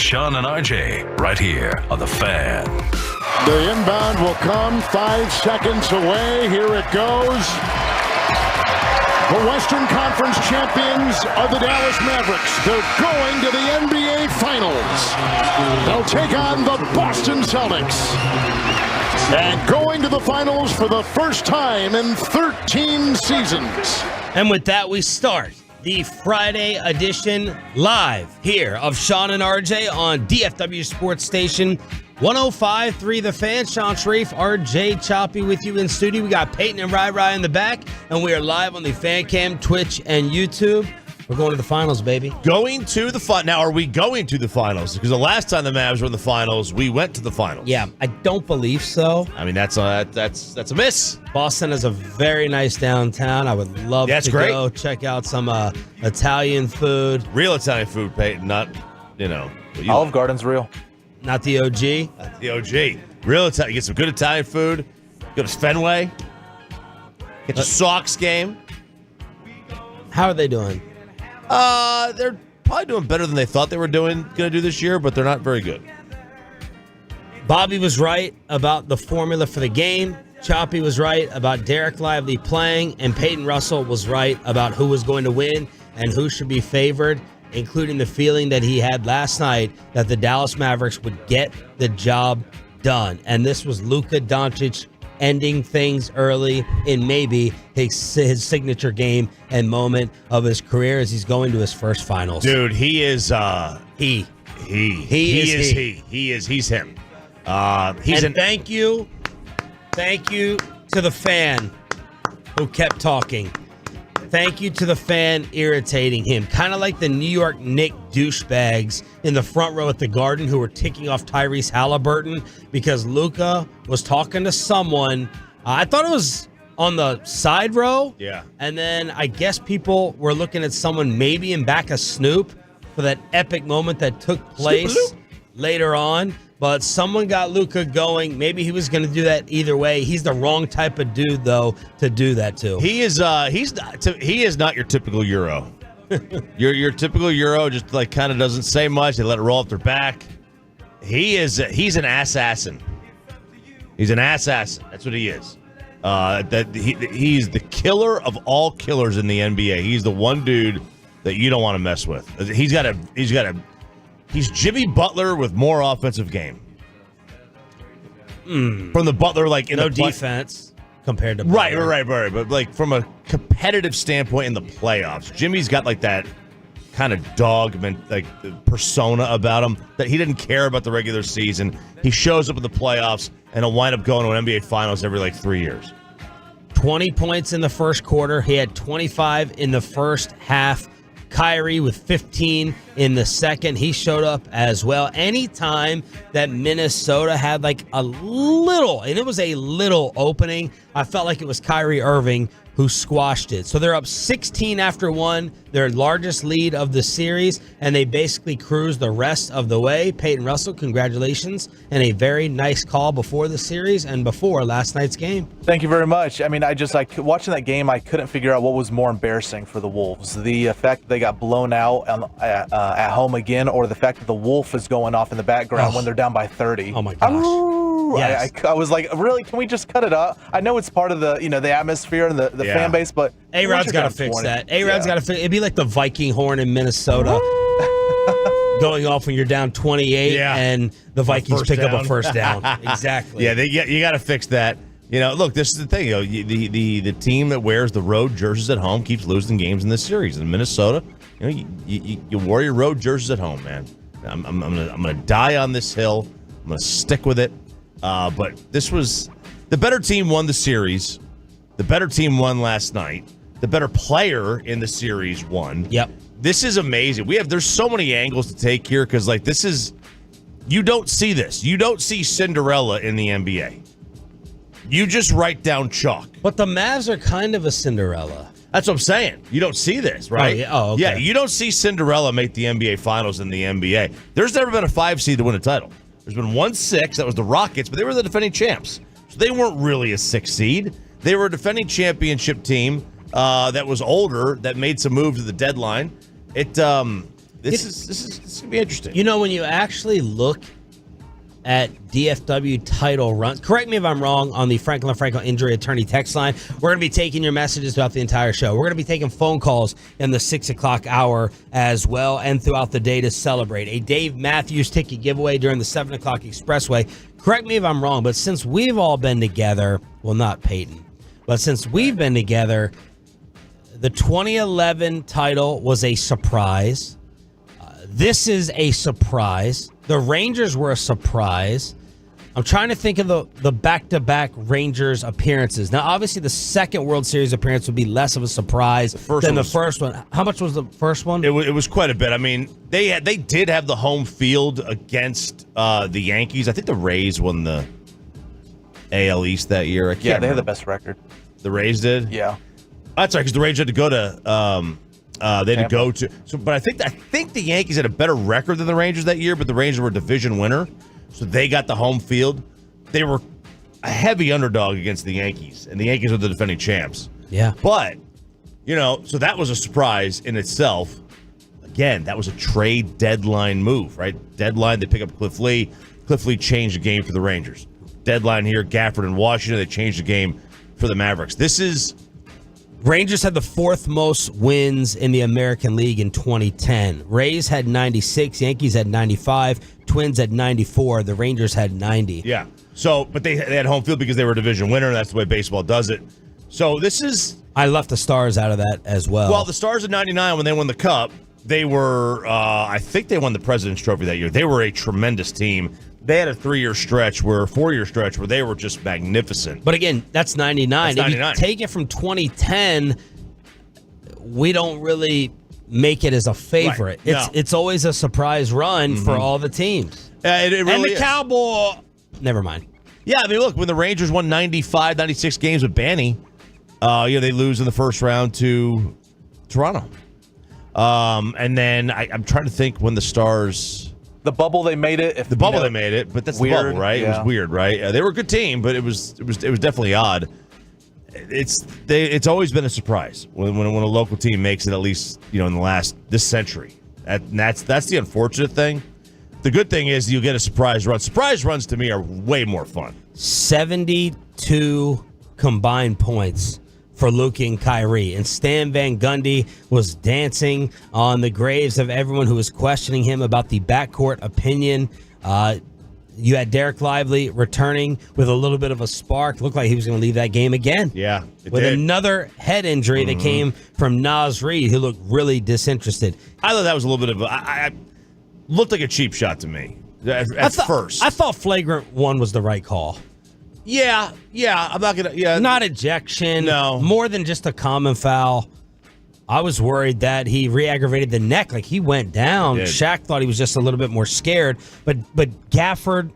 Sean and RJ, right here on The Fan. The inbound will come 5 seconds away. Here it goes. The Western Conference champions are the Dallas Mavericks. They're going to the NBA Finals. They'll take on the Boston Celtics. And going to the finals for the first time in 13 seasons. And with that, we start the Friday edition live here of Sean and RJ on DFW Sports Station 105.3 The Fan. Sean Sharif, RJ Choppy with you in studio. We got Peyton and Rai in the back, and we are live on the Fan Cam, Twitch, and YouTube. We're going to the finals, baby. Going to the final. Now, are we going to the finals? Because the last time the Mavs were in the finals, we went to the finals. Yeah, I don't believe so. I mean, that's a miss. Boston is a very nice downtown. I would love to go check out some Italian food. Real Italian food, Peyton, not, Olive Garden's real. Not the OG? Not the OG. Real Italian. Get some good Italian food. Go to Fenway. Get the Sox game. How are they doing? They're probably doing better than they thought they were going to do this year, but they're not very good. Bobby was right about the formula for the game. Choppy was right about Derek Lively playing, and Peyton Russell was right about who was going to win and who should be favored, including the feeling that he had last night that the Dallas Mavericks would get the job done. And this was Luca Doncic ending things early in maybe his signature game and moment of his career as he's going to his first finals. Dude, he is He's him. Thank you to the fan who kept talking. Thank you to the fan irritating him. Kind of like the New York Knicks douchebags in the front row at the Garden who were ticking off Tyrese Halliburton because Luca was talking to someone. I thought it was on the side row. Yeah. And then I guess people were looking at someone maybe in back of Snoop for that epic moment that took place later on. But someone got Luca going. Maybe he was going to do that either way. He's the wrong type of dude, though, to do that to. He is not your typical Euro. your typical Euro just like kind of doesn't say much. They let it roll off their back. He's an assassin. He's an assassin. That's what he is. He's the killer of all killers in the NBA. He's the one dude that you don't want to mess with. He's Jimmy Butler with more offensive game. From the Butler, like in no the defense compared to Butler. Right. But like from a competitive standpoint in the playoffs, Jimmy's got like that kind of persona about him that he didn't care about the regular season. He shows up in the playoffs and he'll wind up going to an NBA Finals every 3 years. 20 points in the first quarter. He had 25 in the first half. Kyrie with 15 in the second. He showed up as well. Anytime that Minnesota had like a little, and it was a little opening, I felt like it was Kyrie Irving who squashed it. So they're up 16 after one, their largest lead of the series, and they basically cruised the rest of the way. Peyton Russell, congratulations, and a very nice call before the series and before last night's game. Thank you very much. I mean, watching that game, I couldn't figure out what was more embarrassing for the Wolves. The fact that they got blown out at home again, or the fact that the Wolf is going off in the background when they're down by 30. Oh my gosh. Yes. I was like, really? Can we just cut it up? I know it's part of the the atmosphere and the fan base, but A-Rod's got to fix that. A-Rod's got to fix. It'd be like the Viking horn in Minnesota going off when you're down 28 and the Vikings pick up a first down. Exactly. Yeah, you got to fix that. Look, this is the thing. The team that wears the road jerseys at home keeps losing games in this series. In Minnesota, you wear your road jerseys at home, man. I'm gonna die on this hill. I'm gonna stick with it. But this was the better team won the series. The better team won last night. The better player in the series won. Yep. This is amazing. There's so many angles to take here because you don't see this. You don't see Cinderella in the NBA. You just write down chalk. But the Mavs are kind of a Cinderella. That's what I'm saying. You don't see this, right? Oh, yeah. Oh, okay. Yeah, you don't see Cinderella make the NBA Finals in the NBA. There's never been a 5 seed to win a title. There's been 1-6. That was the Rockets, but they were the defending champs. So they weren't really a 6 seed. They were a defending championship team that was older, that made some moves at the deadline. This is gonna be interesting. You know, when you actually look at DFW title runs, correct me if I'm wrong on the Franklin Injury Attorney text line. We're going to be taking your messages throughout the entire show. We're going to be taking phone calls in the 6 o'clock hour as well and throughout the day to celebrate. A Dave Matthews ticket giveaway during the 7 o'clock expressway. Correct me if I'm wrong, but since we've all been together, well, not Peyton, but since we've been together, the 2011 title was a surprise. This is a surprise. The Rangers were a surprise. I'm trying to think of the back-to-back Rangers appearances. Now, obviously, the second World Series appearance would be less of a surprise than the first one. How much was the first one? It was quite a bit. I mean, they did have the home field against the Yankees. I think the Rays won the AL East that year. They had the best record. The Rays did? Yeah. That's right, because the Rangers had to go to they had to go to. So, but I think the Yankees had a better record than the Rangers that year, but the Rangers were a division winner, so they got the home field. They were a heavy underdog against the Yankees, and the Yankees were the defending champs. Yeah. But, so that was a surprise in itself. Again, that was a trade deadline move, right? Deadline, they pick up Cliff Lee. Cliff Lee changed the game for the Rangers. Deadline here, Gafford and Washington, they changed the game for the Mavericks. Rangers had the fourth most wins in the American League in 2010. Rays had 96, Yankees had 95, Twins had 94, the Rangers had 90. Yeah. So, but they had home field because they were a division winner, and that's the way baseball does it. So I left the Stars out of that as well. Well, the Stars in 99, when they won the Cup, they were, I think they won the President's Trophy that year. They were a tremendous team. They had a 4-year stretch where they were just magnificent. But again, that's 99. That's 99. If you take it from 2010, we don't really make it as a favorite. Right. It's always a surprise run for all the teams. It really and the is. Cowboys, never mind. Yeah, I mean, look, when the Rangers won 95, 96 games with Banny, they lose in the first round to Toronto. And then I'm trying to think when the Stars... The bubble they made it. They made it, but that's weird, the bubble, right? Yeah. It was weird, right? They were a good team, but it was definitely odd. It's always been a surprise when a local team makes it, at least in this century. That's the unfortunate thing. The good thing is you get a surprise run. Surprise runs to me are way more fun. 72 combined points for Luca and Kyrie. And Stan Van Gundy was dancing on the graves of everyone who was questioning him about the backcourt opinion. You had Derek Lively returning with a little bit of a spark. Looked like he was going to leave that game again. Yeah, with another head injury that came from Naz Reid, who looked really disinterested. I thought that was a little bit of I looked like a cheap shot to me at first. I thought flagrant one was the right call. Yeah, I'm not going to... Yeah. Not ejection. No. More than just a common foul. I was worried that he re-aggravated the neck. Like, he went down. Shaq thought he was just a little bit more scared. But Gafford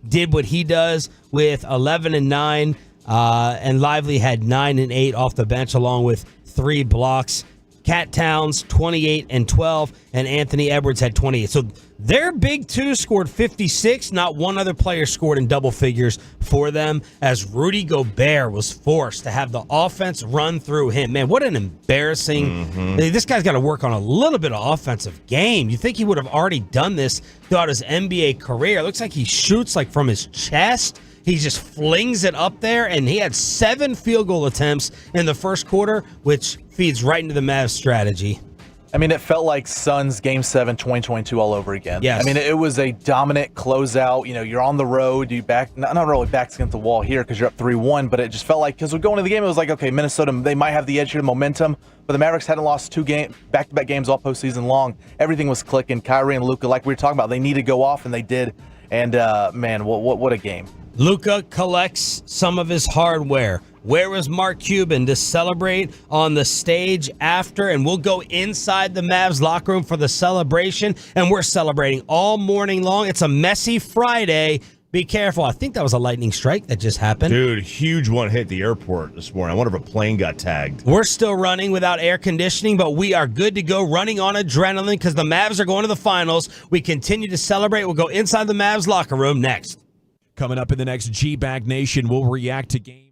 did what he does with 11 and 9. And Lively had 9 and 8 off the bench along with 3 blocks. Cat Towns, 28 and 12. And Anthony Edwards had 28. So their big two scored 56. Not one other player scored in double figures for them, as Rudy Gobert was forced to have the offense run through him. Man, what an embarrassing... This guy's got to work on a little bit of offensive game. You think he would have already done this throughout his NBA career. It looks like he shoots like from his chest. He just flings it up there, and he had 7 field goal attempts in the first quarter, which feeds right into the Mavs strategy. I mean, it felt like Suns Game 7 2022 all over again. Yes. I mean, it was a dominant closeout. You're on the road. You not really backs against the wall here because you're up 3-1, but it just felt like, because we're going into the game, it was like, okay, Minnesota, they might have the edge here, the momentum, but the Mavericks hadn't lost 2 back-to-back games all postseason long. Everything was clicking. Kyrie and Luca, like we were talking about, they need to go off, and they did. And, man, what a game. Luca collects some of his hardware. Where was Mark Cuban to celebrate on the stage after? And we'll go inside the Mavs locker room for the celebration. And we're celebrating all morning long. It's a messy Friday. Be careful. I think that was a lightning strike that just happened. Dude, huge one hit the airport this morning. I wonder if a plane got tagged. We're still running without air conditioning, but we are good to go, running on adrenaline because the Mavs are going to the finals. We continue to celebrate. We'll go inside the Mavs locker room next. Coming up in the next G-Bag Nation, we'll react to game.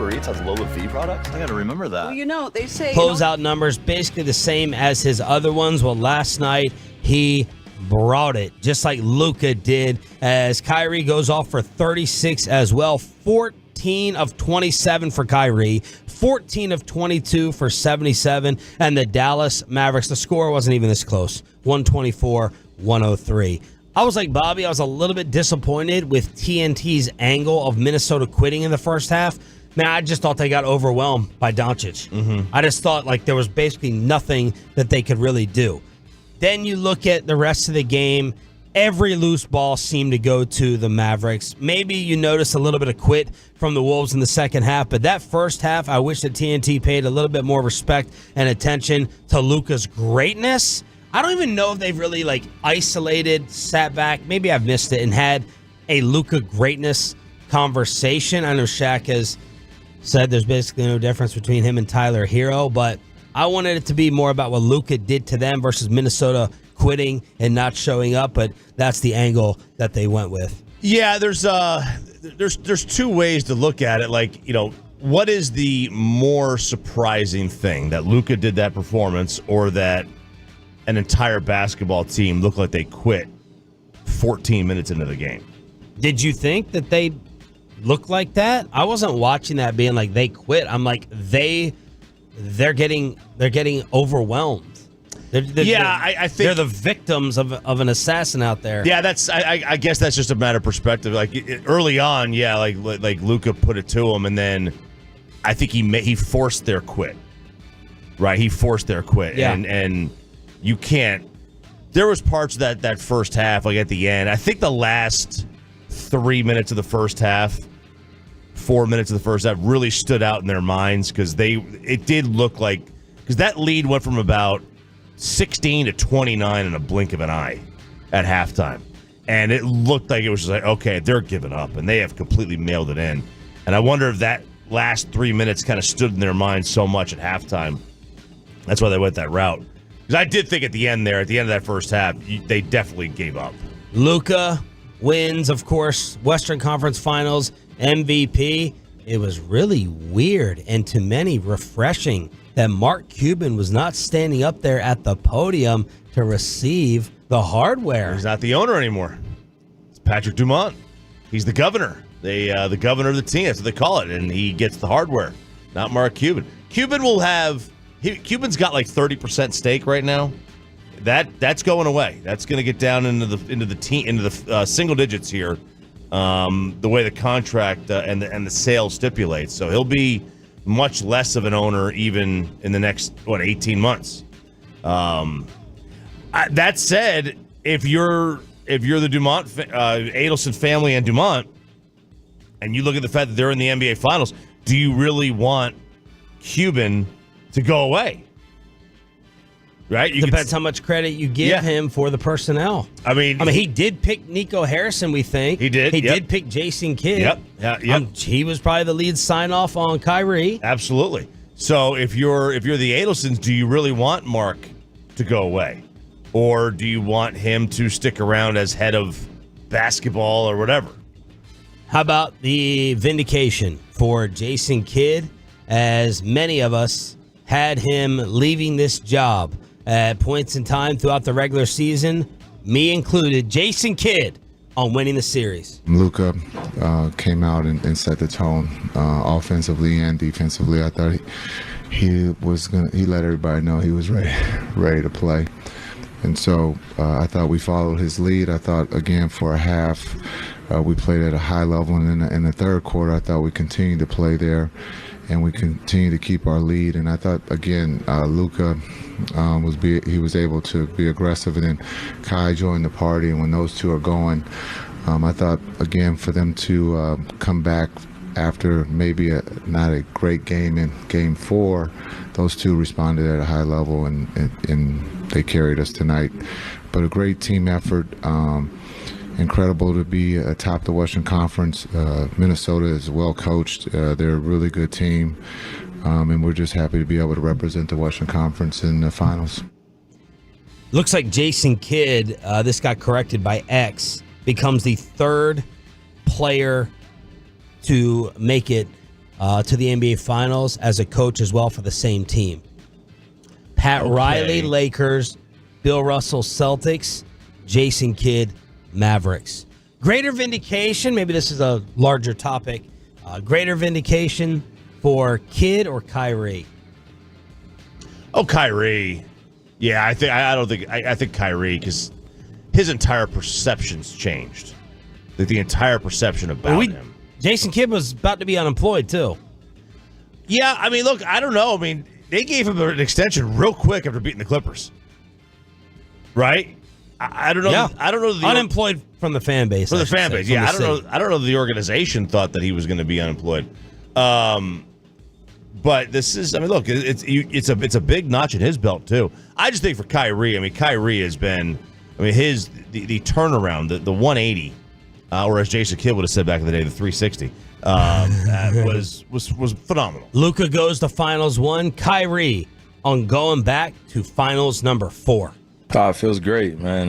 Uber Eats has lower fee products? I got to remember that. Well, you know, they say... Closeout numbers basically the same as his other ones. Well, last night he brought it, just like Luca did, as Kyrie goes off for 36 as well. 14 of 27 for Kyrie, 14 of 22 for 77, and the Dallas Mavericks, the score wasn't even this close, 124-103. I was like Bobby, I was a little bit disappointed with TNT's angle of Minnesota quitting in the first half. Man, I just thought they got overwhelmed by Doncic. I just thought like there was basically nothing that they could really do. Then you look at the rest of the game, every loose ball seemed to go to the Mavericks. Maybe you notice a little bit of quit from the Wolves in the second half, but that first half, I wish that TNT paid a little bit more respect and attention to Luca's greatness. I don't even know if they've really like isolated, sat back, maybe I've missed it, and had a Luca greatness conversation. I know Shaq has said there's basically no difference between him and Tyler Hero, but I wanted it to be more about what Luca did to them versus Minnesota quitting and not showing up, but that's the angle that they went with. Yeah, there's two ways to look at it. Like, you know, what is the more surprising thing, that Luca did that performance or that an entire basketball team looked like they quit 14 minutes into the game? Did you think that they looked like that? I wasn't watching that being like they quit. I'm like they're getting overwhelmed. I think they're the victims of an assassin out there. Yeah, I guess that's just a matter of perspective. Like early on, yeah, like Luca put it to him, and then I think he forced their quit. Right, he forced their quit, yeah. and you can't. There was parts of that first half, like at the end. I think the last 3 minutes of the first half, 4 minutes of the first half, really stood out in their minds because it did look like, because that lead went from about 16 to 29 in a blink of an eye at halftime, and it looked like it was just like, okay, they're giving up, and they have completely mailed it in. And I wonder if that last 3 minutes kind of stood in their minds so much at halftime. That's why they went that route. Because I did think at the end of that first half, they definitely gave up. Luca wins, of course, Western Conference Finals MVP. It was really weird and to many refreshing that Mark Cuban was not standing up there at the podium to receive the hardware. He's not the owner anymore. It's Patrick Dumont. He's the governor. The governor of the team. That's what they call it. And he gets the hardware, not Mark Cuban. Cuban's got like 30% stake right now. That's going away. That's going to get down into the single digits here. The way the contract and the sale stipulates, so he'll be much less of an owner even in the next 18 months. That said, if you're the Dumont Adelson family and Dumont, and you look at the fact that they're in the NBA Finals, do you really want Cuban to go away? Right? Depends how much credit you give him for the personnel. I mean, he did pick Nico Harrison, we think. He did. He did pick Jason Kidd. Yep. He was probably the lead sign-off on Kyrie. Absolutely. So if you're the Adelsons, do you really want Mark to go away? Or do you want him to stick around as head of basketball or whatever? How about the vindication for Jason Kidd, as many of us had him leaving this job at points in time throughout the regular season, me included, Jason Kidd on winning the series. Luca came out and set the tone offensively and defensively. I thought he let everybody know he was ready to play. And so I thought we followed his lead. I thought, again, for a half, we played at a high level. And in the third quarter, I thought we continued to play there, and we continued to keep our lead. And I thought, again, Luca was able to be aggressive, and then Kai joined the party. And when those two are going, I thought, again, for them to come back after maybe not a great game in Game 4, those two responded at a high level, and they carried us tonight. But a great team effort. Incredible to be atop the Western Conference. Minnesota is well coached. They're a really good team. And we're just happy to be able to represent the Western Conference in the finals. Looks like Jason Kidd, this got corrected by X, becomes the third player to make it to the NBA Finals as a coach as well for the same team. Pat Riley, Lakers. Bill Russell, Celtics. Jason Kidd, Mavericks. Greater vindication, maybe this is a larger topic. Greater vindication for Kidd or Kyrie? Oh, Kyrie. Yeah, I think Kyrie, because his entire perception's changed. Like the entire perception about him. Jason Kidd was about to be unemployed too. Yeah, I mean, look, I don't know. I mean, they gave him an extension real quick after beating the Clippers. Right? I don't know. Yeah. I don't know. Unemployed from the fan base. From the fan base. Yeah, I don't know. I don't know if the organization thought that he was going to be unemployed. But this is, I mean, look, it's a big notch in his belt too. I just think for Kyrie, I mean, Kyrie has been, I mean, the turnaround, the 180, or as Jason Kidd would have said back in the day, the 360, was phenomenal. Luca goes to Finals 1. Kyrie on going back to Finals number 4. It feels great, man.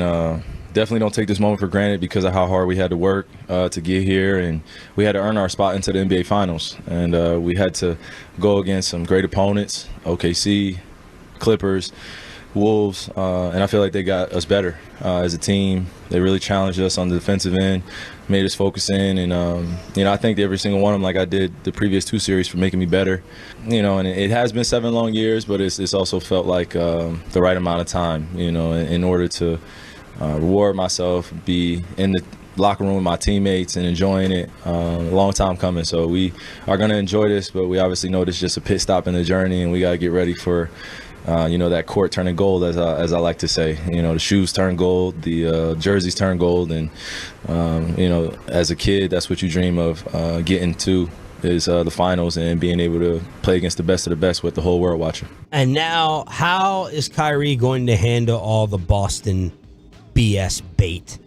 Definitely don't take this moment for granted because of how hard we had to work to get here, and we had to earn our spot into the NBA Finals. And we had to go against some great opponents, OKC, Clippers, Wolves, and I feel like they got us better as a team. They really challenged us on the defensive end, made us focus in, and I thanked every single one of them like I did the previous 2 series for making me better. And it has been 7 long years, but it's also felt like the right amount of time, in order to reward myself, be in the locker room with my teammates and enjoying it. A long time coming, so we are going to enjoy this, but we obviously know this is just a pit stop in the journey, and we got to get ready for that court turning gold, as I like to say. The shoes turn gold, the jerseys turn gold, and as a kid, that's what you dream of, getting to is the finals and being able to play against the best of the best with the whole world watching. And now, how is Kyrie going to handle all the Boston BS bait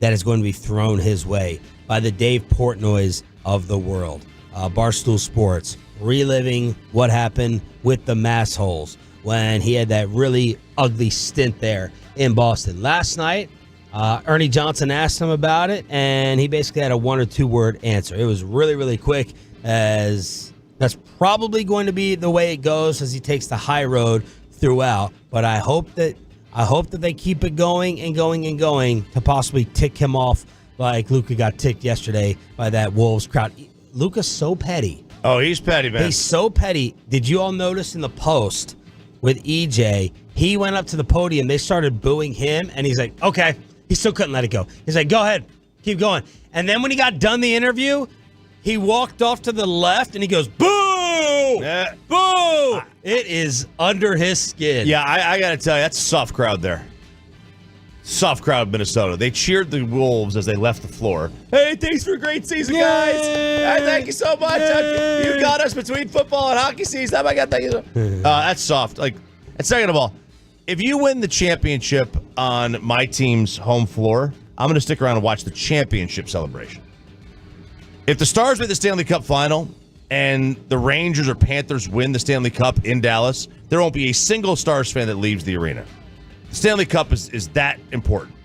that is going to be thrown his way by the Dave Portnoys of the world? Barstool Sports reliving what happened with the Massholes when he had that really ugly stint there in Boston. Last night, Ernie Johnson asked him about it, and he basically had a 1 or 2 word answer. It was really, really quick, as that's probably going to be the way it goes as he takes the high road throughout. But I hope that they keep it going and going and going to possibly tick him off like Luca got ticked yesterday by that Wolves crowd. Luca's so petty. Oh, he's petty, man. He's so petty. Did you all notice in the post with EJ, he went up to the podium, they started booing him, and he's like, okay. He still couldn't let it go. He's like, go ahead, keep going. And then when he got done the interview, he walked off to the left, and he goes, boo! Yeah. Boo! It is under his skin. Yeah, I got to tell you, that's a soft crowd there. Soft crowd, Minnesota. They cheered the Wolves as they left the floor. Hey, thanks for a great season, guys. Thank you so much. You got us between football and hockey season. Oh my God, thank you. That's soft. And second of all, if you win the championship on my team's home floor, I'm going to stick around and watch the championship celebration. If the Stars win the Stanley Cup final and the Rangers or Panthers win the Stanley Cup in Dallas, there won't be a single Stars fan that leaves the arena. The Stanley Cup is that important.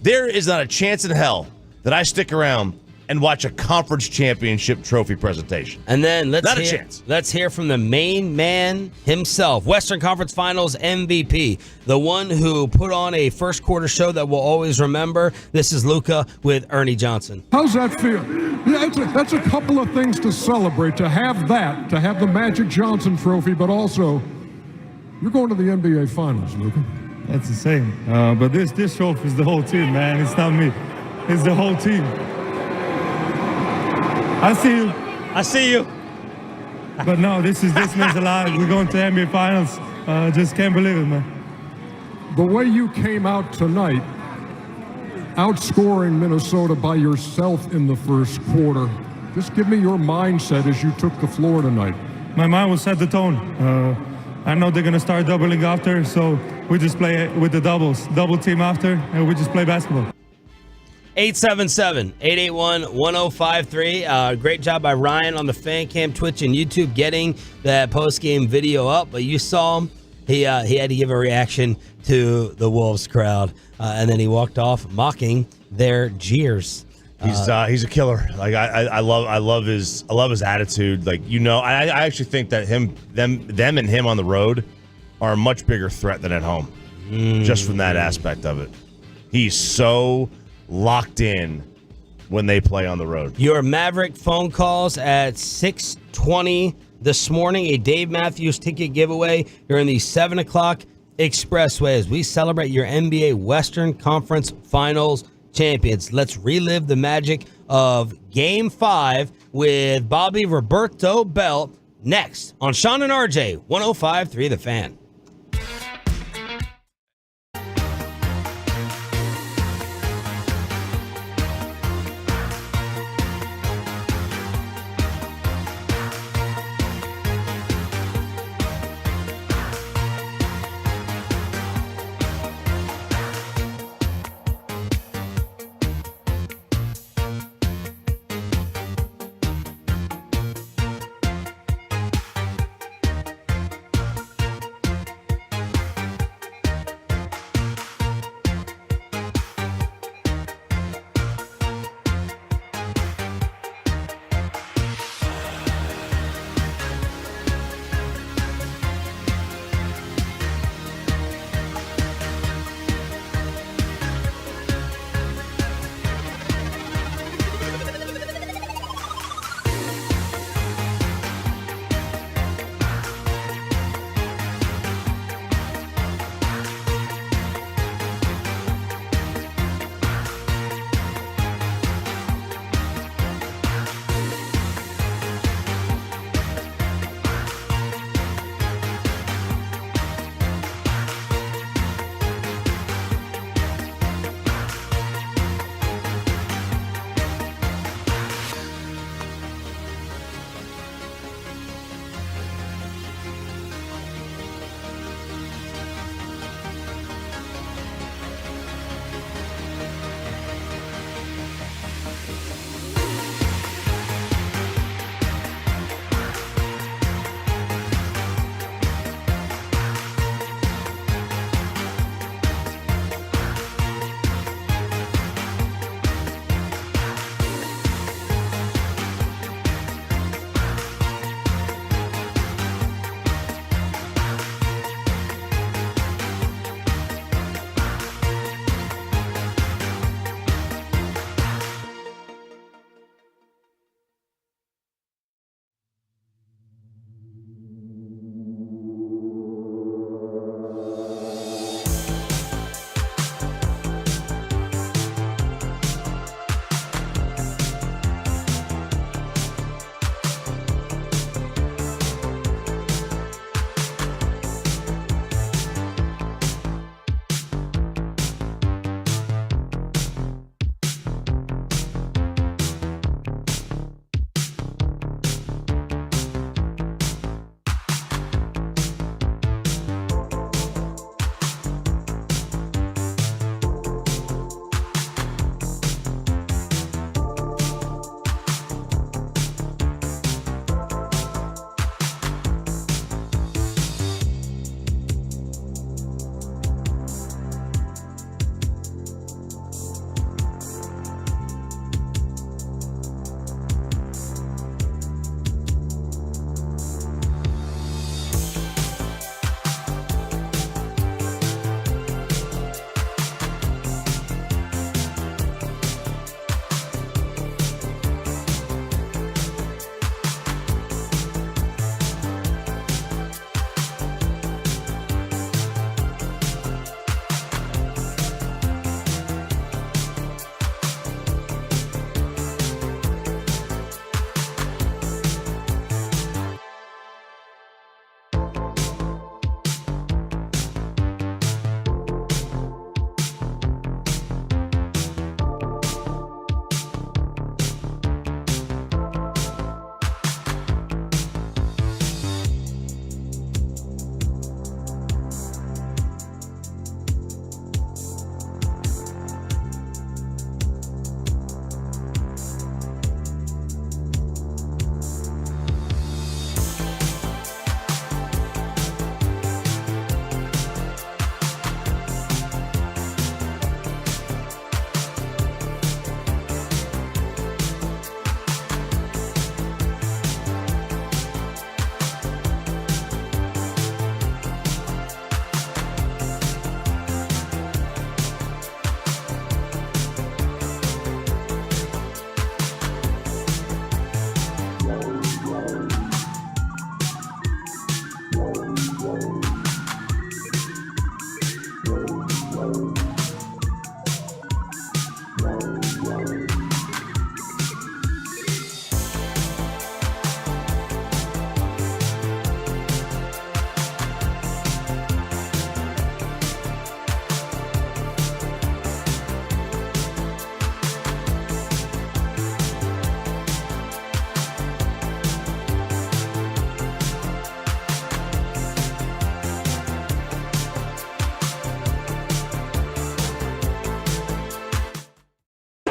There is not a chance in hell that I stick around and watch a conference championship trophy presentation. And then let's hear from the main man himself, Western Conference Finals MVP, the one who put on a first quarter show that we'll always remember. This is Luca with Ernie Johnson. How's that feel? Yeah, that's a couple of things to celebrate, to have the Magic Johnson trophy, but also you're going to the NBA Finals, Luca. That's the same. But this trophy is the whole team, man. It's not me. It's the whole team. I see you. But no, this means a lot. We're going to NBA Finals. Just can't believe it, man. The way you came out tonight, outscoring Minnesota by yourself in the first quarter, just give me your mindset as you took the floor tonight. My mind was set the tone. I know they're going to start doubling after, so we just play with the double team after, and we just play basketball. 877-881-1053. Great job by Ryan on the Fan Cam, Twitch, and YouTube getting that post-game video up. But you saw him. He had to give a reaction to the Wolves crowd, and then he walked off mocking their jeers. He's a killer. Like I love his attitude. Like I actually think that them and him on the road are a much bigger threat than at home. Just from that aspect of it, he's so locked in when they play on the road. Your Maverick phone calls at 6:20 this morning. A Dave Matthews ticket giveaway during the 7 o'clock Expressway as we celebrate your NBA Western Conference Finals champions. Let's relive the magic of Game 5 with Bobby Roberto Belt next on Sean and RJ 105.3 The Fan.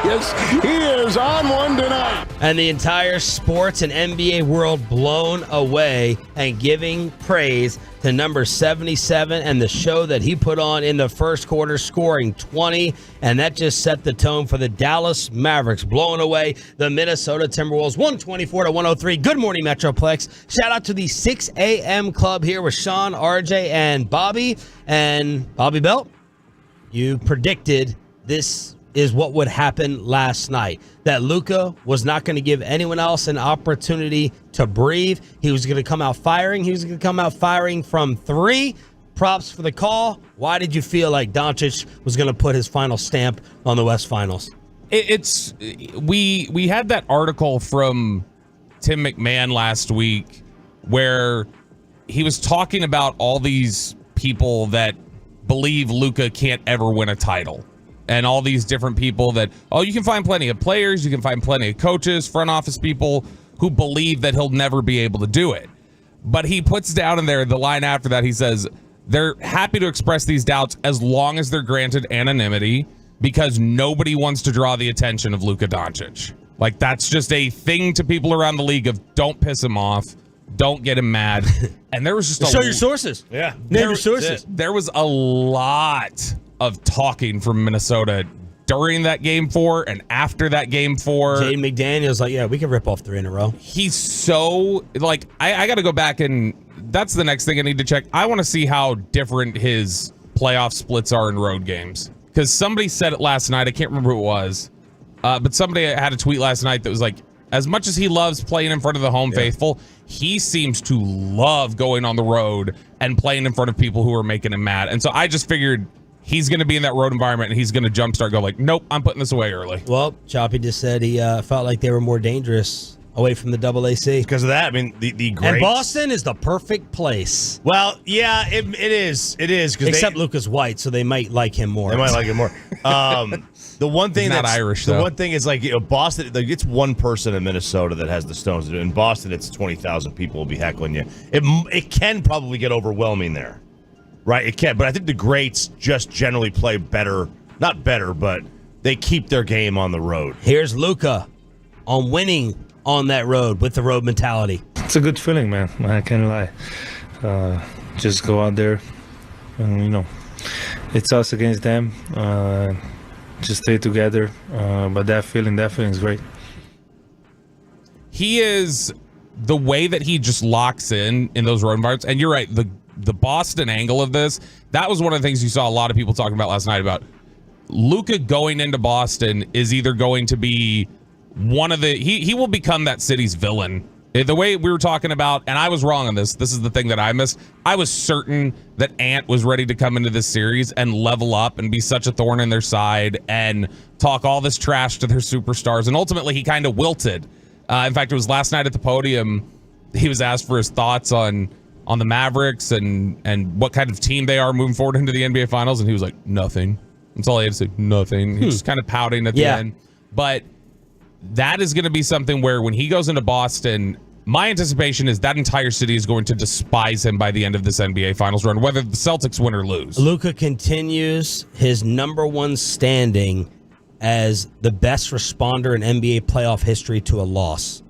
Yes, he is on one tonight. And the entire sports and NBA world blown away and giving praise to number 77 and the show that he put on in the first quarter, scoring 20. And that just set the tone for the Dallas Mavericks, blowing away the Minnesota Timberwolves 124-103. Good morning, Metroplex. Shout out to the 6 a.m. club here with Sean, RJ, and Bobby. And Bobby Belt, you predicted this is what would happen last night, that Luca was not going to give anyone else an opportunity to breathe. He was going to come out firing. He was going to come out firing from three. Props for the call. Why did you feel like Doncic was going to put his final stamp on the West Finals? We had that article from Tim McMahon last week where he was talking about all these people that believe Luca can't ever win a title. And all these different people that, you can find plenty of players, you can find plenty of coaches, front office people who believe that he'll never be able to do it. But he puts down in there the line after that, he says, they're happy to express these doubts as long as they're granted anonymity because nobody wants to draw the attention of Luka Doncic. Like, that's just a thing to people around the league of don't piss him off, don't get him mad. And there was just show your sources. Yeah. Name your sources. There was a lot of talking from Minnesota during that game 4 and after that game 4. Jaden McDaniels like, yeah, we can rip off 3 in a row. He's so, like, I got to go back and that's the next thing I need to check. I want to see how different his playoff splits are in road games. Because somebody said it last night. I can't remember who it was. But somebody had a tweet last night that was like, as much as he loves playing in front of the home faithful, he seems to love going on the road and playing in front of people who are making him mad. And so I just figured he's going to be in that road environment and he's going to jumpstart, go like, nope, I'm putting this away early. Well, Choppy just said he felt like they were more dangerous away from the AAC. Because of that, I mean, the greats. And Boston is the perfect place. Well, yeah, it is. It is. Except Luca's white, so they might like him more. They might like him more. The one thing He's not that's Irish, the though. one thing is like, Boston. Like, it's one person in Minnesota that has the stones. In Boston, it's 20,000 people will be heckling you. It can probably get overwhelming there, right? It can, but I think the greats just generally play better. Not better, but they keep their game on the road. Here's Luca on winning on that road with the road mentality. It's a good feeling, man. I can't lie. Just go out there, and it's us against them. Just stay together. But that feeling is great. He is the way that he just locks in those road environments. And you're right, the Boston angle of this, that was one of the things you saw a lot of people talking about last night about Luca going into Boston is either going to be one of the he will become that city's villain. The way we were talking about, and I was wrong on this. This is the thing that I missed. I was certain that Ant was ready to come into this series and level up and be such a thorn in their side and talk all this trash to their superstars. And ultimately, he kind of wilted. In fact, it was last night at the podium. He was asked for his thoughts on the Mavericks and what kind of team they are moving forward into the NBA Finals, and he was like, nothing. That's all he had to say, nothing. He was just kind of pouting at the end. But that is going to be something where when he goes into Boston, my anticipation is that entire city is going to despise him by the end of this NBA Finals run, whether the Celtics win or lose. Luca continues his number one standing as the best responder in NBA playoff history to a loss.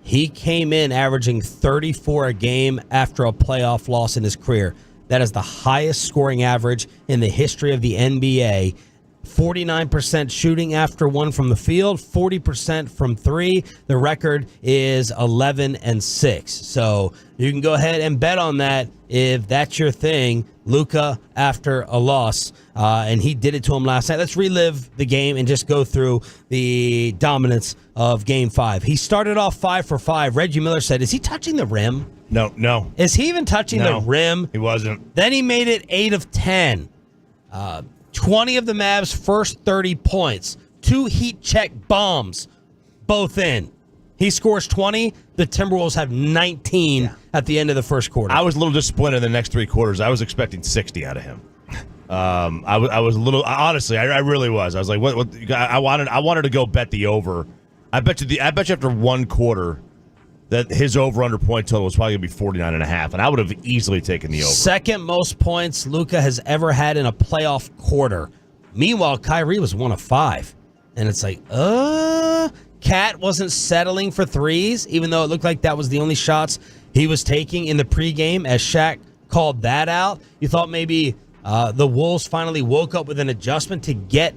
He came in averaging 34 a game after a playoff loss in his career. That is the highest scoring average in the history of the NBA. 49% shooting after one from the field, 40% from three. The record is 11-6. So you can go ahead and bet on that if that's your thing. Luca after a loss, and he did it to him last night. Let's relive the game and just go through the dominance of Game 5. He started off 5 for 5. Reggie Miller said, is he touching the rim? No. Is he even touching the rim? He wasn't. Then he made it 8 of 10. 20 of the Mavs' first 30 points. 2 heat check bombs, both in. He scores 20. The Timberwolves have 19 at the end of the first quarter. I was a little disappointed in the next 3 quarters. I was expecting 60 out of him. I was a little, honestly, I really was. I was like, what? I wanted to go bet the over. I bet you after 1 quarter that his over-under point total was probably going to be 49.5, and I would have easily taken the over. Second most points Luca has ever had in a playoff quarter. Meanwhile, Kyrie was 1 of 5. And it's like, Cat wasn't settling for threes, even though it looked like that was the only shots he was taking in the pregame as Shaq called that out. You thought maybe the Wolves finally woke up with an adjustment to get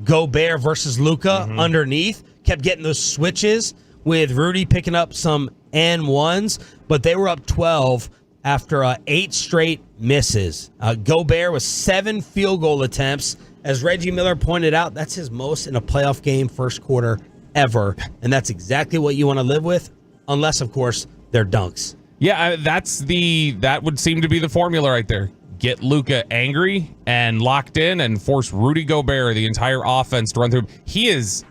Gobert versus Luca underneath. Kept getting those switches with Rudy picking up some and-ones, but they were up 12 after 8 straight misses. Gobert with 7 field goal attempts. As Reggie Miller pointed out, that's his most in a playoff game first quarter ever, and that's exactly what you want to live with, unless, of course, they're dunks. Yeah, that would seem to be the formula right there. Get Luca angry and locked in and force Rudy Gobert, the entire offense, to run through. He is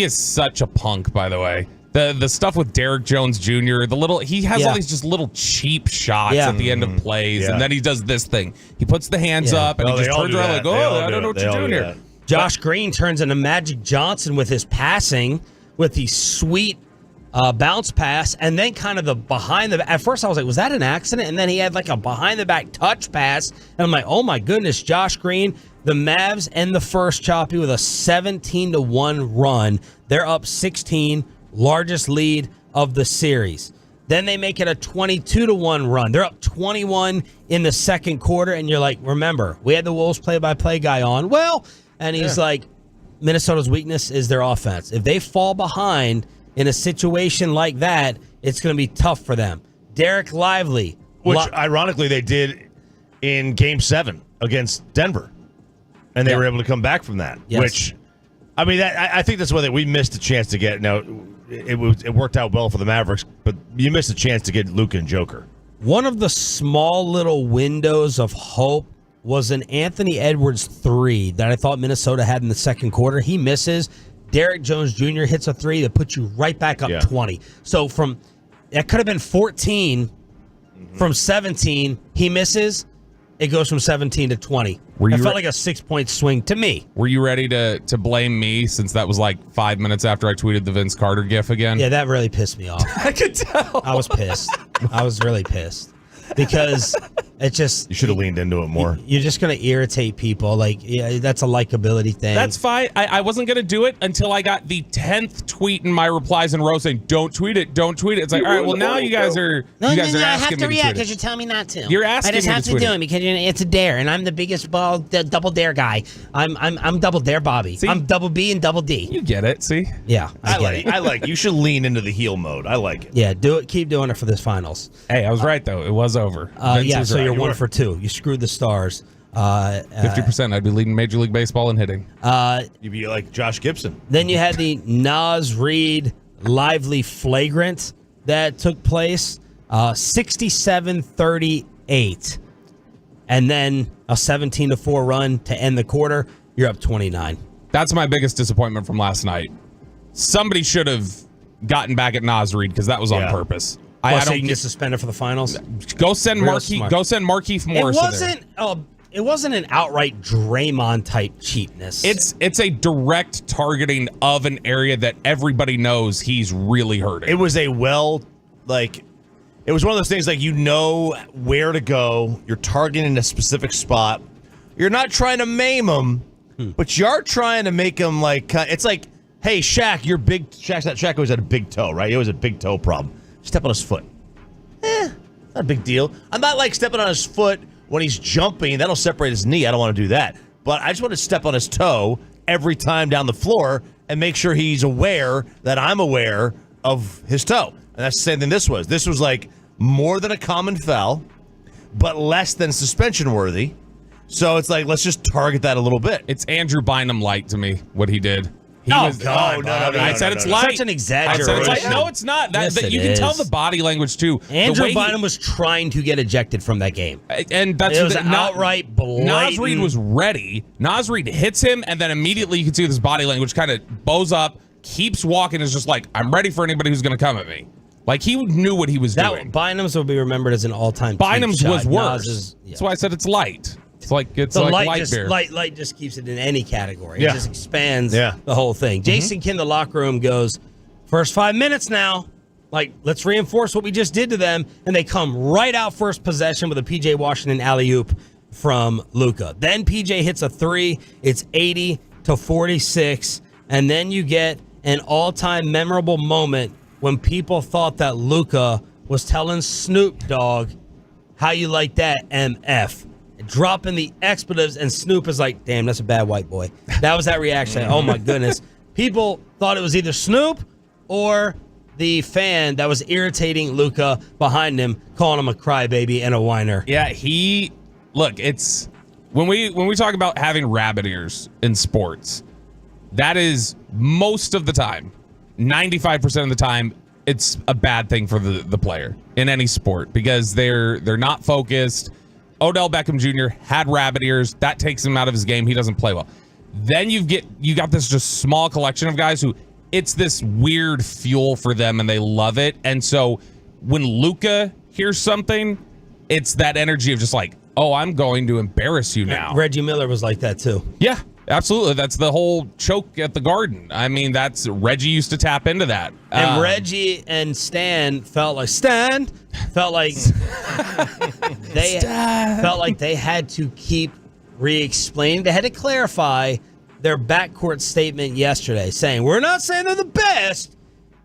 such a punk, by the way. The stuff with Derrick Jones Jr., he has all these just little cheap shots at the end of plays, and then he does this thing. He puts the hands up and he just turns around like, I don't know what you're doing here. Josh Green turns into Magic Johnson with his passing, with the sweet bounce pass, and then kind of the behind the. At first, I was like, was that an accident? And then he had like a behind the back touch pass, and I'm like, oh my goodness, Josh Green. The Mavs end the first choppy with a 17-1 run. They're up 16, largest lead of the series. Then they make it a 22-1 run. They're up 21 in the second quarter, and you're like, remember, we had the Wolves play-by-play guy on. Well, and he's like, Minnesota's weakness is their offense. If they fall behind in a situation like that, it's going to be tough for them. Derek Lively. Which, ironically, they did in Game 7 against Denver. And they were able to come back from that. Yes. Which, I mean, I think that's why we missed a chance to get. Now, it worked out well for the Mavericks, but you missed a chance to get Luca and Joker. One of the small little windows of hope was an Anthony Edwards 3 that I thought Minnesota had in the second quarter. He misses. Derrick Jones Jr. hits a 3 that puts you right back up 20. So that could have been 14 from 17. He misses. It goes from 17 to 20. It felt like a 6-point swing to me. Were you ready to blame me since that was like 5 minutes after I tweeted the Vince Carter gif again? Yeah, that really pissed me off. I could tell. I was pissed. I was really pissed. Because it just... You should have leaned into it more. You're just going to irritate people. Like, yeah, that's a likability thing. That's fine. I wasn't going to do it until I got the 10th tweet in my replies in a row saying, don't tweet it, don't tweet it. It's like, all right, well, now you guys are I have asking to me react to because you tell me not to. You're asking me to I just have to do it because it's a dare, and I'm the biggest double dare guy. I'm double dare Bobby. See? I'm double B and double D. You get it, see? Yeah, I like you should lean into the heel mode. I like it. Yeah, do it. Keep doing it for this finals. Hey, I was right, though. It was over. Yeah, so you're 1 for 2. You screwed the Stars. 50%. I'd be leading Major League Baseball in hitting. You'd be like Josh Gibson. Then you had the Nas Reed Lively flagrant that took place, 67-38. And then a 17-4 run to end the quarter. You're up 29. That's my biggest disappointment from last night. Somebody should have gotten back at Nas Reed because that was on purpose. I don't get suspended for the finals. Go send Markieff Morris. It wasn't an outright Draymond type cheapness. It's a direct targeting of an area that everybody knows he's really hurting. It was it was one of those things like you know where to go. You're targeting a specific spot. You're not trying to maim him, but you are trying to make him like. It's like, hey, Shaq, you're big. Shaq always had a big toe, right? He always had a big toe problem. Step on his foot. Not a big deal. I'm not like stepping on his foot when he's jumping. That'll separate his knee. I don't want to do that. But I just want to step on his toe every time down the floor and make sure he's aware that I'm aware of his toe. And that's the same thing this was. This was like more than a common foul, but less than suspension worthy. So it's like, let's just target that a little bit. It's Andrew Bynum light to me, what he did. No, I said it's light. Such an exaggeration. I said it's light. No, it's not. You can tell the body language too. Andrew Bynum was trying to get ejected from that game, and that's it was outright blatant. Nas Reed was ready. Nas Reed hits him, and then immediately you can see this body language kind of bows up, keeps walking, is just like, I'm ready for anybody who's going to come at me. Like he knew what he was doing. Bynum's will be remembered as an all-time. Bynum's was worse. That's why I said it's light. It's like light beer. Light just keeps it in any category. It just expands the whole thing. Jason Kidd in the locker room goes, first 5 minutes now. Like, let's reinforce what we just did to them. And they come right out first possession with a P.J. Washington alley-oop from Luca. Then P.J. hits a 3. It's 80-46. And then you get an all-time memorable moment when people thought that Luca was telling Snoop Dogg, how you like that, MF? Dropping the expletives, and Snoop is like, damn, that's a bad white boy. That was that reaction. Oh, my goodness. People thought it was either Snoop or the fan that was irritating Luca behind him, calling him a crybaby and a whiner. Yeah, it's when we talk about having rabbit ears in sports, that is most of the time, 95% of the time, it's a bad thing for the player in any sport because they're not focused. Odell Beckham Jr. had rabbit ears. That takes him out of his game. He doesn't play well. Then you got this just small collection of guys who it's this weird fuel for them and they love it. And so when Luca hears something, it's that energy of just like, oh, I'm going to embarrass you now. Reggie Miller was like that too. Yeah, absolutely. That's the whole choke at the Garden. I mean, Reggie used to tap into that. And Reggie and Stan felt like felt like they had to keep re-explaining. They had to clarify their backcourt statement yesterday, saying, we're not saying they're the best,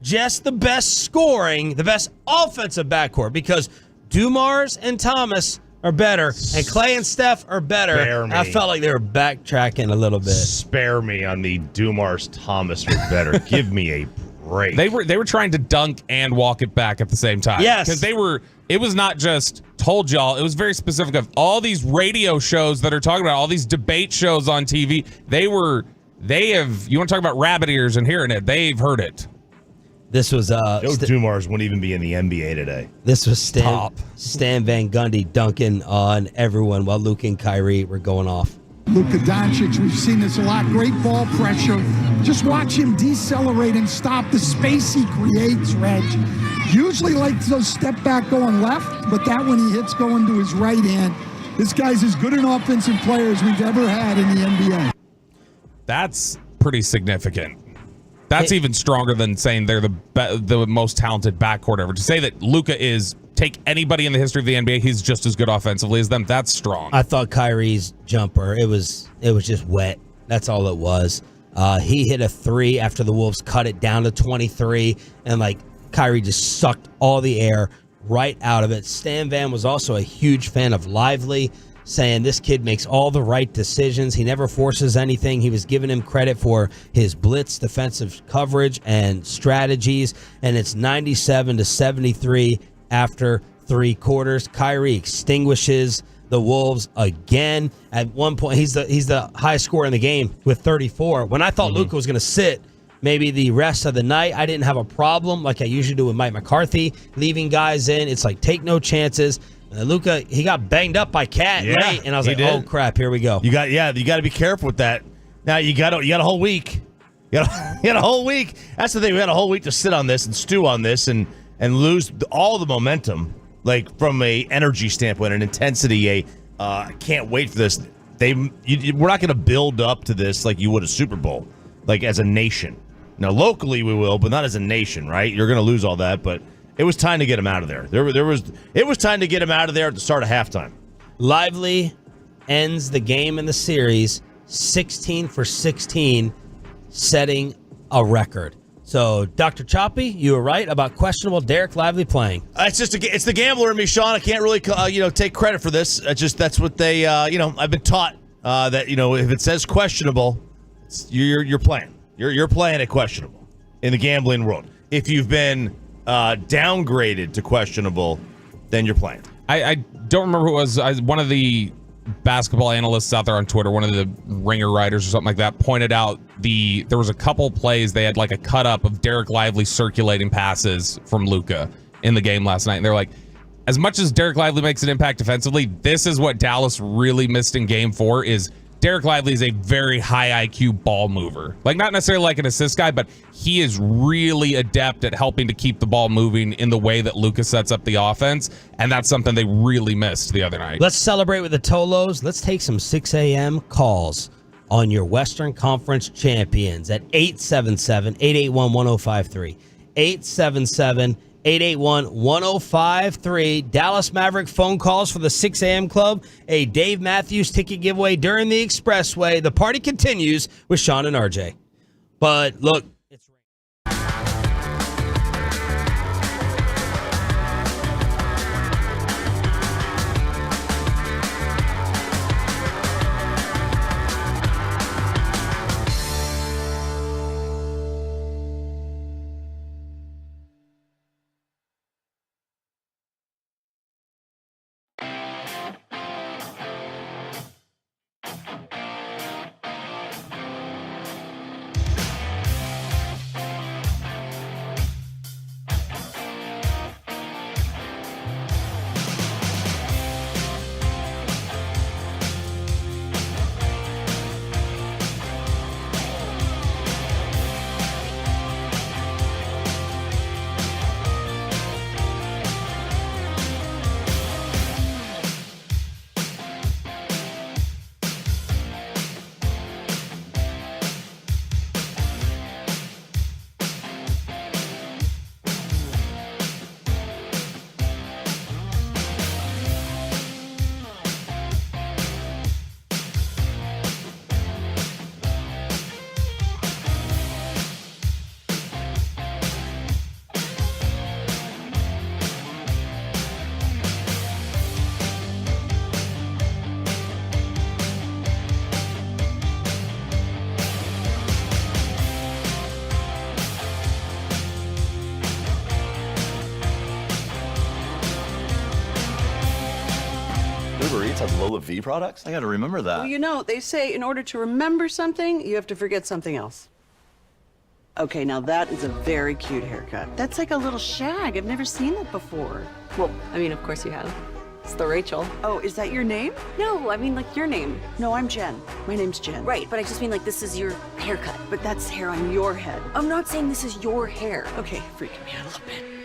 just the best scoring, the best offensive backcourt, because Dumars and Thomas are better, and Clay and Steph are better. I felt like they were backtracking a little bit. Spare me on the Dumars Thomas are better. Give me a break. They were trying to dunk and walk it back at the same time. Yes. Because it was not just told y'all, it was very specific of all these radio shows that are talking about all these debate shows on TV. You want to talk about rabbit ears and hearing it, they've heard it. This was Joe Dumars wouldn't even be in the NBA today. This was Stan Van Gundy dunking on everyone while Luca and Kyrie were going off. Luka Doncic, we've seen this a lot. Great ball pressure. Just watch him decelerate and stop the space he creates, Reg. Usually likes those step back going left, but that one he hits going to his right hand. This guy's as good an offensive player as we've ever had in the NBA. That's pretty significant. That's even stronger than saying they're the most talented backcourt ever. To say that Luca is, take anybody in the history of the NBA, he's just as good offensively as them, that's strong. I thought Kyrie's jumper, it was just wet. That's all it was. He hit a 3 after the Wolves cut it down to 23, and Kyrie just sucked all the air right out of it. Stan Van was also a huge fan of Lively, saying this kid makes all the right decisions. He never forces anything. He was giving him credit for his blitz defensive coverage and strategies, and it's 97-73 after 3 quarters. Kyrie extinguishes the Wolves again. At one point, he's the highest scorer in the game with 34. When I thought Luca was going to sit maybe the rest of the night, I didn't have a problem like I usually do with Mike McCarthy, leaving guys in. It's like, take no chances. Luca, he got banged up by Cat late, and I was like, oh crap, here we go. You got to be careful with that. Now you got a whole week. You got a whole week. That's the thing. We had a whole week to sit on this and stew on this and lose all the momentum, like from a energy standpoint, an intensity. I can't wait for this. We're not going to build up to this like you would a Super Bowl, like as a nation. Now locally we will, but not as a nation, right? You're going to lose all that, but. It was time to get him out of there. It was time to get him out of there at the start of halftime. Lively ends the game in the series 16 for 16, setting a record. So, Dr. Choppy, you were right about questionable Derek Lively playing. It's the gambler in me, Sean. I can't really take credit for this. That's what they I've been taught that if it says questionable, you're playing. You're playing it questionable in the gambling world. If you've been downgraded to questionable, then you're playing. I don't remember who it was. One of the basketball analysts out there on Twitter, one of the Ringer writers or something like that, pointed out there was a couple plays they had like a cut up of Derek Lively circulating passes from Luca in the game last night, and they're like, as much as Derek Lively makes an impact defensively, this is what Dallas really missed in Game 4 is Derek Lively is a very high IQ ball mover. Like, not necessarily like an assist guy, but he is really adept at helping to keep the ball moving in the way that Luca sets up the offense, and that's something they really missed the other night. Let's celebrate with the Tolos. Let's take some 6 a.m. calls on your Western Conference champions at 877-881-1053. 877-881-1053. Dallas Maverick phone calls for the 6 a.m. Club. A Dave Matthews ticket giveaway during the Expressway. The party continues with Sean and RJ. But look, Uber Eats has Lola V products? I gotta remember that. Well, you know, they say in order to remember something, you have to forget something else. Okay, now that is a very cute haircut. That's like a little shag. I've never seen that before. Well, I mean, of course you have. It's the Rachel. Oh, is that your name? No, I mean like your name. No, I'm Jen. My name's Jen. Right, but I just mean like this is your haircut. But that's hair on your head. I'm not saying this is your hair. Okay, freaking me out a little bit.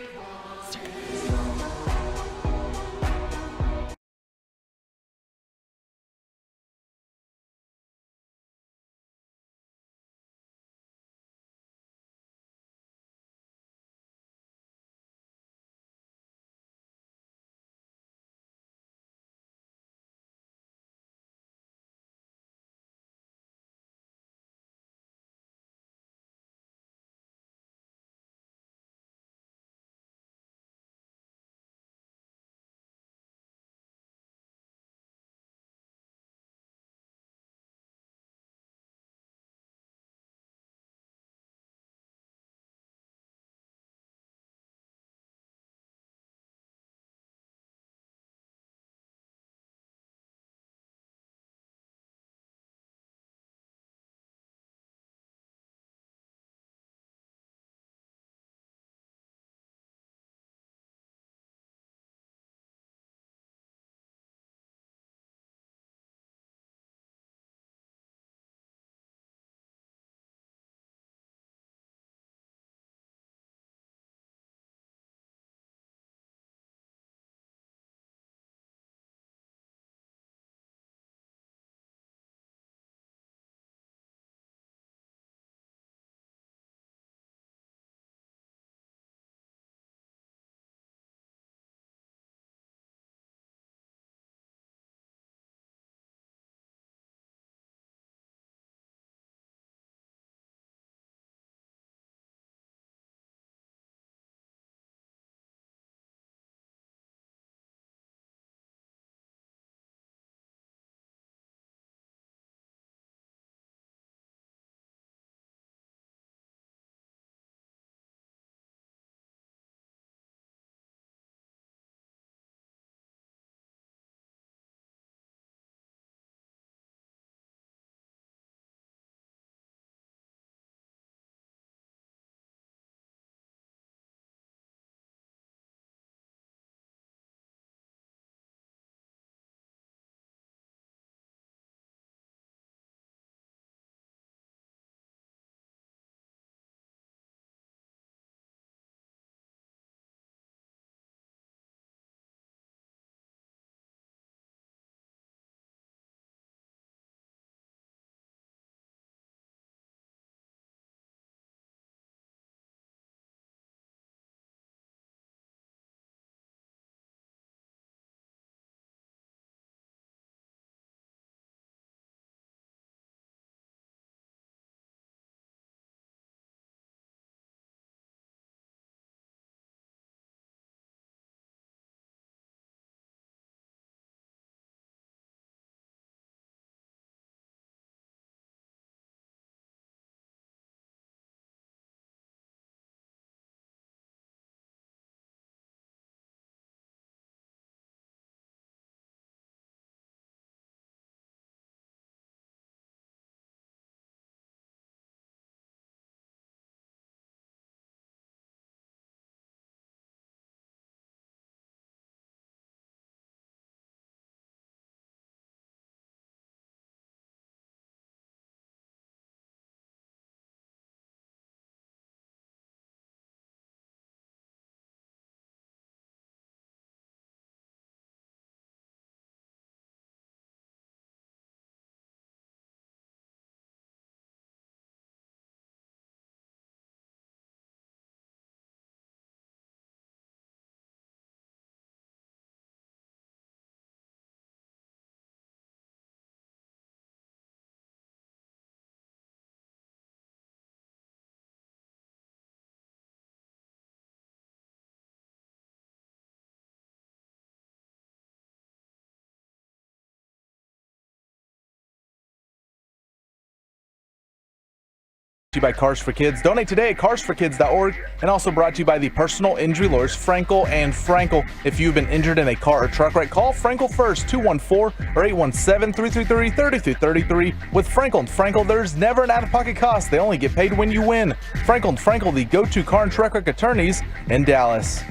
to you by Cars for Kids. Donate today at carsforkids.org, and also brought to you by the personal injury lawyers Frankel and Frankel. If you've been injured in a car or truck wreck, call Frankel first, 214 or 817-333-3333. With Frankel and Frankel, there's never an out-of-pocket cost. They only get paid when you win. Frankel and Frankel, the go-to car and truck wreck attorneys in Dallas.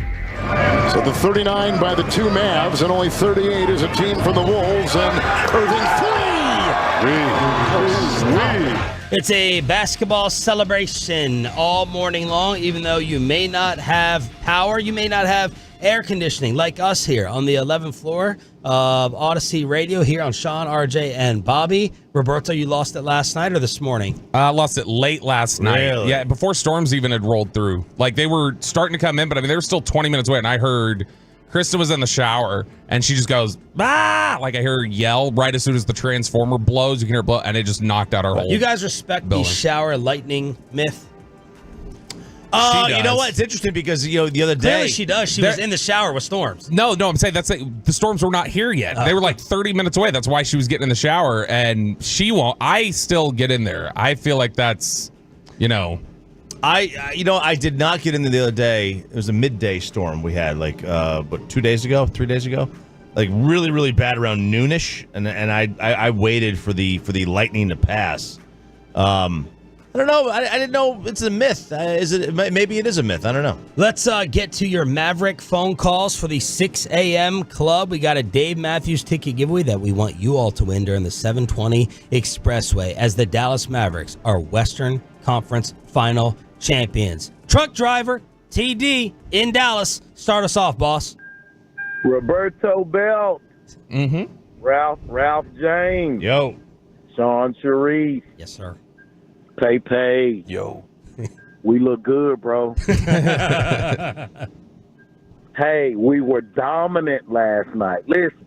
So the 39 by the two Mavs, and only 38 is a team for the Wolves, and Irving three. It's a basketball celebration all morning long, even though you may not have power, you may not have air conditioning like us here on the 11th floor of Odyssey Radio here on Sean, RJ, and Bobby. Roberto, you lost it last night or this morning? I lost it late last night. Really? Yeah, before storms even had rolled through. Like, they were starting to come in, but I mean, they were still 20 minutes away, and I heard Krista was in the shower, and she just goes, "Ah!" Like, I hear her yell right as soon as the transformer blows. You can hear it blow, and it just knocked out our whole You guys respect building. the shower lightning myth? You know what? It's interesting because, the other day. Clearly she does. She was in the shower with storms. No, I'm saying the storms were not here yet. They were like 30 minutes away. That's why she was getting in the shower, and she won't. I still get in there. I feel like that's, I did not get in there the other day. It was a midday storm we had, 3 days ago? Like really, really bad around noonish, and I waited for the lightning to pass. I don't know. I didn't know it's a myth. Maybe it is a myth. I don't know. Let's get to your Maverick phone calls for the 6 a.m. club. We got a Dave Matthews ticket giveaway that we want you all to win during the 720 Expressway as the Dallas Mavericks are Western Conference Final champions. Truck driver TD in Dallas. Start us off, boss. Roberto Belt. Mm-hmm. Ralph James. Yo. Sean Sharif. Yes, sir. Pay. Yo. We look good, bro. Hey, we were dominant last night. Listen,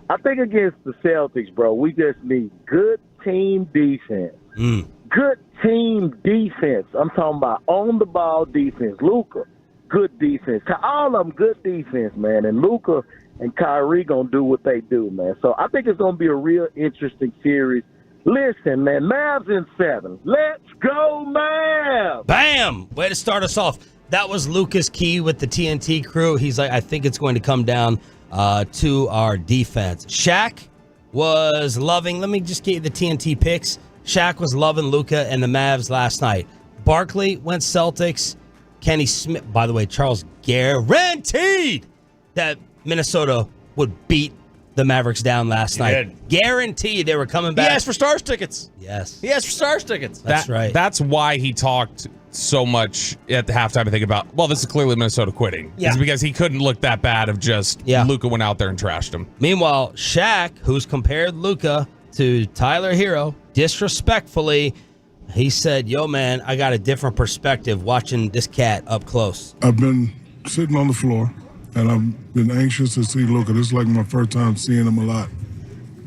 I think against the Celtics, bro, we just need good team defense. Good team defense. I'm talking about on-the-ball defense. Luca, good defense. All of them good defense, man. And Luca and Kyrie going to do what they do, man. So I think it's going to be a real interesting series. Listen, man, Mavs in 7. Let's go, Mavs! Bam! Way to start us off. That was Luca's key with the TNT crew. He's like, I think it's going to come down to our defense. Shaq was loving, let me just get you the TNT picks. Shaq was loving Luca and the Mavs last night. Barkley went Celtics. Kenny Smith, by the way, Charles guaranteed that Minnesota would beat the Mavericks down last night. Guaranteed they were coming back. He asked for Stars tickets. Yes. He asked for Stars tickets. That's right. That's why he talked so much at the halftime. I think about, well, this is clearly Minnesota quitting. Yeah. It's because he couldn't look that bad of just Luca went out there and trashed him. Meanwhile, Shaq, who's compared Luca to Tyler Hero, disrespectfully, he said, yo, man, I got a different perspective watching this cat up close. I've been sitting on the floor, and I've been anxious to see Luca. This is like my first time seeing him a lot.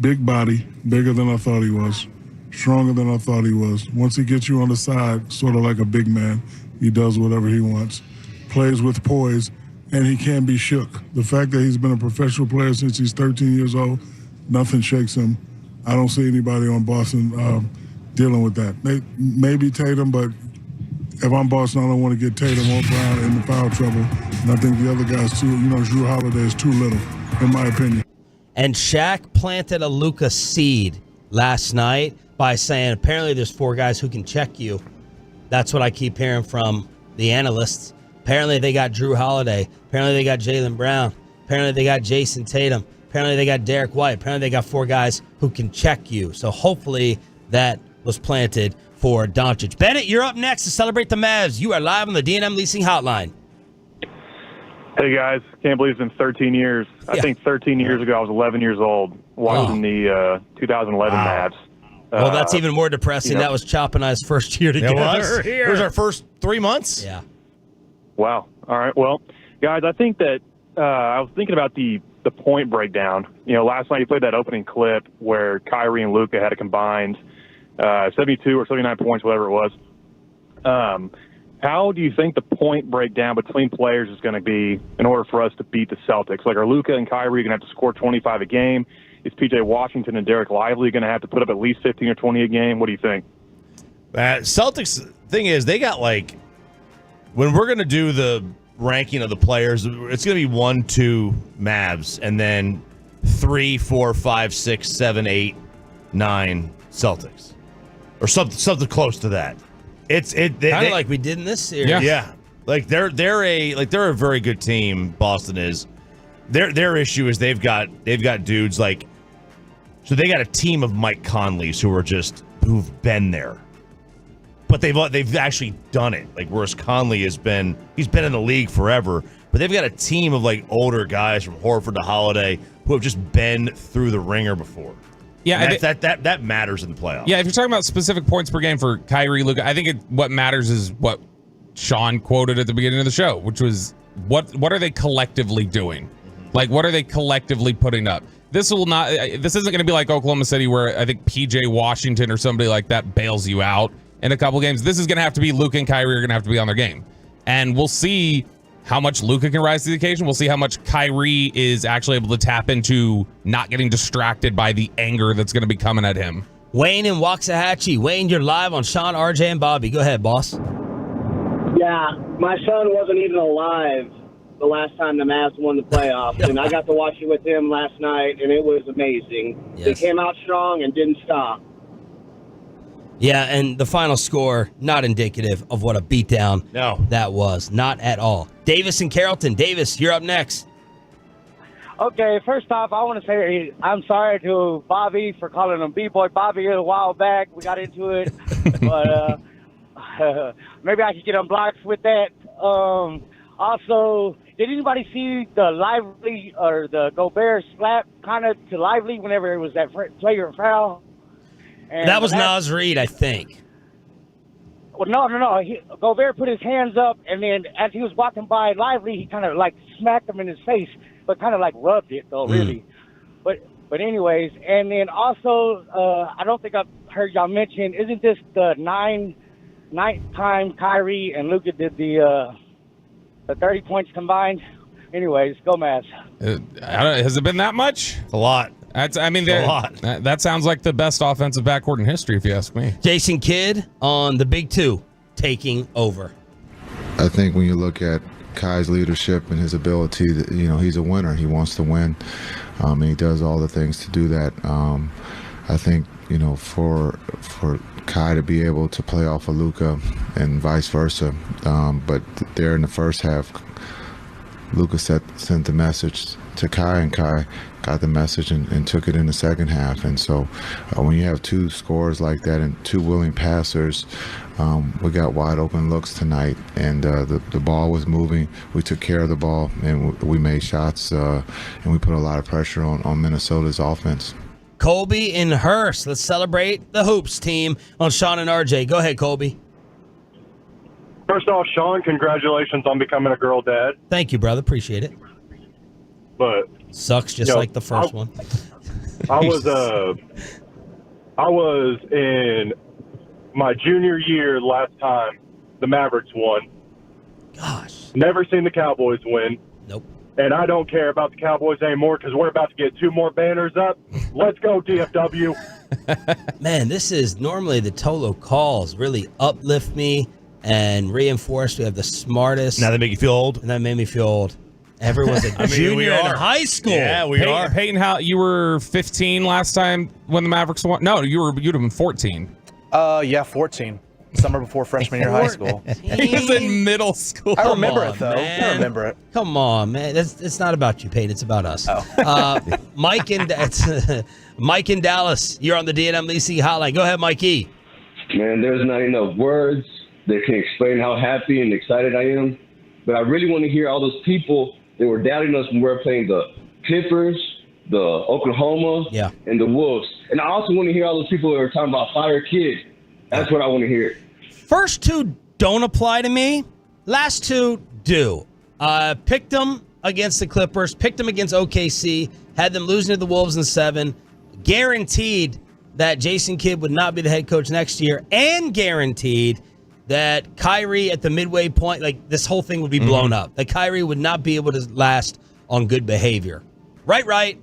Big body, bigger than I thought he was, stronger than I thought he was. Once he gets you on the side, sort of like a big man, he does whatever he wants, plays with poise, and he can be shook. The fact that he's been a professional player since he's 13 years old, nothing shakes him. I don't see anybody on Boston dealing with that. Maybe Tatum, but if I'm Boston, I don't want to get Tatum or Brown in the foul trouble. And I think the other guys, too, Drew Holiday is too little, in my opinion. And Shaq planted a Luca seed last night by saying, apparently there's 4 guys who can check you. That's what I keep hearing from the analysts. Apparently they got Drew Holiday. Apparently they got Jaylen Brown. Apparently they got Jason Tatum. Apparently they got Derek White. Apparently they got 4 guys who can check you. So hopefully that was planted for Doncic. Bennett, you're up next to celebrate the Mavs. You are live on the D&M Leasing Hotline. Hey, guys. Can't believe it's been 13 years. I think 13 years ago, I was 11 years old watching the 2011 Mavs. Well, that's even more depressing. That was Chop and I's first year together. It was our first 3 months. Yeah. Wow. All right. Well, guys, I think that I was thinking about the point breakdown. Last night you played that opening clip where Kyrie and Luca had a combined 72 or 79 points, whatever it was. How do you think the point breakdown between players is going to be in order for us to beat the Celtics? Like, are Luca and Kyrie going to have to score 25 a game? Is P.J. Washington and Derek Lively going to have to put up at least 15 or 20 a game? What do you think? Celtics, thing is, they got like, when we're going to do the ranking of the players, it's going to be 1, 2 Mavs, and then 3, 4, 5, 6, 7, 8, 9 Celtics, or something close to that. It's kind of like we did in this series. Yeah. Like they're a very good team. Boston is. Their issue is they've got dudes like, so they got a team of Mike Conleys who've been there, but they've actually done it. Like, whereas Conley he's been in the league forever, but they've got a team of like older guys from Horford to Holiday who have just been through the ringer before. Yeah, and that matters in the playoffs. Yeah, if you're talking about specific points per game for Kyrie, Luca, I think what matters is what Sean quoted at the beginning of the show, which was what are they collectively doing? Like, what are they collectively putting up? This isn't going to be like Oklahoma City, where I think PJ Washington or somebody like that bails you out in a couple games. This is going to have to be Luca and Kyrie are going to have to be on their game, and we'll see how much Luca can rise to the occasion. We'll see how much Kyrie is actually able to tap into not getting distracted by the anger that's going to be coming at him. Wayne in Waxahachie. Wayne, you're live on Sean, RJ, and Bobby. Go ahead, boss. Yeah, my son wasn't even alive the last time the Mavs won the playoffs, and I got to watch it with him last night, and it was amazing. Yes. They came out strong and didn't stop. Yeah, and the final score, not indicative of what a beatdown that was. Not at all. Davis and Carrollton. Davis, you're up next. Okay, first off, I want to say I'm sorry to Bobby for calling him B-Boy Bobby a while back. We got into it, but maybe I could get unblocked with that. Also, did anybody see the Lively or the Gobert slap kind of to Lively whenever it was that player foul? And that was Nas Reed, I think. Well, no. Gobert put his hands up, and then as he was walking by Lively, he kind of like smacked him in his face, but kind of like rubbed it though, really. But anyways, and then also, I don't think I've heard y'all mention, isn't this the ninth time Kyrie and Luca did the 30 points combined? Anyways, go Mavs. Has it been that much? A lot. A lot. That sounds like the best offensive backcourt in history, if you ask me. Jason Kidd on the Big Two taking over. I think when you look at Kai's leadership and his ability, he's a winner. He wants to win, and he does all the things to do that. I think for Kai to be able to play off of Luca and vice versa, but there in the first half, Luca sent the message to Kai, and Kai got the message and took it in the second half. And so when you have two scorers like that and two willing passers, we got wide open looks tonight, and the ball was moving. We took care of the ball, and we made shots, and we put a lot of pressure on Minnesota's offense. Colby in Hearst. Let's celebrate the Hoops team on Sean and RJ. Go ahead, Colby. First off, Sean, congratulations on becoming a girl dad. Thank you, brother. Appreciate it. But sucks just like the first one. I was in my junior year last time the Mavericks won. Gosh. Never seen the Cowboys win. Nope. And I don't care about the Cowboys anymore because we're about to get 2 more banners up. Let's go, DFW. Man, this is normally the Tolo calls really uplift me and reinforce we have the smartest. Now they make you feel old? And that made me feel old. Everyone's a junior in high school. Yeah, we are. Peyton, how you were 15 last time when the Mavericks won? No, you'd have been 14. Yeah, 14. Summer before freshman year of high school. He was in middle school. I remember it, though. Man. I remember it. Come on, man. It's not about you, Peyton. It's about us. Mike in Dallas. You're on the D&M Leasing Hotline. Go ahead, Mikey. Man, there's not enough words that can explain how happy and excited I am. But I really want to hear all those people that were doubting us when we were playing the Clippers, the Oklahoma, and the Wolves. And I also want to hear all those people that were talking about fire Kid. That's what I want to hear. First two don't apply to me. Last two do. Picked them against the Clippers, picked them against OKC, had them losing to the Wolves in 7, guaranteed that Jason Kidd would not be the head coach next year, and guaranteed that Kyrie at the midway point, like this whole thing would be blown up. That Kyrie would not be able to last on good behavior. Right,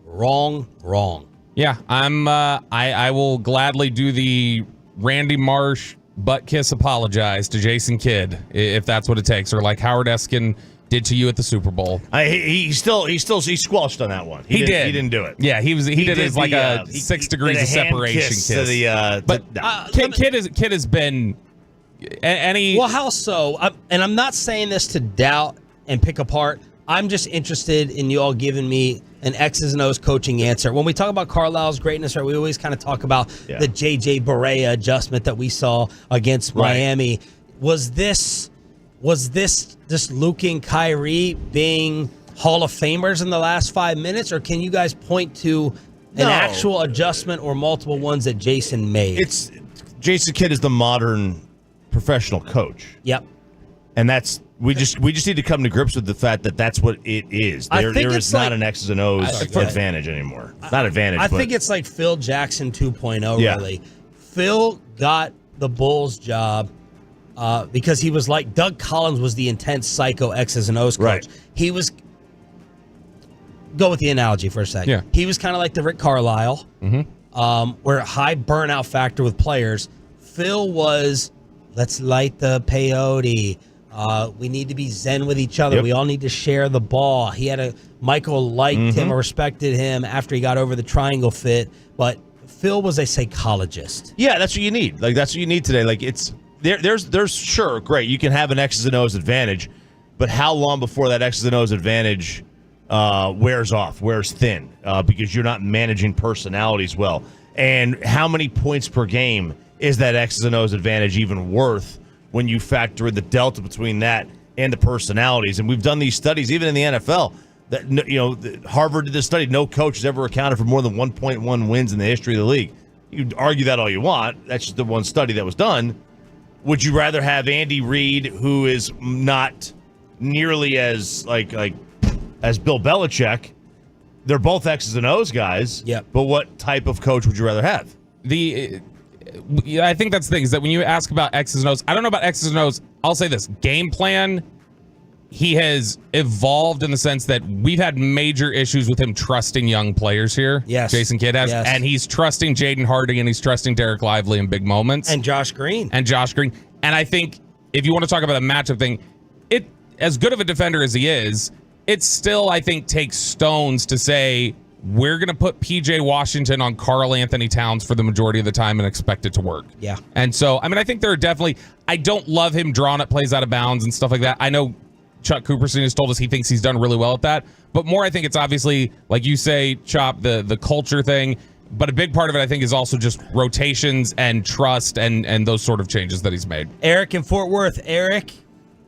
wrong. Yeah, I will gladly do the Randy Marsh butt-kiss apologize to Jason Kidd if that's what it takes, or like Howard Eskin did to you at the Super Bowl. He squelched on that one. He didn't do it. Yeah, he did his like a 6 degrees of separation kiss. Kidd has been any. Well, how so? And I'm not saying this to doubt and pick apart. I'm just interested in you all giving me an X's and O's coaching answer. When we talk about Carlisle's greatness, right, we always kind of talk about the J.J. Barea adjustment that we saw against Miami. Was this just Luca and Kyrie being Hall of Famers in the last 5 minutes, or can you guys point to an actual adjustment or multiple ones that Jason made? Jason Kidd is the modern professional coach. Yep. And that's we just need to come to grips with the fact that that's what it is. There is not an X's and O's advantage anymore. Not advantage. I think it's like Phil Jackson 2.0. Really, Phil got the Bulls job because he was like Doug Collins was the intense psycho X's and O's coach. Right. He was. Go with the analogy for a second. Yeah. He was kind of like the Rick Carlisle, where high burnout factor with players. Phil was, let's light the peyote. We need to be zen with each other. Yep. We all need to share the ball. Michael liked him or respected him after he got over the triangle fit, but Phil was a psychologist. Yeah, that's what you need. Like that's what you need today. Like there's sure great. You can have an X's and O's advantage, but how long before that X's and O's advantage wears thin because you're not managing personalities well? And how many points per game is that X's and O's advantage even worth when you factor in the delta between that and the personalities? And we've done these studies even in the NFL. That Harvard did this study. No coach has ever accounted for more than 1.1 wins in the history of the league. You can argue that all you want. That's just the one study that was done. Would you rather have Andy Reid, who is not nearly as as Bill Belichick? They're both X's and O's guys. Yeah. But what type of coach would you rather have? I think that's the thing, is that when you ask about X's and O's, I don't know about X's and O's. I'll say this. Game plan, he has evolved in the sense that we've had major issues with him trusting young players here. Yes. Jason Kidd has. Yes. And he's trusting Jaden Harding and he's trusting Derek Lively in big moments. And Josh Green. And I think if you want to talk about the matchup thing, it as good of a defender as he is, it still, I think, takes stones to say we're going to put P.J. Washington on Karl Anthony Towns for the majority of the time and expect it to work. Yeah. And so, I think there are definitely, I don't love him drawing up plays out of bounds and stuff like that. I know Chuck Cooperson has told us he thinks he's done really well at that. But more, I think it's obviously, like you say, Chop, the culture thing. But a big part of it, I think, is also just rotations and trust and those sort of changes that he's made. Eric in Fort Worth. Eric,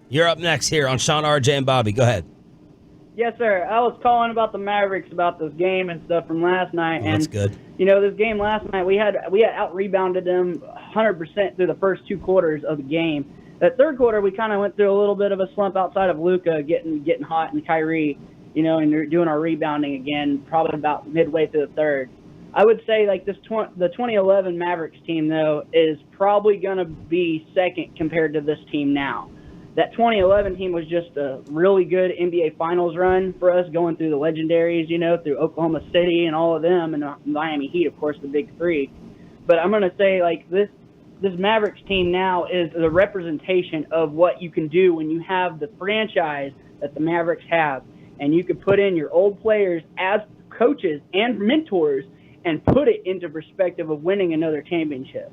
you're up next here on Sean, RJ, and Bobby. Go ahead. Yes, sir. I was calling about the Mavericks, about this game and stuff from last night. That's good. This game last night, we had out-rebounded them 100% through the first 2 quarters of the game. That third quarter, we kind of went through a little bit of a slump outside of Luca getting hot and Kyrie, and they're doing our rebounding again, probably about midway through the third. I would say the 2011 Mavericks team, though, is probably going to be second compared to this team now. That 2011 team was just a really good NBA Finals run for us, going through the legendaries, through Oklahoma City and all of them, and Miami Heat, of course, the big three. But I'm going to say, this Mavericks team now is the representation of what you can do when you have the franchise that the Mavericks have, and you can put in your old players as coaches and mentors and put it into perspective of winning another championship.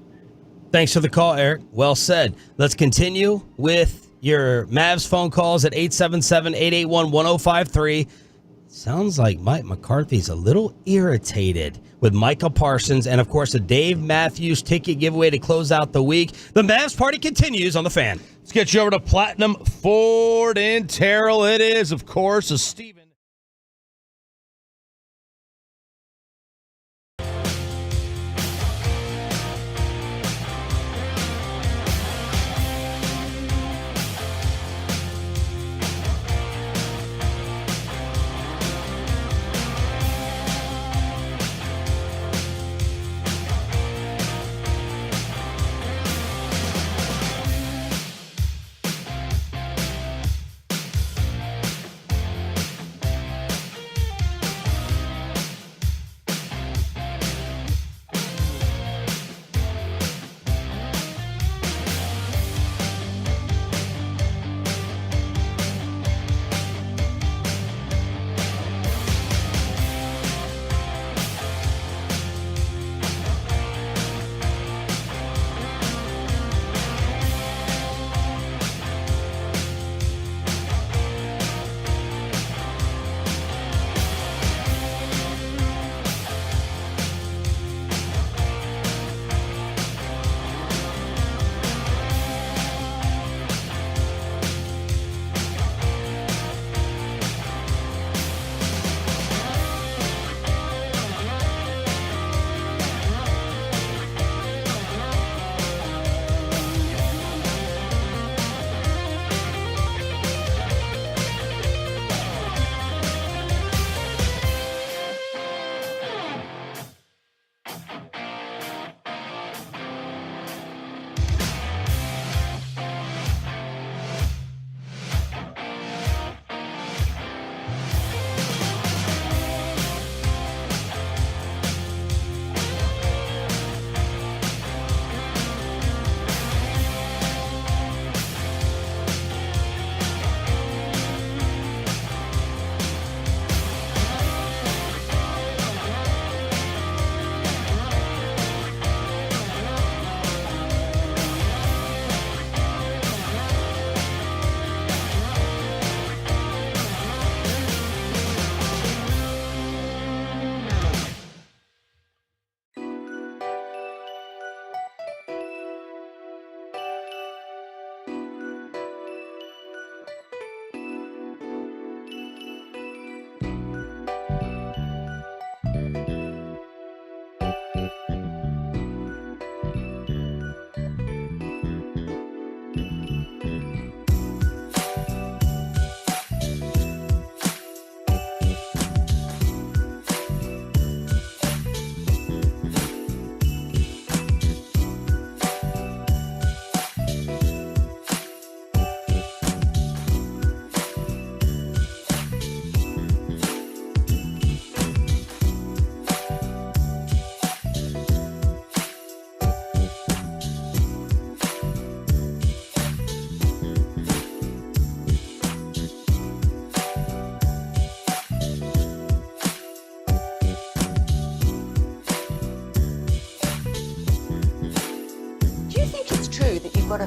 Thanks for the call, Eric. Well said. Let's continue with your Mavs phone calls at 877-881-1053. Sounds like Mike McCarthy's a little irritated with Micah Parsons and, of course, a Dave Matthews ticket giveaway to close out the week. The Mavs party continues on the Fan. Let's get you over to Platinum Ford in Terrell. It is, of course, a Steven.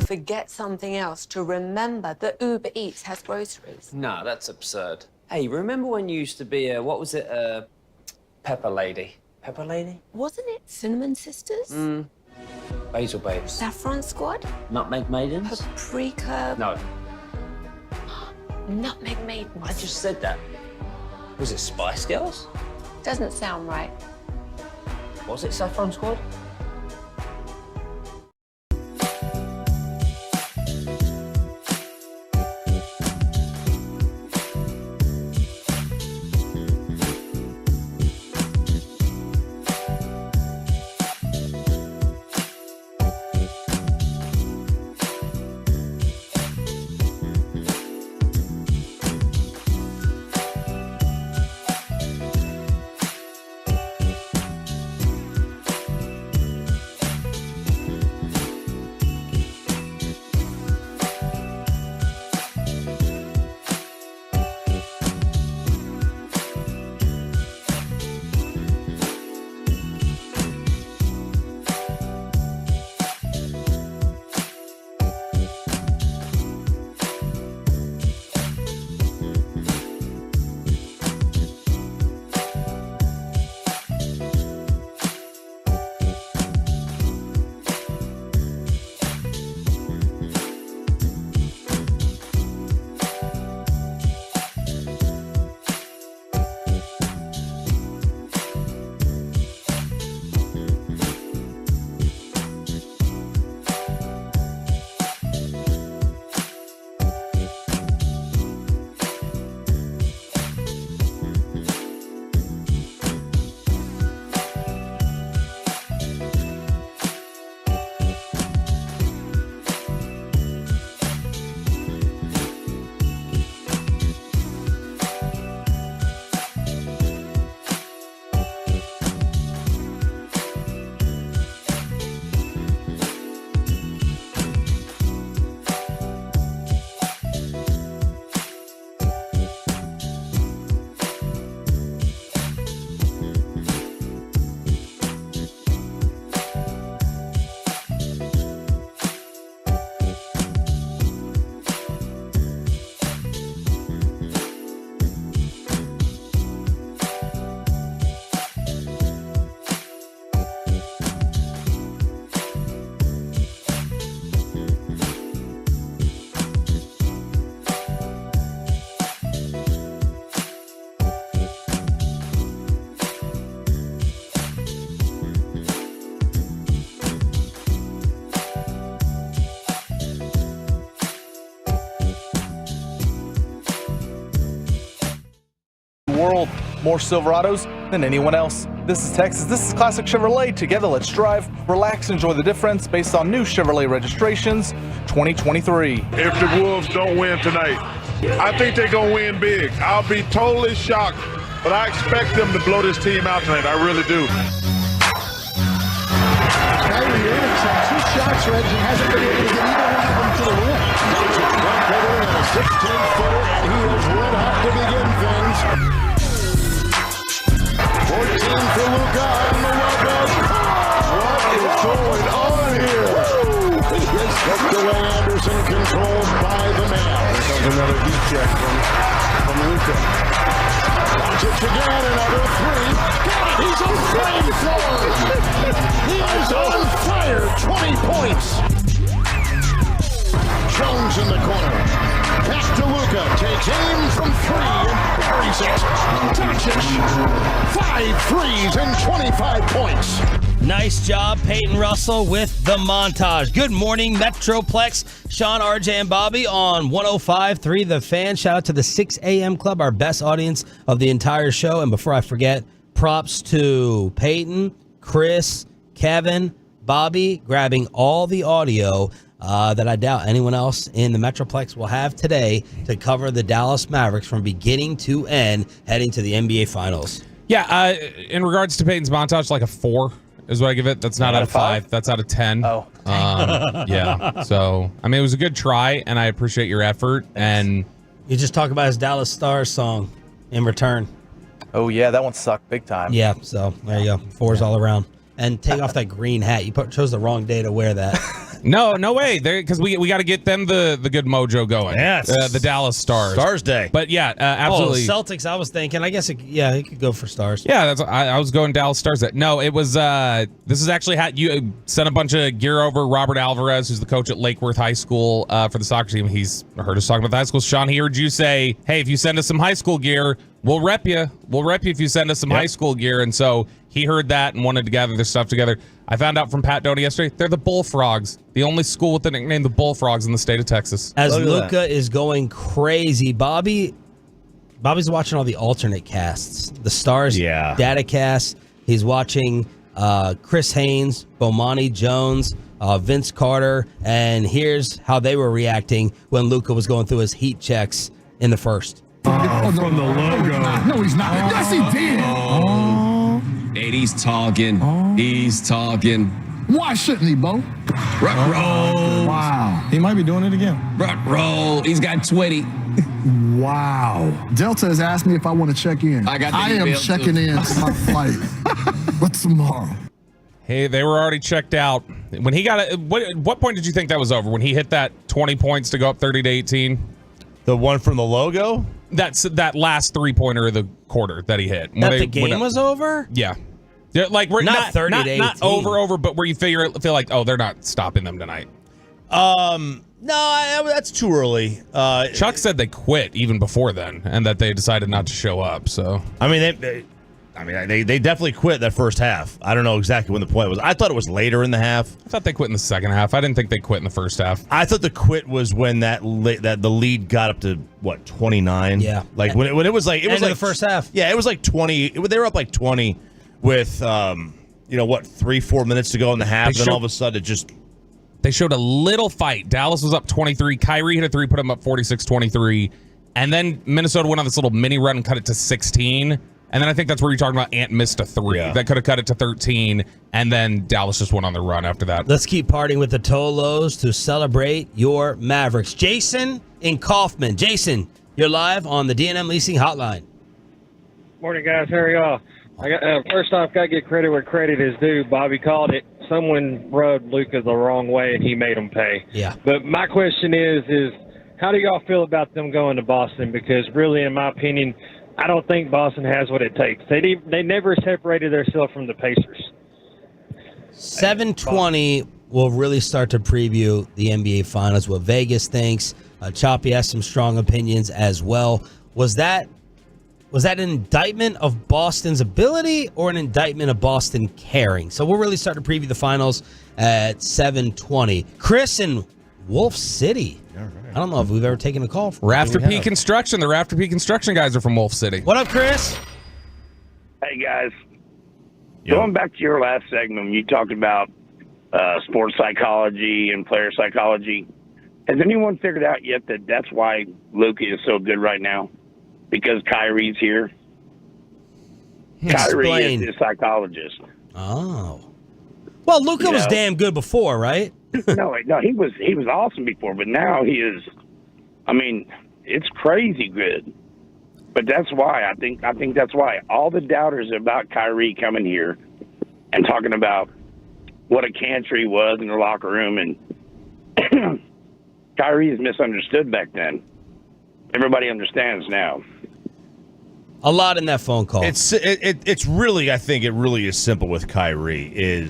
forget something else to remember that Uber Eats has groceries. No, that's absurd. Hey, remember when you used to be a pepper lady? Pepper lady? Wasn't it Cinnamon Sisters? Basil babes. Saffron Squad? Nutmeg maidens? Paprika? No, Nutmeg Maidens. I just said that. Was it Spice Girls? Doesn't sound right. Was it Saffron Squad? World, more Silverados than anyone else. This is Texas. This is Classic Chevrolet. Together, let's drive, relax, enjoy the difference based on new Chevrolet registrations 2023. If the Wolves don't win tonight, I think they're going to win big. I'll be totally shocked, but I expect them to blow this team out tonight. I really do. Kyrie Irving's had 2 shots, Reg, and hasn't been able to get either one of them to the rim. There's a front-footer and a 16-footer, and he is red hot to begin things. 14 for Luca on the web. What is going on here? Gets tucked away. Anderson controlled by the man. Here comes another heat check from Luca. Doncic again, another 3. God, he's on flamethrower. He is on fire. 20 points. Jones in the corner. Back to Luca. Takes aim from 3 and resets. Doncic. 5 threes and 25 points. Nice job, Peyton Russell, with the montage. Good morning, Metroplex. Sean, RJ, and Bobby on 105.3 The Fan. Shout out to the 6 a.m. Club, our best audience of the entire show. And before I forget, props to Peyton, Chris, Kevin, Bobby, grabbing all the audio that I doubt anyone else in the Metroplex will have today to cover the Dallas Mavericks from beginning to end, heading to the NBA Finals. Yeah, in regards to Peyton's montage, like a 4 is what I give it. That's not out of 5. That's out of 10. Oh. Yeah. So, I mean, it was a good try, and I appreciate your effort. And you just talk about his Dallas Stars song in return. Oh, yeah, that one sucked big time. Yeah, so there you go. 4s all around. And take off that green hat. You chose the wrong day to wear that. No way. Because we got to get them the good mojo going. Yes. The Dallas Stars. Stars Day. But yeah, absolutely. Celtics, I was thinking. I guess, it could go for Stars. Yeah, I was going Dallas Stars. No, it was, this is actually how you sent a bunch of gear over. Robert Alvarez, who's the coach at Lake Worth High School for the soccer team. He's heard us talking about the high school. Sean, he heard you say, hey, if you send us some high school gear, we'll rep you. We'll rep you if you send us some high school gear. And so he heard that and wanted to gather their stuff together. I found out from Pat Doney yesterday, they're the Bullfrogs, the only school with the nickname the Bullfrogs in the state of Texas. As Luca is going crazy, Bobby's watching all the alternate casts, the Stars data casts. He's watching Chris Haynes, Bomani Jones, Vince Carter, and here's how they were reacting when Luca was going through his heat checks in the first. From the logo. No, he's not. Yes, he did. Hey, he's talking. He's talking. Why shouldn't he, Bo? Rut roll. Wow. He might be doing it again. Rut roll. He's got 20. Wow. Delta has asked me if I want to check in. I am checking in to my flight. But tomorrow. Hey, they were already checked out. When he got it, what point did you think that was over? When he hit that 20 points to go up 30-18? The one from the logo? That's that last 3-pointer of the quarter that he hit. The game was over? Yeah. Like we're not 30-18. Not over, but where you feel like, oh, they're not stopping them tonight. No, that's too early. Chuck said they quit even before then, and that they decided not to show up. So I mean, they definitely quit that first half. I don't know exactly when the point was. I thought it was later in the half. I thought they quit in the second half. I didn't think they quit in the first half. I thought the quit was when that the lead got up to what 29. Yeah, like when it was like the first half. Yeah, it was like 20. They were up like 20 with 3-4 minutes to go in the half. Then all of a sudden it just. They showed a little fight. Dallas was up 23. Kyrie hit a 3, put them up 46-23. And then Minnesota went on this little mini run and cut it to 16. And then I think that's where you're talking about Ant missed a 3. That could have cut it to 13. And then Dallas just went on the run after that. Let's keep partying with the Tolos to celebrate your Mavericks. Jason in Kaufman. Jason, you're live on the D&M Leasing Hotline. Morning, guys. How are y'all? First off, got to get credit where credit is due. Bobby called it. Someone rubbed Luca the wrong way, and he made him pay. Yeah. But my question is how do y'all feel about them going to Boston? Because really, in my opinion, I don't think Boston has what it takes. They never separated themselves from the Pacers. 7:20, we'll really start to preview the NBA Finals, what Vegas thinks. Choppy has some strong opinions as well. Was that an indictment of Boston's ability or an indictment of Boston caring? So we'll really start to preview the finals at 7:20. Chris in Wolf City. All right. I don't know if we've ever taken a call from Rafter P Construction. The Rafter P Construction guys are from Wolf City. What up, Chris? Hey, guys. Going back to your last segment, you talked about sports psychology and player psychology. Has anyone figured out yet that that's why Luca is so good right now? Because Kyrie's here. Kyrie is his psychologist. Oh. Well, Luca was damn good before, right? no, he was awesome before, but now he is. I mean, it's crazy good. But that's why I think that's why all the doubters about Kyrie coming here and talking about what a cancer he was in the locker room, and Kyrie is misunderstood back then. Everybody understands now. A lot in that phone call. It's really, I think it really is simple with Kyrie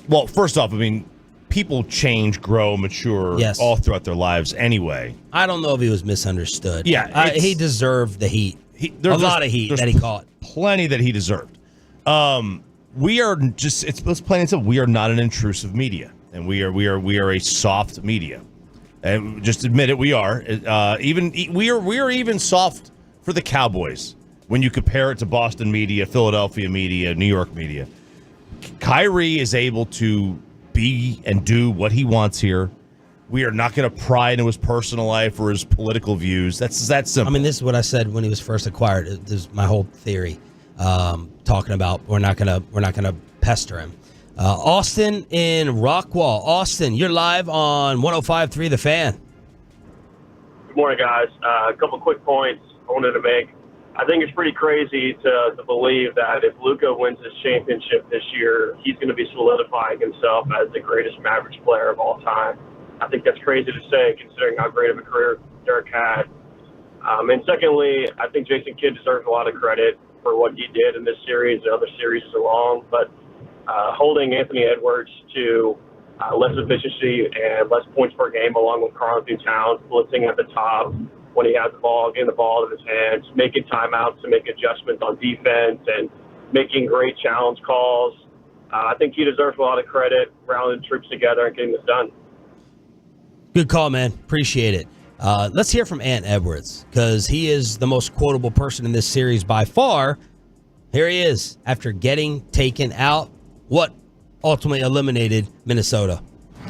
well, first off, I mean, people change, grow, mature all throughout their lives anyway. I don't know if he was misunderstood. Yeah. He deserved the heat. A lot of heat that he caught. Plenty that he deserved. We are just, let's plain and simple, we are not an intrusive media. And we are a soft media. And just admit it, we are. We are even soft for the Cowboys when you compare it to Boston media, Philadelphia media, New York media. Kyrie is able to be and do what he wants here. We are not going to pry into his personal life or his political views. That's that simple. I mean, this is what I said when he was first acquired. This is my whole theory, talking about we're not gonna pester him. Austin in Rockwall. Austin, you're live on 105.3 The Fan. Good morning, guys. A couple quick points I wanted to make. I think it's pretty crazy to believe that if Luca wins this championship this year, he's going to be solidifying himself as the greatest Mavericks player of all time. I think that's crazy to say, considering how great of a career Dirk had. And secondly, I think Jason Kidd deserves a lot of credit for what he did in this series and other series along. But holding Anthony Edwards to less efficiency and less points per game, along with Karl-Anthony Towns blitzing at the top when he has the ball, getting the ball in his hands, making timeouts to make adjustments on defense, and making great challenge calls. I think he deserves a lot of credit, rallying the troops together and getting this done. Good call, man. Appreciate it. Let's hear from Ant Edwards, because he is the most quotable person in this series by far. Here he is after getting taken out. What ultimately eliminated Minnesota?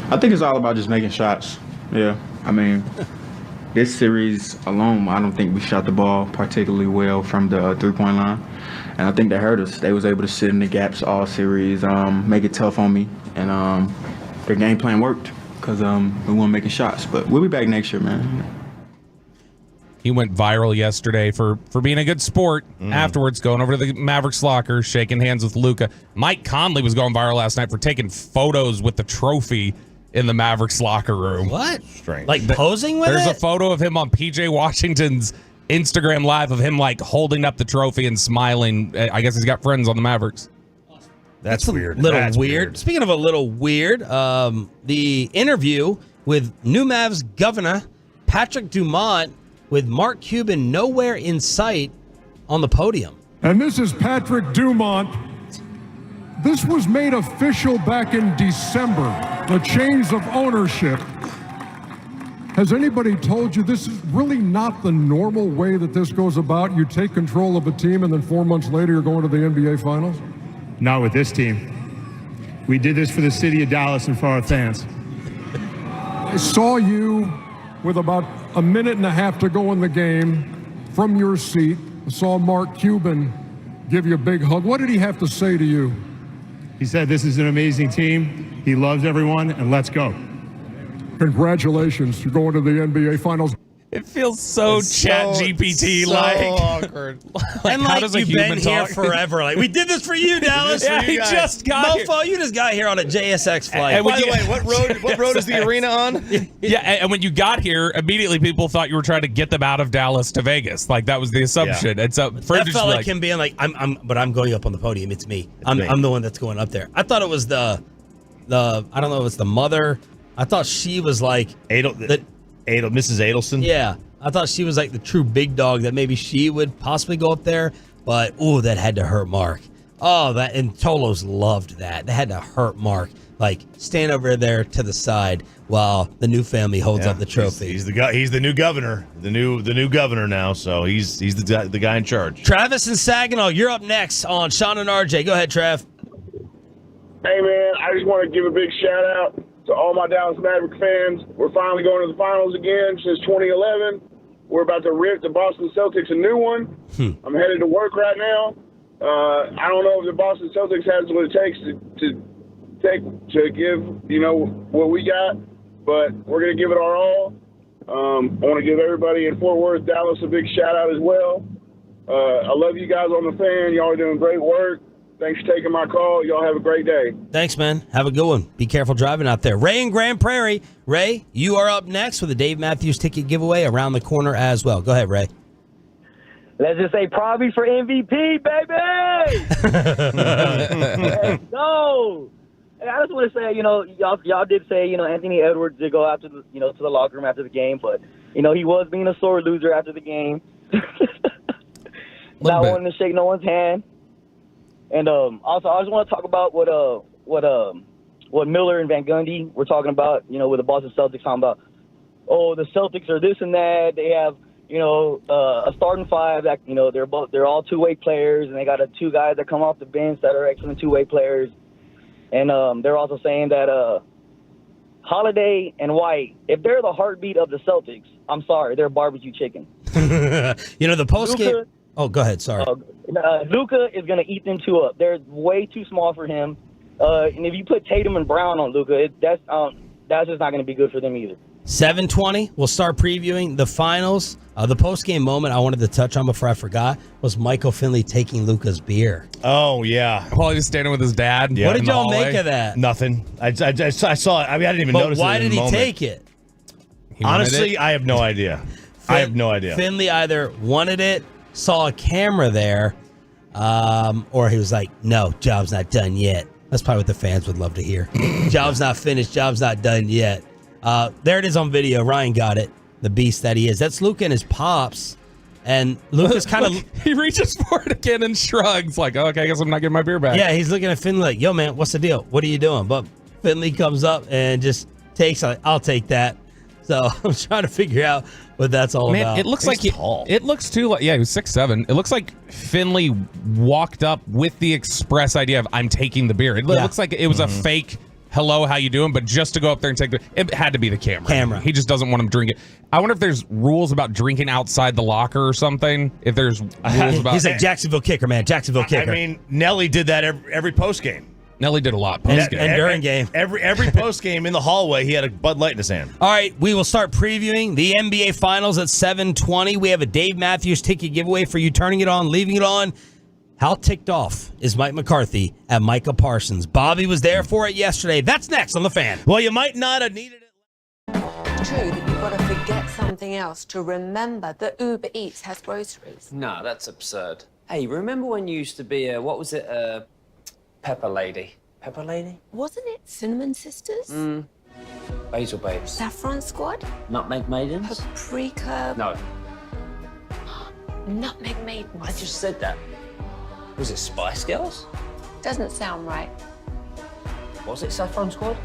I think it's all about just making shots. Yeah, I mean, this series alone, I don't think we shot the ball particularly well from the three-point line. And I think that hurt us. They was able to sit in the gaps all series, make it tough on me. And their game plan worked because we weren't making shots. But we'll be back next year, man. He went viral yesterday for being a good sport. Afterwards, going over to the Mavericks locker, shaking hands with Luca. Mike Conley was going viral last night for taking photos with the trophy in the Mavericks locker room. What? Strange. Like posing with There's it? a photo of him on PJ Washington's Instagram Live of him like holding up the trophy and smiling. I guess he's got friends on the Mavericks. That's weird. Little That's weird. Speaking of a little weird, the interview with new Mavs governor Patrick Dumont with Mark Cuban nowhere in sight on the podium. And this is Patrick Dumont. This was made official back in December, the change of ownership. Has anybody told you this is really not the normal way that this goes about? You take control of a team and then 4 months later you're going to the NBA Finals? Not with this team. We did this for the city of Dallas and for our fans. I saw you with about a minute and a half to go in the game from your seat. I saw Mark Cuban give you a big hug. What did he have to say to you? He said, this is an amazing team. He loves everyone, and let's go. Congratulations. You're going to the NBA Finals. It feels so chat GPT like. awkward. And how like does a you've human been here talk? forever. Like, we did this for you, Dallas. Yeah, For you he guys. just got Mofo, you just got here on a JSX flight. And By the way, what road is the arena on? Yeah, and when you got here, immediately people thought you were trying to get them out of Dallas to Vegas. Like that was the assumption. And so that felt like him being like, I'm going up on the podium. It's me. I'm the one that's going up there. I thought it was the I don't know if it's the mother. I thought she was like Mrs. Adelson. Yeah. I thought she was like the true big dog that maybe she would possibly go up there, but that had to hurt Mark. Oh, and Tolos loved that. That had to hurt Mark. Like stand over there to the side while the new family holds up the trophy. He's the guy. He's the new governor. The new governor now. So he's the guy in charge. Travis and Saginaw, you're up next on Sean and RJ. Go ahead, Trav. Hey, man, I just want to give a big shout-out to all my Dallas Maverick fans. We're finally going to the finals again since 2011. We're about to rip the Boston Celtics a new one. I'm headed to work right now. I don't know if the Boston Celtics has what it takes to give, what we got, but we're going to give it our all. I want to give everybody in Fort Worth, Dallas, a big shout-out as well. I love you guys on the fan. Y'all are doing great work. Thanks for taking my call. Y'all have a great day. Thanks, man. Have a good one. Be careful driving out there. Ray in Grand Prairie. Ray, you are up next with a Dave Matthews ticket giveaway around the corner as well. Go ahead, Ray. Let's just say probably for MVP, baby! Let's go! Hey, I just want to say, y'all did say, Anthony Edwards did go after to the locker room after the game, but, he was being a sore loser after the game. Not wanting to shake no one's hand. And also, I just want to talk about what Miller and Van Gundy were talking about, with the Boston Celtics talking about, the Celtics are this and that. They have, a starting five that, they're all two-way players, and they got two guys that come off the bench that are excellent two-way players. And they're also saying that Holiday and White, if they're the heartbeat of the Celtics, I'm sorry, they're barbecue chicken. The postgame. Oh, go ahead. Sorry. Luca is going to eat them two up. They're way too small for him. And if you put Tatum and Brown on Luca, that's just not going to be good for them either. 7:20, we'll start previewing the finals. The post-game moment I wanted to touch on before I forgot was Michael Finley taking Luca's beer. Oh, yeah. While he was standing with his dad. What did y'all make of that? Nothing. I saw it. I mean, I didn't even notice it. But why did he moment. take it? Honestly, I have no idea. I have no idea. Finley either wanted it, saw a camera there, or he was like, no, job's not done yet. That's probably what the fans would love to hear. Job's not finished. Job's not done yet. There it is on video. Ryan got it. The beast that he is. That's Luca and his pops. And Luca's kind of... He reaches for it again and shrugs like, okay, I guess I'm not getting my beer back. Yeah, he's looking at Finley like, yo, man, what's the deal? What are you doing? But Finley comes up and just takes it. I'll take that. So I'm trying to figure out what that's all about. It looks like it looks too like, yeah, he was 6'7". It looks like Finley walked up with the express idea of I'm taking the beer. It looks like it was a fake hello, how you doing? But just to go up there and take it had to be the camera. He just doesn't want him to drink it. I wonder if there's rules about drinking outside the locker or something. If there's rules about... He's like Jacksonville kicker, man. Jacksonville kicker. I mean, Nelly did that every post game. Nelly did a lot post game and during game. Every post game in the hallway, he had a Bud Light in his hand. All right, we will start previewing the NBA Finals at 7:20. We have a Dave Matthews ticket giveaway for you turning it on, leaving it on. How ticked off is Mike McCarthy at Micah Parsons? Bobby was there for it yesterday. That's next on The Fan. Well, you might not have needed it. True that you've got to forget something else to remember that Uber Eats has groceries. No, that's absurd. Hey, remember when you used to be a, what was it, Pepper Lady? Pepper Lady? Wasn't it Cinnamon Sisters? Basil Babes. Saffron Squad? Nutmeg Maidens? Paprika? No. Nutmeg Maidens. I just said that. Was it Spice Girls? Doesn't sound right. Was it Saffron Squad?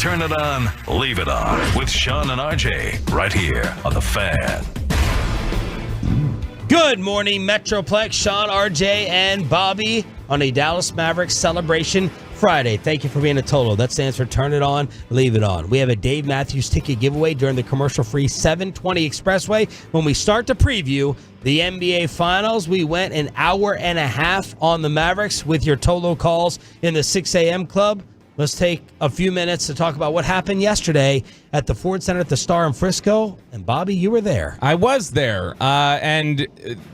Turn it on, leave it on with Sean and RJ right here on The Fan. Good morning, Metroplex. Sean, RJ, and Bobby on a Dallas Mavericks celebration Friday. Thank you for being a total. That stands for Turn It On, Leave It On. We have a Dave Matthews ticket giveaway during the commercial-free 720 Expressway. When we start to preview the NBA Finals, we went an hour and a half on the Mavericks with your Tolo calls in the 6 a.m. club. Let's take a few minutes to talk about what happened yesterday at the Ford Center at the Star in Frisco. And Bobby, you were there. I was there. And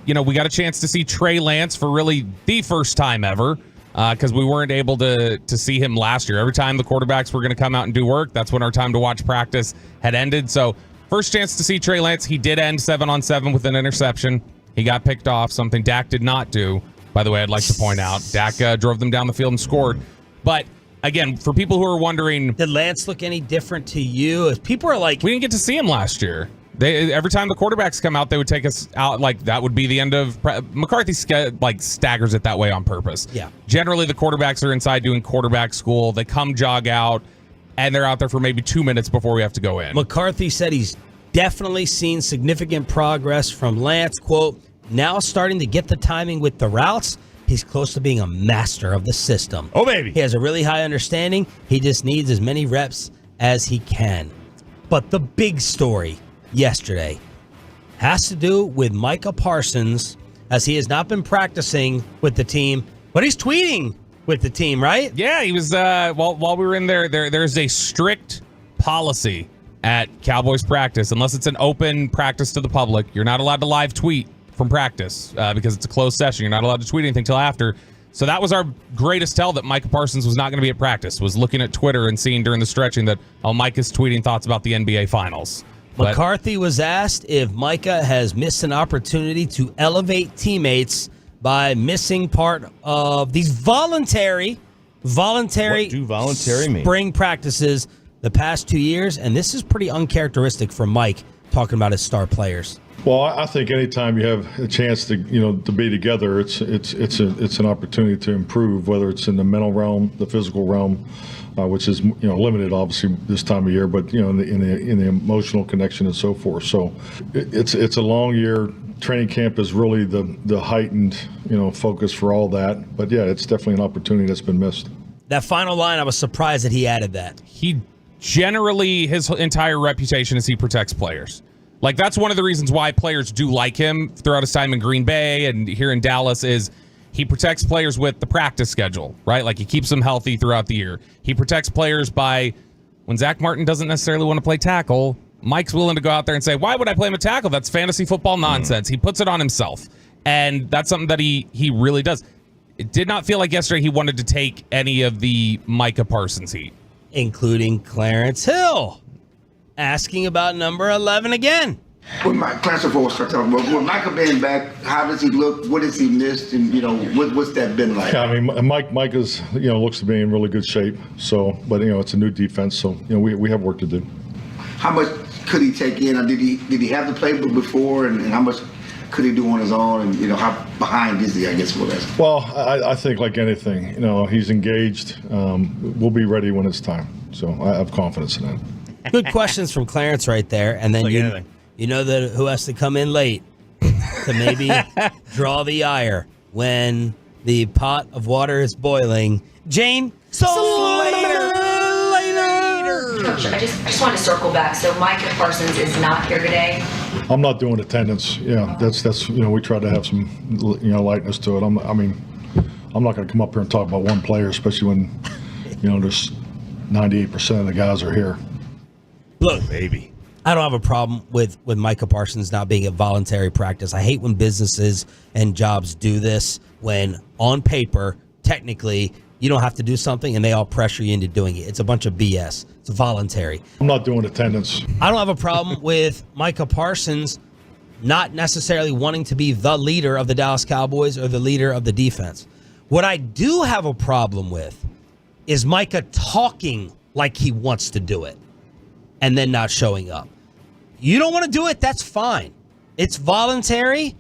we got a chance to see Trey Lance for really the first time ever because we weren't able to see him last year. Every time the quarterbacks were going to come out and do work, that's when our time to watch practice had ended. So first chance to see Trey Lance. He did end 7-on-7 with an interception. He got picked off, something Dak did not do. By the way, I'd like to point out, Dak drove them down the field and scored. But again, for people who are wondering, did Lance look any different to you? If people are like, we didn't get to see him last year. Every time the quarterbacks come out, they would take us out. Like that would be the end of McCarthy. Staggers it that way on purpose. Yeah. Generally, the quarterbacks are inside doing quarterback school. They come jog out, and they're out there for maybe 2 minutes before we have to go in. McCarthy said he's definitely seen significant progress from Lance. Quote, now starting to get the timing with the routes. He's close to being a master of the system. Oh, baby. He has a really high understanding. He just needs as many reps as he can. But the big story yesterday has to do with Micah Parsons, as he has not been practicing with the team, but he's tweeting with the team, right? Yeah, he was, while we were in there's a strict policy at Cowboys practice. Unless it's an open practice to the public, you're not allowed to live tweet from practice because it's a closed session. You're not allowed to tweet anything till after. So that was our greatest tell that Micah Parsons was not going to be at practice, was looking at Twitter and seeing during the stretching that, Mike is tweeting thoughts about the NBA Finals. McCarthy was asked if Micah has missed an opportunity to elevate teammates by missing part of these voluntary What do voluntary mean? spring practices the past 2 years. And this is pretty uncharacteristic for Mike talking about his star players. Well, I think anytime you have a chance to to be together, it's an opportunity to improve, whether it's in the mental realm, the physical realm, which is limited obviously this time of year, but in the emotional connection and so forth. So it's a long year. Training camp is really the heightened focus for all that. But yeah, it's definitely an opportunity that's been missed. That final line, I was surprised that he added that. He generally, his entire reputation is he protects players. Like, that's one of the reasons why players do like him throughout his time in Green Bay and here in Dallas is he protects players with the practice schedule, right? Like, he keeps them healthy throughout the year. He protects players by, when Zach Martin doesn't necessarily want to play tackle, Mike's willing to go out there and say, why would I play him a tackle? That's fantasy football nonsense. He puts it on himself. And that's something that he really does. It did not feel like yesterday he wanted to take any of the Micah Parsons heat. Including Clarence Hill. Asking about number 11 again. With Clarence Hill with Micah being back, how does he look? What has he missed? And what's that been like? Yeah, I mean, Mike is looks to be in really good shape. So, but it's a new defense, so we have work to do. How much could he take in? Did he have the playbook before? And how much could he do on his own? And how behind is he? I guess we'll ask. Well, I think like anything, he's engaged. We'll be ready when it's time. So I have confidence in that. Good questions from Clarence right there. And then you know that who has to come in late to maybe draw the ire when the pot of water is boiling. Jane Slater. Coach, I just want to circle back. So Micah Parsons is not here today. I'm not doing attendance. Yeah, that's we try to have some lightness to it. I'm not going to come up here and talk about one player, especially when there's 98% of the guys are here. Look, baby, I don't have a problem with Micah Parsons not being a voluntary practice. I hate when businesses and jobs do this when on paper, technically, you don't have to do something and they all pressure you into doing it. It's a bunch of BS. It's voluntary. I'm not doing attendance. I don't have a problem with Micah Parsons not necessarily wanting to be the leader of the Dallas Cowboys or the leader of the defense. What I do have a problem with is Micah talking like he wants to do it and then not showing up. You don't want to do it, that's fine. It's voluntary.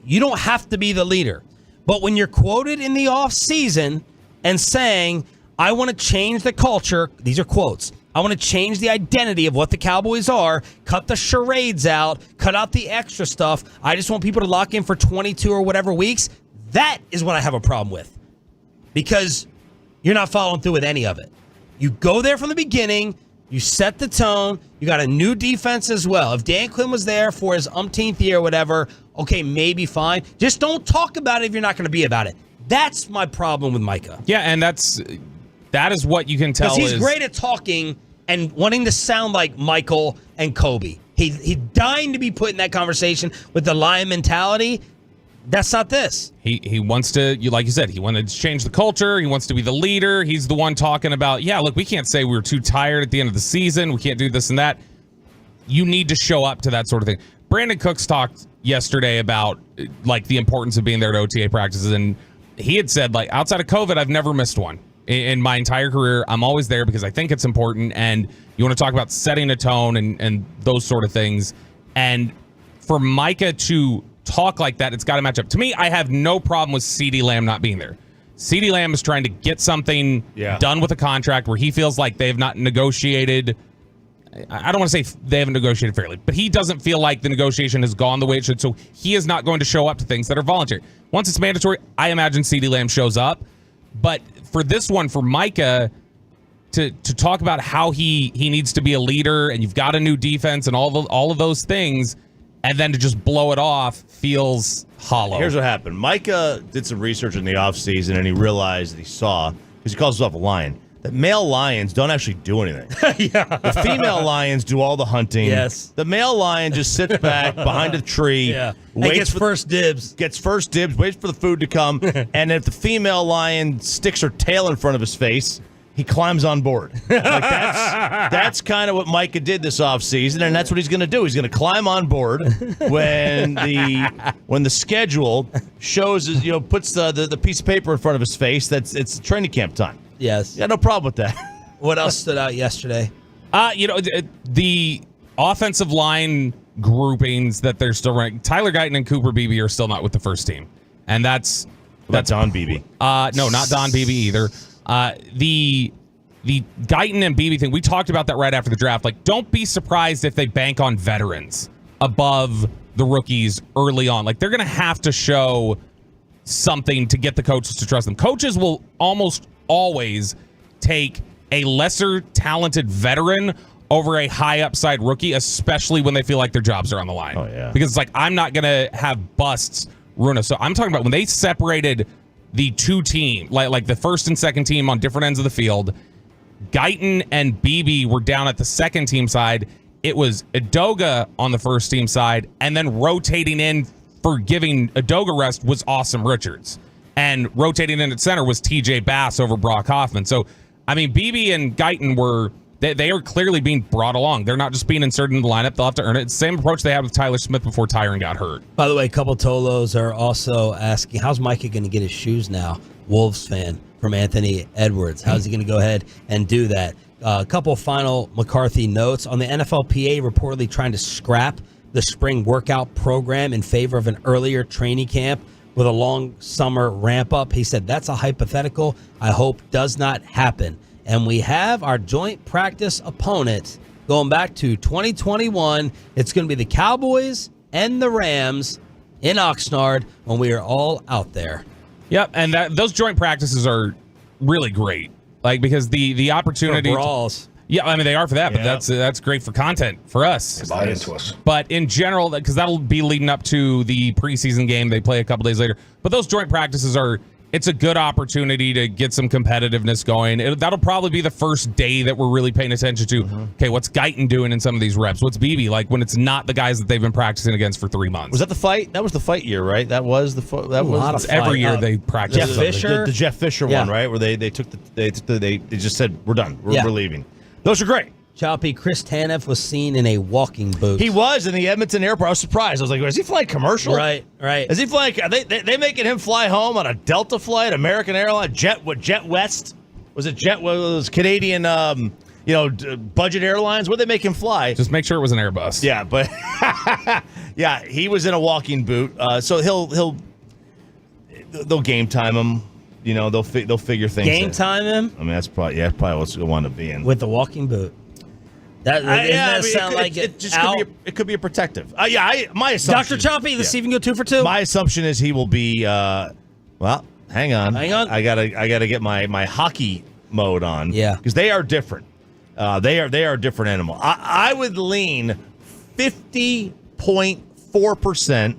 You don't have to be the leader. But when you're quoted in the offseason and saying, I want to change the culture, these are quotes, I want to change the identity of what the Cowboys are, cut the charades out, cut out the extra stuff. I just want people to lock in for 22 or whatever weeks. That is what I have a problem with, because you're not following through with any of it. You go there from the beginning. You set the tone. You got a new defense as well. If Dan Quinn was there for his umpteenth year or whatever, okay, maybe fine. Just don't talk about it if you're not going to be about it. That's my problem with Micah. Yeah, and that is what you can tell. Because he's great at talking and wanting to sound like Michael and Kobe. He's dying to be put in that conversation with the Lion mentality. That's not this. He wants to, like you said, he wanted to change the culture. He wants to be the leader. He's the one talking about, yeah, look, we can't say we were too tired at the end of the season. We can't do this and that. You need to show up to that sort of thing. Brandon Cooks talked yesterday about like the importance of being there at OTA practices, and he had said, like, outside of COVID, I've never missed one in my entire career. I'm always there because I think it's important, and you want to talk about setting a tone and those sort of things. And for Micah to talk like that, it's got to match up. To me, I have no problem with CeeDee Lamb not being there. CeeDee Lamb is trying to get something done with a contract where he feels like they have not negotiated. I don't want to say they haven't negotiated fairly, but he doesn't feel like the negotiation has gone the way it should, so he is not going to show up to things that are voluntary. Once it's mandatory, I imagine CeeDee Lamb shows up. But for this one, for Micah, to talk about how he needs to be a leader and you've got a new defense and all of those things, and then to just blow it off feels hollow. Here's what happened. Micah did some research in the offseason, and he realized that he saw, because he calls himself a lion, that male lions don't actually do anything. The female lions do all the hunting. Yes. The male lion just sits back behind a tree. Yeah. Waits gets first dibs. Waits for the food to come. And if the female lion sticks her tail in front of his face, he climbs on board. Like that's kind of what Micah did this offseason, and that's what he's going to do. He's going to climb on board when the schedule shows, puts the piece of paper in front of his face. It's training camp time. Yes. Yeah, no problem with that. What else stood out yesterday? The offensive line groupings that they're still running. Tyler Guyton and Cooper Beebe are still not with the first team, and that's Don Beebe. No, not Don Beebe either. The Guyton and Beebe thing, we talked about that right after the draft. Like, don't be surprised if they bank on veterans above the rookies early on. Like, they're going to have to show something to get the coaches to trust them. Coaches will almost always take a lesser talented veteran over a high upside rookie, especially when they feel like their jobs are on the line. Oh, yeah. Because it's like, I'm not going to have busts ruin us. So I'm talking about when they separated the two team, like the first and second team on different ends of the field, Guyton and Beebe were down at the second team side. It was Edoga on the first team side, and then rotating in for giving Edoga rest was Awesome Richards. And rotating in at center was TJ Bass over Brock Hoffman. So, I mean, Beebe and Guyton they are clearly being brought along. They're not just being inserted in the lineup. They'll have to earn it. It's the same approach they had with Tyler Smith before Tyron got hurt. By the way, a couple Tolos are also asking, how's Micah going to get his shoes now? Wolves fan from Anthony Edwards. How's he going to go ahead and do that? A couple final McCarthy notes on the NFLPA reportedly trying to scrap the spring workout program in favor of an earlier training camp with a long summer ramp up. He said that's a hypothetical I hope does not happen. And we have our joint practice opponent going back to 2021. It's going to be the Cowboys and the Rams in Oxnard when we are all out there. Yep, and those joint practices are really great. Like, because the opportunity for brawls. Yeah, I mean, they are for that, but that's great for content for us. Buy into us. But in general, because that'll be leading up to the preseason game they play a couple days later. But those joint practices it's a good opportunity to get some competitiveness going. That'll probably be the first day that we're really paying attention to, okay, what's Guyton doing in some of these reps? What's Beebe like when it's not the guys that they've been practicing against for 3 months? Was that the fight? That was the fight year, right? That was every year they practice. Jeff Fisher? The Jeff Fisher one, right? Where they just said, we're done. We're leaving. Those are great. Choppy, Chris Tanev was seen in a walking boot. He was in the Edmonton airport. I was surprised. I was like, is he flying commercial? Right. Is he flying? Are they making him fly home on a Delta flight, American Airlines, Jet West? Was it Jet? Was Canadian? Budget airlines. Where'd they make him fly? Just make sure it was an Airbus. Yeah, but yeah, he was in a walking boot. So they'll game time him. They'll figure things. Game time him. I mean, that's probably what's going to wind up being with the walking boot. It could be a protective. My assumption. Dr. Choppy, this even go 2 for 2. My assumption is he will be. Well, hang on. I gotta get my hockey mode on. Yeah, because they are different. They are a different animal. I would lean 50.4%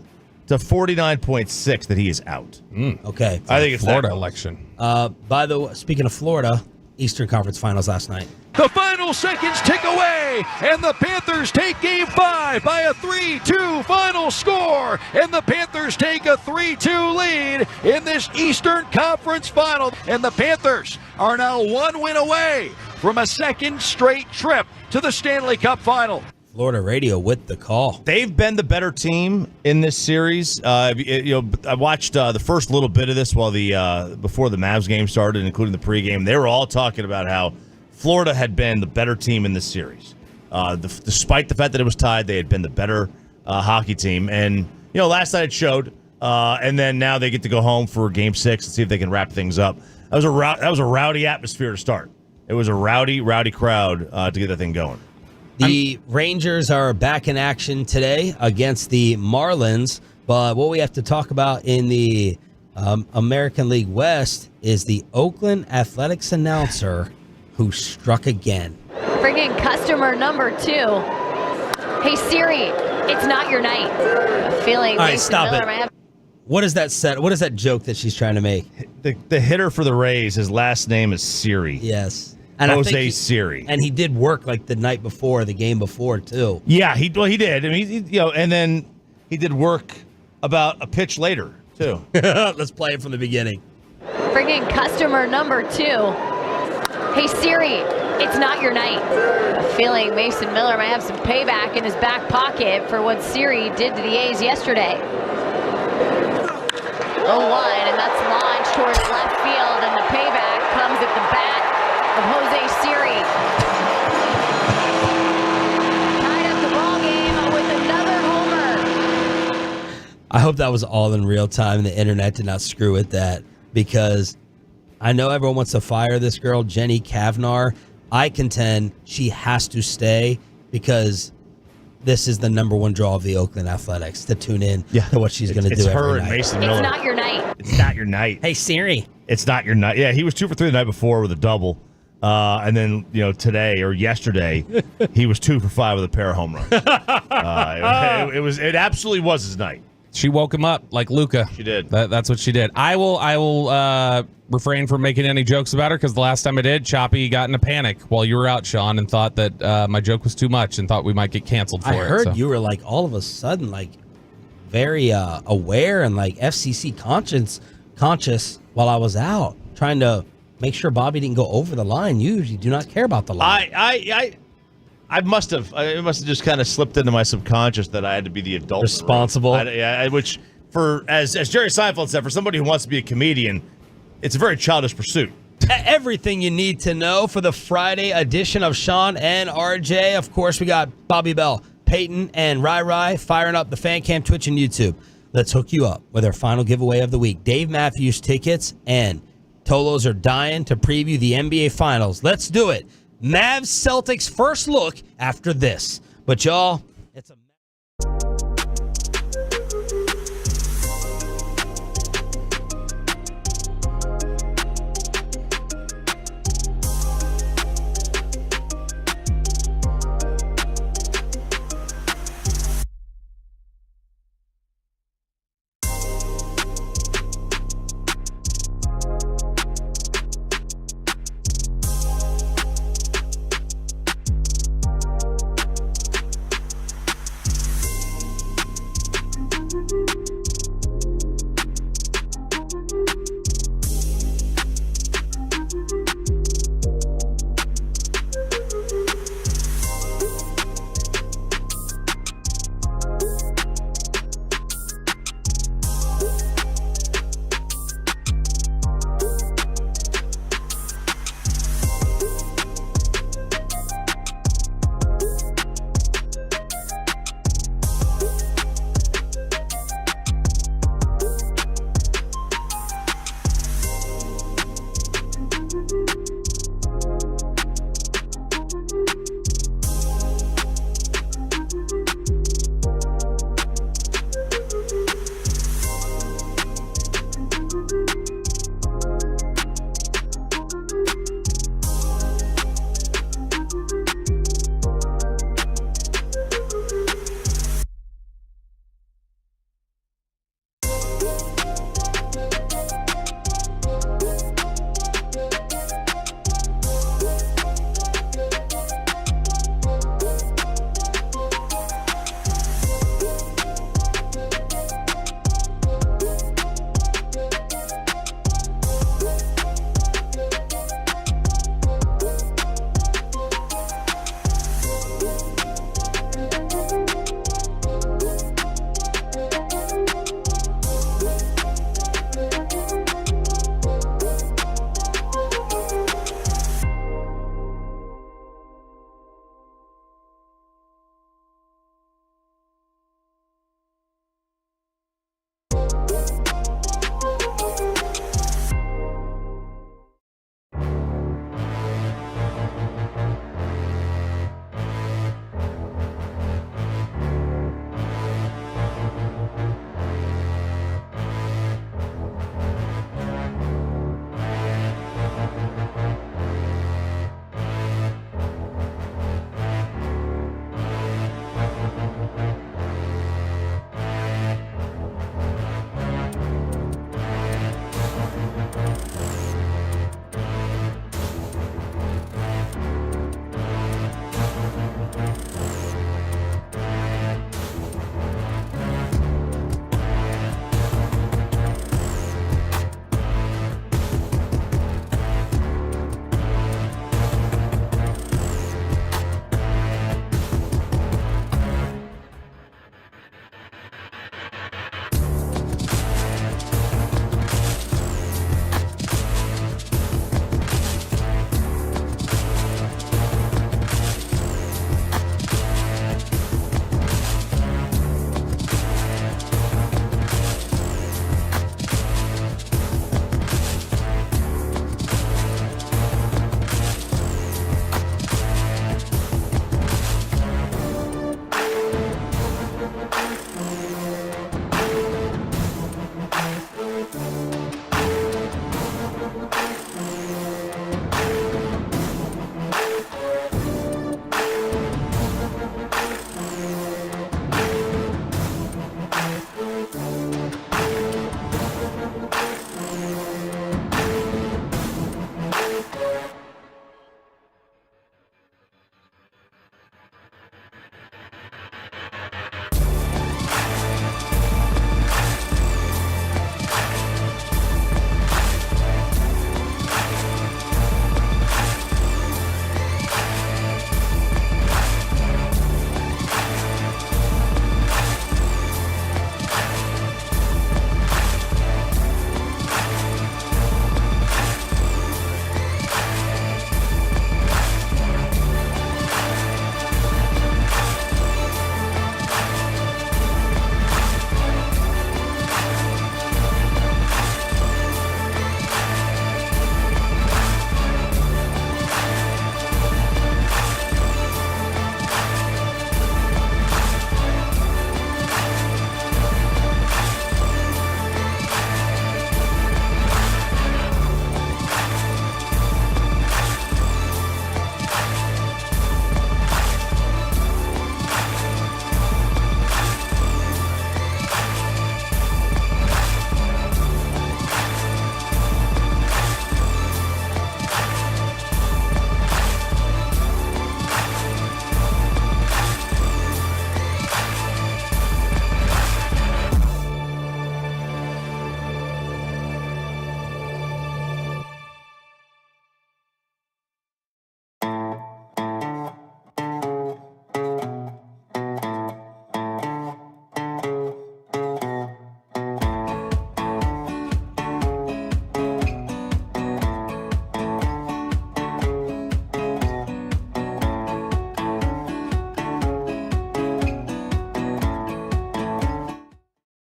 to 49.6% that he is out. Okay, I think it's Florida that election. By the way, speaking of Florida, Eastern Conference Finals last night. The final seconds tick away, and the Panthers take Game 5 by a 3-2 final score, and the Panthers take a 3-2 lead in this Eastern Conference Final, and the Panthers are now 1 win away from a second straight trip to the Stanley Cup Final. Florida radio with the call. They've been the better team in this series. I watched the first little bit of this while before the Mavs game started, including the pregame. They were all talking about how Florida had been the better team in this series. Despite the fact that it was tied, they had been the better hockey team. And last night it showed. And then now they get to go home for Game 6 and see if they can wrap things up. That was a rowdy atmosphere to start. It was a rowdy crowd to get that thing going. The Rangers are back in action today against the Marlins, but what we have to talk about in the American League West is the Oakland Athletics announcer who struck again. Friggin' customer number 2. Hey Siri, it's not your night. Feeling. All right, stop it. What is that set? What is that joke that she's trying to make? The hitter for the Rays, his last name is Siri. Yes. And Jose Siri. And he did work like the night before, the game before, too. Yeah, he did. I mean, and then he did work about a pitch later, too. Let's play it from the beginning. Friggin' customer number 2. Hey Siri, it's not your night. Feeling Mason Miller might have some payback in his back pocket for what Siri did to the A's yesterday. 0-1, and that's launched towards left field, and the payback comes at the bat of Jose Siri. Tied up the ball game with another homer. I hope that was all in real time and the internet did not screw with that, because I know everyone wants to fire this girl, Jenny Kavnar. I contend she has to stay because this is the number 1 draw of the Oakland Athletics, to tune in to what she's going to do every night. It's her and Mason Miller. It's not your night. It's not your night. Hey, Siri. It's not your night. Yeah, he was 2 for 3 the night before with a double. And then, today or yesterday, he was 2 for 5 with a pair of home runs. It absolutely was his night. She woke him up like Luca. She did. That's what she did. I will refrain from making any jokes about her because the last time I did, Choppy got in a panic while you were out, Sean, and thought that my joke was too much and thought we might get canceled for it. I heard you were like all of a sudden like very aware and like FCC conscious while I was out, trying to make sure Bobby didn't go over the line. You usually do not care about the line. I must have just kind of slipped into my subconscious that I had to be the adult. Responsible. Which, as Jerry Seinfeld said, for somebody who wants to be a comedian, it's a very childish pursuit. Everything you need to know for the Friday edition of Sean and RJ. Of course, we got Bobby Bell, Peyton, and Rai firing up the fan cam, Twitch, and YouTube. Let's hook you up with our final giveaway of the week. Dave Matthews tickets and Tolos are dying to preview the NBA Finals. Let's do it. Mavs Celtics first look after this. But y'all, it's a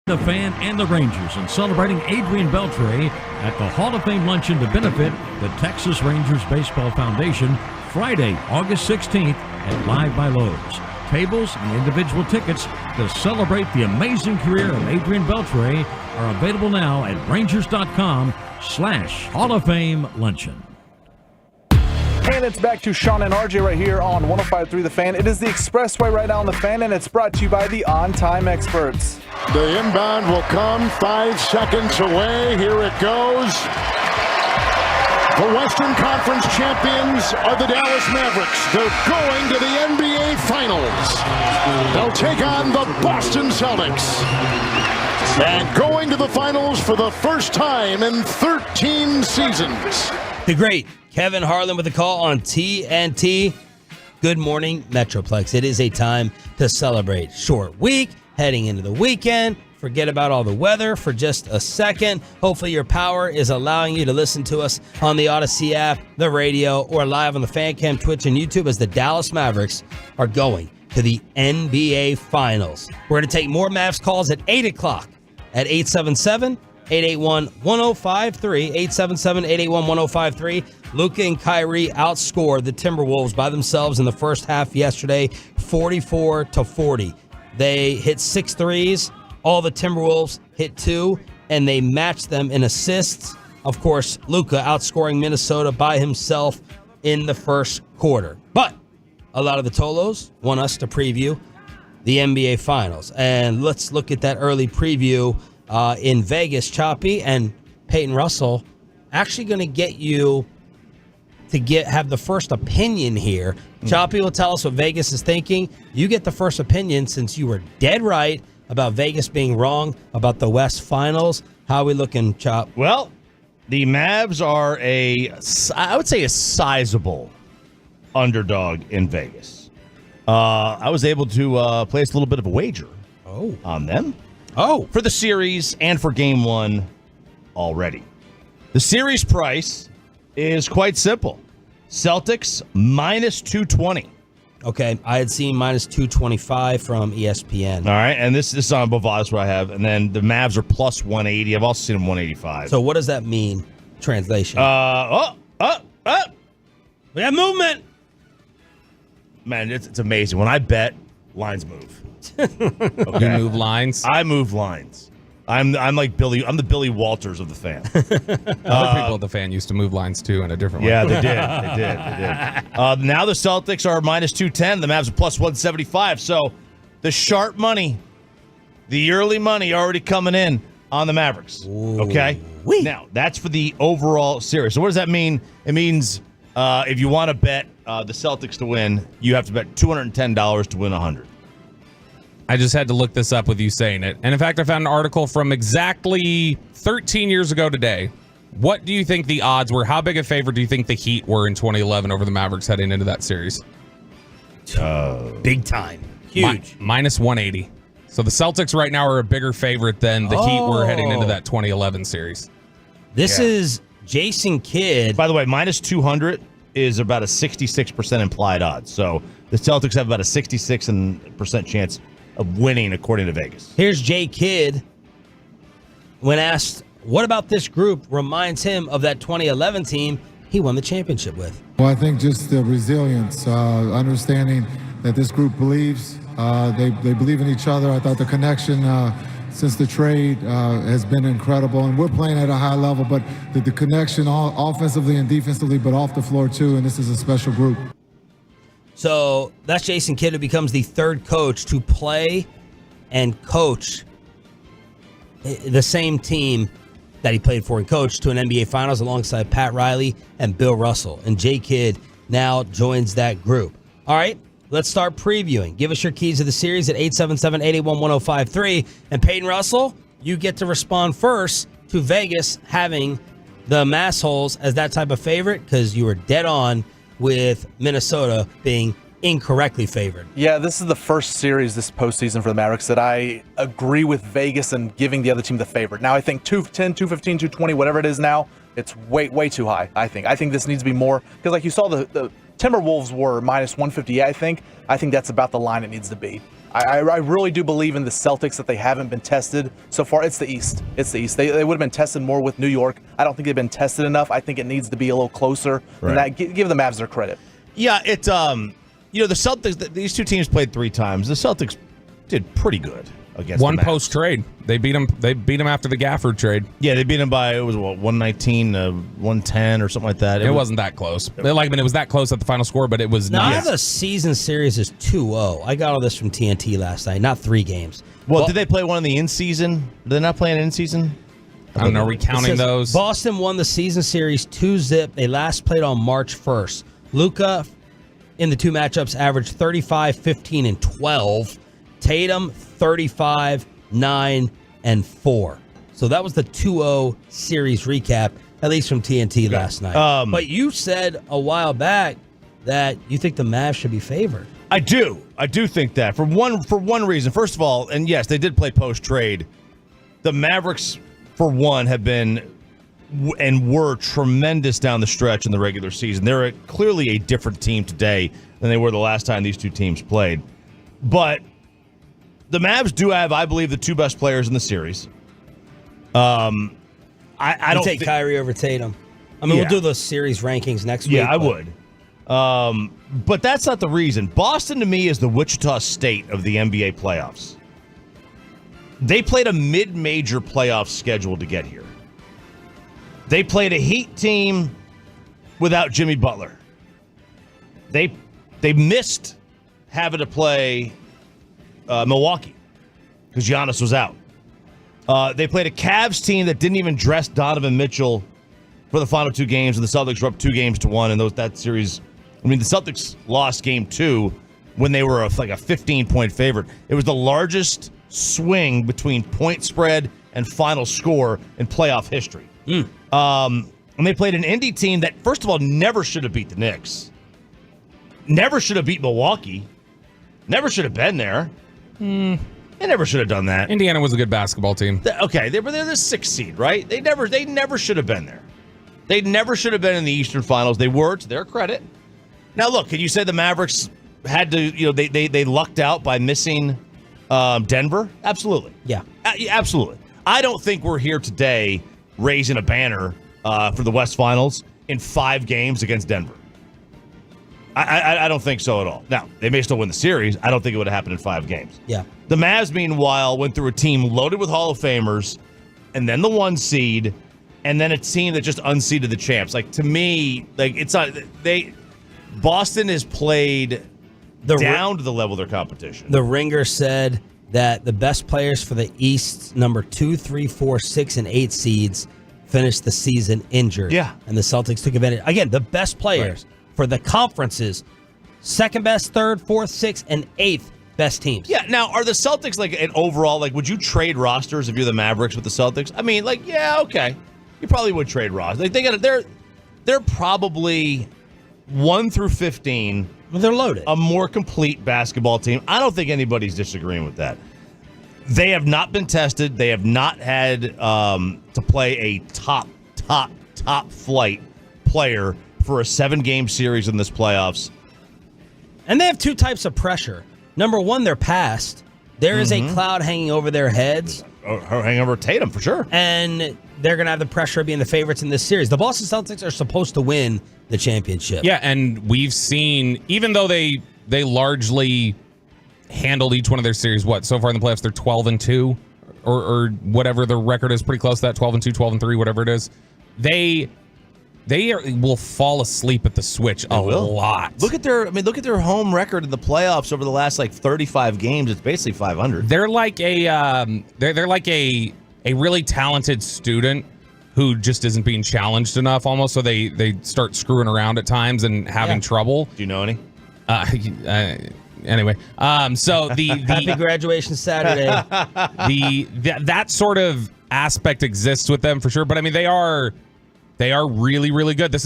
The Fan and the Rangers, and celebrating Adrian Beltre at the Hall of Fame luncheon to benefit the Texas Rangers Baseball Foundation, Friday, August 16th at Live by Lowe's. Tables and individual tickets to celebrate the amazing career of Adrian Beltre are available now at rangers.com/Hall of Fame luncheon. And it's back to Sean and RJ right here on 105.3 The Fan. It is the Expressway right now on The Fan, and it's brought to you by the On Time Experts. The inbound will come 5 seconds away. Here it goes. The Western Conference champions are the Dallas Mavericks. They're going to the NBA Finals. They'll take on the Boston Celtics. And going to the finals for the first time in 13 seasons. The great Kevin Harlan with a call on TNT. Good morning, Metroplex. It is a time to celebrate. Short week, heading into the weekend. Forget about all the weather for just a second. Hopefully your power is allowing you to listen to us on the Odyssey app, the radio, or live on the Fan Cam, Twitch, and YouTube as the Dallas Mavericks are going to the NBA Finals. We're going to take more Mavs calls at 8 o'clock at 877-881-1053, 877-881-1053. Luca and Kyrie outscored the Timberwolves by themselves in the first half yesterday, 44-40. They hit 6 threes. All the Timberwolves hit 2, and they matched them in assists. Of course, Luca outscoring Minnesota by himself in the first quarter. But a lot of the Tolos want us to preview the NBA Finals. And let's look at that early preview in Vegas, Choppy, and Peyton Russell actually going to get you to have the first opinion here. Choppy will tell us what Vegas is thinking. You get the first opinion since you were dead right about Vegas being wrong about the West Finals. How are we looking, Chop? Well, the Mavs are I would say a sizable underdog in Vegas. I was able to place a little bit of a wager on them. For the series and for game 1 already. The series price is quite simple. Celtics minus 220. Okay, I had seen minus 225 from ESPN. All right, and this is on Bovada, that's what I have. And then the Mavs are plus 180. I've also seen them 185. So what does that mean, translation? We have movement. Man, it's amazing. When I bet, lines move. Okay. You move lines? I move lines. I'm like Billy. I'm the Billy Walters of the Fan. Other people at the Fan used to move lines too in a different way. Yeah, they did. They did. Now the Celtics are minus 210. The Mavs are plus 175. So the sharp money, the early money already coming in on the Mavericks. Ooh. Okay? Now, that's for the overall series. So what does that mean? It means if you want to bet the Celtics to win, you have to bet $210 to win 100. I just had to look this up with you saying it. And in fact, I found an article from exactly 13 years ago today. What do you think the odds were? How big a favorite do you think the Heat were in 2011 over the Mavericks heading into that series? Big time. Huge. Minus 180. So the Celtics right now are a bigger favorite than the Heat were heading into that 2011 series. This is Jason Kidd. By the way, minus 200 is about a 66% implied odds. So the Celtics have about a 66% chance of winning, according to Vegas. Here's Jay Kidd. When asked, what about this group reminds him of that 2011 team he won the championship with? Well, I think just the resilience, understanding that this group believes. They believe in each other. I thought the connection since the trade has been incredible, and we're playing at a high level, but the connection offensively and defensively, but off the floor too, and this is a special group. So that's Jason Kidd, who becomes the third coach to play and coach the same team that he played for and coached to an NBA Finals alongside Pat Riley and Bill Russell. And Jay Kidd now joins that group. All right, let's start previewing. Give us your keys to the series at 877-881-1053. And Peyton Russell, you get to respond first to Vegas having the Massholes as that type of favorite because you were dead on with Minnesota being incorrectly favored. Yeah, this is the first series this postseason for the Mavericks that I agree with Vegas and giving the other team the favorite. Now, I think 210, 215, 220, whatever it is now, it's way too high, I think. I think this needs to be more, because like you saw, the Timberwolves were minus 150, I think. I think that's about the line it needs to be. I really do believe in the Celtics that they haven't been tested so far. It's the East. They would have been tested more with New York. I don't think they've been tested enough. I think it needs to be a little closer than that. Give the Mavs their credit. Yeah, it's the Celtics. These two teams played 3 times. The Celtics did pretty good against one the Mavs. post trade. They beat them. They beat them after the Gafford trade. Yeah, they beat them by 119 to 110 or something like that. It wasn't that close. It was that close at the final score, but it was now, not. I have a season series is 2-0. I got all this from TNT last night, not 3 games. Well, did they play one in the in-season? Did they not play an in-season? I don't know. Are we counting those? Boston won the season series 2-0. They last played on March 1st. Luca, in the 2 matchups, averaged 35, 15, and 12. Tatum, 35, 9, and 4. So that was the 2-0 series recap, at least from TNT last night. But you said a while back that you think the Mavs should be favored. I do think that for one reason. First of all, and yes, they did play post-trade. The Mavericks, for one, have been and were tremendous down the stretch in the regular season. They're clearly a different team today than they were the last time these two teams played. But the Mavs do have, I believe, the 2 best players in the series. I don't take Kyrie over Tatum. I mean, we'll do the series rankings next week. Yeah, I would. But that's not the reason. Boston, to me, is the Wichita State of the NBA playoffs. They played a mid-major playoff schedule to get here. They played a Heat team without Jimmy Butler. They missed having to play Milwaukee because Giannis was out. They played a Cavs team that didn't even dress Donovan Mitchell for the final 2 games, and the Celtics were up 2-1 in that series. I mean, the Celtics lost game 2 when they were like a 15-point favorite. It was the largest swing between point spread and final score in playoff history. And they played an Indy team that, first of all, never should have beat the Knicks. Never should have beat Milwaukee. Never should have been there. They never should have done that. Indiana was a good basketball team. Okay, they're the 6th seed, right? They never should have been there. They never should have been in the Eastern Finals. They were, to their credit. Now, look, can you say the Mavericks had to, they lucked out by missing Denver? Absolutely. Yeah. Absolutely. I don't think we're here today raising a banner for the West Finals in 5 games against Denver. I don't think so at all. Now, they may still win the series. I don't think it would have happened in 5 games. Yeah. The Mavs, meanwhile, went through a team loaded with Hall of Famers, and then the 1 seed, and then a team that just unseeded the champs. Like, to me, like, it's not Boston has played down to the level of their competition. The Ringer said that the best players for the East, number 2, 3, 4, 6, and 8 seeds, finished the season injured. Yeah. And the Celtics took advantage. Again, the best players for the conferences, 2nd best, 3rd, 4th, 6th, and 8th best teams. Yeah. Now, are the Celtics like an overall, like, would you trade rosters if you're the Mavericks with the Celtics? I mean, like, yeah, okay. You probably would trade rosters. Like, they're probably 1 through 15. Well, they're loaded. A more complete basketball team. I don't think anybody's disagreeing with that. They have not been tested. They have not had to play a top flight player for a 7-game series in this playoffs. And they have 2 types of pressure. Number 1, they're past. There is a cloud hanging over their heads. Hanging over Tatum, for sure. And they're going to have the pressure of being the favorites in this series. The Boston Celtics are supposed to win the championship. Yeah, and we've seen, even though they largely handled each one of their series, so far in the playoffs, they're 12-2, or whatever the record is, pretty close to that, 12-2, 12-3, whatever it is. They will fall asleep at the switch a lot. Look at their home record in the playoffs over the last 35 games. It's basically 500. They're like they're like a really talented student who just isn't being challenged enough, almost. So they start screwing around at times and having trouble. Do you know any? Anyway, so the happy graduation Saturday. That sort of aspect exists with them for sure. But I mean, they are really, really good. I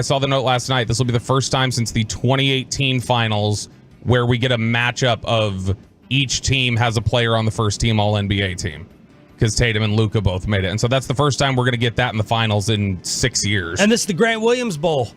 saw the note last night. This will be the first time since the 2018 finals where we get a matchup of each team has a player on the first team All-NBA team, because Tatum and Luca both made it. And so that's the first time we're going to get that in the finals in 6 years. And this is the Grant Williams Bowl.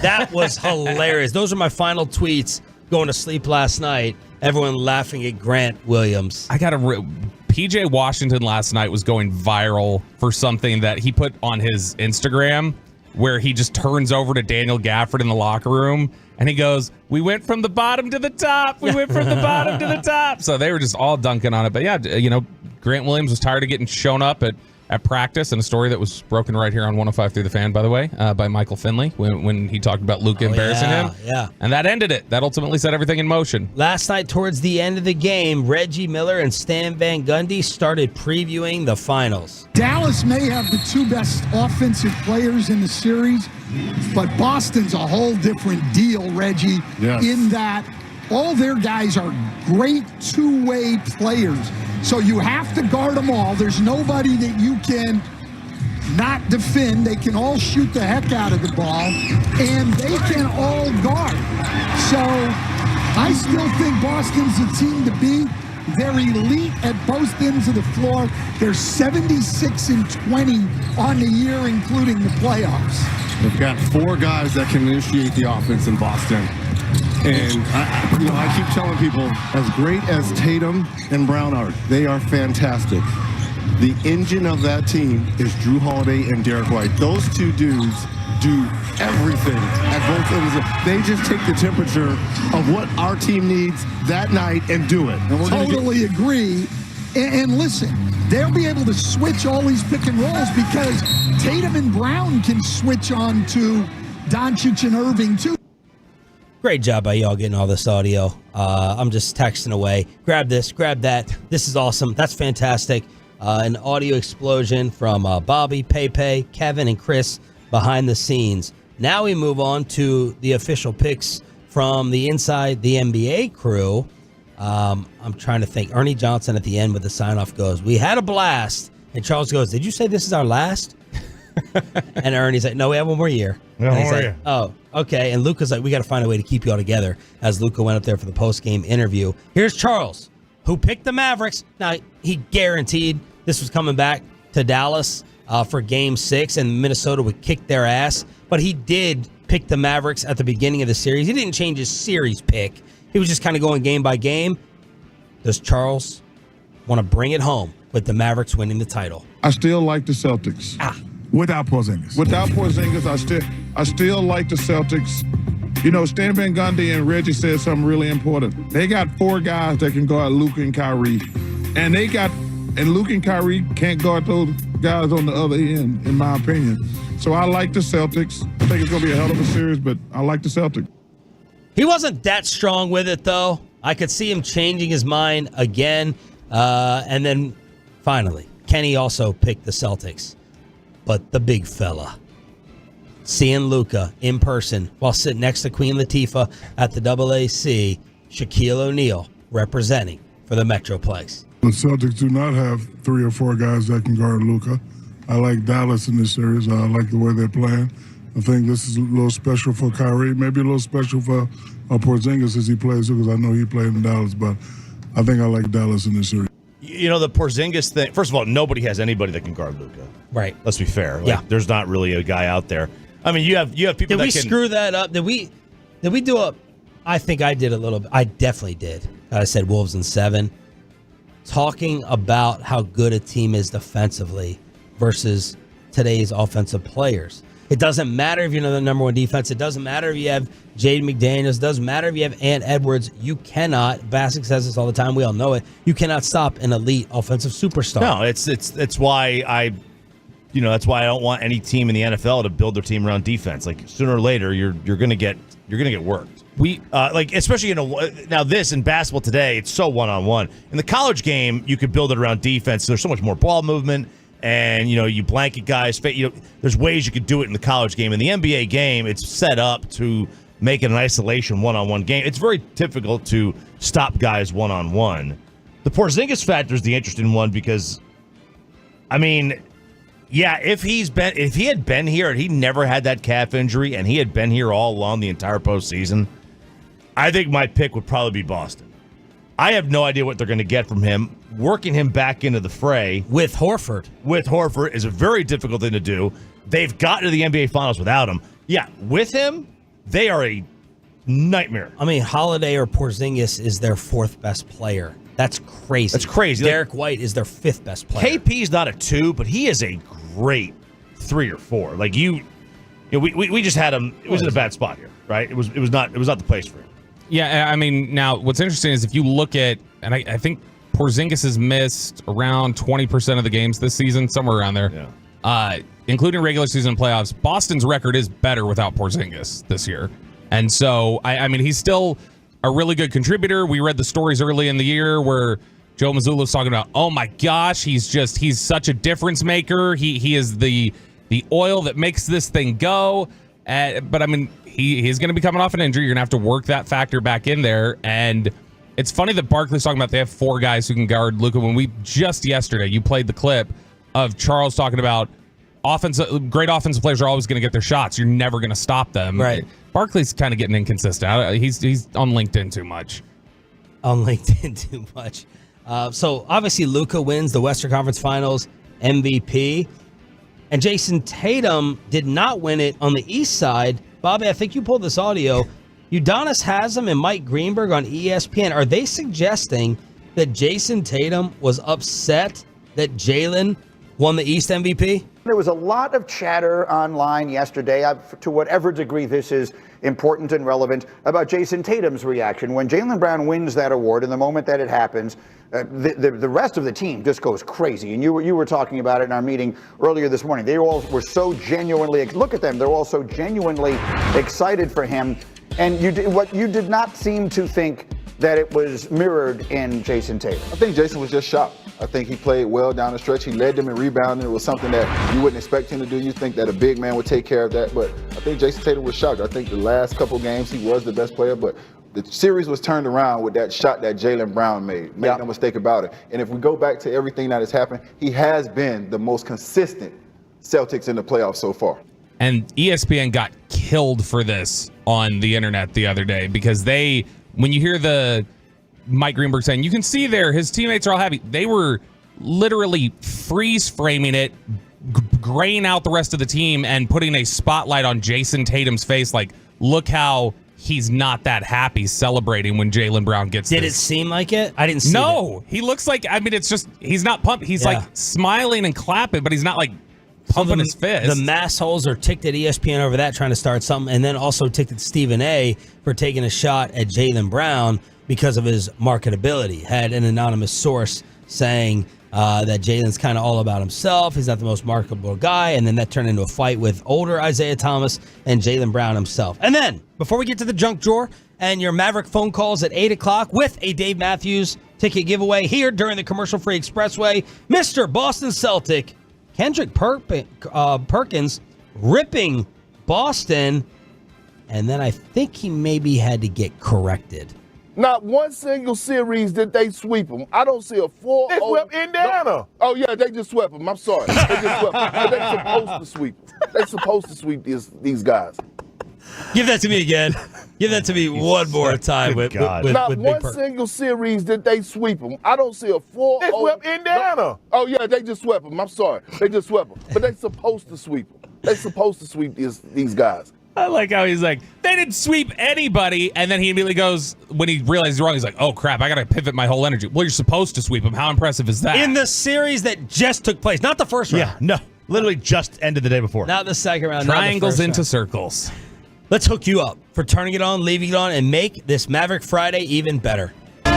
That was hilarious. Those are my final tweets going to sleep last night, everyone laughing at Grant Williams. PJ Washington last night was going viral for something that he put on his Instagram where he just turns over to Daniel Gafford in the locker room and he goes, "We went from the bottom to the top. We went from the bottom to the top." So they were just all dunking on it. But yeah, Grant Williams was tired of getting shown up at practice, and a story that was broken right here on 105 Through the Fan, by the way, by Michael Finley when he talked about Luca embarrassing him. Yeah. And that ended it. That ultimately set everything in motion. Last night, towards the end of the game, Reggie Miller and Stan Van Gundy started previewing the finals. Dallas may have the two best offensive players in the series, but Boston's a whole different deal, Reggie, in that all their guys are great two-way players. So you have to guard them all. There's nobody that you can not defend. They can all shoot the heck out of the ball, and they can all guard. So I still think Boston's a team to beat. They're elite at both ends of the floor. They're 76-20 on the year, including the playoffs. They've got 4 guys that can initiate the offense in Boston. And I keep telling people, as great as Tatum and Brown are, they are fantastic. The engine of that team is Drew Holiday and Derek White. Those two dudes do everything at both ends. They just take the temperature of what our team needs that night and do it. And Totally agree. And listen, they'll be able to switch all these pick and rolls because Tatum and Brown can switch on to Doncic and Irving too. Great job by y'all getting all this audio. I'm just texting away. Grab this, grab that. This is awesome. That's fantastic. An audio explosion from Bobby, Pepe, Kevin, and Chris behind the scenes. Now we move on to the official picks from the Inside the NBA crew. I'm trying to think. Ernie Johnson at the end with the sign-off goes, "We had a blast." And Charles goes, "Did you say this is our last?" And Ernie's like, "No, we have one more year." One more year. Oh, okay. And Luca's like, "We got to find a way to keep you all together." As Luca went up there for the post-game interview. Here's Charles, who picked the Mavericks. Now, he guaranteed this was coming back to Dallas for Game 6, and Minnesota would kick their ass. But he did pick the Mavericks at the beginning of the series. He didn't change his series pick. He was just kind of going game by game. Does Charles want to bring it home with the Mavericks winning the title? I still like the Celtics. Without Porzingis. Without Porzingis, I still like the Celtics. Stan Van Gundy and Reggie said something really important. They got 4 guys that can guard Luca and Kyrie. And Luca and Kyrie can't guard those guys on the other end, in my opinion. So I like the Celtics. I think it's going to be a hell of a series, but I like the Celtics. He wasn't that strong with it, though. I could see him changing his mind again. And then, finally, Kenny also picked the Celtics. But the big fella, seeing Luca in person while sitting next to Queen Latifah at the AAC, Shaquille O'Neal representing for the Metroplex. The Celtics do not have 3 or 4 guys that can guard Luca. I like Dallas in this series. I like the way they're playing. I think this is a little special for Kyrie, maybe a little special for Porzingis as he plays, because I know he played in Dallas, but I think I like Dallas in this series. The Porzingis thing, first of all, nobody has anybody that can guard Luca. Right. Let's be fair. Yeah. There's not really a guy out there. I mean, you have people that can... Did we screw that up? Did we do a... I think I did a little bit. I definitely did. I said Wolves in 7. Talking about how good a team is defensively versus today's offensive players. It doesn't matter if you're the number 1 defense. It doesn't matter if you have Jaden McDaniels. It doesn't matter if you have Ant Edwards. You cannot, Bassick says this all the time, we all know it, you cannot stop an elite offensive superstar. No, it's why that's why I don't want any team in the NFL to build their team around defense. Like, sooner or later, you're gonna get worked. Especially now this in basketball today, it's so one-on-one. In the college game, you could build it around defense. There's so much more ball movement. And, you blanket guys. There's ways you could do it in the college game. In the NBA game, it's set up to make it an isolation one-on-one game. It's very difficult to stop guys one-on-one. The Porzingis factor is the interesting one because, I mean, yeah, if he had been here and he never had that calf injury and he had been here all along the entire postseason, I think my pick would probably be Boston. I have no idea what they're going to get from him. Working him back into the fray with Horford is a very difficult thing to do. They've gotten to the NBA Finals without him. Yeah, with him, they are a nightmare. I mean, Holiday or Porzingis is their fourth best player. That's crazy. That's crazy. Derek White is their fifth best player. KP's not a 2, but he is a great 3 or 4. Like we just had him. It was in a bad spot here, right? It was not the place for him. Yeah, I mean, now what's interesting is if you look at, and I think Porzingis has missed around 20% of the games this season, somewhere around there. Yeah. Including regular season playoffs. Boston's record is better without Porzingis this year. And so, I mean, he's still a really good contributor. We read the stories early in the year where Joe Mazzulla's talking about, oh my gosh, he's such a difference maker. He is the oil that makes this thing go. But I mean, he's going to be coming off an injury. You're going to have to work that factor back in there. And it's funny that Barkley's talking about they have 4 guys who can guard Luca. When we just yesterday, you played the clip of Charles talking about great offensive players are always going to get their shots. You're never going to stop them. Right. Barkley's kind of getting inconsistent. He's on LinkedIn too much. So obviously Luca wins the Western Conference Finals MVP. And Jason Tatum did not win it on the East side. Bobby, I think you pulled this audio. Udonis Haslem and Mike Greenberg on ESPN. Are they suggesting that Jason Tatum was upset that Jalen won the East MVP? There was a lot of chatter online yesterday, to whatever degree this is important and relevant, about Jason Tatum's reaction. When Jaylen Brown wins that award, in the moment that it happens, the rest of the team just goes crazy. And you were talking about it in our meeting earlier this morning. They all were so genuinely, look at them, they're all so genuinely excited for him. And you did not seem to think that it was mirrored in Jason Tatum. I think Jason was just shocked. I think he played well down the stretch. He led them in rebounding. It was something that you wouldn't expect him to do. You think that a big man would take care of that. But I think Jason Tatum was shocked. I think the last couple games he was the best player, but the series was turned around with that shot that Jaylen Brown made. Make no mistake about it. And if we go back to everything that has happened, he has been the most consistent Celtics in the playoffs so far. And ESPN got killed for this on the internet the other day because when you hear the Mike Greenberg saying, you can see there, his teammates are all happy. They were literally freeze framing it, graying out the rest of the team and putting a spotlight on Jason Tatum's face. Like, look how he's not that happy celebrating when Jaylen Brown gets Did it seem like it? I didn't see No, he looks like, I mean, it's just, he's not pumped. He's like smiling and clapping, but he's not like pumping his fist. The mass holes are ticked at ESPN over that, trying to start something, and then also ticked at Stephen A for taking a shot at Jaylen Brown because of his marketability. Had an anonymous source saying that Jalen's kind of all about himself. He's not the most marketable guy, and then that turned into a fight with older Isaiah Thomas and Jaylen Brown himself. And then, before we get to the junk drawer and your Maverick phone calls at 8 o'clock with a Dave Matthews ticket giveaway here during the commercial-free expressway, Mr. Boston Celtic Kendrick Perkins ripping Boston, and then I think he maybe had to get corrected. Not one single series did they sweep them. I don't see a 4-0. They swept Indiana. No. Oh, yeah, they just swept them. I'm sorry. They just swept them. But they're supposed to sweep them. They're supposed to sweep these guys. Give that to me again. Give that to me one more time. With Not one single series did they sweep them. I don't see a 4-0. They swept Indiana. No. Oh, yeah, they just swept them. I'm sorry. They just swept them. But they're supposed to sweep them. They're supposed to sweep these guys. I like how he's like, they didn't sweep anybody. And then he immediately goes, when he realizes he's wrong, he's like, oh, crap, I got to pivot my whole energy. Well, you're supposed to sweep them. How impressive is that? In the series that just took place, not the first round. Yeah, no. Literally just ended the day before. Not the second round. Triangles into circles. Let's hook you up for turning it on, leaving it on, and make this Maverick Friday even better. All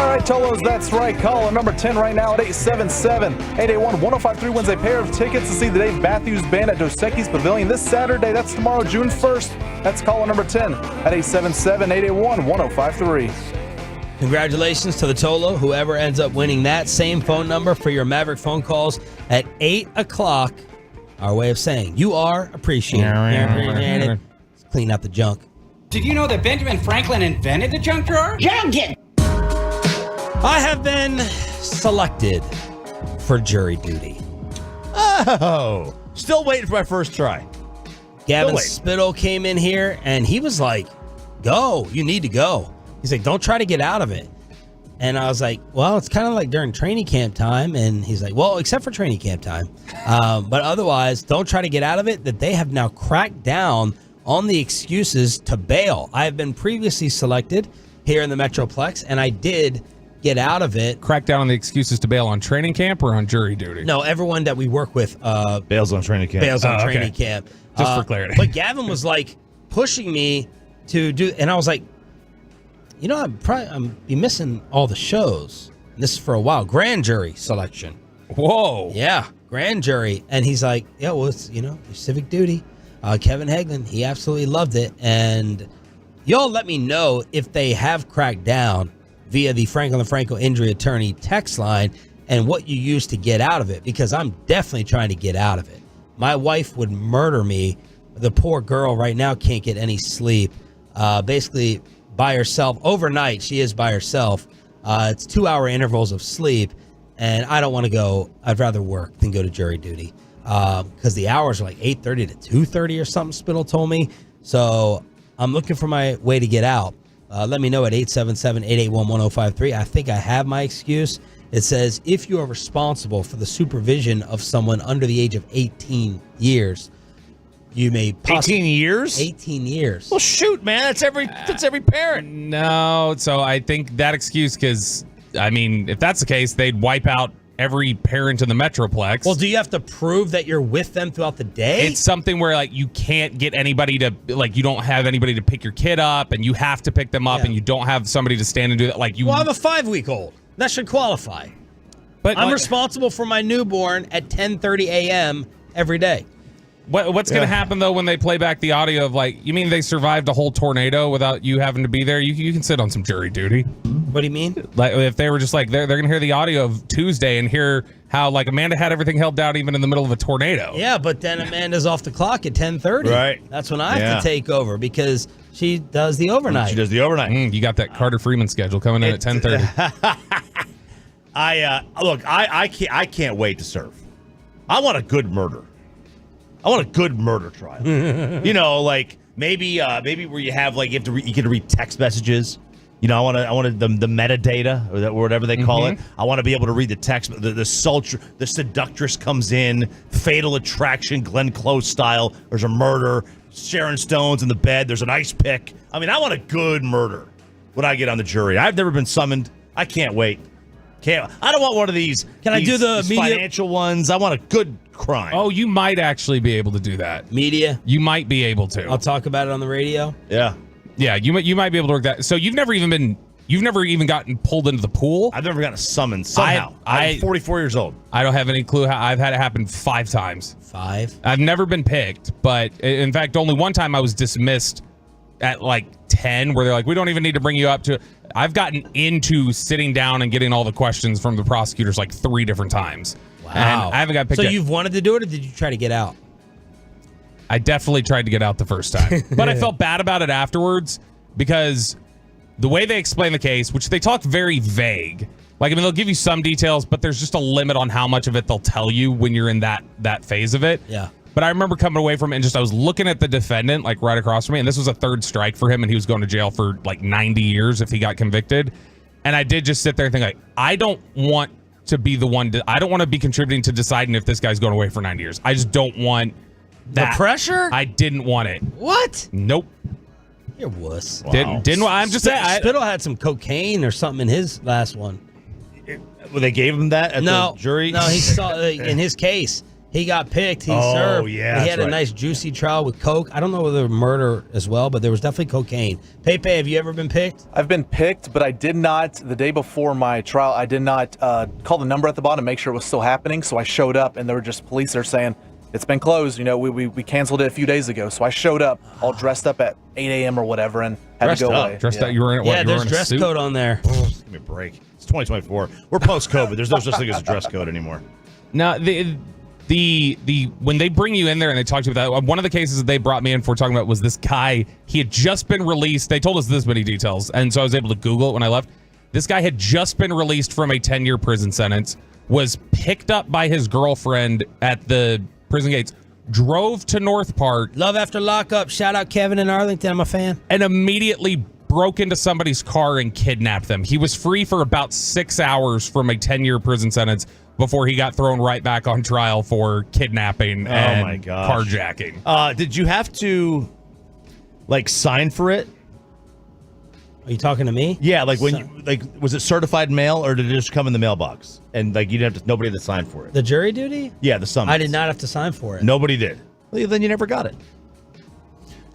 right, Tolos, that's right. Caller number 10 right now at 877-881-1053 wins a pair of tickets to see the Dave Matthews Band at Dos Equis Pavilion this Saturday. That's tomorrow, June 1st. That's caller number 10 at 877-881-1053. Congratulations to the Tolo, whoever ends up winning that. Same phone number for your Maverick phone calls at 8 o'clock. Our way of saying you are appreciated. Let's clean up the junk. Did you know that Benjamin Franklin invented the junk drawer? Junk it! I have been selected for jury duty. Oh, still waiting for my first try. Gavin Spittle came in here and he was like, go, you need to go. He's like, don't try to get out of it. And I was like, well, it's kind of like during training camp time. And he's like, well, except for training camp time. But otherwise, don't try to get out of it. That they have now cracked down on the excuses to bail. I have been previously selected here in the Metroplex, and I did get out of it. Crack down on the excuses to bail on training camp or on jury duty? No, everyone that we work with bails on training camp. Bails on training camp. Just for clarity. But Gavin was like pushing me to do, and I was like, you know, I'm be missing all the shows. And this is for a while. Grand jury selection. Whoa. Yeah, grand jury. And he's like, yeah, well, it's, you know, your civic duty. Kevin Hagelin, he absolutely loved it. And y'all let me know if they have cracked down via the Franklin DeFranco injury attorney text line and what you used to get out of it, because I'm definitely trying to get out of it. My wife would murder me. The poor girl right now can't get any sleep. Basically by herself. Overnight, she is by herself. It's 2-hour intervals of sleep, and I don't want to go. I'd rather work than go to jury duty because the hours are like 8:30 to 2:30 or something, Spittle told me. So I'm looking for my way to get out. Let me know at 877-881-1053. I think I have my excuse. It says, if you are responsible for the supervision of someone under the age of 18 years, you may 18 years? 18 years. Well, shoot, man. That's every parent. No. So I think that excuse, because, I mean, if that's the case, they'd wipe out every parent in the Metroplex. Well, do you have to prove that you're with them throughout the day? It's something where, like, you can't get anybody to, like, you don't have anybody to pick your kid up, and you have to pick them up, and you don't have somebody to stand and do that. Like, you. Well, I'm a 5-week-old. That should qualify. But I'm responsible for my newborn at 10:30 a.m. every day. What's going to happen, though, when they play back the audio of, like, you mean they survived a whole tornado without you having to be there? You can sit on some jury duty. What do you mean? Like, if they were just like, they're going to hear the audio of Tuesday and hear how, like, Amanda had everything held down even in the middle of a tornado. Yeah, but then Amanda's off the clock at 10:30. Right. That's when I have to take over because she does the overnight. She does the overnight. You got that Carter Freeman schedule coming in at 10:30. I can't wait to serve. I want a good murder. I want a good murder trial. You know, like maybe where you have like you get to read text messages. You know, I wanted the metadata or whatever they call it. I want to be able to read the text. The seductress comes in, Fatal Attraction, Glenn Close style. There's a murder. Sharon Stone's in the bed. There's an ice pick. I mean, I want a good murder when I get on the jury. I've never been summoned. I can't wait. I don't want one of these. Can I do the media financial ones? I want a good crime. Oh, you might actually be able to do that. Media? You might be able to. I'll talk about it on the radio. Yeah. Yeah, you might be able to work that. So you've never even gotten pulled into the pool? I've never gotten a summons somehow. I'm 44 years old. I don't have any clue how. I've had it happen 5 times. 5? I've never been picked, but in fact, only one time I was dismissed at like 10, where they're like, we don't even need to bring you up to. I've gotten into sitting down and getting all the questions from the prosecutors like 3 different times. Wow. And I haven't got picked So up. you've wanted to do it, or did you try to get out? I definitely tried to get out the first time, but I felt bad about it afterwards because the way they explain the case, which they talk very vague, like, I mean, they'll give you some details, but there's just a limit on how much of it they'll tell you when you're in that phase of it. Yeah. But I remember coming away from it and I was looking at the defendant, like, right across from me, and this was a 3rd strike for him, and he was going to jail for like 90 years if he got convicted. And I did just sit there and think, like, I don't want to be the one I don't want to be contributing to deciding if this guy's going away for 90 years. I just don't want that. The pressure? I didn't want it. What? Nope. You're a wuss. Wow. Didn't I'm just saying. Spittle had some cocaine or something in his last one. Well, they gave him that at the jury? No, he saw in his case. He got picked. He served. Yeah, he had a nice juicy trial with coke. I don't know whether murder as well, but there was definitely cocaine. Pepe, have you ever been picked? I've been picked, but I did not, the day before my trial, I did not call the number at the bottom to make sure it was still happening. So I showed up, and there were just police there saying, it's been closed. You know, we canceled it a few days ago. So I showed up all dressed up at 8 a.m. or whatever and had to go away. Dressed up? You were in what? Yeah, there's dress suit? code on there. Give me a break. It's 2024. We're post-COVID. There's no such thing as a dress code anymore. No, the when they bring you in there and they talk to you about that, one of the cases that they brought me in for talking about was this guy. He had just been released. They told us this many details, and so I was able to Google it when I left. This guy had just been released from a 10-year prison sentence, was picked up by his girlfriend at the prison gates, drove to North Park. Love after lockup. Shout out Kevin in Arlington. I'm a fan. And immediately broke into somebody's car and kidnapped them. He was free for about 6 hours from a 10-year prison sentence before he got thrown right back on trial for kidnapping and carjacking. Did you have to sign for it? Are you talking to me? Yeah, was it certified mail or did it just come in the mailbox? And you didn't have nobody to sign for it. The jury duty? Yeah, the summons. I did not have to sign for it. Nobody did. Well, then you never got it.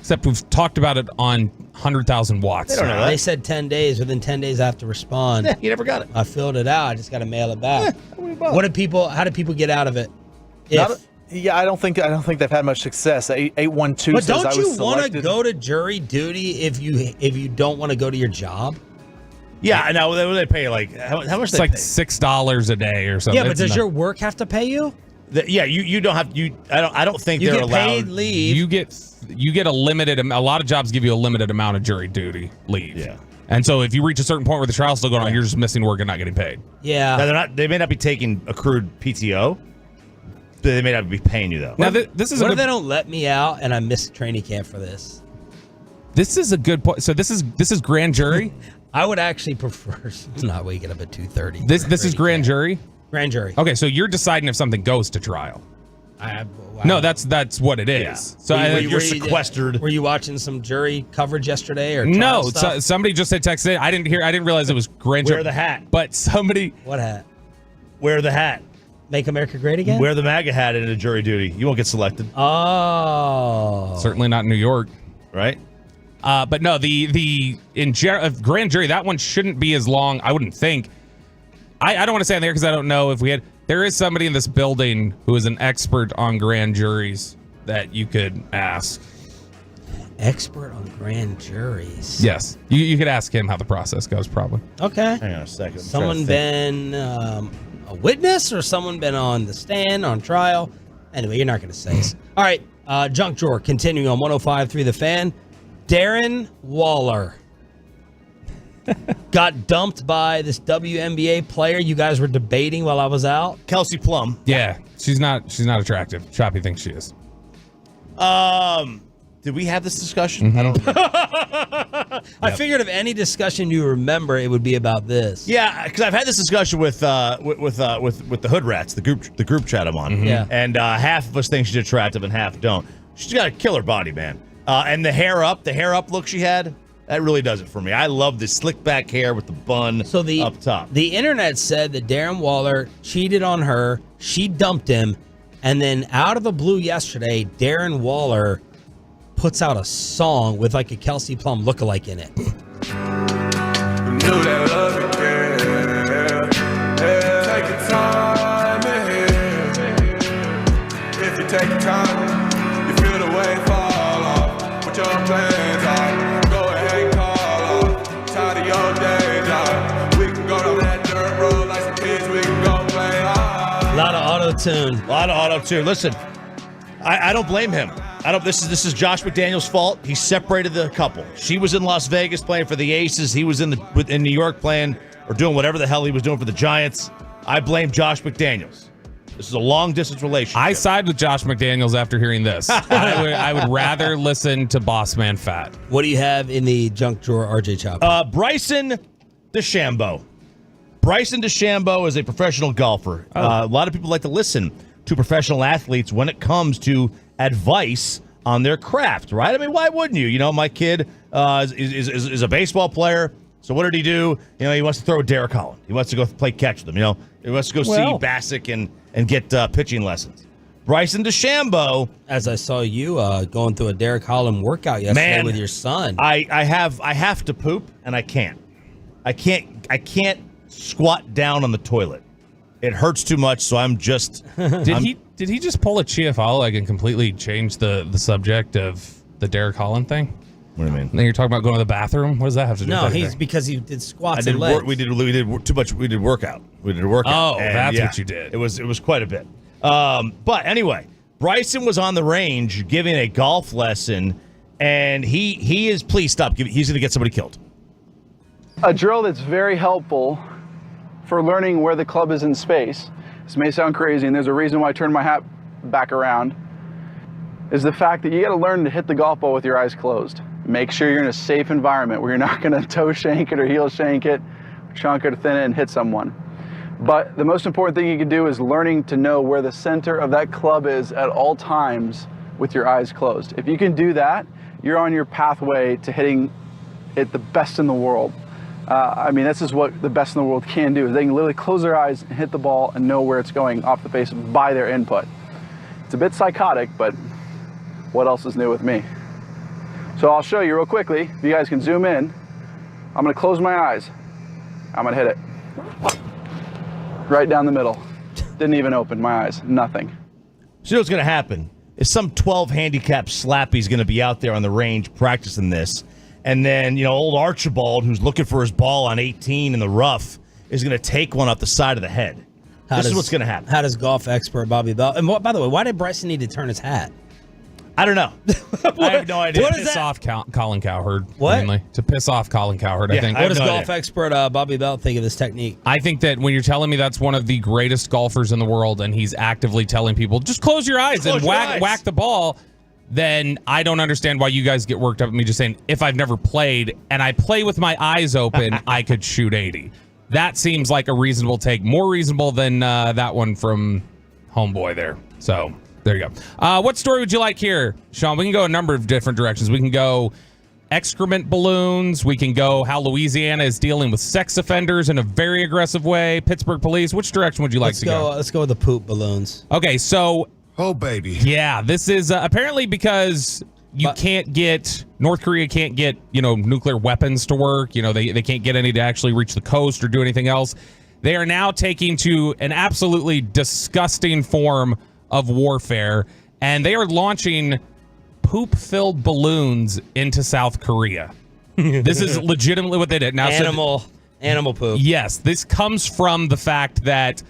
Except we've talked about it on 100,000 watts. They don't know that. They said 10 days. Within 10 days, I have to respond. Yeah, you never got it. I filled it out. I just got to mail it back. How did people get out of it? I don't think they've had much success. 812 But says don't I was you want to selected. go to jury duty if you don't want to go to your job? Yeah, I know. They pay how much? It's they like pay? $6 a day or something. Yeah, but It's does not- your work have to pay you? You don't have I don't think You they're get allowed. paid leave. You get a limited. A lot of jobs give you a limited amount of jury duty leave. Yeah. And so if you reach a certain point where the trial's still going on, you're just missing work and not getting paid. Yeah. Now, they may not be taking accrued PTO. They may not be paying you though. Now this is What a if good, they don't let me out and I miss training camp for this? this is a good point. So this is grand jury. I would actually prefer not waking up at 2:30. This is grand jury. Grand jury. Okay, so you're deciding if something goes to trial. No, that's what it is. Yeah. So You're sequestered. Were you watching some jury coverage yesterday or no, trial stuff? somebody just had texted. I didn't realize it was grand jury. Wear the hat. But somebody What hat? Wear the hat. Make America great again? Wear the MAGA hat into jury duty. You won't get selected. Oh. certainly not in New York, right? But no, the grand jury, that one shouldn't be as long. I wouldn't think. I don't want to say on there because I don't know if we had. There is somebody in this building who is an expert on grand juries that you could ask. Expert on grand juries. Yes, you could ask him how the process goes. Probably. Okay. Hang on a second. Someone been a witness or someone been on the stand on trial? Anyway, you're not going to say. All right. Junk drawer continuing on 105.3 The Fan. Darren Waller got dumped by this WNBA player you guys were debating while I was out. Kelsey Plum. Yeah, she's not attractive. Choppy thinks she is. Did we have this discussion? I don't know. I figured if any discussion you remember, it would be about this. Yeah, because I've had this discussion with the Hood Rats, the group chat I'm on. Mm-hmm. Yeah. And half of us think she's attractive and half don't. She's got a killer body, man. And the hair up look she had, that really does it for me. I love the slick back hair with the bun up top. The internet said that Darren Waller cheated on her. She dumped him. And then out of the blue yesterday, Darren Waller puts out a song with like a Kelsey Plum lookalike in it. If you take your time, you feel the way fall off. What your plans are, go ahead and call off. Tired of your day job. We can go down that dirt road like some kids, we can go play hard. A lot of auto-tune. A lot of auto-tune. Listen, I don't blame him. This is Josh McDaniels' fault. He separated the couple. She was in Las Vegas playing for the Aces. He was in New York playing or doing whatever the hell he was doing for the Giants. I blame Josh McDaniels. This is a long-distance relationship. I side with Josh McDaniels after hearing this. I would rather listen to Boss Man Fat. What do you have in the junk drawer, RJ Chopper? Bryson DeChambeau. Bryson DeChambeau is a professional golfer. A lot of people like to listen to professional athletes when it comes to advice on their craft, right? I mean, why wouldn't you? You know, my kid is a baseball player. So what did he do? You know, he wants to throw a Derek Holland. He wants to go play catch with him. You know, he wants to go see Bassick and get pitching lessons. Bryson DeChambeau, as I saw you going through a Derek Holland workout yesterday with your son. I have to poop and I can't. I can't squat down on the toilet. It hurts too much, so I'm just. Did he just pull a Chiafalo and completely change the subject of the Derek Holland thing? What do you mean? Then you're talking about going to the bathroom. What does that have to do? No, with he's anything? because he did squats I did and legs. we did too much. We did workout. Oh, And, that's what you did. It was quite a bit. But anyway, Bryson was on the range giving a golf lesson, and he is. Please stop. He's going to get somebody killed. A drill that's very helpful for learning where the club is in space. This may sound crazy, and there's a reason why I turned my hat back around, is the fact that you got to learn to hit the golf ball with your eyes closed. Make sure you're in a safe environment where you're not going to toe shank it or heel shank it, chunk it or thin it and hit someone. But the most important thing you can do is learning to know where the center of that club is at all times with your eyes closed. If you can do that, you're on your pathway to hitting it the best in the world. I mean, this is what the best in the world can do, is they can literally close their eyes and hit the ball and know where it's going off the face by their input. It's a bit psychotic, but what else is new with me? So I'll show you real quickly. If you guys can zoom in, I'm gonna close my eyes. I'm gonna hit it. Right down the middle. Didn't even open my eyes, nothing. So what's going to happen is some 12 handicap slappy's going to be out there on the range practicing this. And then, old Archibald, who's looking for his ball on 18 in the rough, is going to take one off the side of the head. This is what's going to happen. How does golf expert Bobby Bell... And by the way, why did Bryson need to turn his hat? I don't know. I have no idea. To piss off Colin Cowherd. What? Mainly. To piss off Colin Cowherd, I think. What does golf expert Bobby Bell think of this technique? I think that when you're telling me that's one of the greatest golfers in the world and he's actively telling people, just close your eyes and whack the ball, then I don't understand why you guys get worked up at me just saying, if I've never played and I play with my eyes open, I could shoot 80. That seems like a reasonable take. More reasonable than that one from Homeboy there. So... there you go. What story would you like here, Sean? We can go a number of different directions. We can go excrement balloons. We can go how Louisiana is dealing with sex offenders in a very aggressive way. Pittsburgh police. Which direction would you like to go? Let's go with the poop balloons. Okay, so... oh, baby. Yeah, this is apparently because North Korea can't get, nuclear weapons to work. They can't get any to actually reach the coast or do anything else. They are now taking to an absolutely disgusting form of warfare, and they are launching poop-filled balloons into South Korea. This is legitimately what they did. Now, animal poop. Yes, this comes from the fact that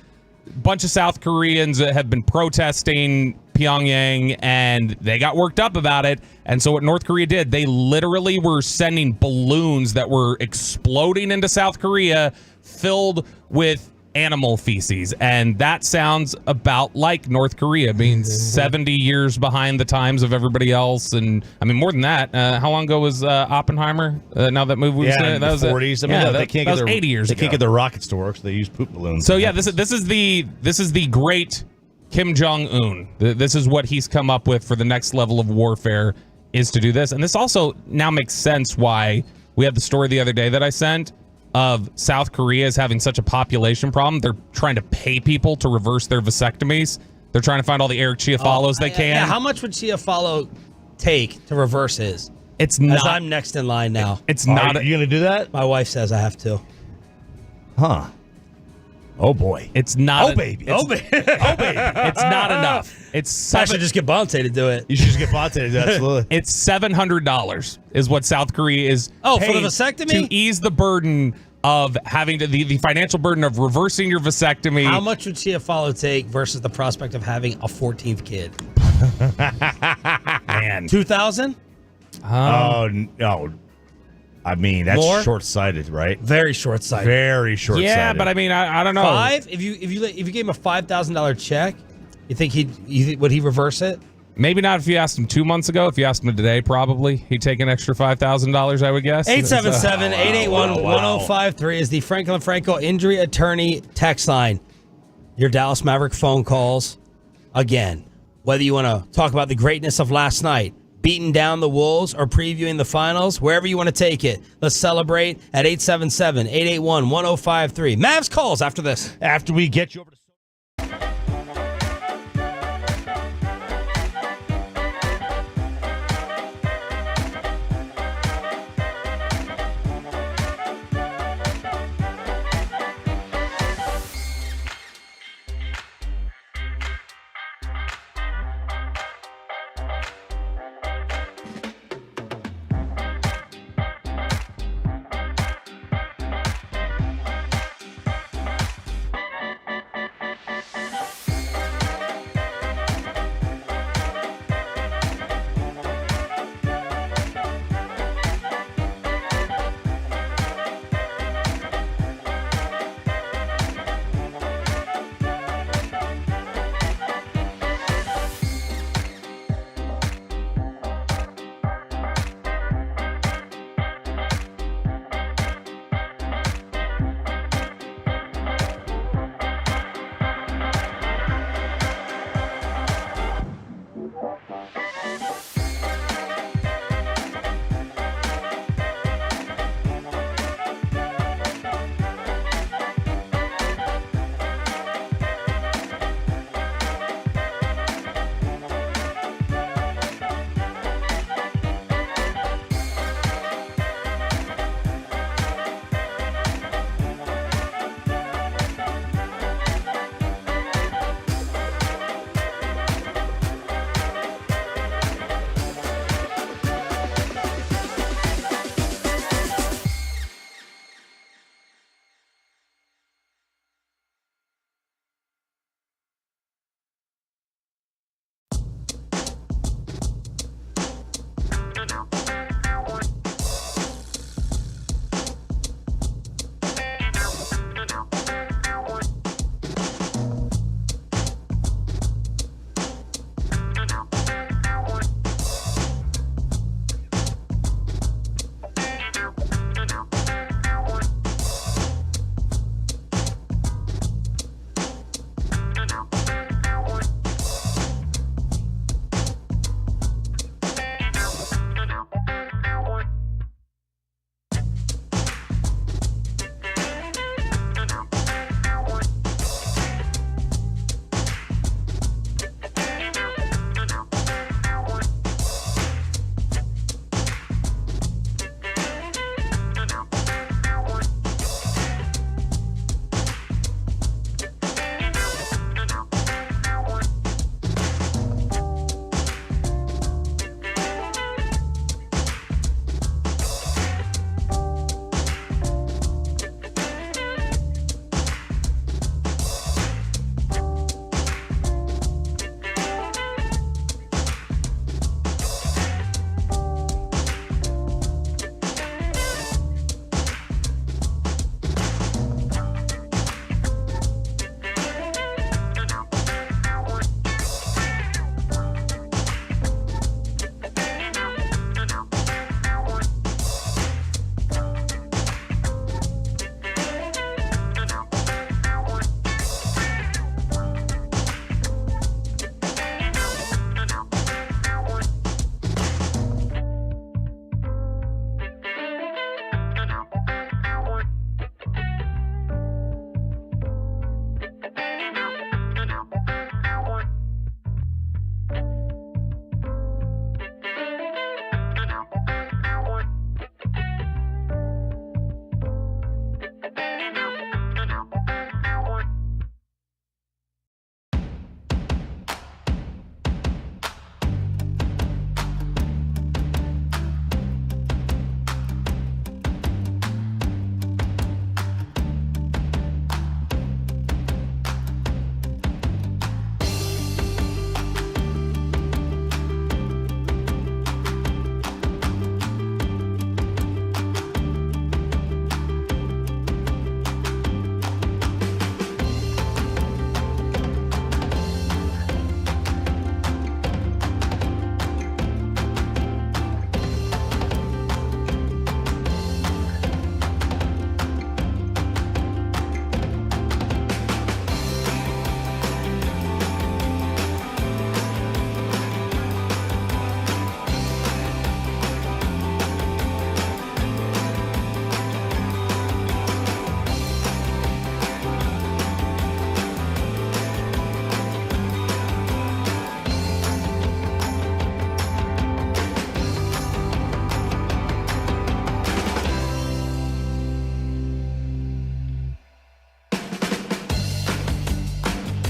a bunch of South Koreans have been protesting Pyongyang, and they got worked up about it. And so what North Korea did, they literally were sending balloons that were exploding into South Korea filled with animal feces, and that sounds about like North Korea being 70 years behind the times of everybody else. And I mean, more than that. How long ago was Oppenheimer? Now that movie was in the 40s. I mean, they can't get their 80 years ago. They can't get their rockets to work, so they use poop balloons. So yeah, this is the great Kim Jong-un. This is what he's come up with for the next level of warfare, is to do this. And this also now makes sense why we had the story the other day that I sent of South Korea is having such a population problem. They're trying to pay people to reverse their vasectomies. They're trying to find all the Eric Chiafalos they can. Yeah, how much would Chiafalo take to reverse his? It's not. As I'm next in line now. It's not. Are you going to do that? My wife says I have to. Huh. Oh, boy. It's not. Oh, baby. Oh, baby. It's not enough. I should just get Bonte to do it. You should just get Bonte to do it. Absolutely. It's $700 is what South Korea is for the paying vasectomy? to ease the burden of having to the financial burden of reversing your vasectomy. How much would Chiafalo take versus the prospect of having a 14th kid? Man. 2,000? Oh, no. I mean, that's More? short-sighted, right? Very short-sighted. Very short-sighted. Yeah, but I mean, I don't know. 5? If you gave him a $5,000 check, you think would he reverse it? Maybe not if you asked him 2 months ago. If you asked him today, probably he'd take an extra $5,000, I would guess. 877-881-1053 is the Franklin Franco injury attorney text line. Your Dallas Maverick phone calls again. Whether you want to talk about the greatness of last night, beating down the Wolves, or previewing the finals, wherever you want to take it, let's celebrate at 877-881-1053. Mavs calls after this. After we get you over to...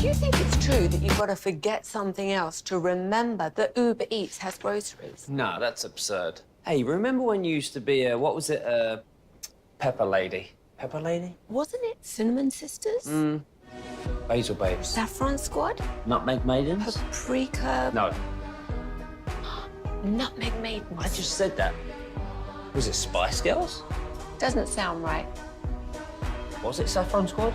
Do you think it's true that you've got to forget something else to remember that Uber Eats has groceries? No, that's absurd. Hey, remember when you used to be a Pepper Lady? Pepper Lady? Wasn't it Cinnamon Sisters? Basil Babes. Saffron Squad? Nutmeg Maidens? Paprika? No. Nutmeg Maidens. I just said that. Was it Spice Girls? Doesn't sound right. Was it Saffron Squad?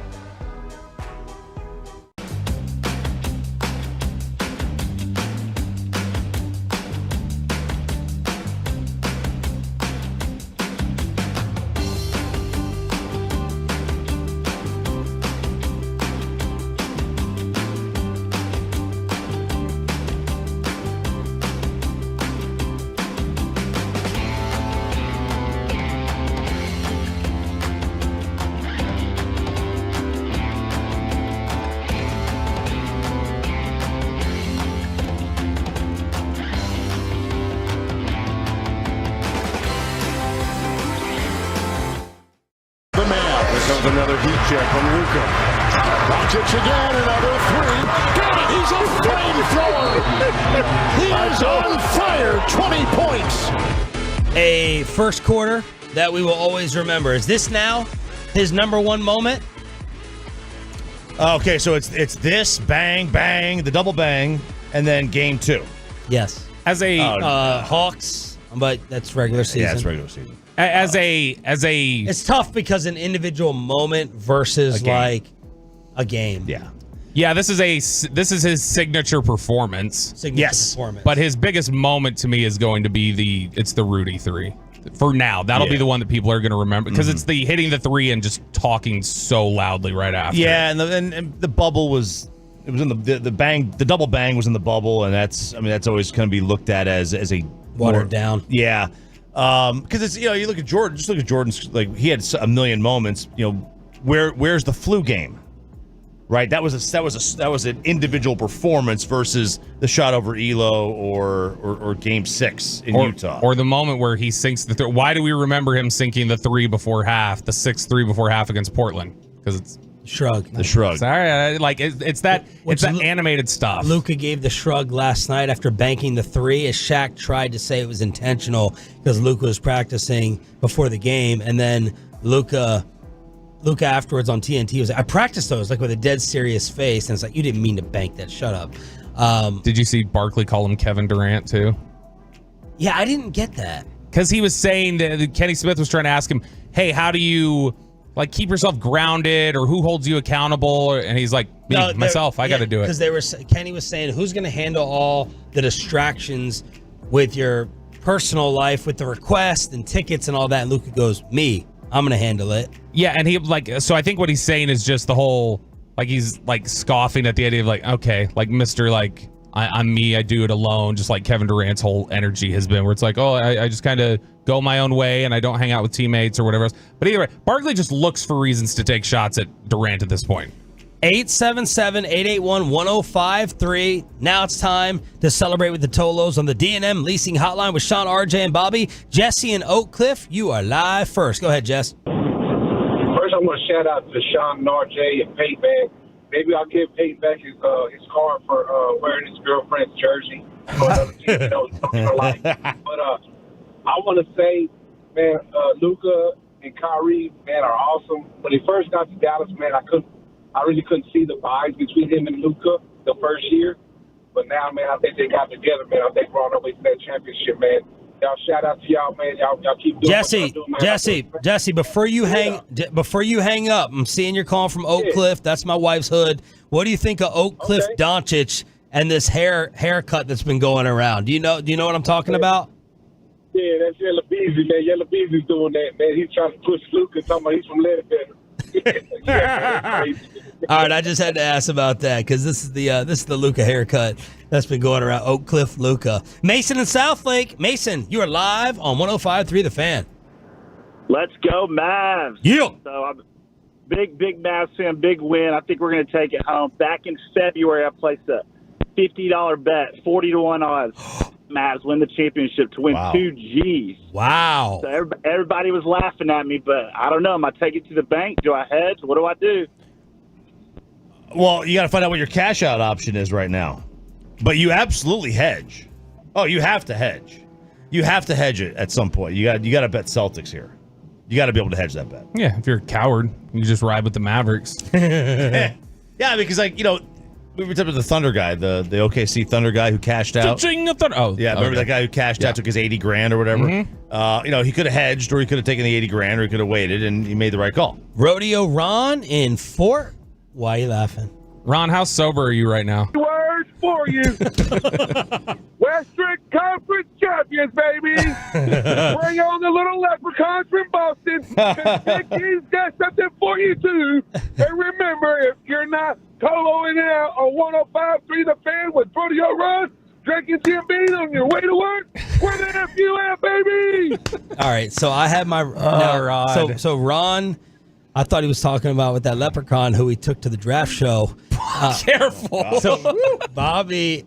Another heat check from Luca. Doncic again, another three. Getty, he's a flamethrower. He is on fire. 20 points. A first quarter that we will always remember. Is this now his number one moment? Okay, so it's this bang bang, the double bang, and then game 2. Yes. As a Hawks, but that's regular season. Yeah, it's regular season. As a it's tough because an individual moment versus like a game. Yeah, this is his signature performance. Performance. But his biggest moment to me is going to be the Rudy 3. For now, that'll be the one that people are going to remember because it's the hitting the 3 and just talking so loudly right after. Yeah, and the bubble was in the bang, the double bang was in the bubble, and that's always going to be looked at as a watered down. Yeah. Because it's you look at Jordan, just look at Jordan's, like, he had a million moments. Where's the flu game, right? That was an individual performance versus the shot over Elo or Game 6 in Utah, or the moment where he sinks the 3. Why do we remember him sinking the 3 before half, the 6th 3 before half against Portland? Because it's the shrug. Sorry, like it's that animated stuff. Luca gave the shrug last night after banking the 3, as Shaq tried to say it was intentional because Luca was practicing before the game, and then Luca afterwards on TNT was like, I practiced those, like, with a dead serious face, and it's like, you didn't mean to bank that. Shut up. Did you see Barkley call him Kevin Durant too? Yeah, I didn't get that because he was saying that Kenny Smith was trying to ask him, hey, how do you keep yourself grounded, or who holds you accountable? And he's like, myself, I got to do it. Because Kenny was saying, who's going to handle all the distractions with your personal life, with the request and tickets and all that? And Luca goes, me, I'm going to handle it. Yeah, and he so I think what he's saying is just the whole, he's scoffing at the idea of okay, Mr. I'm me, I do it alone, just like Kevin Durant's whole energy has been, where it's I just kind of go my own way and I don't hang out with teammates or whatever else. But either way, Barkley just looks for reasons to take shots at Durant at this point. 877-881-1053. Now it's time to celebrate with the Tolos on the D&M Leasing Hotline with Sean, RJ, and Bobby. Jesse and Oak Cliff, you are live first. Go ahead, Jess. First, I want to shout out to Sean and RJ and Peyton, man. Maybe I'll give Peyton back his car for wearing his girlfriend's jersey. But I want to say, man, Luca and Kyrie, man, are awesome. When he first got to Dallas, man, I really couldn't see the vibes between him and Luca the first year. But now, man, I think they got together, man. I think we're on our way to that championship, man. Y'all, shout out to y'all, man. Y'all keep doing what y'all doing, man. Jesse, before you hang up, I'm seeing you're calling from Oak Cliff. That's my wife's hood. What do you think of Oak Cliff Doncic and this haircut that's been going around? Do you know what I'm talking about? Yeah, that's Yellow Beezy, man. Yellow Beezy's doing that, man. He's trying to push Luca, talking about he's from Ledbetter. All right, I just had to ask about that because this is the Luca haircut that's been going around. Oak Cliff Luca. Mason in Southlake. Mason, you are live on 105.3 The Fan. Let's go, Mavs. Yeah. So I'm big Mavs fan, big win. I think we're going to take it home. Back in February, I placed a $50 bet, 40-1 odds. Mavs win the championship to win 2 G's. Wow. So everybody was laughing at me, but I don't know. Am I taking it to the bank? Do I hedge? What do I do? Well, you got to find out what your cash out option is right now. But you absolutely hedge. Oh, you have to hedge. You have to hedge it at some point. You got to bet Celtics here. You got to be able to hedge that bet. Yeah, if you're a coward, you just ride with the Mavericks. Yeah, because we were talking about the Thunder guy, the OKC Thunder guy who cashed out. Remember that guy who cashed out, took his $80,000 or whatever. Mm-hmm. He could have hedged, or he could have taken the $80,000, or he could have waited, and he made the right call. Rodeo Ron in Fort. Why are you laughing? Ron, how sober are you right now? Words for you. Western Conference champions, baby. Bring on the little leprechauns from Boston. Vicky's got something for you, too. And remember, if you're not coloing out on 105.3 The Fan with Rodeo Ron, drinking Jim Beam on your way to work, where the F you at, baby? All right, so I had my... Rod. So Ron... I thought he was talking about with that leprechaun who he took to the draft show. Careful. So Bobby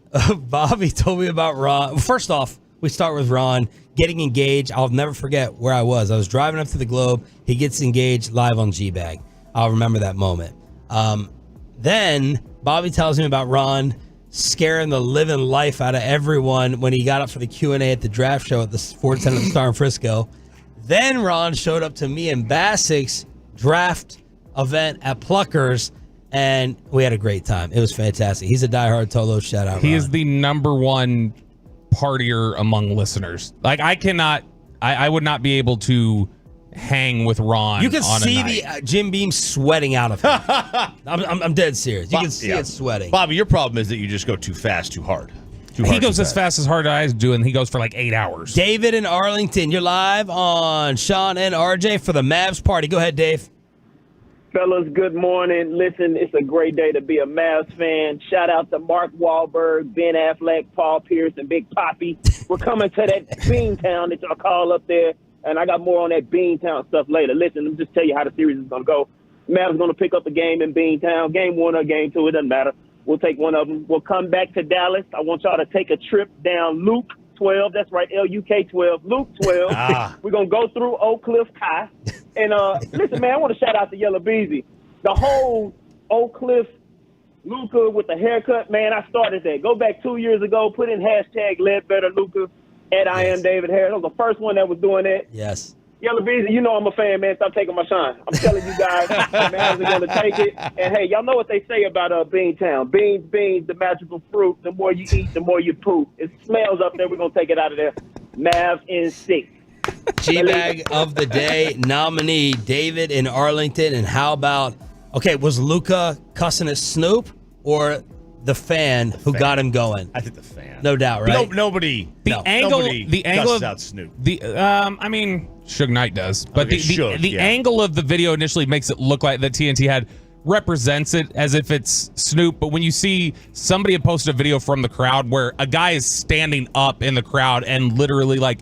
told me about Ron. First off, we start with Ron getting engaged. I'll never forget where I was. I was driving up to the Globe. He gets engaged live on G-Bag. I'll remember that moment. Then Bobby tells me about Ron scaring the living life out of everyone when he got up for the Q&A at the draft show at the Sports Center of the Star in Frisco. Then Ron showed up to me and Bassik's draft event at Pluckers, and we had a great time. It was fantastic. He's a diehard Tolo. Shout out. He Ron. is the number one partier among listeners. Like, I would not be able to hang with Ron. You can on see a night. the Jim Beam sweating out of him. I'm dead serious. You can see it sweating. Bobby, your problem is that you just go too fast, too hard. He goes as fast as hard as I do, and he goes for like 8 hours. David in Arlington, you're live on Sean and RJ for the Mavs party. Go ahead, Dave. Fellas, good morning. Listen, it's a great day to be a Mavs fan. Shout out to Mark Wahlberg, Ben Affleck, Paul Pierce, and Big Poppy. We're coming to that Beantown that y'all call up there, and I got more on that Beantown stuff later. Listen, let me just tell you how the series is going to go. Mavs going to pick up the game in Beantown. Game 1 or Game 2, it doesn't matter. We'll take one of them. We'll come back to Dallas. I want y'all to take a trip down Luke 12. That's right, Luke 12. Luke 12. We're going to go through Oak Cliff High. And listen, man, I want to shout out to Yellow Beezy. The whole Oak Cliff Luca with the haircut, man, I started that. Go back 2 years ago, put in hashtag Ledbetter Luca at I am David Harris. I was the first one that was doing that. Yes. Yellow Beezy, you know I'm a fan, man. Stop taking my shine. I'm telling you guys, the Mavs are going to take it. And, hey, y'all know what they say about Beantown. Beans, the magical fruit. The more you eat, the more you poop. It smells up there. We're going to take it out of there. Mavs in 6. G-Bag of the Day nominee, David in Arlington. And how about, was Luca cussing at Snoop or the fan who got him going? I think the fan. No doubt, right? Nobody angle out Snoop. Suge Knight does, but Okay, the angle of the video initially makes it look like the TNT had represents it as if it's Snoop. But when you see somebody had posted a video from the crowd where a guy is standing up in the crowd and literally like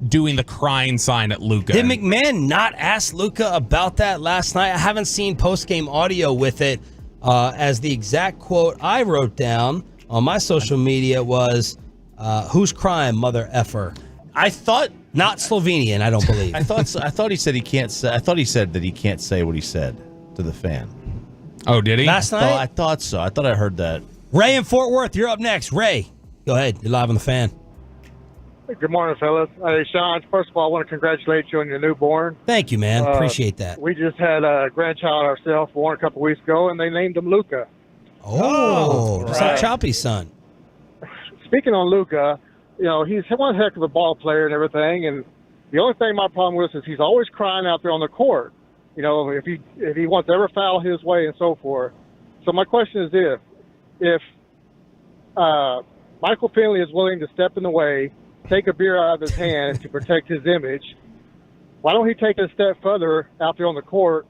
doing the crying sign at Luca. Did McMahon not ask Luca about that last night? I haven't seen post-game audio with it. As the exact quote I wrote down on my social media was, "Who's crying, mother effer?" I thought not Slovenian. I don't believe. I thought he said he can't say. I thought he said that he can't say what he said to the fan. Oh, did he? Last night? I thought so. I thought I heard that. Ray in Fort Worth, you're up next. Ray, go ahead. You're live on the Fan. Good morning, fellas. Hey, Sean, first of all, I want to congratulate you on your newborn. Thank you, man. Appreciate that. We just had a grandchild ourselves born a couple weeks ago, and they named him Luca. Oh, it's like Choppy's son. Speaking on Luca, he's one heck of a ball player and everything, and the only thing my problem with is he's always crying out there on the court. If he wants to ever foul his way and so forth. So my question is this: if Michael Finley is willing to step in the way, take a beer out of his hand to protect his image, why don't he take it a step further out there on the court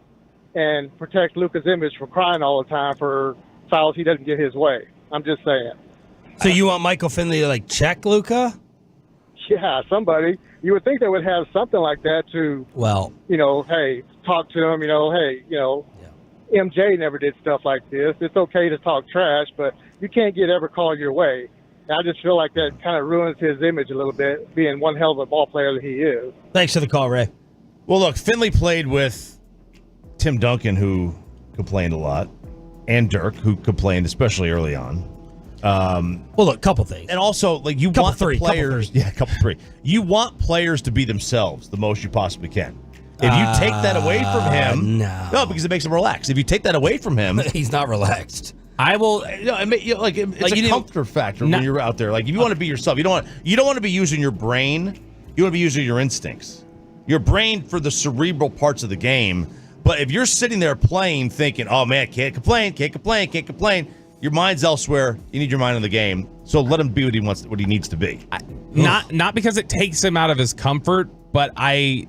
and protect Luca's image from crying all the time for fouls he doesn't get his way? I'm just saying. So you want Michael Finley to check Luca? Yeah, somebody. You would think they would have something like that to, hey, talk to him, MJ never did stuff like this. It's okay to talk trash, but you can't get ever called your way. I just feel like that kind of ruins his image a little bit, being one hell of a ball player that he is. Thanks for the call, Ray. Well, look, Finley played with Tim Duncan, who complained a lot, and Dirk, who complained, especially early on. Well, look, a couple things. And also, like, you want the players. Yeah, couple three. You want players to be themselves the most you possibly can. If you take that away from him, no, because it makes him relax. If you take that away from him, he's not relaxed. I will. It's a comfort factor when you're out there. Like, if you want to be yourself, you don't want to be using your brain. You want to be using your instincts, your brain for the cerebral parts of the game. But if you're sitting there playing, thinking, "Oh man, can't complain," your mind's elsewhere. You need your mind on the game. So let him be what he needs to be. Not because it takes him out of his comfort, but I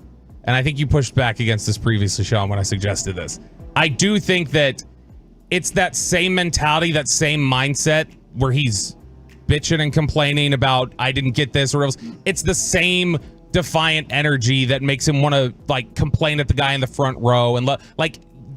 think you pushed back against this previously, Sean, when I suggested this. I do think that it's that same mentality, that same mindset where he's bitching and complaining about, I didn't get this or else. It's the same defiant energy that makes him want to, like, complain at the guy in the front row and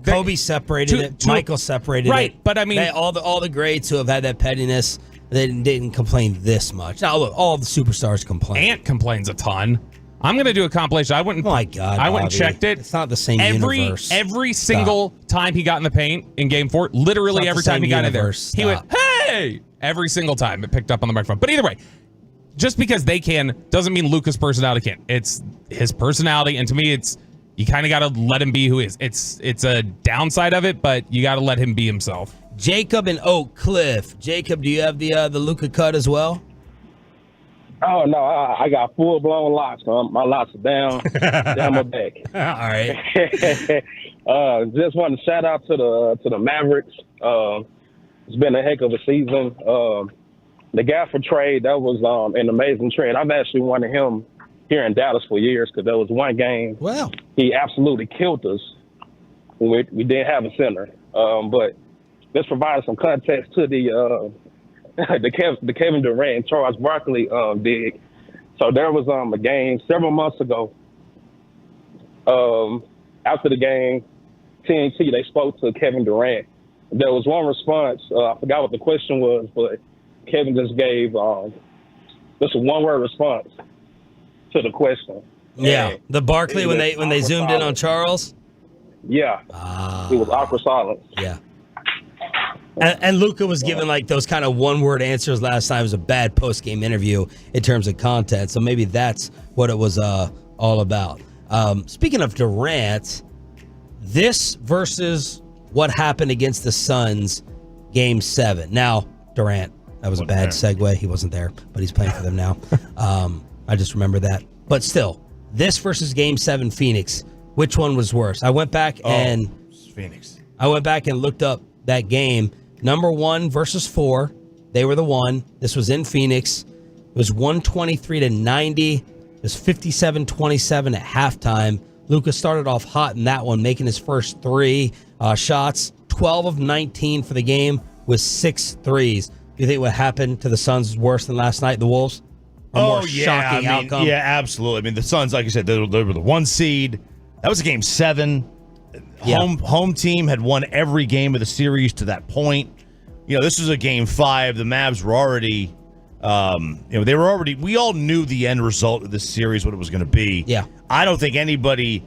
Kobe separated it. Michael separated it. Right, but I mean, all the greats who have had that pettiness, they didn't complain this much. Now look, all the superstars complain. Ant complains a ton. I'm going to do a compilation. I wouldn't. Oh my God! I went and checked it. It's not the same universe. Every single time he got in the paint in Game 4, literally every time he got in there, he went, "Hey!" Every single time it picked up on the microphone. But either way, just because they can doesn't mean Luca's personality can't. It's his personality, and to me, it's you kind of got to let him be who he is. It's a downside of it, but you got to let him be himself. Jacob and Oak Cliff. Jacob, do you have the Luca cut as well? Oh, no, I got full-blown locks. My locks are down my back. All right. Just want to shout out to the Mavericks. It's been a heck of a season. The Gafford trade, that was an amazing trade. I've actually wanted him here in Dallas for years because there was one game. Wow. He absolutely killed us. We didn't have a center. But this provided some context to the Kevin Durant and Charles Barkley dig. So there was a game several months ago. After the game, TNT, they spoke to Kevin Durant. There was one response. I forgot what the question was, but Kevin just gave just a one-word response to the question. Yeah, and the Barkley when they zoomed in on Charles. Yeah, it was awkward silence. Yeah. And Luca was given like those kind of one-word answers last time. It was a bad post-game interview in terms of content. So maybe that's what it was all about. Speaking of Durant, this versus what happened against the Suns, Game 7. Now, Durant, that was a bad segue. He wasn't there, but he's playing for them now. I just remember that. But still, this versus Game 7 Phoenix, which one was worse? I went back and Phoenix. I went back and looked up that game. Number 1 versus 4. They were the one. This was in Phoenix. It was 123-90. It was 57-27 at halftime. Luca started off hot in that one, making his first 3 shots. 12 of 19 for the game with 6 threes. Do you think what happened to the Suns is worse than last night, the Wolves? Shocking outcome. Yeah, absolutely. I mean, the Suns, like you said, they were the 1 seed. That was a Game 7. Home team had won every game of the series to that point. This was a Game 5. The Mavs were already, we all knew the end result of this series, what it was going to be. Yeah. I don't think anybody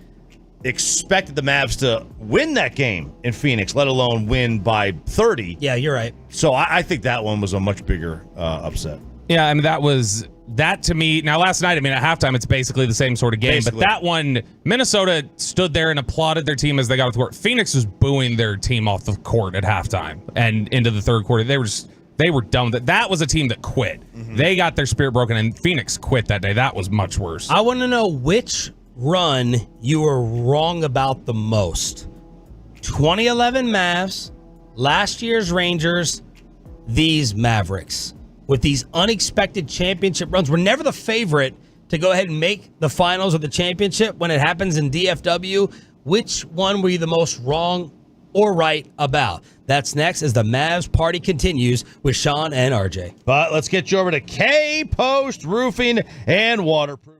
expected the Mavs to win that game in Phoenix, let alone win by 30. Yeah, you're right. So I think that one was a much bigger upset. Yeah, I mean, that to me, now last night, I mean, at halftime, it's basically the same sort of game. But that one, Minnesota stood there and applauded their team as they got off the court. Phoenix was booing their team off the court at halftime and into the third quarter. They were done with it. That was a team that quit. Mm-hmm. They got their spirit broken, and Phoenix quit that day. That was much worse. I want to know which run you were wrong about the most. 2011 Mavs, last year's Rangers, these Mavericks. With these unexpected championship runs, we're never the favorite to go ahead and make the finals of the championship when it happens in DFW. Which one were you the most wrong or right about? That's next as the Mavs party continues with Sean and RJ. But let's get you over to K-Post Roofing and Waterproofing.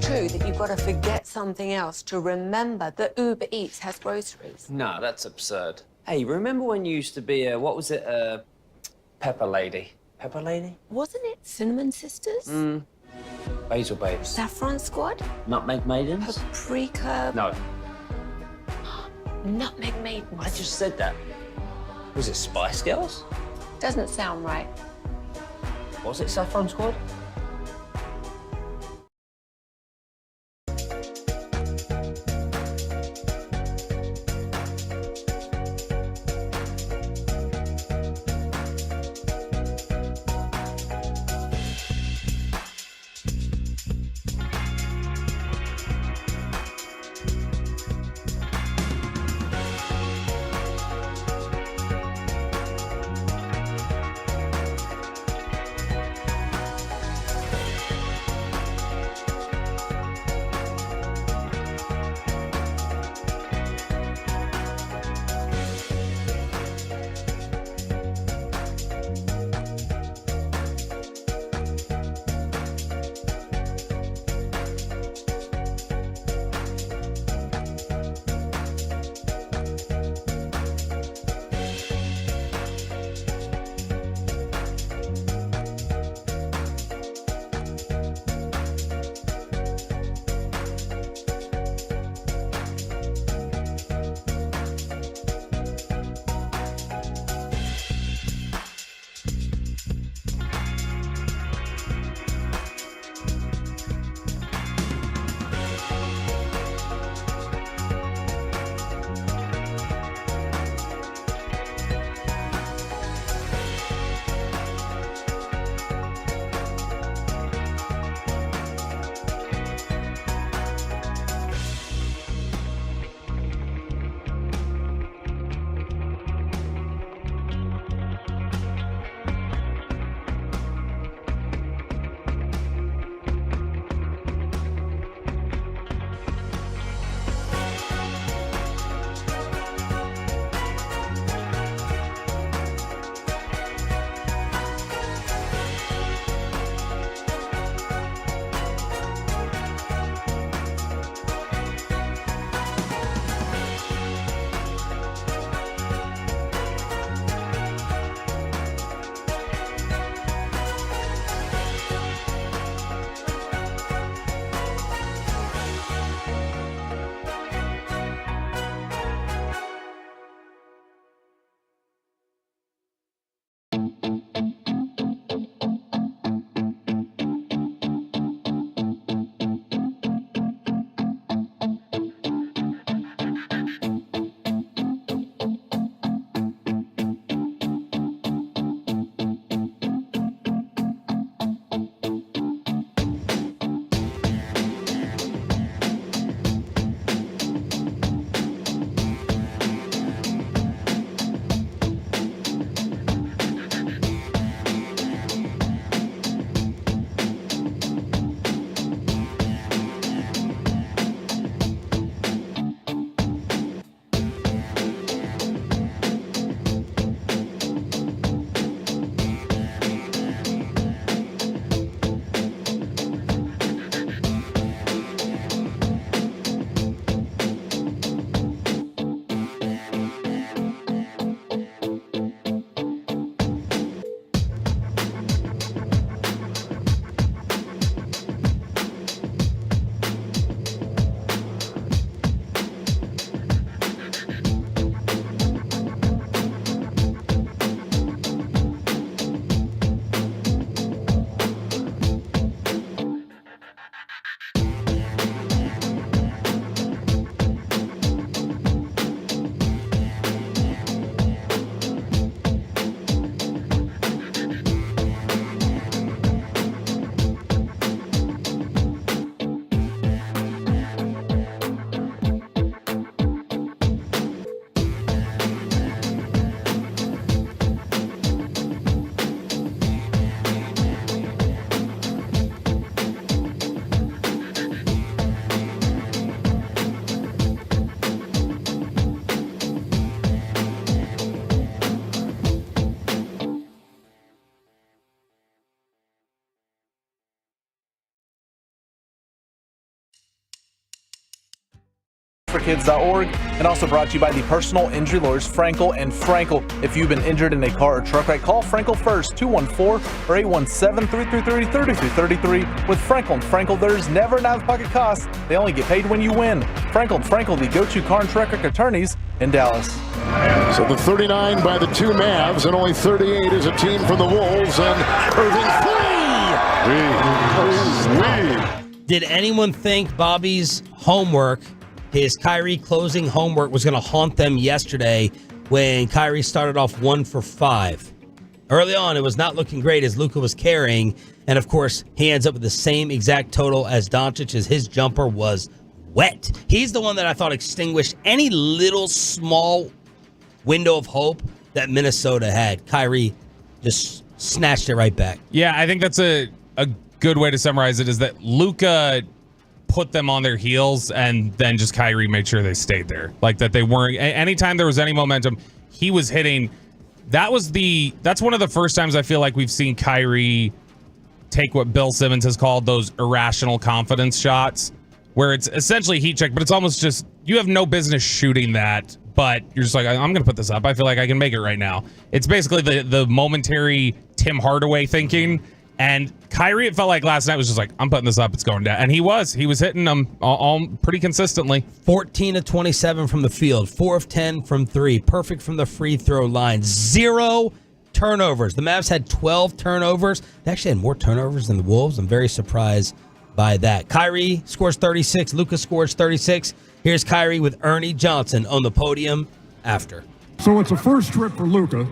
True that you've got to forget something else to remember that Uber Eats has groceries. No, that's absurd. Hey, remember when you used to be a, what was it, Pepper Lady? Pepper Lady? Wasn't it Cinnamon Sisters? Basil Babes. Saffron Squad? Nutmeg Maidens? Paprika? No. Nutmeg Maidens. I just said that. Was it Spice Girls? Doesn't sound right. Was it Saffron Squad? forkids.org, and also brought to you by the personal injury lawyers Frankel and Frankel. If you've been injured in a car or truck wreck, call Frankel first, 214 or 817-333-3333. With Frankel and Frankel, there's never an out-of-pocket cost. They only get paid when you win. Frankel and Frankel, the go-to car and truck wreck attorneys in Dallas. So the 39 by the two Mavs, and only 38 is a team from the Wolves, and Irving three. Did anyone think Bobby's homework, his Kyrie closing homework, was going to haunt them yesterday when Kyrie started off 1 for 5? Early on, it was not looking great as Luca was carrying, and of course, he ends up with the same exact total as Doncic, as his jumper was wet. He's the one that I thought extinguished any little small window of hope that Minnesota had. Kyrie just snatched it right back. Yeah, I think that's a good way to summarize it, is that Luca put them on their heels, and then just Kyrie made sure they stayed there. Like that they weren't, anytime there was any momentum, he was hitting. That's one of the first times I feel like we've seen Kyrie take what Bill Simmons has called those irrational confidence shots, where it's essentially heat check, but it's almost just, you have no business shooting that, but you're just like, I'm going to put this up. I feel like I can make it right now. It's basically the momentary Tim Hardaway thinking. And Kyrie, it felt like last night was just like, I'm putting this up, it's going down. And he was hitting them all pretty consistently. 14 of 27 from the field, 4 of 10 from 3, perfect from the free throw line, 0 turnovers. The Mavs had 12 turnovers. They actually had more turnovers than the Wolves. I'm very surprised by that. Kyrie scores 36, Luca scores 36. Here's Kyrie with Ernie Johnson on the podium after. So it's a first trip for Luca.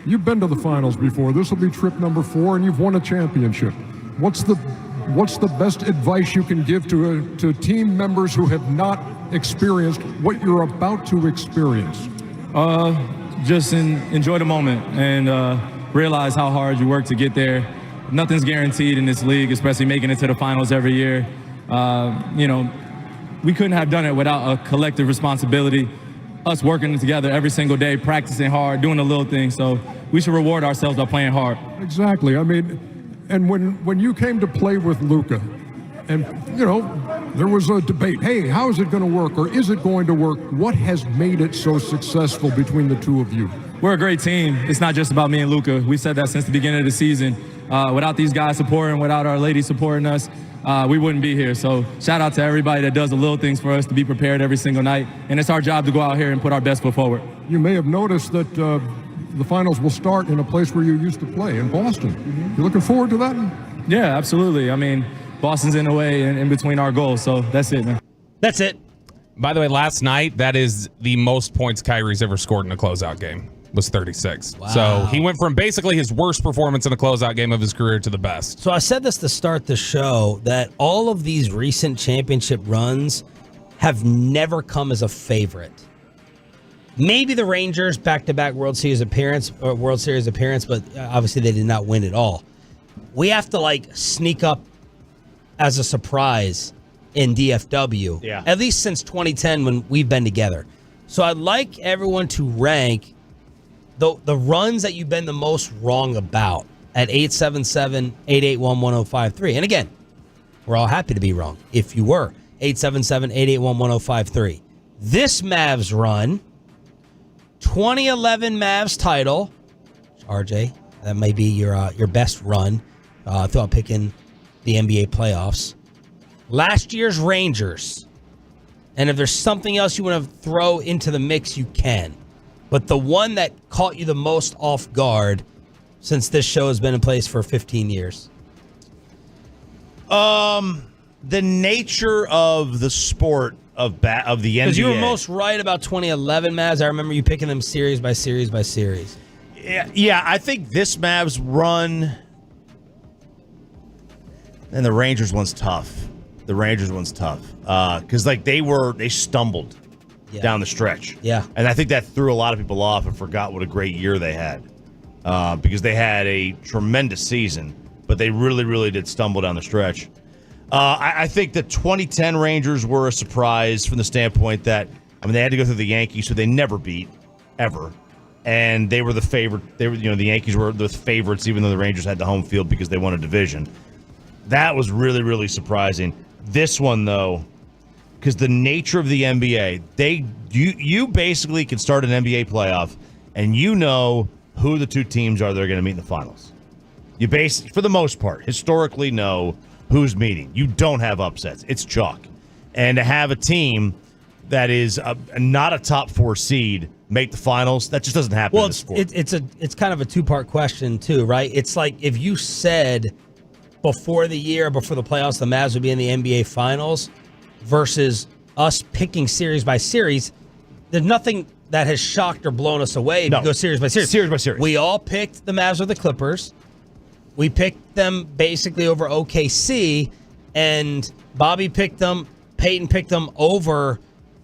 You've been to the finals before. This will be trip number 4, and you've won a championship. What's the best advice you can give to team members who have not experienced what you're about to experience? Just enjoy the moment and realize how hard you work to get there. Nothing's guaranteed in this league, especially making it to the finals every year. We couldn't have done it without a collective responsibility. Us working together every single day, practicing hard, doing the little things. So we should reward ourselves by playing hard. Exactly. I mean, and when you came to play with Luca, and, there was a debate, hey, how is it going to work, or is it going to work? What has made it so successful between the two of you? We're a great team. It's not just about me and Luca. We said that since the beginning of the season. Without these guys supporting, without our ladies supporting us, we wouldn't be here. So shout out to everybody that does the little things for us to be prepared every single night. And it's our job to go out here and put our best foot forward. You may have noticed that the finals will start in a place where you used to play, in Boston. You looking forward to that? Yeah, absolutely. I mean, Boston's in the way in between our goals. So that's it, man. That's it. By the way, last night, that is the most points Kyrie's ever scored in a closeout game. Was 36. Wow. So he went from basically his worst performance in a closeout game of his career to the best. So I said this to start the show, that all of these recent championship runs have never come as a favorite. Maybe the Rangers back-to-back World Series appearance, but obviously they did not win it all. We have to sneak up as a surprise in DFW. Yeah. At least since 2010 when we've been together. So I'd like everyone to rank the runs that you've been the most wrong about at 877-881-1053. And again, we're all happy to be wrong if you were. 877-881-1053. This Mavs run, 2011 Mavs title. RJ, that may be your best run throughout picking the NBA playoffs. Last year's Rangers. And if there's something else you want to throw into the mix, you can. But the one that caught you the most off guard, since this show has been in place for 15 years? The nature of the sport of the NBA. Because you were most right about 2011 Mavs. I remember you picking them series by series by series. Yeah, I think this Mavs run, and the Rangers one's tough. Because they stumbled. Yeah. Down the stretch. Yeah. And I think that threw a lot of people off and forgot what a great year they had. Because they had a tremendous season, but they really, really did stumble down the stretch. I think the 2010 Rangers were a surprise from the standpoint that, they had to go through the Yankees, who they never beat, ever. And they were the favorite. The Yankees were the favorites, even though the Rangers had the home field because they won a division. That was really, really surprising. This one, though, because the nature of the NBA, you basically can start an NBA playoff, and you know who the two teams are that are going to meet in the finals. You for the most part, historically know who's meeting. You don't have upsets. It's chalk. And to have a team that is not a top 4 seed make the finals, that just doesn't happen in the sport. It's kind of a two-part question too, right? It's like if you said before the year, before the playoffs, the Mavs would be in the NBA finals versus us picking series by series, there's nothing that has shocked or blown us away if you go series by series. Series by series. We all picked the Mavs or the Clippers. We picked them basically over OKC, and Bobby picked them, Peyton picked them over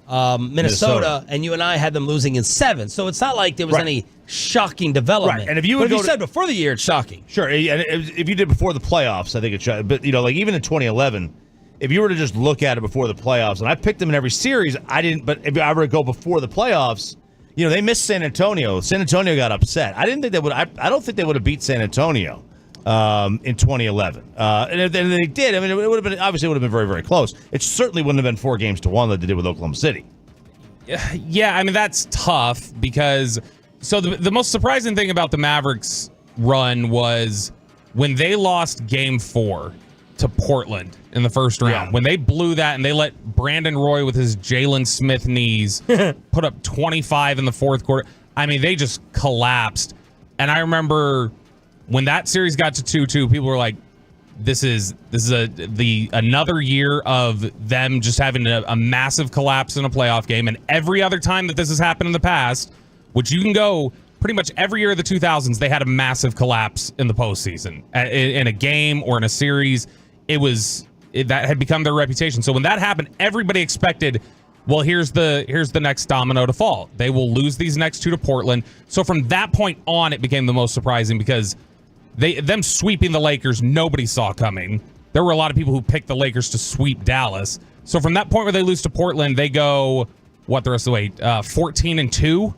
Minnesota, and you and I had them losing in 7. So it's not like there was any shocking development. Right. And if you said before the year, it's shocking. Sure. And if you did before the playoffs, I think it's shocking. But, like even in 2011, if you were to just look at it before the playoffs, and I picked them in every series, I didn't. But if I were to go before the playoffs, they missed San Antonio. San Antonio got upset. I didn't think they would. I don't think they would have beat San Antonio in 2011. And if they did, I mean, it would have been obviously it would have been very, very close. It certainly wouldn't have been 4-1 like they did with Oklahoma City. Yeah, I mean that's tough because the most surprising thing about the Mavericks run was when they lost Game 4 to Portland in the first round. Yeah. When they blew that and they let Brandon Roy with his Jalen Smith knees put up 25 in the fourth quarter. I mean, they just collapsed. And I remember when that series got to 2-2, people were like, this is another year of them just having a massive collapse in a playoff game. And every other time that this has happened in the past, which you can go pretty much every year of the 2000s, they had a massive collapse in the postseason in a game or in a series. That had become their reputation. So when that happened, everybody expected, well, here's the next domino to fall. They will lose these next 2 to Portland. So from that point on, it became the most surprising because them sweeping the Lakers, nobody saw coming. There were a lot of people who picked the Lakers to sweep Dallas. So from that point where they lose to Portland, they go, the rest of the way? 14-2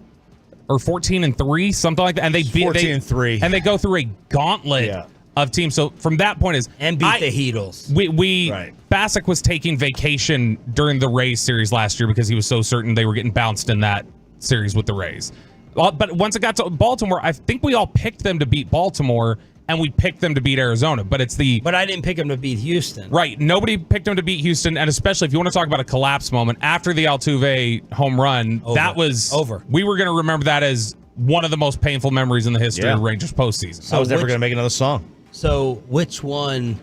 or 14-3, something like that. And they beat 14-3. And they go through a gauntlet of teams. So from that point beat the Heatles. Bassick was taking vacation during the Rays series last year because he was so certain they were getting bounced in that series with the Rays. But once it got to Baltimore, I think we all picked them to beat Baltimore, and we picked them to beat Arizona. But I didn't pick them to beat Houston. Right. Nobody picked them to beat Houston, and especially if you want to talk about a collapse moment, after the Altuve home run, that was over. We were going to remember that as one of the most painful memories in the history of Rangers postseason. So I was never going to make another song. So which one?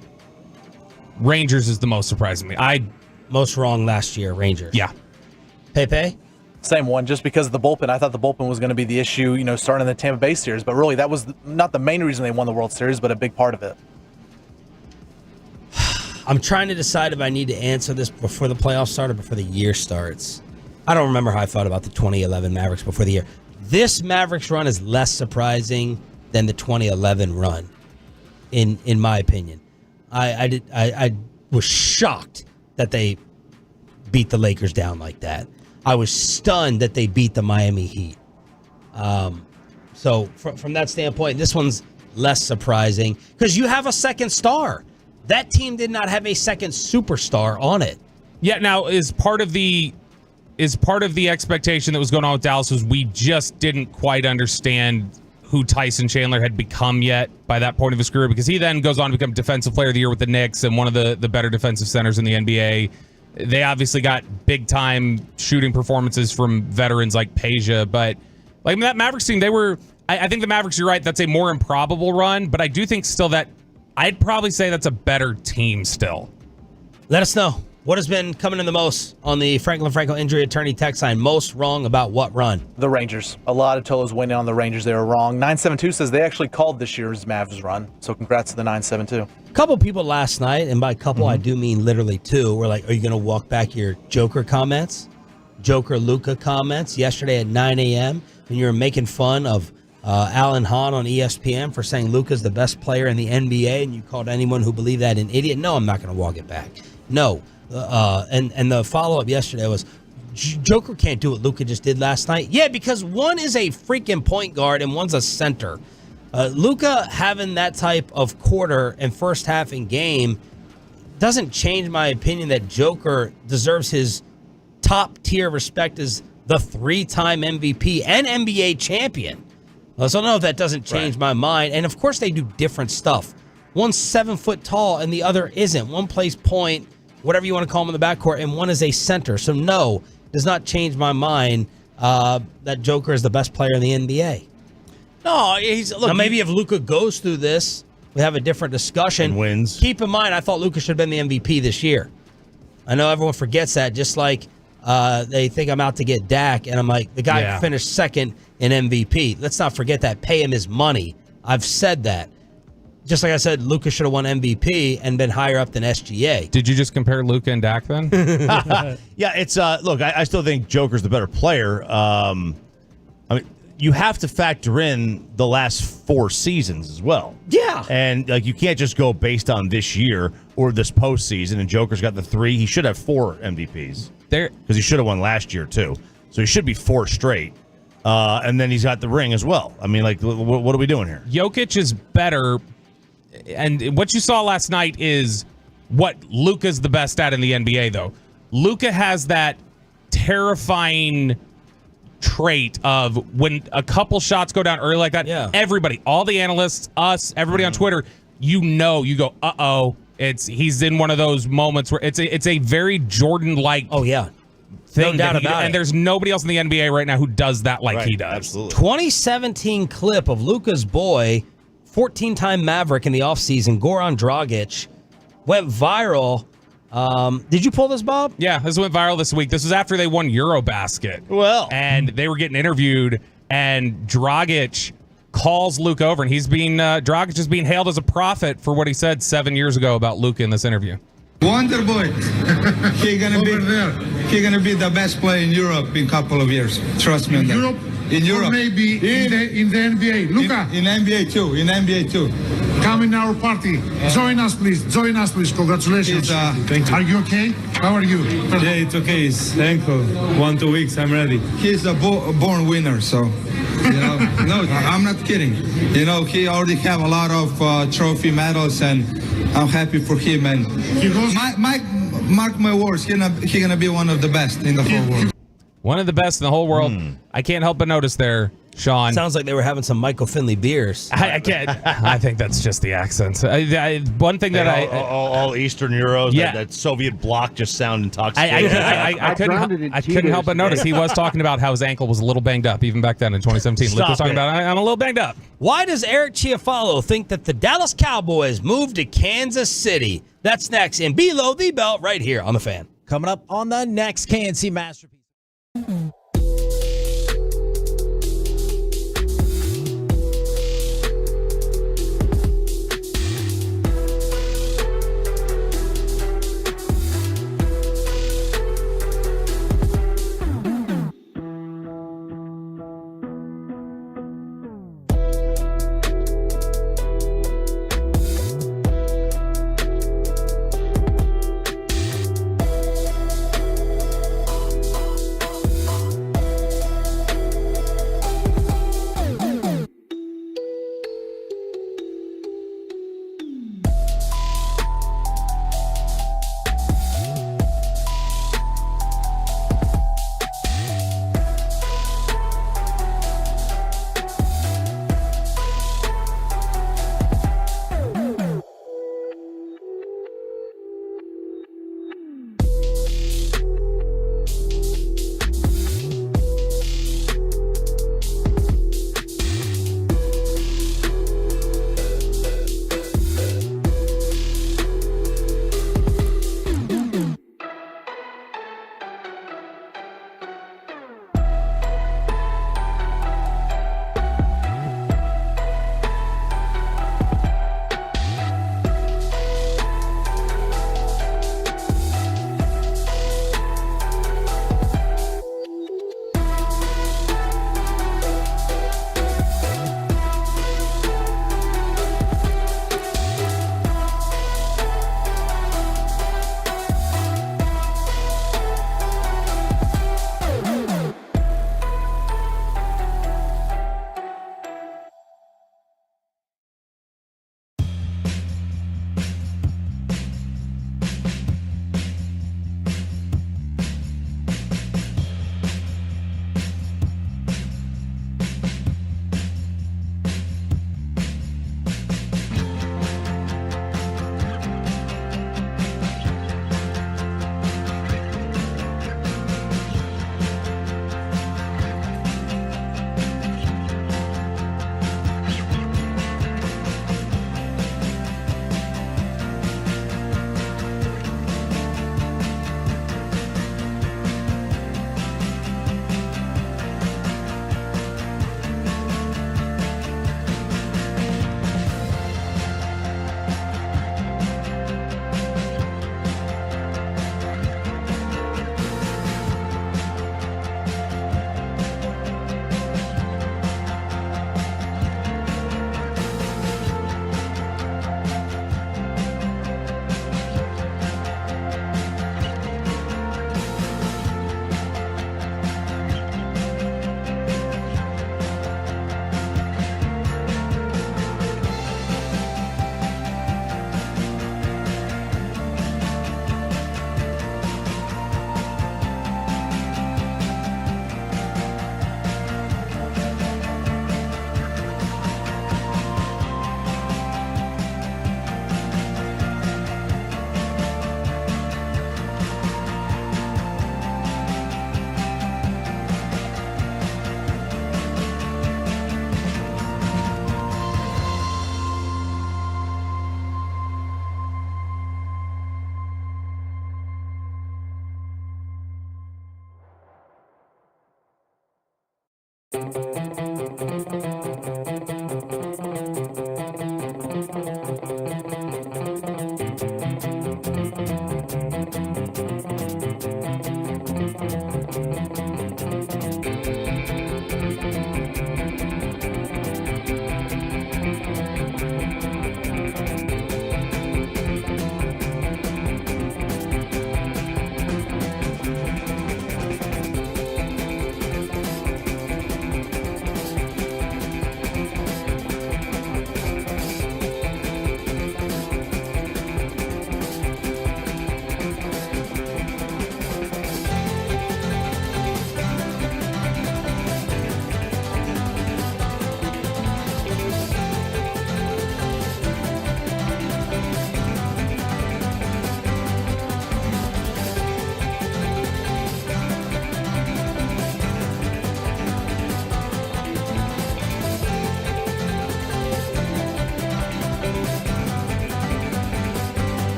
Rangers is the most surprising me. Most wrong last year, Rangers. Yeah. Pepe? Same one, just because of the bullpen. I thought the bullpen was going to be the issue, starting in the Tampa Bay series. But really, that was not the main reason they won the World Series, but a big part of it. I'm trying to decide if I need to answer this before the playoffs start or before the year starts. I don't remember how I thought about the 2011 Mavericks before the year. This Mavericks run is less surprising than the 2011 run, in my opinion. I was shocked that they beat the Lakers down like that. I was stunned that they beat the Miami Heat. So from that standpoint, this one's less surprising because you have a second star. That team did not have a second superstar on it. Yeah. Now, is part of the expectation that was going on with Dallas was we just didn't quite understand who Tyson Chandler had become yet by that point of his career, because he then goes on to become Defensive Player of the Year with the Knicks and one of the better defensive centers in the NBA. They obviously got big-time shooting performances from veterans like Peja, but like that Mavericks team, I think the Mavericks, you're right, that's a more improbable run, but I do think still that I'd probably say that's a better team still. Let us know. What has been coming in the most on the Franklin Franco injury attorney text line? Most wrong about what run? The Rangers. A lot of Tolos went in on the Rangers. They were wrong. 972 says they actually called this year's Mavs run. So congrats to the 972. A couple people last night, and by couple I do mean literally 2, were like, are you going to walk back your Joker comments? Joker Luca comments yesterday at 9 a.m. when you were making fun of Alan Hahn on ESPN for saying Luca's the best player in the NBA, and you called anyone who believed that an idiot. No, I'm not going to walk it back. No. And the follow-up yesterday was, Joker can't do what Luca just did last night. Yeah, because one is a freaking point guard and one's a center. Luca having that type of quarter and first half in game doesn't change my opinion that Joker deserves his top tier respect as the 3-time MVP and NBA champion. So I don't know if that doesn't change my mind. And of course they do different stuff. One's 7 foot tall and the other isn't. One plays point, whatever you want to call him in the backcourt, and one is a center. So no, does not change my mind that Joker is the best player in the NBA. No, now maybe if Luca goes through this, we have a different discussion. And wins. Keep in mind, I thought Luca should have been the MVP this year. I know everyone forgets that, just like they think I'm out to get Dak, and I'm like, the guy finished second in MVP. Let's not forget that. Pay him his money. I've said that. Just like I said, Luca should have won MVP and been higher up than SGA. Did you just compare Luca and Dak then? Yeah, it's look, I still think Joker's the better player. I mean, you have to factor in the last 4 seasons as well. Yeah. And like you can't just go based on this year or this postseason, and Joker's got the 3. He should have 4 MVPs. Because he should have won last year too. So he should be 4 straight. And then he's got the ring as well. I mean, like, what are we doing here? Jokic is better. And what you saw last night is what Luka's the best at in the NBA, though. Luka has that terrifying trait of when a couple shots go down early like that, everybody, all the analysts, us, everybody on Twitter, you go, uh-oh. He's in one of those moments where it's a very Jordan-like thing. No doubt about it. And there's nobody else in the NBA right now who does that like he does. Absolutely. 2017 clip of Luka's boy, 14-time Maverick in the offseason, Goran Dragic, went viral. Did you pull this, Bob? Yeah, this went viral this week. This was after they won Eurobasket. Well. And they were getting interviewed, and Dragic calls Luka over, and Dragic is being hailed as a prophet for what he said 7 years ago about Luka in this interview. Wonder boy. He's gonna be the best player in Europe in a couple of years. Trust me on that. In Europe. Or maybe in the NBA. Luca. In NBA too. Come in our party. Join us, please. Congratulations. Thank you. Are you okay? How are you? Yeah, it's okay. It's thankful. 1-2 weeks. I'm ready. He's a born winner, so. No, I'm not kidding. He already have a lot of trophy medals, and I'm happy for him. And mark my words, he's gonna be one of the best in the whole world. One of the best in the whole world. I can't help but notice there, Sean. Sounds like they were having some Michael Finley beers. I can't. I think that's just the accent. One thing that all Eastern Euros, that Soviet bloc just sound intoxicating. I couldn't help but notice he was talking about how his ankle was a little banged up even back then in 2017. Luke was talking about, I'm a little banged up. Why does Eric Chiafalo think that the Dallas Cowboys moved to Kansas City? That's next in Below the Belt right here on The Fan. Coming up on the next KNC Masterpiece.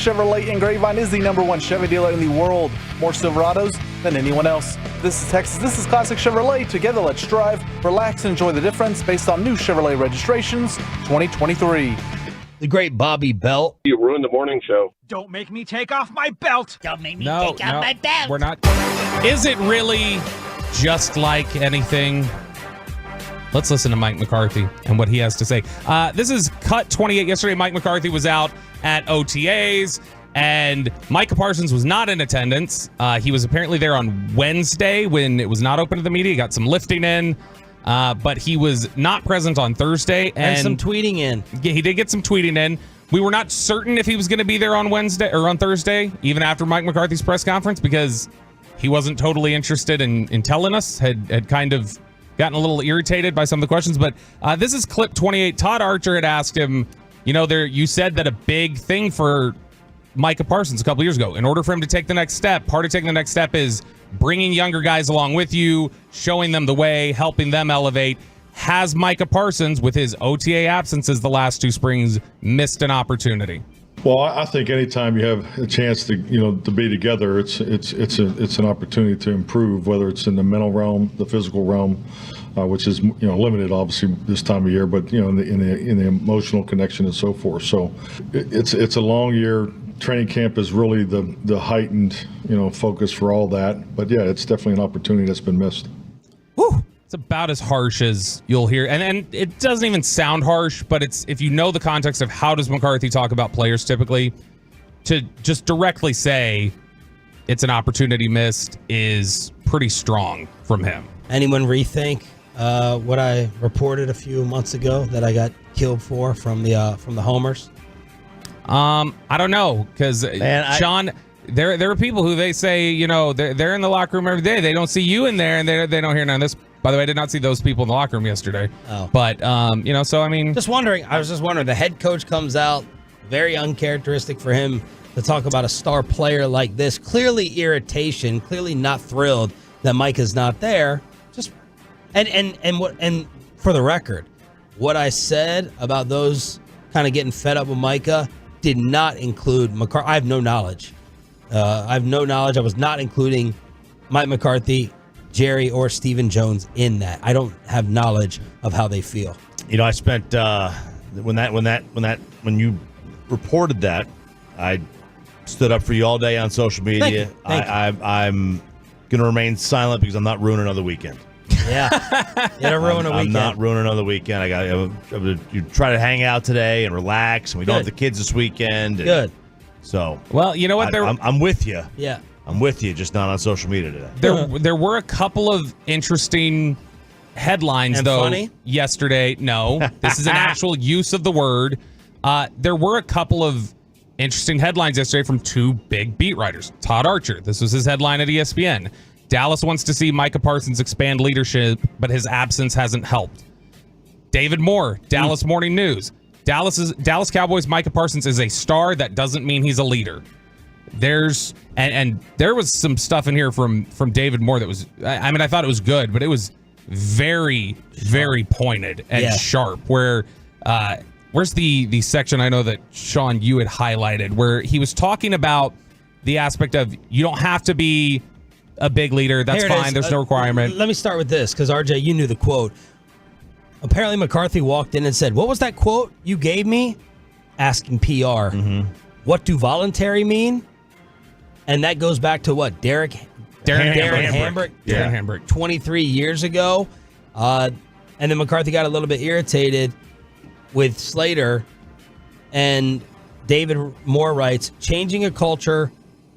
Chevrolet in Grapevine is the #1 Chevy dealer in the world. More Silverados than anyone else. This is Texas. This is Classic Chevrolet. Together, let's drive, relax, and enjoy the difference based on new Chevrolet registrations 2023. The great Bobby Belt. You ruined the morning show. Don't make me take off my belt. Don't make me No, take off no, my belt. we're not. Is it really just like anything? Let's listen to Mike McCarthy and what he has to say. This is Cut 28. Yesterday, Mike McCarthy was out at OTAs, and Micah Parsons was not in attendance. He was apparently there on Wednesday when it was not open to the media. He got some lifting in, but he was not present on Thursday. And some tweeting in. Yeah, he did get some tweeting in. We were not certain if he was going to be there on Wednesday or on Thursday, even after Mike McCarthy's press conference, because he wasn't totally interested in telling us, had kind of gotten a little irritated by some of the questions. But this is clip 28. Todd Archer had asked him, you said that a big thing for Micah Parsons a couple years ago, in order for him to take the next step, part of taking the next step is bringing younger guys along with you, showing them the way, helping them elevate. Has Micah Parsons, with his OTA absences the last 2 springs, missed an opportunity? Well, I think anytime you have a chance to be together, it's an opportunity to improve, whether it's in the mental realm, the physical realm, which is limited obviously this time of year, but in the emotional connection and so forth. So it's a long year. Training camp is really the heightened focus for all that. But yeah, it's definitely an opportunity that's been missed. Whew. It's about as harsh as you'll hear. And it doesn't even sound harsh, but it's, if you know the context of how does McCarthy talk about players typically, to just directly say it's an opportunity missed is pretty strong from him. Anyone rethink what I reported a few months ago that I got killed from the homers? I don't know, because Sean, there are people who they say they're in the locker room every day. They don't see you in there, and they don't hear none of this. By the way, I did not see those people in the locker room yesterday. Oh. But so I mean, I was just wondering. The head coach comes out, very uncharacteristic for him to talk about a star player like this. Clearly irritation. Clearly not thrilled that Mike is not there. And for the record, what I said about those kind of getting fed up with Micah did not include McCarthy. I have no knowledge I have no knowledge. I was not including Mike McCarthy, Jerry, or Stephen Jones in that. I don't have knowledge of how they feel. You know, I spent when you reported that, I stood up for you all day on social media. Thank you. I'm going to remain silent because I'm not ruining another weekend. Yeah, you gotta ruin a weekend. I'm not ruining another weekend. You try to hang out today and relax, and we don't have the kids this weekend. Good. So, well, you know what? I'm with you. Yeah, I'm with you, just not on social media today. There were a couple of interesting headlines, and though. Funny? Yesterday. No, this is an actual use of the word. There were a couple of interesting headlines yesterday from two big beat writers. Todd Archer, this was his headline at ESPN. Dallas wants to see Micah Parsons expand leadership, but his absence hasn't helped. David Moore, Dallas Morning News. Dallas Cowboys Micah Parsons is a star. That doesn't mean he's a leader. There's and there was some stuff in here from David Moore that was, I mean, I thought it was good, but it was very, very pointed and sharp. Where's the section I know that Sean, you had highlighted, where he was talking about the aspect of you don't have to be a big leader. That's fine. There's no requirement. Let me start with this, because RJ, you knew the quote. Apparently McCarthy walked in and said, "What was that quote you gave me?" Asking PR. What do voluntary mean? And that goes back to what? Darren Hambrick. Darren Hambrick. 23 years ago. And then McCarthy got a little bit irritated with Slater. And David Moore writes, changing a culture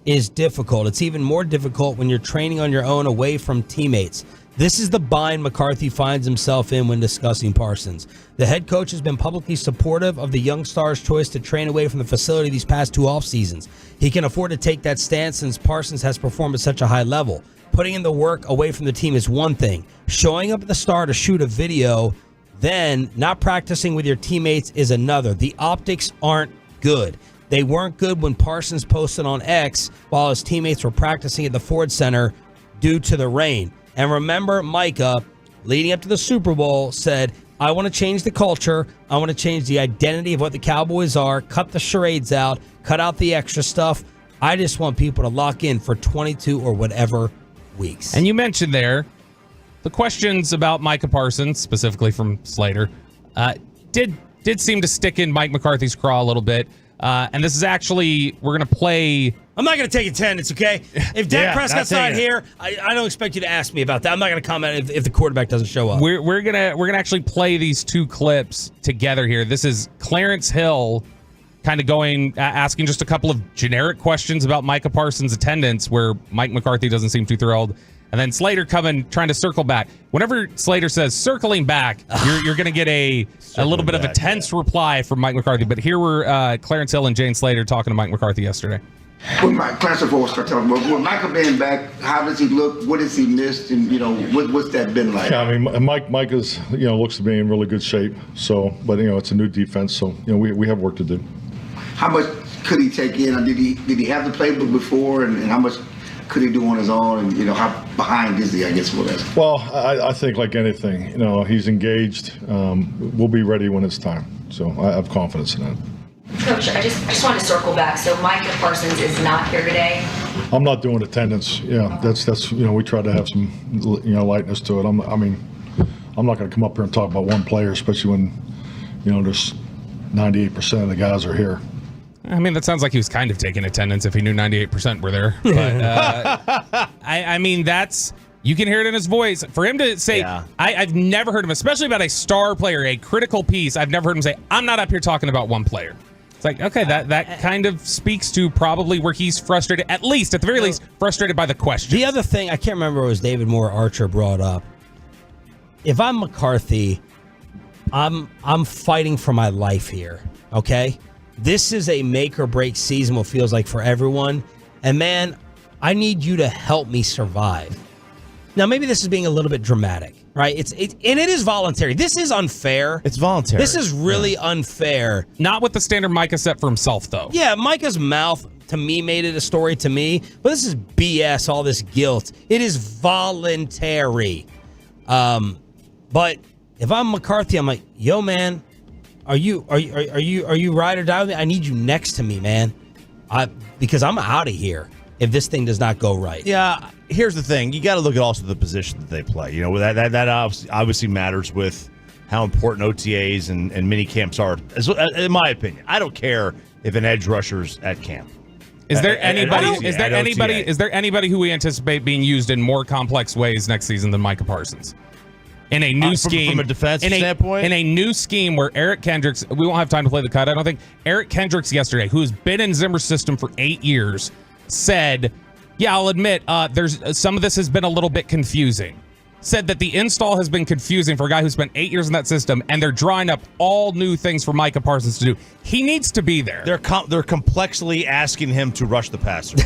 is difficult. It's even more difficult when you're training on your own away from teammates. This is the bind McCarthy finds himself in when discussing Parsons. The head coach has been publicly supportive of the young star's choice to train away from the facility these past 2 off seasons. He can afford to take that stance since Parsons has performed at such a high level. Putting in the work away from the team is one thing. Showing up at the Star to shoot a video, then not practicing with your teammates is another. The optics aren't good. They weren't good when Parsons posted on X while his teammates were practicing at the Ford Center due to the rain. And remember, Micah, leading up to the Super Bowl, said, I want to change the culture. I want to change the identity of what the Cowboys are, cut the charades out, cut out the extra stuff. I just want people to lock in for 22 or whatever weeks. And you mentioned there the questions about Micah Parsons, specifically from Slater, did seem to stick in Mike McCarthy's craw a little bit. And this is actually, we're going to play. I'm not going to take attendance, okay? If Dak Prescott's not here, I don't expect you to ask me about that. I'm not going to comment if the quarterback doesn't show up. We're gonna actually play these 2 clips together here. This is Clarence Hill kind of asking just a couple of generic questions about Micah Parsons' attendance, where Mike McCarthy doesn't seem too thrilled. And then Slater trying to circle back. Whenever Slater says circling back, you're going to get a little bit of a tense reply from Mike McCarthy. But here were Clarence Hill and Jane Slater talking to Mike McCarthy yesterday. When Clarence Hill start talking about with Micah being back, how does he look? What has he missed? And what's that been like? Yeah, I mean, Mike is looks to be in really good shape. So, but it's a new defense, so we have work to do. How much could he take in? Did he have the playbook before, and how much could he do on his own, and how behind is he, I guess, for that? Well, I think like anything, he's engaged. We'll be ready when it's time. So I have confidence in that. Coach, I just wanted to circle back. So Micah Parsons is not here today. I'm not doing attendance. Yeah, that's we try to have some lightness to it. I'm not going to come up here and talk about one player, especially when there's 98% of the guys are here. I mean, that sounds like he was kind of taking attendance if he knew 98% were there. But I mean, you can hear it in his voice. For him to say, I've never heard him, especially about a star player, a critical piece, I've never heard him say, I'm not up here talking about one player. It's like, okay, that kind of speaks to probably where he's frustrated, at the very least, frustrated by the question. The other thing, I can't remember, it was David Moore Archer brought up. If I'm McCarthy, I'm fighting for my life here, okay? This is a make or break season, what feels like for everyone. And man, I need you to help me survive. Now, maybe this is being a little bit dramatic, right? And it is voluntary. This is unfair. It's voluntary. This is really unfair. Not with the standard Micah set for himself, though. Yeah, Micah's mouth, to me, made it a story to me. But this is BS, all this guilt. It is voluntary. But if I'm McCarthy, I'm like, yo, man, are you ride or die with me? I need you next to me, man. Because I'm out of here. if this thing does not go right. Yeah, here's the thing. You got to look at also the position that they play. You know, that obviously matters with how important OTAs and mini camps are, in my opinion. I don't care if an edge rusher's at camp. Is there anybody who we anticipate being used in more complex ways next season than Micah Parsons? In a new scheme. From a defensive standpoint? In a new scheme where Eric Kendricks, we won't have time to play the cut, I don't think. Eric Kendricks yesterday, who has been in Zimmer's system for 8 years, said, yeah, I'll admit, there's some of this has been a little bit confusing. Said that the install has been confusing for a guy who spent 8 years in that system, and they're drawing up all new things for Micah Parsons to do. He needs to be there. They're complexly asking him to rush the passer.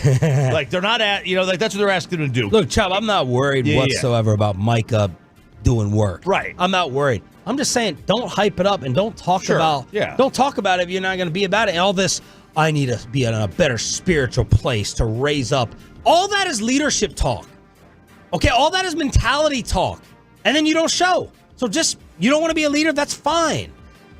Like, they're not that's what they're asking him to do. Look, Chubb, I'm not worried whatsoever about Micah doing work. Right. I'm not worried. I'm just saying, don't hype it up and don't talk about it if you're not going to be about it. And all this, I need to be in a better spiritual place to raise up. All that is leadership talk. Okay, all that is mentality talk. And then you don't show. So you don't want to be a leader, that's fine.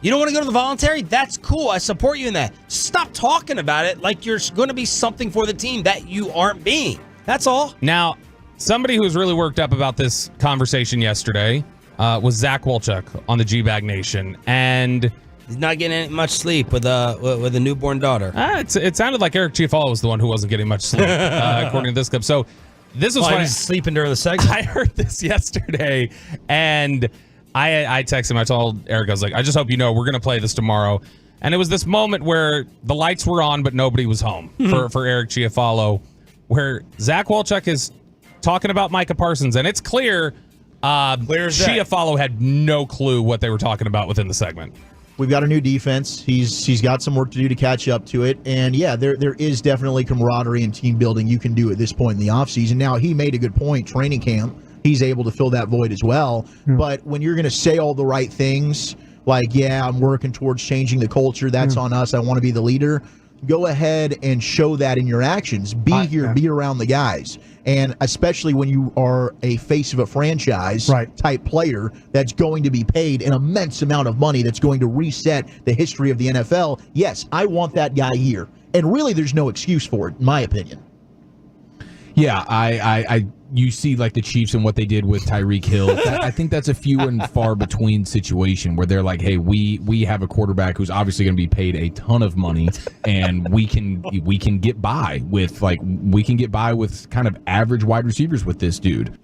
You don't want to go to the voluntary, that's cool. I support you in that. Stop talking about it like you're going to be something for the team that you aren't being. That's all. Now, somebody who was really worked up about this conversation yesterday was Zach Wolchuk on the G-Bag Nation. And he's not getting much sleep with a newborn daughter. It sounded like Eric Chiafalo was the one who wasn't getting much sleep, according to this clip. So this was he was sleeping during the segment. I heard this yesterday, and I texted him. I told Eric, I was like, I just hope you know we're going to play this tomorrow. And it was this moment where the lights were on, but nobody was home for Eric Chiafalo, where Zach Wolchuk is talking about Micah Parsons, and it's clear Chiafalo had no clue what they were talking about within the segment. We've got a new defense. He's got some work to do to catch up to it. And, yeah, there is definitely camaraderie and team building you can do at this point in the offseason. Now, he made a good point, training camp. He's able to fill that void as well. But when you're going to say all the right things, like, yeah, I'm working towards changing the culture, that's on us, I want to be the leader, go ahead and show that in your actions. Be here, be around the guys. And especially when you are a face of a franchise type player that's going to be paid an immense amount of money that's going to reset the history of the NFL, yes, I want that guy here. And really, there's no excuse for it, in my opinion. Yeah, you see like the Chiefs and what they did with Tyreek Hill. I think that's a few and far between situation where they're like, hey, we have a quarterback who's obviously going to be paid a ton of money, and we can get by with kind of average wide receivers with this dude.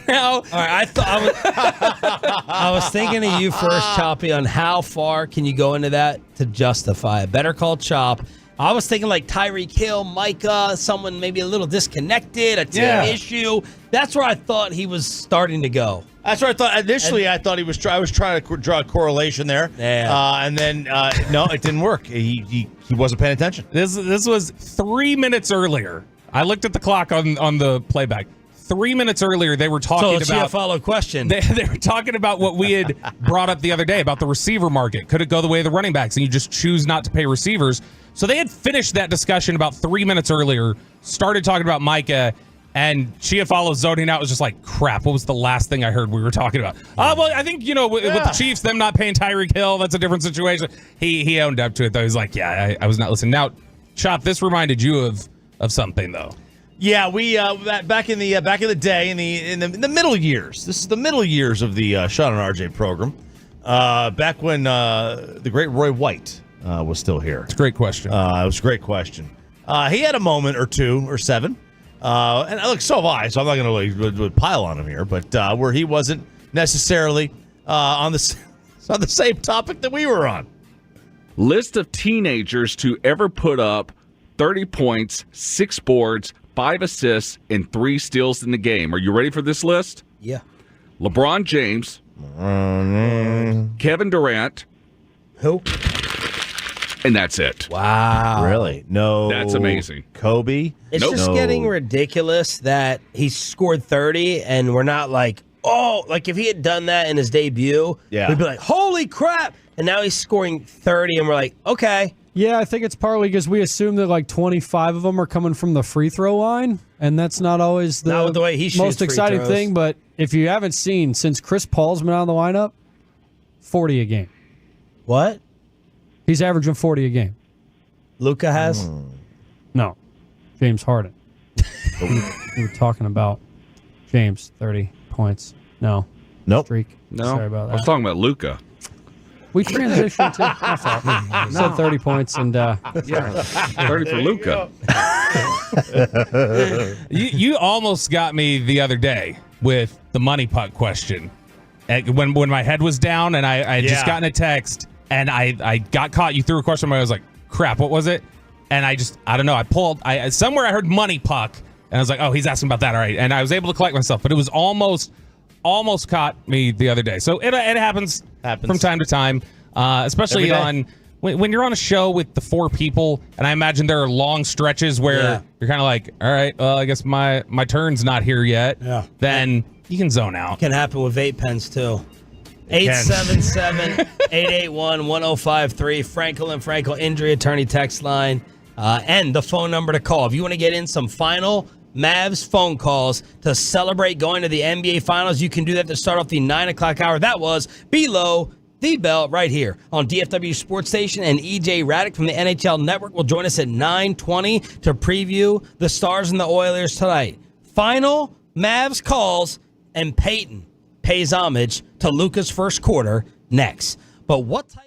Now, all right, I was thinking of you first, Choppy, on how far can you go into that to justify it. Better call Chop. I was thinking like Tyreek Hill, Micah, someone maybe a little disconnected, a team issue. That's where I thought he was starting to go. That's where I thought initially. I thought I was trying to draw a correlation there, and then no, it didn't work. He wasn't paying attention. This was 3 minutes earlier. I looked at the clock on the playback. 3 minutes earlier, they were talking about. Follow question. They were talking about what we had brought up the other day about the receiver market. Could it go the way of the running backs, and you just choose not to pay receivers? So they had finished that discussion about 3 minutes earlier, started talking about Micah, and Chiafalo zoning out was just like, crap, what was the last thing I heard we were talking about? Well, I think, with the Chiefs, them not paying Tyreek Hill, that's a different situation. He owned up to it, though. He's like, yeah, I was not listening. Now, Chop, this reminded you of something, though. Yeah, we back in the day in the middle years. This is the middle years of the Sean and RJ program. Back when the great Roy White was still here. It's a great question. It was a great question. He had a moment or two or seven, and look, so have I. So I'm not going to really pile on him here, but where he wasn't necessarily on the same topic that we were on. List of teenagers to ever put up 30 points, 6 boards, 5 assists, and 3 steals in the game. Are you ready for this list? Yeah. LeBron James, Kevin Durant. Who? And that's it. Wow. Really? No. That's amazing. Kobe? It's just getting ridiculous that he scored 30 and we're not like, oh, like if he had done that in his debut, we'd be like, holy crap. And now he's scoring 30 and we're like, okay. Yeah, I think it's partly because we assume that like 25 of them are coming from the free throw line, and that's not always the way he shoots most exciting free throws. thing. But if you haven't seen, since Chris Paul's been out of the lineup, 40 a game. What? He's averaging 40 a game. Luca has? No. James Harden. We were talking about James, 30 points. No. Nope. Streak. No. Sorry about that. I was talking about Luca. We transitioned to. My fault. Said 30 points and. Yeah, 30 for Luca. You almost got me the other day with the money putt question. When my head was down and I had just gotten a text and I got caught. You threw a question. I was like, crap, what was it? And I don't know. Somewhere I heard money puck and I was like, oh, he's asking about that. All right. And I was able to collect myself, but it was almost caught me the other day. So it happens from time to time, especially on when you're on a show with the 4 people. And I imagine there are long stretches where you're kind of like, all right, well, I guess my turn's not here yet. Yeah. Then you can zone out. Can happen with vape pens too. 877-881-1053. Frankel and Frankel injury attorney text line and the phone number to call. If you want to get in some final Mavs phone calls to celebrate going to the NBA Finals, you can do that to start off the 9 o'clock hour. That was Below the Belt right here on DFW Sports Station, and EJ Raddick from the NHL Network will join us at 9:20 to preview the Stars and the Oilers tonight. Final Mavs calls, and Peyton pays homage to Luca's first quarter next. But what type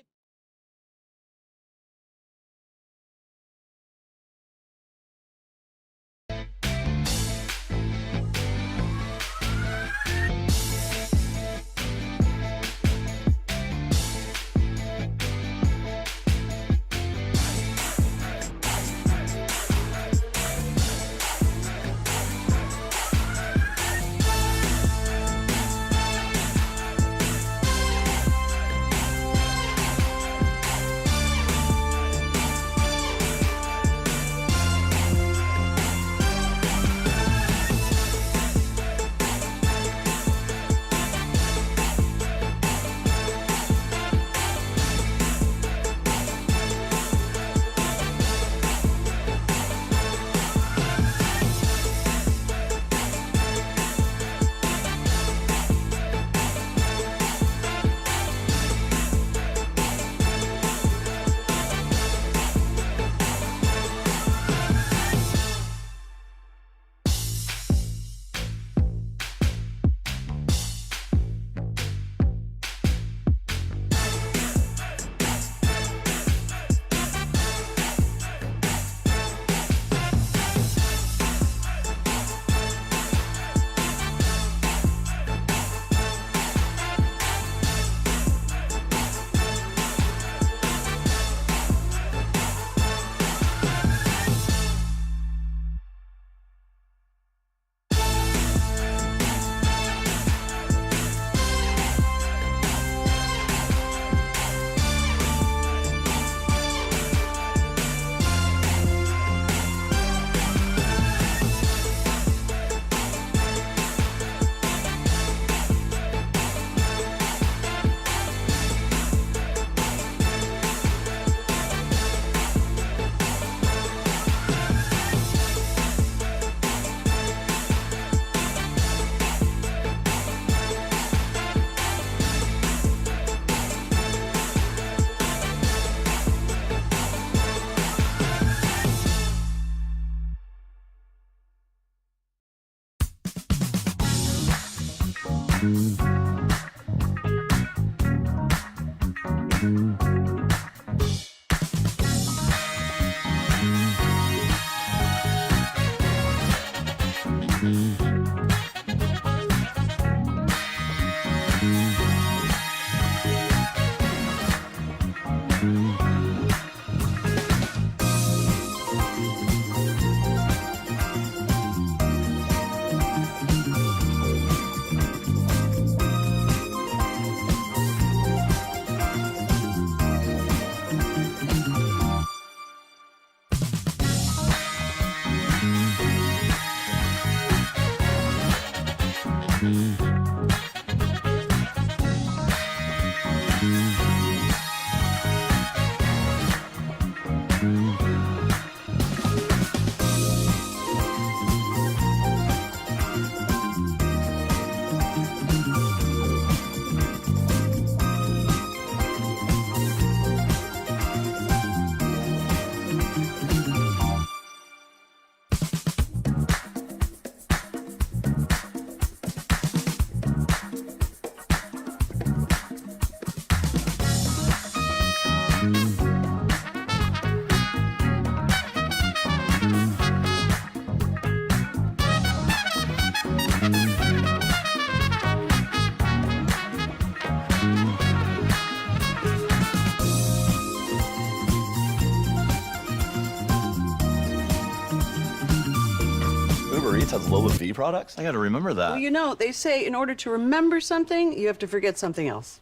Eats has low fee products? I got to remember that. Well, you know, they say in order to remember something, you have to forget something else.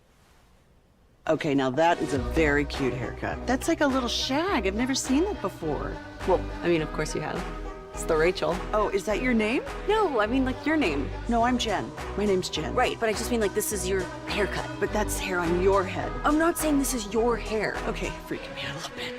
Okay, now that is a very cute haircut. That's like a little shag. I've never seen it before. Well, I mean, of course you have. It's the Rachel. Oh, is that your name? No, I mean like your name. No, I'm Jen. My name's Jen. Right, but I just mean like this is your haircut. But that's hair on your head. I'm not saying this is your hair. Okay, freaking me out a little bit.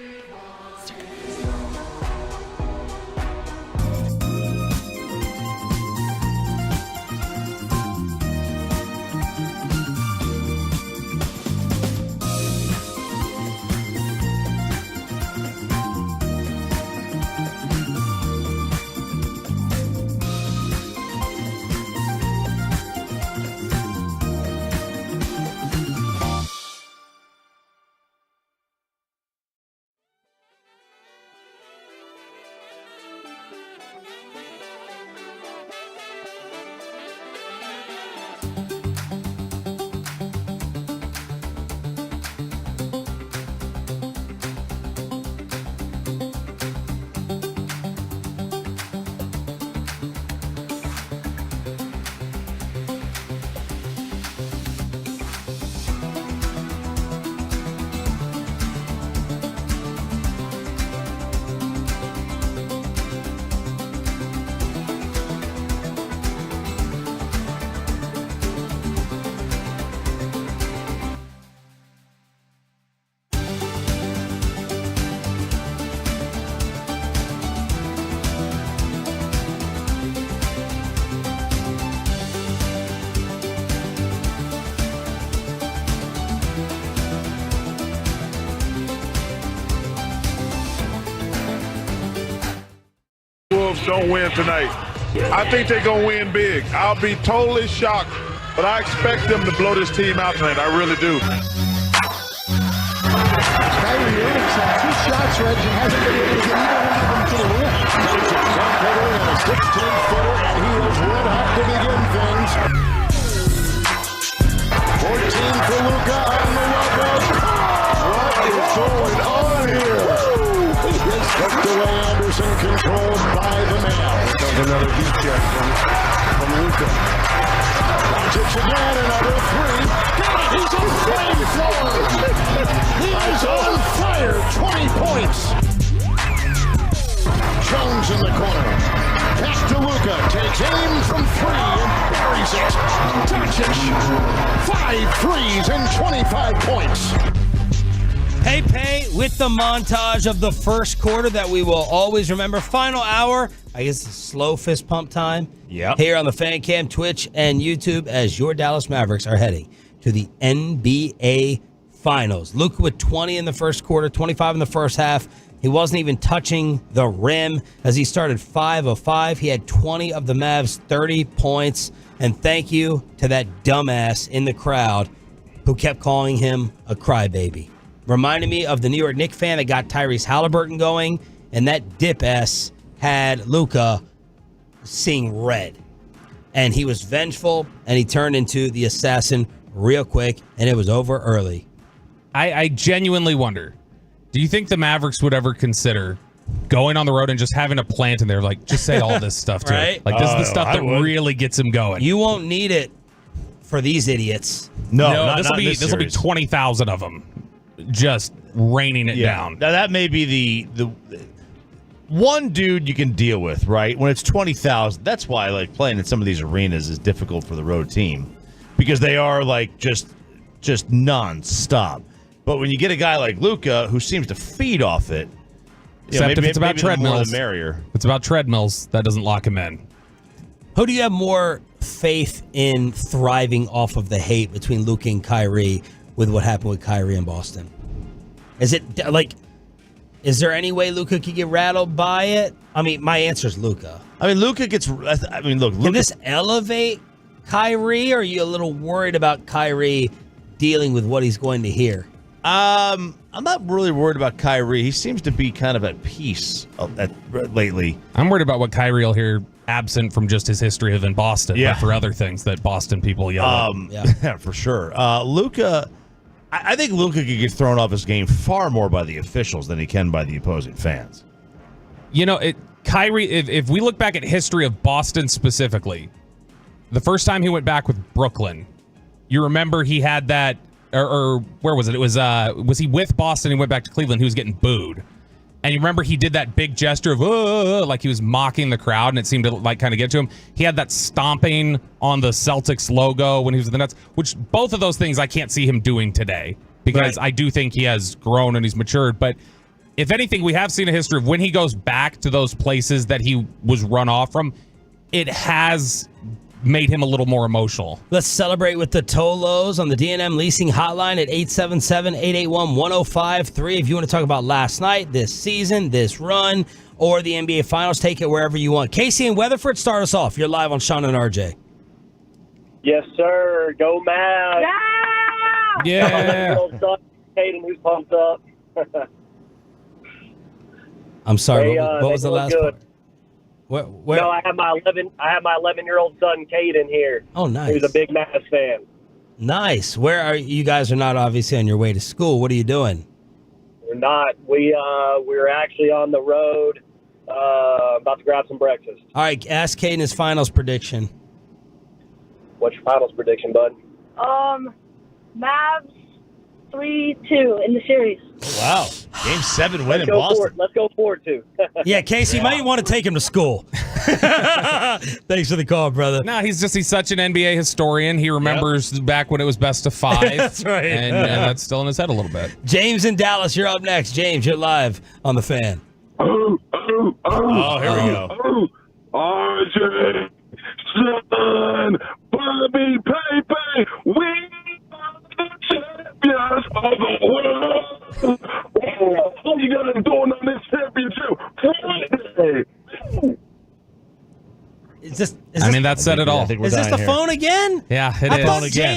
Don't win tonight. I think they're going to win big. I'll be totally shocked, but I expect them to blow this team out tonight. I really do. Kyrie Irving's had 2 shots, Reg, and hasn't been able to get either one of them to the rim. It's a 10-footer and a 16-footer, and he is red hot to begin things. 14 for Luca on the love. What is going on here? Tucked away, Anderson controlled by the man. Another deep check from Luca. Doncic again, another 3. God, he's on flamethrower. He is on fire. 20 points. Jones in the corner. Pass to Luca. Takes aim from 3 and buries it. Doncic. 5 threes and 25 points. Pay with the montage of the first quarter that we will always remember. Final hour, I guess it's slow fist pump time. Yep. Here on the Fan Cam, Twitch, and YouTube as your Dallas Mavericks are heading to the NBA Finals. Luca with 20 in the first quarter, 25 in the first half. He wasn't even touching the rim as he started 5 of 5. He had 20 of the Mavs, 30 points. And thank you to that dumbass in the crowd who kept calling him a crybaby. Reminded me of the New York Knicks fan that got Tyrese Halliburton going, and that dip-ass had Luca seeing red. And he was vengeful, and he turned into the assassin real quick, and it was over early. I genuinely wonder, do you think the Mavericks would ever consider going on the road and just having a plant in there, like, just say all this stuff to Right? him? Like, this is the stuff that really gets him going. You won't need it for these idiots. No, this will be 20,000 of them. Just raining it down. Now that may be the one dude you can deal with, right? When it's 20,000, that's why like playing in some of these arenas is difficult for the road team because they are like just nonstop. But when you get a guy like Luca who seems to feed off it, Except if it's about maybe the more treadmills, the merrier. If it's about treadmills, that doesn't lock him in. Who do you have more faith in thriving off of the hate between Luca and Kyrie with what happened with Kyrie in Boston? Is it like, is there any way Luca could get rattled by it? I mean, my answer is Luca. I mean, Luca gets. I mean, look. Can this elevate Kyrie, or are you a little worried about Kyrie dealing with what he's going to hear? I'm not really worried about Kyrie. He seems to be kind of at peace lately. I'm worried about what Kyrie will hear absent from just his history of in Boston, Yeah. but for other things that Boston people yell at. Yeah, for sure. Luca, I think Luca could get thrown off his game far more by the officials than he can by the opposing fans. Kyrie, if we look back at history of Boston specifically, the first time he went back with Brooklyn, you remember he had that, or where was it? It was he with Boston and went back to Cleveland? He was getting booed. And you remember he did that big gesture of, like he was mocking the crowd, and it seemed to like kind of get to him. He had that stomping on the Celtics logo when he was with the Nets, which both of those things I can't see him doing today because I do think he has grown and he's matured. But if anything, we have seen a history of when he goes back to those places that he was run off from, it has made him a little more emotional. Let's celebrate with the Tolos on the D&M Leasing Hotline at 877-881-1053. If you want to talk about last night, this season, this run, or the NBA Finals, take it wherever you want. Casey and Weatherford, start us off. You're live on Sean and RJ. Yes, sir. Go Mavs. Yeah. Hayden, who's pumped up. I'm sorry. What was the last part? Where? No, I have my 11-year-old son, Caden, here. Oh, nice. Who's a big Mavs fan. Nice. Where are you guys? Are not obviously on your way to school. What are you doing? We're not. We're actually on the road, about to grab some breakfast. All right. Ask Caden his finals prediction. What's your finals prediction, bud? Mavs 3-2 in the series. Wow. Game 7 win in Let's go Boston. Let's go 4-2. Yeah, Casey, you might want to take him to school. Thanks for the call, brother. No, he's such an NBA historian. He remembers back when it was best of 5. That's right. And that's still in his head a little bit. James in Dallas, you're up next. James, you're live on the Fan. Oh, here we go. RJ, son, Bobby, Pepe, we are the champions of the world. What are you going to do on this championship Friday? That said it all. Is this the phone again? Yeah, it is.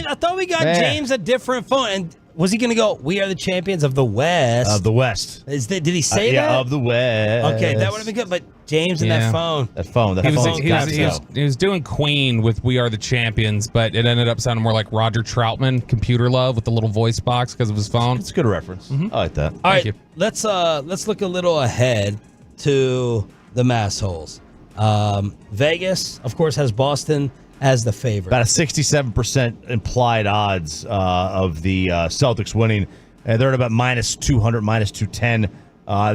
I thought we got James a different phone. And was he going to go, we are the champions of the West? Of the West. Did he say that? Yeah, of the West. Okay, that would have been good. But James and that phone. He was doing Queen with "We Are the Champions," but it ended up sounding more like Roger Troutman, "Computer Love" with the little voice box because of his phone. It's a good reference. I like that. All right, let's look a little ahead to the mass holes. Vegas, of course, has Boston as the favorite. About a 67% implied odds of the Celtics winning. They're at about minus 200, minus 210.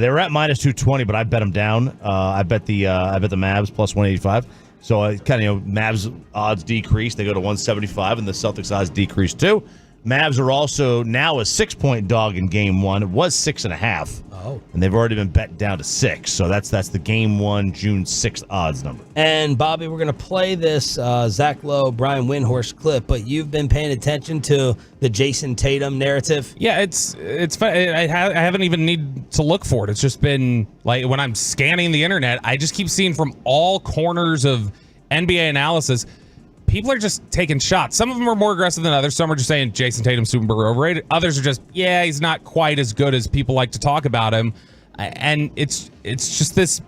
They were at minus 220, but I bet them down. I bet the Mavs plus 185. So Mavs odds decrease. They go to 175, and the Celtics odds decrease too. Mavs are also now a 6-point dog in Game 1. It was 6.5. Oh. And they've already been bet down to 6. So that's the Game 1, June 6th odds number. And, Bobby, we're going to play this Zach Lowe, Brian Windhorst clip, but you've been paying attention to the Jason Tatum narrative? Yeah, it's fun. I haven't even need to look for it. It's just been, like, when I'm scanning the internet, I just keep seeing from all corners of NBA analysis, people are just taking shots. Some of them are more aggressive than others. Some are just saying Jason Tatum's super overrated. Others are just, he's not quite as good as people like to talk about him. And it's just this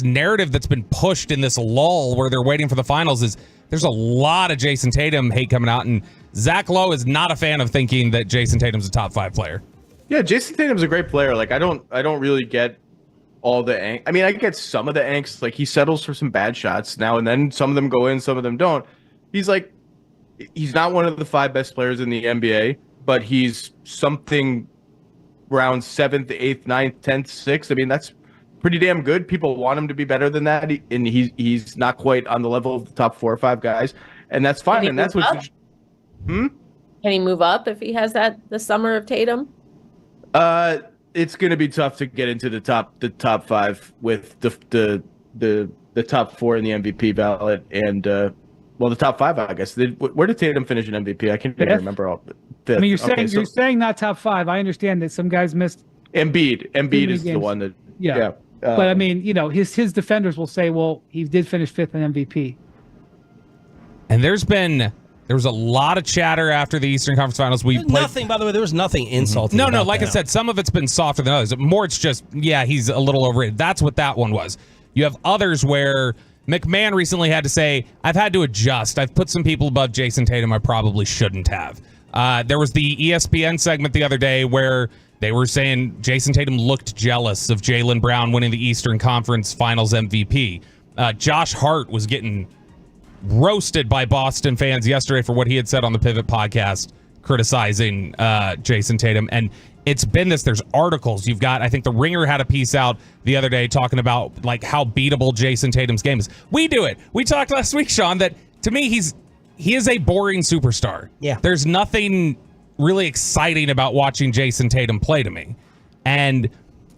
narrative that's been pushed in this lull where they're waiting for the finals. There's a lot of Jason Tatum hate coming out, and Zach Lowe is not a fan of thinking that Jason Tatum's a top 5 player. Yeah, Jason Tatum's a great player. Like I don't really get all the angst. I mean, I get some of the angst. Like he settles for some bad shots now and then. Some of them go in, some of them don't. He's not one of the 5 best players in the NBA, but he's something around 7th, 8th, 9th, 10th, 6th. I mean, that's pretty damn good. People want him to be better than that, and he's not quite on the level of the top 4 or 5 guys, and that's fine. And that's what. Can he move up if he has the summer of Tatum? It's going to be tough to get into the top 5 with the top 4 in the MVP ballot and. Well, the top 5, I guess. Where did Tatum finish in MVP? I can't remember all. I mean, you're saying not top 5. I understand that some guys missed. Embiid is the one that. Yeah. But I mean, his defenders will say, well, he did finish 5th in MVP. And there was a lot of chatter after the Eastern Conference Finals. Nothing, by the way. There was nothing insulting. No. Like I said, some of it's been softer than others. More, it's just, he's a little overrated. That's what that one was. You have others where McMahon recently had to say, I've had to adjust. I've put some people above Jason Tatum I probably shouldn't have. There was the ESPN segment the other day where They were saying Jason Tatum looked jealous of Jaylen Brown winning the Eastern Conference Finals MVP. Josh Hart was getting roasted by Boston fans yesterday for what he had said on the Pivot podcast, criticizing Jason Tatum. And it's been this. There's articles. You've got, I think The Ringer had a piece out the other day talking about like how beatable Jason Tatum's game is. We do it. We talked last week, Sean, that to me he is a boring superstar. Yeah. There's nothing really exciting about watching Jason Tatum play to me. And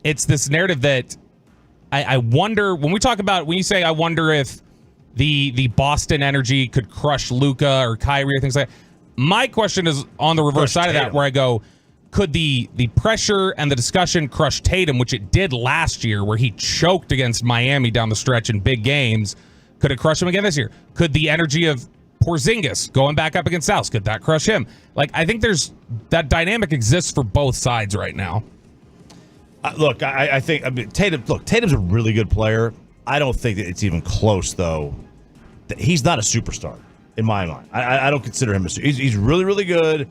it's this narrative that I wonder, when you say I wonder if the Boston energy could crush Luca or Kyrie or things like that, my question is on the reverse side of that, where I go, could the pressure and the discussion crush Tatum, which it did last year, where he choked against Miami down the stretch in big games? Could it crush him again this year? Could the energy of Porzingis going back up against Dallas, could that crush him? Like, I think there's that dynamic exists for both sides right now. I think Tatum's a really good player. I don't think that it's even close, though. He's not a superstar in my mind. I don't consider him a superstar. He's really, really good.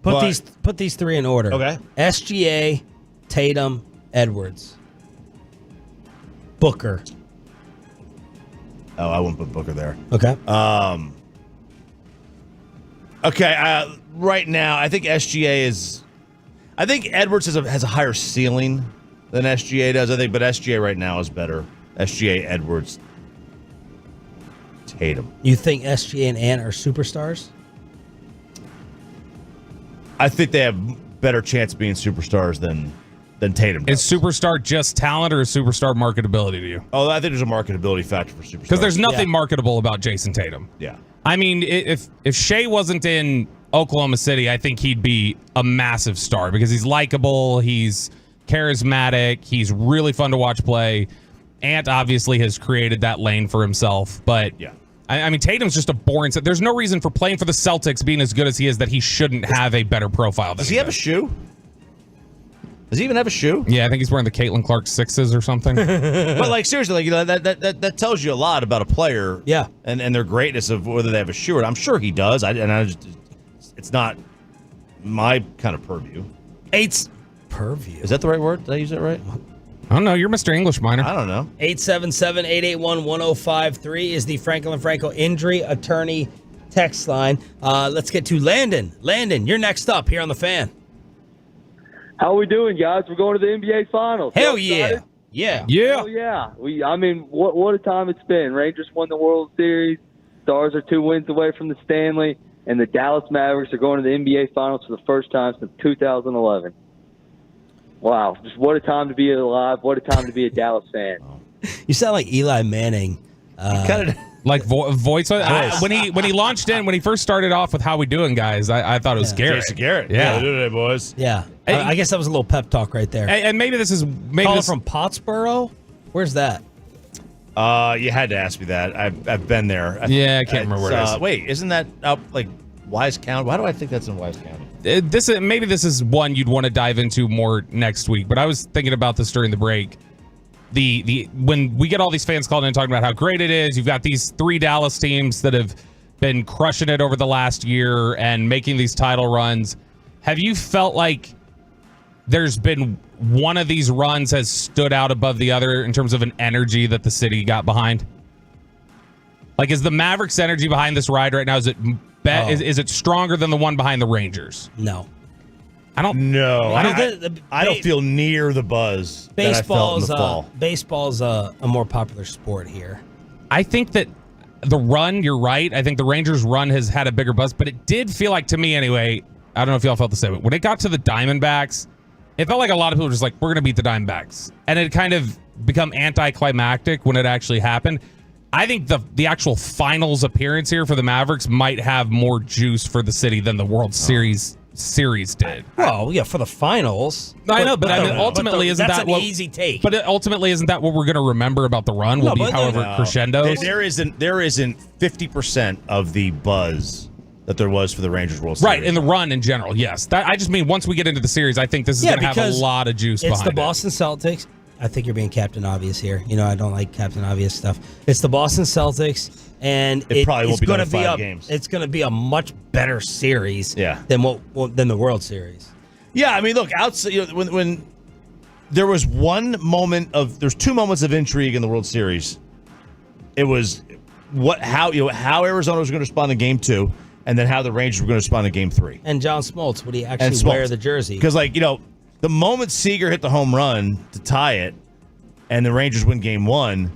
Put these three in order. Okay. SGA, Tatum, Edwards, Booker. Oh, I wouldn't put Booker there. Okay. Okay. Right now, I think SGA is. I think Edwards has a higher ceiling than SGA does. But SGA right now is better. SGA, Edwards, Tatum. You think SGA and Ant are superstars? I think they have better chance of being superstars than Tatum does. Is superstar just talent or is superstar marketability to you? Oh, I think there's a marketability factor for superstars. Because there's nothing marketable about Jason Tatum. Yeah. I mean, if Shea wasn't in Oklahoma City, I think he'd be a massive star because he's likable, he's charismatic, he's really fun to watch play. Ant obviously has created that lane for himself, but yeah. I mean, Tatum's just a boring. There's no reason for playing for the Celtics being as good as he is that he shouldn't have a better profile. Does he have a shoe? Does he even have a shoe? Yeah, I think he's wearing the Caitlin Clark 6s or something. But like seriously, like that tells you a lot about a player. Yeah, and their greatness of whether they have a shoe or not. I'm sure he does. It's not my kind of purview. Purview. Is that the right word? Did I use that right? I don't know. You're Mr. English minor. I don't know. 877-881-1053 is the Franklin Franco injury attorney text line. Let's get to Landon. Landon, you're next up here on The Fan. How we doing, guys? We're going to the NBA Finals. Hell yeah. Yeah. Hell yeah. What a time it's been. Rangers won the World Series. Stars are 2 wins away from the Stanley. And the Dallas Mavericks are going to the NBA Finals for the first time since 2011. Wow. Just what a time to be alive. What a time to be a Dallas fan. You sound like Eli Manning. Kind of like voice. When he launched in, when he first started off with "How we doing, guys," I thought it was Garrett. Jason Garrett. Yeah. How you doing today, boys? Yeah. I guess that was a little pep talk right there. And maybe this is from Pottsboro. Where's that? You had to ask me that. I've been there. I can't remember where it is. Wait, isn't that up like Wise County? Why do I think that's in Wise County? This is one you'd want to dive into more next week. But I was thinking about this during the break. When we get all these fans calling in talking about how great it is, you've got these 3 Dallas teams that have been crushing it over the last year and making these title runs. Have you felt like there's been one of these runs has stood out above the other in terms of an energy that the city got behind? Like, is the Mavericks energy behind this ride right now? Is it stronger than the one behind the Rangers? No. I don't feel near the buzz that I felt in the fall. Baseball's a more popular sport here. I think that the run, you're right. I think the Rangers' run has had a bigger buzz, but it did feel like, to me anyway, I don't know if y'all felt the same, but when it got to the Diamondbacks, it felt like a lot of people were just like, we're going to beat the Diamondbacks. And it kind of become anticlimactic when it actually happened. I think the actual finals appearance here for the Mavericks might have more juice for the city than the World Series did. Well, yeah, for the finals. I know, but I mean, ultimately, isn't that's that an what easy take? But ultimately, isn't that what we're going to remember about the run? Will be however crescendos. There isn't 50% of the buzz that there was for the Rangers World Series. Right, in the run in general, yes. I just mean once we get into the series, I think this is going to have a lot of juice behind it. It's the Boston Celtics. I think you're being Captain Obvious here. You know, I don't like Captain Obvious stuff. It's the Boston Celtics, and it probably won't be done in 5 games. It's going to be a much better series than the World Series. Yeah, I mean, look, outside when there was there's two moments of intrigue in the World Series. It was how Arizona was going to respond in Game 2, and then how the Rangers were going to respond in Game 3. And John Smoltz, would he actually wear the jersey? Because, the moment Seager hit the home run to tie it, and the Rangers win Game 1,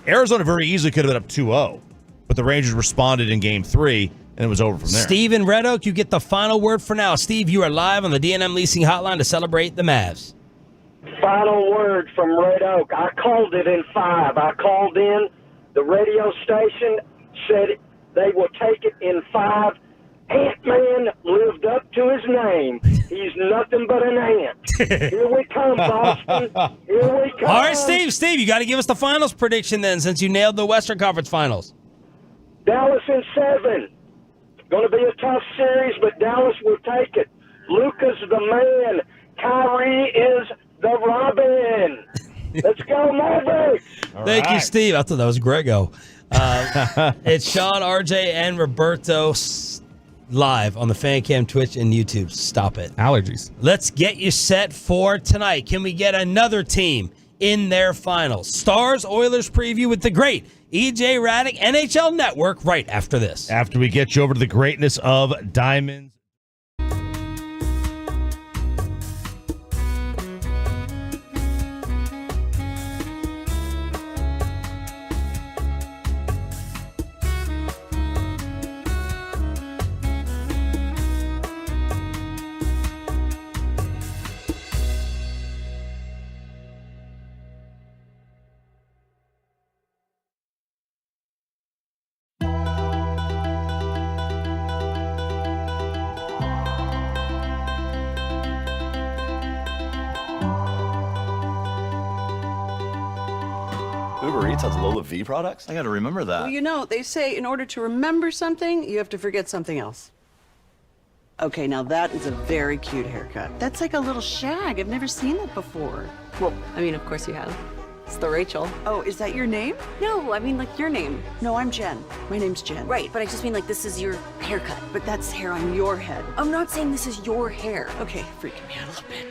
Arizona very easily could have been up 2-0, but the Rangers responded in Game 3, and it was over from there. Steve in Red Oak, you get the final word for now. Steve, you are live on the D&M Leasing Hotline to celebrate the Mavs. Final word from Red Oak. I called it in 5. I called in. The radio station said they will take it in 5. Ant-Man lived up to his name. He's nothing but an ant. Here we come, Boston. Here we come. All right, Steve, you got to give us the finals prediction then, since you nailed the Western Conference Finals. Dallas in 7. Going to be a tough series, but Dallas will take it. Luca's the man. Kyrie is the Robin. Let's go, Mavericks. Thank you, Steve. I thought that was Grego. It's Sean, RJ, and Roberto live on the Fan Cam, Twitch, and YouTube. Stop it. Allergies. Let's get you set for tonight. Can we get another team in their finals? Stars Oilers preview with the great EJ Raddick, NHL Network, right after this. After we get you over to the greatness of Diamonds. Uber Eats has Lola V products? I got to remember that. Well, they say in order to remember something, you have to forget something else. Okay, now that is a very cute haircut. That's like a little shag. I've never seen that before. Well, I mean, of course you have. It's the Rachel. Oh, is that your name? No, I mean, like, your name. No, I'm Jen. My name's Jen. Right, but I just mean, like, this is your haircut. But that's hair on your head. I'm not saying this is your hair. Okay, freaking me out a little bit.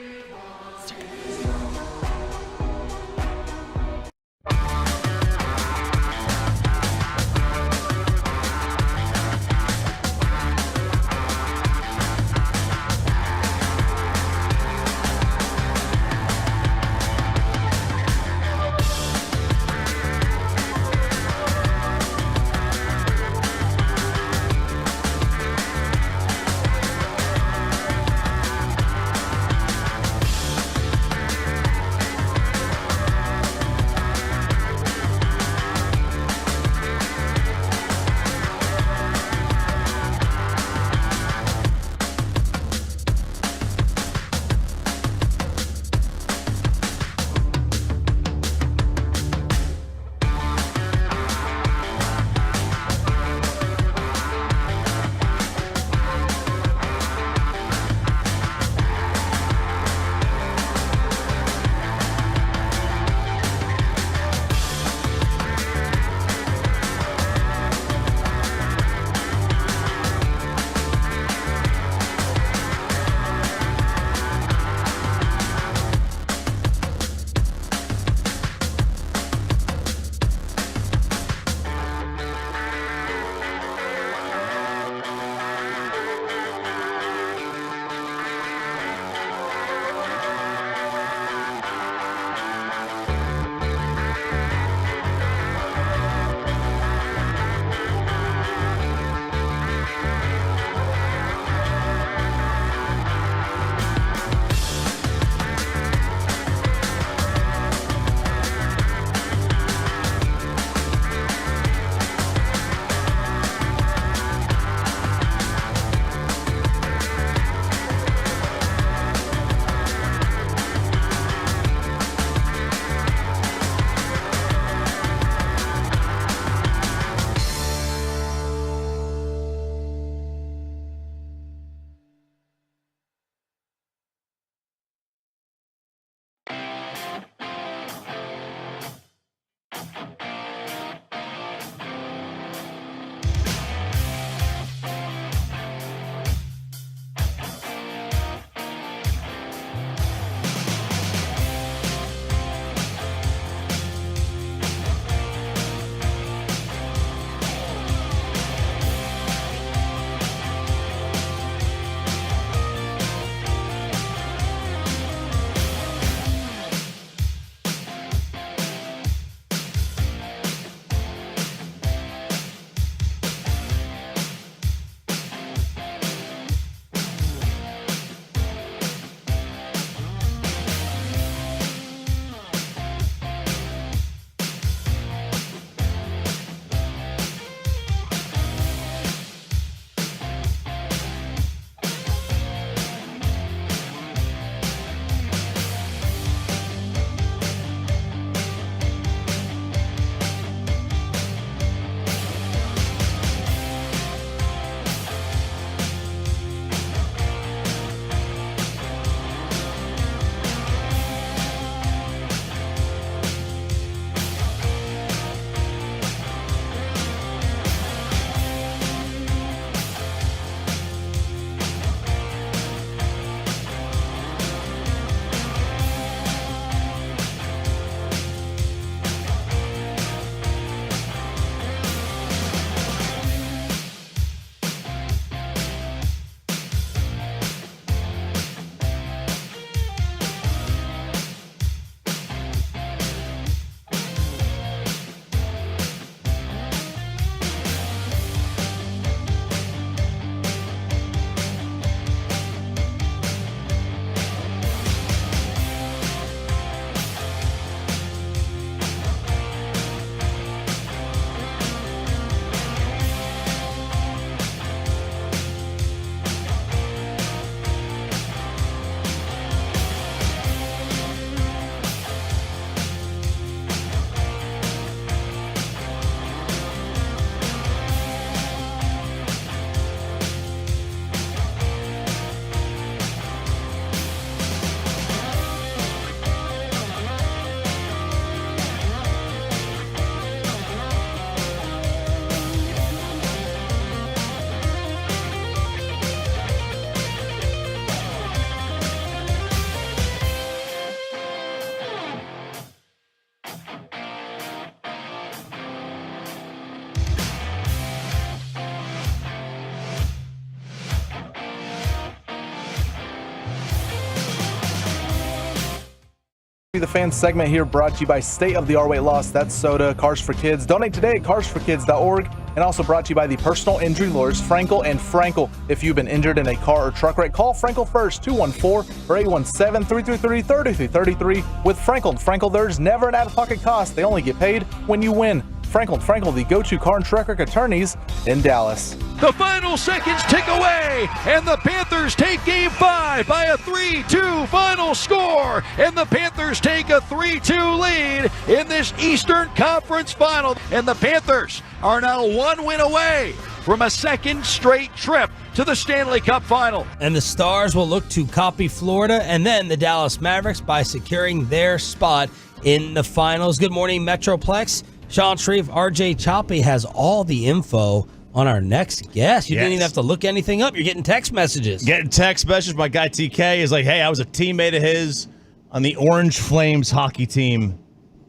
The Fan segment here brought to you by State of the Art Weight Loss. That's soda, Cars for Kids. Donate today at carsforkids.org. And also brought to you by the personal injury lawyers Frankel and Frankel. If you've been injured in a car or truck wreck, call Frankel first, 214 or 817-333-3333. With Frankel and Frankel, there's never an out-of-pocket cost. They only get paid when you win. Frankel and Frankel, the go-to car and truck wreck attorneys in Dallas. The final seconds tick away, and the Panthers take Game 5 by a 3-2 final score, and the Panthers take a 3-2 lead in this Eastern Conference Final, and the Panthers are now one win away from a second straight trip to the Stanley Cup Final. And the Stars will look to copy Florida and then the Dallas Mavericks by securing their spot in the finals. Good morning, Metroplex. Sean Shreve, RJ Choppy has all the info on our next guest. You didn't even have to look anything up. You're getting text messages. Getting text messages. My guy TK is like, hey, I was a teammate of his on the Orange Flames hockey team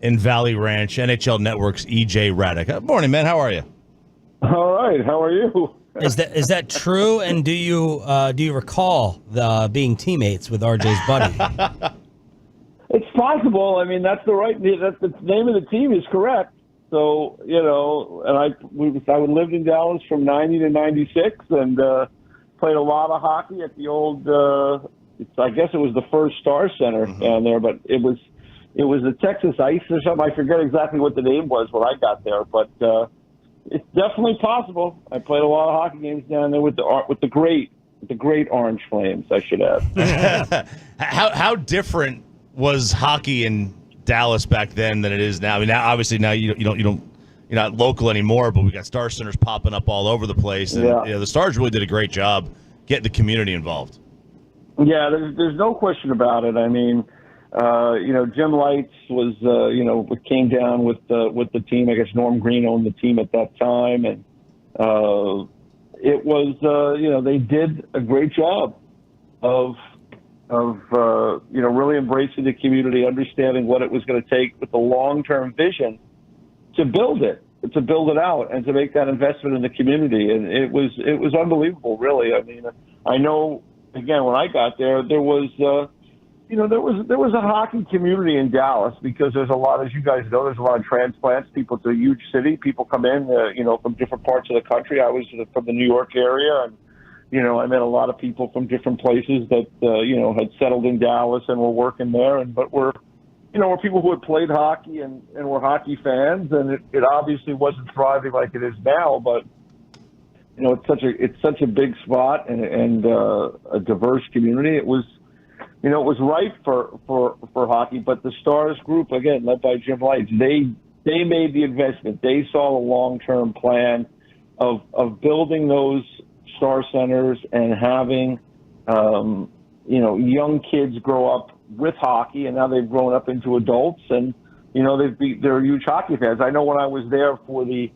in Valley Ranch, NHL Network's EJ Raddick. Morning, man. How are you? All right. How are you? Is that true? And do you recall being teammates with RJ's buddy? It's possible. I mean, that's the name of the team is correct. So, and I lived in Dallas from 90 to 96 and played a lot of hockey at the old, I guess it was the first Star Center down there, but it was the Texas Ice or something. I forget exactly what the name was when I got there, but it's definitely possible. I played a lot of hockey games down there with the great Orange Flames, I should add. How different was hockey in Dallas back then than it is now? I mean, now you're not local anymore, but we got Star Centers popping up all over the place, and the Stars really did a great job getting the community involved. Yeah, there's no question about it. I mean, Jim Lights was came down with the team. I guess Norm Green owned the team at that time, and it was they did a great job of really embracing the community, understanding what it was going to take with the long-term vision to build it out and to make that investment in the community. And it was unbelievable, really. I mean, I know, again, when I got there, there was a hockey community in Dallas because there's a lot, as you guys know, there's a lot of transplants. It's a huge city. People come in, from different parts of the country. I was from the New York area, and I met a lot of people from different places that, had settled in Dallas and were working there. But we're people who had played hockey and were hockey fans. And it obviously wasn't thriving like it is now. But, it's such a big spot and a diverse community. It was ripe for hockey. But the Stars group, again, led by Jim Lights, they made the investment. They saw the long-term plan of building those Star Centers and having, young kids grow up with hockey, and now they've grown up into adults, and they're huge hockey fans. I know when I was there for the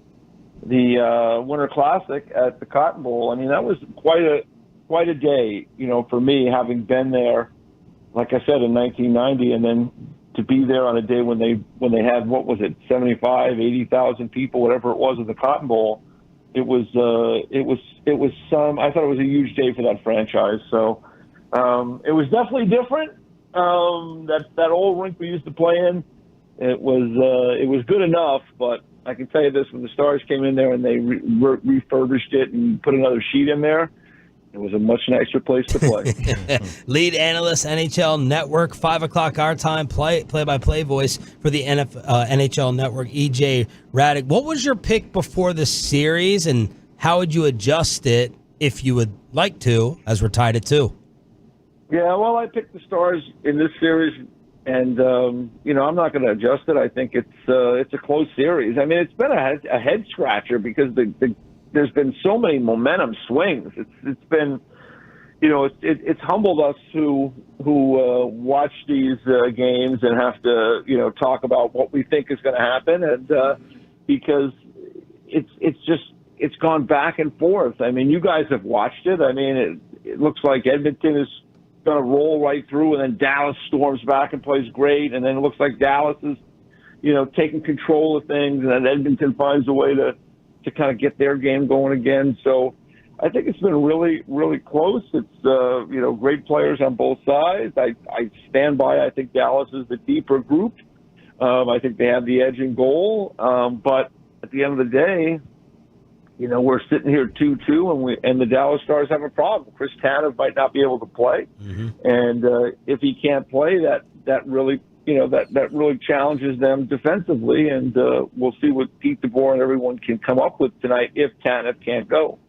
Winter Classic at the Cotton Bowl, I mean that was quite a day, for me, having been there, like I said, in 1990, and then to be there on a day when they had, what was it, 75, 80,000 people, whatever it was, at the Cotton Bowl. It was I thought it was a huge day for that franchise. So it was definitely different. That old rink we used to play in, it was good enough, but I can tell you this: when the Stars came in there and they refurbished it and put another sheet in there, it was a much nicer place to play. Lead analyst, NHL Network, 5 o'clock our time, play-by-play voice for the NHL Network, EJ Raddick. What was your pick before the series, and how would you adjust it if you would like to, as we're tied at 2? Yeah, well, I picked the Stars in this series, and I'm not going to adjust it. I think it's a close series. I mean, it's been a head scratcher because there's been so many momentum swings. It's been, it's humbled us who watch these games and have to, talk about what we think is going to happen, and because it's gone back and forth. I mean, you guys have watched it. I mean, it looks like Edmonton is going to roll right through, and then Dallas storms back and plays great, and then it looks like Dallas is, taking control of things, and then Edmonton finds a way to kind of get their game going again. So I think it's been really, really close. It's great players on both sides. I stand by. I think Dallas is the deeper group. I think they have the edge in goal. But at the end of the day, we're sitting here 2-2, and the Dallas Stars have a problem. Chris Tanev might not be able to play, and if he can't play, that really that really challenges them defensively. And we'll see what Pete DeBoer and everyone can come up with tonight if Tanev can't go.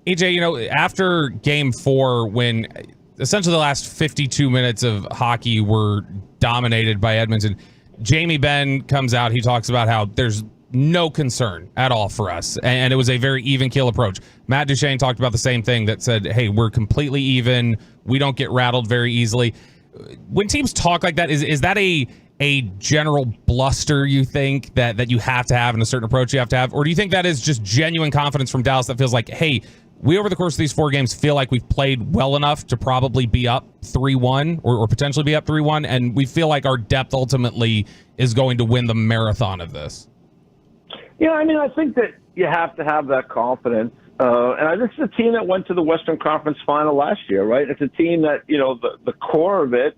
EJ, after Game 4, when essentially the last 52 minutes of hockey were dominated by Edmonton, Jamie Benn comes out. He talks about how there's no concern at all for us, and it was a very even keel approach. Matt Duchene talked about the same thing, that said, hey, we're completely even. We don't get rattled very easily. When teams talk like that, is that a general bluster, you think, that you have to have in a certain approach you have to have? Or do you think that is just genuine confidence from Dallas that feels like, hey, we over the course of these 4 games feel like we've played well enough to probably be up 3-1 or potentially be up 3-1, and we feel like our depth ultimately is going to win the marathon of this? Yeah, I think that you have to have that confidence. And this is a team that went to the Western Conference Final last year, right? It's a team that, the core of it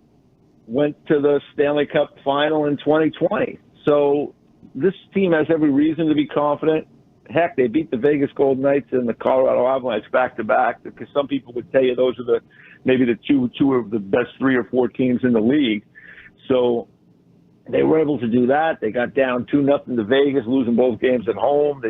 went to the Stanley Cup Final in 2020. So this team has every reason to be confident. Heck, they beat the Vegas Golden Knights and the Colorado Avalanche back-to-back, because some people would tell you those are maybe the two of the best 3 or 4 teams in the league. So they were able to do that. They got down 2-0 to Vegas, losing both games at home.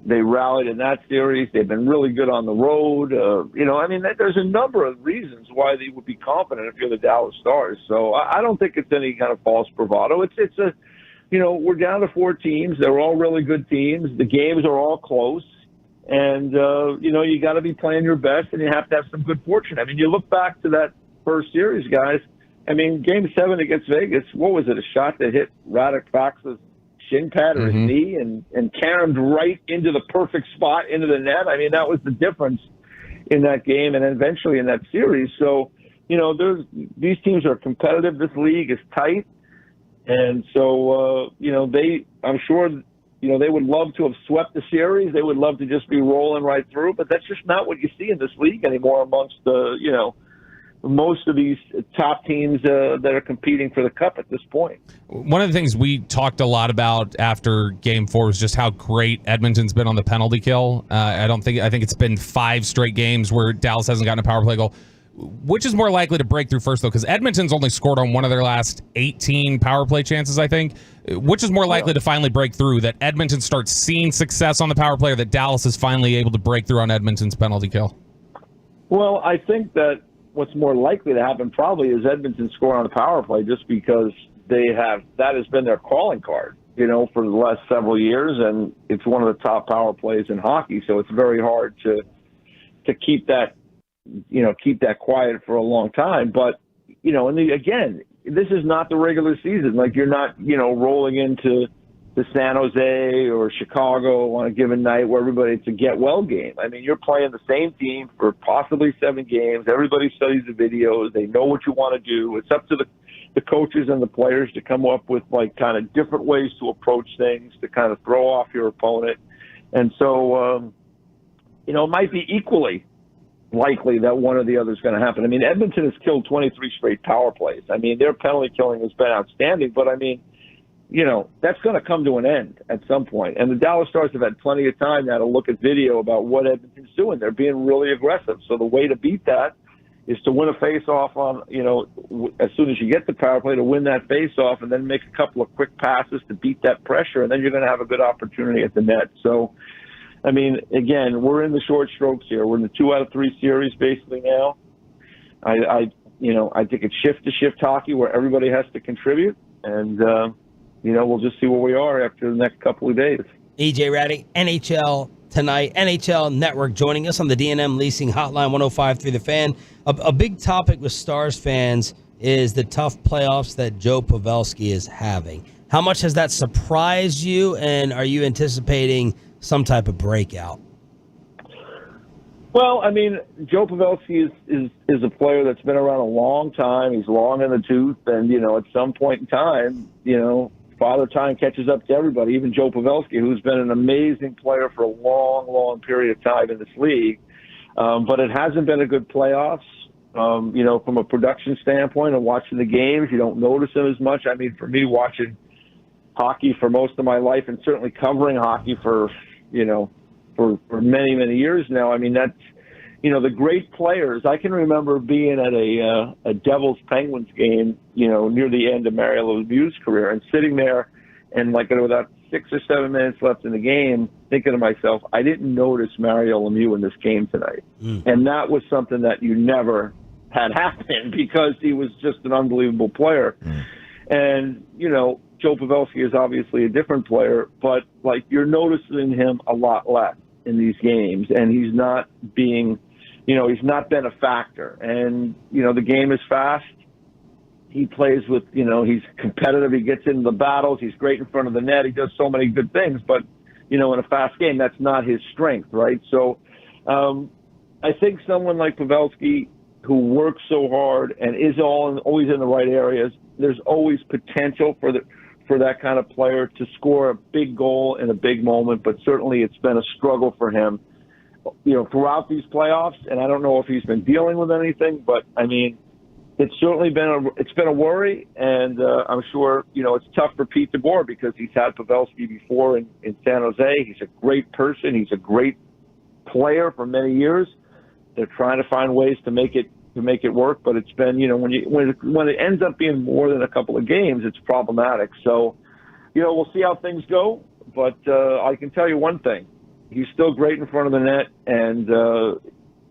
They rallied in that series. They've been really good on the road. There's a number of reasons why they would be confident if you're the Dallas Stars. So I don't think it's any kind of false bravado. We're down to 4 teams. They're all really good teams. The games are all close. And, you got to be playing your best, and you have to have some good fortune. You look back to that first series, guys. Game 7 against Vegas, what was it? A shot that hit Radek Faksa's shin pad or his knee and caromed right into the perfect spot into the net. That was the difference in that game and eventually in that series. So, these teams are competitive. This league is tight. And so, I'm sure, they would love to have swept the series. They would love to just be rolling right through, but that's just not what you see in this league anymore amongst most of these top teams that are competing for the cup at this point. One of the things we talked a lot about after Game 4 was just how great Edmonton's been on the penalty kill. I think it's been 5 straight games where Dallas hasn't gotten a power play goal. Which is more likely to break through first, though? Because Edmonton's only scored on one of their last 18 power play chances, I think. Which is more likely to finally break through, that Edmonton starts seeing success on the power play, or that Dallas is finally able to break through on Edmonton's penalty kill? Well, I think that what's more likely to happen probably is Edmonton score on the power play, just because that has been their calling card, for the last several years, and it's one of the top power plays in hockey. So it's very hard to keep that, keep that quiet for a long time. But, again, this is not the regular season. Like, you're not, rolling into the San Jose or Chicago on a given night where it's a get-well game. You're playing the same team for possibly 7 games. Everybody studies the videos. They know what you want to do. It's up to the coaches and the players to come up with, kind of different ways to approach things, to kind of throw off your opponent. And so, it might be equally likely that one or the other is going to happen. Edmonton has killed 23 straight power plays. Their penalty killing has been outstanding, but that's going to come to an end at some point. And the Dallas Stars have had plenty of time now to look at video about what Edmonton's doing. They're being really aggressive. So the way to beat that is to win a face-off on, as soon as you get the power play, to win that face-off and then make a couple of quick passes to beat that pressure, and then you're going to have a good opportunity at the net. So, again, we're in the short strokes here. We're in the 2 out of 3 series basically now. I think it's shift-to-shift hockey where everybody has to contribute, and we'll just see where we are after the next couple of days. EJ Raddick, NHL Tonight, NHL Network, joining us on the D&M Leasing Hotline 105.3 The Fan. A big topic with Stars fans is the tough playoffs that Joe Pavelski is having. How much has that surprised you, and are you anticipating some type of breakout? Well, Joe Pavelski is a player that's been around a long time. He's long in the tooth, and, at some point in time, Father Time catches up to everybody, even Joe Pavelski, who's been an amazing player for a long, long period of time in this league. But it hasn't been a good playoffs. From a production standpoint and watching the games, you don't notice them as much. I mean, for me, watching hockey for most of my life and certainly covering hockey for many, many years now, I mean, that's, the great players. I can remember being at a Devils-Penguins game, near the end of Mario Lemieux's career and sitting there and with about 6 or 7 minutes left in the game, thinking to myself, I didn't notice Mario Lemieux in this game tonight. And that was something that you never had happen because he was just an unbelievable player. And, Joe Pavelski is obviously a different player, but you're noticing him a lot less in these games, and he's not being, he's not been a factor. And, the game is fast. He plays with, he's competitive. He gets into the battles. He's great in front of the net. He does so many good things, but, in a fast game, that's not his strength, right? So I think someone like Pavelski, who works so hard and is always in the right areas, there's always potential for that kind of player to score a big goal in a big moment, but certainly it's been a struggle for him, throughout these playoffs. And I don't know if he's been dealing with anything, but I mean, it's certainly been a worry, and I'm sure it's tough for Pete DeBoer because he's had Pavelski before in San Jose. He's a great person. He's a great player for many years. They're trying to find ways to make it work, but it's been when it ends up being more than a couple of games, it's problematic. So we'll see how things go, but I can tell you one thing: he's still great in front of the net, and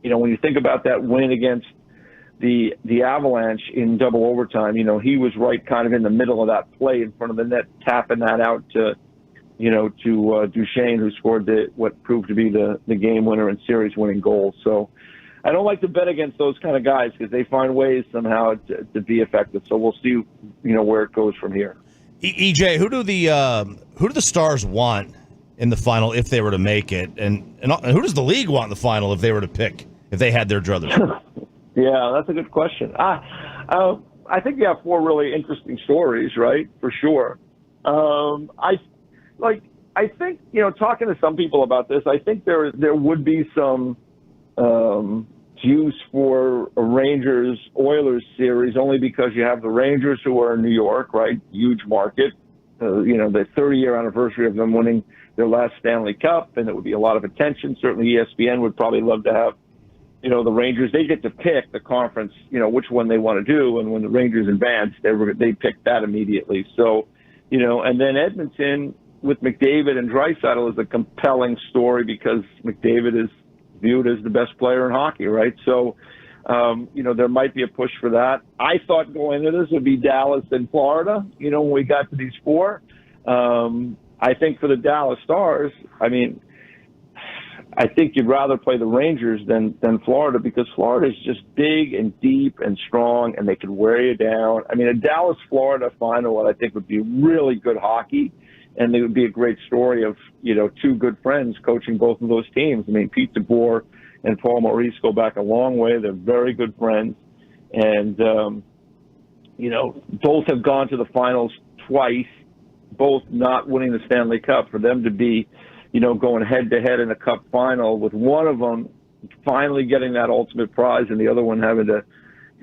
when you think about that win against the Avalanche in double overtime, he was right kind of in the middle of that play in front of the net, tapping that out to Duchesne, who scored what proved to be the game winner and series winning goal. So I don't like to bet against those kind of guys because they find ways somehow to be effective. So we'll see, where it goes from here. EJ, who do the Stars want in the final if they were to make it, and who does the league want in the final if they were to pick, if they had their druthers? Yeah, that's a good question. I think you have 4 really interesting stories, right? For sure. I think, talking to some people about this, I think there would be some juice for a Rangers-Oilers series only because you have the Rangers who are in New York, right? Huge market. The 30-year anniversary of them winning their last Stanley Cup, and it would be a lot of attention. Certainly ESPN would probably love to have, the Rangers. They get to pick the conference, which one they want to do, and when the Rangers advance, they pick that immediately. So, and then Edmonton with McDavid and Draisaitl is a compelling story because McDavid is viewed as the best player in hockey, right? So, there might be a push for that. I thought going into this would be Dallas and Florida, when we got to these 4. I think for the Dallas Stars, I think you'd rather play the Rangers than Florida because Florida is just big and deep and strong, and they can wear you down. A Dallas-Florida final, I think, would be really good hockey, and it would be a great story of, 2 good friends coaching both of those teams. Pete DeBoer and Paul Maurice go back a long way. They're very good friends, and, both have gone to the finals twice, both not winning the Stanley Cup. For them to be going head-to-head in a cup final with one of them finally getting that ultimate prize and the other one having to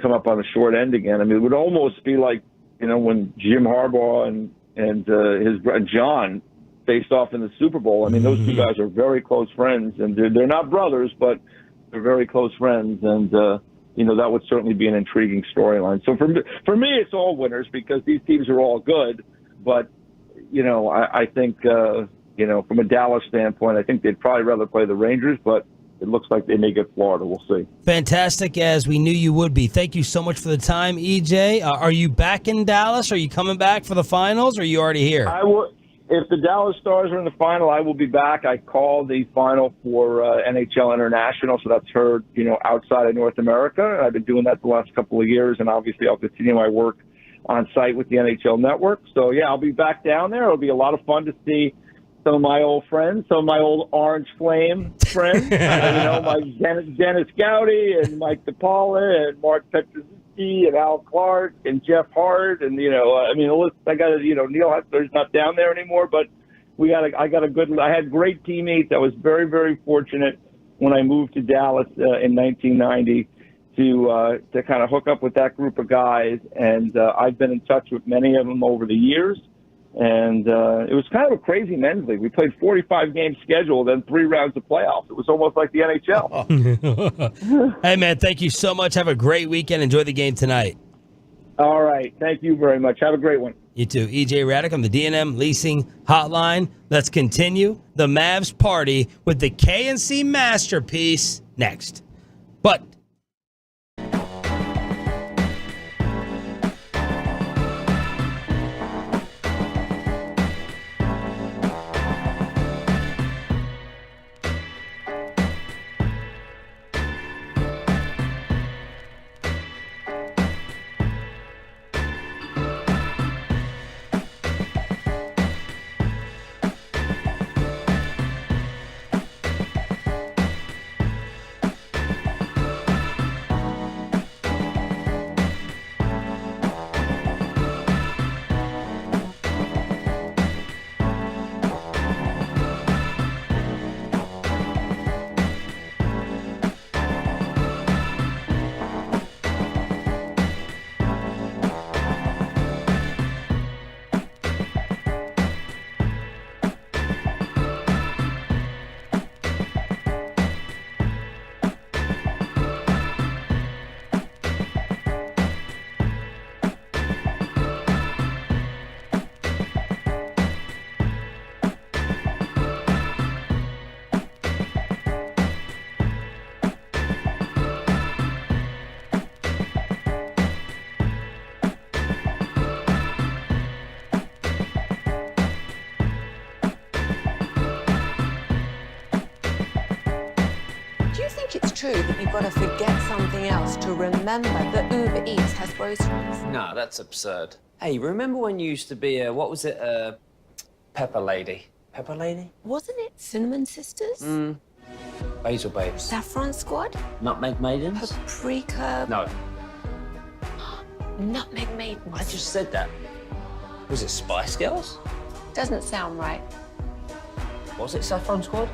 come up on the short end again. It would almost be like, when Jim Harbaugh and his brother John faced off in the Super Bowl. Those 2 guys are very close friends, and they're not brothers, but they're very close friends, and that would certainly be an intriguing storyline. So for me, it's all winners because these teams are all good, but I think from a Dallas standpoint, I think they'd probably rather play the Rangers, but it looks like they may get Florida. We'll see. Fantastic, as we knew you would be. Thank you so much for the time, EJ. Are you back in Dallas? Are you coming back for the finals, or are you already here? I will. If the Dallas Stars are in the final, I will be back. I called the final for NHL International, so that's heard, outside of North America. I've been doing that the last couple of years, and obviously I'll continue my work on site with the NHL Network. So, yeah, I'll be back down there. It'll be a lot of fun to see some of my old friends, some of my old Orange Flame friends, like Dennis Gowdy and Mike DePaula and Mark Petrosky and Al Clark and Jeff Hart and I got Neil Hessler's not down there anymore, but I had great teammates. I was very, very fortunate when I moved to Dallas in 1990 to kind of hook up with that group of guys. And I've been in touch with many of them over the years. And it was kind of a crazy men's league. We played 45 game schedule, then 3 rounds of playoffs. It was almost like the NHL. Hey, man, thank you so much. Have a great weekend. Enjoy the game tonight. All right. Thank you very much. Have a great one. You too. EJ Raddick on the D&M Leasing Hotline. Let's continue the Mavs party with the K&C masterpiece next. But it's true that you've got to forget something else to remember that Uber Eats has groceries? No, that's absurd. Hey, remember when you used to be a pepper lady? Pepper lady? Wasn't it Cinnamon Sisters? Basil Babes. Saffron Squad? Nutmeg Maidens? Paprika? No. Nutmeg Maidens. I just said that. Was it Spice Girls? Doesn't sound right. Was it Saffron Squad?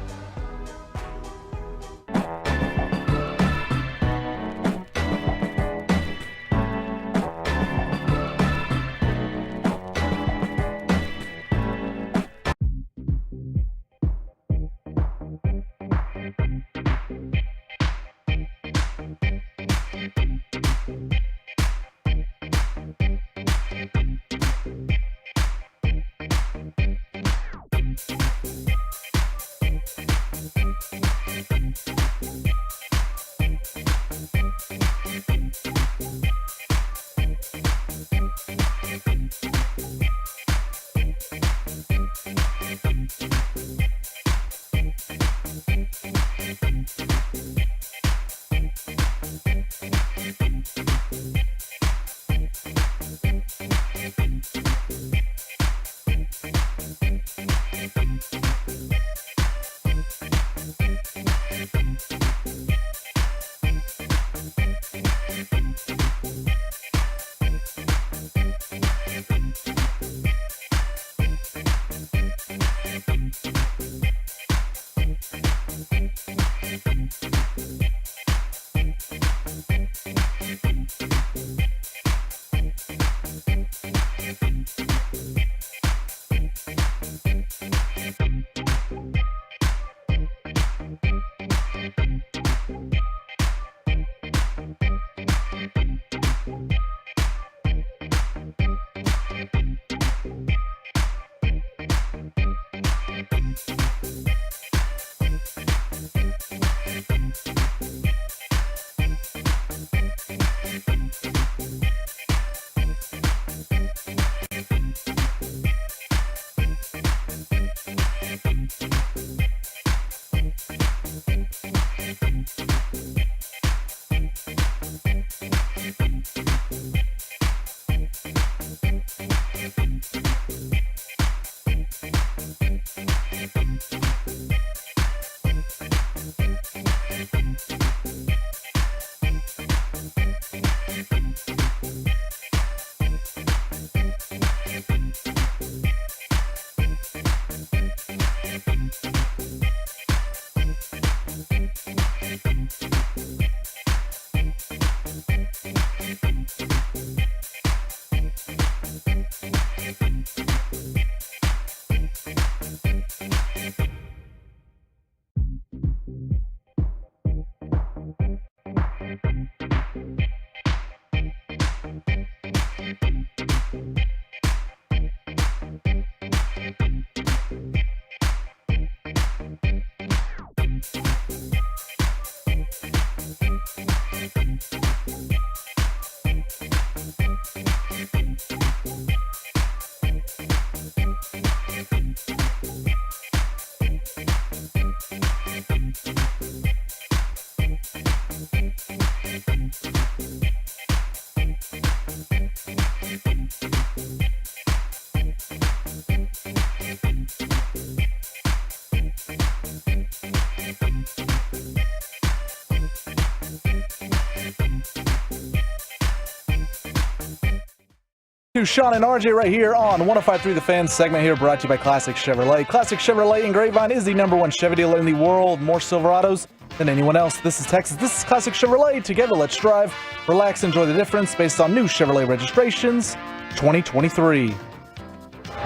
to Sean and RJ right here on 105.3 The Fan. Segment here brought to you by Classic Chevrolet. Classic Chevrolet in Grapevine is the #1 Chevy dealer in the world. More Silverados than anyone else. This is Texas. This is Classic Chevrolet. Together, let's drive, relax, enjoy the difference based on new Chevrolet registrations 2023. 14 for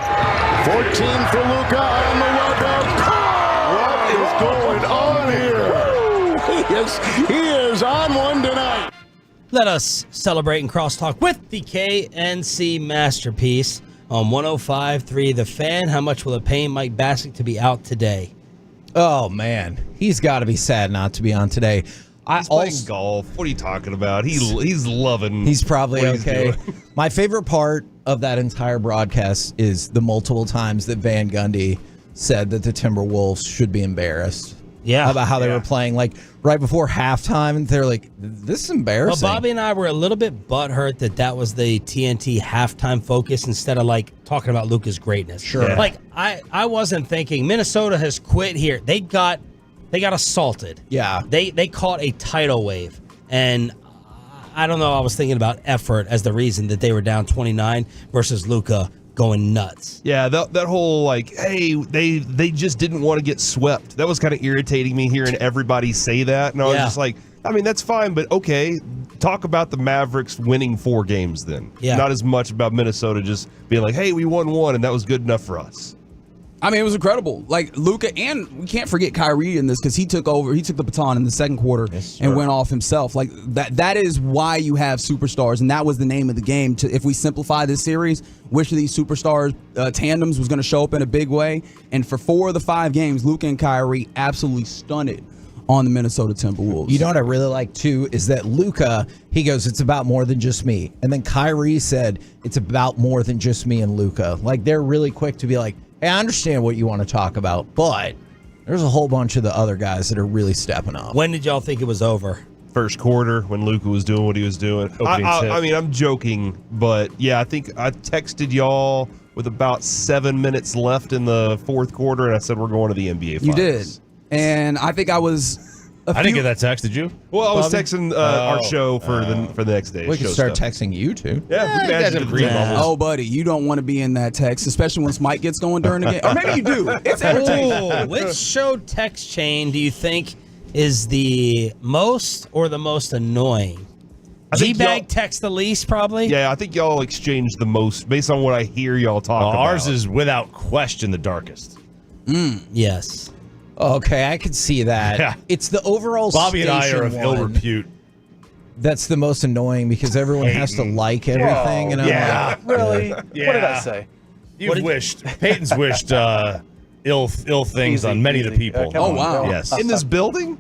Luca on the way back. What is going on here? He is on one tonight. Let us celebrate and crosstalk with the KNC masterpiece on 105.3 The Fan. How much will it pay Mike Bassick to be out today? Oh, man. He's got to be sad not to be on today. He's playing golf. What are you talking about? He's loving. He's probably what he's okay. doing. My favorite part of that entire broadcast is the multiple times that Van Gundy said that the Timberwolves should be embarrassed. Yeah. About how they were playing, like, right before halftime, and they're like, this is embarrassing. Well, Bobby and I were a little bit butthurt that was the TNT halftime focus instead of, like, talking about Luca's greatness. Sure. Yeah. Like, I wasn't thinking Minnesota has quit here. They got assaulted. Yeah. They caught a tidal wave. And I don't know, I was thinking about effort as the reason that they were down 29 versus Luca going nuts. Yeah, that whole, like, hey, they just didn't want to get swept. That was kind of irritating me hearing everybody say that. And I was just like, I mean, that's fine, but okay, talk about the Mavericks winning 4 games then. Yeah. Not as much about Minnesota just being like, hey, we won 1, and that was good enough for us. I mean, it was incredible. Like, Luca, and we can't forget Kyrie in this because he took the baton in the second quarter and went off himself. Like, that is why you have superstars, and that was the name of the game. If we simplify this series, which of these superstars tandems was going to show up in a big way? And for 4 of the 5 games, Luca and Kyrie absolutely stunted on the Minnesota Timberwolves. You know what I really like, too, is that Luca, he goes, it's about more than just me. And then Kyrie said, it's about more than just me and Luca. Like, they're really quick to be like, hey, I understand what you want to talk about, but there's a whole bunch of the other guys that are really stepping up. When did y'all think it was over? First quarter, when Luca was doing what he was doing. I mean, I'm joking, but yeah, I think I texted y'all with about 7 minutes left in the fourth quarter, and I said we're going to the NBA Finals. You did. And I think I was... I didn't get that text, did you? Well, I was texting our show for the next day. We could start texting you, too. Yeah, we can add you to the team. Oh, buddy, you don't want to be in that text, especially once Mike gets going during the game. Or maybe you do. It's entertaining. Which show text chain do you think is the most or the most annoying? G-Bag text the least, probably? Yeah, I think y'all exchange the most based on what I hear y'all talk about. Ours is without question the darkest. Yes. Okay, I could see that. Yeah. It's the overall Bobby and I are of ill one repute. that's the most annoying because everyone has to like everything. And I'm like, Really? Yeah. What did I say? Peyton's wished ill things on many of the people. come on, wow. Yes. In this building?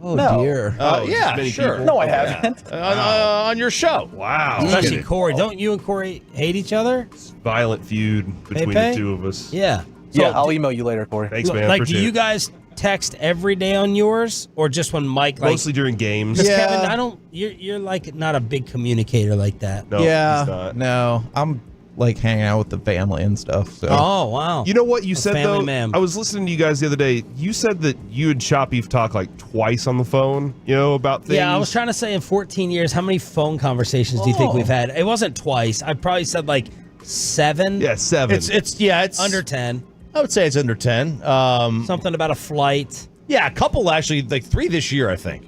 oh, No. dear. Yeah, many sure. people. No, I haven't. On your show. Wow. Especially Corey. Don't you and Corey hate each other? Violent feud between Pepe? the two of us. Yeah. Yeah, I'll email you later, Corey. Thanks, man. Like, do Appreciate you it. guys text every day on yours, or just when Mike? Like, Mostly during games. Because Yeah. Kevin, I don't. You're like not a big communicator like that. No, he's yeah, not. no, I'm like hanging out with the family and stuff. So. Oh wow. You know what you A said family though? man. I was listening to you guys the other day. You said that you and Choppy talked like twice on the phone, about things. Yeah, I was trying to say in 14 years, how many phone conversations do you think we've had? It wasn't twice. I probably said like 7. Yeah, 7. It's Under 10. I would say it's under 10. Something about a flight. Yeah, a couple actually, like 3 this year, I think.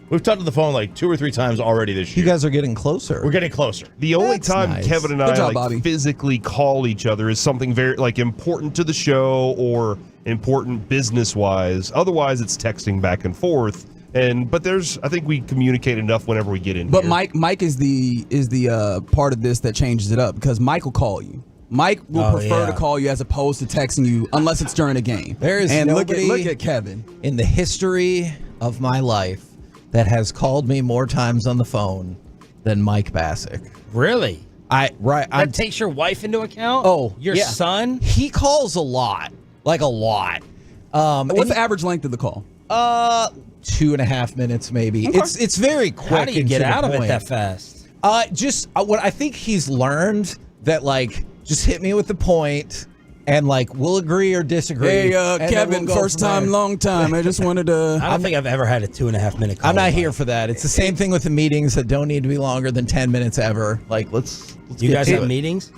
We've talked on the phone like 2 or 3 times already this year. You guys are getting closer. We're getting closer. The only That's time nice. Kevin and Good I job, like Bobby. physically call each other is something very like important to the show or important business wise. Otherwise, it's texting back and forth. But I think we communicate enough whenever we get in. But here. Mike is the part of this that changes it up because Mike will call you. Mike will prefer to call you as opposed to texting you unless it's during a game. There is and nobody look at Kevin in the history of my life that has called me more times on the phone than Mike Bassick. Really? That takes your wife into account? Oh, your yeah. son? He calls a lot, like a lot. What's the average length of the call? 2.5 minutes, maybe. Okay. It's very quick. How do you and get to the out of it point. that fast? What I think he's learned that, like, just hit me with the point, and like we'll agree or disagree. Hey, and then Kevin, we'll go first from time, there. long time. I just wanted to. I don't think I've ever had a 2.5 minute call. I'm not here for that. It's the same thing with the meetings that don't need to be longer than 10 minutes ever. Like, let's You get guys to have it. meetings?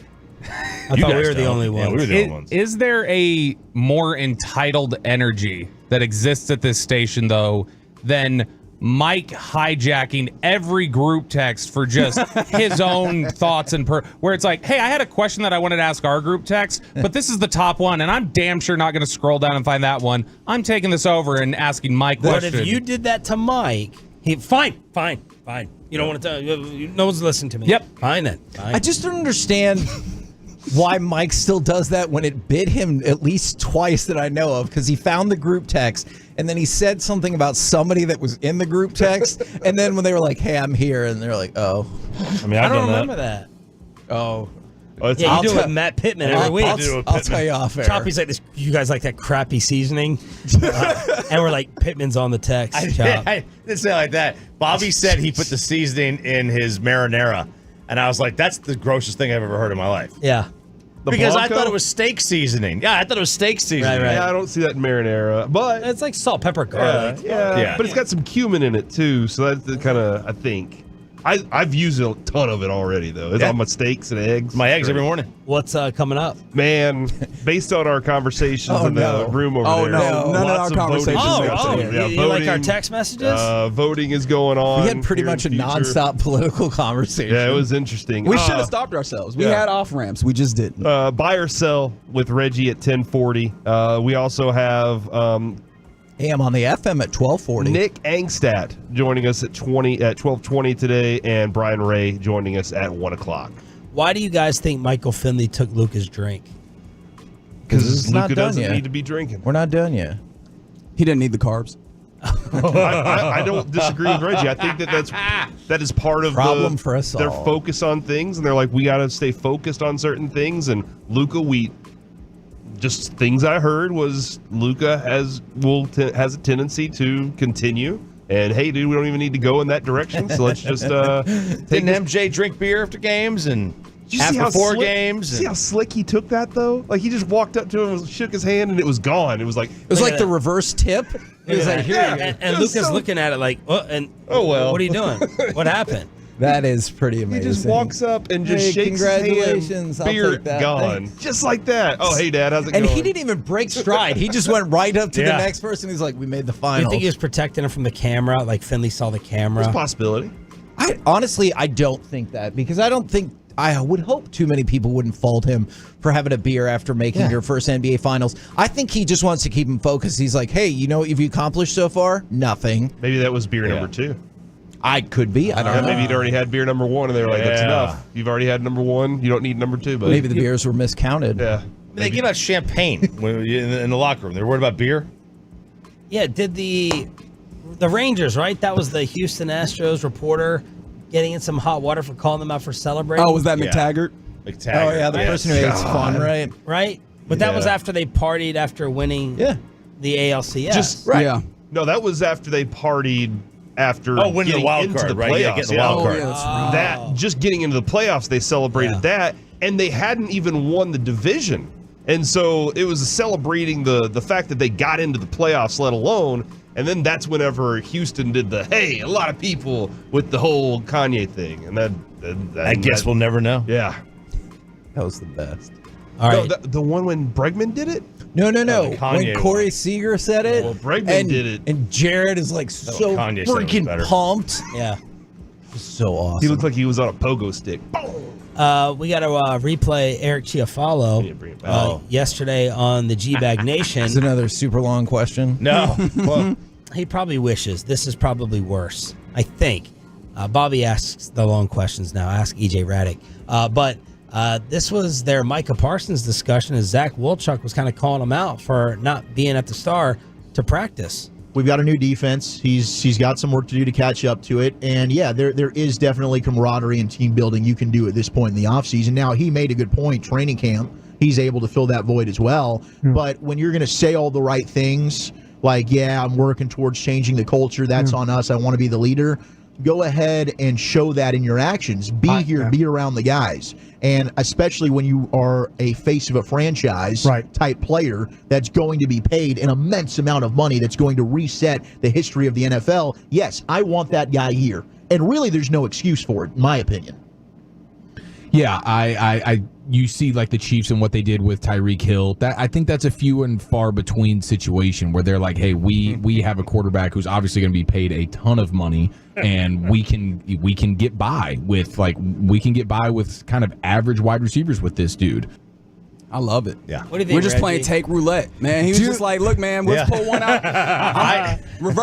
I You thought guys we were the don't. only Yeah, ones. we were the only ones. Is there a more entitled energy that exists at this station, though, than Mike hijacking every group text for just his own thoughts and where it's like, hey, I had a question that I wanted to ask our group text, but this is the top one, and I'm damn sure not going to scroll down and find that one. I'm taking this over and asking Mike But questions. if you did that to Mike, fine. You don't want to tell. No one's listening to me. Yep. Fine then. Fine. I just don't understand why Mike still does that when it bit him at least twice that I know of, because he found the group text and then he said something about somebody that was in the group text, and then when they were like, hey, I'm here, and they're like, oh. I mean, I I've don't done remember that. that. Oh. Yeah, you do it with Matt Pittman every week. I'll tell you off air. Choppy's like this. You guys like that crappy seasoning, and we're like Pittman's on the text. Chop. I didn't say it like that. Bobby said he put the seasoning in his marinara, and I was like, that's the grossest thing I've ever heard in my life. Yeah. Because I Blanco? thought it was steak seasoning. Yeah, I thought it was steak seasoning. Right. Yeah, I don't see that in marinara, but It's like salt, pepper, garlic. yeah, but it's got some cumin in it too, so that's the kind of I think. I've used a ton of it already though. It's on my steaks and eggs. My eggs every morning. What's coming up? Man, based on our conversations in the room over there. None of our lots conversations. You like our text messages? Voting is going on. We had pretty here in much a the future. nonstop political conversation. Yeah, it was interesting. We should have stopped ourselves. We had off ramps. We just didn't. Buy or sell with Reggie at 10:40. We also have Hey, I'm on the FM at 12:40. Nick Angstadt joining us at 12:20 today, and Brian Ray joining us at 1 o'clock. Why do you guys think Michael Finley took Luca's drink? It's not Luca done doesn't yet. need to be drinking. We're not done yet. He didn't need the carbs. I don't disagree with Reggie. I think that is part of Problem for us their all. focus on things, and they're like, we got to stay focused on certain things. And Luca, just things I heard was Luca has a tendency to continue. And hey, dude, we don't even need to go in that direction. So let's just Didn't MJ drink beer after games and Did you see how after four slick- games? See how slick he took that though? Like he just walked up to him, shook his hand, and it was gone. It was like the reverse tip. It was like, here you go. And Luca's looking at it like, what are you doing? What happened? That is pretty amazing. He just walks up and just shakes his congratulations, hand. I'll Beer take that. gone. Thanks. Just like that. Oh, hey, Dad, how's it And going? he didn't even break stride. He just went right up to the Yeah. next person. He's like, we made the You finals. think he was protecting him from the camera? Like Finley saw the camera? There's a possibility. I honestly don't think that, because I would hope too many people wouldn't fault him for having a beer after making your first NBA Finals. I think he just wants to keep him focused. He's like, hey, you know what you've accomplished so far? Nothing. Maybe that was beer number 2. I could be. I don't know. Maybe he'd already had beer number 1, and they were like, that's Yeah. enough. You've already had number 1. You don't need number 2. But Maybe the beers were miscounted. Yeah. They give out champagne in the locker room. They're worried about beer. Yeah, did the Rangers, right? That was the Houston Astros reporter getting in some hot water for calling them out for celebrating. Oh, was that Yeah. McTaggart? Oh, yeah, the person who hates fun, right? Right? But that was Yeah. after they partied after winning the ALCS. Just Yeah. No, that was after they partied after Oh, winning the getting wild into card, the right? playoffs. Yeah, getting the wild card. Yeah, that's right. That just getting into the playoffs, they celebrated that, and they hadn't even won the division, and so it was celebrating the fact that they got into the playoffs, let alone. And then that's whenever Houston did a lot of people with the whole Kanye thing, and that I guess we'll never know. Yeah. That was the best. All right. No, the one when Bregman did it. No. the When Kanye Corey one. Seager said it, Well, Bregman did it. and Jared is like so Kanye said it was freaking better. pumped. Yeah. So awesome. He looked like he was on a pogo stick. We got to replay Eric Chiafalo yesterday on the G-Bag Nation. Is another super long question? No. Well, He probably wishes. This is probably worse, I think. Bobby asks the long questions now. Ask EJ Raddick. But this was their Micah Parsons discussion as Zach Wolchuk was kind of calling him out for not being at the Star to practice. We've got a new defense. He's got some work to do to catch up to it. And yeah, there is definitely camaraderie and team building you can do at this point in the offseason. Now, he made a good point, training camp. He's able to fill that void as well. But when you're going to say all the right things, like, yeah, I'm working towards changing the culture, that's on us, I want to be the leader. go ahead and show that in your actions. Be here, be around the guys. And especially when you are a face of a franchise type player that's going to be paid an immense amount of money that's going to reset the history of the NFL. Yes, I want that guy here. And really, there's no excuse for it, in my opinion. Yeah, you see like the Chiefs and what they did with Tyreek Hill. I think that's a few and far between situation where they're like, hey, we have a quarterback who's obviously going to be paid a ton of money, and we can get by with kind of average wide receivers with this dude. I love it. Yeah. What do you think, We're just Reggie? playing take roulette, man. He was just like, look, man, let's pull one out.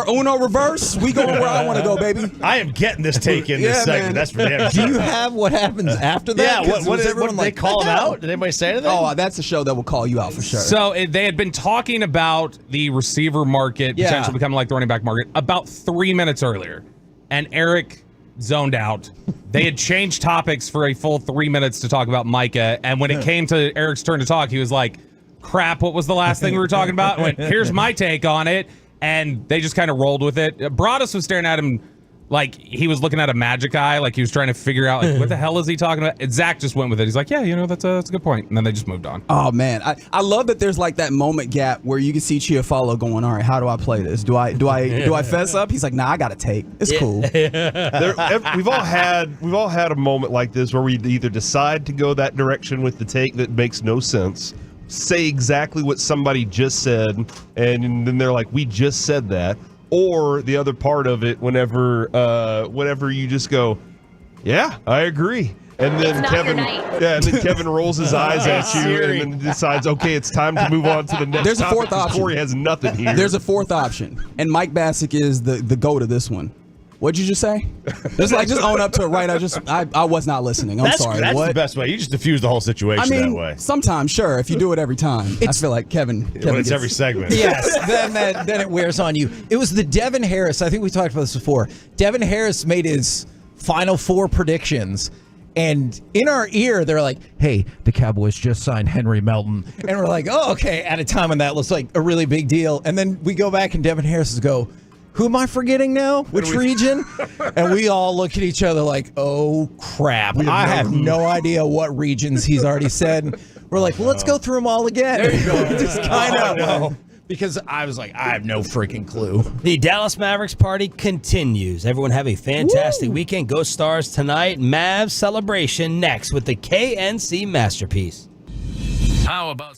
Uno reverse. We going where I want to go, baby. I am getting this take in this segment. Man. That's for damn sure. Do you have what happens after that? Yeah, what did they call him out? Did anybody say anything? Oh, that's a show that will call you out for sure. So they had been talking about the receiver market potentially becoming like the running back market about 3 minutes earlier, and Eric zoned out. They had changed topics for a full 3 minutes to talk about Micah, and when it came to Eric's turn to talk, he was like, crap, what was the last thing we were talking about? I went, here's my take on it, and they just kind of rolled with it. Broadus was staring at him like he was looking at a magic eye, like he was trying to figure out, like, what the hell is he talking about? And Zach just went with it. He's like, yeah, that's a good point. And then they just moved on. Oh, man. I love that there's like that moment gap where you can see Chiafalo going, all right, how do I play this? Do I fess up? He's like, nah, I got to take. It's cool. We've all had a moment like this where we either decide to go that direction with the take that makes no sense, say exactly what somebody just said, and then they're like, we just said that. Or the other part of it, whenever you just go, yeah, I agree. And then Kevin rolls his eyes at you and then decides, okay, it's time to move on to the next. There's a fourth option. Corey has nothing here. There's a fourth option. And Mike Bassick is the go to this one. What'd you just say? Just own up to it, right? I was not listening. I'm sorry. That's what? the best way. You just diffuse the whole situation that way. Sometimes, sure. If you do it every time, I feel like Kevin When it's every segment. Yes, then it wears on you. It was the Devin Harris. I think we talked about this before. Devin Harris made his Final Four predictions. And in our ear, they're like, hey, the Cowboys just signed Henry Melton. And we're like, oh, okay, at a time when that looks like a really big deal. And then we go back and Devin Harris go, who am I forgetting now? Which region? And we all look at each other like, oh, crap. I have no idea what regions he's already said. We're like, well, let's go through them all again. There you go. Just kind of. Because I was like, I have no freaking clue. The Dallas Mavericks party continues. Everyone have a fantastic weekend. Go Stars tonight. Mavs celebration next with the KNC Masterpiece. How about...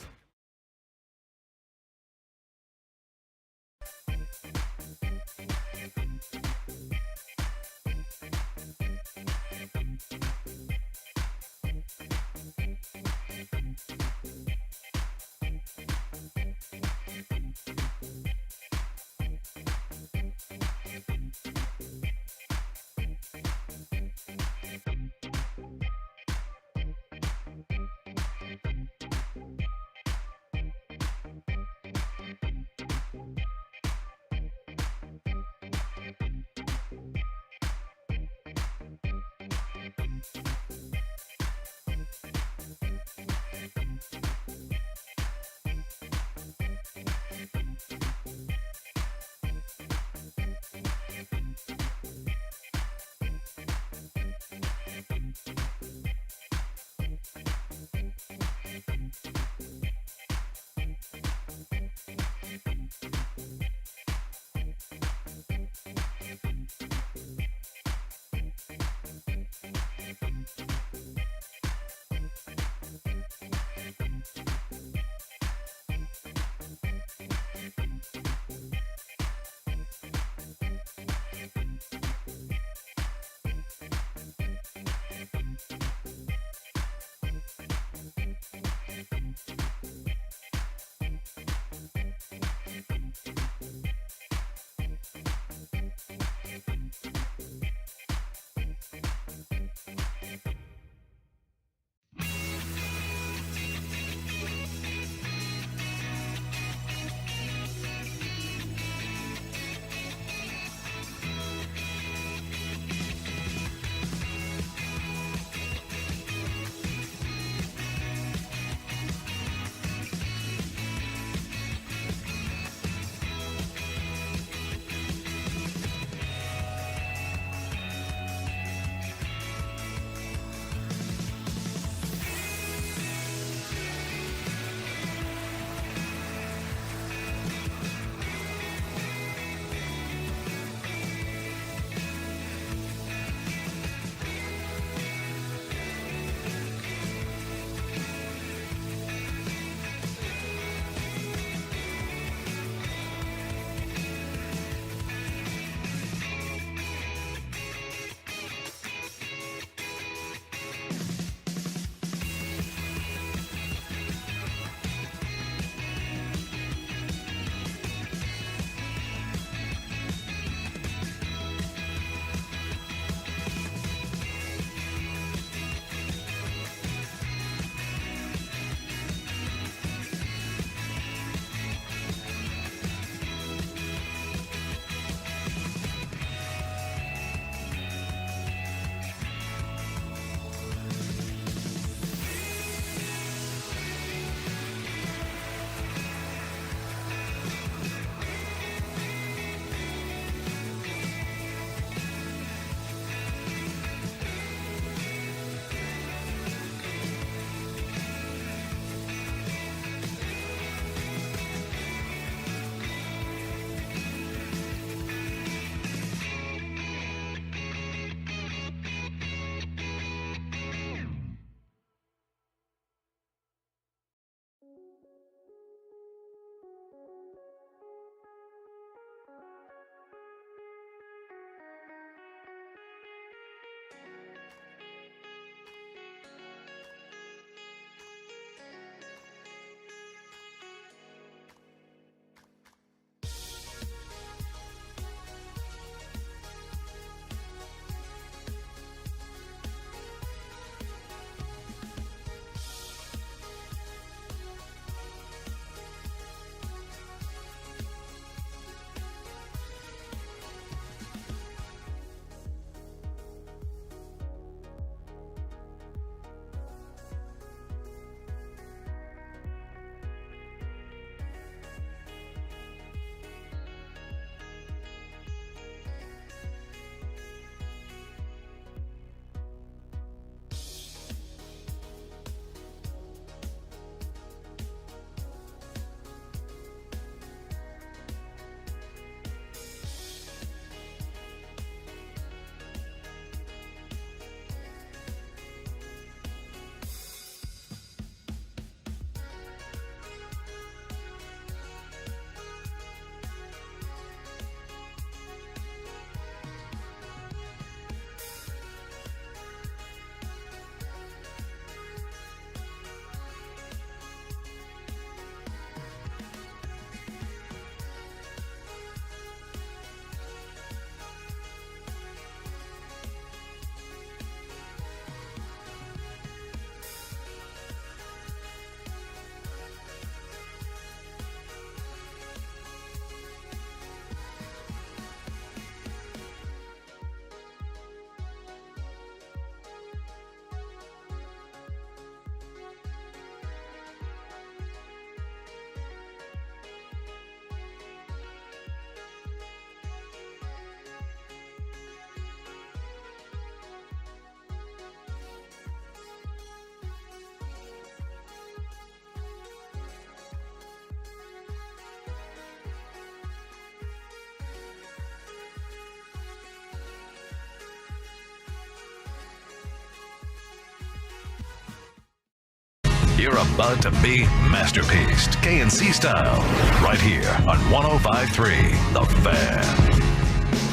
You're about to be masterpieced, KNC style, right here on 105.3 The Fan.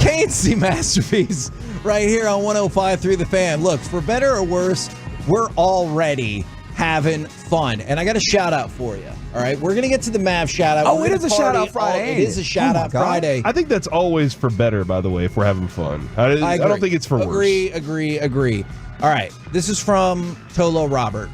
KNC Masterpiece right here on 105.3 The Fan. Look, for better or worse, we're already having fun. And I got a shout out for you. All right, we're going to get to the Mav shout out. Oh, it is a shout out Friday. It is a shout out Friday. I think that's always for better, by the way, if we're having fun. I don't think it's for worse. Agree. All right, this is from Tolo Robert.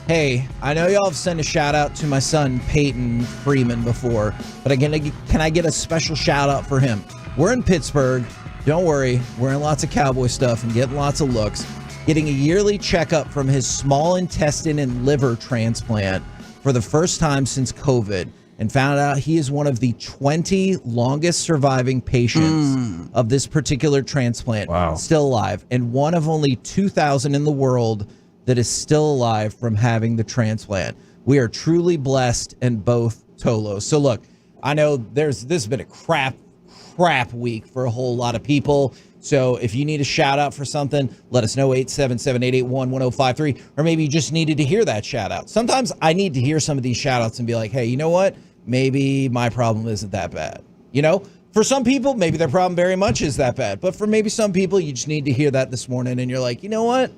Hey, I know y'all have sent a shout out to my son Peyton Freeman before, but can I get a special shout out for him? We're in Pittsburgh. Don't worry, wearing lots of Cowboy stuff and getting lots of looks. Getting a yearly checkup from his small intestine and liver transplant for the first time since COVID, and found out he is one of the 20 longest surviving patients of this particular transplant. Wow. Still alive, and one of only 2,000 in the world that is still alive from having the transplant. We are truly blessed in both Tolos. So look, I know this has been a crap week for a whole lot of people. So if you need a shout out for something, let us know, 877-881-1053, or maybe you just needed to hear that shout out. Sometimes I need to hear some of these shout outs and be like, hey, you know what? Maybe my problem isn't that bad. You know, for some people, maybe their problem very much is that bad. But for maybe some people, you just need to hear that this morning and you're like, you know what?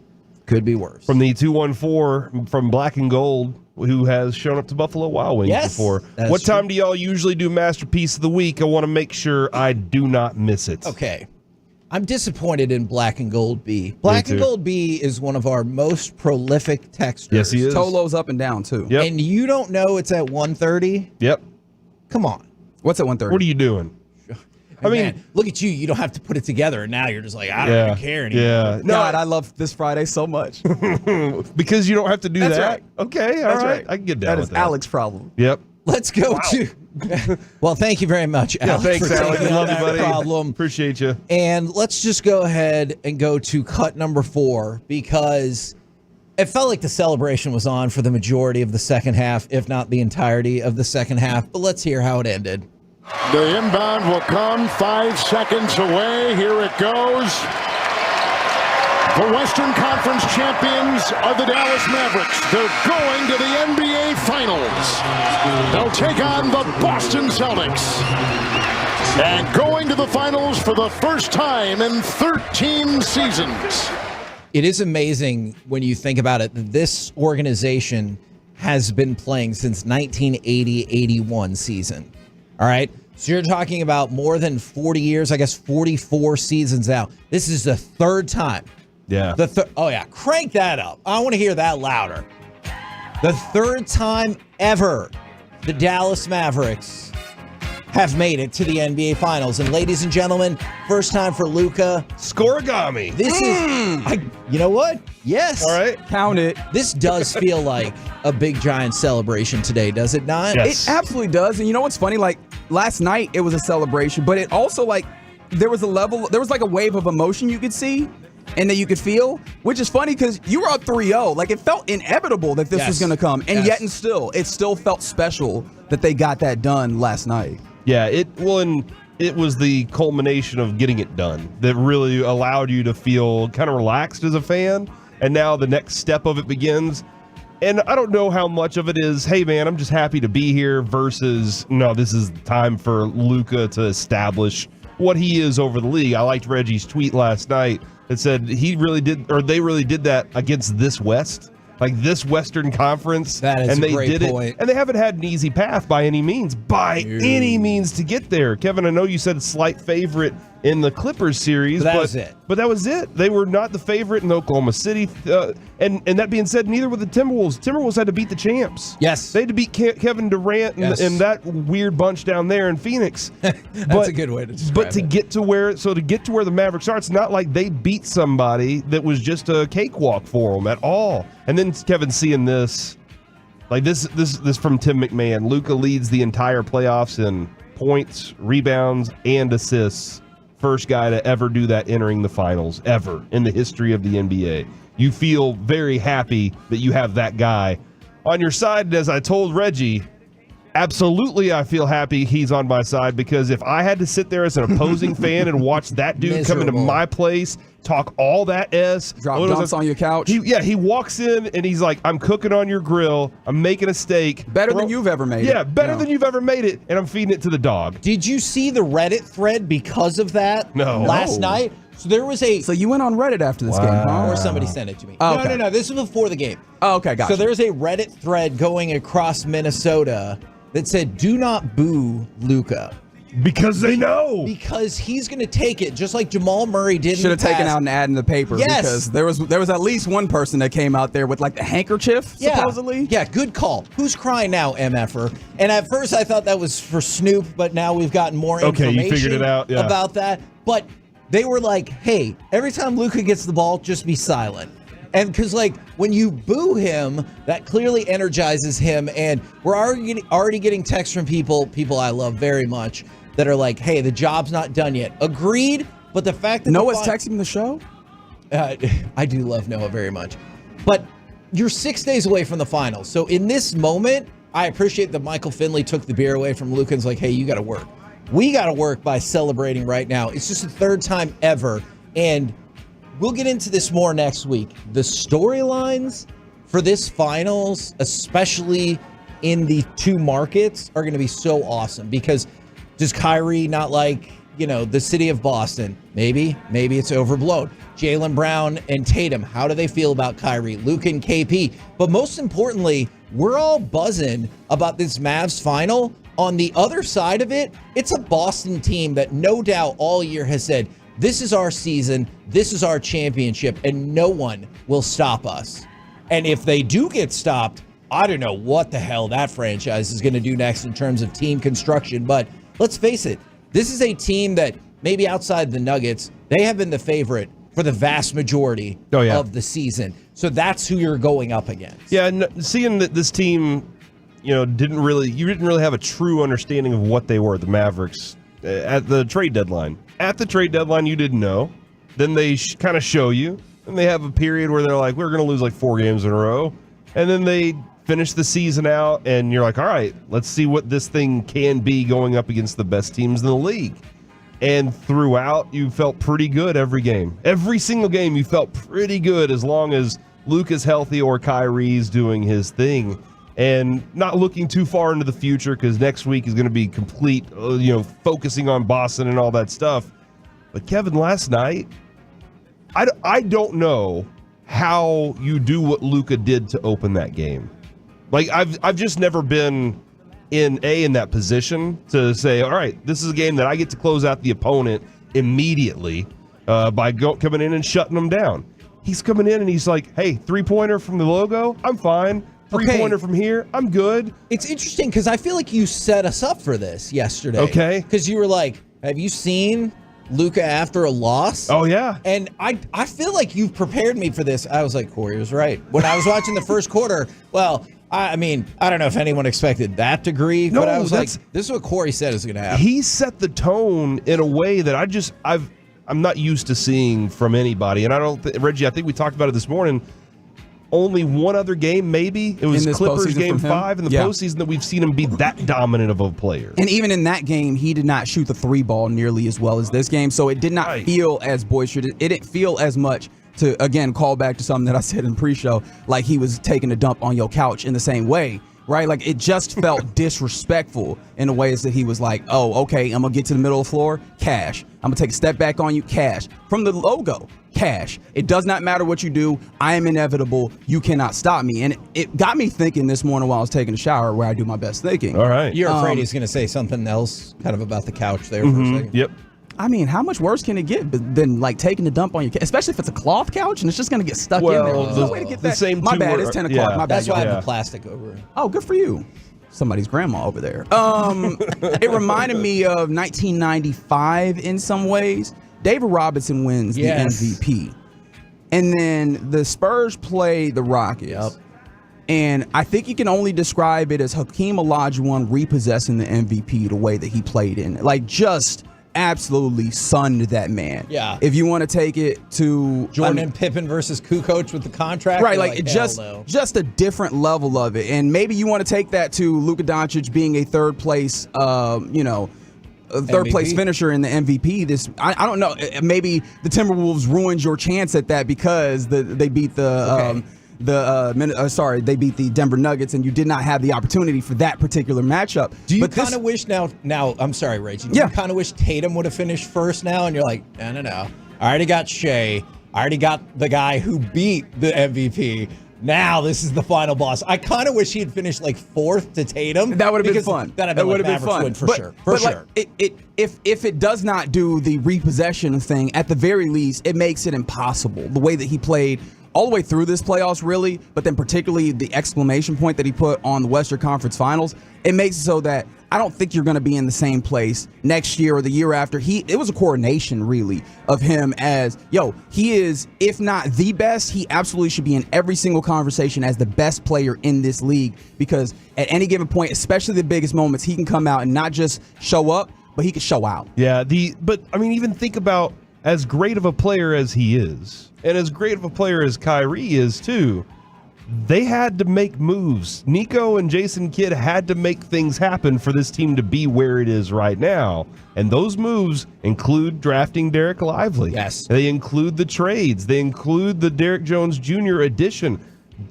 Could be worse. From the 214 from Black and Gold, who has shown up to Buffalo Wild Wings before. What time do y'all usually do Masterpiece of the Week? I want to make sure I do not miss it. Okay. I'm disappointed in Black and Gold B. Black and Gold B is one of our most prolific texters. Yes, he is. Tolo's up and down, too. Yep. And you don't know it's at 1:30? Yep. Come on. What's at 1:30? What are you doing? I mean, look at you. You don't have to put it together. And now you're just like, I don't even care anymore. Yeah. No, God, I love this Friday so much. Because you don't have to do That's that? right. Okay, all right. I can get down with that. That is Alex's problem. Yep. Let's go to... Well, thank you very much, Alex. Thanks, for Alex. taking Love on you, that buddy. problem. Appreciate you. And let's just go ahead and go to cut number 4, because it felt like the celebration was on for the majority of the second half, if not the entirety of the second half. But let's hear how it ended. The inbound will come 5 seconds away. Here it goes. The Western Conference champions are the Dallas Mavericks. They're going to the NBA Finals. They'll take on the Boston Celtics. And going to the finals for the first time in 13 seasons. It is amazing when you think about it that this organization has been playing since 1980-81 season. All right? So you're talking about more than 40 years, I guess 44 seasons out. This is the third time. Yeah. Oh, yeah. Crank that up. I want to hear that louder. The third time ever the Dallas Mavericks have made it to the NBA Finals. And ladies and gentlemen, first time for Luca. Scorigami. This is, you know what? Yes. All right. Count it. This does feel like a big giant celebration today, does it not? Yes. It absolutely does. And you know what's funny? Like last night, it was a celebration, but it also there was like a wave of emotion you could see and that you could feel, which is funny because you were up 3-0. Like it felt inevitable that this was going to come. And yet and still, it still felt special that they got that done last night. Yeah, it was the culmination of getting it done that really allowed you to feel kind of relaxed as a fan. And now the next step of it begins. And I don't know how much of it is, hey, man, I'm just happy to be here versus, no, this is time for Luca to establish what he is over the league. I liked Reggie's tweet last night that said they really did that against this West. Like this Western Conference. That is and a they great did point. It, and they haven't had an easy path by any means. Any means to get there. Kevin, I know you said slight favorite in the Clippers series. But that was it. But that was it. They were not the favorite in Oklahoma City. And that being said, neither were the Timberwolves. Timberwolves had to beat the champs. Yes. They had to beat Kevin Durant and that weird bunch down there in Phoenix. That's a good way to describe to it. get to where the Mavericks are, it's not like they beat somebody that was just a cakewalk for them at all. And then Kevin seeing this, like this from Tim McMahon. Luca leads the entire playoffs in points, rebounds, and assists. First guy to ever do that entering the finals ever in the history of the NBA. You feel very happy that you have that guy on your side. And as I told Reggie, Absolutely, I feel happy he's on my side, because if I had to sit there as an opposing fan and watch that dude come into my place, talk all that drop dumps on your couch. He walks in and he's like, I'm cooking on your grill. I'm making a steak. Better than you've ever made it. Yeah, better than you've ever made it, and I'm feeding it to the dog. Did you see the Reddit thread because of that last night? So there was So you went on Reddit after this game, huh? Or somebody sent it to me. Oh, okay. No. This was before the game. Oh, okay, gotcha. So there's a Reddit thread going across Minnesota that said, do not boo Luca. Because they know. Because he's going to take it, just like Jamal Murray did. Should have taken out an ad in the paper. Yes. Because there was at least one person that came out there with like the handkerchief, supposedly. Yeah, good call. Who's crying now, MFer? And at first I thought that was for Snoop, but now we've gotten more information you figured it out. Yeah. about that. But they were like, hey, every time Luca gets the ball, just be silent. And because, like, when you boo him, that clearly energizes him. And we're already getting texts from people I love very much that are like, hey, the job's not done yet. Agreed, but the fact that Noah's texting the show? I do love Noah very much. But you're 6 days away from the finals. So in this moment, I appreciate that Michael Finley took the beer away from Luca and's like, hey, you got to work. We got to work by celebrating right now. It's just the third time ever. And we'll get into this more next week. The storylines for this finals, especially in the two markets, are going to be so awesome. Because does Kyrie not like, the city of Boston? Maybe it's overblown. Jaylen Brown and Tatum, how do they feel about Kyrie? Luca and KP. But most importantly, we're all buzzing about this Mavs final. On the other side of it, it's a Boston team that no doubt all year has said, this is our season, this is our championship, and no one will stop us. And if they do get stopped, I don't know what the hell that franchise is going to do next in terms of team construction. But let's face it, this is a team that maybe outside the Nuggets, they have been the favorite for the vast majority of the season. So that's who you're going up against. Yeah, and seeing that this team, didn't really have a true understanding of what they were, the Mavericks, at the trade deadline. At the trade deadline, you didn't know. Then they kind of show you. And they have a period where they're like, we're going to lose like 4 games in a row. And then they finish the season out, and you're like, all right, let's see what this thing can be going up against the best teams in the league. And throughout, you felt pretty good every game. Every single game, you felt pretty good as long as Luca's healthy or Kyrie's doing his thing. And not looking too far into the future, because next week is going to be complete, focusing on Boston and all that stuff. But Kevin, last night, I don't know how you do what Luca did to open that game. Like, I've just never been in that position to say, all right, this is a game that I get to close out the opponent immediately by coming in and shutting them down. He's coming in and he's like, hey, 3-pointer from the logo, I'm fine. 3-pointer from here, I'm good. It's interesting because I feel like you set us up for this yesterday. Okay. Because you were like, have you seen Luca after a loss? Oh, yeah. And I feel like you've prepared me for this. I was like, Corey was right. When I was watching the first quarter, well, I mean, I don't know if anyone expected that degree, but I was like, this is what Corey said is going to happen. He set the tone in a way that I'm not used to seeing from anybody. And Reggie, I think we talked about it this morning. Only one other game, maybe. It was Clippers game 5 in the postseason that we've seen him be that dominant of a player. And even in that game, he did not shoot the 3 ball nearly as well as this game. So it did not feel as boisterous. It didn't feel as much to, again, call back to something that I said in pre-show, like he was taking a dump on your couch in the same way. Right? Like, it just felt disrespectful in the ways that he was like, oh, okay, I'm going to get to the middle of the floor, cash. I'm going to take a step back on you, cash. From the logo, cash. It does not matter what you do. I am inevitable. You cannot stop me. And it got me thinking this morning while I was taking a shower, where I do my best thinking. All right. You're afraid he's going to say something else kind of about the couch there for a second. Yep. I mean, how much worse can it get than like taking a dump on your couch, especially if it's a cloth couch and it's just going to get stuck in there. There's no way to get that. My bad, it's 10 o'clock. My bad. That's why I have the plastic over it. Oh, good for you. Somebody's grandma over there. It reminded me of 1995 in some ways. David Robinson wins the MVP. And then the Spurs play the Rockets. Yep. And I think you can only describe it as Hakeem Olajuwon repossessing the MVP the way that he played in it. Like, just absolutely sunned that man. Yeah. If you want to take it to Jordan and Pippen versus Kukoc with the contract. Right, You're like just a different level of it. And maybe you want to take that to Luca Doncic being a third place third place finisher in the MVP. I don't know. Maybe the Timberwolves ruined your chance at that because they beat they beat the Denver Nuggets, and you did not have the opportunity for that particular matchup. Do you kind of wish now? I'm sorry, Rachel. Do you kind of wish Tatum would have finished first now? And you're like, no. I already got Shea. I already got the guy who beat the MVP. Now this is the final boss. I kind of wish he had finished like fourth to Tatum. That would have been fun. That would have been fun for sure. Like, if it does not do the repossession thing, at the very least, it makes it impossible. The way that he played all the way through this playoffs, really, but then particularly the exclamation point that he put on the Western Conference Finals, it makes it so that I don't think you're going to be in the same place next year or the year after. It was a coronation, really, of him as, he is, if not the best, he absolutely should be in every single conversation as the best player in this league, because at any given point, especially the biggest moments, he can come out and not just show up, but he can show out. Yeah, even think about as great of a player as he is, and as great of a player as Kyrie is too, they had to make moves. Nico and Jason Kidd had to make things happen for this team to be where it is right now. And those moves include drafting Derek Lively. Yes. They include the trades. They include the Derek Jones Jr. addition.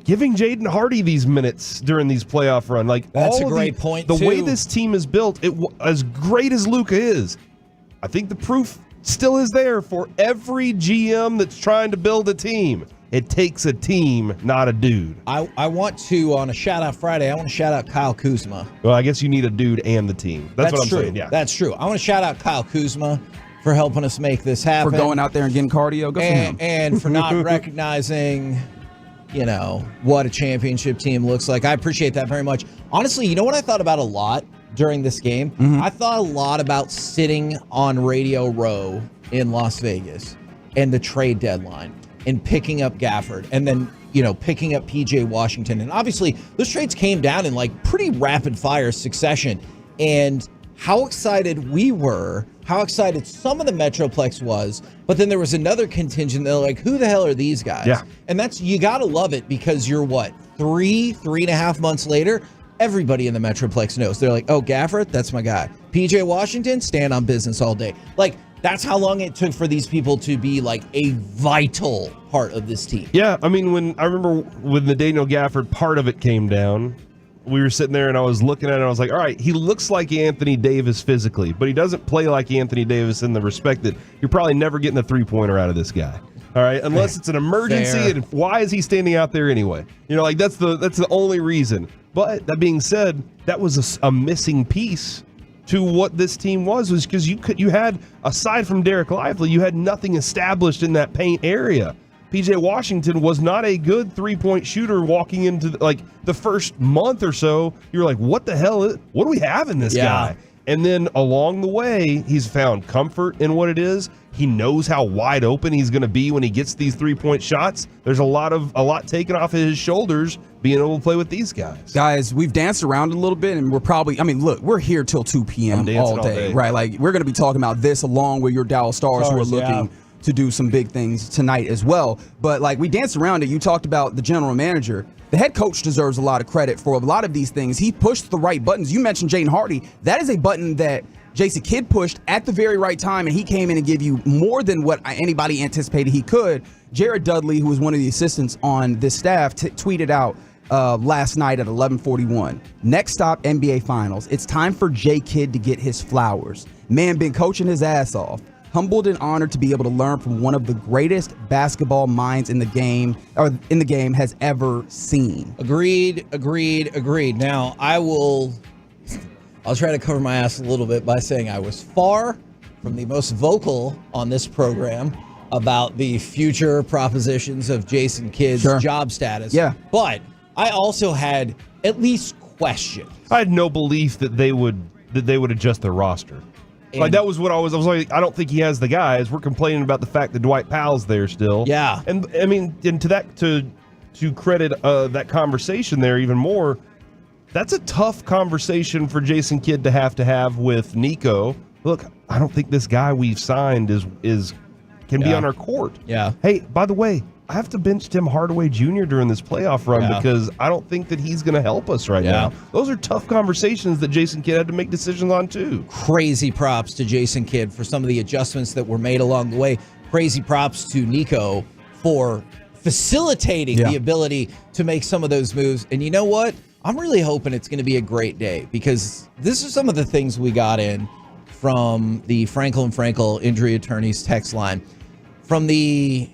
Giving Jaden Hardy these minutes during these playoff run. That's a great point, The too. way this team is built, as great as Luca is, I think the proof still is there for every GM that's trying to build a team. It takes a team, not a dude. I want to, on a shout-out Friday, I want to shout out Kyle Kuzma. Well, I guess you need a dude and the team. That's what I'm true. saying, yeah. That's true. I want to shout out Kyle Kuzma for helping us make this happen. For going out there and getting cardio. Good for him. And for not recognizing, what a championship team looks like. I appreciate that very much. Honestly, you know what I thought about a lot during this game? I thought a lot about sitting on Radio Row in Las Vegas and the trade deadline and picking up Gafford and then, picking up PJ Washington. And obviously those trades came down in pretty rapid fire succession. And how excited we were, how excited some of the Metroplex was, but then there was another contingent. They're like, who the hell are these guys? Yeah. And you got to love it because you're 3.5 months later, everybody in the Metroplex knows. They're like, oh, Gafford, that's my guy. PJ Washington, stand on business all day. That's how long it took for these people to be a vital part of this team. Yeah, I remember when the Daniel Gafford part of it came down, we were sitting there and I was looking at it and I was like, all right, he looks like Anthony Davis physically, but he doesn't play like Anthony Davis in the respect that you're probably never getting a three-pointer out of this guy. All right, unless it's an emergency. Fair. And why is he standing out there anyway? That's the only reason. But that being said, that was a missing piece to what this team was because you had, aside from Derek Lively, you had nothing established in that paint area. PJ Washington was not a good three-point shooter walking into the first month or so. You were like, what the hell what do we have in this guy? And then along the way, he's found comfort in what it is. He knows how wide open he's going to be when he gets these three-point shots. There's a lot taken off of his shoulders being able to play with these guys. Guys, we've danced around a little bit, and we're probably, look, we're here till 2 p.m. all day, right? We're going to be talking about this along with your Dallas Stars who are looking to do some big things tonight as well. But we danced around it. You talked about the general manager. The head coach deserves a lot of credit for a lot of these things. He pushed the right buttons. You mentioned Jaden Hardy. That is a button that Jason Kidd pushed at the very right time, and he came in and gave you more than what anybody anticipated he could. Jared Dudley, who was one of the assistants on this staff, tweeted out last night at 11:41. Next stop, NBA Finals. It's time for J Kidd to get his flowers. Man been coaching his ass off. Humbled and honored to be able to learn from one of the greatest basketball minds in the game has ever seen. Agreed. Now, I'll try to cover my ass a little bit by saying I was far from the most vocal on this program about the future propositions of Jason Kidd's job status. Yeah. But I also had at least questions. I had no belief that they would adjust their roster. That was what I was like, I don't think he has the guys. We're complaining about the fact that Dwight Powell's there still. Yeah. And to credit that conversation there even more, that's a tough conversation for Jason Kidd to have with Nico look, I don't think this guy we've signed can be on our court. Yeah. Hey, by the way, I have to bench Tim Hardaway Jr. during this playoff run Yeah. because I don't think that he's going to help us right now. Those are tough conversations that Jason Kidd had to make decisions on too. Crazy props to Jason Kidd for some of the adjustments that were made along the way. Crazy props to Nico for facilitating the ability to make some of those moves. And you know what? I'm really hoping it's going to be a great day because this is some of the things we got in from the Frankel and Frankel injury attorneys text line. From the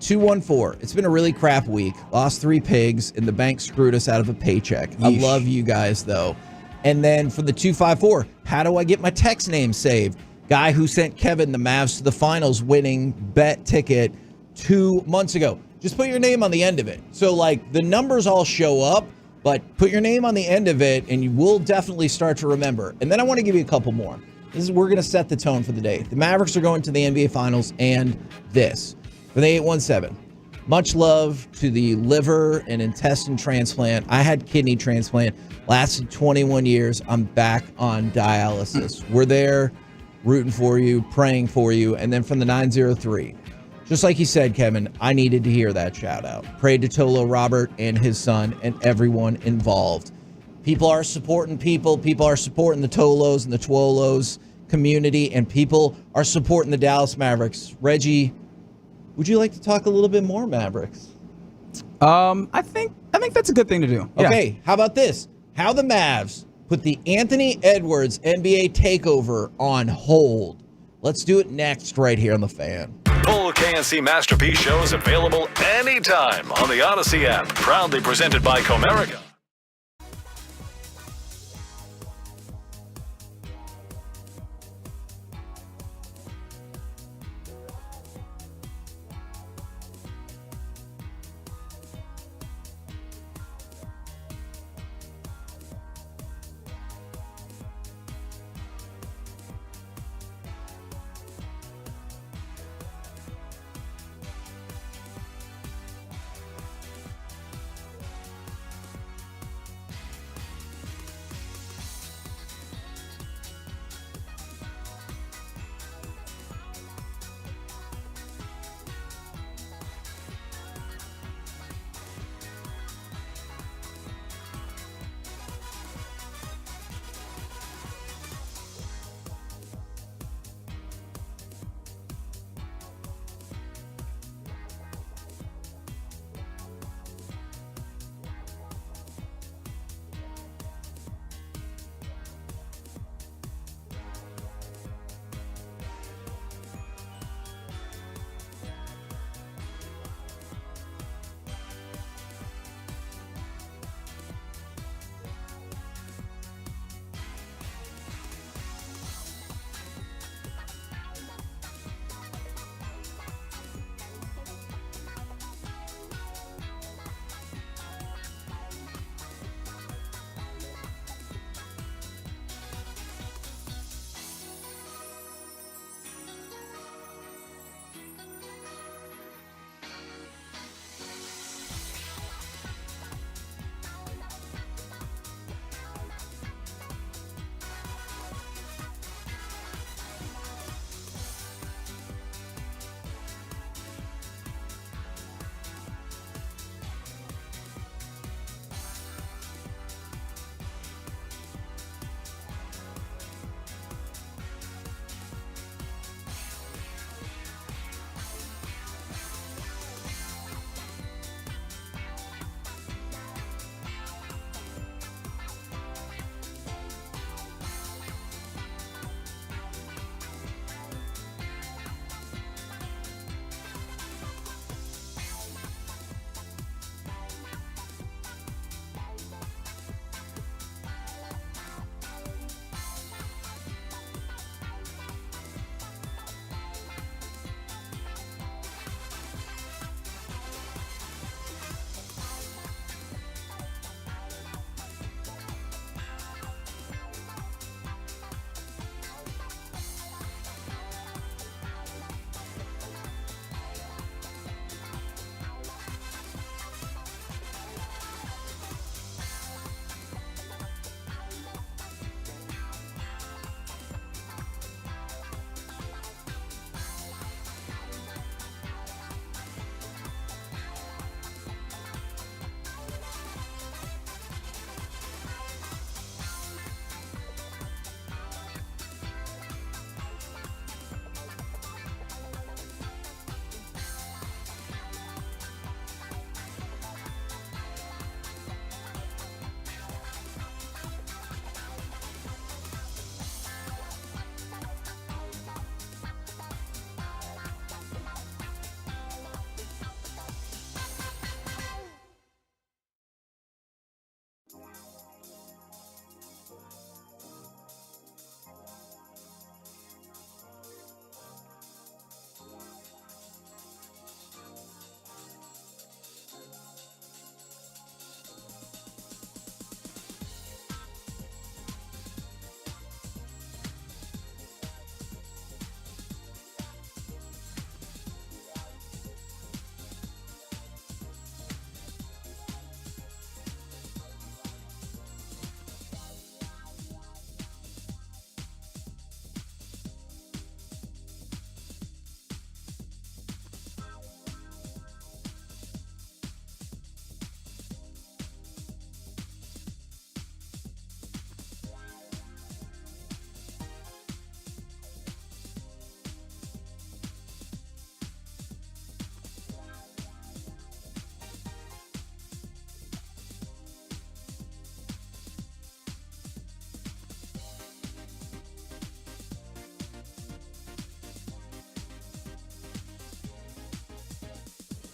214, it's been a really crap week. Lost 3 pigs, and the bank screwed us out of a paycheck. Yeesh. I love you guys, though. And then for the 254, how do I get my text name saved? Guy who sent Kevin the Mavs to the finals winning bet ticket 2 months ago. Just put your name on the end of it. So, like, the numbers all show up, but put your name on the end of it, and you will definitely start to remember. And then I want to give you a couple more. We're going to set the tone for the day. The Mavericks are going to the NBA Finals, and this. For the 817, much love to the liver and intestine transplant. I had kidney transplant, lasted 21 years. I'm back on dialysis. We're there, rooting for you, praying for you. And then from the 903, just like you said, Kevin, I needed to hear that shout out. Pray to Tolo Robert and his son and everyone involved. People are supporting people. People are supporting the Tolos and the Twolos community, and people are supporting the Dallas Mavericks. Reggie, would you like to talk a little bit more Mavericks? I think that's a good thing to do. Yeah. Okay, how about this? How the Mavs put the Anthony Edwards NBA takeover on hold. Let's do it next right here on The Fan. Full KNC Masterpiece shows available anytime on the Odyssey app. Proudly presented by Comerica.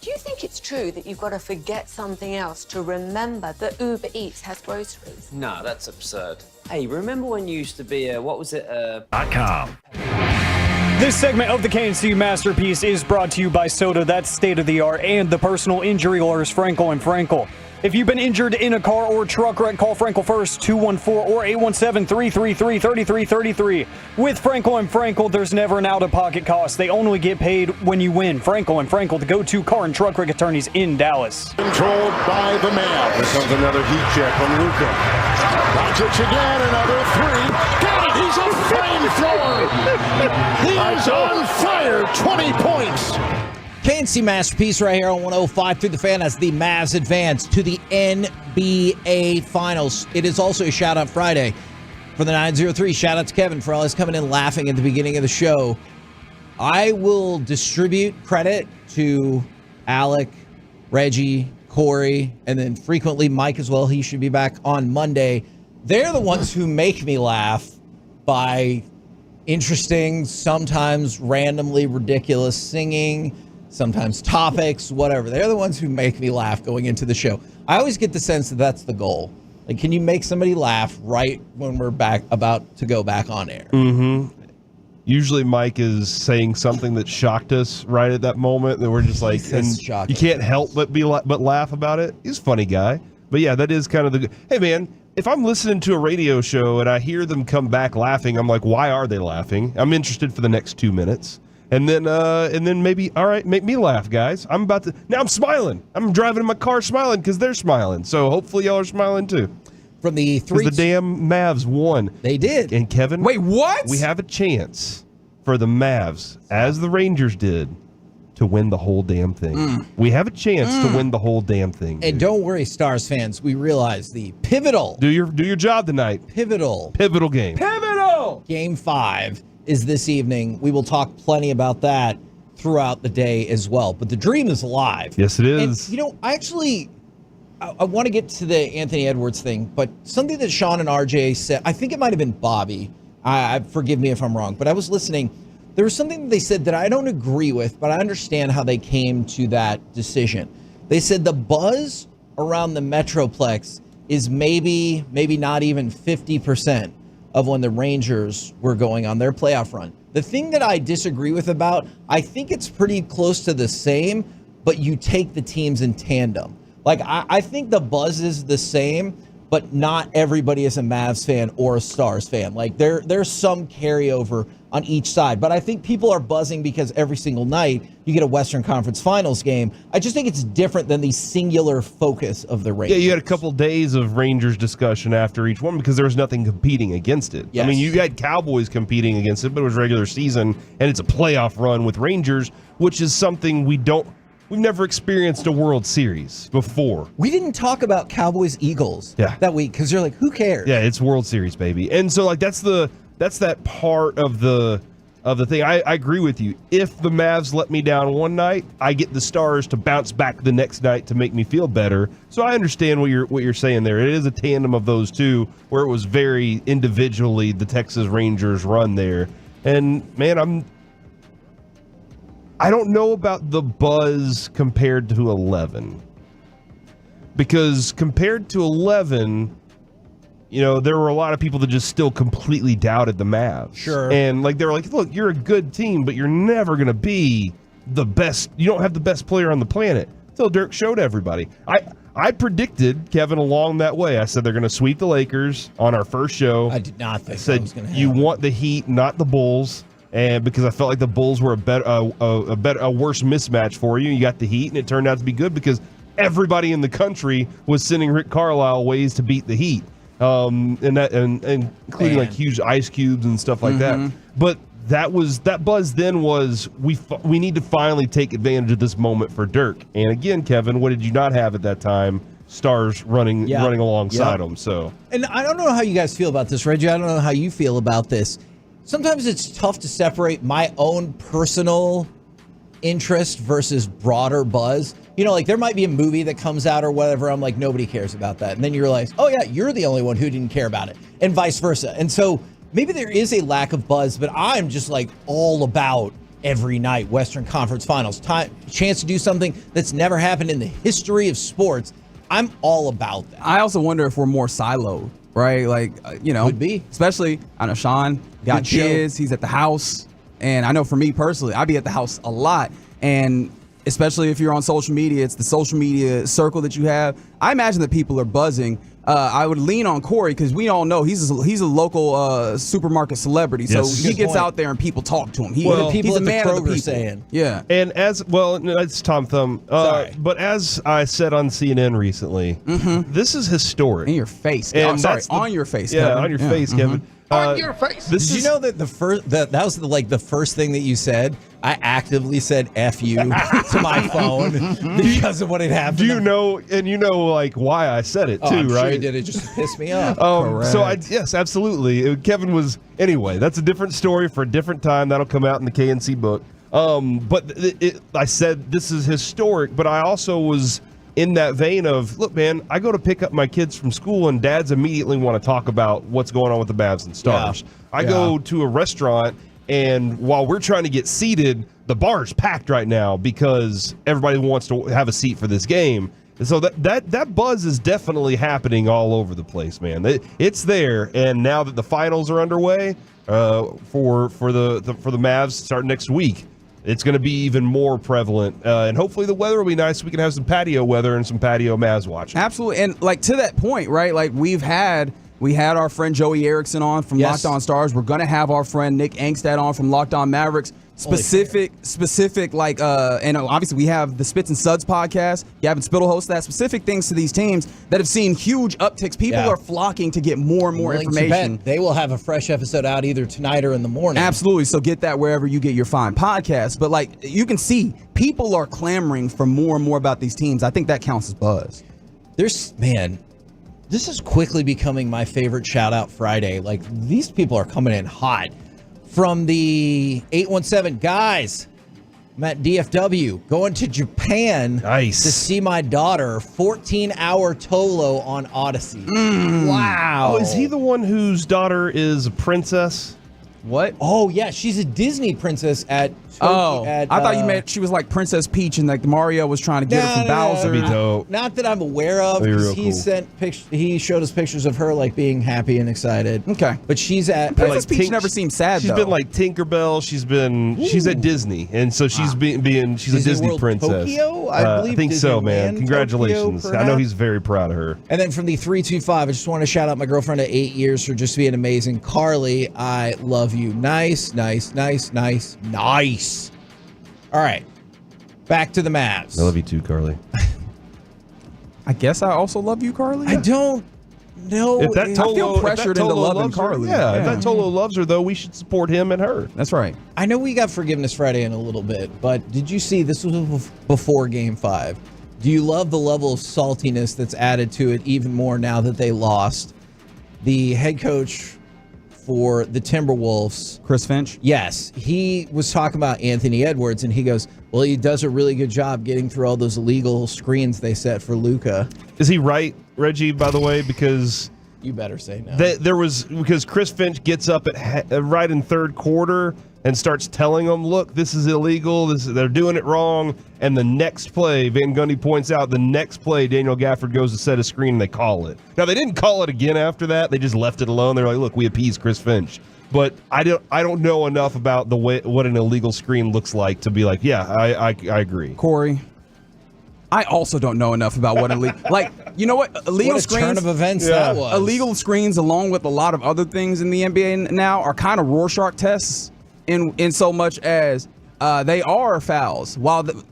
Do you think it's true that you've got to forget something else to remember that Uber Eats has groceries? No, that's absurd. Hey, remember when you used to be .com. This segment of the KNC Masterpiece is brought to you by Soda, that's state of the art, and the personal injury lawyers Frankel and Frankel. If you've been injured in a car or truck wreck, call Frankel first, 214 or 817-333-3333. With Frankel and Frankel, there's never an out-of-pocket cost. They only get paid when you win. Frankel and Frankel, the go-to car and truck wreck attorneys in Dallas. Controlled by the Mavs. Here comes another heat check from Luca. Doncic again, another three. Got it! He's a flamethrower! He is on fire! 20 points! KNC Masterpiece right here on 105 through the Fan as the Mavs advance to the NBA Finals. It is also a shout-out Friday for the 903. Shout-out to Kevin for always coming in laughing at the beginning of the show. I will distribute credit to Alec, Reggie, Corey, and then frequently Mike as well. He should be back on Monday. They're the ones who make me laugh by interesting, sometimes randomly ridiculous singing, sometimes topics, whatever. They're the ones who make me laugh going into the show. I always get the sense that that's the goal. Like, can you make somebody laugh right when we're about to go back on air? Mm-hmm. Usually Mike is saying something that shocked us right at that moment that we're just like, and you can't help but laugh about it. He's a funny guy. But yeah, that is kind of the, hey man, if I'm listening to a radio show and I hear them come back laughing, I'm like, why are they laughing? I'm interested for the next 2 minutes. And then maybe, all right, make me laugh, guys. Now I'm smiling. I'm driving in my car smiling because they're smiling. So hopefully y'all are smiling too. From the three, the damn Mavs won. They did. And Kevin, wait, what? We have a chance for the Mavs, as the Rangers did, to win the whole damn thing. We have a chance to win the whole damn thing. And don't worry, Stars fans. We realize the pivotal. Do your job tonight. Pivotal game. Pivotal. Game 5 is this evening. We will talk plenty about that throughout the day as well. But the dream is alive. Yes, it is. And, I want to get to the Anthony Edwards thing, but something that Sean and RJ said, I think it might have been Bobby. Forgive me if I'm wrong, but I was listening. There was something that they said that I don't agree with, but I understand how they came to that decision. They said the buzz around the Metroplex is maybe not even 50% of when the Rangers were going on their playoff run. The thing that I disagree with about, I think it's pretty close to the same, but you take the teams in tandem. Like, I think the buzz is the same, but not everybody is a Mavs fan or a Stars fan. Like, there's some carryover on each side. But I think people are buzzing because every single night you get a Western Conference Finals game. I just think it's different than the singular focus of the Rangers. Yeah, you had a couple days of Rangers discussion after each one because there was nothing competing against it. Yes. I mean, you had Cowboys competing against it, but it was regular season, and it's a playoff run with Rangers, which is something we've never experienced a World Series before. We didn't talk about Cowboys-Eagles that week because you're like, who cares? Yeah, it's World Series, baby. And so, like, that's that part of the thing. I agree with you. If the Mavs let me down one night, I get the Stars to bounce back the next night to make me feel better. So I understand what you're saying there. It is a tandem of those two where it was very individually the Texas Rangers run there. And man, I don't know about the buzz compared to 11. Because compared to 11, there were a lot of people that just still completely doubted the Mavs. Sure. And they were like, look, you're a good team, but you're never going to be the best. You don't have the best player on the planet. Until Dirk showed everybody. I predicted, Kevin, along that way. I said they're going to sweep the Lakers on our first show. I did not think that was going to happen. You want the Heat, not the Bulls. And because I felt like the Bulls were a worse mismatch for you. You got the Heat, and it turned out to be good because everybody in the country was sending Rick Carlisle ways to beat the Heat. And including like huge ice cubes and stuff like that. But that buzz then was we need to finally take advantage of this moment for Dirk. And again, Kevin, what did you not have at that time? Stars running alongside him. So, and I don't know how you guys feel about this, Reggie. I don't know how you feel about this. Sometimes it's tough to separate my own personal interest versus broader buzz. There might be a movie that comes out or whatever. I'm like, nobody cares about that. And then you realize, oh yeah, you're the only one who didn't care about it, and vice versa. And so maybe there is a lack of buzz, but I'm just like all about every night. Western Conference Finals. Chance to do something that's never happened in the history of sports. I'm all about that. I also wonder if we're more siloed, right? Like, Would be. Especially, I know Sean got kids. He's at the house. And I know for me personally, I be at the house a lot. And especially if you're on social media, it's the social media circle that you have. I imagine that people are buzzing. I would lean on Corey because we all know he's a local supermarket celebrity. So he gets out there and people talk to him. He's a man of the people. Saying. Yeah. And it's Tom Thumb. But as I said on CNN recently, this is historic. In your face. And on your face, Yeah, Kevin. on your face, Kevin. On your face. Did you know that that was the first thing that you said? I actively said "F you" to my phone because of what had happened. Do you know? And you know, like why I said it too, I'm right? Sure he did it just to piss me off. Yes, absolutely. Kevin was anyway. That's a different story for a different time. That'll come out in the KNC book. But I said this is historic. But I also was in that vein of, look, man, I go to pick up my kids from school and dads immediately want to talk about what's going on with the Mavs and Stars. Yeah. I go to a restaurant and while we're trying to get seated, the bar is packed right now because everybody wants to have a seat for this game. And so that buzz is definitely happening all over the place, man. It's there. And now that the finals are underway for the Mavs starting next week, it's going to be even more prevalent. And hopefully the weather will be nice so we can have some patio weather and some patio Mavs watching. Absolutely. And like to that point, right? Like we had our friend Joey Erickson on from Locked On Stars. We're going to have our friend Nick Angstad on from Locked On Mavericks. Specific, like, and obviously we have the Spits and Suds podcast. Gavin Spittle hosts that. Specific things to these teams that have seen huge upticks. People are flocking to get more and more information. They will have a fresh episode out either tonight or in the morning. Absolutely. So get that wherever you get your fine podcasts. But like you can see, people are clamoring for more and more about these teams. I think that counts as buzz. This is quickly becoming my favorite shout out Friday. Like these people are coming in hot. From the 817 guys, I'm at DFW going to Japan to see my daughter. 14-hour Tolo on Odyssey. Wow. Oh, is he the one whose daughter is a princess? What? Oh yeah, she's a Disney princess at. I thought you meant she was like Princess Peach and like Mario was trying to get her from Bowser. That'd be dope. Not that I'm aware of. He showed us pictures of her like being happy and excited. Okay, but she's at Princess Peach never seems sad. She's been like Tinkerbell. She's at Disney, and so she's she's a Disney World princess. Tokyo, I believe. I think so, man. Disneyland, Congratulations! Tokyo, I know he's very proud of her. And then from the 325, I just want to shout out my girlfriend of 8 years for just being amazing. Carly, I love you. Nice. All right, back to the Mavs. I love you too, Carly. I guess I also love you, Carly. I don't know. If that Tolo, I feel pressured into loving Carly. If that Tolo loves her, though, we should support him and her. That's right. I know we got Forgiveness Friday in a little bit, but did you see this was before Game 5? Do you love the level of saltiness that's added to it even more now that they lost? The head coach for the Timberwolves, Chris Finch? Yes. He was talking about Anthony Edwards, and he goes, well, he does a really good job getting through all those illegal screens they set for Luca. Is he right, Reggie, by the way? Because you better say no. Because Chris Finch gets up right in third quarter and starts telling them, look, this is illegal. They're doing it wrong. And the next play, Van Gundy points out, the next play, Daniel Gafford goes to set a screen and they call it. Now, they didn't call it again after that. They just left it alone. They're like, look, we appeased Chris Finch. But I don't know enough about what an illegal screen looks like to be like, yeah, I agree. Corey, I also don't know enough about what illegal, like, you know what? Illegal what a screens. turn of events that was. Illegal screens, along with a lot of other things in the NBA now, are kind of Rorschach tests in so much as they are fouls,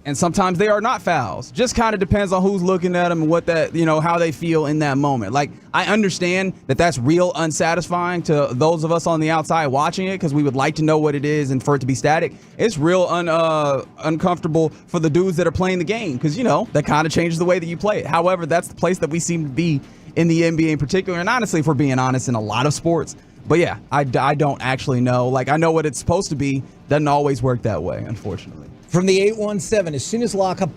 and sometimes they are not fouls. Just kind of depends on who's looking at them and what how they feel in that moment. Like, I understand that that's real unsatisfying to those of us on the outside watching it because we would like to know what it is and for it to be static. It's real uncomfortable for the dudes that are playing the game because, that kind of changes the way that you play it. However, that's the place that we seem to be in the NBA in particular, and honestly, if we're being honest, in a lot of sports. But yeah, I don't actually know. Like, I know what it's supposed to be. Doesn't always work that way, unfortunately. From the 817, as soon as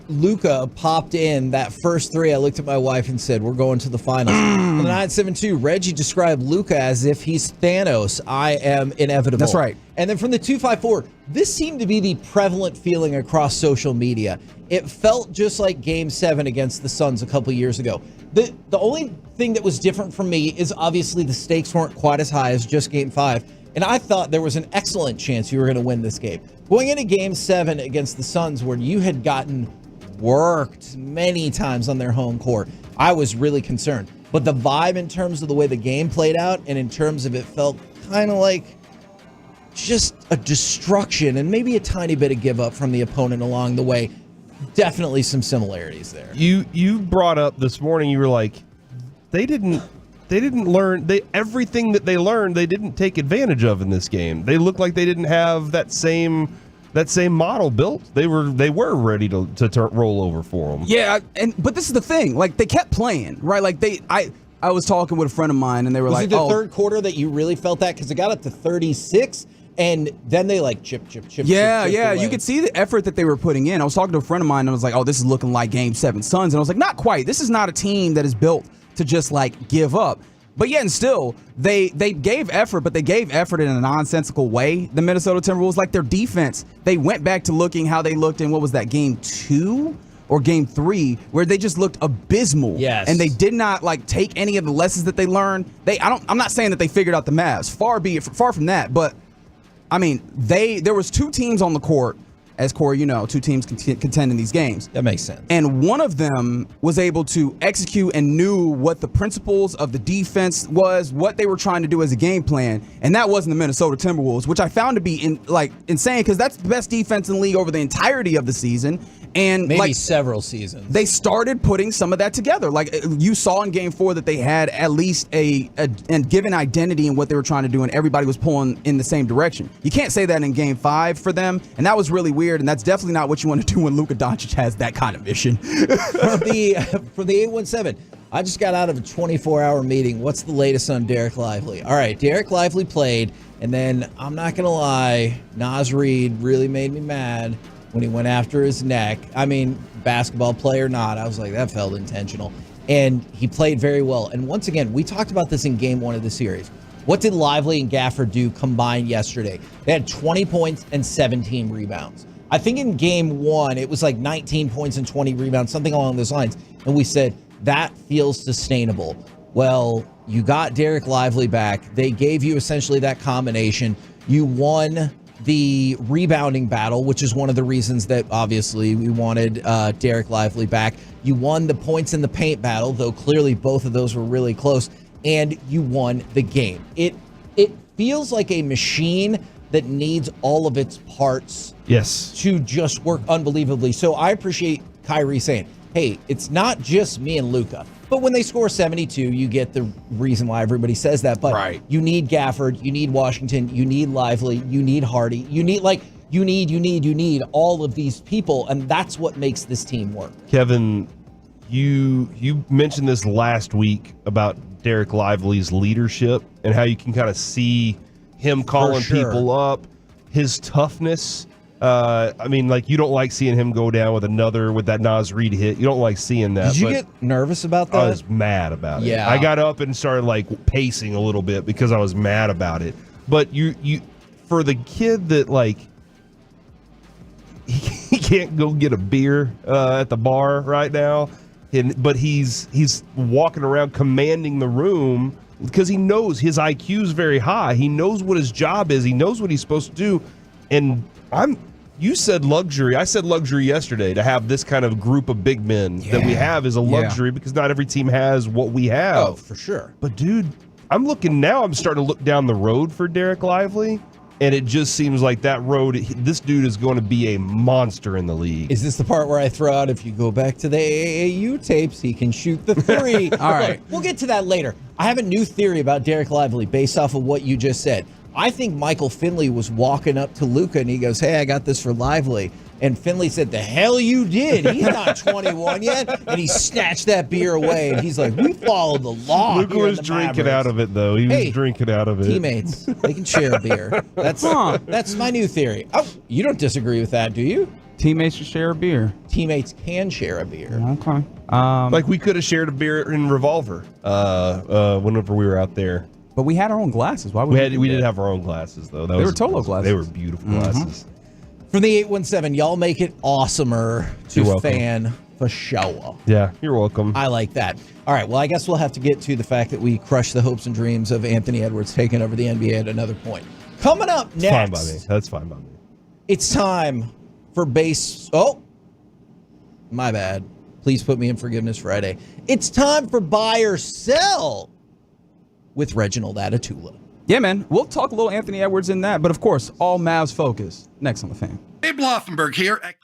Luca popped in that first three, I looked at my wife and said, we're going to the finals. From the 972, Reggie described Luca as if he's Thanos. I am inevitable. That's right. And then from the 254, this seemed to be the prevalent feeling across social media. It felt just like Game 7 against the Suns a couple years ago. The only thing that was different from me is obviously the stakes weren't quite as high as just Game 5. And I thought there was an excellent chance you were going to win this game. Going into Game 7 against the Suns, where you had gotten worked many times on their home court, I was really concerned. But the vibe in terms of the way the game played out, and in terms of it felt kind of like just a destruction and maybe a tiny bit of give up from the opponent along the way. Definitely some similarities there. You brought up this morning, you were like, they didn't learn everything that they learned, they didn't take advantage of in this game. They looked like they didn't have that same model built. They were ready to roll over for them. Yeah, but this is the thing. Like, they kept playing, right? Like, I was talking with a friend of mine, and they were Was like, it the third quarter that you really felt that? Because it got up to 36, and then they chip Yeah, away. you could see the effort that they were putting in. I was talking to a friend of mine, and I was like, oh, this is looking like Game 7 Suns. And I was like, not quite. This is not a team that is built to just give up. But yet and still, they gave effort, but they gave effort in a nonsensical way. The Minnesota Timberwolves, like their defense, they went back to looking how they looked in, what was that, Game 2 or Game 3, where they just looked abysmal. Yes. And they did not take any of the lessons that they learned. I'm not saying that they figured out the Mavs. Far from that. But I mean, there was two teams on the court. As Corey, two teams contend in these games. That makes sense. And one of them was able to execute and knew what the principles of the defense was, what they were trying to do as a game plan, and that wasn't the Minnesota Timberwolves, which I found to be insane, because that's the best defense in the league over the entirety of the season. And maybe several seasons. They started putting some of that together. Like, you saw in Game 4 that they had at least a given identity in what they were trying to do, and everybody was pulling in the same direction. You can't say that in Game 5 for them, and that was really weird, and that's definitely not what you want to do when Luca Doncic has that kind of mission. From the 817, I just got out of a 24-hour meeting. What's the latest on Derek Lively? All right, Derek Lively played, and then, I'm not going to lie, Naz Reid really made me mad when he went after his neck. I mean, basketball player or not, I was like, that felt intentional. And he played very well. And once again, we talked about this in Game 1 of the series. What did Lively and Gafford do combined yesterday? They had 20 points and 17 rebounds. I think in Game 1, it was 19 points and 20 rebounds, something along those lines. And we said, that feels sustainable. Well, you got Derek Lively back. They gave you essentially that combination. You won the rebounding battle, which is one of the reasons that obviously we wanted Derek Lively back. You won the points in the paint battle, though clearly both of those were really close, and you won the game. It feels like a machine that needs all of its parts to just work unbelievably. So I appreciate Kyrie saying, hey, it's not just me and Luca. But when they score 72, you get the reason why everybody says that. But you need Gafford, you need Washington, you need Lively, you need Hardy, you need all of these people, and that's what makes this team work. Kevin, you mentioned this last week about Derek Lively's leadership and how you can kind of see him calling people up, his toughness. I mean, you don't like seeing him go down with that Naz Reid hit. You don't like seeing that. Did you get nervous about that? I was mad about it. Yeah. I got up and started pacing a little bit because I was mad about it. But you for the kid that he can't go get a beer at the bar right now, but he's walking around commanding the room because he knows his IQ is very high. He knows what his job is. He knows what he's supposed to do. And you said luxury. I said luxury yesterday to have this kind of group of big men that we have is a luxury because not every team has what we have. Oh, for sure. But dude, I'm starting to look down the road for Derek Lively, and it just seems like that road, this dude is going to be a monster in the league. Is this the part where I throw out, if you go back to the AAU tapes, he can shoot the three? All right. We'll get to that later. I have a new theory about Derek Lively based off of what you just said. I think Michael Finley was walking up to Luca and he goes, hey, I got this for Lively. And Finley said, the hell you did. He's not 21 yet. And he snatched that beer away. And he's like, we followed the law. Luca was drinking out of it, though. He was drinking out of it. Teammates, they can share a beer. That's my new theory. Oh, you don't disagree with that, do you? Teammates should share a beer. Teammates can share a beer. Okay. Like we could have shared a beer in Revolver whenever we were out there. But we had our own glasses. Why would we did have our own glasses though. They were Tolo glasses. They were beautiful glasses. From the 817, y'all make it awesomer You're to welcome. fan for show. Yeah, you're welcome. I like that. All right, well, I guess we'll have to get to the fact that we crushed the hopes and dreams of Anthony Edwards taking over the NBA at another point. Coming up It's next. fine by me. That's fine by me. It's time for base. Oh, my bad. Please put me in Forgiveness Friday. It's time for buy or sell with Reginald Atatula. Yeah, man. We'll talk a little Anthony Edwards in that, but of course, all Mavs focus. Next on the Fan. Dave Loffenberg here at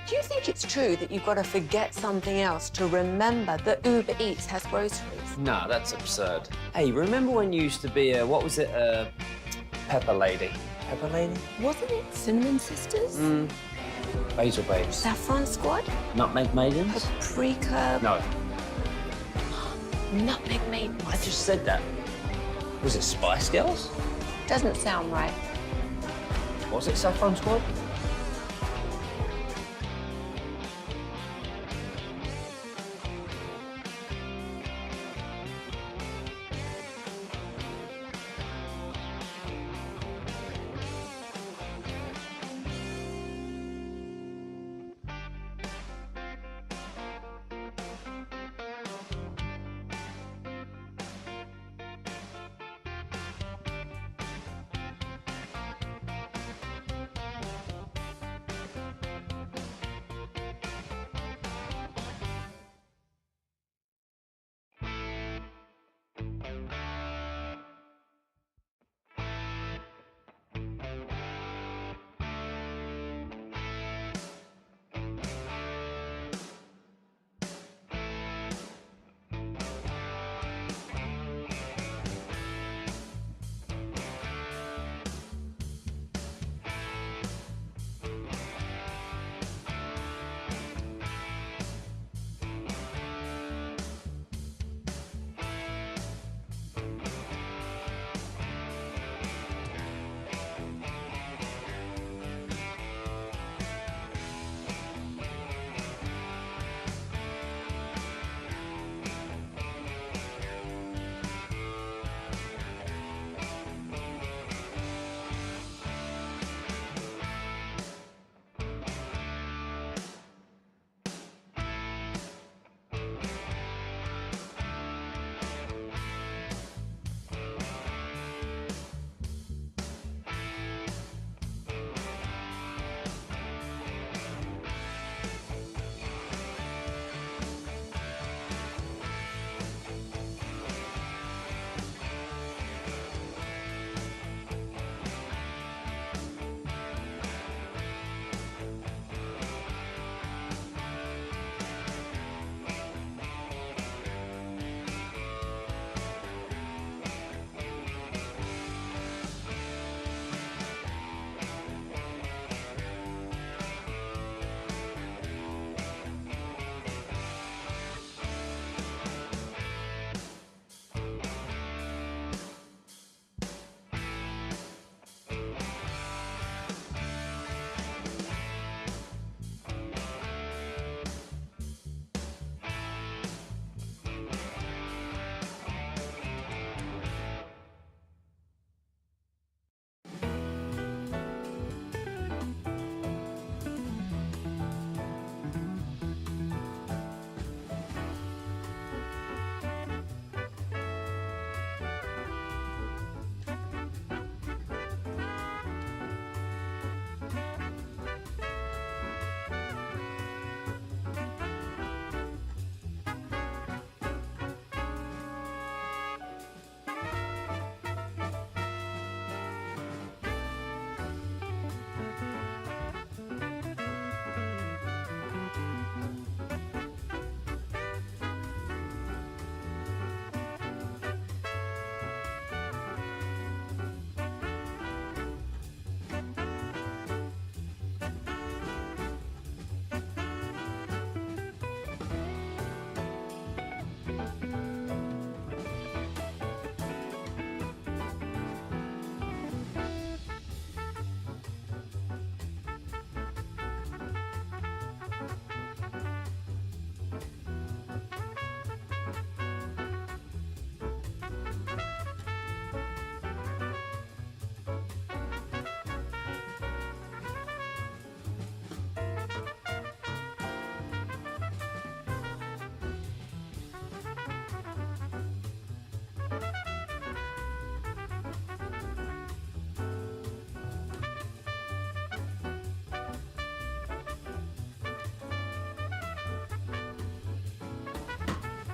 Do you think it's true that you've got to forget something else to remember that Uber Eats has groceries? No, that's absurd. Hey, remember when you used to be a, what was it, Pepper Lady? Pepper Lady? Wasn't it Cinnamon Sisters? Basil Babes. Saffron Squad? Nutmeg Maidens? Paprika? No, Nutmeg Maidens? I just said that. Was it Spice Girls? Doesn't sound right. Was it Saffron Squad?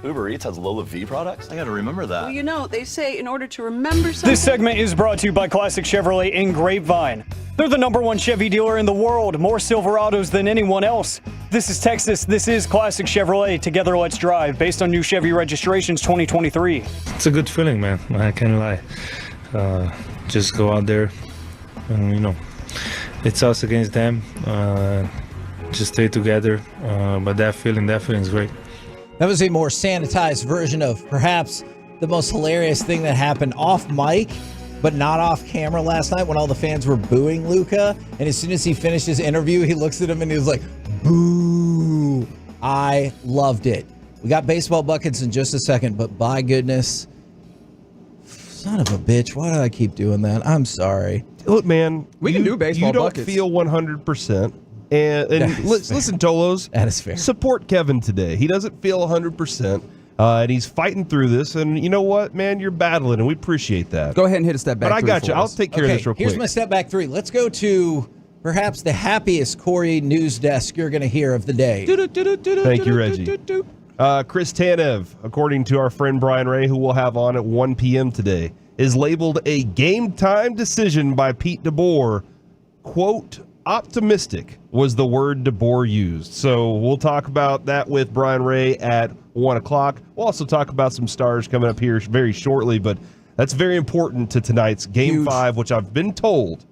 Uber Eats has Lola V products? I gotta remember that. Well, you know, they say in order to remember something. This segment is brought to you by Classic Chevrolet in Grapevine. They're the #1 Chevy dealer in the world, more Silverados than anyone else. This is Texas. This is Classic Chevrolet. Together, let's drive. Based on new Chevy registrations 2023. It's a good feeling, man. I can't lie. Just go out there and, it's us against them. Just stay together. But that feeling is great. That was a more sanitized version of perhaps the most hilarious thing that happened off mic, but not off camera last night when all the fans were booing Luca. And as soon as he finished his interview, he looks at him and he was like, boo. I loved it. We got baseball buckets in just a second, but by goodness, son of a bitch, why do I keep doing that? I'm sorry. Look, man, we can do baseball buckets. You don't feel 100%. And listen, Tolos, that is fair. Support Kevin today. He doesn't feel 100%, and he's fighting through this. And you know what, man? You're battling, and we appreciate that. Go ahead and hit a step back. But I got you. I'll take care of this real quick. Here's my step back three. Let's go to perhaps the happiest Corey news desk you're going to hear of the day. Thank you, Reggie. Chris Tanev, according to our friend Brian Ray, who we'll have on at 1 p.m. today, is labeled a game-time decision by Pete DeBoer. Quote, optimistic was the word DeBoer used. So we'll talk about that with Brian Ray at 1 o'clock. We'll also talk about some stars coming up here very shortly, but that's very important to tonight's Game 5, which I've been told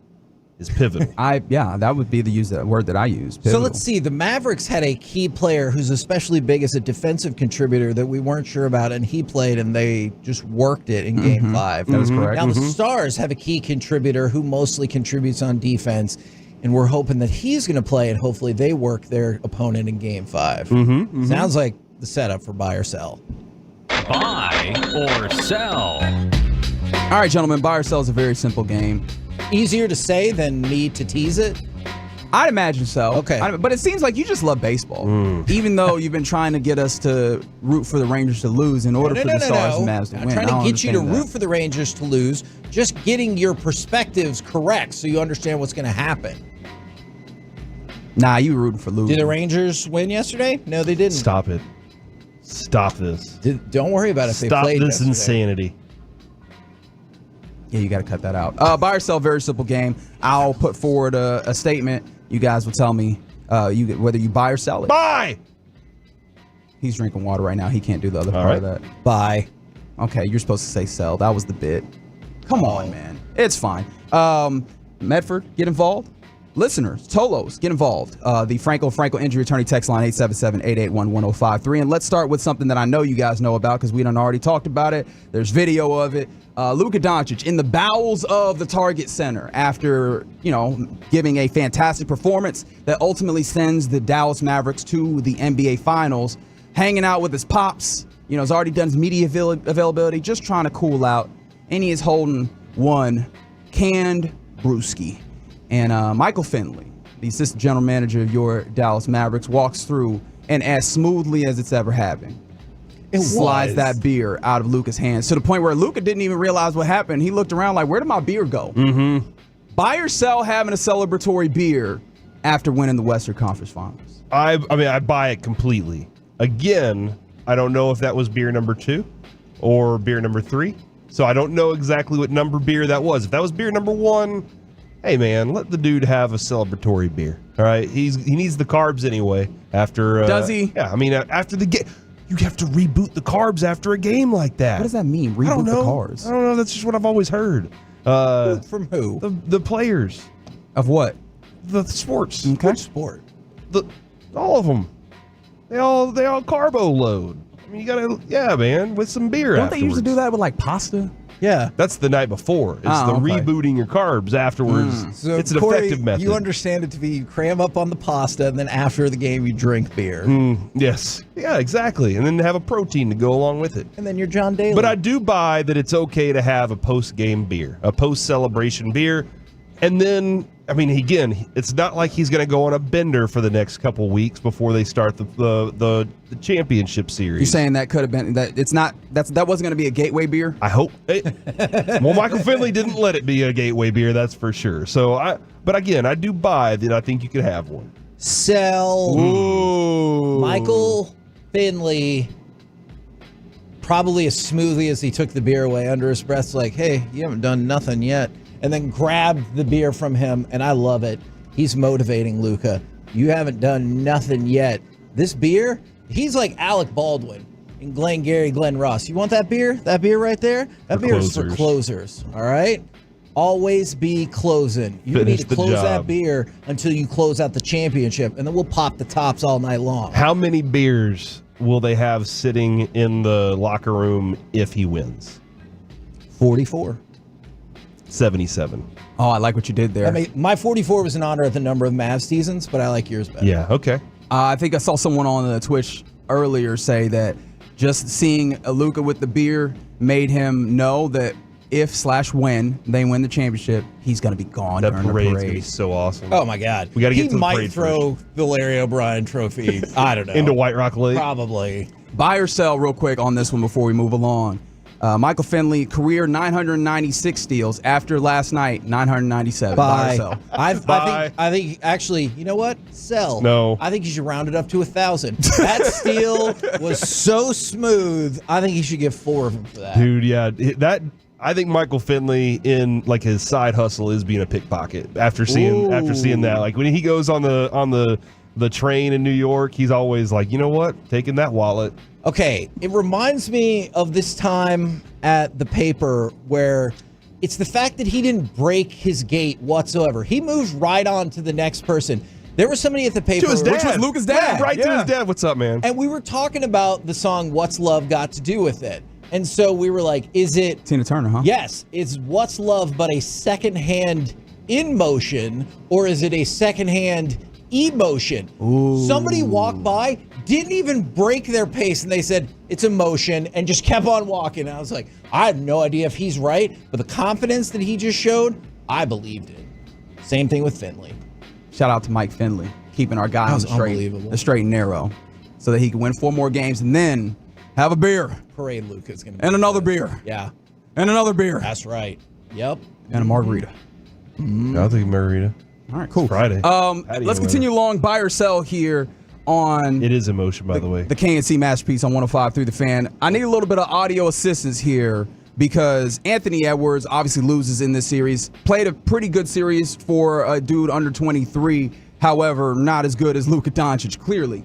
is pivotal. That would be the word that I use. Pivotal. So let's see. The Mavericks had a key player who's especially big as a defensive contributor that we weren't sure about, and he played, and they just worked it in Game 5. That is correct. Now the Stars have a key contributor who mostly contributes on defense, and we're hoping that he's going to play, and hopefully they work their opponent in Game 5. Sounds like the setup for buy or sell. Buy or sell. All right, gentlemen, buy or sell is a very simple game. Easier to say than me to tease it? I'd imagine so. Okay. But it seems like you just love baseball. Even though you've been trying to get us to root for the Rangers to lose in order for the Stars and Mavs to win. I'm trying to get you to root for the Rangers to lose, just getting your perspectives correct so you understand what's going to happen. Nah, you rooting for losing. Did the Rangers win yesterday? No, they didn't. Stop it. Stop this. Don't worry about it if they Stop played this yesterday. insanity. Yeah, you got to cut that out. Buy or sell, very simple game. I'll put forward a statement. You guys will tell me whether you buy or sell it. Buy! He's drinking water right now. He can't do the other part of that. Buy. Okay, you're supposed to say sell. That was the bit. Come on, man. It's fine. Medford, get involved. Listeners, Tolos, get involved. The Franco injury attorney text line 877-881-1053. And let's start with something that I know you guys know about because we done already talked about it. There's video of it. Luca Doncic in the bowels of the Target Center after, giving a fantastic performance that ultimately sends the Dallas Mavericks to the NBA Finals, hanging out with his pops. Has already done his media availability, just trying to cool out. And he is holding one canned brewski. And Michael Finley, the assistant general manager of your Dallas Mavericks, walks through and as smoothly as it's ever happened, slides that beer out of Luca's hands to the point where Luca didn't even realize what happened. He looked around like, where did my beer go? Buy or sell having a celebratory beer after winning the Western Conference Finals? I buy it completely. Again, I don't know if that was beer number 2 or beer number 3. So I don't know exactly what number beer that was. If that was beer number 1, hey man, let the dude have a celebratory beer. All right, he needs the carbs anyway. After does he? Yeah, after the game, you have to reboot the carbs after a game like that. What does that mean? Reboot the carbs? I don't know. That's just what I've always heard. From who? The players of what? The sports. Okay. Which sport? All of them. They all carbo load. I mean, you gotta man with some beer. Don't they usually do that with like pasta? Yeah. That's the night before. It's rebooting your carbs afterwards. So it's an Corey, effective method. You understand it to be you cram up on the pasta, and then after the game you drink beer. Yes. Yeah, exactly. And then have a protein to go along with it. And then you're John Daly. But I do buy that it's okay to have a post-game beer, a post-celebration beer. And then, again, it's not like he's going to go on a bender for the next couple weeks before they start the championship series. You're saying that could have been that that wasn't going to be a gateway beer? I hope. Well, Michael Finley didn't let it be a gateway beer, that's for sure. But again, I do buy that I think you could have one. Sell. Ooh. Michael Finley probably as smoothly as he took the beer away under his breath, like, hey, you haven't done nothing yet. And then grabbed the beer from him, and I love it. He's motivating Luca. You haven't done nothing yet. This beer, he's like Alec Baldwin in Glengarry Glen Ross. You want that beer? That beer right there? That beer is for closers, all right? Always be closing. You need to close that beer until you close out the championship, and then we'll pop the tops all night long. How many beers will they have sitting in the locker room if he wins? 44. 77. Oh, I like what you did there. I mean, my 44 was in honor of the number of Mavs seasons, but I like yours better. Yeah, okay. I think I saw someone on the Twitch earlier say that just seeing Luca with the beer made him know that if/when they win the championship, he's going to be gone That during the parade's parade. going to be so awesome. Oh, my God. We got to get to the might parade throw first. the Larry O'Brien trophy, I don't know. Into White Rock Lake? Probably. Buy or sell real quick on this one before we move along. Michael Finley, career 996 steals. After last night, 997. Buy or sell. I think actually, you know what? Sell. No. I think you should round it up to 1,000. That steal was so smooth. I think you should give 4 of them for that. Dude, yeah. I think Michael Finley in like his side hustle is being a pickpocket after seeing that. Like when he goes on the train in New York, he's always like, you know what? Taking that wallet. Okay, it reminds me of this time at the paper where it's the fact that he didn't break his gait whatsoever. He moved right on to the next person. There was somebody at the paper. To his dad. Which was Luca's dad. Right to his dad. What's up, man? And we were talking about the song What's Love Got to Do with It. And so we were like, is it Tina Turner, huh? Yes, it's What's Love but a secondhand in motion, or is it a secondhand emotion? Somebody walked by, didn't even break their pace, and they said it's emotion and just kept on walking. And I was like, I have no idea if he's right, but the confidence that he just showed, I believed it. Same thing with Finley. Shout out to Mike Finley, keeping our guy on the straight and narrow so that he can win 4 more games and then have a beer. Parade Luca's going to be. And another beer. Yeah. And another beer. That's right. Yep. And a margarita. I'll take a margarita. All right, cool. It's Friday. Let's continue along. Buy or sell here on. It is emotion, by the way. The KNC Masterpiece on 105.3 The Fan. I need a little bit of audio assistance here because Anthony Edwards obviously loses in this series. Played a pretty good series for a dude under 23. However, not as good as Luka Doncic, clearly.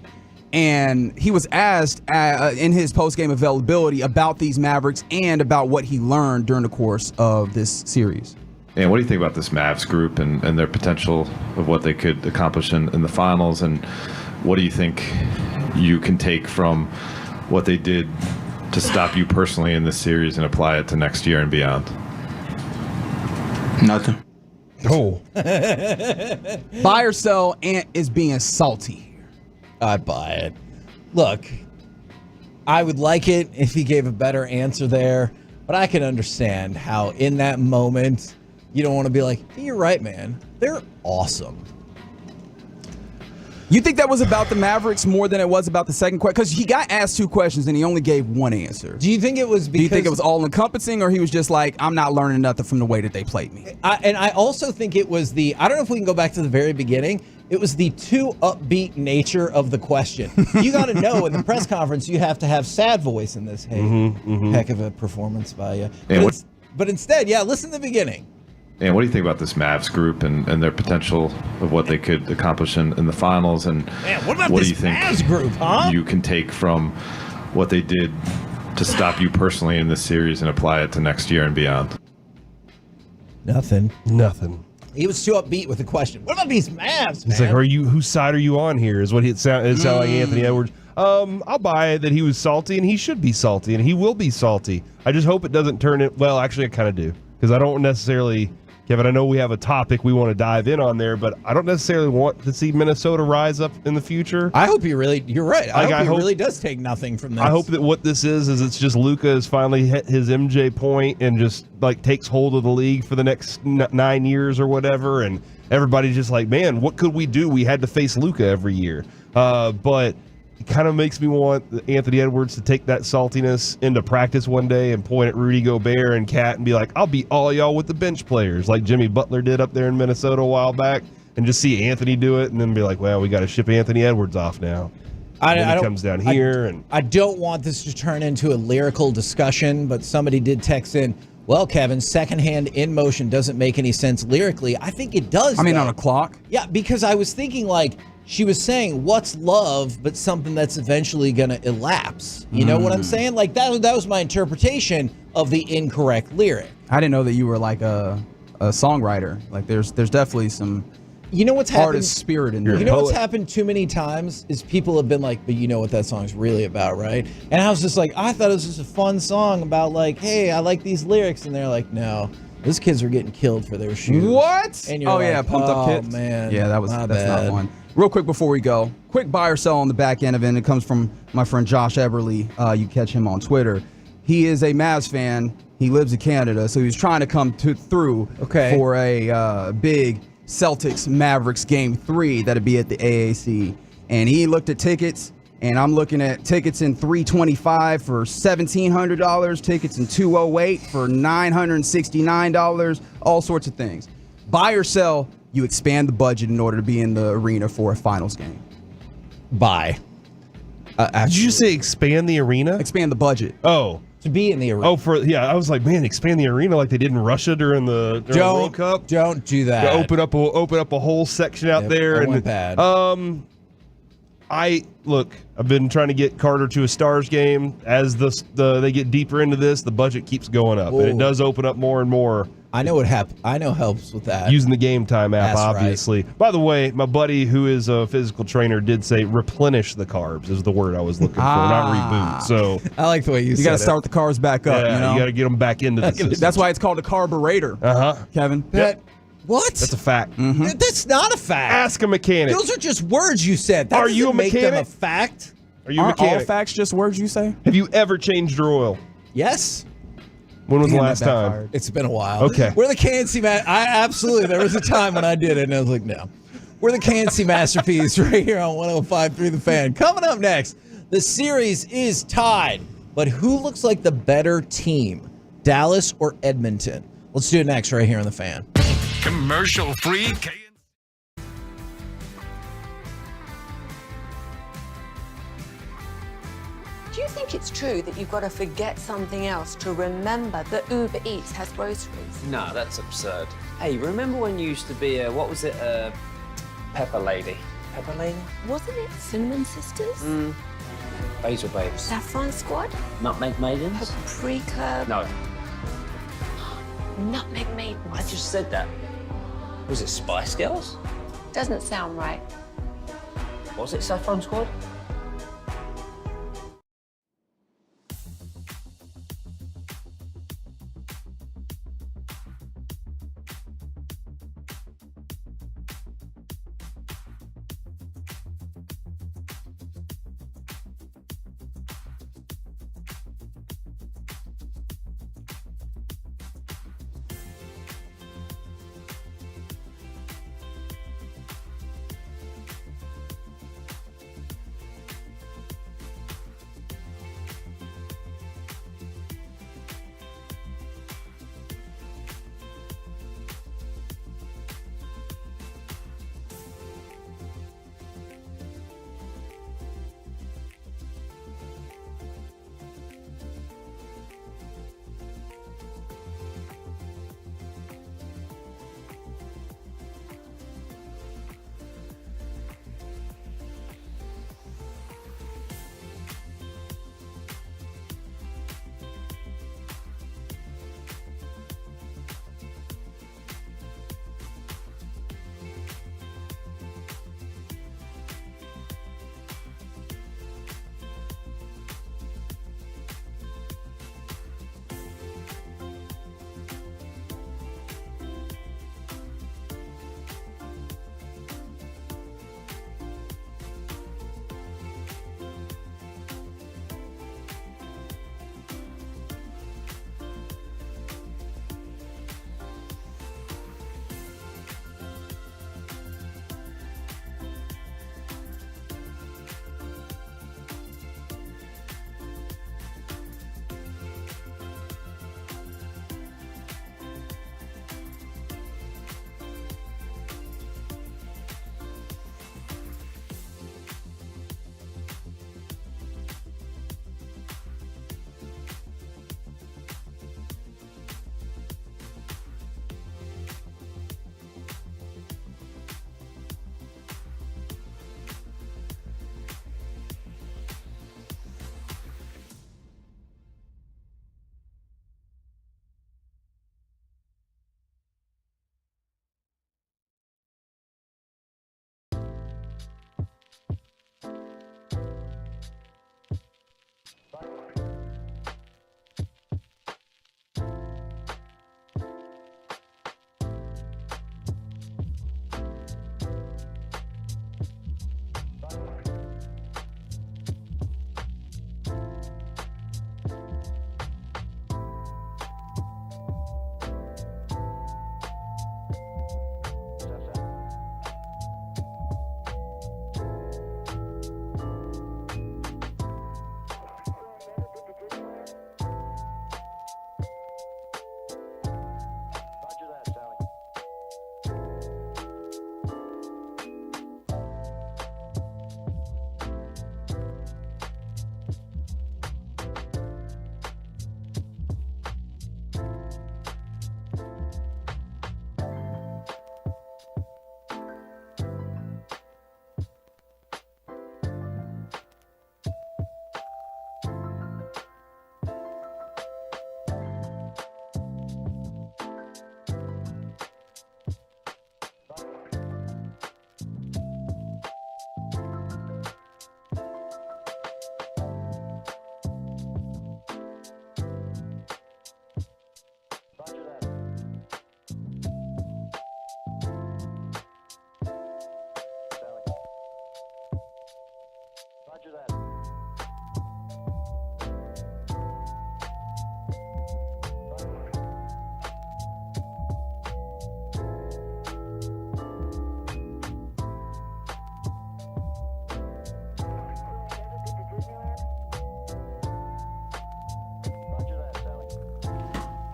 And he was asked in his post-game availability about these Mavericks and about what he learned during the course of this series. And what do you think about this Mavs group and their potential of what they could accomplish in the finals? And what do you think you can take from what they did to stop you personally in this series and apply it to next year and beyond? Nothing. Oh. Buy or sell, Ant is being salty. I'd buy it. Look, I would like it if he gave a better answer there, but I can understand how in that moment you don't want to be like, hey, you're right, man. They're awesome. You think that was about the Mavericks more than it was about the second question? Because he got asked 2 questions and he only gave 1 answer. Do you think it was because... Do you think it was all-encompassing, or he was just like, I'm not learning nothing from the way that they played me? And I also think it was the... I don't know if we can go back to the very beginning. It was the too upbeat nature of the question. You got to know in the press conference you have to have sad voice in this. Hey, heck of a performance by you. But instead, yeah, listen to the beginning. And what do you think about this Mavs group and their potential of what they could accomplish in the finals? And Man, what about what this do you think Mavs group, huh? you can take from what they did to stop you personally in this series and apply it to next year and beyond? Nothing. He was too upbeat with the question. What about these Mavs, He's man? like, whose side are you on here? Is what it sound like Anthony Edwards. I'll buy that he was salty, and he should be salty, and he will be salty. I just hope it doesn't turn it. Well, actually, I kind of do, because I don't necessarily. Kevin, I know we have a topic we want to dive in on there, but I don't necessarily want to see Minnesota rise up in the future. I hope you're right. I hope he hope really does take nothing from this. I hope that what this is it's just Luca has finally hit his MJ point and just like takes hold of the league for the next 9 years or whatever, and everybody's just like, man, what could we do? We had to face Luca every year, but it kind of makes me want Anthony Edwards to take that saltiness into practice one day and point at Rudy Gobert and Cat and be like, I'll beat all y'all with the bench players, like Jimmy Butler did up there in Minnesota a while back, and just see Anthony do it and then be like, well, we got to ship Anthony Edwards off now. then he comes down here. And I don't want this to turn into a lyrical discussion, but somebody did text in, well, Kevin, secondhand in motion doesn't make any sense lyrically. I think it does. I mean, on a clock? Yeah, because I was thinking like she was saying, what's love, but something that's eventually going to elapse. You know what I'm saying? Like that was my interpretation of the incorrect lyric. I didn't know that you were like a songwriter. Like there's definitely some what's happened, artist spirit in there. You know what's happened too many times is people have been like, but you know what that song's really about, right? And I was just like, I thought it was just a fun song about like, hey, I like these lyrics. And they're like, no, those kids are getting killed for their shoes. What? And you're yeah, Pumped Up Kids. Man. Yeah, that's not one. Real quick before we go, quick buy or sell on the back end of it. And it comes from my friend Josh Eberly. You catch him on Twitter. He is a Mavs fan. He lives in Canada, so he's trying to come through for a big Celtics Mavericks Game 3 that'd be at the AAC. And he looked at tickets, and I'm looking at tickets in $325 for $1,700, tickets in $208 for $969, all sorts of things. Buy or sell, you expand the budget in order to be in the arena for a finals game. Buy. Did you say expand the arena? Expand the budget. Oh. To be in the arena. I was like, man, expand the arena like they did in Russia during the World Cup. Don't do that. Open up a whole section out there. That and went bad. I've been trying to get Carter to a Stars game. As they get deeper into this, the budget keeps going up, and it does open up more and more. I know what happens. I know helps with that. Using the Game Time app, That's obviously. right. By the way, my buddy who is a physical trainer did say replenish the carbs is the word I was looking for, not reboot. So I like the way you said it. You got to start the carbs back up. Yeah, you know? you got to get them back into the system. That's why it's called a carburetor. Kevin. What? That's a fact. That's not a fact. Ask a mechanic. Those are just words you said. That Are you a doesn't make them mechanic? a fact. Are you a Aren't mechanic? all facts just words you say? Have you ever changed your oil? Yes. When was the Damn, last that time? backfired. It's been a while. Okay. We're the KNC man. Absolutely. There was a time when I did it, and I was like, no. We're the KNC masterpiece right here on 105.3 The Fan. Coming up next, the series is tied, but who looks like the better team, Dallas or Edmonton? Let's do it next right here on The Fan. Commercial free. Do you think it's true that you've got to forget something else to remember that Uber Eats has groceries? No, that's absurd. Hey, remember when you used to be Pepper Lady? Pepper Lady? Wasn't it Cinnamon Sisters? Basil Babes. Saffron Squad? Nutmeg Maidens? Paprika? No, Nutmeg Maidens? I just said that. Was it Spice Girls? Doesn't sound right. Was it Saffron Squad?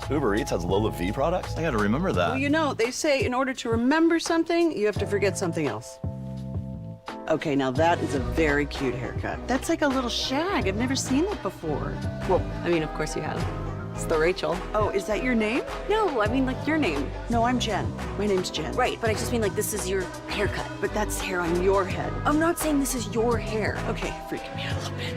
Uber Eats has Lola V products? I gotta remember that. Well, you know, they say in order to remember something, you have to forget something else. Okay, now that is a very cute haircut. That's like a little shag. I've never seen that before. Well, I mean, of course you have. It's the Rachel. Oh, is that your name? No, I mean, like, your name. No, I'm Jen. My name's Jen. Right, but I just mean, like, this is your haircut. But that's hair on your head. I'm not saying this is your hair. Okay, freaking me out a little bit.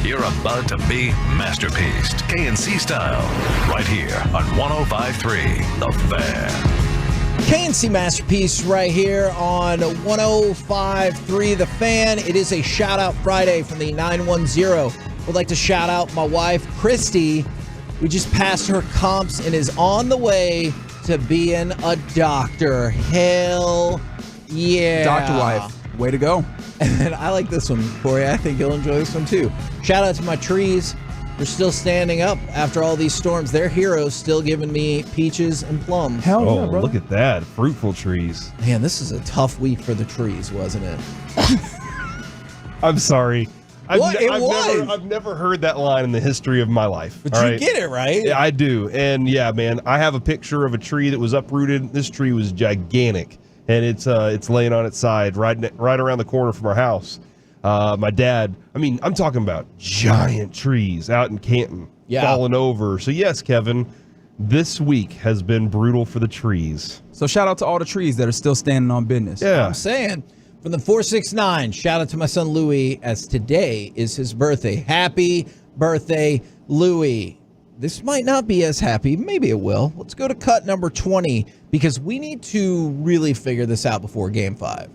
You're about to be masterpieced, KNC style, right here on 105.3 The Fan. KNC Masterpiece right here on 105.3 The Fan. It is a shout-out Friday from the 910. Would like to shout out my wife, Christy, who just passed her comps and is on the way to being a doctor. Hell yeah. Doctor wife. Way to go. And then I like this one, Corey. I think you'll enjoy this one too. Shout out to my trees. They're still standing up after all these storms. They're heroes, still giving me peaches and plums. Hell yeah, brother. Look at that. Fruitful trees. Man, this is a tough week for the trees, wasn't it? I'm sorry. I've never heard that line in the history of my life. But you get it, right? Yeah, I do. And yeah, man, I have a picture of a tree that was uprooted. This tree was gigantic. And it's laying on its side right around the corner from our house. My dad, I mean, I'm talking about giant trees out in Canton falling over. So yes, Kevin, this week has been brutal for the trees. So shout out to all the trees that are still standing on business. Yeah. I'm saying, from the 469, shout out to my son Louis, as today is his birthday. Happy birthday, Louis. This might not be as happy. Maybe it will. Let's go to cut number 20 because we need to really figure this out before Game 5.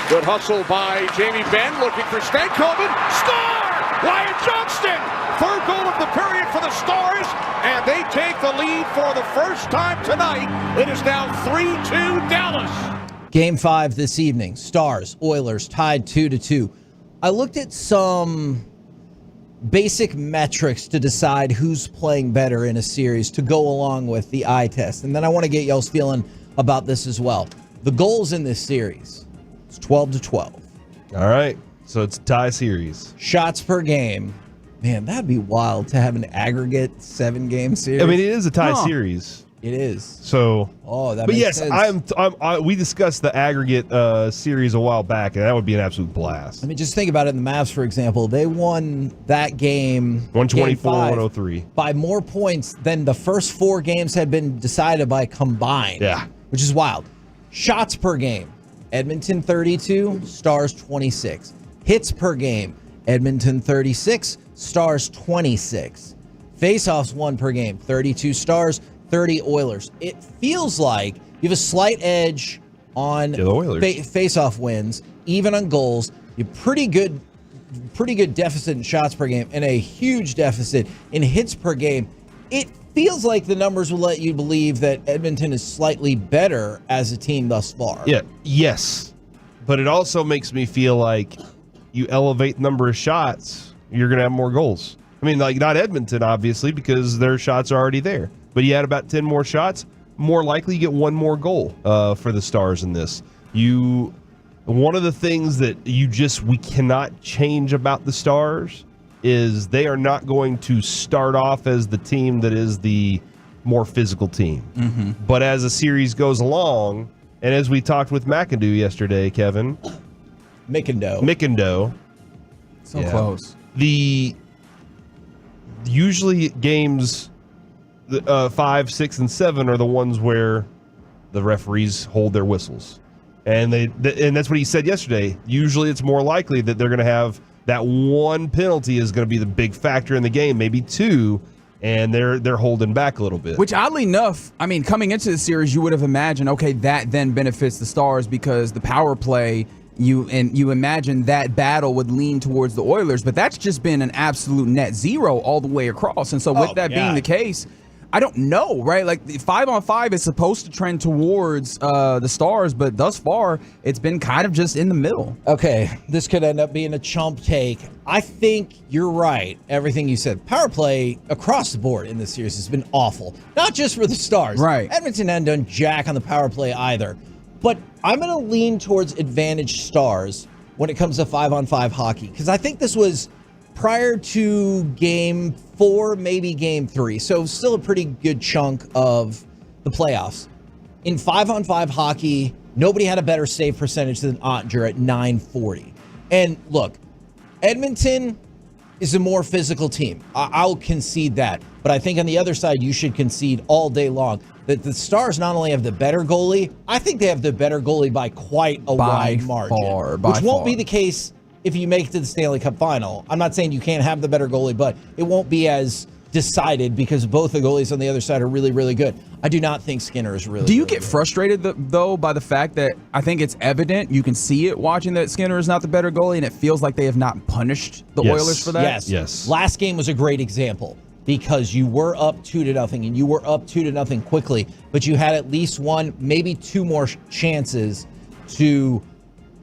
Good hustle by Jamie Benn looking for Stankoven. Star! Wyatt Johnston! Third goal of the period for the Stars, and they take the lead for the first time tonight. It is now 3-2 Dallas. Game 5 this evening. Stars, Oilers tied 2-2. I looked at some basic metrics to decide who's playing better in a series to go along with the eye test. And then I want to get y'all's feeling about this as well. The goals in this series, it's 12-12. All right. So it's a tie series. Shots per game. Man, that'd be wild to have an aggregate 7-game series. I mean, it is a tie series. It is. So, that but makes yes, sense. we discussed the aggregate series a while back, and that would be an absolute blast. I mean, just think about it. In the Mavs, for example, they won that game 124-103 by more points than the first 4 games had been decided by combined. Yeah, which is wild. Shots per game: Edmonton 32, Stars 26. Hits per game: Edmonton 36, Stars 26. Faceoffs won per game: 32 Stars, 30 Oilers. It feels like you have a slight edge on the Oilers. Face-off wins, even on goals. You're pretty good deficit in shots per game and a huge deficit in hits per game. It feels like the numbers will let you believe that Edmonton is slightly better as a team thus far. Yeah, yes. But it also makes me feel like you elevate the number of shots, you're going to have more goals. I mean, like, not Edmonton, obviously, because their shots are already there. But you add about 10 more shots, more likely you get one more goal for the Stars in this. One of the things that we cannot change about the Stars is they are not going to start off as the team that is the more physical team. Mm-hmm. But as a series goes along, and as we talked with McIndoe yesterday, Kevin. McIndoe. So close. Usually games 5, 6, and 7 are the ones where the referees hold their whistles. And that's what he said yesterday. Usually it's more likely that they're going to have that one penalty is going to be the big factor in the game, maybe 2, and they're holding back a little bit. Which, oddly enough, I mean, coming into the series, you would have imagined, okay, that then benefits the Stars because the power play You imagine that battle would lean towards the Oilers, but that's just been an absolute net zero all the way across. And so with that being the case, I don't know, right? Like 5-on-5 is supposed to trend towards the Stars, but thus far it's been kind of just in the middle. Okay, this could end up being a chump take. I think you're right. Everything you said. Power play across the board in this series has been awful. Not just for the Stars. Right. Edmonton hadn't done jack on the power play either. But I'm going to lean towards advantage Stars when it comes to 5-on-5 hockey, because I think this was prior to game 4, maybe game 3. So still a pretty good chunk of the playoffs. In 5-on-5 hockey, nobody had a better save percentage than Ottinger at .940. And look, Edmonton is a more physical team. I'll concede that. But I think on the other side, you should concede all day long that the Stars not only have the better goalie, I think they have the better goalie by quite a wide margin. Which won't be the case if you make it to the Stanley Cup final. I'm not saying you can't have the better goalie, but it won't be as decided because both the goalies on the other side are really, really good. I do not think Skinner is really Do you really get frustrated, though, by the fact that I think it's evident, you can see it watching that Skinner is not the better goalie, and it feels like they have not punished the Oilers for that? Yes. Last game was a great example because you were up 2-0 and you were up 2-0 quickly, but you had at least one, maybe two more chances to,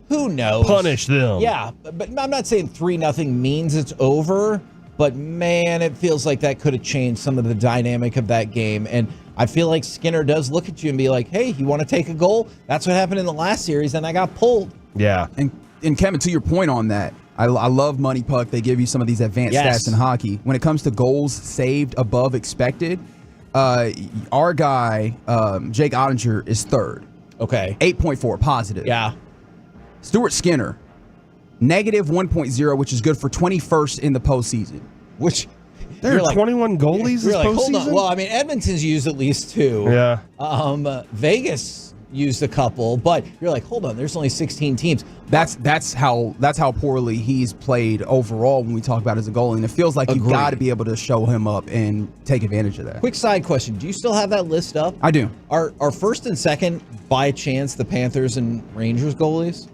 who knows, punish them. Yeah, but I'm not saying 3-0 means it's over, but man, it feels like that could have changed some of the dynamic of that game. And I feel like Skinner does look at you and be like, hey, you want to take a goal? That's what happened in the last series, and I got pulled. Yeah. And Kevin, to your point on that, I love Money Puck. They give you some of these advanced stats in hockey. When it comes to goals saved above expected, our guy, Jake Ottinger, is third. Okay. 8.4 positive. Yeah. Stuart Skinner, negative 1.0, which is good for 21st in the postseason. Which there are 21 goalies this postseason? Hold on. Well, I mean, Edmonton's used at least 2. Yeah. Vegas used a couple, but you're like, hold on, there's only 16 teams. That's how poorly he's played overall when we talk about as a goalie, and it feels like you've got to be able to show him up and take advantage of that. Quick side question: do you still have that list up? I do. Are first and second by chance the Panthers and Rangers goalies?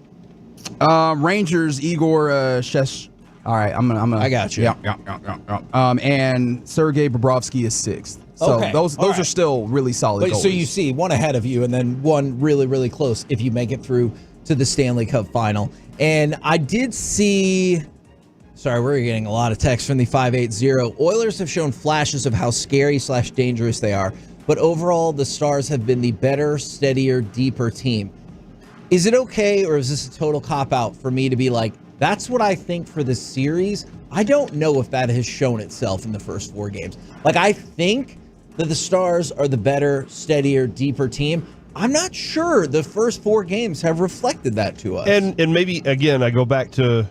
Rangers, Igor Shesh. All right, I'm gonna. I got you. Yeah. And Sergei Bobrovsky is 6th. So okay. those are still really solid goalies. So you see one ahead of you and then one really, really close if you make it through to the Stanley Cup final. And I did see, sorry, we're getting a lot of text from the 580. Oilers have shown flashes of how scary/dangerous they are, but overall the Stars have been the better, steadier, deeper team. Is it okay, or is this a total cop-out for me to be like, that's what I think for this series? I don't know if that has shown itself in the first 4 games. Like, I think that the Stars are the better, steadier, deeper team. I'm not sure the first 4 games have reflected that to us. And maybe, again, I go back to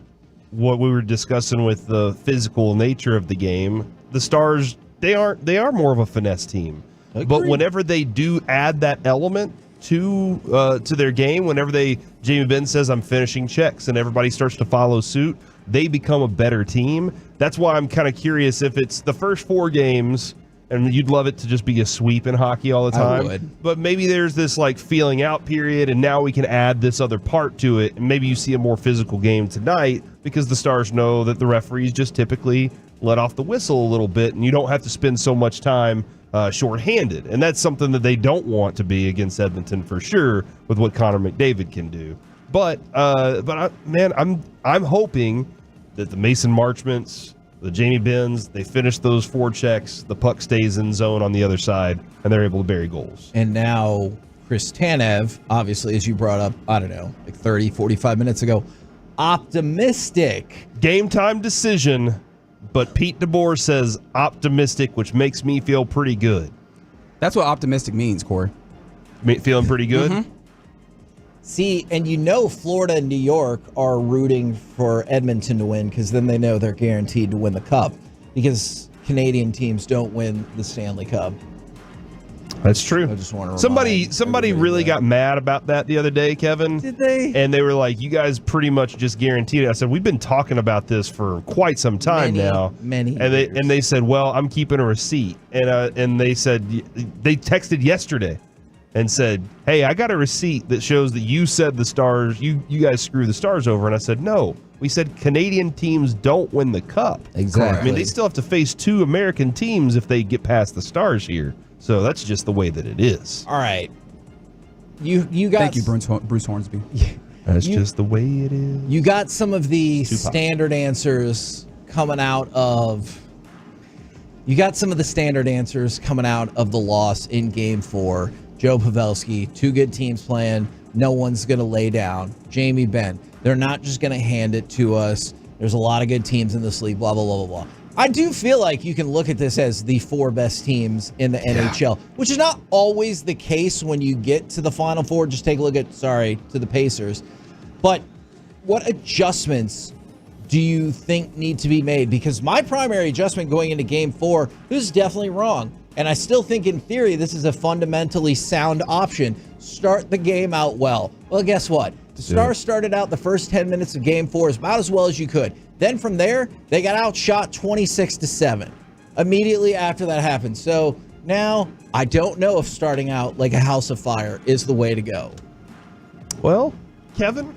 what we were discussing with the physical nature of the game. The Stars, they are more of a finesse team. Agreed. But whenever they do add that element to their game, whenever Jamie Benn says, I'm finishing checks, and everybody starts to follow suit, they become a better team. That's why I'm kind of curious if it's the first 4 games, and you'd love it to just be a sweep in hockey all the time. I would. But maybe there's this like feeling out period, and now we can add this other part to it, and maybe you see a more physical game tonight because the Stars know that the referees just typically let off the whistle a little bit, and you don't have to spend so much time shorthanded. And that's something that they don't want to be against Edmonton for sure with what Connor McDavid can do. But I'm hoping that the Mason Marchments, the Jamie Benns, they finish those 4 checks, the puck stays in zone on the other side, and they're able to bury goals. And now Chris Tanev, obviously, as you brought up, I don't know, like 30, 45 minutes ago, optimistic. Game time decision, but Pete DeBoer says optimistic, which makes me feel pretty good. That's what optimistic means, Corey. Feeling pretty good? Mm-hmm. See, and you know Florida and New York are rooting for Edmonton to win because then they know they're guaranteed to win the Cup because Canadian teams don't win the Stanley Cup. That's true. I just want to Somebody really got mad about that the other day, Kevin. Did they? And they were like, you guys pretty much just guaranteed it. I said, we've been talking about this for quite some time now. Many and they said, well, I'm keeping a receipt. And they said, they texted yesterday. and said, hey, I got a receipt that shows that you said the Stars, you guys screw the Stars over. And I said, no. We said Canadian teams don't win the Cup. Exactly. I mean, they still have to face 2 American teams if they get past the Stars here. So that's just the way that it is. All right. You got. Thank you, Bruce Hornsby. That's just the way it is. You got some of the Tupac. standard answers coming out of. You got some of the standard answers coming out of the loss in Game 4. Joe Pavelski, 2 good teams playing. No one's going to lay down. Jamie Benn, they're not just going to hand it to us. There's a lot of good teams in this league, blah, blah, blah, blah, blah. I do feel like you can look at this as the 4 best teams in the NHL, which is not always the case when you get to the Final Four. Just take a look at, to the Pacers. But what adjustments do you think need to be made? Because my primary adjustment going into Game 4, this is definitely wrong. And I still think in theory, this is a fundamentally sound option. Start the game out well. Well, guess what? The Stars started out the first 10 minutes of Game 4 about as well as you could. Then from there, they got outshot 26-7 immediately after that happened. So now I don't know if starting out like a house of fire is the way to go. Well, Kevin,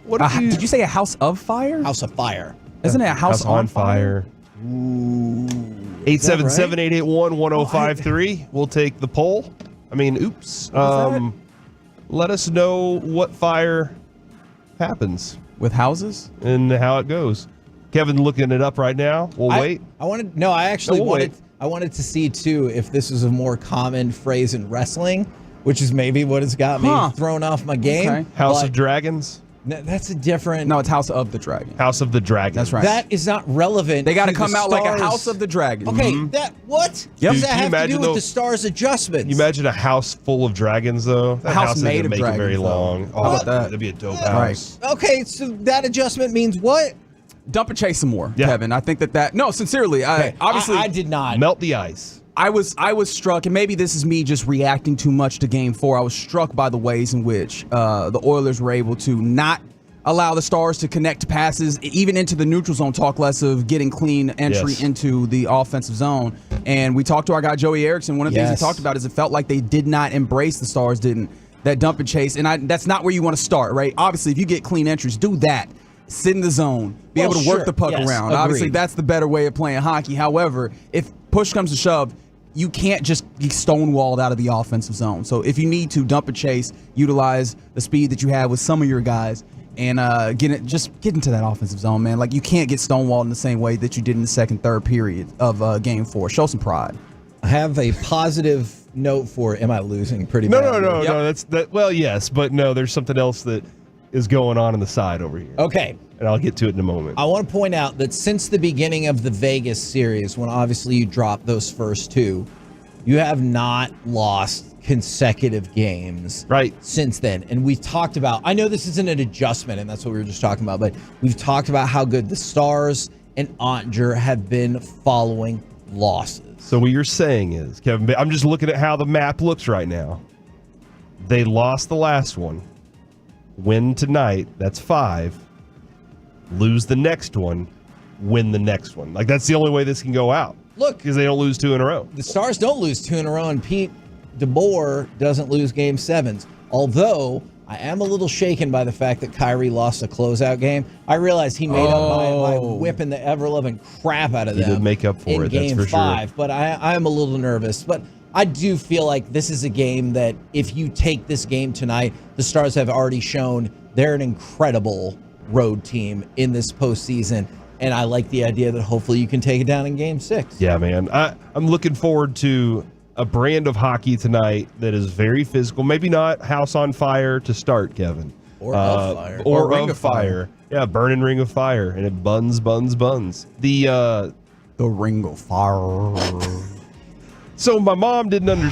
what did you say a house of fire? House of fire. Isn't it a house on fire? Ooh. 877-881-1053. We'll take the poll. I mean, oops. Let us know what fire happens with houses and how it goes. Kevin looking it up right now. We'll wait. I wanted to see too if this is a more common phrase in wrestling, which is maybe what has got me thrown off my game. Okay. House of Dragons. That's a different. No, it's House of the Dragon. House of the Dragon. That's right. That is not relevant. They got to to come the out like a Stars. House of the Dragon. Okay, Mhm. what? Yep. Does that Can you have to do imagine with though- the Stars adjustments? You imagine a house full of dragons, though? That house house made isn't of make it very dragons, though. long. How about that? That'd be a dope Right. house. Okay, so that adjustment means what? Dump and chase some more, Kevin. I think that no, sincerely, obviously I did not. Melt the ice. I was struck, and maybe this is me just reacting too much to Game 4. I was struck by the ways in which the Oilers were able to not allow the Stars to connect passes, even into the neutral zone, talk less of getting clean entry into the offensive zone. And we talked to our guy, Joey Erickson. One of the things he talked about is it felt like they did not embrace, the Stars didn't, that dump and chase. And that's not where you want to start, right? Obviously, if you get clean entries, do that. Sit in the zone. Be able to work the puck around. Obviously, that's the better way of playing hockey. However, if push comes to shove, you can't just be stonewalled out of the offensive zone. So if you need to dump and chase, utilize the speed that you have with some of your guys, and get into that offensive zone, man. Like, you can't get stonewalled in the same way that you did in the second, third period of Game 4. Show some pride. I have a positive note for am I losing pretty No, badly? no. That's that. Well, yes, but no. There's something else that is going on the side over here. Okay. And I'll get to it in a moment. I want to point out that since the beginning of the Vegas series, when obviously you dropped those first 2, you have not lost consecutive games since then. And we've talked about, I know this isn't an adjustment, and that's what we were just talking about, but we've talked about how good the Stars and Ottinger have been following losses. So what you're saying is, Kevin, I'm just looking at how the map looks right now. They lost the last one. Win tonight, that's 5. Lose the next one, win the next one. Like, that's the only way this can go out. Look, because they don't lose 2 in a row. The Stars don't lose 2 in a row, and Pete DeBoer doesn't lose Game 7s. Although I am a little shaken by the fact that Kyrie lost a closeout game. I realize he made up by whipping the ever-loving crap out of them. He did make up for in it, Game that's for 5, sure. but I am a little nervous. But I do feel like this is a game that if you take this game tonight, the Stars have already shown they're an incredible road team in this postseason. And I like the idea that hopefully you can take it down in Game 6. Yeah, man. I'm looking forward to a brand of hockey tonight that is very physical. Maybe not house on fire to start, Kevin. Or of fire. Or ring of fire. Yeah, burning ring of fire. And it buns. The ring of fire. So my mom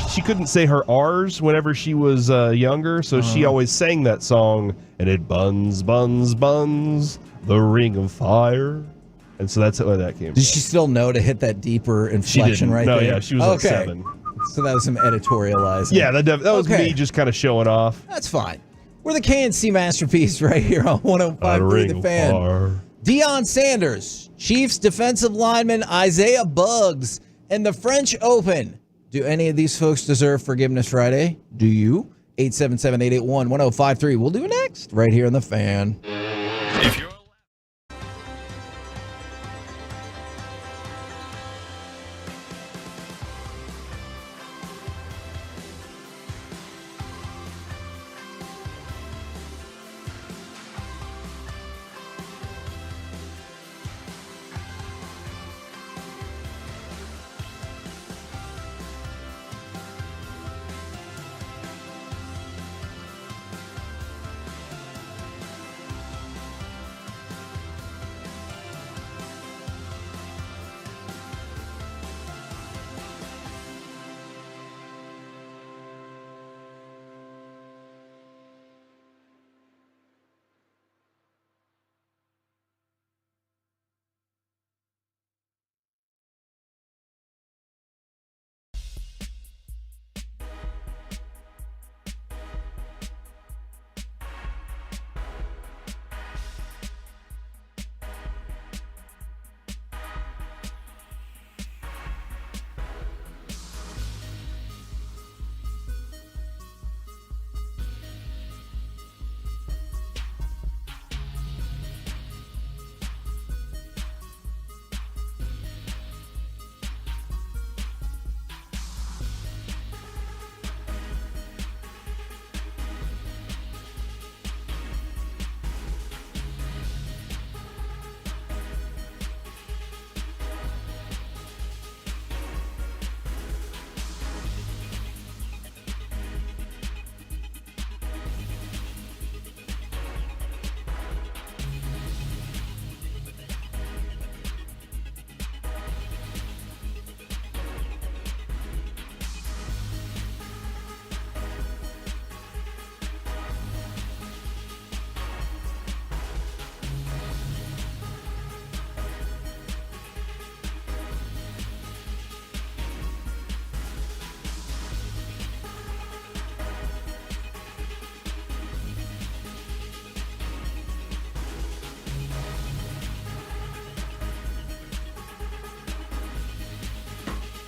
she couldn't say her R's whenever she was younger, so she always sang that song, and it buns, the ring of fire. And so that's where that came from. Did she still know to hit that deeper inflection right no, there? yeah, she was like 7. So that was some editorializing. Yeah, that was me just kind of showing off. That's fine. We're the KNC Masterpiece right here on 105.3 The Fan. Deion Sanders, Chiefs defensive lineman Isaiah Buggs, and the French Open. Do any of these folks deserve Forgiveness Friday? Do you? 877-881-1053. We'll do it next right here on The Fan. If you're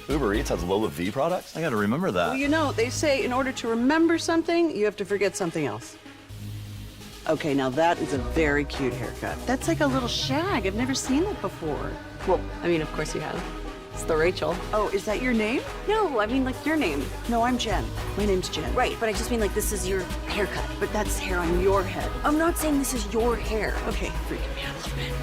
Uber Eats has Lola V products? I gotta remember that. Well, you know, they say in order to remember something, you have to forget something else. Okay, now that is a very cute haircut. That's like a little shag. I've never seen that before. Well, I mean, of course you have. It's the Rachel. Oh, is that your name? No, I mean like your name. No, I'm Jen. My name's Jen. Right, but I just mean like this is your haircut. But that's hair on your head. I'm not saying this is your hair. Okay, freaking me out a little bit.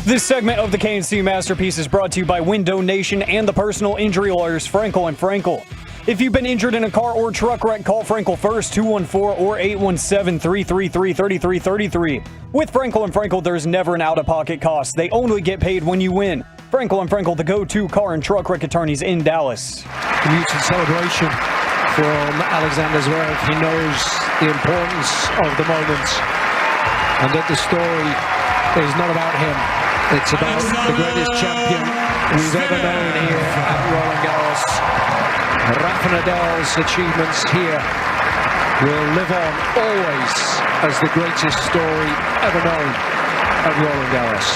This segment of the KNC Masterpiece is brought to you by Window Nation and the personal injury lawyers Frankel and Frankel. If you've been injured in a car or truck wreck, call Frankel first, 214 or 817-333-3333. With Frankel and Frankel, there's never an out-of-pocket cost. They only get paid when you win. Frankel and Frankel, the go-to car and truck wreck attorneys in Dallas. The mutual celebration from Alexander Zverev. He knows the importance of the moment and that the story is not about him. It's about the greatest champion we've ever known here at Roland Garros. Rafa Nadal's achievements here will live on always as the greatest story ever known at Roland Garros.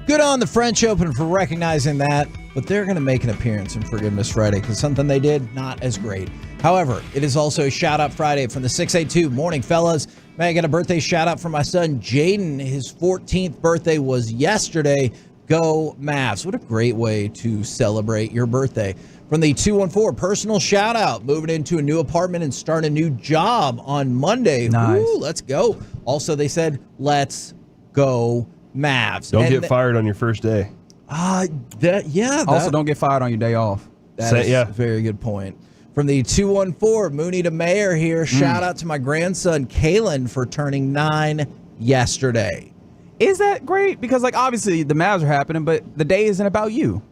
Good on the French Open for recognizing that, but they're going to make an appearance in Forgiveness Friday because something they did, not as great. However, it is also Shout Out Friday from the 682. Morning, fellas. May I get a birthday shout out for my son, Jaden. His 14th birthday was yesterday. Go Mavs. What a great way to celebrate your birthday. From the 214, personal shout out. Moving into a new apartment and starting a new job on Monday. Nice. Ooh, let's go. Also, they said, let's go Mavs. Don't get fired on your first day. Also, don't get fired on your day off. That is a very good point. From the 214, Mooney to Mayor here. Shout out to my grandson, Kalen, for turning 9 yesterday. Is that great? Because, like, obviously the Mavs are happening, but the day isn't about you.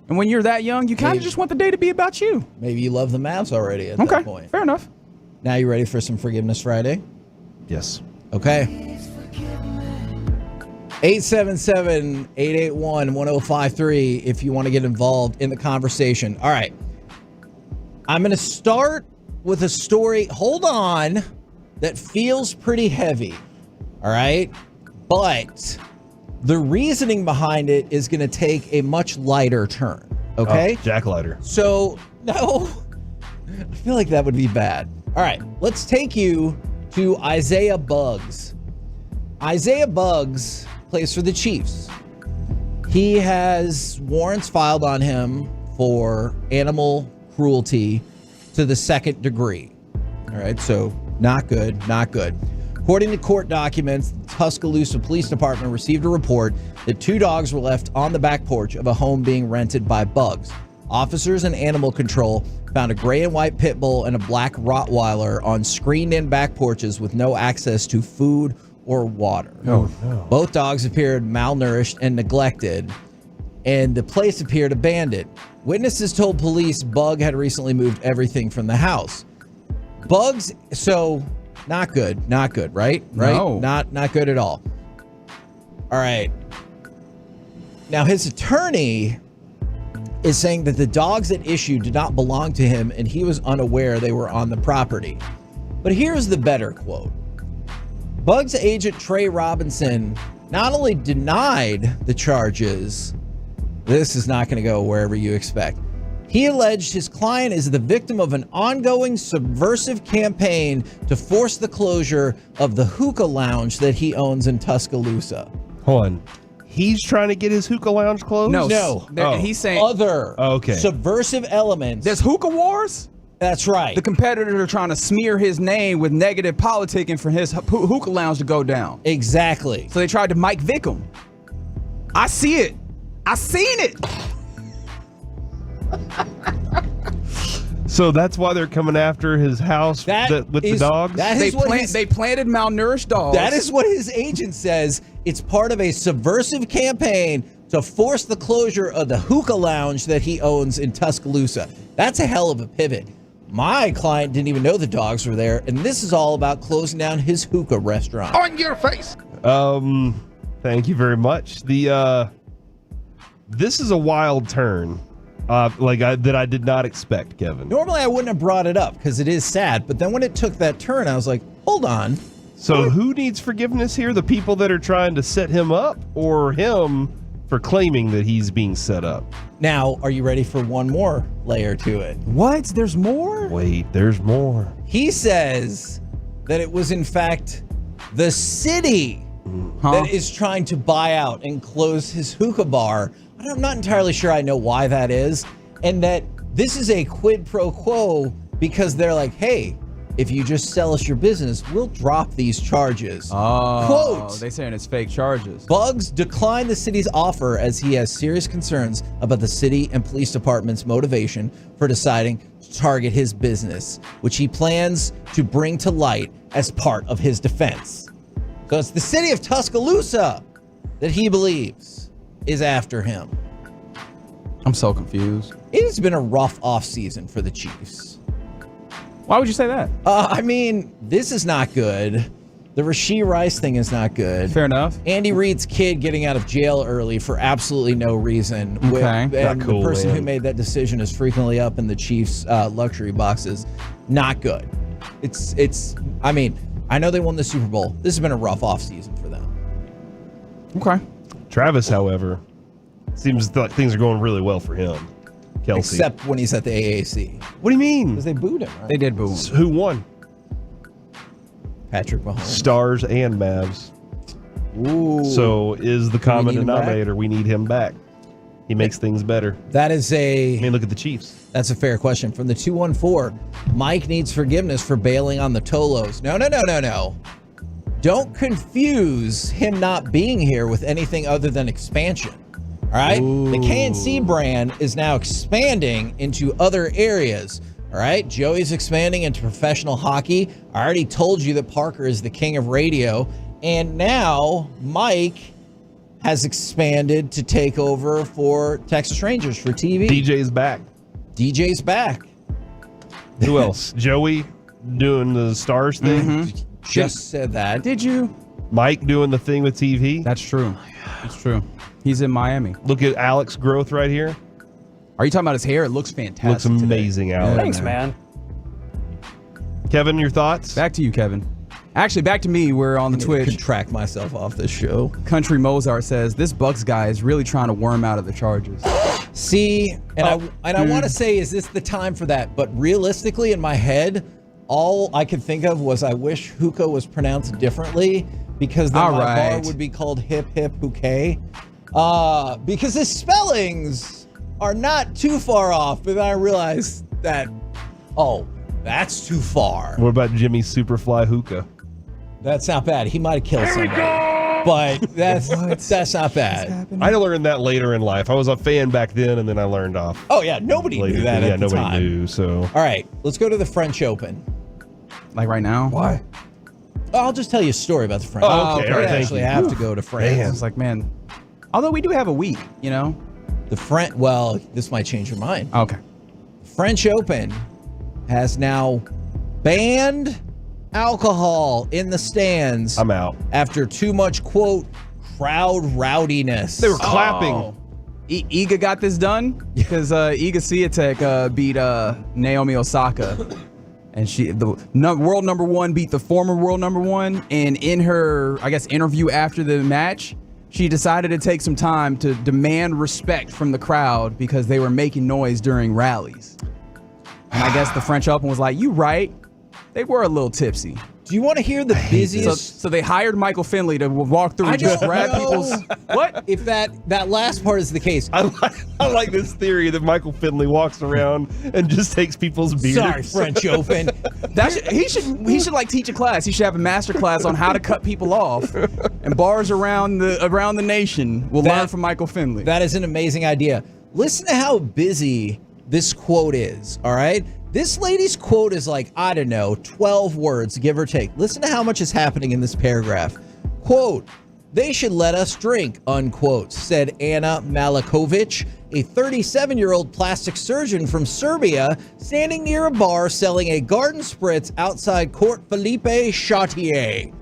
And when you're that young, you kind of just want the day to be about you. Maybe you love the Mavs already at that point. Fair enough. Now you ready for some Forgiveness Friday? Yes. Okay. 877-881-1053 if you want to get involved in the conversation. All right. I'm going to start with a story, hold on, that feels pretty heavy. All right? But the reasoning behind it is going to take a much lighter turn. Okay? Oh, Jack Lighter. So, no. I feel like that would be bad. All right. Let's take you to Isaiah Buggs. Isaiah Buggs plays for the Chiefs. He has warrants filed on him for animal cruelty to the 2nd degree. All right, so not good, not good. According to court documents, the Tuscaloosa Police Department received a report that 2 dogs were left on the back porch of a home being rented by Buggs. Officers and animal control found a gray and white pit bull and a black Rottweiler on screened-in back porches with no access to food or water. Oh, no. Both dogs appeared malnourished and neglected, and the place appeared abandoned. Witnesses told police Bug had recently moved everything from the house. Buggs, so not good, right? No. Not good at all. All right. Now his attorney is saying that the dogs at issue did not belong to him and he was unaware they were on the property. But here's the better quote. Buggs agent Trey Robinson not only denied the charges, this is not going to go wherever you expect. He alleged his client is the victim of an ongoing subversive campaign to force the closure of the hookah lounge that he owns in Tuscaloosa. Hold on. He's trying to get his hookah lounge closed? No. He's saying other subversive elements. There's hookah wars? That's right. The competitors are trying to smear his name with negative politicking for his hookah lounge to go down. Exactly. So they tried to Mike Vick him. I see it. I seen it. So that's why they're coming after his house with the dogs? They planted malnourished dogs. That is what his agent says. It's part of a subversive campaign to force the closure of the hookah lounge that he owns in Tuscaloosa. That's a hell of a pivot. My client didn't even know the dogs were there, and this is all about closing down his hookah restaurant. On your face. Thank you very much. This is a wild turn, that I did not expect, Kevin. Normally, I wouldn't have brought it up because it is sad, but then when it took that turn, I was like, hold on. So who needs forgiveness here? The people that are trying to set him up, or him for claiming that he's being set up? Now, are you ready for one more layer to it? What? There's more? Wait, there's more. He says that it was, in fact, the city that is trying to buy out and close his hookah bar. I'm not entirely sure I know why that is, and that this is a quid pro quo because they're like, hey, if you just sell us your business, we'll drop these charges. Oh, Quote, they saying it's fake charges. Bugs declined the city's offer as he has serious concerns about the city and police department's motivation for deciding to target his business, which he plans to bring to light as part of his defense. So it's the city of Tuscaloosa that he believes is after him. I'm so confused. It has been a rough offseason for the Chiefs. Why would you say that? I mean, this is not good. The Rashee Rice thing is not good. Fair enough. Andy Reid's kid getting out of jail early for absolutely no reason. Okay. And Not cool, the person man. who made that decision is frequently up in the Chiefs' luxury boxes. Not good. It's. I mean, I know they won the Super Bowl. This has been a rough offseason for them. Okay. Travis, however, seems like things are going really well for him. Kelsey. Except when he's at the AAC. What do you mean? Because they booed him, right? They did boo him. Who won? Patrick Mahomes. Stars and Mavs. Ooh. So is the common need him back? denominator, we need him back. He makes things better. That is I mean, look at the Chiefs. That's a fair question. From the 214, Mike needs forgiveness for bailing on the Tolos. No. Don't confuse him not being here with anything other than expansion. All right? Ooh. The KNC brand is now expanding into other areas. All right? Joey's expanding into professional hockey. I already told you that Parker is the king of radio. And now Mike has expanded to take over for Texas Rangers for TV. DJ's back. DJ's back. Who else? Joey doing the Stars thing. Mm-hmm. Just said that. Did you? Mike doing the thing with TV. That's true. It's true. He's in Miami. Look at Alex growth right here. Are you talking about his hair? It looks fantastic. Looks amazing, Alex. Thanks, man. Kevin, your thoughts? Back to you, Kevin. Actually, back to me. We're on the Twitch. Contract myself off this show. Country Mozart says this Bucks guy is really trying to worm out of the Chargers. See, and I want to say, is this the time for that? But realistically, in my head, all I could think of was I wish hookah was pronounced differently because then my bar would be called Hip Hip Hookah. Because the spellings are not too far off, but then I realized that, that's too far. What about Jimmy Superfly Hookah? That's not bad. He might have killed somebody. But that's not bad. I learned that later in life. I was a fan back then, and then I learned off. Oh, yeah. Nobody knew that at the time. Nobody knew, so. All right. Let's go to the French Open. Like right now? Why? I'll just tell you a story about the French Open. Oh, okay. I All right, actually have to go to France. I was like, man. Although we do have a week, you know? Well, this might change your mind. Okay. French Open has now banned alcohol in the stands. I'm out. After too much, quote, crowd rowdiness. They were clapping. Oh. Iga got this done because Iga Swiatek beat Naomi Osaka. And world number one beat the former world number one. And in her, I guess, interview after the match, she decided to take some time to demand respect from the crowd because they were making noise during rallies. And I guess the French Open was like, you right. They were a little tipsy. Do you want to hear the busiest? So they hired Michael Finley to walk through and just grab people's. What? If that last part is the case. I like this theory that Michael Finley walks around and just takes people's beers. Sorry, French Open. He should like teach a class. He should have a master class on how to cut people off. And bars around the nation will learn from Michael Finley. That is an amazing idea. Listen to how busy this quote is, all right? This lady's quote is like, I don't know, 12 words, give or take. Listen to how much is happening in this paragraph. Quote, they should let us drink, unquote, said Anna Malikovic, a 37-year-old plastic surgeon from Serbia, standing near a bar selling a garden spritz outside Court Philippe Chautier.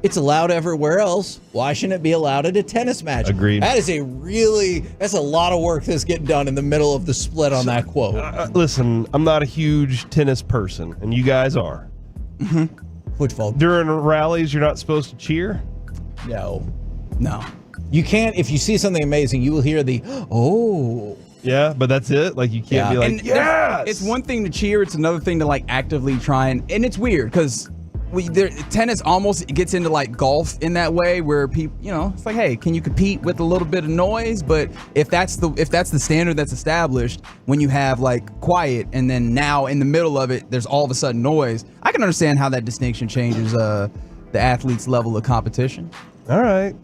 It's allowed everywhere else. Why shouldn't it be allowed at a tennis match? Agreed. That's a lot of work that's getting done in the middle of the split on that quote. Listen, I'm not a huge tennis person, and you guys are. Mm-hmm. Football. During rallies, you're not supposed to cheer? No. You can't, if you see something amazing, you will hear the, oh. Yeah, but that's it? Like, you can't be like, yes! It's one thing to cheer. It's another thing to, like, actively try and it's weird because tennis almost gets into like golf in that way where people, it's like, hey, can you compete with a little bit of noise? But if that's the standard that's established, when you have like quiet and then now in the middle of it, there's all of a sudden noise, I I can understand how that distinction changes the athlete's level of competition. All right.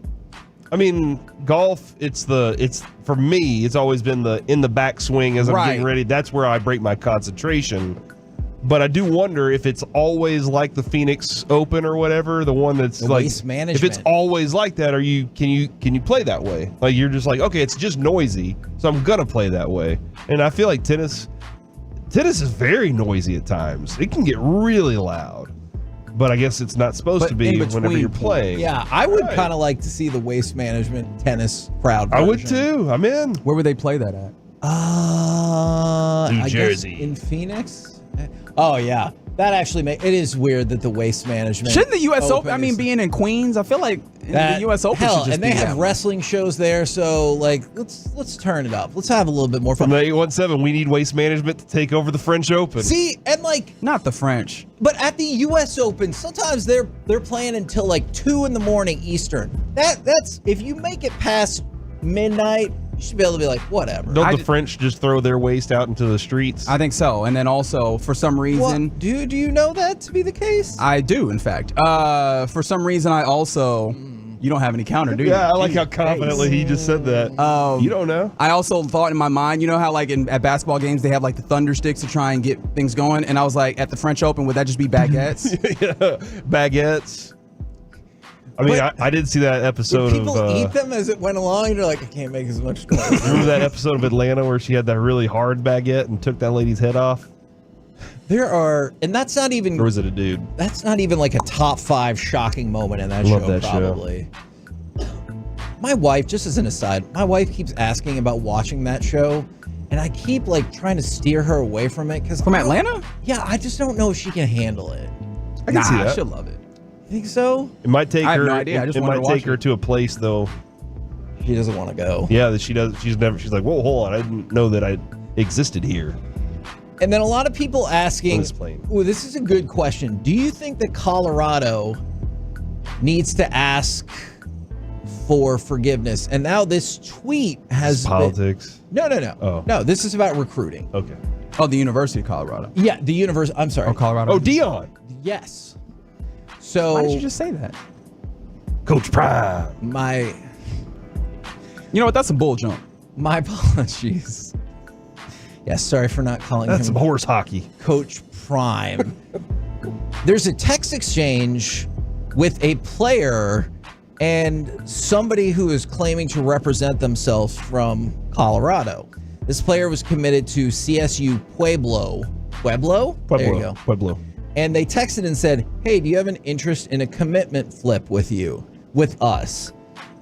I mean, golf, it's for me, it's always been the in the backswing as I'm getting ready. That's where I break my concentration. But I do wonder if it's always like the Phoenix Open or whatever, the one that's like waste management. If it's always like that, can you play that way? Like you're just like, okay, it's just noisy, so I'm gonna play that way. And I feel like tennis is very noisy at times. It can get really loud. But I guess it's not supposed to be whenever you're playing. Yeah, I would kind of like to see the waste management tennis crowd version. I would too. I'm in. Where would they play that at? New Jersey. Jersey. In Phoenix? Oh, yeah. That actually it is weird that the waste management. Shouldn't the U.S. Open, I mean, being in Queens, I feel like the U.S. Open should just and they be have that. wrestling shows there, so like let's turn it up. Let's have a little bit more fun. From the 817, we need waste management to take over the French Open. See, and like not the French, but at the U.S. Open, sometimes they're playing until like 2 a.m. Eastern. That's if you make it past midnight, you should be able to be like, whatever. Don't the French just throw their waste out into the streets? I think so. And then also, for some reason... Do you know that to be the case? I do, in fact. For some reason, I also... You don't have any counter, do you? Yeah, I like how confidently he just said that. You don't know? I also thought in my mind, you know how like at basketball games, they have like the thunder sticks to try and get things going? And I was like, at the French Open, would that just be baguettes? Yeah, baguettes. I mean, I did see that episode Did people eat them as it went along? And you're like, I can't make as much noise. Remember that episode of Atlanta where she had that really hard baguette and took that lady's head off? There are, and that's not even. Or was it a dude? That's not even like a top 5 shocking moment in that Love show, that probably. My wife, just as an aside, my wife keeps asking about watching that show, and I keep like trying to steer her away from it because from Atlanta. Yeah, I just don't know if she can handle it. I can see that. She'll love it. Think so? It might take I have her. no idea. I just it wanted might to take watch her it. to a place though. She doesn't want to go. Yeah, that she does. She's like, whoa, hold on. I didn't know that I existed here. And then a lot of people asking, this plane. ooh, this is a good question. Do you think that Colorado needs to ask for forgiveness? And now this tweet has politics. No. Oh. No, this is about recruiting. Okay. Oh, the University of Colorado. Yeah, the university. I'm sorry. Oh, Colorado. Oh, Dion. Yes. So Why did you just say that? Coach Prime. You know what? That's a bull jump. My apologies. Yeah, sorry for not calling That's him some horse hockey. Coach Prime. There's a text exchange with a player and somebody who is claiming to represent themselves from Colorado. This player was committed to CSU Pueblo. Pueblo? There you go. Pueblo. And they texted and said, hey, do you have an interest in a commitment flip with us?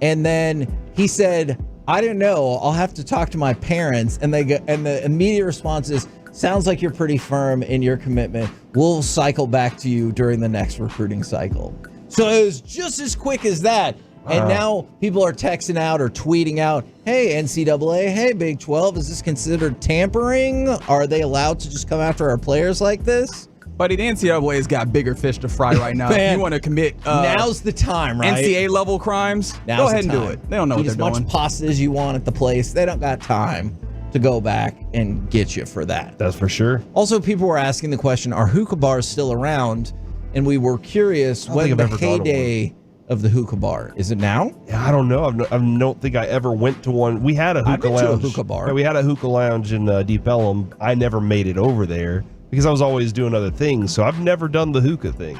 And then he said, I don't know. I'll have to talk to my parents. And the immediate response is, sounds like you're pretty firm in your commitment. We'll cycle back to you during the next recruiting cycle. So it was just as quick as that. And now people are texting out or tweeting out, hey, NCAA, hey, Big 12, is this considered tampering? Are they allowed to just come after our players like this? Buddy, the NCAA's got bigger fish to fry right now. If you want to commit now's the time, right? NCAA level crimes, go ahead and do it. They don't know what they're doing. Eat as much pasta as you want at the place. They don't got time to go back and get you for that. That's for sure. Also, people were asking the question, are hookah bars still around? And we were curious when the heyday of the hookah bar. Is it now? Yeah, I don't know. I don't think I ever went to one. We had a hookah lounge. To a hookah bar. Yeah, we had a hookah lounge in Deep Ellum. I never made it over there because I was always doing other things. So I've never done the hookah thing.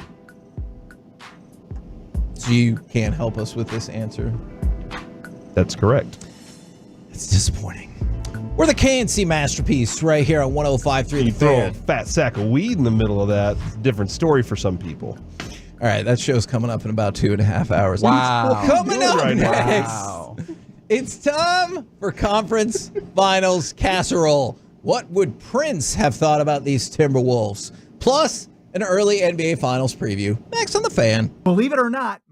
So you can't help us with this answer? That's correct. It's disappointing. We're the KNC Masterpiece right here on 105.3 The You throw a Fan. fat sack of weed in the middle of that. It's a different story for some people. All right, that show's coming up in about 2.5 hours. Wow. Coming up Right now. next, Wow. it's time for Conference Finals Casserole. What would Prince have thought about these Timberwolves? Plus, an early NBA Finals preview. Next on The Fan. Believe it or not,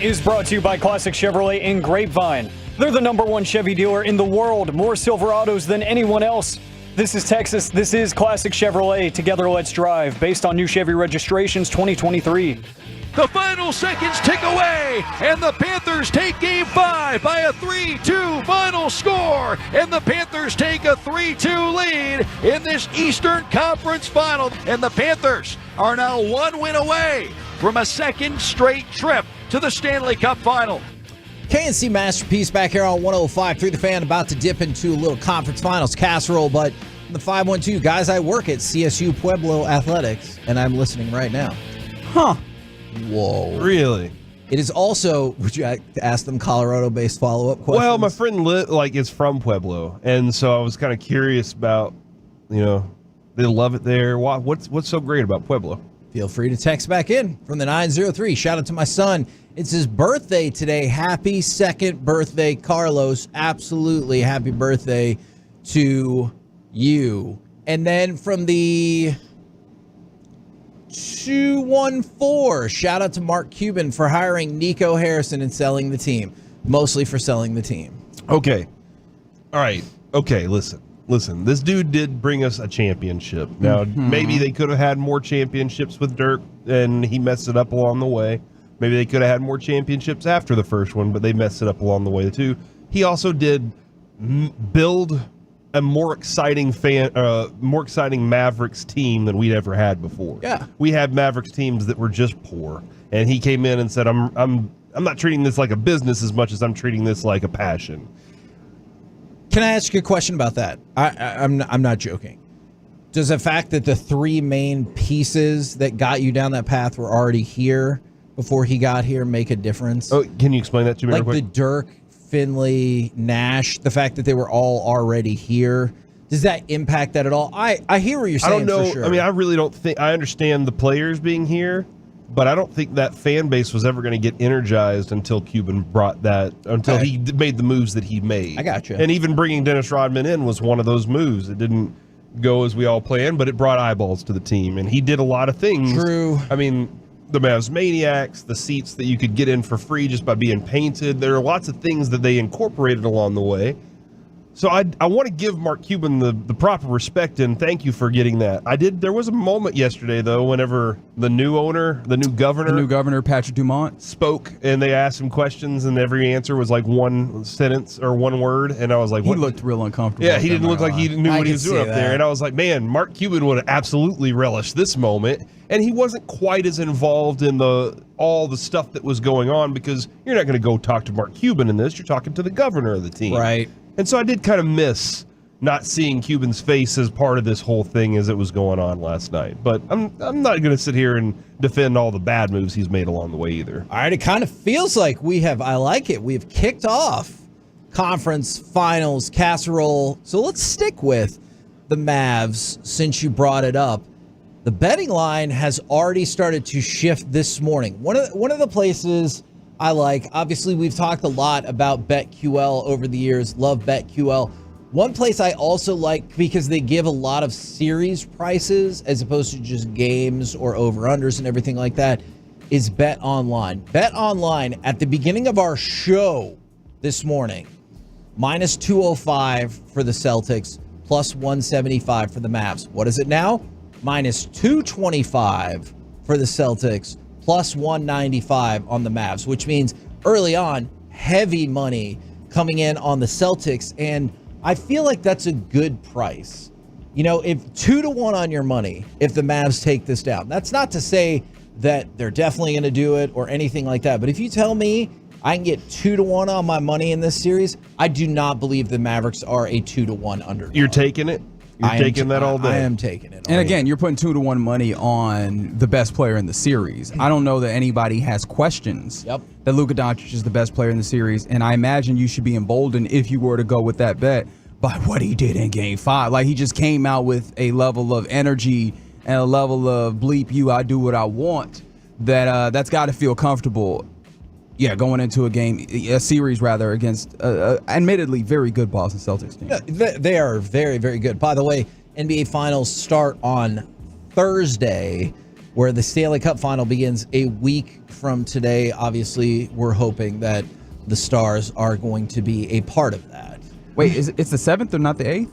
Is brought to you by Classic Chevrolet in Grapevine. They're the #1 Chevy dealer in the world, more Silverados than anyone else. This is Texas. This is Classic Chevrolet. Together, let's drive. Based on new Chevy registrations 2023. The final seconds tick away, and the Panthers take Game 5 by a 3-2 final score, and the Panthers take a 3-2 lead in this Eastern Conference Final, and the Panthers are now 1 win away from a second straight trip to the Stanley Cup Final. KNC Masterpiece back here on 105.3 The Fan, about to dip into a little conference finals casserole, but in the 512, guys, I work at CSU Pueblo Athletics, and I'm listening right now. Huh. Whoa. Really? It is also, would you ask them Colorado-based follow-up questions? Well, my friend is from Pueblo, and so I was kind of curious about, they love it there. What's so great about Pueblo? Feel free to text back in from the 903. Shout out to my son. It's his birthday today. Happy second birthday, Carlos. Absolutely happy birthday to you. And then from the 214, shout out to Mark Cuban for hiring Nico Harrison and selling the team. Mostly for selling the team. Okay. All right. Okay, listen. This dude did bring us a championship. Now, maybe they could have had more championships with Dirk, and he messed it up along the way. Maybe they could have had more championships after the first one, but they messed it up along the way, too. He also did build a more exciting Mavericks team than we'd ever had before. Yeah. We had Mavericks teams that were just poor, and he came in and said, I'm not treating this like a business as much as I'm treating this like a passion. Can I ask you a question about that? I'm not joking. Does the fact that the three main pieces that got you down that path were already here before he got here make a difference? Oh, can you explain that to me real quick? Like the Dirk, Finley, Nash, the fact that they were all already here, does that impact that at all? I hear what you're saying. I don't know. For sure. I mean, I really don't think I understand the players being here, but I don't think that fan base was ever going to get energized until Cuban brought that, until he made the moves that he made. I got you. And even bringing Dennis Rodman in was one of those moves. It didn't go as we all planned, but it brought eyeballs to the team, and he did a lot of things. True. I mean, the Mavs Maniacs, the seats that you could get in for free just by being painted. There are lots of things that they incorporated along the way. So I want to give Mark Cuban the proper respect, and thank you for getting that. There was a moment yesterday, though, whenever the new governor, Patrick Dumont, spoke, and they asked him questions, and every answer was like one sentence or one word, and I was like, he looked real uncomfortable. Yeah, he didn't look like he knew what he was doing up there, and I was like, man, Mark Cuban would have absolutely relished this moment, and he wasn't quite as involved in all the stuff that was going on, because you're not going to go talk to Mark Cuban in this, you're talking to the governor of the team. Right. And so I did kind of miss not seeing Cuban's face as part of this whole thing as it was going on last night. But I'm not going to sit here and defend all the bad moves he's made along the way either. All right, it kind of feels like I like it. We've kicked off conference finals casserole. So let's stick with the Mavs since you brought it up. The betting line has already started to shift this morning. One of the places I like, obviously we've talked a lot about BetQL over the years, love BetQL. One place I also like, because they give a lot of series prices as opposed to just games or over-unders and everything like that, is BetOnline. BetOnline, at the beginning of our show this morning, minus 205 for the Celtics, plus 175 for the Mavs. What is it now? Minus 225 for the Celtics, plus 195 on the Mavs, which means early on, heavy money coming in on the Celtics. And I feel like that's a good price. If 2-1 on your money, if the Mavs take this down, that's not to say that they're definitely going to do it or anything like that. But if you tell me I can get 2-1 on my money in this series, I do not believe the Mavericks are a 2-1 underdog. You're taking it? You're taking that all day? I am taking it. And again, you're putting 2-1 money on the best player in the series. I don't know that anybody has questions that Luca Doncic is the best player in the series, and I imagine you should be emboldened if you were to go with that bet by what he did in Game 5. Like, he just came out with a level of energy and a level of bleep you, I do what I want, that's got to feel comfortable. Yeah, going into a series rather, against admittedly very good Boston Celtics team. Yeah, they are very, very good. By the way, NBA Finals start on Thursday. where the Stanley Cup final begins a week from today. Obviously, we're hoping that the Stars are going to be a part of that. Wait, it's the 7th or not the 8th?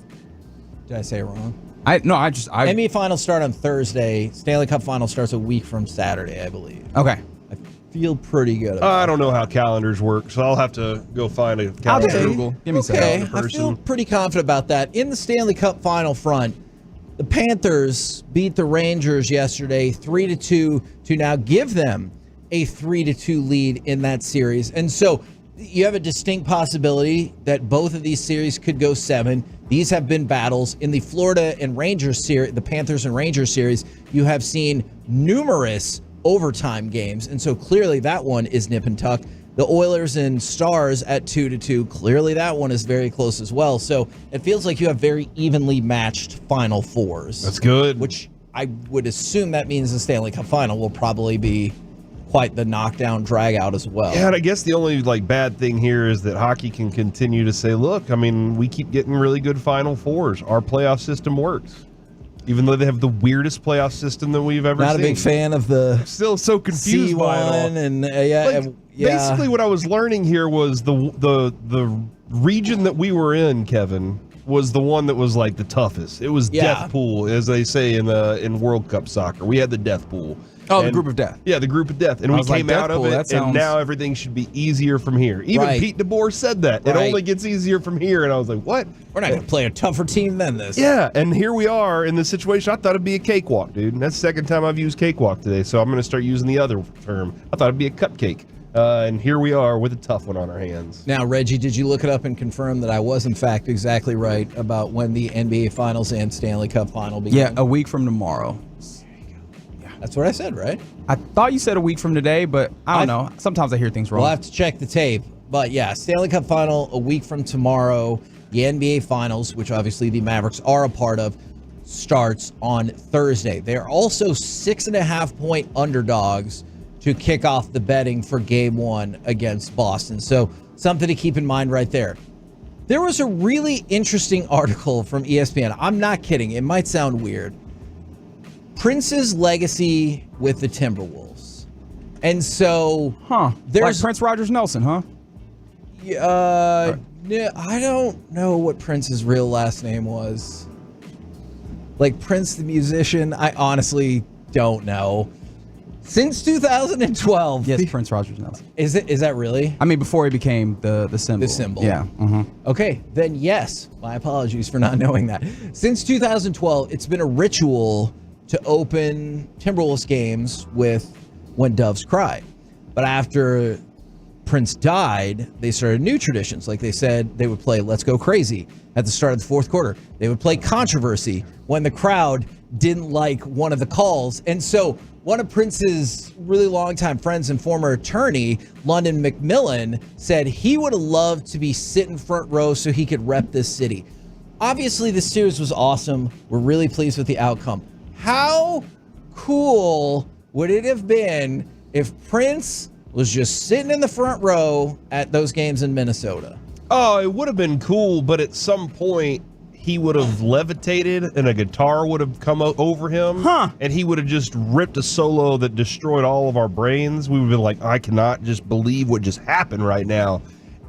Did I say it wrong? NBA finals start on Thursday. Stanley Cup final starts a week from Saturday, I believe. Okay. I feel pretty good about I don't know how calendars work, so I'll have to go find a calendar. I'll just Google. Give me a second. I feel pretty confident about that. In the Stanley Cup final front, the Panthers beat the Rangers yesterday 3-2 to now give them a 3-2 lead in that series. And so you have a distinct possibility that both of these series could go 7. These have been battles. In the Florida and Rangers series, the Panthers and Rangers series, you have seen numerous overtime games. And so clearly that one is nip and tuck. The Oilers and Stars at 2-2, clearly that one is very close as well. So it feels like you have very evenly matched Final Fours. That's good. Which I would assume that means the Stanley Cup final will probably be quite the knockdown drag out as well. Yeah, and I guess the only bad thing here is that hockey can continue to say, look, I mean, we keep getting really good Final Fours. Our playoff system works. Even though they have the weirdest playoff system that we've ever seen. Not a big fan of the still so confused C1 by it all. and Basically what I was learning here was the region that we were in, Kevin, was the one that was like the toughest. It was death pool, as they say in World Cup soccer. We had the death pool. Oh, the group of death. Yeah, the group of death. And we came out of it, and now everything should be easier from here. Even Pete DeBoer said that. It only gets easier from here. And I was like, what? We're not going to play a tougher team than this. Yeah, and here we are in this situation. I thought it'd be a cakewalk, dude. And that's the second time I've used cakewalk today, so I'm going to start using the other term. I thought it'd be a cupcake. And here we are with a tough one on our hands. Now, Reggie, did you look it up and confirm that I was, in fact, exactly right about when the NBA Finals and Stanley Cup Final begin? Yeah, a week from tomorrow. That's what I said, right? I thought you said a week from today, but I don't know. Sometimes I hear things wrong. We'll have to check the tape. But yeah, Stanley Cup Final a week from tomorrow. The NBA Finals, which obviously the Mavericks are a part of, starts on Thursday. They're also 6.5-point underdogs to kick off the betting for Game 1 against Boston. So something to keep in mind right there. There was a really interesting article from ESPN. I'm not kidding. It might sound weird. Prince's legacy with the Timberwolves. And so there's like Prince Rogers Nelson, huh? Yeah, I don't know what Prince's real last name was. Like Prince the musician, I honestly don't know. Since 2012. Yes, Prince Rogers Nelson. Is that really? I mean, before he became the symbol. The symbol. Yeah. Okay, then yes. My apologies for not knowing that. Since 2012, it's been a ritual to open Timberwolves games with When Doves Cry. But after Prince died, they started new traditions. Like they said, they would play Let's Go Crazy at the start of the fourth quarter. They would play Controversy when the crowd didn't like one of the calls. And so one of Prince's really longtime friends and former attorney, London McMillan, said he would have loved to be sitting front row so he could rep this city. Obviously, this series was awesome. We're really pleased with the outcome. How cool would it have been if Prince was just sitting in the front row at those games in Minnesota? Oh, it would have been cool, but at some point he would have levitated and a guitar would have come over him, and he would have just ripped a solo that destroyed all of our brains. We would have been like, I cannot just believe what just happened right now.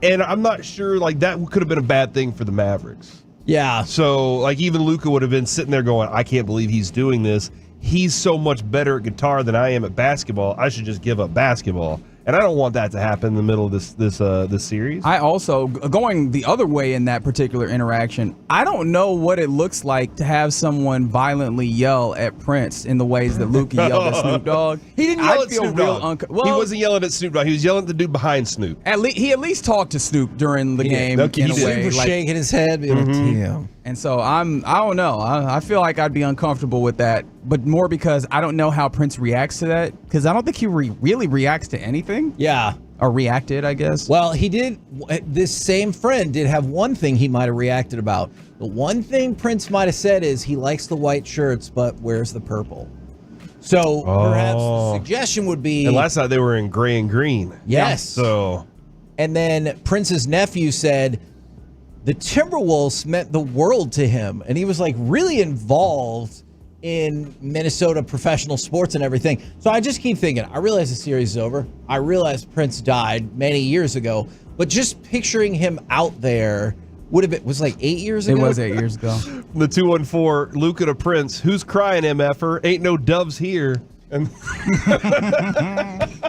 And I'm not sure, that could have been a bad thing for the Mavericks. Yeah. So, even Luca would have been sitting there going, I can't believe he's doing this. He's so much better at guitar than I am at basketball. I should just give up basketball. And I don't want that to happen in the middle of this series. I also, going the other way in that particular interaction, I don't know what it looks like to have someone violently yell at Prince in the ways that Luca yelled at Snoop Dogg. He didn't yell at Snoop Dogg. He wasn't yelling at Snoop Dogg. He was yelling at the dude behind Snoop. He at least talked to Snoop during the game. He was shaking his head. And so I don't know. I feel like I'd be uncomfortable with that, but more because I don't know how Prince reacts to that, because I don't think he really reacts to anything. Yeah. Or reacted, I guess. Well, he did. This same friend did have one thing he might have reacted about. The one thing Prince might have said is he likes the white shirts, but where's the purple? So perhaps the suggestion would be. And last night they were in gray and green. Yes. So. And then Prince's nephew said the Timberwolves meant the world to him, and he was really involved in Minnesota professional sports and everything. So I just keep thinking, I realize the series is over. I realize Prince died many years ago, but just picturing him out there was like 8 years ago. It was 8 years ago. The 214, Luca to Prince. Who's crying, MFer? Ain't no doves here. And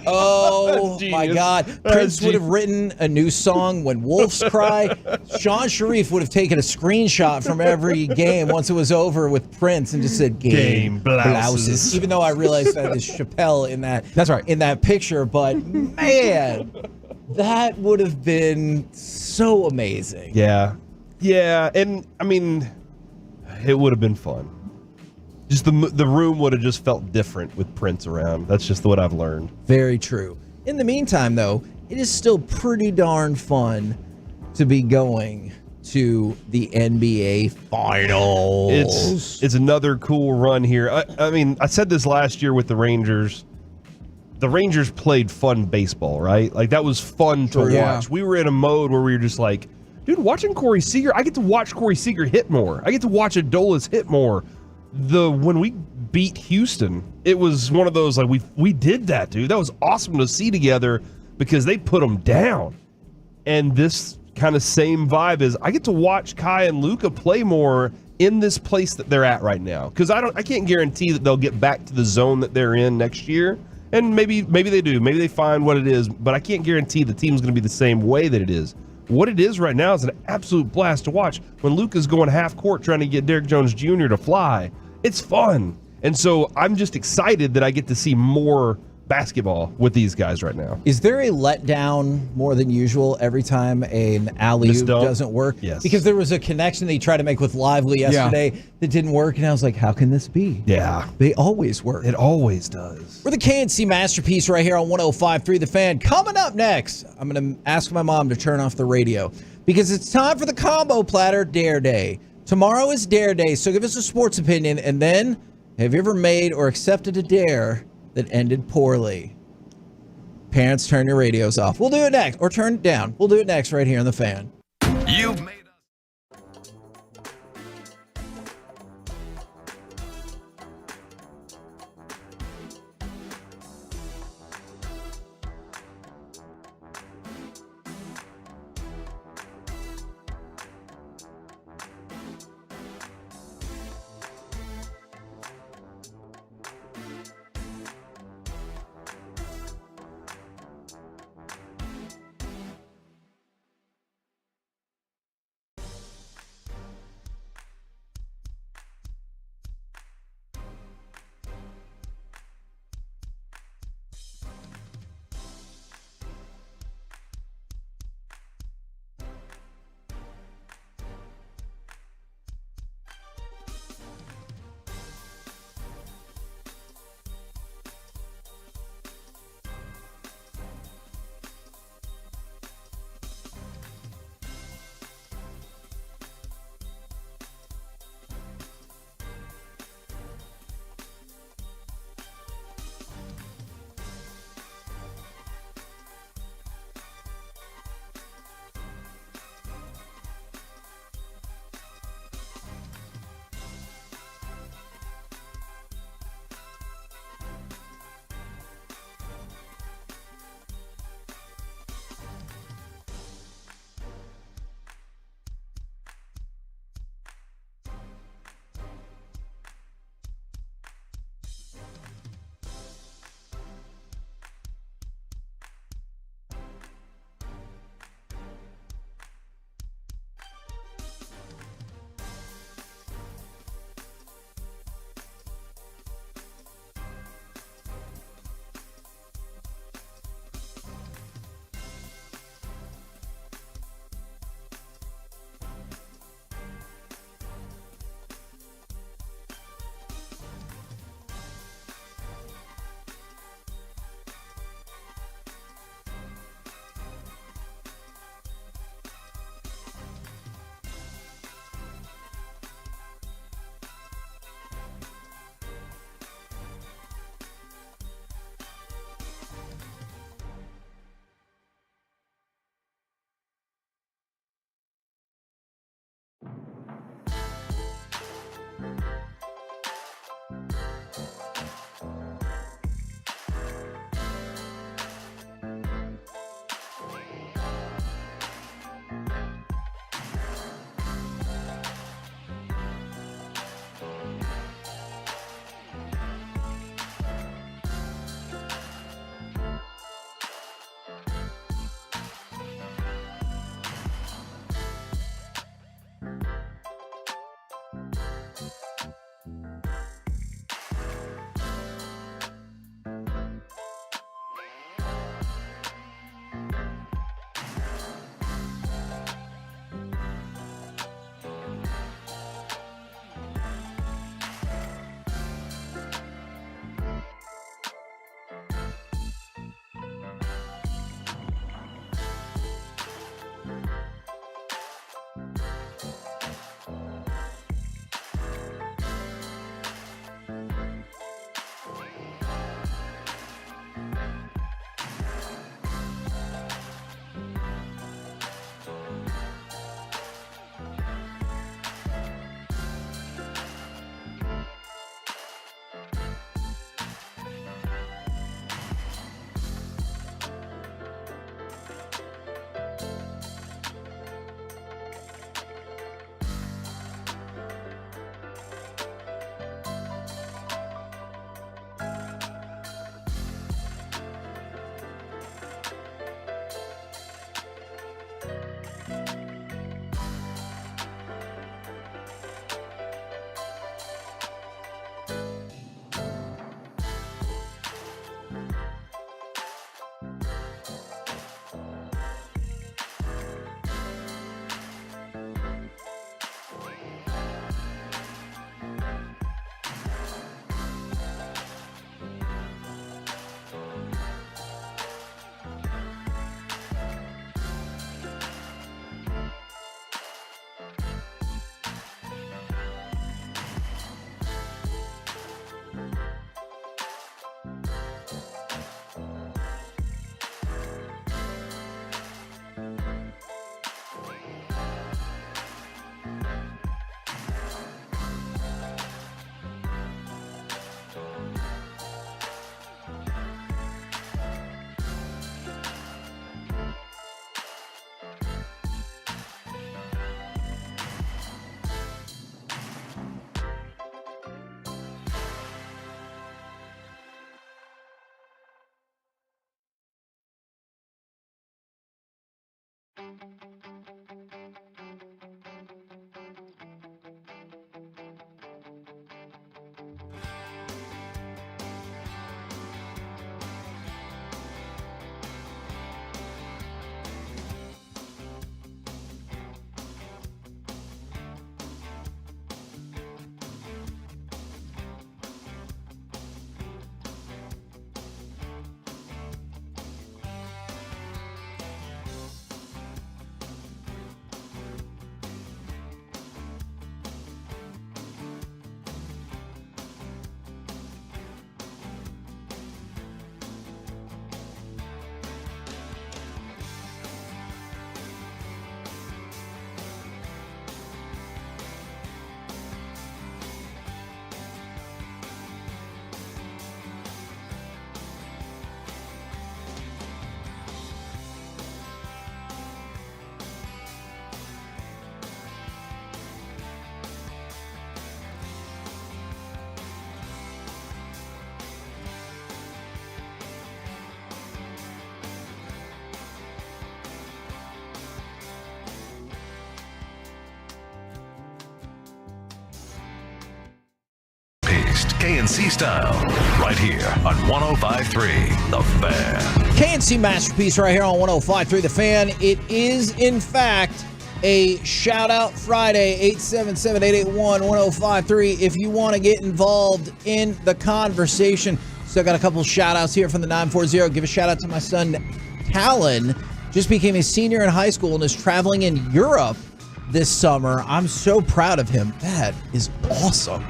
oh my God. Prince would have written a new song when wolves cry. Sean Sharif would have taken a screenshot from every game once it was over with Prince and just said game blouses. Even though I realized that is Chappelle in that. That's right. In that picture, but man, that would have been so amazing. Yeah. Yeah, and I mean, it would have been fun. Just the room would have just felt different with Prince around. That's just what I've learned. Very true. In the meantime, though, it is still pretty darn fun to be going to the NBA Finals. It's another cool run here. I mean, I said this last year with the Rangers. The Rangers played fun baseball, right? Like, that was fun to watch. We were in a mode where we were just like, dude, watching Corey Seager, I get to watch Corey Seager hit more. I get to watch Adolis hit more. When we beat Houston, it was one of those, like, we did that, dude. That was awesome to see together because they put them down. And this kind of same vibe is I get to watch Kai and Luca play more in this place that they're at right now. Because I can't guarantee that they'll get back to the zone that they're in next year. And maybe they do. Maybe they find what it is. But I can't guarantee the team's going to be the same way that it is. What it is right now is an absolute blast to watch. When Luca's going half court trying to get Derrick Jones Jr. to fly, it's fun. And so I'm just excited that I get to see more basketball with these guys right now. Is there a letdown more than usual every time an alley-oop doesn't work? Yes. Because there was a connection that he tried to make with Lively yesterday that didn't work, and I was like, how can this be? Yeah. They always work. It always does. We're the KNC Masterpiece right here on 105.3 The Fan. Coming up next, I'm going to ask my mom to turn off the radio because it's time for the Combo Platter Dare Day. Tomorrow is Dare Day, so give us a sports opinion, and then have you ever made or accepted a dare that ended poorly? Parents, turn your radios off. We'll do it next, or turn it down. We'll do it next right here on The Fan. You've made KNC style, right here on 105.3 The Fan. KNC Masterpiece right here on 105.3 The Fan. It is, in fact, a shout-out Friday, 877-881-1053. If you want to get involved in the conversation. Still got a couple shout-outs here from the 940. Give a shout-out to my son, Talon. Just became a senior in high school and is traveling in Europe this summer. I'm so proud of him. That is awesome.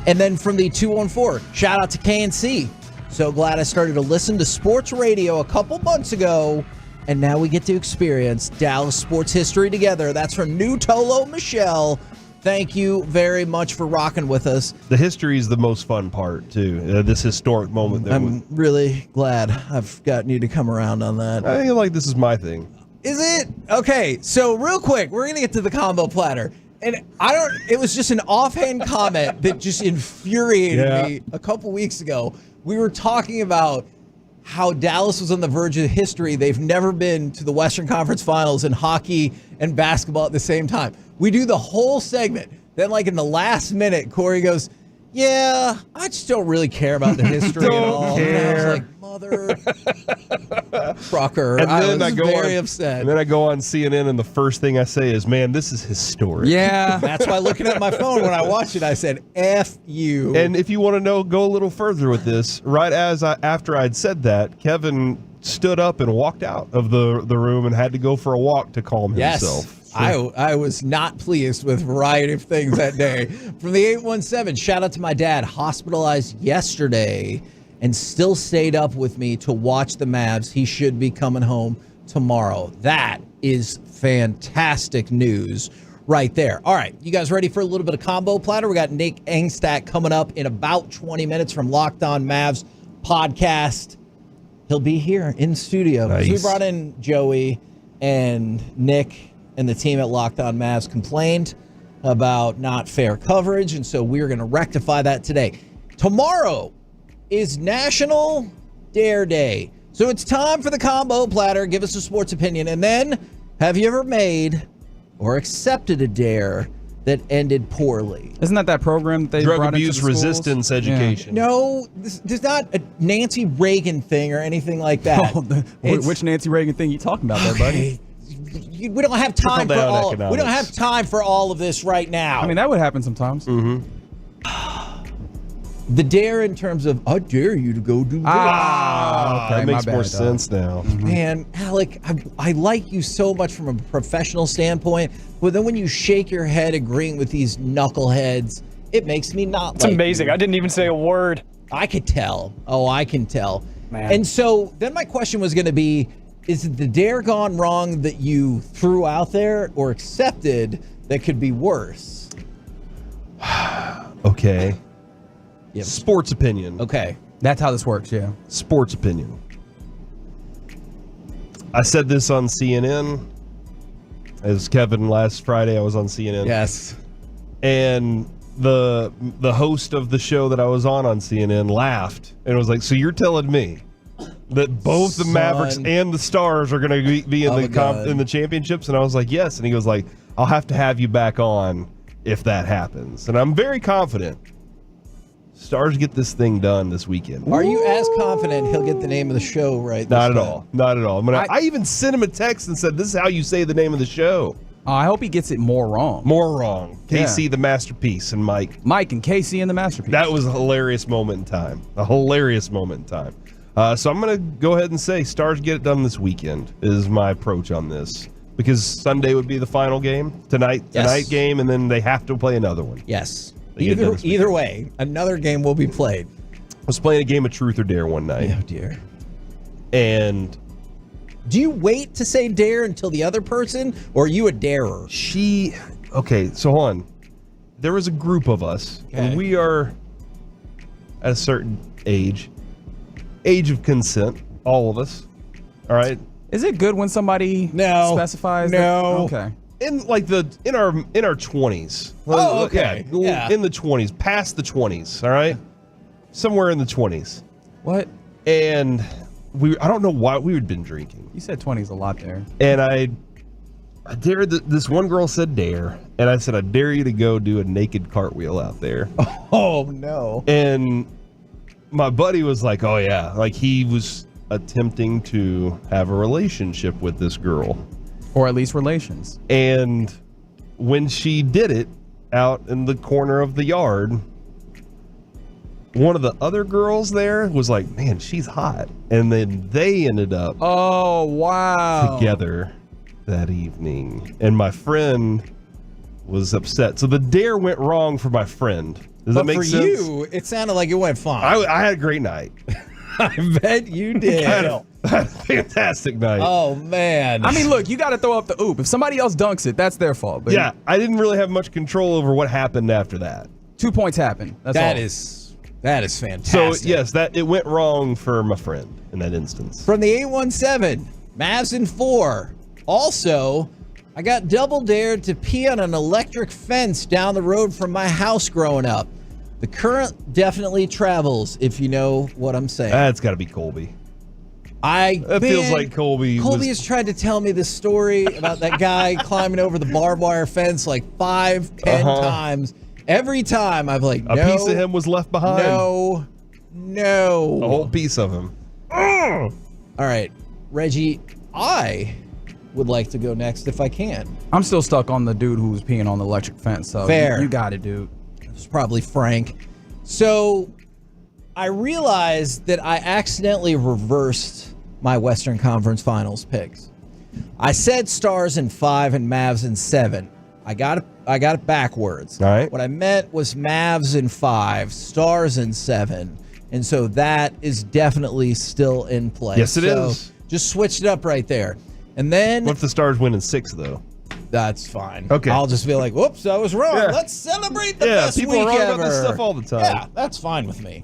And then from the 214, shout out to KNC. So glad I started to listen to sports radio a couple months ago, and now we get to experience Dallas sports history together. That's from New Tolo Michelle. Thank you very much for rocking with us. The history is the most fun part, too. This historic moment. I'm really glad I've gotten you to come around on that. I feel like this is my thing. Is it? Okay, so real quick, we're going to get to the combo platter. And it was just an offhand comment that just infuriated me a couple weeks ago. We were talking about how Dallas was on the verge of history. They've never been to the Western Conference Finals in hockey and basketball at the same time. We do the whole segment. Then, like in the last minute, Corey goes, yeah, I just don't really care about the history at all. Care. And I was like, mother trucker. And I then was I go very on, upset. And then I go on CNN, and the first thing I say is, man, this is historic. Yeah. That's why looking at my phone when I watched it, I said, F you. And if you want to know, go a little further with this. Right after I'd said that, Kevin stood up and walked out of the room and had to go for a walk to calm himself. I was not pleased with a variety of things that day. From the 817, shout out to my dad, hospitalized yesterday and still stayed up with me to watch the Mavs. He should be coming home tomorrow. That is fantastic news right there. All right, you guys ready for a little bit of combo platter? We got Nick Engstack coming up in about 20 minutes from Locked On Mavs podcast. He'll be here in studio. Nice. We brought in Joey and Nick, and the team at Locked On Mavs complained about not fair coverage, and so we're going to rectify that today. Tomorrow is National Dare Day, so it's time for the combo platter. Give us a sports opinion, and then have you ever made or accepted a dare that ended poorly? Isn't that program that they Drug brought abuse into the schools? resistance education? No, this is not a Nancy Reagan thing or anything like that. Which Nancy Reagan thing you talking about there, buddy? We don't have time for all. We don't have time for all of this right now. I mean, that would happen sometimes. Mm-hmm. The dare in terms of, I dare you to go do this. Okay, that makes my more bad, sense now. Man, Alec, I like you so much from a professional standpoint, but then when you shake your head agreeing with these knuckleheads, it makes me not It's like amazing. you. I didn't even say a word. I could tell. Oh, I can tell. Man. And so then my question was going to be, is the dare gone wrong that you threw out there or accepted that could be worse? Okay. Yep. Sports opinion. Okay. That's how this works, yeah. Sports opinion. I said this on CNN. As Kevin last Friday, I was on CNN. Yes. And the host of the show that I was on CNN laughed and was like, so you're telling me that both the Mavericks and the Stars are going to be in in the championships? And I was like, yes. And he goes like, I'll have to have you back on if that happens. And I'm very confident Stars get this thing done this weekend. Are you as confident he'll get the name of the show right? Not at all. Not at all. I even sent him a text and said, this is how you say the name of the show. I hope he gets it more wrong. More wrong. KC the Masterpiece and Mike. Mike and KC and the Masterpiece. That was a hilarious moment in time. A hilarious moment in time. So I'm going to go ahead and say Stars get it done this weekend is my approach on this. Because Sunday would be the final game. Tonight game, and then they have to play another one. Yes. Either way, another game will be played. I was playing a game of Truth or Dare one night. Oh, dear. And do you wait to say dare until the other person, or are you a darer? Okay, so hold on. There was a group of us, and we are at a certain age of consent, all of us. All right? Is it good when somebody specifies? No. Okay. In our 20s. Oh, okay. Yeah. In the 20s, past the 20s, all right? Somewhere in the 20s. What? And I don't know why we had been drinking. You said 20s a lot there. And I dared, this one girl said dare, and I said, I dare you to go do a naked cartwheel out there. Oh, no. And my buddy was like, oh, yeah. Like, he was attempting to have a relationship with this girl. Or at least relations. And when she did it out in the corner of the yard, one of the other girls there was like, man, she's hot. And then they ended up together that evening. And my friend was upset. So the dare went wrong for my friend. Does that make sense? For you, it sounded like it went fine. I had a great night. I bet you did. I had a fantastic night. Oh, man. I mean, look, you got to throw up the oop. If somebody else dunks it, that's their fault. But yeah, I didn't really have much control over what happened after that. 2 points happened. That is fantastic. So, yes, it went wrong for my friend in that instance. From the 817, Mavs in 4. Also, I got double dared to pee on an electric fence down the road from my house growing up. The current definitely travels, if you know what I'm saying. That's got to be Colby. Feels like Colby has tried to tell me this story about that guy climbing over the barbed wire fence like 5-10 times. Every time I've like, a piece of him was left behind. No. A whole piece of him. All right, Reggie, I would like to go next if I can. I'm still stuck on the dude who was peeing on the electric fence. So Fair. You got it, dude. It's probably Frank. So I realized that I accidentally reversed my Western Conference Finals picks. I said Stars in 5 and Mavs in 7. I got it backwards. All right. What I meant was Mavs in 5, Stars in 7. And so that is definitely still in play. Yes, it is. Just switched it up right there. And then what if the Stars win in 6 though? That's fine. Okay. I'll just be like, whoops, I was wrong. Yeah. Let's celebrate the best week people are wrong ever. about this stuff all the time. Yeah, that's fine with me.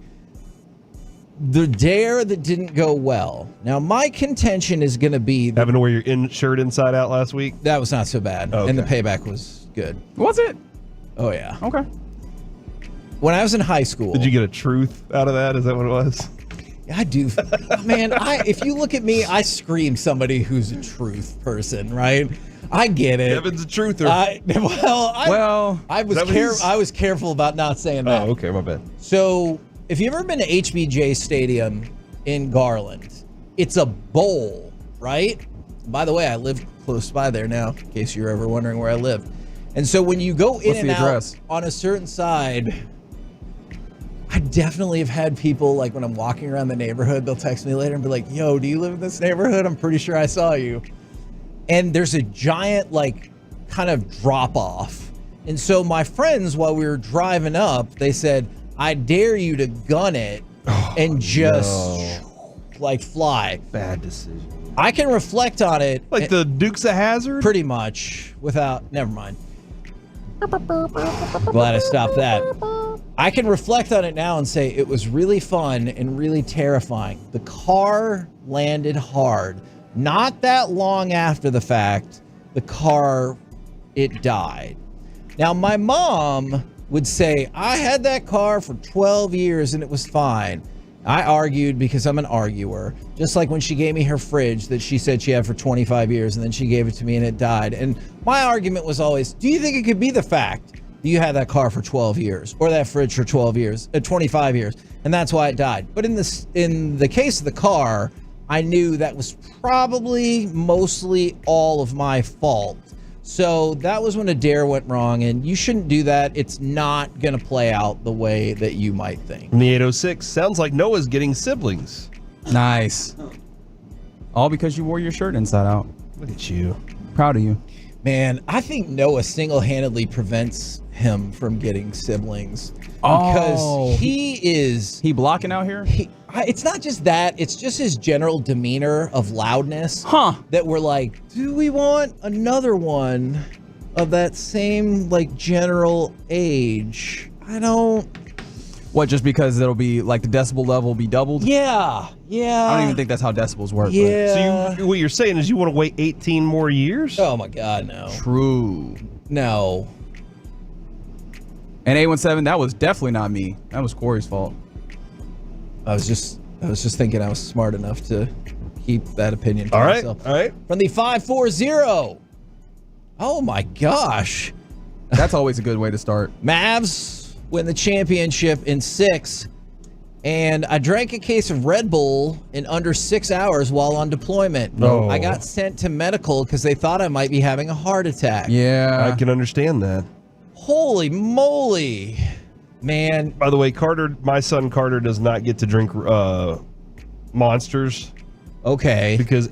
The dare that didn't go well. Now, my contention is going to be having to wear your shirt inside out last week. That was not so bad, and the payback was good. Was it? Oh yeah. Okay. When I was in high school, did you get a truth out of that? Is that what it was? I do, man. If you look at me, I scream somebody who's a truth person, right? I get it. Kevin's a truther. I was careful about not saying that. Oh, okay, my bad. So, if you've ever been to HBJ Stadium in Garland, it's a bowl, right? By the way, I live close by there now, in case you're ever wondering where I live. And so when you go in and out on a certain side, I definitely have had people, like when I'm walking around the neighborhood, they'll text me later and be like, yo, do you live in this neighborhood? I'm pretty sure I saw you. And there's a giant, like, kind of drop off. And so my friends, while we were driving up, they said, I dare you to gun it and just like fly. Bad decision. I can reflect on it. Like the Dukes of Hazzard? Pretty much. Never mind. Glad I stopped that. I can reflect on it now and say it was really fun and really terrifying. The car landed hard. Not that long after the fact, it died. Now, my mom would say, I had that car for 12 years and it was fine. I argued because I'm an arguer. Just like when she gave me her fridge that she said she had for 25 years and then she gave it to me and it died. And my argument was always, do you think it could be the fact that you had that car for 12 years or that fridge for 25 years, and that's why it died? But in the case of the car, I knew that was probably mostly all of my fault. So that was when a dare went wrong, and you shouldn't do that. It's not going to play out the way that you might think. In the 806, sounds like Noah's getting siblings. Nice. All because you wore your shirt inside out. Look at you. Proud of you. Man, I think Noah single-handedly prevents him from getting siblings. Because he blocking out here? It's not just that. It's just his general demeanor of loudness. That we're like, do we want another one of that same, like, general age? I don't... What, just because it'll be, like, the decibel level will be doubled? Yeah. I don't even think that's how decibels work. Yeah. So what you're saying is you want to wait 18 more years? Oh, my God, no. True. No. And 817, that was definitely not me. That was Corey's fault. I was just thinking I was smart enough to keep that opinion to myself. All right. From the 540. Oh my gosh. That's always a good way to start. Mavs win the championship in 6. And I drank a case of Red Bull in under 6 hours while on deployment. No. I got sent to medical because they thought I might be having a heart attack. Yeah. I can understand that. Holy moly. Man. By the way, my son Carter does not get to drink Monsters. Okay. Because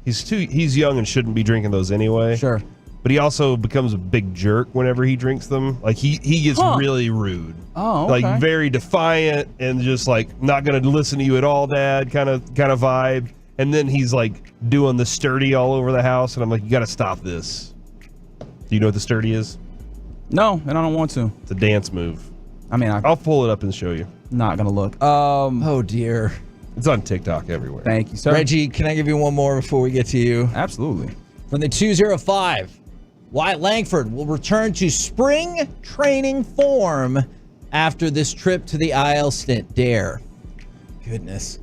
he's young and shouldn't be drinking those anyway. Sure. But he also becomes a big jerk whenever he drinks them. Like he gets really rude. Oh, okay. Like very defiant and just like not gonna listen to you at all, Dad, kind of vibe. And then he's like doing the sturdy all over the house, and I'm like, you gotta stop this. Do you know what the sturdy is? No, and I don't want to. It's a dance move. I mean, I'll pull it up and show you. Not gonna look. Oh dear. It's on TikTok everywhere. Thank you, sir. Reggie, can I give you one more before we get to you? Absolutely. From the 205, Wyatt Langford will return to spring training form after this trip to the IL stint. Dare. Goodness.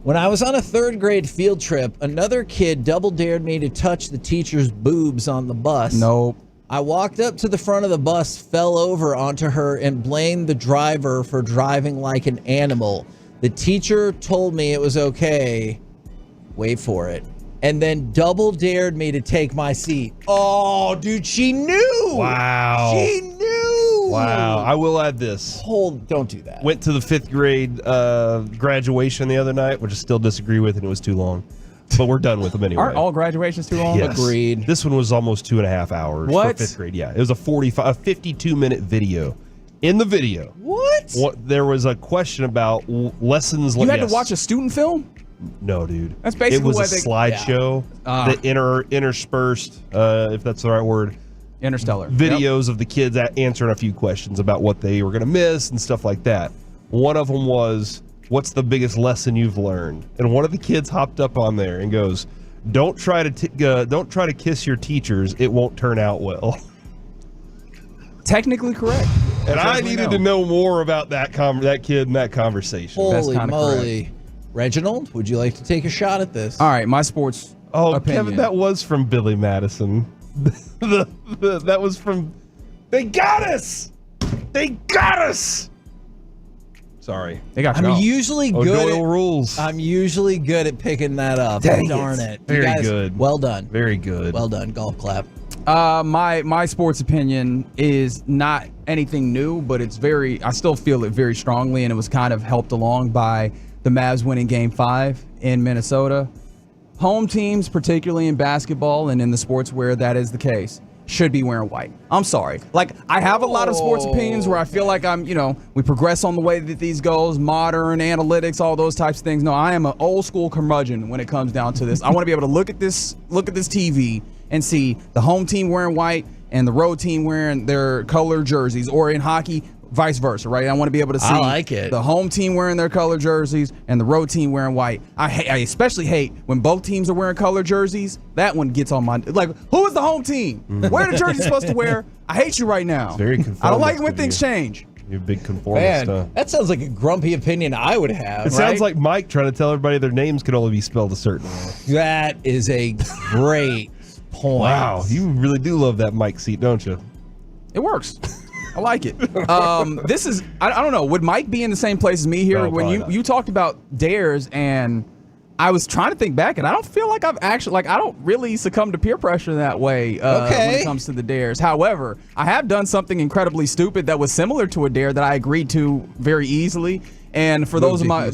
When I was on a 3rd grade field trip, another kid double dared me to touch the teacher's boobs on the bus. Nope. I walked up to the front of the bus, fell over onto her, and blamed the driver for driving like an animal. The teacher told me it was okay. Wait for it. And then double dared me to take my seat. Oh, dude, she knew. Wow. She knew. Wow. I will add this. Don't do that. Went to the 5th grade graduation the other night, which I still disagree with, and it was too long. But we're done with them anyway. Aren't all graduations too long? Yes. Agreed. This one was almost 2.5 hours What? for 5th grade. Yeah, it was a 52-minute video. In the video, what? There was a question about lessons. You had to watch a student film? No, dude. That's basically it was what a slideshow that interspersed, if that's the right word, Interstellar videos of the kids answering a few questions about what they were going to miss and stuff like that. One of them was, what's the biggest lesson you've learned? And one of the kids hopped up on there and goes, don't try to kiss your teachers. It won't turn out well. Technically correct. And I needed to know more about that kid and that conversation. Holy moly. Reginald, would you like to take a shot at this? All right, my sports opinion. Kevin, that was from Billy Madison. That was from... They got us! They got us! Sorry. They got you. I'm usually good O'Doyle rules. I'm usually good at picking that up. Darn it. You Very guys, good. Well done. Very good. Well done. Golf clap. My sports opinion is not anything new, but it's I still feel it very strongly, and it was kind of helped along by the Mavs winning Game 5 in Minnesota. Home teams, particularly in basketball and in the sports where that is the case, should be wearing white. I'm sorry. Like, I have a lot of sports opinions where I feel like we progress on the way that these goes, modern analytics, all those types of things. No, I am an old school curmudgeon when it comes down to this. I want to be able to look at this TV and see the home team wearing white and the road team wearing their color jerseys, or in hockey, vice versa, right? I want to be able to see the home team wearing their color jerseys and the road team wearing white. I especially hate when both teams are wearing color jerseys. That one gets on my... Like, who is the home team? Where are the jerseys supposed to wear? I hate you right now. It's very I don't like it when things change. You're a big conformist, huh? That sounds like a grumpy opinion I would have. It sounds like Mike trying to tell everybody their names can only be spelled a certain way. That is a great point. Wow, you really do love that Mike seat, don't you? It works. I like it. This is, I don't know, would Mike be in the same place as me here? No, when you talked about dares, and I was trying to think back, and I don't feel like I've actually, I don't really succumb to peer pressure that way when it comes to the dares. However, I have done something incredibly stupid that was similar to a dare that I agreed to very easily. And for those of my,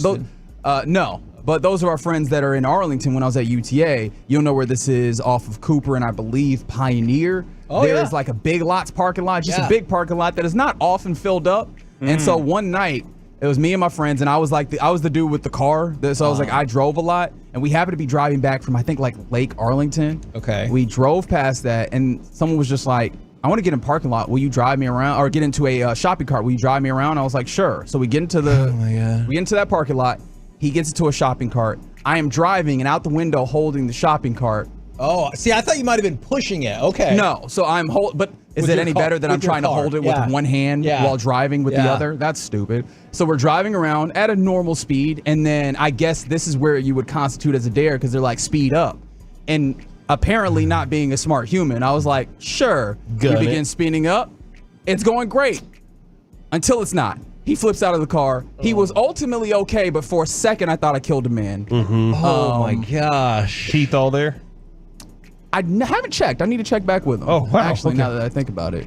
no. But those of our friends that are in Arlington, when I was at UTA, you'll know where this is, off of Cooper and I believe Pioneer. There is like a Big Lots parking lot, just a big parking lot that is not often filled up. And so one night, it was me and my friends, and I was like, I was the dude with the car. So I was like, I drove a lot, and we happened to be driving back from, I think, like Lake Arlington. Okay. We drove past that, and someone was just like, I want to get in a parking lot. Will you drive me around, or get into a shopping cart? Will you drive me around? I was like, sure. So we get into we get into that parking lot. He gets into a shopping cart. I am driving and out the window holding the shopping cart. Oh, see, I thought you might have been pushing it. Okay. No, so I'm but is it any better that I'm trying to hold it with one hand while driving with the other? That's stupid. So we're driving around at a normal speed, and then I guess this is where you would constitute as a dare, because they're like, speed up. And apparently not being a smart human, I was like, sure. We begin speeding up. It's going great. Until it's not. He flips out of the car. He was ultimately okay, but for a second, I thought I killed a man. Oh, my gosh. Teeth all there? I haven't checked. I need to check back with him. Oh, wow. Actually, now that I think about it.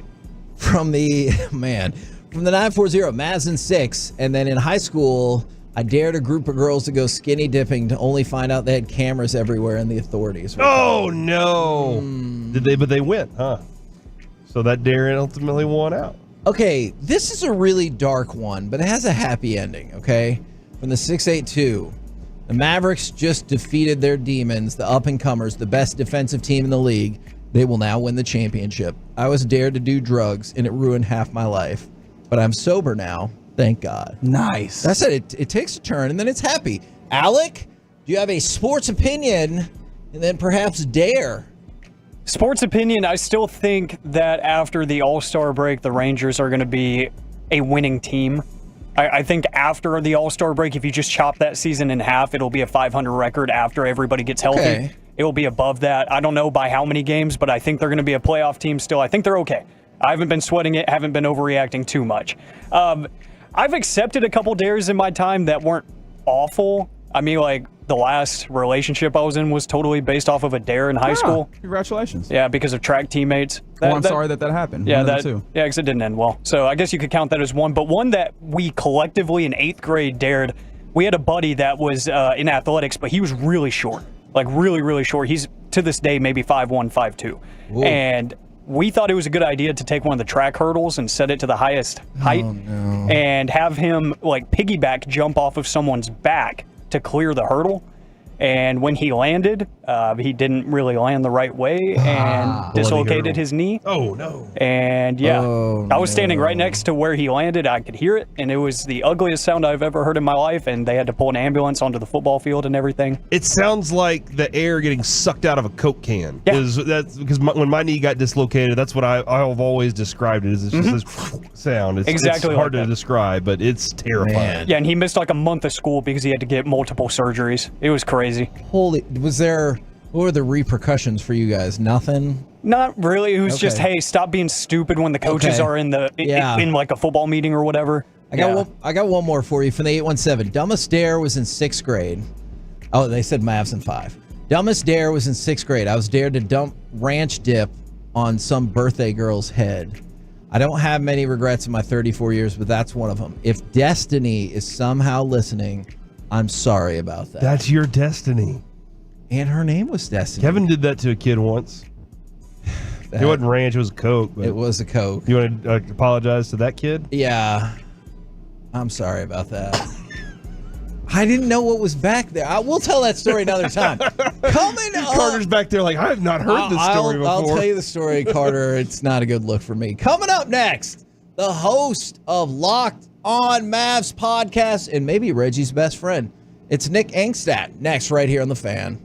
From the 940, Mavs in 6, and then in high school, I dared a group of girls to go skinny dipping to only find out they had cameras everywhere and the authorities. Oh, no. But they went, huh? So that dare ultimately won out. Okay, this is a really dark one, but it has a happy ending, okay? From the 682, the Mavericks just defeated their demons, the up-and-comers, the best defensive team in the league. They will now win the championship. I was dared to do drugs, and it ruined half my life. But I'm sober now, thank God. Nice. That's it. It takes a turn, and then it's happy. Alec, do you have a sports opinion, and then perhaps dare? Sports opinion, I still think that after the All-Star break, the Rangers are going to be a winning team. I think after the All-Star break, if you just chop that season in half, it'll be a 500 record after everybody gets healthy. Okay. It will be above that. I don't know by how many games, but I think they're going to be a playoff team still. I think they're okay. I haven't been sweating it, haven't been overreacting too much. I've accepted a couple dares in my time that weren't awful. I mean, like, the last relationship I was in was totally based off of a dare in high school. Congratulations. Yeah, because of track teammates. I'm sorry that happened. Yeah, because it didn't end well. So I guess you could count that as one. But one that we collectively in 8th grade dared, we had a buddy that was in athletics, but he was really short. Like, really, really short. He's, to this day, maybe 5'1", 5'2". Whoa. And we thought it was a good idea to take one of the track hurdles and set it to the highest height and have him, like, piggyback jump off of someone's back to clear the hurdle. And when he landed, he didn't really land the right way and dislocated his knee. Oh, no. And I was standing right next to where he landed. I could hear it, and it was the ugliest sound I've ever heard in my life, and they had to pull an ambulance onto the football field and everything. It sounds like the air getting sucked out of a Coke can. Yeah. That's because when my knee got dislocated, that's what I've always described it as. It's just this sound. It's hard to describe, but it's terrifying. Man. Yeah, and he missed like a month of school because he had to get multiple surgeries. It was crazy. What were the repercussions for you guys? Nothing? Not really. It was just, hey, stop being stupid when the coaches are in like a football meeting or whatever. I got one more for you from the 817. Dumbest dare was in 6th grade. Oh, they said Mavs in 5. Dumbest dare was in 6th grade. I was dared to dump ranch dip on some birthday girl's head. I don't have many regrets in my 34 years, but that's one of them. If Destiny is somehow listening, I'm sorry about that. That's your destiny. And her name was Destiny. Kevin did that to a kid once. It wasn't ranch, it was Coke. But it was a Coke. You want to apologize to that kid? Yeah. I'm sorry about that. I didn't know what was back there. We'll tell that story another time. Coming up. Carter's back there like, I have not heard this story before. I'll tell you the story, Carter. It's not a good look for me. Coming up next, the host of Locked on Mavs podcast and maybe Reggie's best friend. It's Nick Angstadt next right here on The Fan.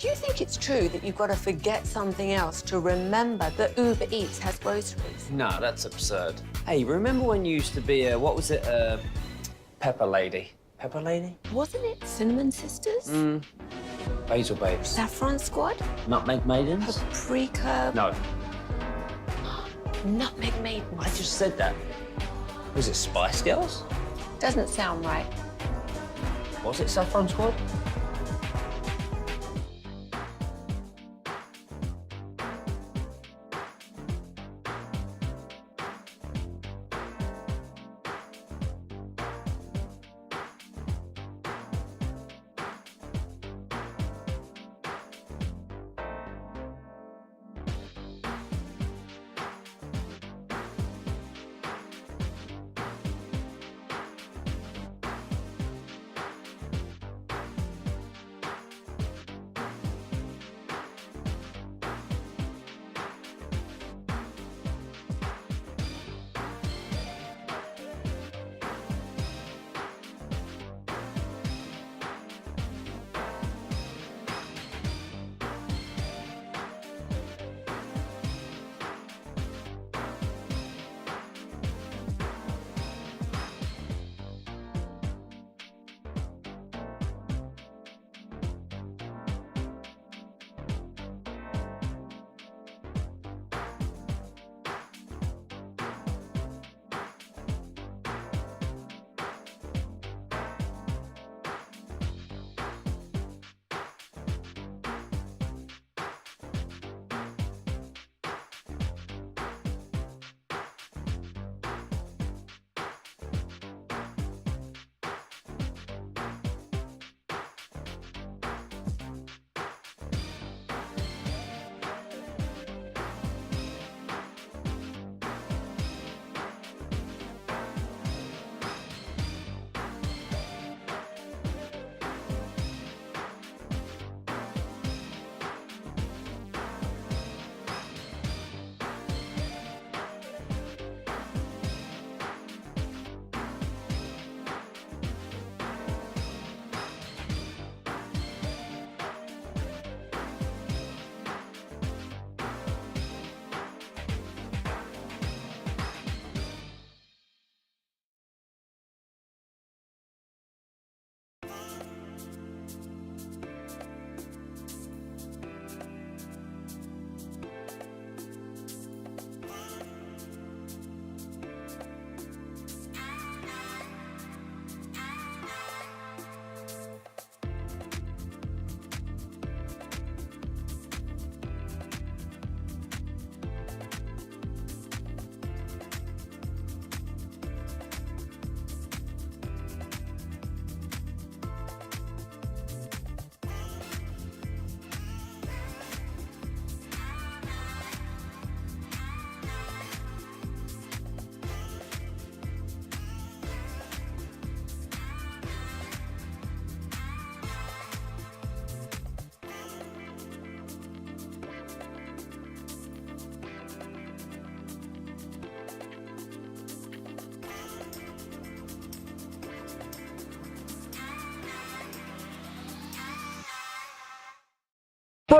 Do you think it's true that you've got to forget something else to remember that Uber Eats has groceries? No, that's absurd. Hey, remember when you used to be a, what was it, Pepper Lady? Pepper Lady? Wasn't it Cinnamon Sisters? Basil Babes. Saffron Squad? Nutmeg Maidens? Paprika? No, Nutmeg Maidens? I just said that. Was it Spice Girls? Doesn't sound right. Was it Saffron Squad?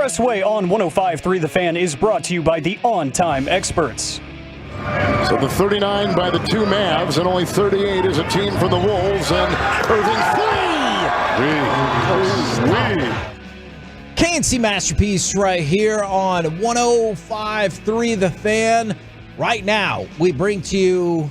Expressway on 105.3 The Fan is brought to you by the On-Time Experts. So the 39 by the two Mavs, and only 38 is a team for the Wolves, and Irving free. KNC Masterpiece right here on 105.3 The Fan. Right now, we bring to you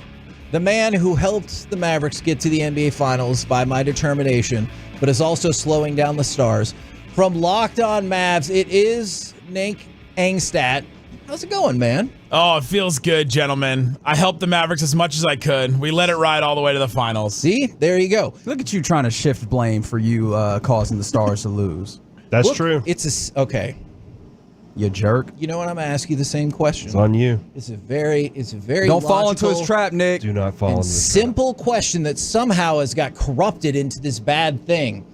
the man who helped the Mavericks get to the NBA Finals by my determination, but is also slowing down the Stars. From Locked On Mavs, it is Nick Angstadt. How's it going, man? Oh, it feels good, gentlemen. I helped the Mavericks as much as I could. We let it ride all the way to the finals. See? There you go. Look at you trying to shift blame for you causing the Stars to lose. That's true. Okay. You jerk. You know what? I'm going to ask you the same question. It's on you. It's a very Don't fall into his trap, Nick. Do not fall into his trap. Simple question that somehow has got corrupted into this bad thing.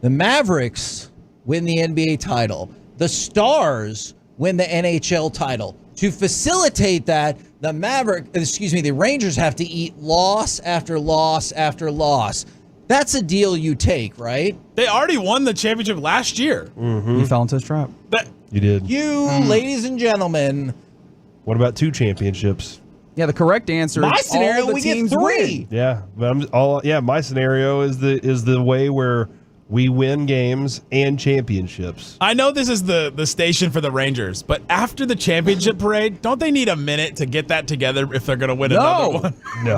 The Mavericks win the NBA title. The Stars win the NHL title. To facilitate that, the Rangers have to eat loss after loss after loss. That's a deal you take, right? They already won the championship last year. You fell into his trap. You did. Ladies and gentlemen. What about 2 championships? Yeah, the correct answer. My is scenario, all the we get teams 3. win. Yeah, but my scenario is the way where we win games and championships. I know this is the station for the Rangers, but after the championship parade, don't they need a minute to get that together if they're going to win another one?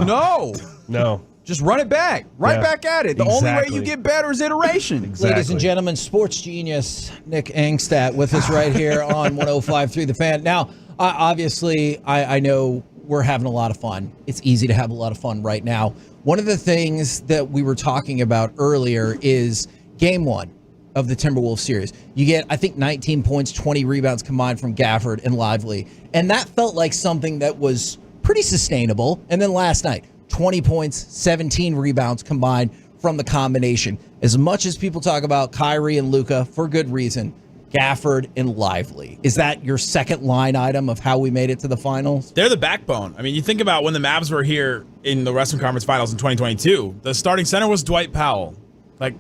No. Just run it back. Right back at it. The only way you get better is iteration. Ladies and gentlemen, sports genius Nick Angstadt with us right here on 105.3 The Fan. Now, obviously, I know we're having a lot of fun. It's easy to have a lot of fun right now. One of the things that we were talking about earlier is Game 1 of the Timberwolves series. You get, I think, 19 points, 20 rebounds combined from Gafford and Lively. And that felt like something that was pretty sustainable. And then last night, 20 points, 17 rebounds combined from the combination. As much as people talk about Kyrie and Luca, for good reason, Gafford and Lively. Is that your second line item of how we made it to the finals? They're the backbone. I mean, you think about when the Mavs were here in the Western Conference Finals in 2022, the starting center was Dwight Powell. Like,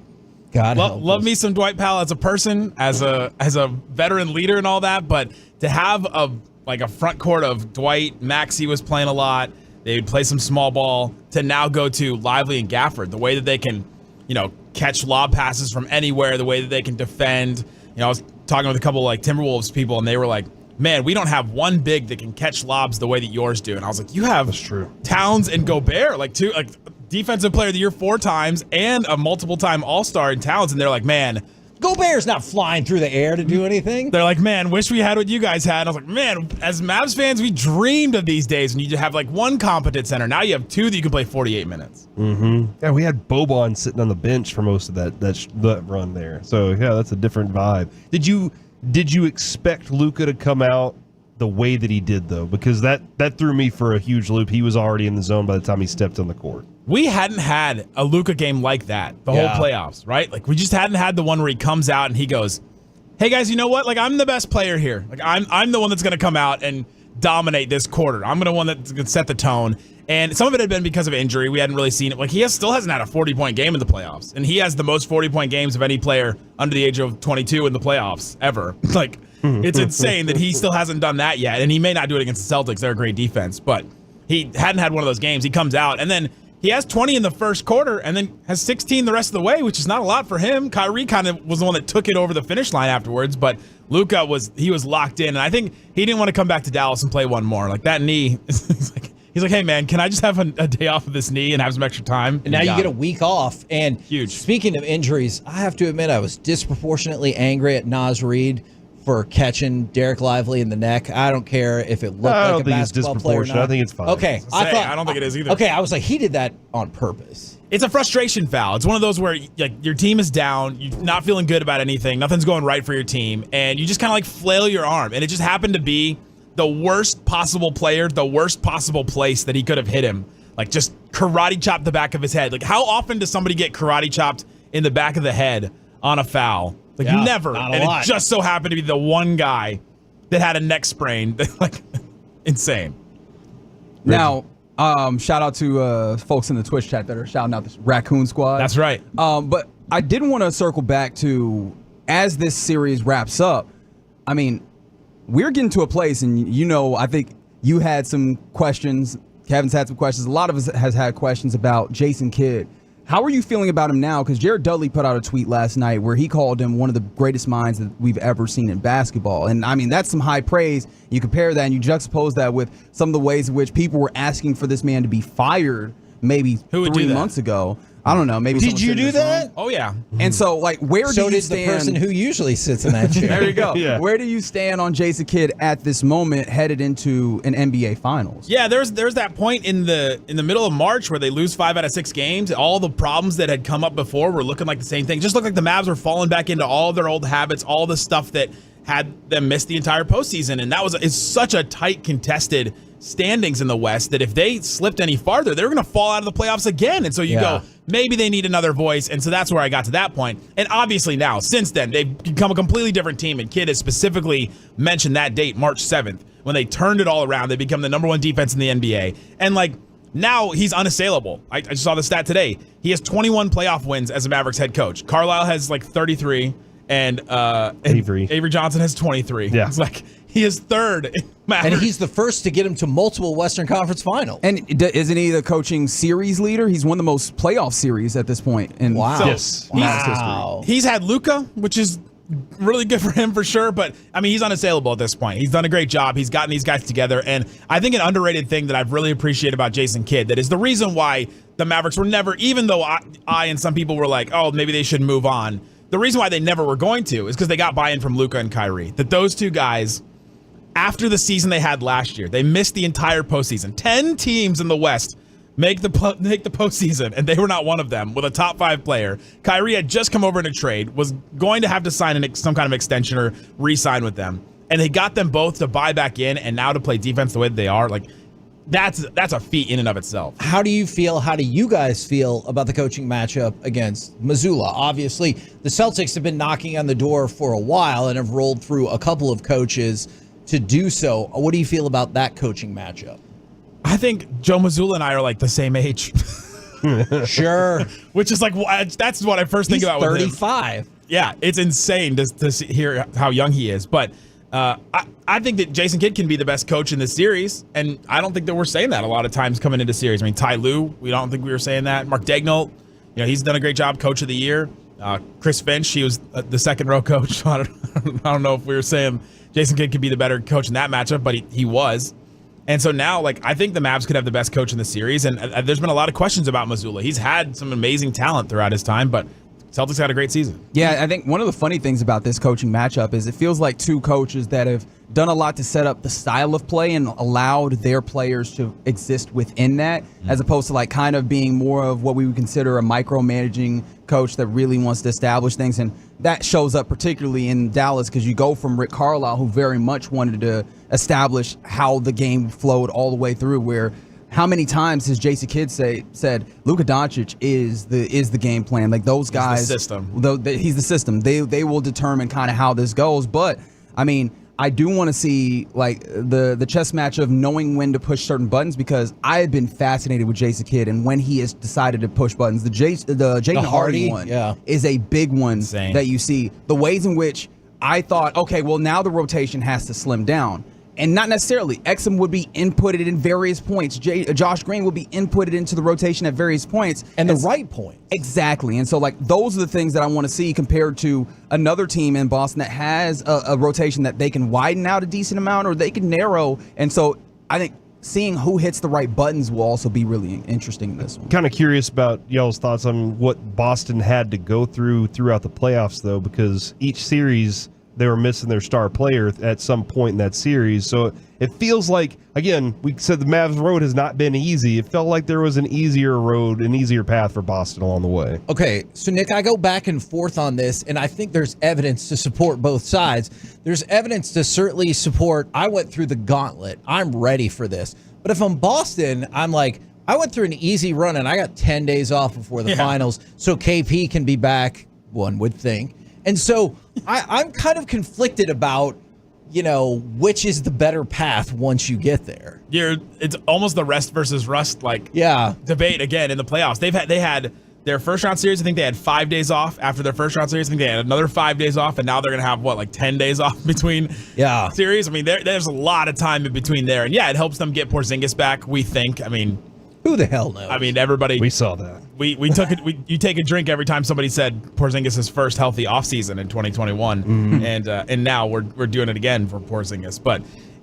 God love me some Dwight Powell as a person, as a veteran leader and all that, but to have a front court of Dwight, Maxey was playing a lot. They would play some small ball to now go to Lively and Gafford. The way that they can, catch lob passes from anywhere, the way that they can defend. I was talking with a couple Timberwolves people, and they were like, man, we don't have one big that can catch lobs the way that yours do. And I was like, you have That's true. Towns and Gobert, two defensive player of the year 4 times and a multiple-time All-Star in Towns. And they're like, man, Gobert's not flying through the air to do anything. They're like, man, wish we had what you guys had. And I was like, man, as Mavs fans, we dreamed of these days when you have one competent center. Now you have 2 that you can play 48 minutes. Mm-hmm. Yeah, we had Boban sitting on the bench for most of that run there. So yeah, that's a different vibe. Did you expect Luca to come out the way that he did though? Because that threw me for a huge loop. He was already in the zone by the time he stepped on the court. We hadn't had a Luca game like that the whole playoffs, right? We just hadn't had the one where he comes out and he goes, hey guys, you know what? I'm the best player here. I'm the one that's going to come out and dominate this quarter. I'm the one that's going to set the tone. And some of it had been because of injury. We hadn't really seen it. He still hasn't had a 40-point game in the playoffs. And he has the most 40-point games of any player under the age of 22 in the playoffs ever. It's insane that he still hasn't done that yet. And he may not do it against the Celtics. They're a great defense. But he hadn't had one of those games. He comes out, and then he has 20 in the first quarter and then has 16 the rest of the way, which is not a lot for him. Kyrie kind of was the one that took it over the finish line afterwards, but Luca was locked in. And I think he didn't want to come back to Dallas and play one more. That knee, he's like, hey, man, can I just have a day off of this knee and have some extra time? And now you get a week off. And huge. Speaking of injuries, I have to admit I was disproportionately angry at Naz Reid for catching Derek Lively in the neck. I don't care if it looked like a basketball player or not. I think it's fine. Okay. I don't think it is either. Okay, I was like, he did that on purpose. It's a frustration foul. It's one of those where your team is down, you're not feeling good about anything, nothing's going right for your team, and you just kind of flail your arm. And it just happened to be the worst possible player, the worst possible place that he could have hit him. Just karate chopped the back of his head. How often does somebody get karate chopped in the back of the head on a foul? Never. And it just so happened to be the one guy that had a neck sprain. Insane. Now, shout out to folks in the Twitch chat that are shouting out this Raccoon Squad. That's right. But I did want to circle back to, as this series wraps up, I mean, we're getting to a place, and I think you had some questions. Kevin's had some questions. A lot of us has had questions about Jason Kidd. How are you feeling about him now? Because Jared Dudley put out a tweet last night where he called him one of the greatest minds that we've ever seen in basketball. And I mean, that's some high praise. You compare that and you juxtapose that with some of the ways in which people were asking for this man to be fired maybe 3 months ago. I don't know. Maybe did you do that? Oh yeah. And so, where do you stand? The person who usually sits in that chair. There you go. Yeah. Where do you stand on Jason Kidd at this moment, headed into an NBA Finals? Yeah, there's that point in the middle of March where they lose 5 out of 6 games. All the problems that had come up before were looking like the same thing. It just looked like the Mavs were falling back into all their old habits, all the stuff that had them miss the entire postseason. And it's such a tight, contested standings in the West that if they slipped any farther, they were going to fall out of the playoffs again. And so you go, maybe they need another voice. And so that's where I got to that point. And obviously now, since then, they've become a completely different team. And Kidd has specifically mentioned that date, March 7th, when they turned it all around. They become the #1 defense in the NBA. And Now he's unassailable. I just saw the stat today. He has 21 playoff wins as a Mavericks head coach. Carlisle has like 33, and Avery Johnson has 23. Yeah. It's like he is third in Mavericks. And he's the first to get him to multiple Western Conference finals. And isn't he the coaching series leader? He's won the most playoff series at this point in Mavericks history. He's had Luca, which is really good for him for sure, but I mean, he's unassailable at this point. He's done a great job. He's gotten these guys together, and I think an underrated thing that I've really appreciated about Jason Kidd, that is the reason why the Mavericks were never, even though I and some people were like, oh, maybe they should move on, the reason why they never were going to is because they got buy-in from Luca and Kyrie. That those two guys, after the season they had last year, they missed the entire postseason. 10 teams in the West make the postseason, and they were not one of them with a top 5 player. Kyrie had just come over in a trade, was going to have to sign some kind of extension or re-sign with them, and they got them both to buy back in and now to play defense the way that they are. Like, that's a feat in and of itself. How do you guys feel about the coaching matchup against Missoula? Obviously, the Celtics have been knocking on the door for a while and have rolled through a couple of coaches to do so. What do you feel about that coaching matchup? I think Joe Mazzulla and I are like the same age. Sure. Which is like, that's what I first think about with him. 35. Yeah, it's insane to hear how young he is. But I think that Jason Kidd can be the best coach in this series, and I don't think that we're saying that a lot of times coming into series. I mean, Ty Lue, we don't think we were saying that. Mark Daigneault, he's done a great job, coach of the year. Chris Finch, he was the second row coach. I don't know if we were saying Jason Kidd could be the better coach in that matchup, but he was. And so now, I think the Mavs could have the best coach in the series, and there's been a lot of questions about Mazzulla. He's had some amazing talent throughout his time, but Celtics had a great season. Yeah, I think one of the funny things about this coaching matchup is it feels like two coaches that have done a lot to set up the style of play and allowed their players to exist within that, as opposed to kind of being more of what we would consider a micromanaging coach that really wants to establish things. And that shows up particularly in Dallas because you go from Rick Carlisle, who very much wanted to establish how the game flowed all the way through, where how many times has Jason Kidd said Luka Doncic is the game plan? Like those guys, he's the system. He's the system. They will determine kind of how this goes. But I mean, I do want to see the chess match of knowing when to push certain buttons, because I have been fascinated with Jason Kidd and when he has decided to push buttons. The Jaden Hardy one is a big one that you see. The ways in which I thought, okay, well now the rotation has to slim down. And not necessarily. Exum would be inputted in various points. Josh Green would be inputted into the rotation at various points. And the right points. Exactly. And so, those are the things that I want to see compared to another team in Boston that has a rotation that they can widen out a decent amount or they can narrow. And so, I think seeing who hits the right buttons will also be really interesting in this one. Kind of curious about y'all's thoughts on what Boston had to go throughout the playoffs, though, because each series they were missing their star player at some point in that series. So it feels like, again, we said the Mavs road has not been easy. It felt like there was an easier road, an easier path for Boston along the way. Okay, so Nick, I go back and forth on this, and I think there's evidence to support both sides. There's evidence to certainly support, I went through the gauntlet. I'm ready for this. But if I'm Boston, I'm like, I went through an easy run, and I got 10 days off before the finals, so KP can be back, one would think. And so I'm kind of conflicted about, which is the better path once you get there. It's almost the rest versus rust debate again in the playoffs. They had their first round series. I think they had 5 days off after their first round series. I think they had another 5 days off, and now they're gonna have 10 days off between series. I mean, there's a lot of time in between there, and it helps them get Porzingis back. We think. I mean, who the hell knows? I mean, everybody. We saw that. We took it. You take a drink every time somebody said Porzingis' first healthy offseason in 2021, and now we're doing it again for Porzingis. But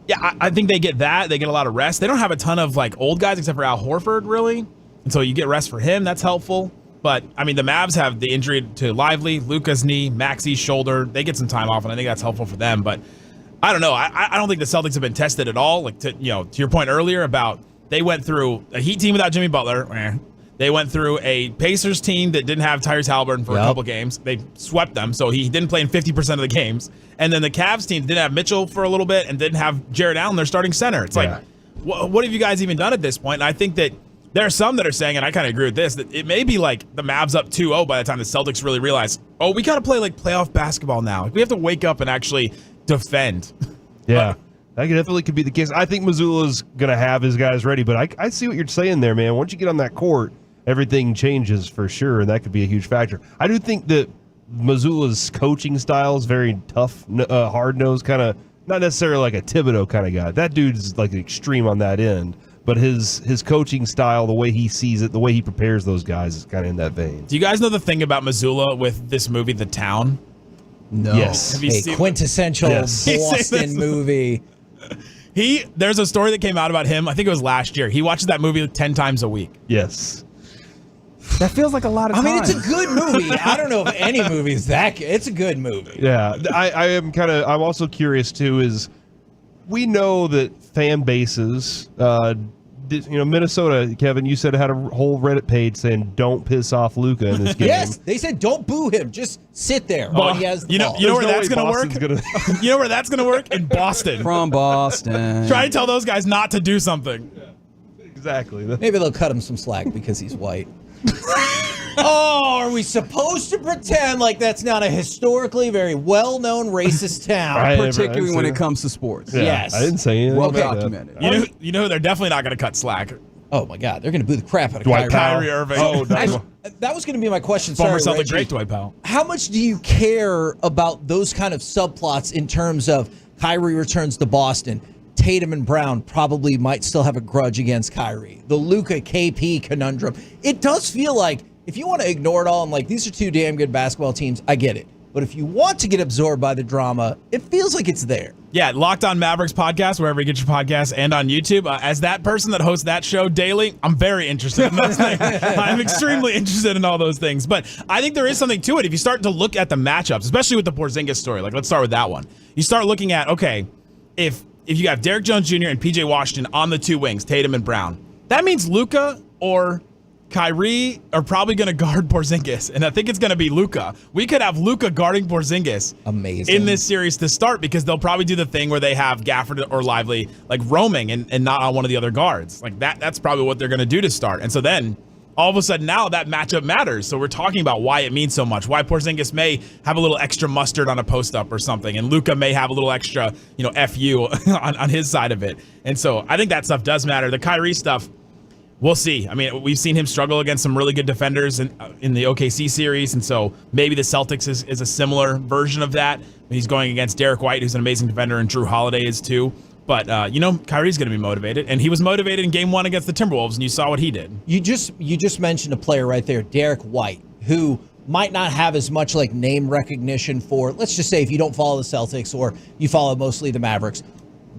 I think they get that. They get a lot of rest. They don't have a ton of old guys except for Al Horford, really, and so you get rest for him. That's helpful. But I mean, the Mavs have the injury to Lively, Luca's knee, Maxi's shoulder. They get some time off, and I think that's helpful for them. But I don't know. I don't think the Celtics have been tested at all. To your point earlier about. They went through a Heat team without Jimmy Butler. They went through a Pacers team that didn't have Tyrese Halliburton for a couple games. They swept them, so he didn't play in 50% of the games. And then the Cavs team didn't have Mitchell for a little bit and didn't have Jared Allen, their starting center. It's what have you guys even done at this point? And I think that there are some that are saying, and I kind of agree with this, that it may be the Mavs up 2-0 by the time the Celtics really realize, we got to play playoff basketball now. We have to wake up and actually defend. Yeah. That definitely could be the case. I think Missoula's going to have his guys ready, but I see what you're saying there, man. Once you get on that court, everything changes for sure, and that could be a huge factor. I do think that Missoula's coaching style is very tough, hard-nosed, kind of not necessarily like a Thibodeau kind of guy. That dude's like extreme on that end, but his coaching style, the way he sees it, the way he prepares those guys is kind of in that vein. Do you guys know the thing about Missoula with this movie, The Town? No. Yes. Have you seen quintessential Boston movie. There's a story that came out about him. I think it was last year. He watches that movie 10 times a week. Yes. That feels like a lot of time. I mean, it's a good movie. I don't know if any movie is that good. It's a good movie. Yeah. I'm also curious too, is we know that fan bases, Minnesota, Kevin, you said it had a whole Reddit page saying don't piss off Luca in this game. Yes, they said don't boo him. Just sit there while he has the you know ball. where that's going to work? You know where that's going to work? In Boston. From Boston. Try to tell those guys not to do something. Exactly. Maybe they'll cut him some slack because he's white. Oh, are we supposed to pretend like that's not a historically very well-known racist town? Particularly when it comes to sports. Yeah, Yes. I didn't say anything. Well about documented. You know who they're definitely not going to cut slack? Oh, my God. They're going to boo the crap out of Dwight Kyrie Irving. Oh, Actually, that was going to be my question. Former Sorry, Celtic Reggie. great Dwight Powell. How much do you care about those kind of subplots in terms of Kyrie returns to Boston? Tatum and Brown probably might still have a grudge against Kyrie. The Luca KP conundrum. It does feel like if you want to ignore it all and like these are two damn good basketball teams, I get it. But if you want to get absorbed by the drama, it feels like it's there. Yeah, Locked On Mavericks podcast, wherever you get your podcasts, and on YouTube. As that person that hosts that show daily, I'm very interested in those things. I'm extremely interested in all those things. But I think there is something to it. If you start to look at the matchups, especially with the Porzingis story, like let's start with that one. You start looking at, okay, if you have Derek Jones Jr. and PJ Washington on the two wings, Tatum and Brown, that means Luca or Kyrie are probably going to guard Porzingis, and I think it's going to be Luca. We could have Luca guarding Porzingis in this series to start because they'll probably do the thing where they have Gafford or Lively like roaming and not on one of the other guards. Like that's probably what they're going to do to start. And so then all of a sudden now that matchup matters. So we're talking about why it means so much, why Porzingis may have a little extra mustard on a post-up or something, and Luca may have a little extra, FU on his side of it. And so I think that stuff does matter. The Kyrie stuff, we'll see. I mean, we've seen him struggle against some really good defenders in the OKC series, and so maybe the Celtics is a similar version of that. He's going against Derek White, who's an amazing defender, and Drew Holiday is too. But, Kyrie's going to be motivated, and he was motivated in Game 1 against the Timberwolves, and you saw what he did. You just mentioned a player right there, Derek White, who might not have as much like name recognition for, let's just say if you don't follow the Celtics or you follow mostly the Mavericks.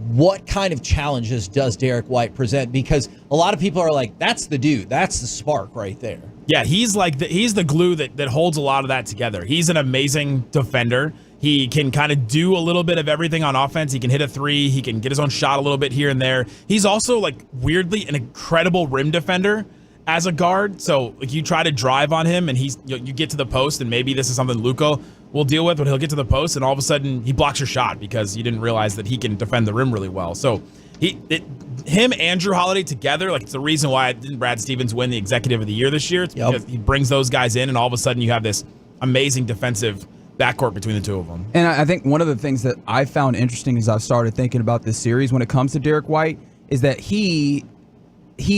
What kind of challenges does Derek White present? Because a lot of people are like, that's the dude. That's the spark right there. Yeah, he's the glue that holds a lot of that together. He's an amazing defender. He can kind of do a little bit of everything on offense. He can hit a three. He can get his own shot a little bit here and there. He's also like weirdly an incredible rim defender as a guard. So like you try to drive on him and you get to the post, and maybe this is something Luca will deal with, but he'll get to the post and all of a sudden he blocks your shot because you didn't realize that he can defend the rim really well. So him and Drew Holiday together, like it's the reason why didn't Brad Stevens win the Executive of the Year this year. It's because he brings those guys in, and all of a sudden you have this amazing defensive backcourt between the two of them. And I think one of the things that I found interesting as I've started thinking about this series when it comes to Derek White is that he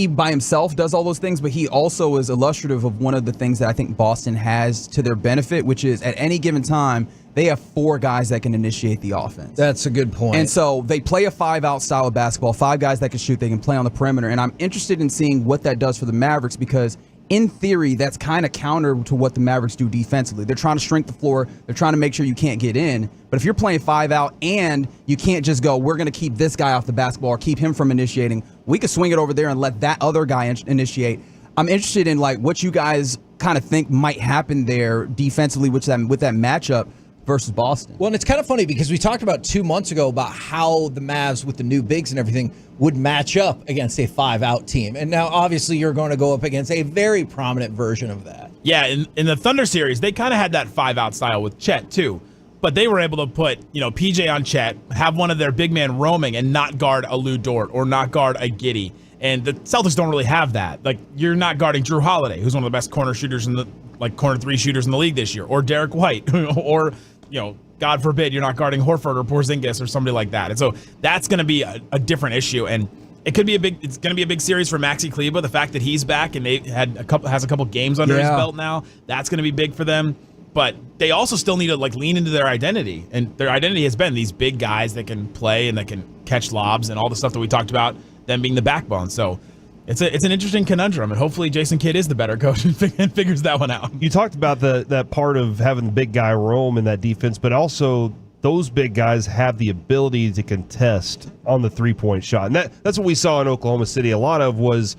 by himself does all those things, but he also is illustrative of one of the things that I think Boston has to their benefit, which is at any given time, they have four guys that can initiate the offense. That's a good point. And so they play a 5-out style of basketball, 5 guys that can shoot, they can play on the perimeter. And I'm interested in seeing what that does for the Mavericks because in theory, that's kind of counter to what the Mavericks do defensively. They're trying to shrink the floor. They're trying to make sure you can't get in. But if you're playing 5-out and you can't just go, we're going to keep this guy off the basketball or keep him from initiating, we could swing it over there and let that other guy initiate. I'm interested in like what you guys kind of think might happen there defensively with that matchup versus Boston. Well, and it's kind of funny because we talked about 2 months ago about how the Mavs with the new bigs and everything would match up against a 5-out team. And now obviously you're going to go up against a very prominent version of that. Yeah, in the Thunder series, they kind of had that 5-out style with Chet too. But they were able to put, PJ on Chet, have one of their big men roaming and not guard a Lou Dort or not guard a Getty. And the Celtics don't really have that. Like, you're not guarding Drew Holiday, who's one of the best corner 3 shooters in the league this year, or Derek White, or, God forbid you're not guarding Horford or Porzingis or somebody like that. And so that's going to be a different issue. And it's going to be a big series for Maxi Kleber. The fact that he's back and they has a couple games under his belt now, that's going to be big for them. But they also still need to lean into their identity. And their identity has been these big guys that can play and that can catch lobs and all the stuff that we talked about, them being the backbone. So it's an interesting conundrum, and hopefully Jason Kidd is the better coach and figures that one out. You talked about that part of having the big guy roam in that defense, but also those big guys have the ability to contest on the three-point shot. And that's what we saw in Oklahoma City. A lot of was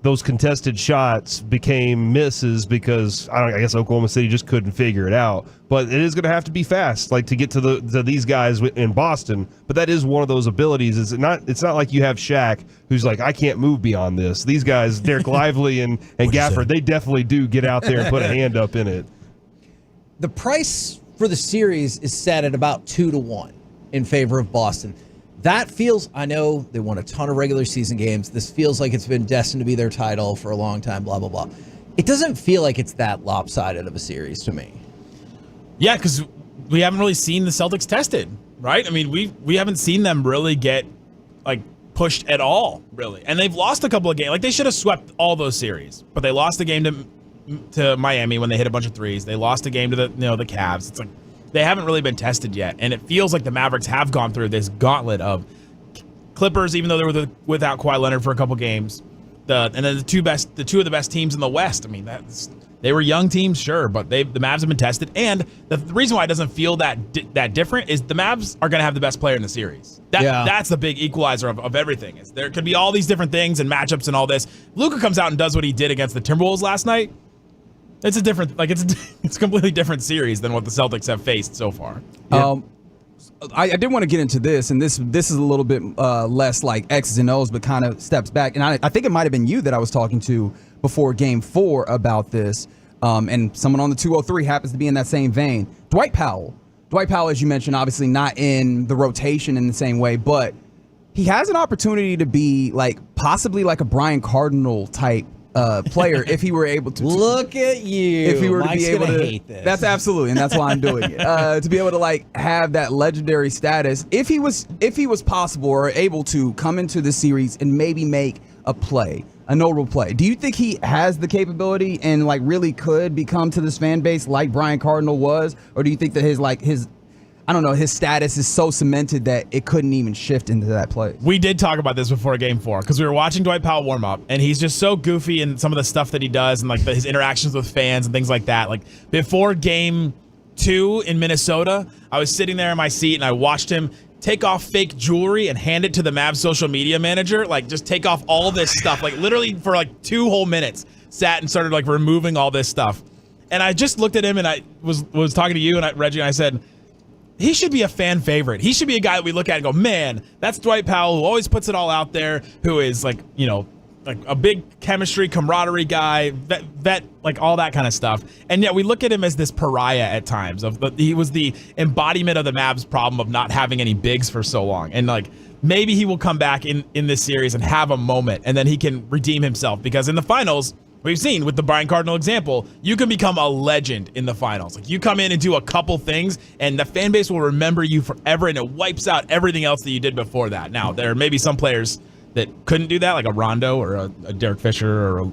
those contested shots became misses because I guess Oklahoma City just couldn't figure it out. But it is going to have to be fast, to get to these guys in Boston. But that is one of those abilities. It's not like you have Shaq, who's like, I can't move beyond this. These guys, Derek Lively and Gafford, they definitely do get out there and put a hand up in it. The price for the series is set at about 2-1 in favor of Boston. That feels, I know they won a ton of regular season games. This feels like it's been destined to be their title for a long time, blah, blah, blah. It doesn't feel like it's that lopsided of a series to me. Yeah, because we haven't really seen the Celtics tested, right? I mean, we haven't seen them really get pushed at all, really. And they've lost a couple of games. They should have swept all those series, but they lost a game to Miami when they hit a bunch of threes. They lost a game to the Cavs. It's they haven't really been tested yet, and it feels like the Mavericks have gone through this gauntlet of Clippers, even though they were without Kawhi Leonard for a couple games, and then the two of the best teams in the West. I mean, they were young teams, sure, but the Mavs have been tested, and the reason why it doesn't feel that different is the Mavs are going to have the best player in the series. That's the big equalizer of everything. Is there could be all these different things and matchups and all this. Luca comes out and does what he did against the Timberwolves last night. It's a different, it's a completely different series than what the Celtics have faced so far. Yeah. I did want to get into this, and this is a little bit less like X's and O's, but kind of steps back. And I think it might have been you that I was talking to before Game 4 about this, and someone on the 203 happens to be in that same vein. Dwight Powell, as you mentioned, obviously not in the rotation in the same way, but he has an opportunity to be possibly like a Brian Cardinal type player if he were able to. Look at you. If he were Mike's to be able to hate this. That's absolutely, and that's why I'm doing it. To be able to have that legendary status, if he was possible or able to come into the series and maybe make a notable play. Do you think he has the capability and really could become to this fan base like Brian Cardinal was, or do you think that his status is so cemented that it couldn't even shift into that place? We did talk about this before Game 4 because we were watching Dwight Powell warm up, and he's just so goofy in some of the stuff that he does and his interactions with fans and things like that. Before Game 2 in Minnesota, I was sitting there in my seat and I watched him take off fake jewelry and hand it to the Mavs social media manager. Just take off all this stuff. Literally for 2 whole minutes, sat and started removing all this stuff. And I just looked at him and I was talking to you and Reggie, and I said, he should be a fan favorite. He should be a guy that we look at and go, man, that's Dwight Powell, who always puts it all out there, who is a big chemistry, camaraderie guy, vet, all that kind of stuff. And yet we look at him as this pariah at times. He was the embodiment of the Mavs' problem of not having any bigs for so long. And maybe he will come back in this series and have a moment, and then he can redeem himself. Because in the finals, we've seen with the Brian Cardinal example, you can become a legend in the finals. You come in and do a couple things, and the fan base will remember you forever, and it wipes out everything else that you did before that. Now, there may be some players that couldn't do that, like a Rondo or a Derek Fisher or a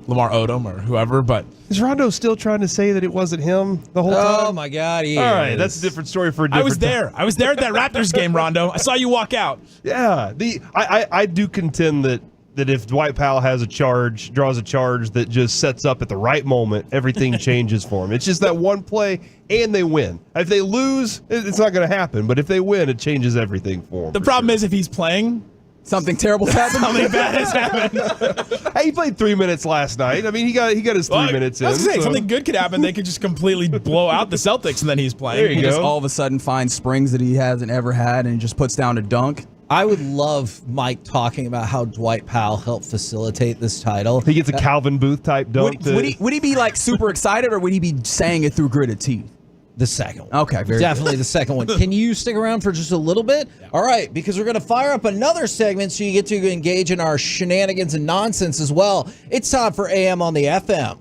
Lamar Odom or whoever, but... Is Rondo still trying to say that it wasn't him the whole time? Oh, my God, he All is. right, that's a different story for a different time. I was there at that Raptors game, Rondo. I saw you walk out. Yeah, I do contend that if Dwight Powell draws a charge that just sets up at the right moment, everything changes for him. It's just that one play, and they win. If they lose, it's not going to happen. But if they win, it changes everything for him. The problem is if he's playing, something terrible happens. Something bad has happened. Hey, he played 3 minutes last night. I mean, he got his 3 minutes in. I was going to say, something good could happen. They could just completely blow out the Celtics, and then he's playing. There you go. Just all of a sudden finds springs that he hasn't ever had and just puts down a dunk. I would love Mike talking about how Dwight Powell helped facilitate this title. He gets a Calvin Booth type dunk. Would he be super excited, or would he be saying it through gritted teeth? The second one. Okay, definitely the second one. Can you stick around for just a little bit? Yeah. All right, because we're going to fire up another segment so you get to engage in our shenanigans and nonsense as well. It's time for AM on the FM.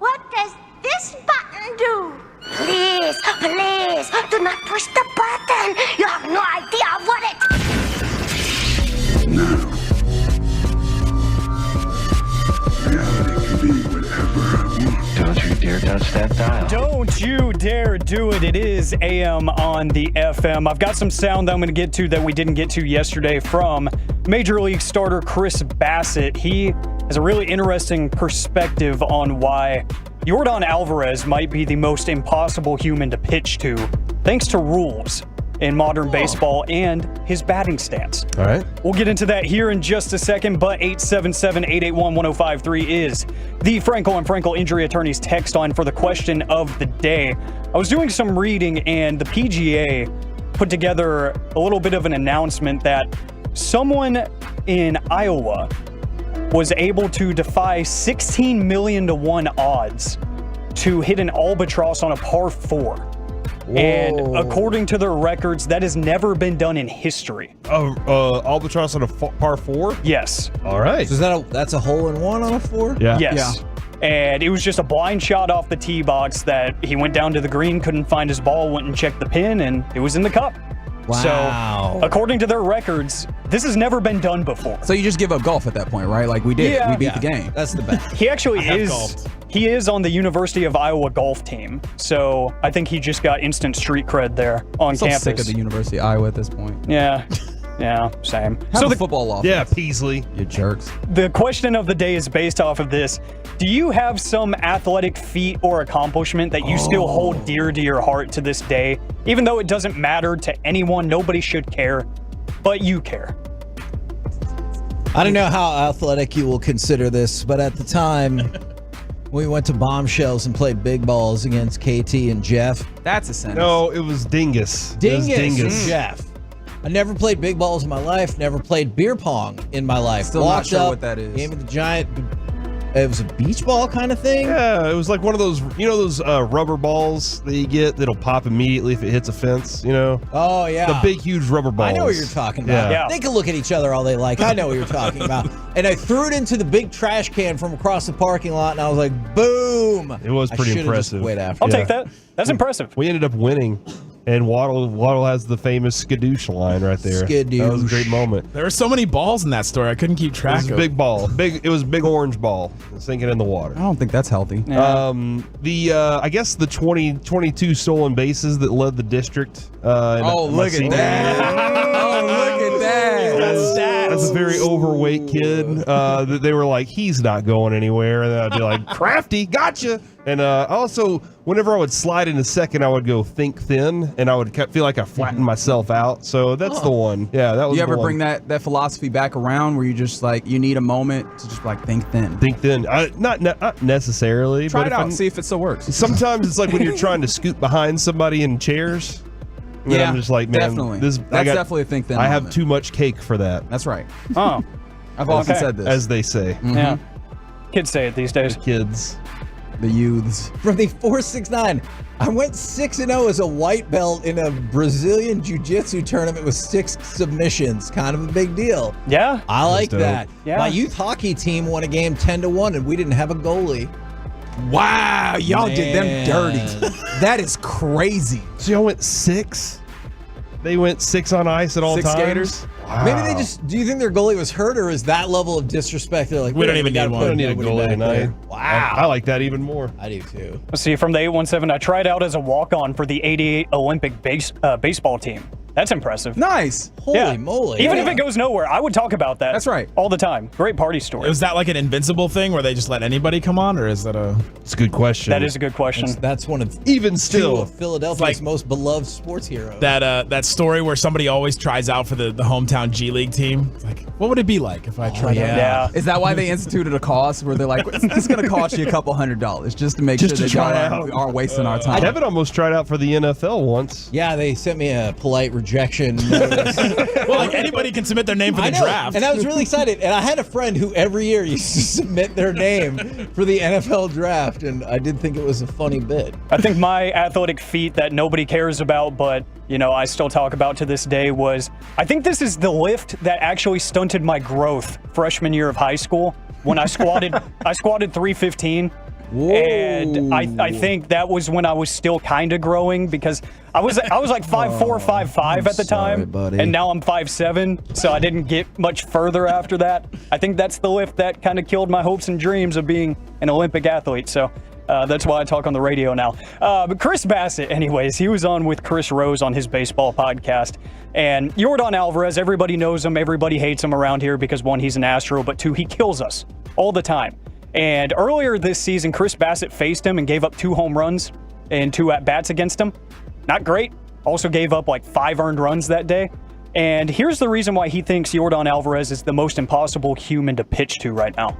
What does this button do? Please Please, do not push the button. You have no idea what it... Don't you dare touch that dial. Don't you dare do it. It is AM on the FM. I've got some sound that I'm going to get to that we didn't get to yesterday from Major League starter Chris Bassett. He has a really interesting perspective on why Yordan Alvarez might be the most impossible human to pitch to, thanks to rules in modern baseball and his batting stance. All right. We'll get into that here in just a second, but 877-881-1053 is the Frankel and Frankel Injury Attorneys text line for the question of the day. I was doing some reading, and the PGA put together a little bit of an announcement that someone in Iowa was able to defy 16 million to 1 odds to hit an albatross on a par 4. And according to their records, that has never been done in history. Albatross on a par 4? Yes. All right. So that's a hole in one on a 4? Yeah. Yes. Yeah. And it was just a blind shot off the tee box that he went down to the green, couldn't find his ball, went and checked the pin, and it was in the cup. Wow. So, according to their records, this has never been done before. So you just give up golf at that point, right? Like we did. Yeah. We beat the game. That's the best. He actually he is on the University of Iowa golf team. So I think he just got instant street cred there on I'm so campus. sick of the University of Iowa at this point. Yeah. Yeah, same. Have a football offense. Yeah, Peasley. You jerks. The question of the day is based off of this. Do you have some athletic feat or accomplishment that you still hold dear to your heart to this day? Even though it doesn't matter to anyone, nobody should care, but you care. I don't know how athletic you will consider this, but at the time, we went to Bombshells and played big balls against KT and Jeff. That's a sentence. No, it was Dingus. It was Dingus. Jeff. I never played big balls in my life, never played beer pong in my life. Still not sure what that is. Gave me the giant, it was a beach ball kind of thing. Yeah, it was like one of those, those rubber balls that you get that'll pop immediately if it hits a fence, Oh, yeah. The big, huge rubber balls. I know what you're talking about. Yeah. They can look at each other all they like. I know what you're talking about. And I threw it into the big trash can from across the parking lot, and I was like, boom. It was pretty I should've impressive. Just wait after. I'll take that. That's impressive. We ended up winning. And Waddle has the famous skadoosh line right there. Skadoosh. That was a great moment. There were so many balls in that story. I couldn't keep track It was a big ball. It was a big orange ball sinking in the water. I don't think that's healthy. Yeah. I guess the 22 stolen bases that led the district. Look at that. That's a very overweight kid. They were like, he's not going anywhere. And then I'd be like, Crafty, gotcha. And also, whenever I would slide into second, I would go think thin, and I would feel like I flattened myself out. So that's the one. Yeah, that was You ever the one. bring that philosophy back around where you just like, you need a moment to just like think thin? Think thin. Not necessarily. Try but it out, see if it still works. Sometimes it's like when you're trying to scoot behind somebody in chairs. And Yeah, I'm just like, man, definitely. That's definitely a think thin I have moment. too much cake for that. That's right. Oh. I've often said this. As they say. Mhm. Yeah. Kids say it these days. Kids. The youths. From the 469, I went 6-0 as a white belt in a Brazilian jiu-jitsu tournament with 6 submissions. Kind of a big deal. Yeah. I like dope. that. Yeah. My youth hockey team won a game 10-1, and we didn't have a goalie. Wow, y'all did them dirty. That is crazy. So y'all went 6? They went 6 on ice at all 6 times? skaters? Wow. Maybe they just. Do you think their goalie was hurt, or is that level of disrespect? They're like, We don't even need gotta one. put We don't need a nobody goalie back tonight. there." Wow. I like that even more. I do too. Let's see, from the 817, I tried out as a walk-on for the 88 Olympic baseball team. That's impressive. Nice. Holy moly. Even Yeah. if it goes nowhere, I would talk about that. That's right. All the time. Great party story. Was that like an invincible thing where they just let anybody come on, or is that a? It's a good question. That is a good question. That's one of even two still. of Philadelphia's most beloved sports heroes. That story where somebody always tries out for the hometown G League team. It's like, what would it be like if I tried out? Yeah. Is that why they instituted a cost where they're like, it's going to cost you a couple $100 just to make Just sure to that try y'all out. aren't wasting our time? Kevin almost tried out for the NFL once. Yeah, they sent me a polite rejection notice. Well, like anybody can submit their name for the I know, draft. and I was really excited. And I had a friend who every year used to submit their name for the NFL draft, and I did think it was a funny bit. I think my athletic feat that nobody cares about, but I still talk about to this day was, I think this is the lift that actually stunted my growth freshman year of high school when I squatted 315. And I think that was when I was still kind of growing because I was like 5'4", 5'5" at the time, buddy. and now I'm 5'7", so I didn't get much further after that. I think that's the lift that kind of killed my hopes and dreams of being an Olympic athlete. So that's why I talk on the radio now. But Chris Bassett, anyways, he was on with Chris Rose on his baseball podcast. And Yordan Alvarez, everybody knows him. Everybody hates him around here because, one, he's an Astro, but two, he kills us all the time. And earlier this season, Chris Bassett faced him and gave up 2 home runs and 2 at-bats against him. Not great. Also gave up like 5 earned runs that day. And here's the reason why he thinks Yordan Alvarez is the most impossible human to pitch to right now.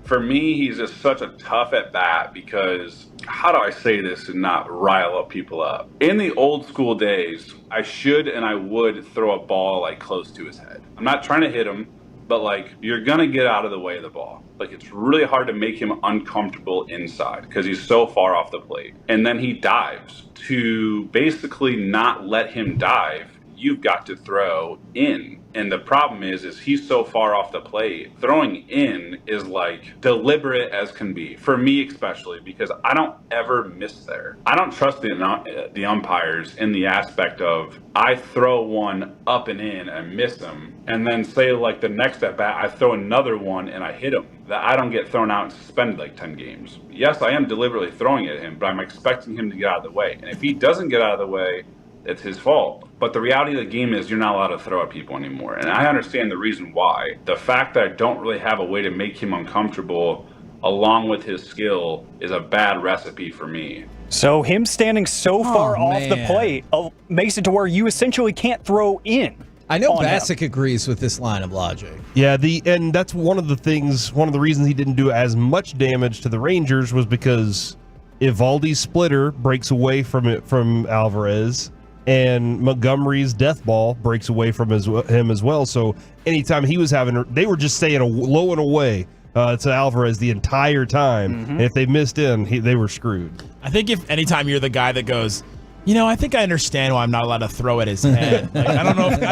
For me, he's just such a tough at bat because, how do I say this and not rile up people up? In the old school days, I should and I would throw a ball like close to his head. I'm not trying to hit him, but like you're gonna get out of the way of the ball. Like it's really hard to make him uncomfortable inside because he's so far off the plate. And then he dives. To basically not let him dive, you've got to throw in. And the problem is he's so far off the plate. Throwing in is like deliberate as can be, for me especially, because I don't ever miss there. I don't trust the umpires in the aspect of I throw one up and in and miss them, and then say like the next at bat I throw another one and I hit him, that I don't get thrown out and suspended like 10 games. Yes, I am deliberately throwing it at him, but I'm expecting him to get out of the way. And if he doesn't get out of the way, it's his fault. But the reality of the game is you're not allowed to throw at people anymore. And I understand the reason why. The fact that I don't really have a way to make him uncomfortable along with his skill is a bad recipe for me. So him standing so far off the plate makes it to where you essentially can't throw in. I know Bassick agrees with this line of logic. Yeah, and that's one of the reasons he didn't do as much damage to the Rangers was because Evaldi's splitter breaks away from Alvarez, and Montgomery's death ball breaks away from him as well. So anytime he was they were just staying low and away to Alvarez the entire time. Mm-hmm. And if they missed in, they were screwed. I think if anytime you're the guy that goes, I think I understand why I'm not allowed to throw at his head. Like, I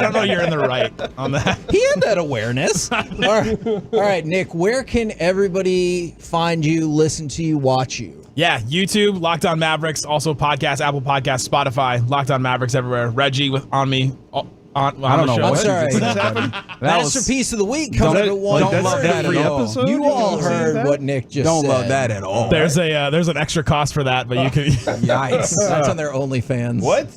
don't know you're in the right on that. He had that awareness. All right, Nick, where can everybody find you, listen to you, watch you? Yeah, YouTube, Locked On Mavericks, also podcast, Apple Podcasts, Spotify, Locked On Mavericks everywhere. Reggie on me. I don't know. I'm sorry. Masterpiece of the week coming at 1:30. You all heard what Nick just said. Don't love that at all. There's an extra cost for that, but you can. Yikes! That's on their OnlyFans. What?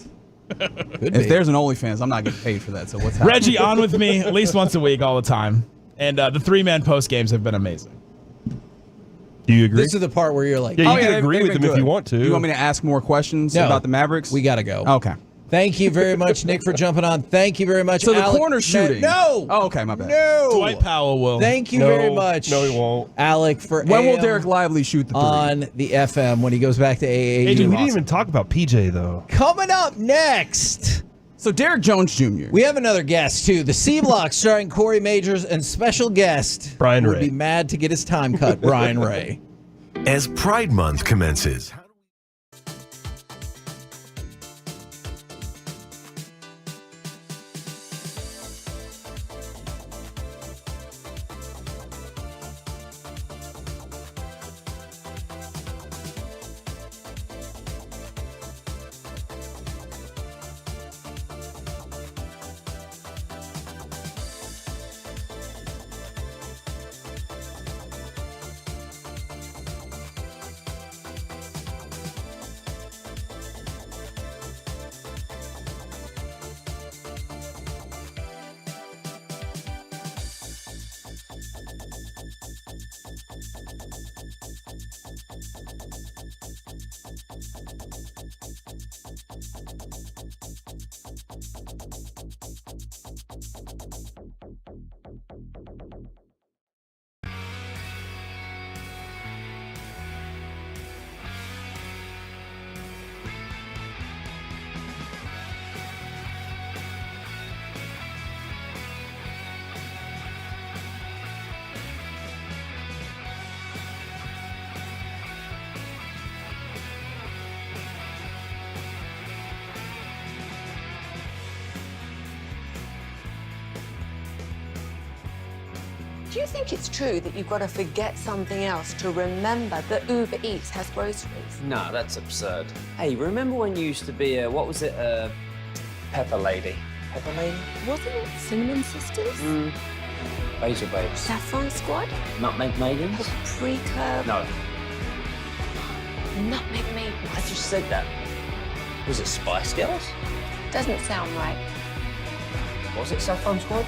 If there's an OnlyFans, I'm not getting paid for that. So what's happening? Reggie on with me at least once a week, all the time, and the 3-man post games have been amazing. Do you agree? This is the part where you're like, yeah, you can agree with him if you want to. Do you want me to ask more questions about the Mavericks? We got to go. Okay. Thank you very much, Nick, for jumping on. Thank you very much. So the corner shooting. No. Oh, okay, my bad. No. Dwight Powell will. Thank you very much. No, he won't. Alec, for when will Derek Lively shoot the 3? On the FM when he goes back to AAU. Hey, dude, we didn't even talk about PJ, though. Coming up next. So Derek Jones Jr. We have another guest, too. The C Block starring Corey Majors and special guest. Brian would Ray. Be mad to get his time cut, Brian Ray. As Pride Month commences, Do you think it's true that you've got to forget something else to remember that Uber Eats has groceries? No, that's absurd. Hey, remember when you used to be a, what was it, Pepper Lady? Pepper Lady? Wasn't it Cinnamon Sisters? Basil Babes. Saffron Squad? Nutmeg Maidens? Paprika? No, Nutmeg Maidens? I just said that. Was it Spice Girls? Doesn't sound right. Was it Saffron Squad?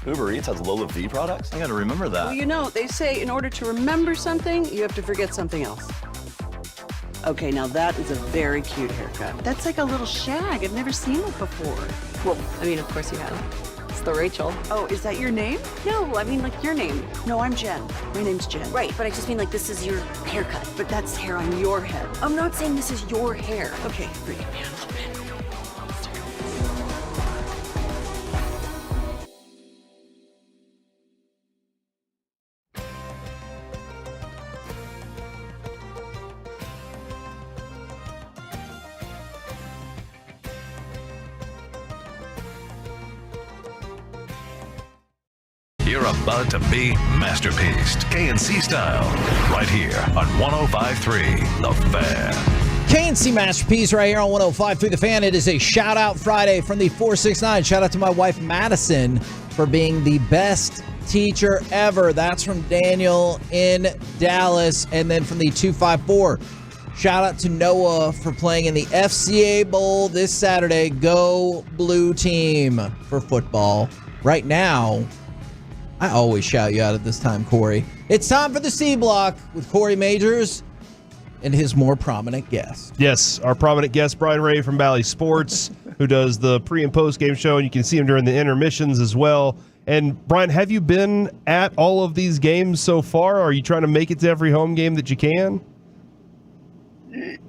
Uber Eats has Lola V products? I gotta remember that. Well, you know, they say in order to remember something, you have to forget something else. Okay, now that is a very cute haircut. That's like a little shag. I've never seen it before. Well, I mean, of course you have. It's the Rachel. Oh, is that your name? No, I mean, like, your name. No, I'm Jen. My name's Jen. Right, but I just mean, like, this is your haircut. But that's hair on your head. I'm not saying this is your hair. Okay, forgive me a little bit. You're about to be masterpieced, KNC style, right here on 105.3 The Fan. KNC Masterpiece right here on 105.3 The Fan. It is a shout out Friday from the 469. Shout out to my wife Madison for being the best teacher ever. That's from Daniel in Dallas. And then from the 254, shout out to Noah for playing in the FCA Bowl this Saturday. Go Blue Team for football. Right now, I always shout you out at this time, Corey. It's time for the C Block with Corey Majors and his more prominent guest. Yes, our prominent guest, Brian Ray from Bally Sports, who does the pre- and post-game show, and you can see him during the intermissions as well. And, Brian, have you been at all of these games so far? Are you trying to make it to every home game that you can?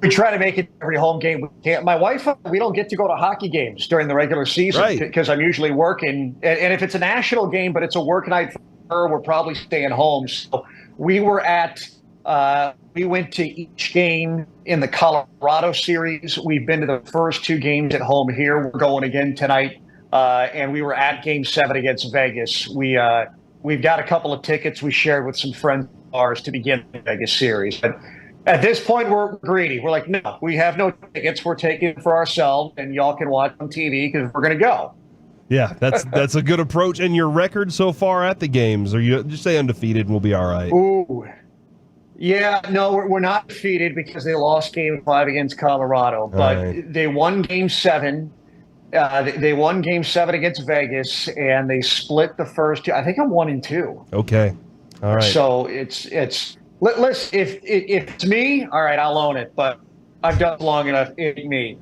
We try to make it every home game we can. My wife, we don't get to go to hockey games during the regular season because I'm usually working. And if it's a national game, but it's a work night for her, we're probably staying home. So we went to each game in the Colorado series. We've been to the first two games at home here. We're going again tonight. And we were at Game 7 against Vegas. We've got a couple of tickets we shared with some friends of ours to begin the Vegas series. But at this point, we're greedy. We're like, no, we have no tickets. We're taking it for ourselves, and y'all can watch on TV because we're going to go. Yeah, that's a good approach. And your record so far at the games, are you just say undefeated and we'll be all right? Ooh. Yeah, no, we're not defeated because they lost Game 5 against Colorado. But they won Game 7. They won Game 7 against Vegas, and they split the first two. I think I'm 1-2. Okay. All right. So it's listen, if it's me, all right, I'll own it. But I've done it long enough. It ain't me.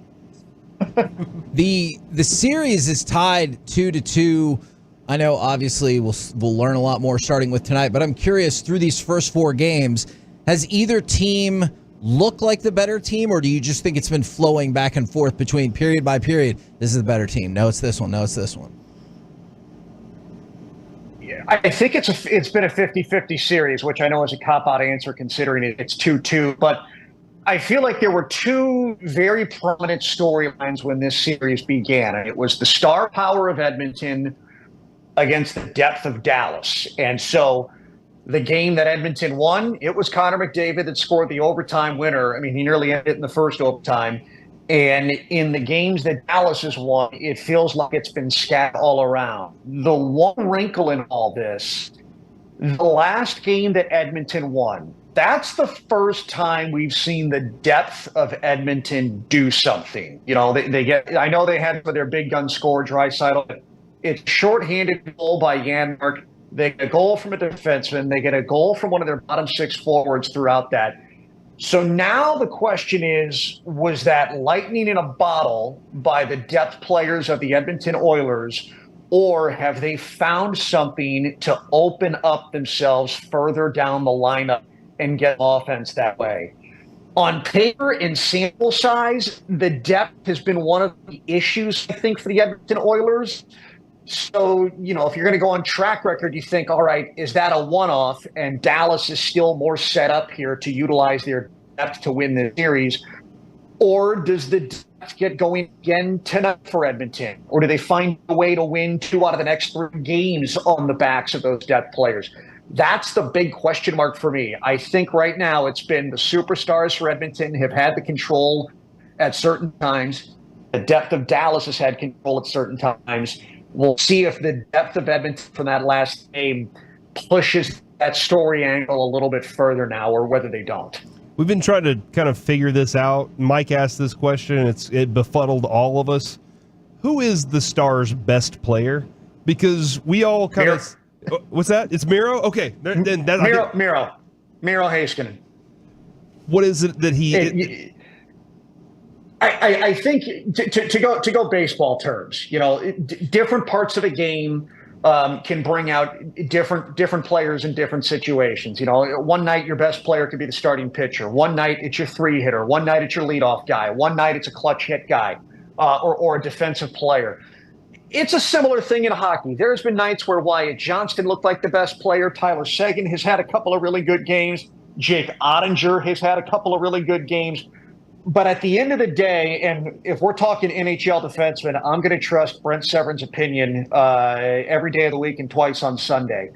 The series is tied 2-2. I know, obviously, we'll learn a lot more starting with tonight. But I'm curious, through these first four games, has either team looked like the better team, or do you just think it's been flowing back and forth between period by period? This is the better team. No, it's this one. No, it's this one. I think it's been a 50-50 series, which I know is a cop-out answer considering it's 2-2. But I feel like there were two very prominent storylines when this series began. And it was the star power of Edmonton against the depth of Dallas. And so the game that Edmonton won, it was Connor McDavid that scored the overtime winner. I mean, he nearly ended it in the first overtime. And in the games that Dallas has won, it feels like it's been scattered all around. The one wrinkle in all this, the last game that Edmonton won, that's the first time we've seen the depth of Edmonton do something. You know, they get, I know they had for their big gun scorer, Draisaitl. It's shorthanded goal by Janmark. They get a goal from a defenseman. They get a goal from one of their bottom six forwards throughout that. So now the question is, was that lightning in a bottle by the depth players of the Edmonton Oilers, or have they found something to open up themselves further down the lineup and get offense that way? On paper and sample size, the depth has been one of the issues, I think, for the Edmonton Oilers. So, you know, if you're going to go on track record, you think, all right, is that a one-off? And Dallas is still more set up here to utilize their depth to win the series. Or does the depth get going again tonight for Edmonton? Or do they find a way to win 2 out of the next 3 games on the backs of those depth players? That's the big question mark for me. I think right now it's been the superstars for Edmonton have had the control at certain times. The depth of Dallas has had control at certain times. We'll see if the depth of Edmonton from that last game pushes that story angle a little bit further now, or whether they don't. We've been trying to kind of figure this out. Mike asked this question. It befuddled all of us. Who is the Stars' best player? Because we all kind of... What's that? It's Miro? Okay. Miro Heiskanen. What is it that he? I think to go baseball terms, different parts of the game can bring out different players in different situations. One night your best player could be the starting pitcher. One night it's your 3-hitter. One night it's your leadoff guy. One night it's a clutch hit guy or a defensive player. It's a similar thing in hockey. There's been nights where Wyatt Johnston looked like the best player. Tyler Seguin has had a couple of really good games. Jake Ottinger has had a couple of really good games. But at the end of the day, and if we're talking NHL defenseman, I'm going to trust Brent Severin's opinion every day of the week and twice on Sunday.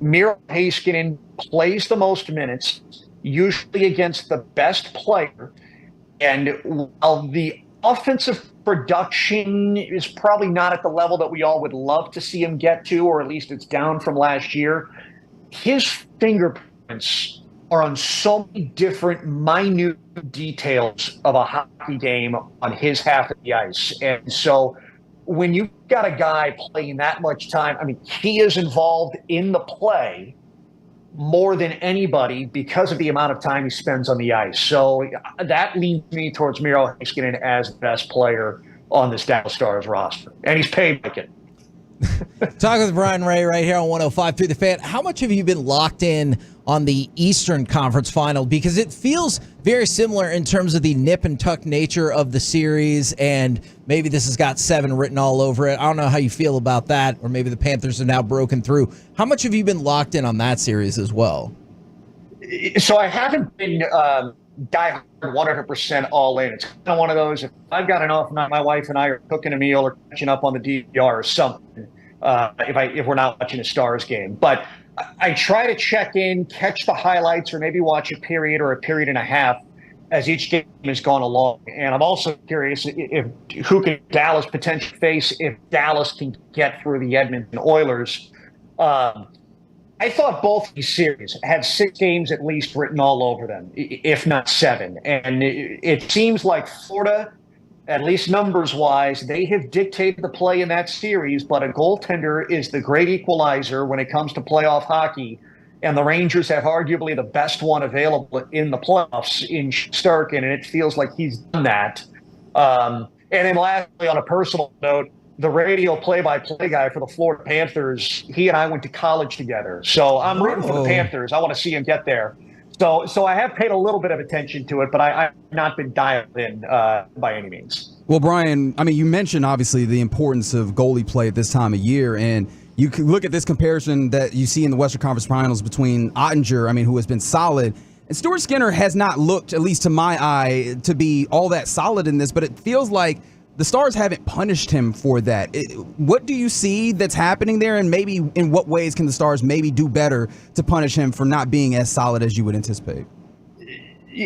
Miro Heiskanen plays the most minutes, usually against the best player. And while the offensive production is probably not at the level that we all would love to see him get to, or at least it's down from last year, his fingerprints are on so many different minute details of a hockey game on his half of the ice. And so when you've got a guy playing that much time, I mean, he is involved in the play more than anybody because of the amount of time he spends on the ice. So that leads me towards Miro Heiskanen as the best player on this Dallas Stars roster. And he's paid like it. Talking with Brian Ray right here on 105.3 The Fan. How much have you been locked in on the Eastern Conference Final? Because it feels very similar in terms of the nip and tuck nature of the series, and maybe this has got 7 written all over it. I don't know how you feel about that, or maybe the Panthers are now broken through. How much have you been locked in on that series as well? So I haven't been diehard 100% all in. It's kind of one of those, if I've got an off night, my wife and I are cooking a meal or catching up on the DVR or something, if we're not watching a Stars game. But I try to check in, catch the highlights, or maybe watch a period or a period and a half as each game has gone along. And I'm also curious if who can Dallas potentially face if Dallas can get through the Edmonton Oilers. I thought both these series had 6 games at least written all over them, if not 7. And it seems like Florida, at least numbers-wise, they have dictated the play in that series, but a goaltender is the great equalizer when it comes to playoff hockey. And the Rangers have arguably the best one available in the playoffs in Starkin, and it feels like he's done that. And then lastly, on a personal note, the radio play-by-play guy for the Florida Panthers, he and I went to college together. So I'm rooting for the Panthers. I want to see him get there. So I have paid a little bit of attention to it, but I've not been dialed in by any means. Well, Brian, I mean, you mentioned obviously the importance of goalie play at this time of year, and you can look at this comparison that you see in the Western Conference Finals between Ottinger, I mean, who has been solid, and Stuart Skinner has not looked, at least to my eye, to be all that solid in this, but it feels like the Stars haven't punished him for that. What do you see that's happening there, and maybe in what ways can the Stars maybe do better to punish him for not being as solid as you would anticipate?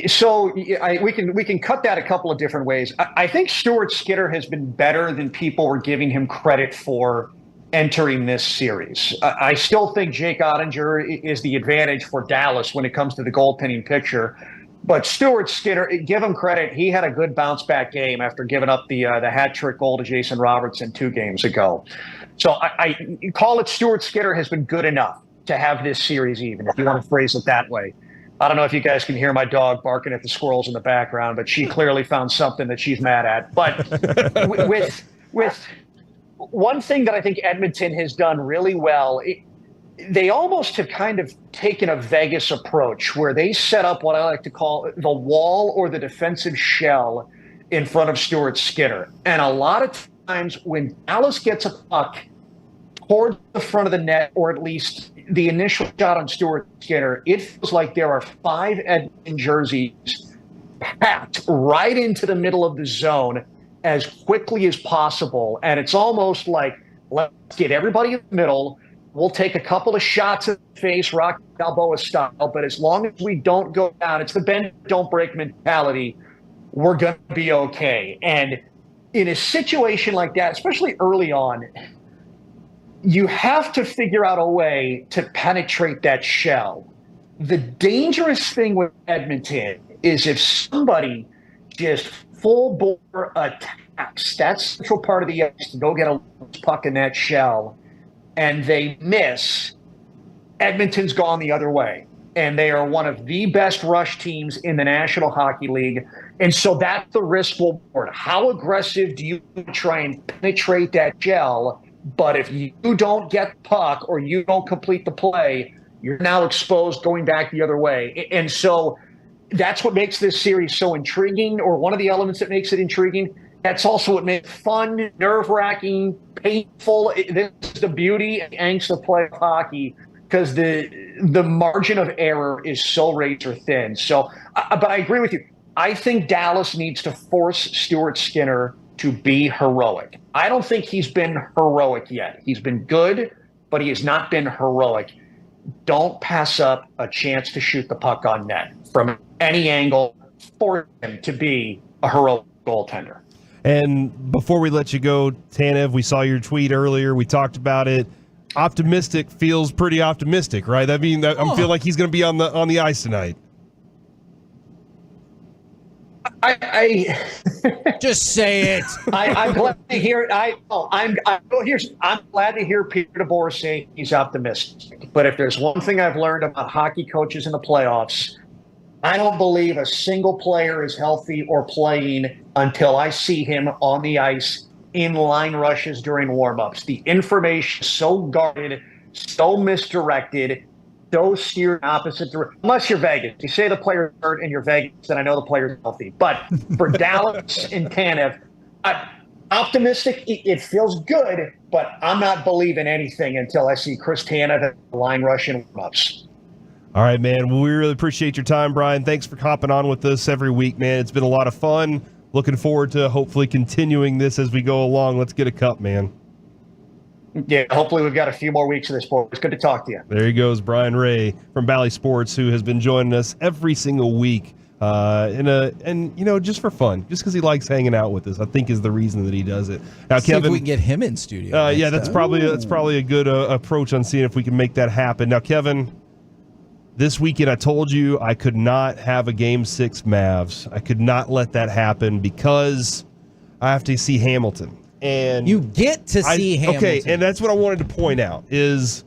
So we can cut that a couple of different ways. I think Stuart Skinner has been better than people were giving him credit for entering this series. I still think Jake Ottinger is the advantage for Dallas when it comes to the goaltending picture. But Stuart Skinner, give him credit. He had a good bounce-back game after giving up the hat-trick goal to Jason Robertson 2 games ago. So I call it Stuart Skinner has been good enough to have this series even, if you want to phrase it that way. I don't know if you guys can hear my dog barking at the squirrels in the background, but she clearly found something that she's mad at. But with one thing that I think Edmonton has done really well, they almost have kind of taken a Vegas approach where they set up what I like to call the wall or the defensive shell in front of Stuart Skinner. And a lot of times when Dallas gets a puck towards the front of the net, or at least the initial shot on Stuart Skinner, it feels like there are 5 Edmonton jerseys packed right into the middle of the zone as quickly as possible. And it's almost like, let's get everybody in the middle. We'll take a couple of shots in the face, Rocky Balboa style, but as long as we don't go down, it's the bend, don't break mentality, we're going to be okay. And in a situation like that, especially early on, you have to figure out a way to penetrate that shell. The dangerous thing with Edmonton is if somebody just full bore attacks that central part of the ice to go get a puck in that shell, and they miss, Edmonton's gone the other way. and they are one of the best rush teams in the National Hockey League. And so that's the risk reward. How aggressive do you try and penetrate that gel? But if you don't get the puck or you don't complete the play, you're now exposed going back the other way. And so that's what makes this series so intriguing, or one of the elements that makes it intriguing. That's also what makes it fun, nerve-wracking, painful. This is the beauty and angst of playoff hockey, because the margin of error is so razor thin. So, but I agree with you. I think Dallas needs to force Stuart Skinner to be heroic. I don't think he's been heroic yet. He's been good, but he has not been heroic. Don't pass up a chance to shoot the puck on net from any angle for him to be a heroic goaltender. And before we let you go, Tanev, we saw your tweet earlier. We talked about it. Optimistic feels pretty optimistic, right? I mean, I feel like he's going to be on the ice tonight. I just say it. I'm glad to hear it. I'm glad to hear Peter DeBoer say he's optimistic. But if there's one thing I've learned about hockey coaches in the playoffs, I don't believe a single player is healthy or playing until I see him on the ice in line rushes during warmups. The information is so guarded, so misdirected, so steered opposite direction. Unless you're Vegas. You say the player's hurt and you're Vegas, then I know the player's healthy. But for Dallas and Tanev, optimistic, it feels good, but I'm not believing anything until I see Chris Tanev at the line rush and warmups. All right, man. Well, we really appreciate your time, Brian. Thanks for hopping on with us every week, man. It's been a lot of fun. Looking forward to hopefully continuing this as we go along. Let's get a cup, man. Yeah, hopefully we've got a few more weeks of this, boys. It's good to talk to you. There he goes, Brian Ray from Bally Sports, who has been joining us every single week, just for fun, just because he likes hanging out with us. I think is the reason that he does it. Now, See Kevin, if we can get him in studio. Yeah, that's probably a good approach on seeing if we can make that happen. Now, Kevin, this weekend I told you I could not have a Game 6 Mavs. I could not let that happen because I have to see Hamilton. And you get to see Hamilton. Okay, and that's what I wanted to point out is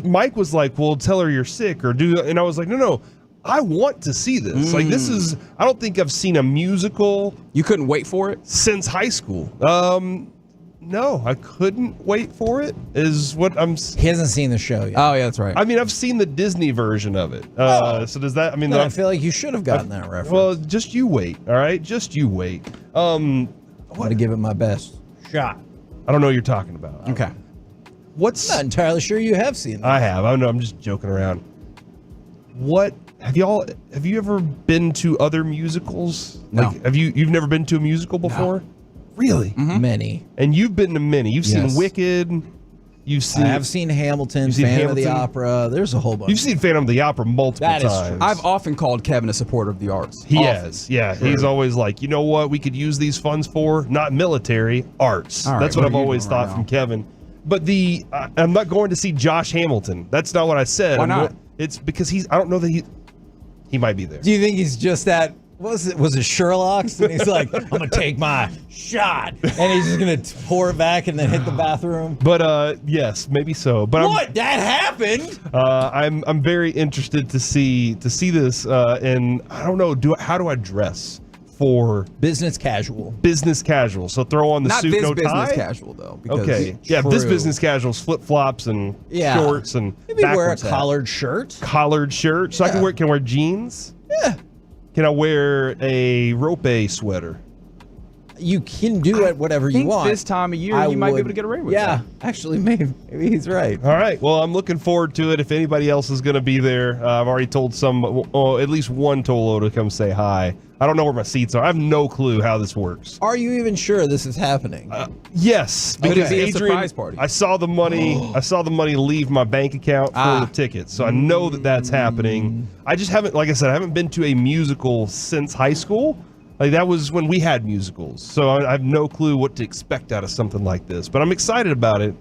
Mike was like, well, tell her you're sick and I was like, no, I want to see this. Like, this is, I don't think I've seen a musical. You couldn't wait for it? Since high school. No, I couldn't wait for it, is what I'm... He hasn't seen the show yet. Oh, yeah, that's right. I mean, I've seen the Disney version of it. So does that... I mean, I feel like you should have gotten that reference. Well, just you wait, all right? Just you wait. I want to give it my best shot. I don't know what you're talking about. Okay. I'm not entirely sure you have seen that. I have. I know. I'm just joking around. What... Have you ever been to other musicals? No. Like, you've never been to a musical before? No. Really? Mm-hmm. Many. And you've been to many. You've seen Wicked. I have seen Hamilton, Phantom of the Opera. There's a whole bunch. You've seen Phantom of the Opera multiple times. True. I've often called Kevin a supporter of the arts. He has. Yeah. True. He's always like, you know what we could use these funds for? Not military, arts. Right, that's what I've always thought from Kevin. But I'm not going to see Josh Hamilton. That's not what I said. Why not? It's because I don't know that he might be there. Do you think he's just that? Was it Sherlock's? And he's like, I'm gonna take my shot, and he's just gonna pour it back and then hit the bathroom. But yes, maybe so. But that happened? I'm very interested to see this, and I don't know. How do I dress for business casual? Business casual. So throw on the Not suit, this no business tie. Casual though. Okay. Yeah, this business casuals, flip flops and shorts and maybe wear a collared shirt. Collared shirt. So I can wear jeans. Yeah. Can I wear a rope sweater? You can do it whatever you want. This time of year, you might be able to get away with that. Yeah, actually, maybe he's right. All right. Well, I'm looking forward to it. If anybody else is going to be there, I've already told at least one Tolo to come say hi. I don't know where my seats are. I have no clue how this works. Are you even sure this is happening? Yes, because Be a Adrian, surprise party. I saw the money. I saw the money leave my bank account for the tickets, so I know that that's happening. I just haven't, like I said, I haven't been to a musical since high school. Like, that was when we had musicals, so I have no clue what to expect out of something like this. But I'm excited about it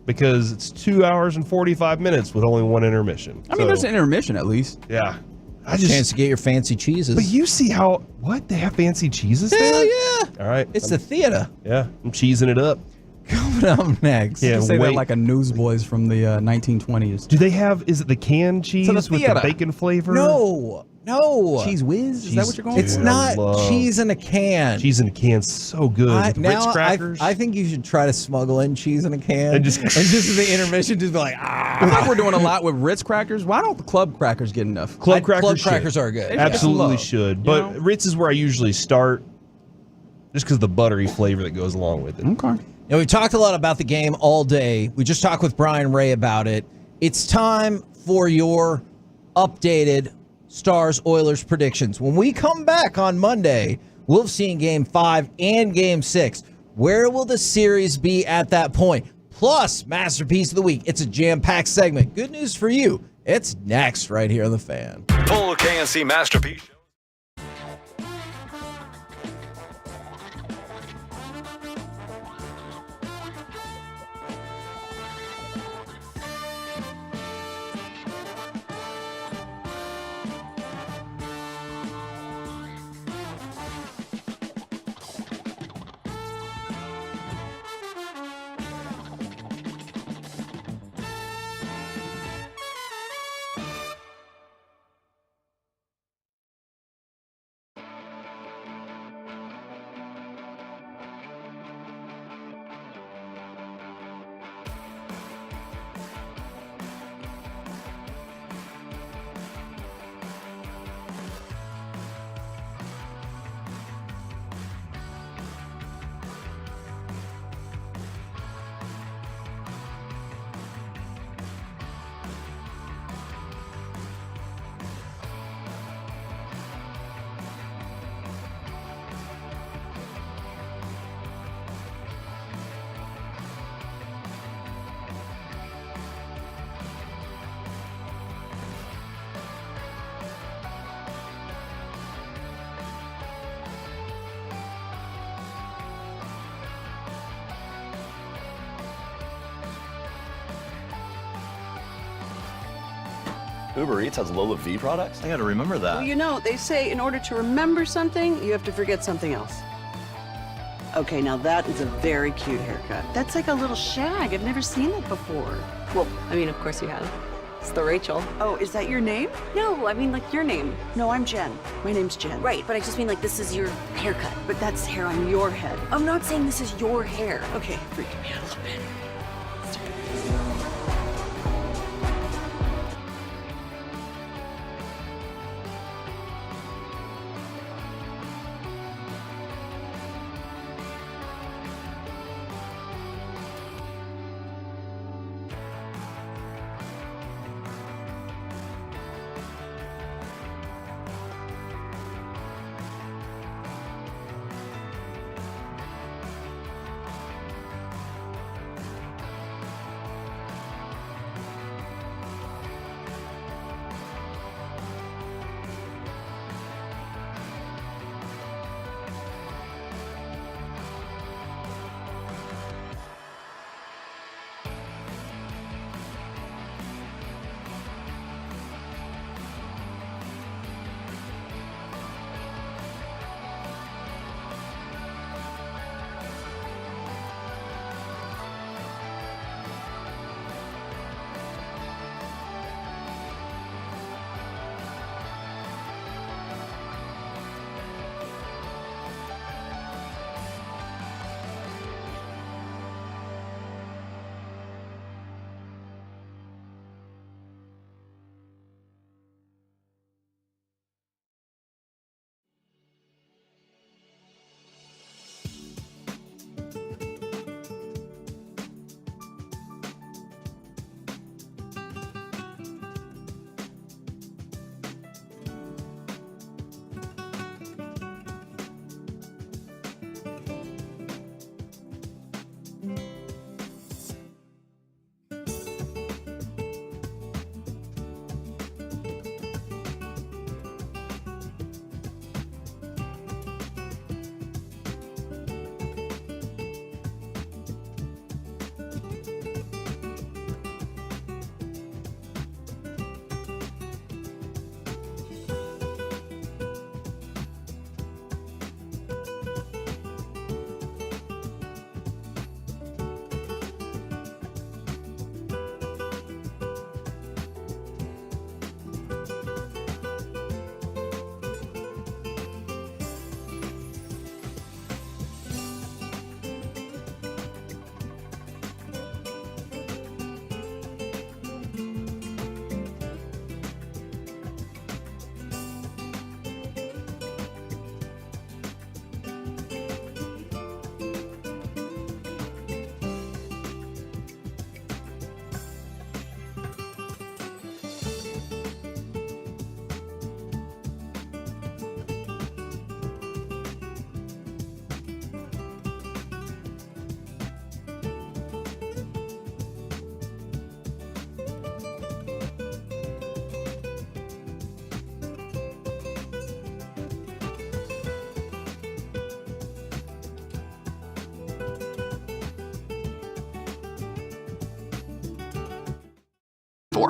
because it's 2 hours and 45 minutes with only one intermission. I mean, there's an intermission at least. Yeah. Chance to get your fancy cheeses. But you see they have fancy cheeses there? Hell yeah. All right. It's the theater. Yeah, I'm cheesing it up. Come Coming up next. Yeah, Say that like a newsboys from the 1920s. Do they have? Is it the canned cheese with the bacon flavor? No. Cheese whiz? Is that what you're going for? It's not cheese in a can. Cheese in a can's so good. With Ritz crackers. I think you should try to smuggle in cheese in a can. And just in the intermission, just be like, I feel like we're doing a lot with Ritz crackers. Why don't the club crackers get enough? Club crackers are good. Absolutely should. But Ritz is where I usually start, just because of the buttery flavor that goes along with it. Okay. Now, we talked a lot about the game all day. We just talked with Brian Ray about it. It's time for your updated Stars-Oilers predictions. When we come back on Monday, we'll have seen Game 5 and Game 6. Where will the series be at that point? Plus, Masterpiece of the Week. It's a jam-packed segment. Good news for you. It's next right here on The Fan. Full KNC Masterpiece. Uber Eats has Lola V products? I gotta remember that. Well, you know, they say in order to remember something, you have to forget something else. Okay, now that is a very cute haircut. That's like a little shag. I've never seen that before. Well, I mean, of course you have. It's the Rachel. Oh, is that your name? No, I mean like your name. No, I'm Jen. My name's Jen. Right, but I just mean like this is your haircut. But that's hair on your head. I'm not saying this is your hair. Okay, freaking me out a little bit.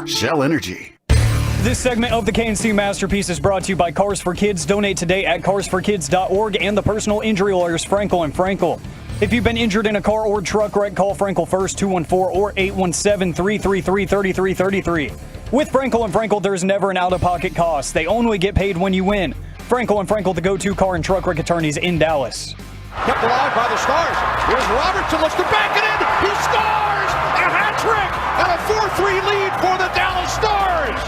Shell Energy. This segment of the KNC Masterpiece is brought to you by Cars for Kids. Donate today at carsforkids.org and the personal injury lawyers Frankel and Frankel. If you've been injured in a car or truck wreck, call Frankel first, 214 or 817-333-3333. With Frankel and Frankel, there's never an out-of-pocket cost. They only get paid when you win. Frankel and Frankel, the go-to car and truck wreck attorneys in Dallas. Kept alive by the Stars. Here's Robertson, looks to back it in. He scores! A hat trick and a 4-3 lead for the Dallas Stars.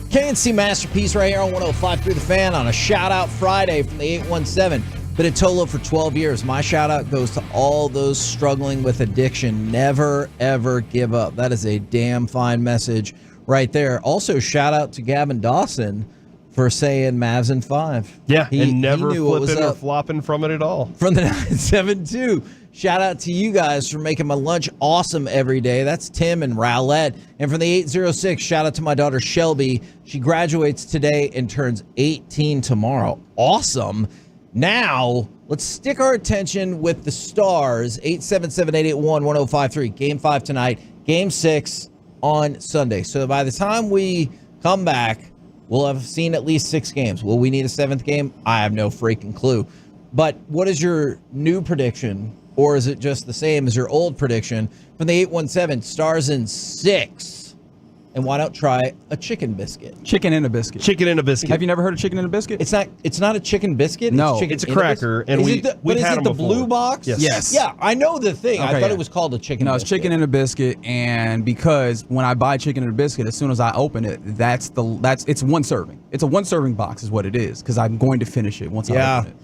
KNC Masterpiece right here on 105.3 The Fan on a shout-out Friday from the 817. Been at Tolo for 12 years. My shout-out goes to all those struggling with addiction. Never, ever give up. That is a damn fine message right there. Also, shout-out to Gavin Dawson for saying Mavs in 5. Yeah, and never he knew what was flipping or up flopping from it at all. from the 972. Shout out to you guys for making my lunch awesome every day. That's Tim and Rowlett. And from the 806, shout out to my daughter Shelby. She graduates today and turns 18 tomorrow. Awesome. Now, let's stick our attention with the Stars. 877-881-1053. Game 5 tonight. Game 6 on Sunday. So by the time we come back, we'll have seen at least 6 games. Will we need a 7th game? I have no freaking clue. But what is your new prediction? Or is it just the same as your old prediction? From the 817, Stars in 6. And why not try a chicken biscuit? Chicken in a biscuit. Chicken in a biscuit. Have you never heard of chicken in a biscuit? It's not a chicken biscuit? No. It's a cracker. And is it the blue box? Yes. Yeah, I know the thing. Okay, I thought it was called a chicken biscuit. No, it's chicken in a biscuit, and because when I buy chicken in a biscuit, as soon as I open it, it's one serving. It's a one serving box is what it is, because I'm going to finish it once I open it.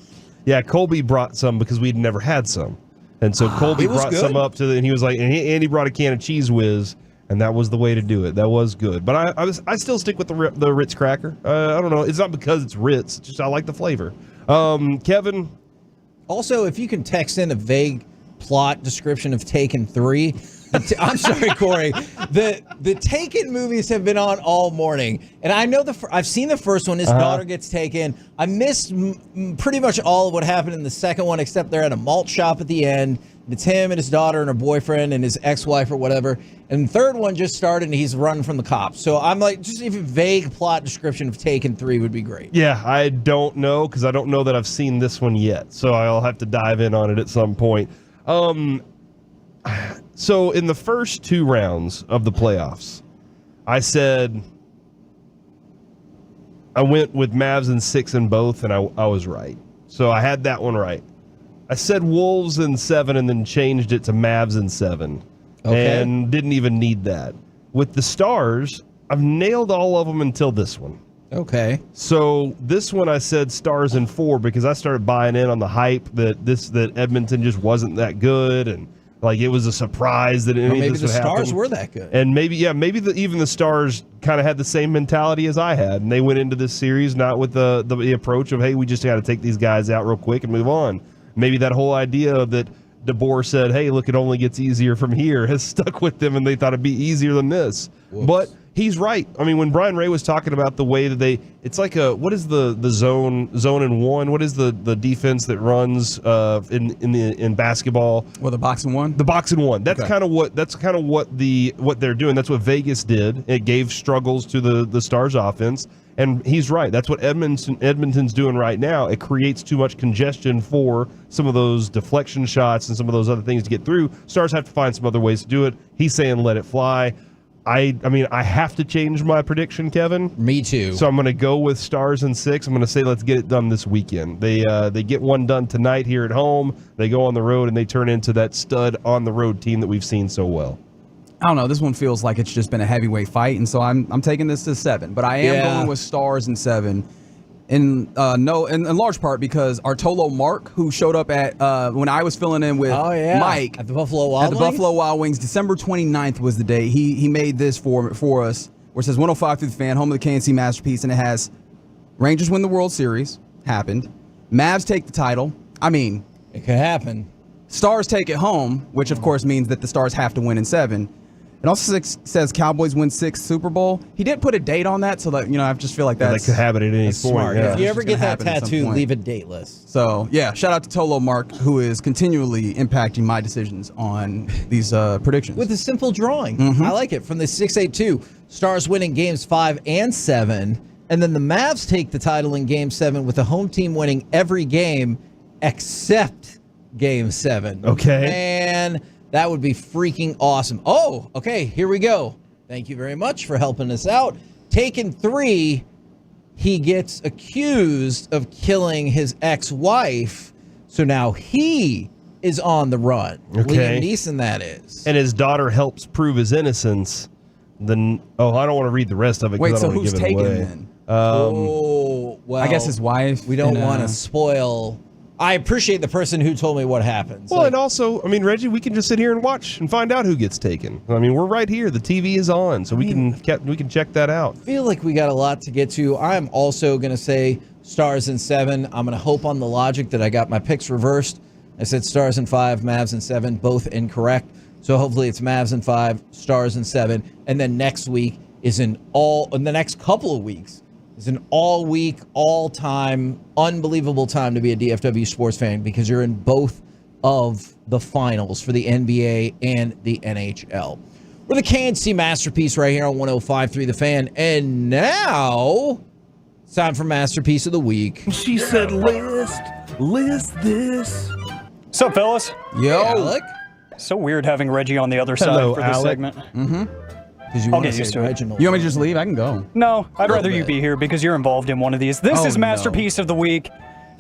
Yeah, Colby brought some because we'd never had some. And so Colby brought some up and he was like, and he brought a can of Cheese Whiz, and that was the way to do it. That was good. But I still stick with the Ritz cracker. I don't know. It's not because it's Ritz. It's just I like the flavor. Kevin? Also, if you can text in a vague plot description of Taken 3. I'm sorry, Corey. The Taken movies have been on all morning, and I know I've seen the first one. His daughter gets taken. I missed pretty much all of what happened in the second one, except they're at a malt shop at the end. It's him and his daughter and her boyfriend and his ex-wife or whatever. And the third one just started, and he's running from the cops. So I'm like, just even vague plot description of Taken 3 would be great. Yeah, I don't know, because I don't know that I've seen this one yet. So I'll have to dive in on it at some point. So in the first 2 rounds of the playoffs, I said I went with Mavs in 6 in both, and I was right. So I had that one right. I said Wolves in 7 and then changed it to Mavs in 7. Okay. And didn't even need that. With the Stars, I've nailed all of them until this one. Okay. So this one I said Stars in 4 because I started buying in on the hype that Edmonton just wasn't that good, and like it was a surprise that any of this would happen. Maybe the Stars were that good. And maybe even the Stars kind of had the same mentality as I had, and they went into this series not with the approach of, hey, we just got to take these guys out real quick and move on. Maybe that whole idea that DeBoer said, hey, look, it only gets easier from here, has stuck with them, and they thought it'd be easier than this. Whoops. But he's right. I mean, when Brian Ray was talking about the way that it's like what is the zone and one? What is the defense that runs in basketball? Well, the box and one. The box and one. That's kind of what they're doing. That's what Vegas did. It gave struggles to the Stars offense. And he's right. That's what Edmonton's doing right now. It creates too much congestion for some of those deflection shots and some of those other things to get through. Stars have to find some other ways to do it. He's saying let it fly. I mean, I have to change my prediction, Kevin. Me too. So I'm going to go with Stars in 6. I'm going to say let's get it done this weekend. They get one done tonight here at home. They go on the road, and they turn into that stud on-the-road team that we've seen so well. I don't know. This one feels like it's just been a heavyweight fight, and so I'm taking this to 7. But I am going with Stars in 7, in large part because Artolo Mark, who showed up at when I was filling in with Mike at the Buffalo Wild Wings, December 29th was the day he made this for us, where it says 105 through the Fan, home of the KNC Masterpiece, and it has Rangers win the World Series, happened. Mavs take the title. I mean, it could happen. Stars take it home, which of course means that the Stars have to win in 7. It also says Cowboys win 6th Super Bowl. He did put a date on that, so that I just feel like that could happen at any point. Smart. Yeah. If you ever get that tattoo, leave it dateless. So yeah, shout out to Tolo Mark, who is continually impacting my decisions on these predictions with a simple drawing. I like it. From the 682, Stars winning games 5 and 7, and then the Mavs take the title in Game 7 with the home team winning every game except Game 7. Okay, and that would be freaking awesome. Oh, okay, here we go. Thank you very much for helping us out. Taken 3, he gets accused of killing his ex-wife, so now he is on the run. Okay. Liam Neeson, that is. And his daughter helps prove his innocence. Then, I don't want to read the rest of it. Wait, I so don't wanna who's give it taking away. then? Well, I guess his wife. We don't want to spoil. I appreciate the person who told me what happens. Well, and also, Reggie, we can just sit here and watch and find out who gets taken. We're right here. The TV is on, so we can check that out. I feel like we got a lot to get to. I'm also going to say Stars in 7. I'm going to hope on the logic that I got my picks reversed. I said Stars in 5, Mavs in 7, both incorrect. So hopefully it's Mavs in 5, Stars in 7, and then next week is in the next couple of weeks is an all-week, all-time, unbelievable time to be a DFW sports fan because you're in both of the finals for the NBA and the NHL. We're the KNC Masterpiece right here on 105.3 The Fan. And now, it's time for Masterpiece of the Week. She said, list this. What's up, fellas? Yo. Alec? So weird having Reggie on the other side for this segment. Because you I'll want get to used say to it. Reginald. You want me to just leave? I can go. No, I'd rather you be here because you're involved in one of these. This is Masterpiece of the Week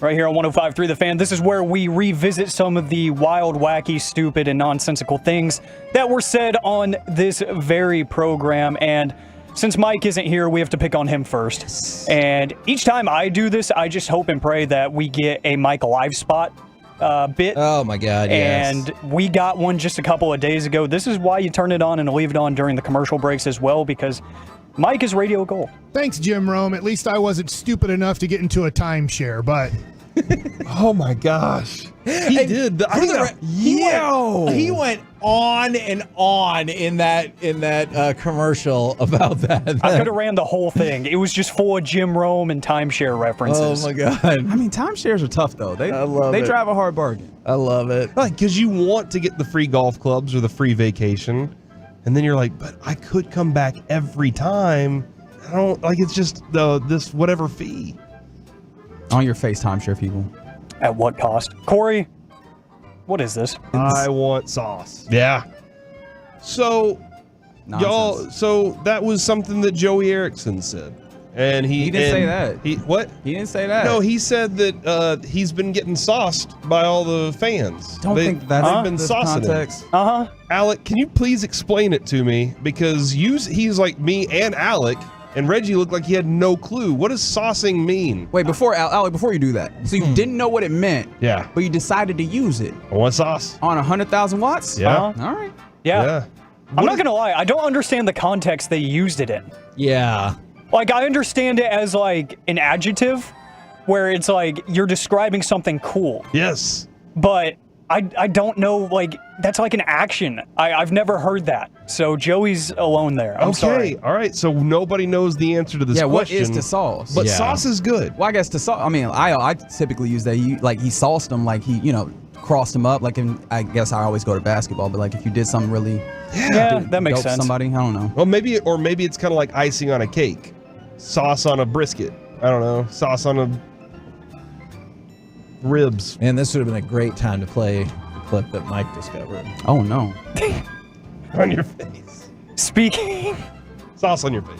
right here on 105.3 The Fan. This is where we revisit some of the wild, wacky, stupid, and nonsensical things that were said on this very program. And since Mike isn't here, we have to pick on him first. And each time I do this, I just hope and pray that we get a Mike live spot bit. Oh my God, yes. And we got one just a couple of days ago. This is why you turn it on and leave it on during the commercial breaks as well, because Mike is radio gold. Thanks, Jim Rome. At least I wasn't stupid enough to get into a timeshare, but... Oh my gosh. He did. He went on and on in that commercial about that. I could have ran the whole thing. It was just full of Jim Rome and timeshare references. Oh my God. Timeshares are tough though. They drive a hard bargain. I love it. Because you want to get the free golf clubs or the free vacation, and then you're like, but I could come back every time. I don't like. It's just this whatever fee. On your face, timeshare people. At what cost? Corey, what is this? I want sauce. Yeah. So, y'all, that was something that Joey Erickson said. And he didn't say that. What? He didn't say that. No, he said that he's been getting sauced by all the fans. They've been saucing context. him. Alec, can you please explain it to me? Because he's like me and Alec, and Reggie looked like he had no clue. What does saucing mean? Wait, Alec, before you do that, so you didn't know what it meant. Yeah. But you decided to use it. I want sauce. On 100,000 watts? Yeah. All right. Yeah. I'm not going to lie. I don't understand the context they used it in. Yeah. Like, I understand it as, like, an adjective where it's like you're describing something cool. Yes. But I don't know, like, that's like an action. I've never heard that. So Joey's alone there. I'm sorry. All right. So nobody knows the answer to this question. What is to sauce? But sauce is good. Well, I guess to sauce. I mean, I typically use that. He sauced them, like he, crossed them up. Like, I guess I always go to basketball, but like if you did something really, that makes sense. Somebody, I don't know. Well, maybe it's kind of like icing on a cake, sauce on a brisket. I don't know, sauce on a ribs. Man, this would have been a great time to play the clip that Mike discovered. Oh no. On your face. Sauce on your face.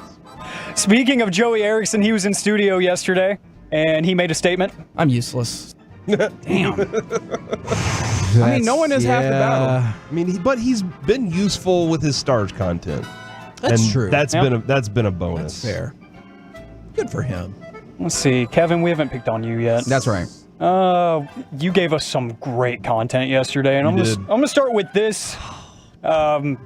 Speaking of Joey Erickson, he was in studio yesterday and he made a statement. I'm useless. Damn. I mean, no one is half the battle. I mean, but he's been useful with his Stars content. That's true. That's been a bonus. That's fair. Good for him. Let's see, Kevin, we haven't picked on you yet. That's right. You gave us some great content yesterday, and I'm gonna start with this.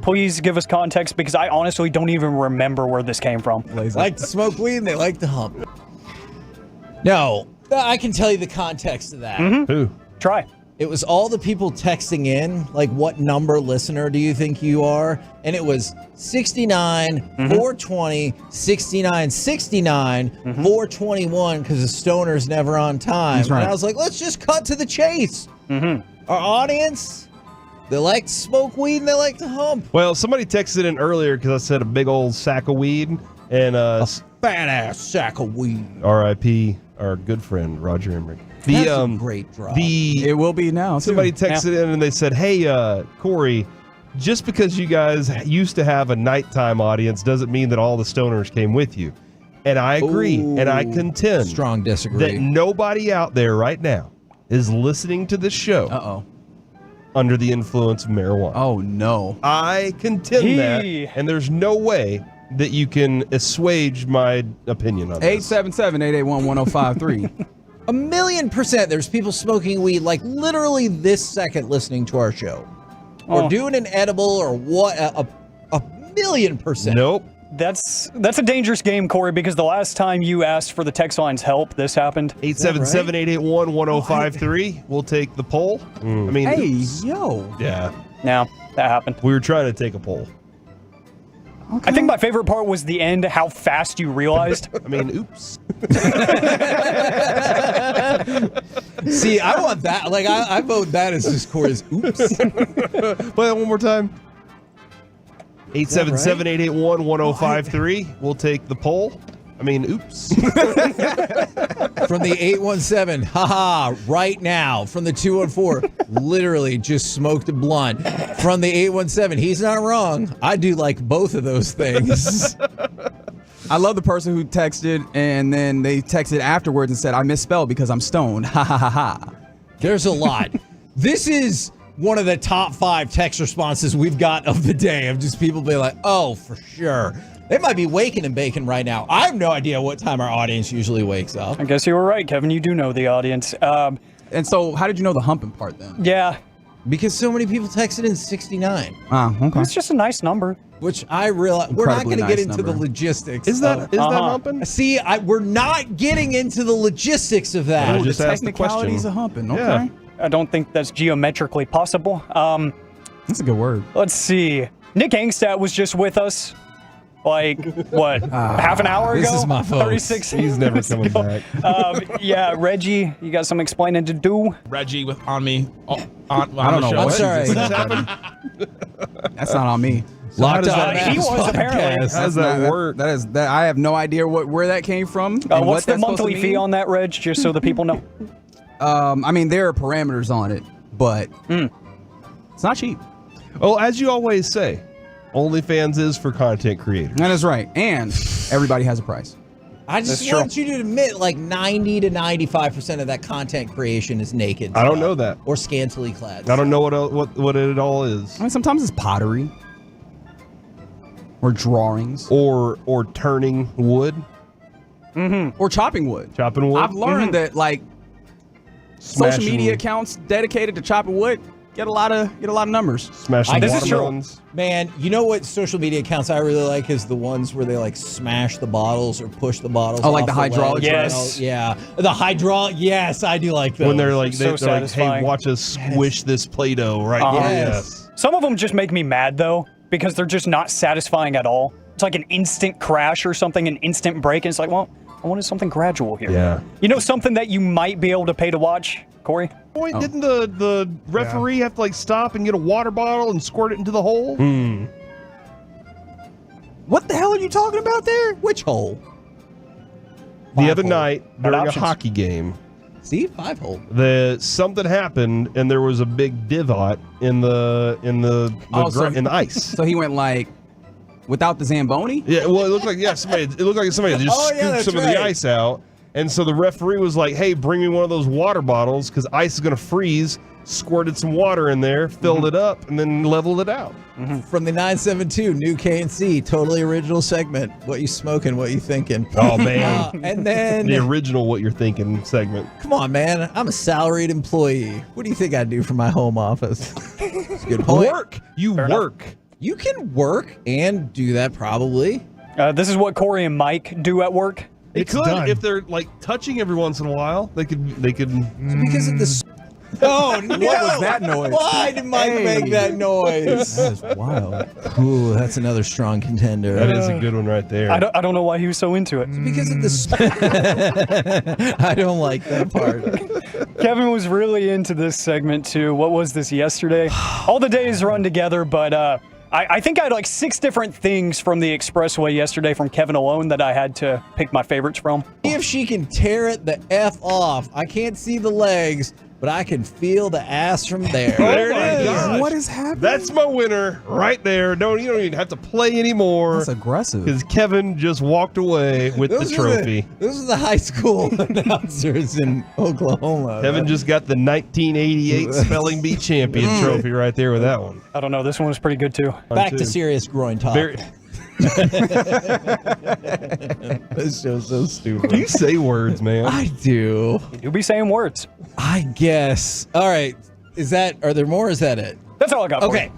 Please give us context because I honestly don't even remember where this came from. They like to smoke weed and they like to hump. No, I can tell you the context of that. Mm-hmm. Who? Try. it was all the people texting in, like, what number listener do you think you are? And it was 69, 420, 69, 69, 421, because the stoner's never on time. That's right. And I was like, let's just cut to the chase. Our audience, they like to smoke weed and they like to hump. Well, somebody texted in earlier because I said a big old sack of weed. And a fat-ass sack of weed. R.I.P. our good friend, Roger Emmerich. That's a great drop. It will be now. Somebody texted in and they said, hey, Corey, just because you guys used to have a nighttime audience doesn't mean that all the stoners came with you. And I agree, and I contend strong disagree that nobody out there right now is listening to this show under the influence of marijuana. Oh, no. I contend that, and there's no way that you can assuage my opinion on this. 877-881-1053. 1,000,000% there's people smoking weed like literally this second listening to our show. Or doing an edible or what, a 1,000,000%. Nope. That's a dangerous game, Corey, because the last time you asked for the text line's help, this happened. 877-881-1053. We'll take the poll. I mean, yo. Yeah. No, that happened. We were trying to take a poll. I think my favorite part was the end, how fast you realized. I mean, oops. See, I want that. Like, I vote that as just Corey's oops. Play that one more time. 877-881-1053. We'll take the poll. I mean, oops. From the 817, haha, right now. From the 214, literally just smoked a blunt. From the 817, he's not wrong. I do like both of those things. I love the person who texted and then they texted afterwards and said, I misspelled because I'm stoned. Ha ha ha ha. There's a lot. This is one of the top 5 text responses we've got of the day of just people being like, oh, for sure. They might be waking and baking right now. I have no idea what time our audience usually wakes up. I guess you were right, Kevin. You do know the audience. And so how did you know the humping part then? Yeah. Because so many people texted in 69. Okay. It's just a nice number. Which I realize we're not going to get into the logistics. Is that humping? See, we're not getting into the logistics of that. Just the ask the technicalities question. of humping. Okay. Yeah. I don't think that's geometrically possible. That's a good word. Let's see. Nick Angstad was just with us. Like, what, half an hour ago? This is my folks. 36 He's never coming back. Yeah, Reggie, you got some explaining to do? Reggie on me. I don't know. I'm sorry. What just happened? That's not on me. Locked does up. that- He was apparently. How does that work? That is that. I have no idea where that came from. and What's what the that's supposed to monthly fee mean. on that, Reg, just so the people know? I mean, there are parameters on it, but it's not cheap. Well, as you always say, OnlyFans is for content creators. That is right. And everybody has a price. I just want you to admit, like 90 to 95% of that content creation is naked. I don't know that. Or scantily clad. I don't know what it all is. I mean, sometimes it's pottery or drawings Or turning wood. or chopping wood. Chopping wood. I've learned that like social media accounts dedicated to chopping wood get a lot of numbers. Smashing This is true. watermelons. Man, you know what social media accounts I really like is the ones where they like smash the bottles or push the bottles. Oh, like off the hydraulic ledge. press? Yeah, the hydraulic. Yes, I do like those. When they're like, So they're like, hey, satisfying. watch us squish this Play-Doh right here. Yes. Some of them just make me mad, though, because they're just not satisfying at all. It's like an instant crash or something, an instant break, and it's like, well, I wanted something gradual here. Yeah. You know something that you might be able to pay to watch, Corey? Boy, didn't the referee have to like stop and get a water bottle and squirt it into the hole? What the hell are you talking about there? Which hole? The other night during a options. hockey game, See, 5 hole. something happened and there was a big divot in the in the ice. So he went like without the Zamboni? Yeah, well, it looked like somebody just scooped some of the ice out, and so the referee was like, "Hey, bring me one of those water bottles because ice is gonna freeze." Squirted some water in there, filled it up, and then leveled it out. From the 972, new KNC, totally original segment. What you smoking? What you thinking? Oh man! And then The original "What You're Thinking" segment. come on, man. I'm a salaried employee. What do you think I do for my home office? That's a good point. Work. You work. You can work and do that probably. This is what Corey and Mike do at work. It could if they're like touching every once in a while. They could. Because of this. Oh, no. What was that noise? Why did Mike make that noise? That is wild. Ooh, that's another strong contender. That is a good one right there. I don't know why he was so into it. Because of this. I don't like that part. Kevin was really into this segment too. What was this, yesterday? All the days run together, but I think I had like 6 different things from the expressway yesterday from Kevin alone that I had to pick my favorites from. See if she can tear it the F off. I can't see the legs, but I can feel the ass from there. There it is. Gosh. What is happening? That's my winner right there. You don't even have to play anymore. That's aggressive. Because Kevin just walked away with the trophy. Those are the high school announcers in Oklahoma. Kevin just got the 1988 Spelling Bee Champion trophy right there with that one. I don't know. This one was pretty good too. Back to serious groin talk. This show's so stupid. You say words, man. I do. You'll be saying words. I guess. All right. Are there more? Or is that it? That's all I got. Okay.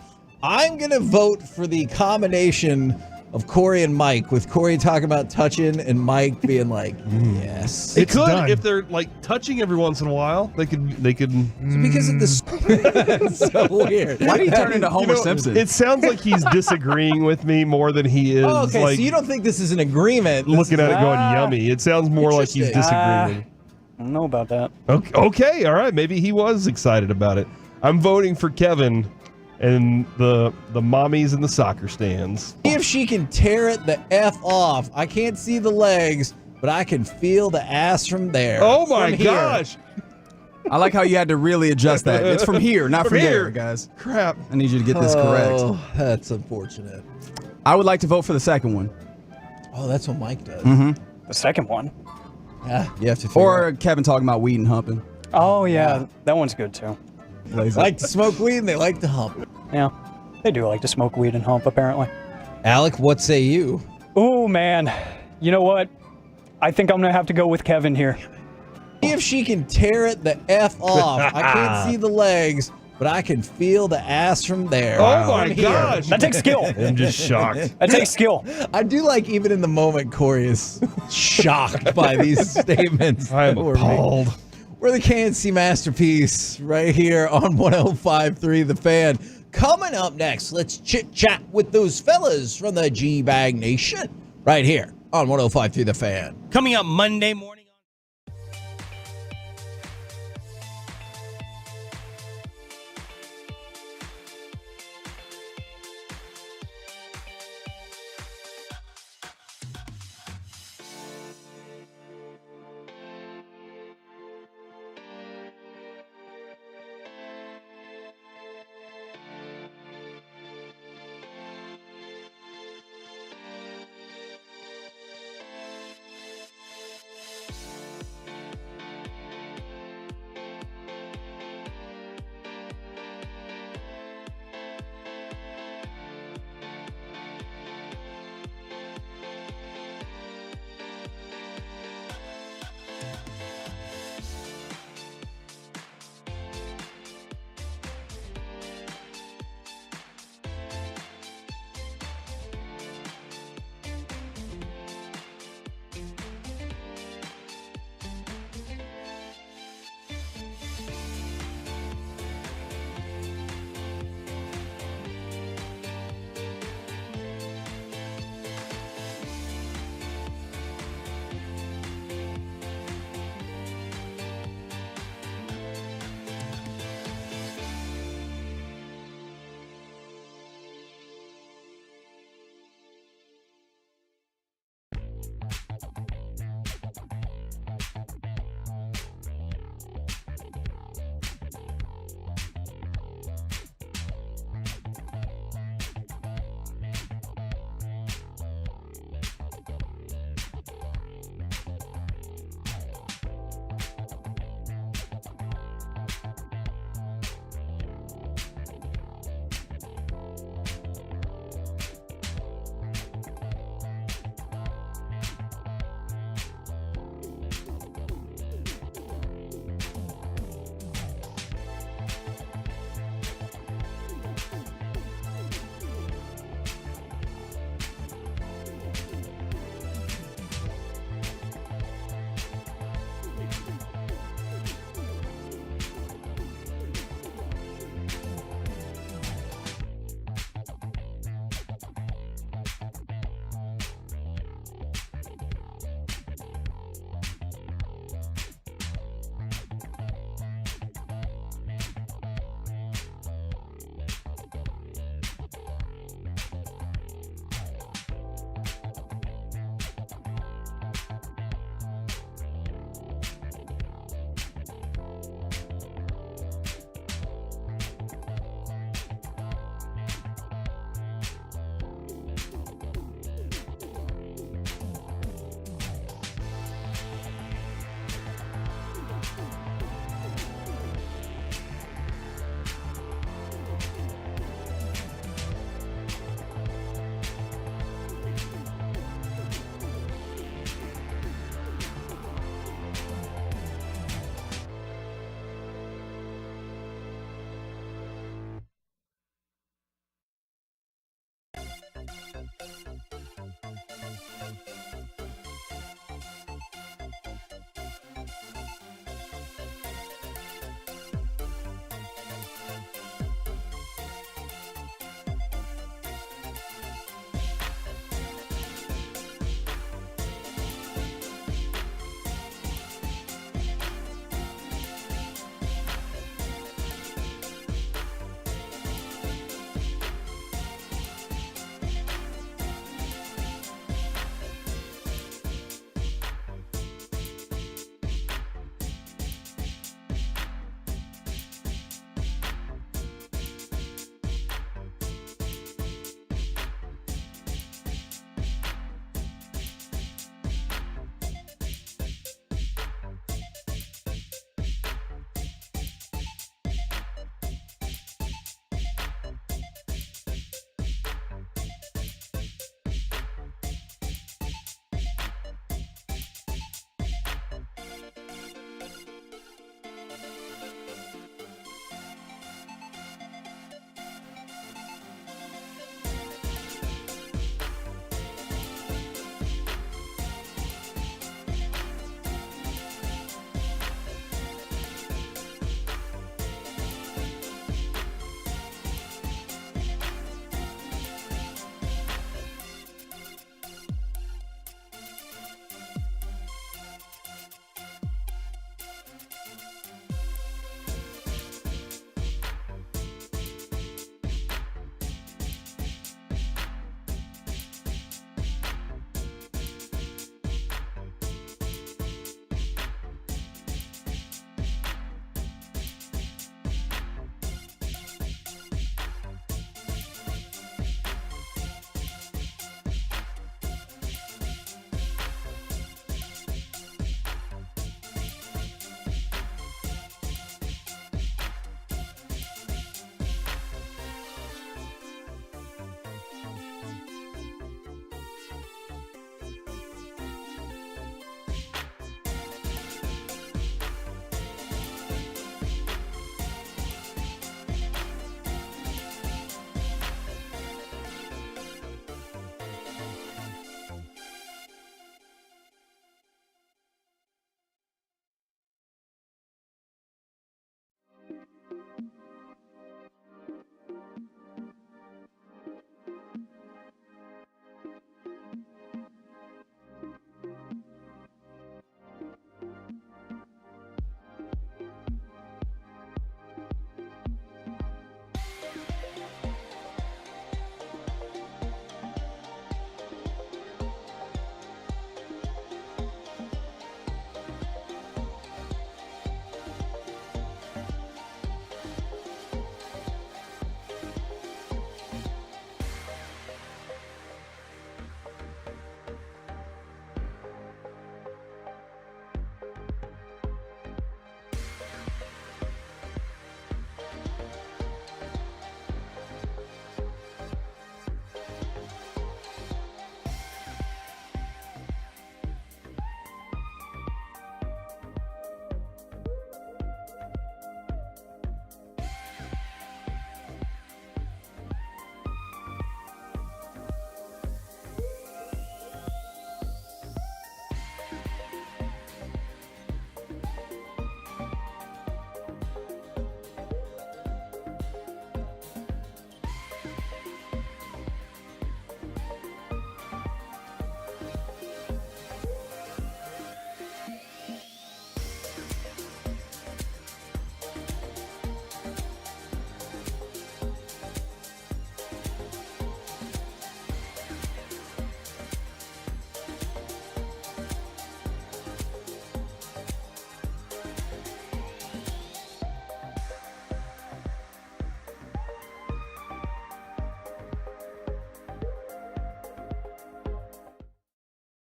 I'm going to vote for the combination of Corey and Mike, with Corey talking about touching and Mike being like, yes. It could, if they're like touching every once in a while, they could. It's because of this. It's so weird. Why did he turn into Homer Simpson? It sounds like he's disagreeing with me more than he is. Oh, okay, like, so you don't think this is an agreement? Looking at it going, yummy. It sounds more like he's disagreeing. I don't know about that. Okay, all right. Maybe he was excited about it. I'm voting for Kevin and the mommies in the soccer stands. See if she can tear it the F off. I can't see the legs, but I can feel the ass from there. Oh my gosh. I like how you had to really adjust that. It's from here, not from there, guys. Crap. I need you to get this correct. Oh, that's unfortunate. I would like to vote for the second one. Oh, that's what Mike does. Mm-hmm. The second one. Yeah, you have to figure Or Kevin talking about weed and humping. Oh, yeah. That one's good too. They like to smoke weed and they like to hump. Yeah. They do like to smoke weed and hump, apparently. Alec, what say you? Oh, man. You know what? I think I'm going to have to go with Kevin here. See if she can tear it the F off. I can't see the legs, but I can feel the ass from there. Oh my gosh. That takes skill. I'm just shocked. That takes skill. I do like, even in the moment, Corey is shocked by these statements. I'm appalled. We're the KNC Masterpiece right here on 105.3 The Fan. Coming up next, let's chit-chat with those fellas from the G-Bag Nation right here on 105.3 The Fan. Coming up Monday morning.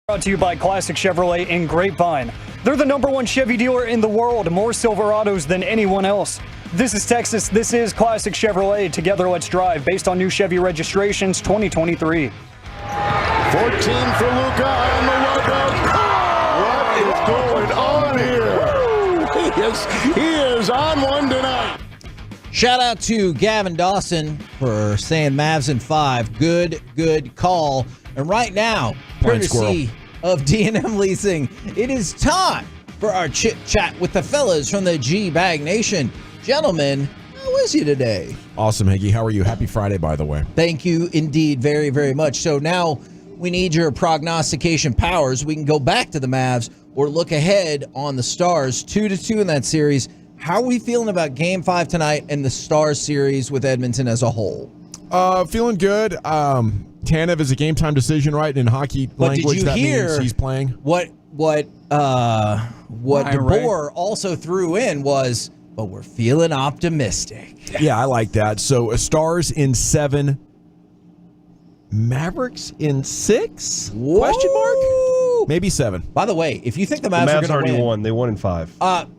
Brought to you by Classic Chevrolet in Grapevine. They're the #1 Chevy dealer in the world, more Silverados than anyone else. This is Texas. This is Classic Chevrolet. Together, let's drive. Based on new Chevy registrations 2023. 14 for Luca on the logo. What is going on here? He is on one tonight. Shout out to Gavin Dawson for saying Mavs in 5. Good call. And right now, courtesy of D&M Leasing, it is time for our chit chat with the fellas from the G-Bag Nation. Gentlemen, how is you today? Awesome, Higgy. How are you? Happy Friday, by the way. Thank you indeed very, very much. So now we need your prognostication powers. We can go back to the Mavs or look ahead on the Stars. 2-2 in that series. How are we feeling about Game 5 tonight and the Stars series with Edmonton as a whole? Feeling good. Tanev is a game time decision, right? In hockey language, that means he's playing. What DeBoer also threw in was, but we're feeling optimistic. Yeah, I like that. So Stars in 7, Mavericks in 6? Whoa. Question mark? Maybe 7. By the way, if you think the Mavs are going to already win, won. They won in 5.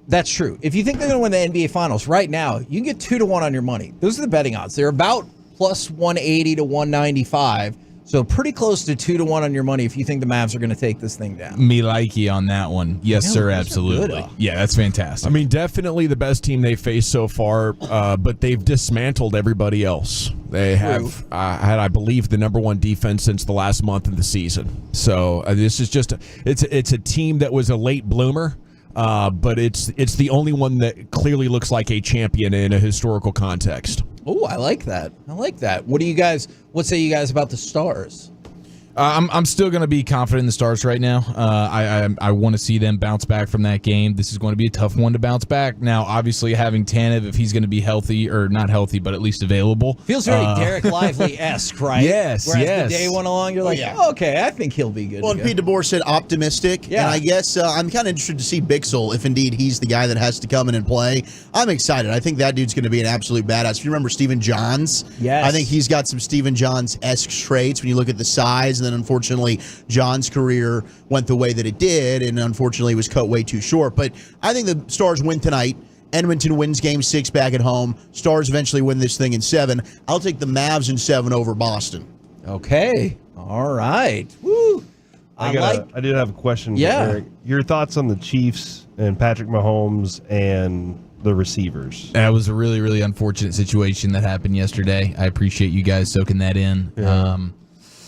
That's true. If you think they're going to win the NBA Finals right now, you can get 2-1 on your money. Those are the betting odds. They're about plus 180 to 195. So pretty close to 2-1 on your money if you think the Mavs are going to take this thing down. Me likey on that one. Yes, sir, absolutely. Yeah, that's fantastic. I mean, definitely the best team they've faced so far, but they've dismantled everybody else. They have had, I believe, the #1 defense since the last month of the season. So this is just it's a team that was a late bloomer. But it's the only one that clearly looks like a champion in a historical context. Oh, I like that. What say you guys about the Stars? I'm still going to be confident in the Stars right now. I want to see them bounce back from that game. This is going to be a tough one to bounce back. Now, obviously, having Tanev, if he's going to be healthy, or not healthy, but at least available. Feels very Derek Lively-esque, right? Yes, Whereas the day went along, you're like, okay, I think he'll be good. Well, and Pete DeBoer said optimistic. Yeah. And I guess I'm kind of interested to see Bixel, if indeed he's the guy that has to come in and play. I'm excited. I think that dude's going to be an absolute badass. If you remember Stephen Johns, yes. I think he's got some Stephen Johns-esque traits when you look at the size, and then unfortunately John's career went the way that it did, and unfortunately was cut way too short. But I think the Stars win tonight. Edmonton wins Game 6 back at home. Stars eventually win this thing in 7. I'll take the Mavs in 7 over Boston. Okay. All right. Woo. I did have a question for Yeah. Eric. Your thoughts on the Chiefs and Patrick Mahomes and the receivers? That was a really, really unfortunate situation that happened yesterday. I appreciate you guys soaking that in. Yeah.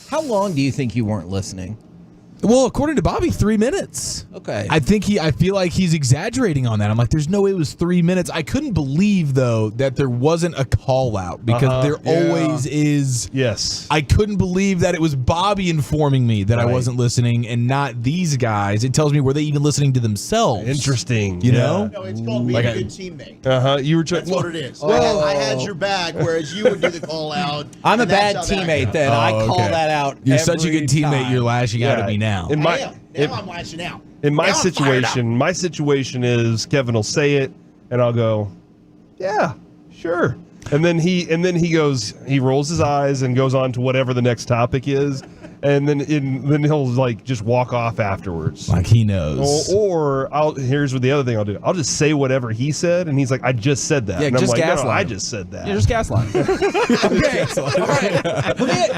How long do you think you weren't listening? Well, according to Bobby, 3 minutes. Okay. I feel like he's exaggerating on that. I'm like, there's no way it was 3 minutes. I couldn't believe, though, that there wasn't a call out because there always is. Yes. I couldn't believe that it was Bobby informing me that I wasn't listening and not these guys. It tells me, were they even listening to themselves? Interesting. You know? No, it's called being a good teammate. You were trying. That's what it is. I had your back, whereas you would do the call out. I'm a and bad that's how that teammate goes. then. I call that out. You're such a every good teammate, time. you're lashing out at me now. Now I'm lashing out. In my Now I'm fired up. my situation is Kevin will say it, and I'll go, yeah, sure. And then he rolls his eyes and goes on to whatever the next topic is, and then he'll like just walk off afterwards, like he knows. Or here's what the other thing I'll do. I'll just say whatever he said, and he's like, I just said that. Yeah, and just I'm like, gaslight no, I him. just said that. You're just gaslighting. Okay. All right.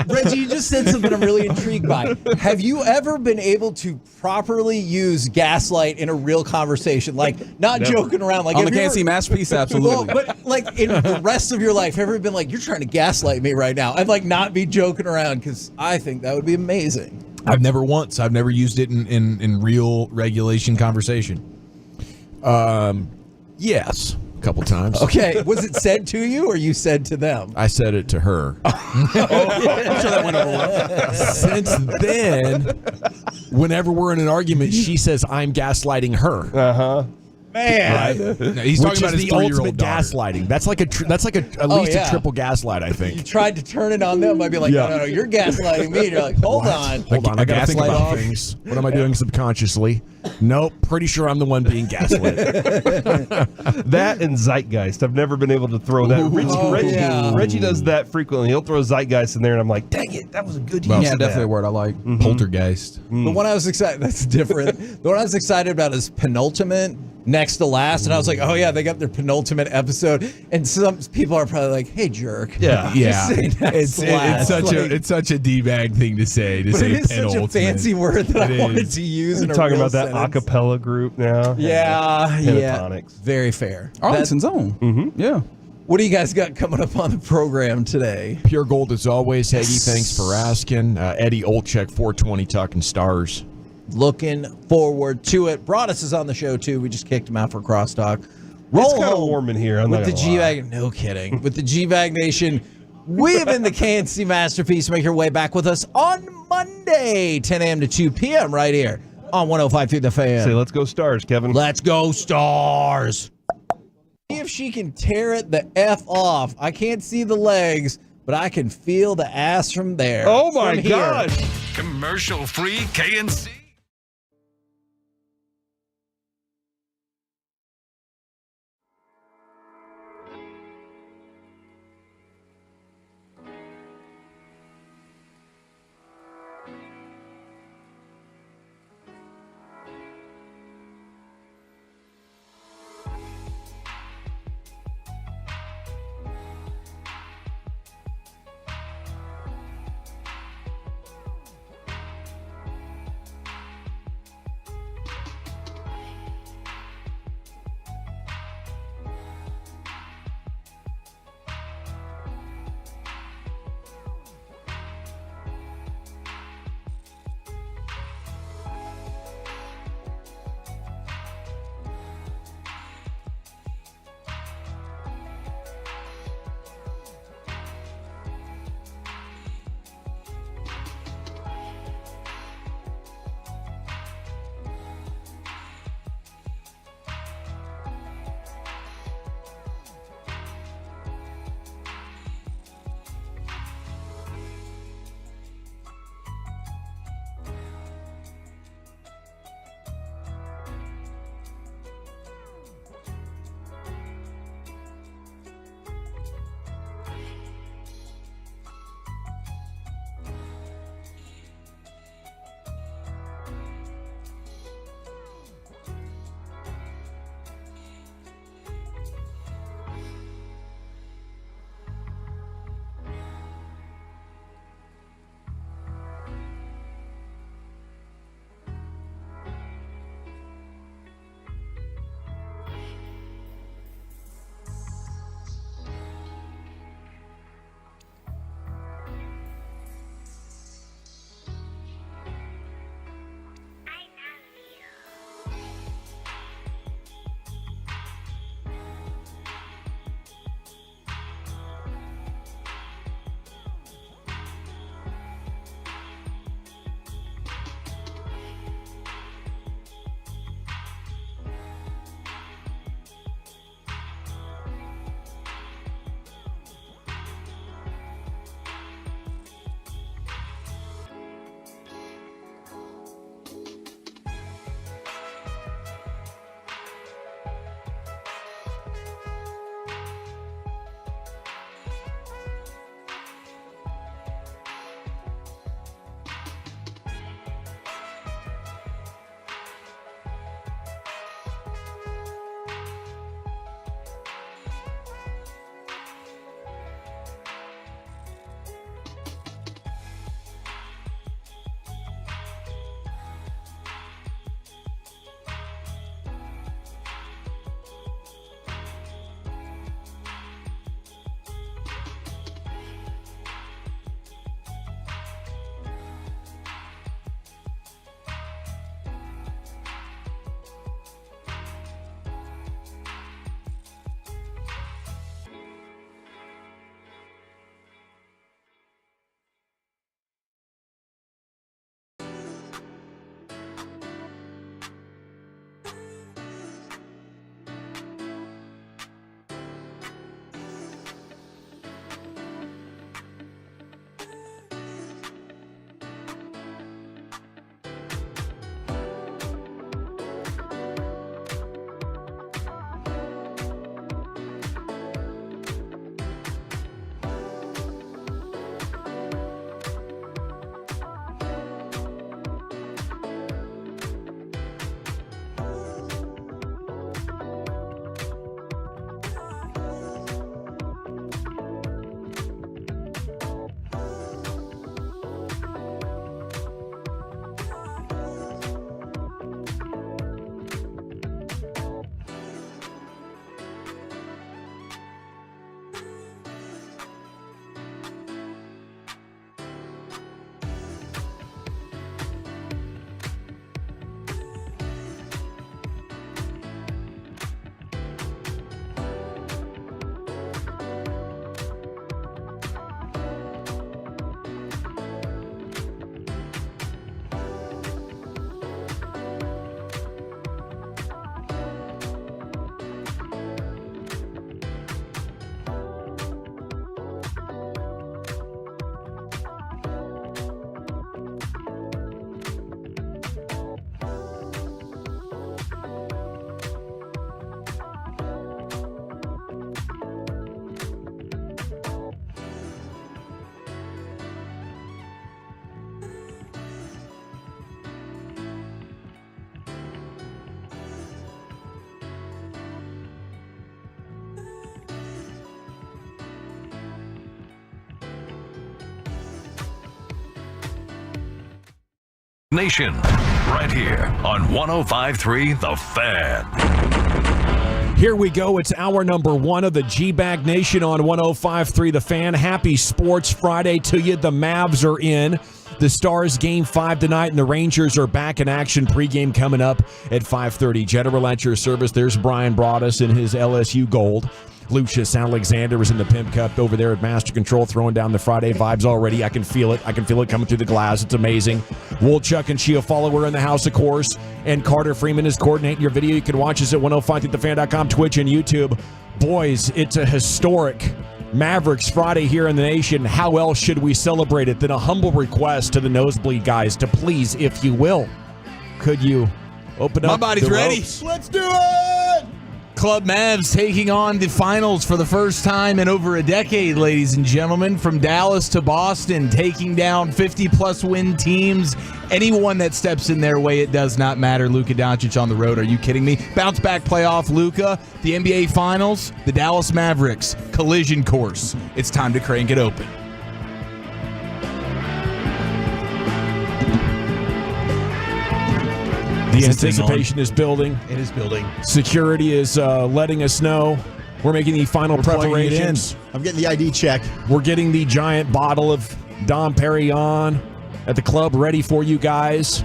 Reggie, you just said something I'm really intrigued by. Have you ever been able to properly use gaslight in a real conversation? Like, not Never. joking around. Like, On the have you Can't See Masterpiece, absolutely. Well, but like in the rest of your life, have you ever been like, you're trying to gaslight me right now? And like not be joking around, because I think that would be amazing. I've never used it in real regulation conversation. Yes, a couple times. Okay. Was it said to you or you said to them? I said it to her. I'm sure that went over well. Since then, whenever we're in an argument, she says I'm gaslighting her. Man. No, he's talking about his the 3-year-old ultimate gaslighting. That's like at least a triple gaslight, I think. You tried to turn it on them. I'd be like, no, you're gaslighting me. And you're like, hold on. Hold on, I gotta think gaslight about off. things. What am I doing subconsciously? Nope, pretty sure I'm the one being gaslit. That and Zeitgeist. I've never been able to throw that. Reggie does that frequently. He'll throw Zeitgeist in there, and I'm like, dang it, that was a good use of definitely that. a word I like. Poltergeist. The one I was excited, that's different. The one I was excited about is penultimate, next to last. And I was like, oh, yeah, they got their penultimate episode. And some people are probably like, hey, jerk. Yeah. It's such a D-bag thing to say. But it is such a fancy word that I wanted to use in You're a talking real about that sentence. acapella group now. Yeah. Pentatonics. Very fair. Arlington's own. Mm-hmm. Yeah. What do you guys got coming up on the program today? Pure gold as always. Hagee, thanks for asking. Eddie Olczyk, 420 talking stars. Looking forward to it. Broadus is on the show, too. We just kicked him out for crosstalk. Roll It's kind of home warm in here. I'm with not the gonna lie. G-Bag. No kidding. With the G-Bag Nation. We have been the KNC Masterpiece. Make your way back with us on Monday, 10 a.m. to 2 p.m. right here on 105.3 The Fan. Say, let's go Stars, Kevin. Let's go Stars. See if she can tear it the F off. I can't see the legs, but I can feel the ass from there. Oh, my From here. gosh. Commercial-free KNC. Nation, right here on 105.3 The Fan. Here we go. It's hour number 1 of the G-Bag Nation on 105.3 The Fan. Happy Sports Friday to you. The Mavs are in. The Stars Game 5 tonight, and the Rangers are back in action. Pregame coming up at 5:30. General at your service. There's Brian Broaddus in his LSU gold. Lucius Alexander is in the Pimp Cup over there at Master Control, throwing down the Friday vibes already. I can feel it. I can feel it coming through the glass. It's amazing. Woolchuck and Chia follower in the house, of course. And Carter Freeman is coordinating your video. You can watch us at 105thefan.com, Twitch, and YouTube. Boys, it's a historic Mavericks Friday here in the nation. How else should we celebrate it than a humble request to the nosebleed guys to please, if you will, could you open up? My body's ready. Ropes? Let's do it! Club Mavs taking on the finals for the first time in over a decade, ladies and gentlemen. From Dallas to Boston, taking down 50-plus win teams. Anyone that steps in their way, it does not matter. Luca Doncic on the road. Are you kidding me? Bounce back playoff, Luca. The NBA Finals, the Dallas Mavericks. Collision course. It's time to crank it open. The anticipation is building. It is building. Security is letting us know. We're making the final preparations. I'm getting the ID check. We're getting the giant bottle of Dom Perignon at the club ready for you guys.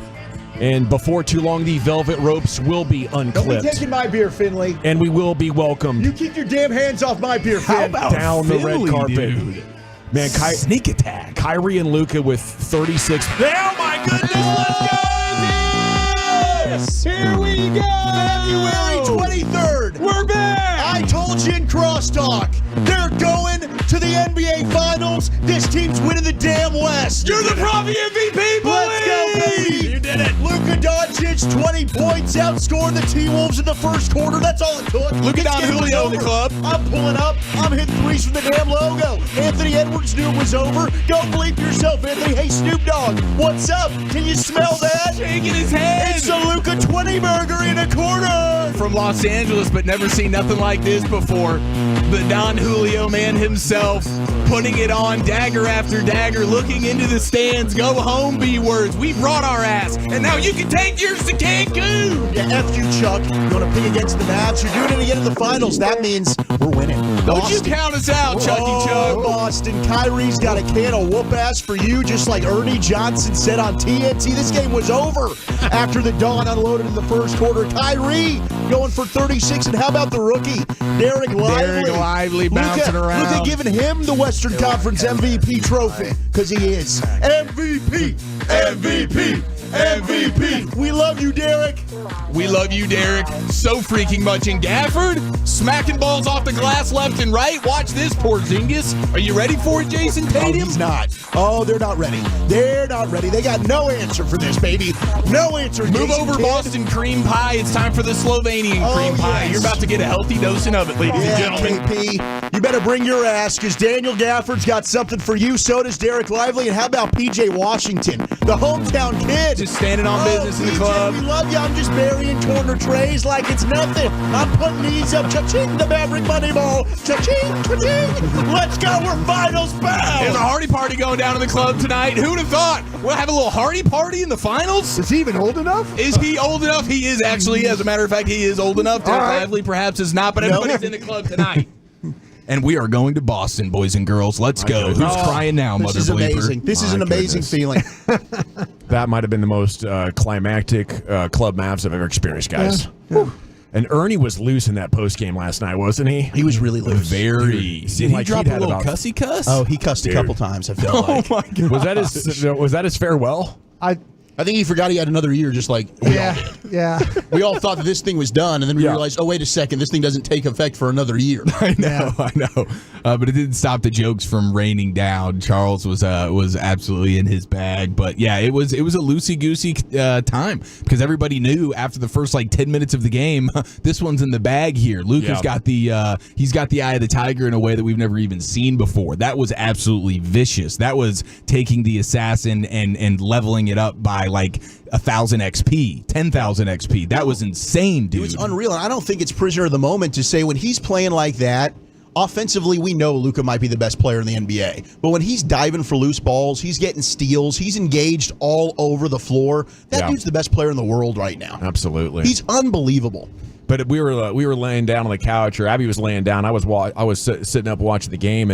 And before too long, the velvet ropes will be unclipped. Don't be taking my beer, Finley. And we will be welcomed. You keep your damn hands off my beer, Finn. How about down Finley, the red carpet. dude? Man, Sneak attack. Kyrie and Luca with 36. Oh my goodness, let's go! Here we go! February 23rd. We're back! I told you in crosstalk. They're going to the NBA Finals. This team's winning the damn West. You're the Profi MVP, boy! Let's go, baby! You did it. Luca Doncic, 20 points, outscoring the T-Wolves in the first quarter. That's all it took. Luca Don Julio in the club. I'm pulling up. I'm hitting threes from the damn logo. Anthony Edwards knew it was over. Don't bleep yourself, Anthony. Hey, Snoop Dogg, what's up? Can you smell that? Shaking his head. It's a Luca 20 burger in a quarter. From Los Angeles, but never seen nothing like this before. The Don Julio man himself, putting it on dagger after dagger, looking into the stands. Go home, B-words. We brought our ass, and now you can take yours to Cancun. Yeah, F you, Chuck. You want to pick against the Mavs? You're doing it again in the finals. That means we're winning. Don't you count us out, Chucky Chuck. Boston. Kyrie's got a can of whoop ass for you, just like Ernie Johnson said on TNT. This game was over after the Dawn unloaded in the first quarter. Kyrie going for 36, and how about the rookie, Derek Lively? Derek Lively bouncing around. Luka giving him the Western Conference MVP trophy, because he is MVP, MVP, MVP. We love you, Derek. We love you, Derek, so freaking much. And Gafford smacking balls off the glass left and right. Watch this, Porzingis. Are you ready for it, Jason Tatum? No, he's not. Oh, they're not ready. They're not ready. They got no answer for this, baby. No answer. Move Jason over, Tatum. Boston cream pie. It's time for the Slovenian cream pie. Yes. You're about to get a healthy dosing of it, ladies and gentlemen. KP, you better bring your ass, because Daniel Gafford's got something for you. So does Derek Lively. And how about PJ Washington, the hometown kid? Just standing on business in the PJ, club. We love you. I'm just burying corner trays like it's nothing. I'm putting these up. Cha-ching, the Maverick money ball. Cha-ching, cha-ching. Let's go. We're finals bound. There's a Hardy party going down in the club tonight. Who'd have thought? We'll have a little Hardy party in the finals? Is he even old enough? Is he old enough? He is actually. As a matter of fact, he is old enough. Derek Lively perhaps is not, but everybody's in the club tonight. And we are going to Boston, boys and girls. Let's go. Who's crying now, Mother This is Bleeper? amazing. This is an amazing feeling. That might have been the most climactic Club Mavs I've ever experienced, guys. Yeah. And Ernie was loose in that postgame last night, wasn't he? He was really loose. Very. Did he drop a little cussy cuss? Oh, he cussed a couple times, I feel like. Oh, my God. Was that his farewell? I think he forgot he had another year, just like we all thought that this thing was done, and then we realized, oh, wait a second, this thing doesn't take effect for another year. I know. But it didn't stop the jokes from raining down. Charles was absolutely in his bag. But yeah, it was a loosey-goosey time, because everybody knew after the first 10 minutes of the game, this one's in the bag here. Luca's got the he's got the eye of the tiger in a way that we've never even seen before. That was absolutely vicious. That was taking the assassin and leveling it up by 1,000 XP, 10,000 XP. That was insane, dude. It was unreal, and I don't think it's prisoner of the moment to say when he's playing like that, offensively, we know Luca might be the best player in the NBA. But when he's diving for loose balls, he's getting steals, he's engaged all over the floor. That dude's the best player in the world right now. Absolutely. He's unbelievable. But we were laying down on the couch, or Abby was laying down. I was sitting up watching the game,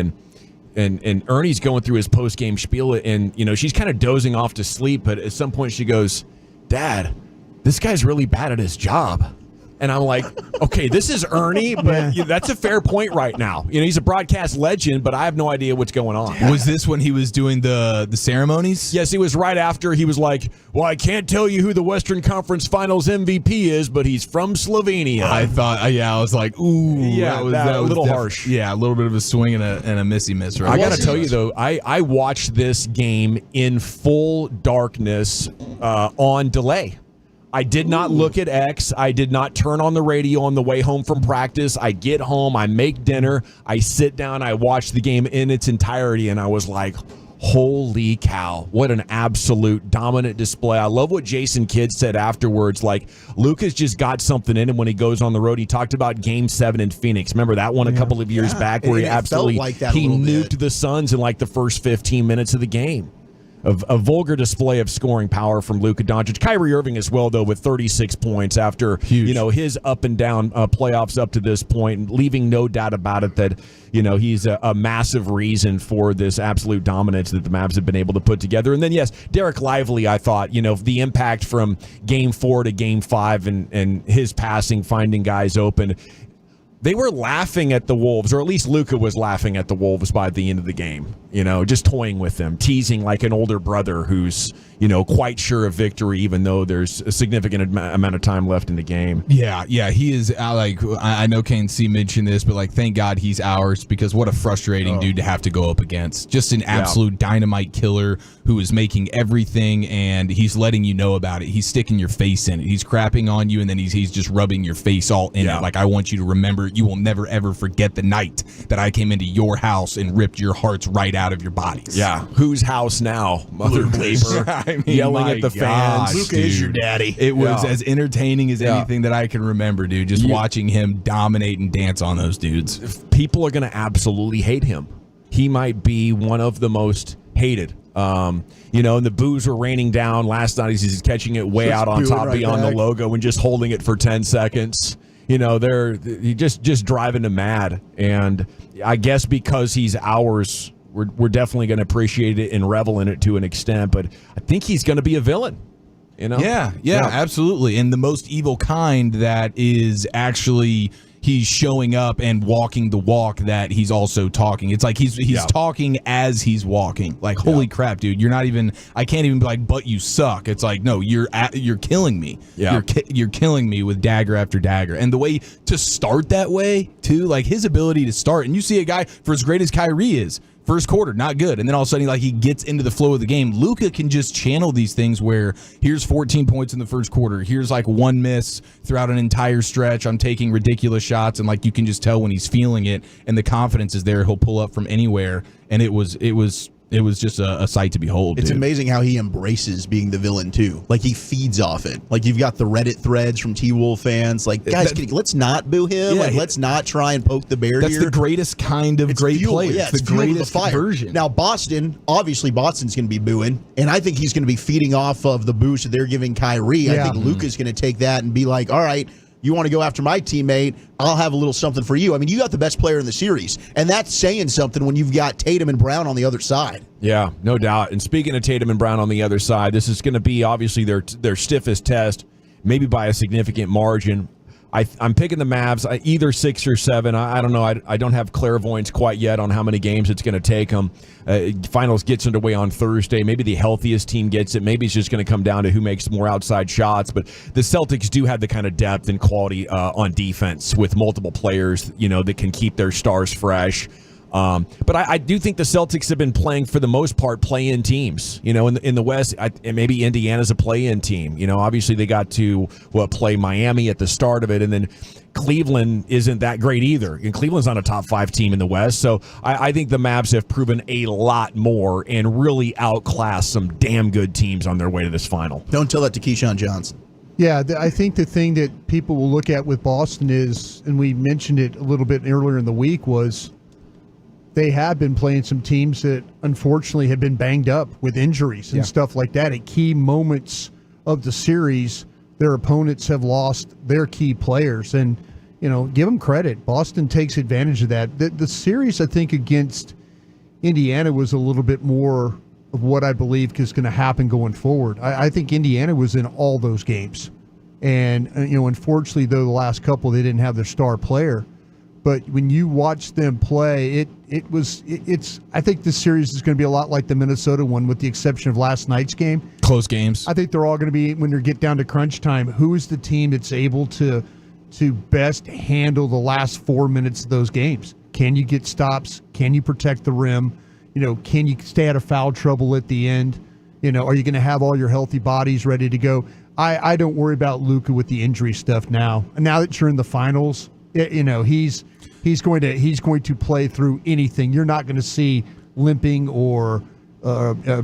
and Ernie's going through his post-game spiel, and she's kind of dozing off to sleep. But at some point, she goes, "Dad, this guy's really bad at his job." And I'm like, okay, this is Ernie, but that's a fair point right now. He's a broadcast legend, but I have no idea what's going on. Was this when he was doing the ceremonies? Yes, it was right after. He was like, well, I can't tell you who the Western Conference Finals MVP is, but he's from Slovenia. I thought, I was like, ooh. Yeah, that was a little harsh. Yeah, a little bit of a swing and a missy miss. Right? I got to tell you, though, I watched this game in full darkness on delay. I did not look at X. I did not turn on the radio on the way home from practice. I get home, I make dinner, I sit down, I watch the game in its entirety, and I was like, holy cow, what an absolute dominant display. I love what Jason Kidd said afterwards. Like, Luca's just got something in him when he goes on the road. He talked about Game 7 in Phoenix. Remember that one a couple of years back where he absolutely nuked the Suns in like the first 15 minutes of the game. A vulgar display of scoring power from Luka Doncic. Kyrie Irving as well, though, with 36 points after his up and down playoffs up to this point, leaving no doubt about it that he's a massive reason for this absolute dominance that the Mavs have been able to put together. And then, yes, Derek Lively, I thought, the impact from Game 4 to Game 5 and his passing, finding guys open. They were laughing at the Wolves, or at least Luca was laughing at the Wolves by the end of the game, just toying with them, teasing like an older brother who's, quite sure of victory, even though there's a significant amount of time left in the game. Yeah, he is, I know Kane C mentioned this, but thank God he's ours, because what a frustrating dude to have to go up against. Just an absolute dynamite killer who is making everything, and he's letting you know about it. He's sticking your face in it. He's crapping on you, and then he's just rubbing your face all in it. Like, I want you to remember, you will never, ever forget the night that I came into your house and ripped your hearts right out of your bodies. Yeah. Whose house now, Mother Labor? Yelling at the fans. Luca is your daddy. It was as entertaining as anything that I can remember, dude. Just watching him dominate and dance on those dudes. People are going to absolutely hate him. He might be one of the most hated. And the boos were raining down last night. He's catching it way out on top beyond the logo and just holding it for 10 seconds. They're just driving him mad. And I guess because he's ours, we're definitely going to appreciate it and revel in it to an extent. But I think he's going to be a villain. Yeah, absolutely. And the most evil kind that is actually he's showing up and walking the walk that he's also talking. It's like he's talking as he's walking. Like, holy crap, dude! You're not even. I can't even be like, but you suck. It's like, no, you're killing me. Yeah. You're killing me with dagger after dagger. And the way to start that way too, like his ability to start. And you see a guy for as great as Kyrie is. First quarter, not good. And then all of a sudden, he gets into the flow of the game. Luca can just channel these things where here's 14 points in the first quarter. Here's one miss throughout an entire stretch. I'm taking ridiculous shots. And you can just tell when he's feeling it and the confidence is there. He'll pull up from anywhere. And it was just a sight to behold. It's amazing how he embraces being the villain too. He feeds off it. You've got the Reddit threads from T-Wolf fans. Guys, let's not boo him. Let's not try and poke the bear That's here. the greatest kind of great player. Yeah, it's the greatest version. Now, Boston's going to be booing, and I think he's going to be feeding off of the boost that they're giving Kyrie. Yeah. I think Luca's going to take that and be like, all right, you want to go after my teammate, I'll have a little something for you. I mean, you got the best player in the series, and that's saying something when you've got Tatum and Brown on the other side. Yeah, no doubt. And speaking of Tatum and Brown on the other side, this is going to be obviously their stiffest test, maybe by a significant margin. I'm picking the Mavs, either 6 or 7. I don't know. I don't have clairvoyance quite yet on how many games it's going to take them. Finals gets underway on Thursday. Maybe the healthiest team gets it. Maybe it's just going to come down to who makes more outside shots. But the Celtics do have the kind of depth and quality on defense with multiple players, that can keep their stars fresh. But I do think the Celtics have been playing, for the most part, play-in teams. In the West, maybe Indiana's a play-in team. Obviously they got to play Miami at the start of it, and then Cleveland isn't that great either. And Cleveland's not a top 5 team in the West. So I think the Mavs have proven a lot more and really outclassed some damn good teams on their way to this final. Don't tell that to Keyshawn Johnson. Yeah, I think the thing that people will look at with Boston is, and we mentioned it a little bit earlier in the week, was they have been playing some teams that unfortunately have been banged up with injuries and stuff like that. At key moments of the series, their opponents have lost their key players. And, give them credit. Boston takes advantage of that. The series, I think, against Indiana was a little bit more of what I believe is going to happen going forward. I think Indiana was in all those games. And, unfortunately, though, the last couple, they didn't have their star player. But when you watch them play, I think this series is going to be a lot like the Minnesota one, with the exception of last night's game. Close games. I think they're all going to be, when you get down to crunch time, who is the team that's able to best handle the last 4 minutes of those games? Can you get stops? Can you protect the rim? Can you stay out of foul trouble at the end? Are you going to have all your healthy bodies ready to go? I don't worry about Luca with the injury stuff now. Now that you're in the finals, he's going to play through anything. You're not going to see limping or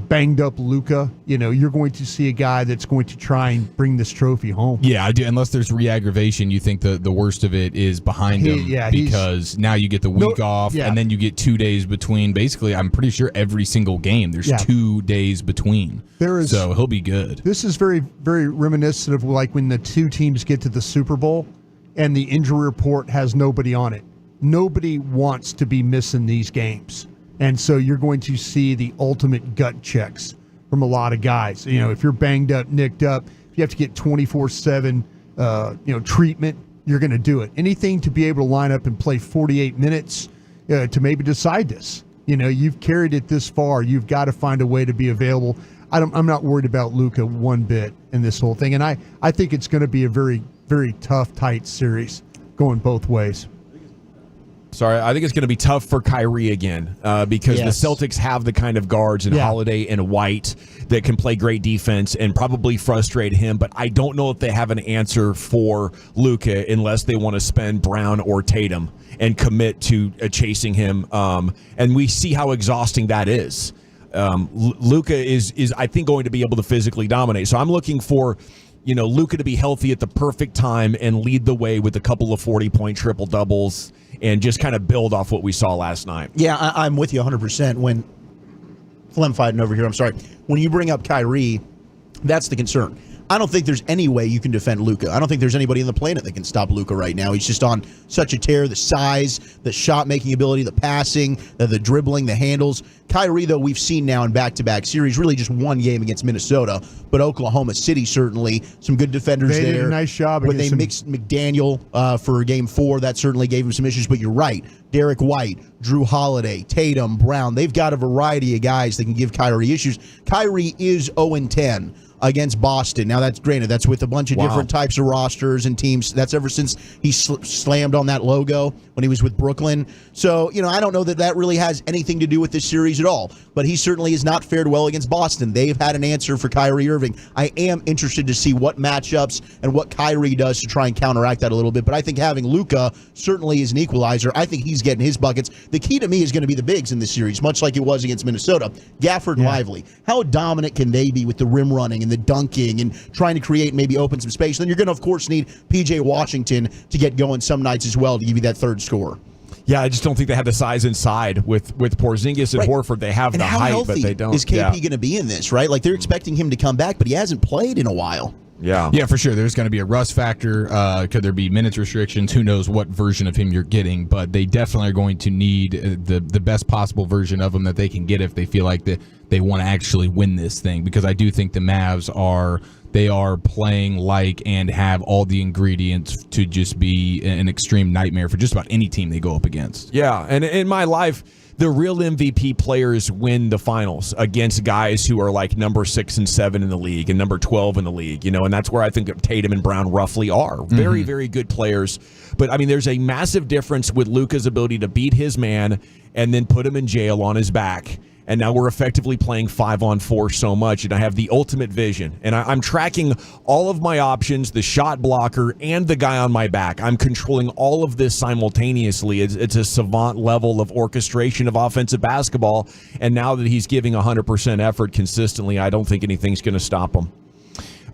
banged up Luca. You're going to see a guy that's going to try and bring this trophy home. Yeah, I do. Unless there's re-aggravation, you think the worst of it is behind him, because now you get the week off, and then you get 2 days between. Basically, I'm pretty sure every single game there's 2 days between. So he'll be good. This is very, very reminiscent of like when the two teams get to the Super Bowl and the injury report has nobody on it. Nobody wants to be missing these games. And so you're going to see the ultimate gut checks from a lot of guys. If you're banged up, nicked up, if you have to get 24/7, treatment, you're going to do it. Anything to be able to line up and play 48 minutes to maybe decide this. You've carried it this far. You've got to find a way to be available. I'm not worried about Luca one bit in this whole thing. And I think it's going to be a very, very tough, tight series going both ways. Sorry, I think it's going to be tough for Kyrie again because the Celtics have the kind of guards in Holiday and White that can play great defense and probably frustrate him. But I don't know if they have an answer for Luca unless they want to spend Brown or Tatum and commit to chasing him. And we see how exhausting that is. Luca is, I think, going to be able to physically dominate. So I'm looking for Luca to be healthy at the perfect time and lead the way with a couple of 40-point triple-doubles and just kind of build off what we saw last night. Yeah, I'm with you 100%. When Flem fighting over here, I'm sorry. When you bring up Kyrie, that's the concern. I don't think there's any way you can defend Luca. I don't think there's anybody on the planet that can stop Luca right now. He's just on such a tear. The size, the shot-making ability, the passing, the dribbling, the handles. Kyrie, though, we've seen now in back-to-back series, really just one game against Minnesota, but Oklahoma City certainly, some good defenders there. They did a nice job. When they mixed McDaniel for Game 4, that certainly gave him some issues, but you're right. Derek White, Drew Holiday, Tatum, Brown, they've got a variety of guys that can give Kyrie issues. Kyrie is 0-10 against Boston. Now, that's granted, that's with a bunch of different types of rosters and teams. That's ever since he slammed on that logo when he was with Brooklyn. So, I don't know that really has anything to do with this series at all. But he certainly has not fared well against Boston. They've had an answer for Kyrie Irving. I am interested to see what matchups and what Kyrie does to try and counteract that a little bit. But I think having Luca certainly is an equalizer. I think he's getting his buckets. The key to me is going to be the bigs in this series, much like it was against Minnesota. Gafford and Lively. How dominant can they be with the rim running and the dunking and trying to create, maybe open some space? Then you're going to, of course, need P.J. Washington to get going some nights as well to give you that third scorer. Yeah, I just don't think they have the size inside with Porzingis and Horford. They have the height, but they don't. Is KP going to be in this, right? Like, they're expecting him to come back, but he hasn't played in a while. Yeah, for sure. There's going to be a rust factor. Could there be minutes restrictions? Who knows what version of him you're getting? But they definitely are going to need the best possible version of him that they can get if they feel like they want to actually win this thing. Because I do think the Mavs are playing like and have all the ingredients to just be an extreme nightmare for just about any team they go up against. Yeah, and in my life, the real MVP players win the finals against guys who are like number 6 and 7 in the league and number 12 in the league, and that's where I think Tatum and Brown roughly are. Very, very good players. But, I mean, there's a massive difference with Luca's ability to beat his man and then put him in jail on his back. And now we're effectively playing 5-on-4 so much, and I have the ultimate vision. And I'm tracking all of my options, the shot blocker, and the guy on my back. I'm controlling all of this simultaneously. It's a savant level of orchestration of offensive basketball. And now that he's giving 100% effort consistently, I don't think anything's going to stop him.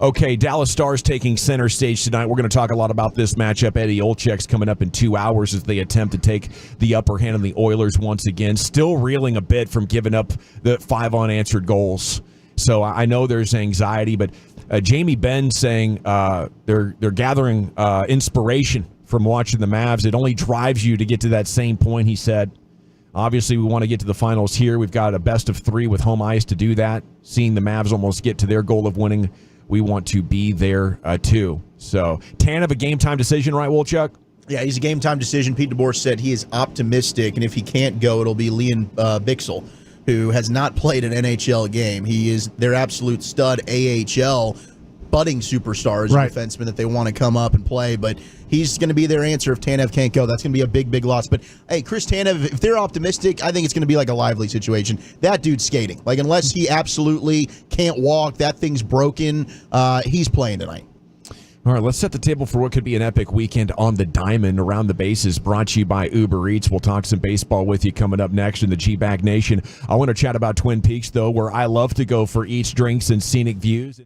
Okay, Dallas Stars taking center stage tonight. We're going to talk a lot about this matchup. Eddie Olczyk's coming up in 2 hours as they attempt to take the upper hand on the Oilers once again. Still reeling a bit from giving up the 5 unanswered goals. So I know there's anxiety, but Jamie Benn saying they're gathering inspiration from watching the Mavs. It only drives you to get to that same point, he said. Obviously, we want to get to the finals here. We've got a best of 3 with home ice to do that. Seeing the Mavs almost get to their goal of winning, we want to be there too. So, Tanev, a game-time decision, right, Wolchuk? Yeah, he's a game-time decision. Pete DeBoer said he is optimistic, and if he can't go, it'll be Leon Bixel, who has not played an NHL game. He is their absolute stud AHL budding superstars, right, defenseman that they want to come up and play, but he's going to be their answer if Tanev can't go. That's going to be a big, big loss. But, hey, Chris Tanev, if they're optimistic, I think it's going to be like a Lively situation. That dude's skating. Like, unless he absolutely can't walk, that thing's broken, he's playing tonight. All right, let's set the table for what could be an epic weekend on the diamond. Around the Bases, brought to you by Uber Eats. We'll talk some baseball with you coming up next in the G-Bag Nation. I want to chat about Twin Peaks, though, where I love to go for eats, drinks, and scenic views.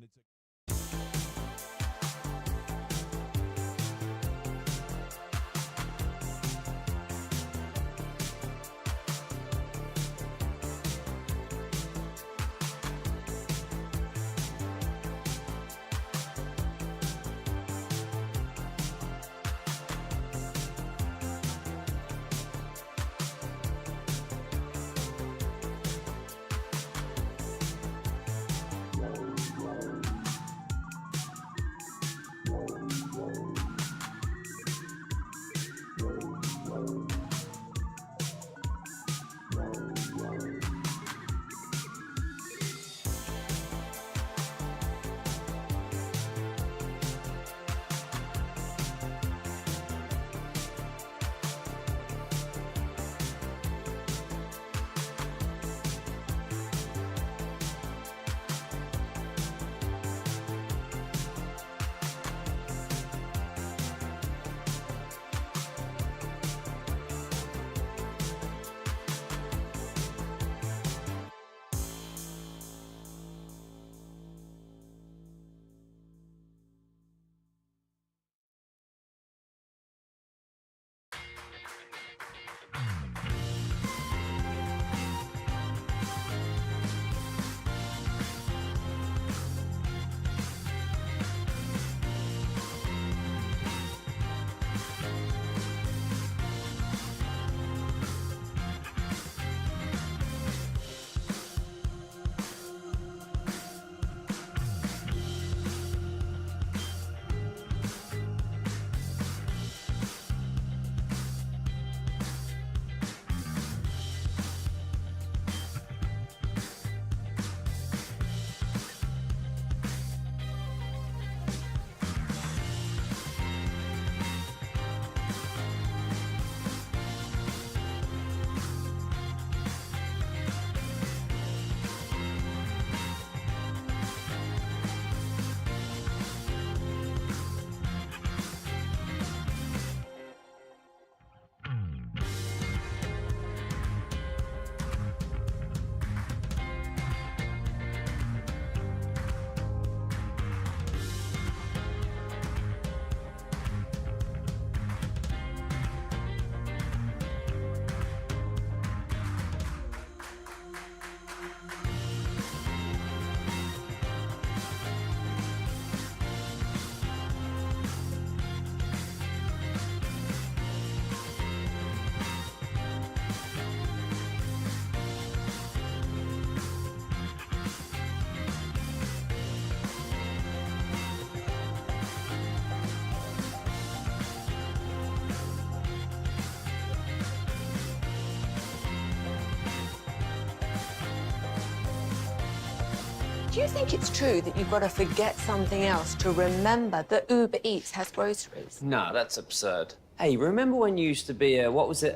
Do you think it's true that you've got to forget something else to remember that Uber Eats has groceries? No, that's absurd. Hey, remember when you used to be a, what was it,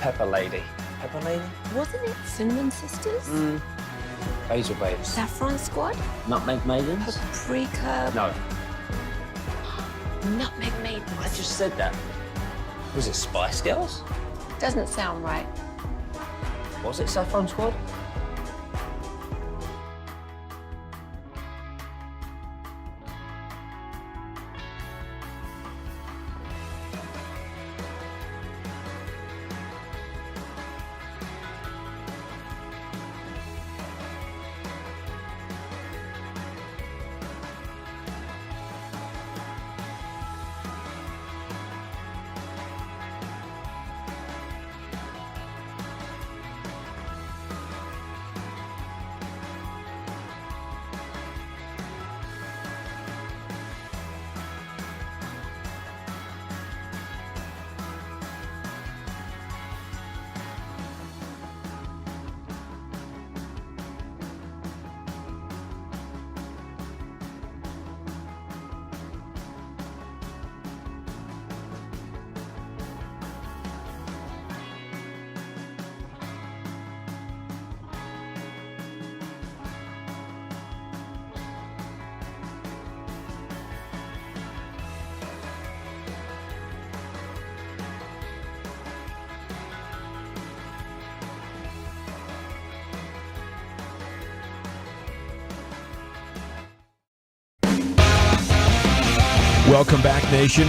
Pepper Lady? Pepper Lady? Wasn't it Cinnamon Sisters? Basil Babes. Saffron Squad? Nutmeg Maidens? Paprika? No. Nutmeg Maidens. I just said that. Was it Spice Girls? Doesn't sound right. Was it Saffron Squad? Welcome back, Nation.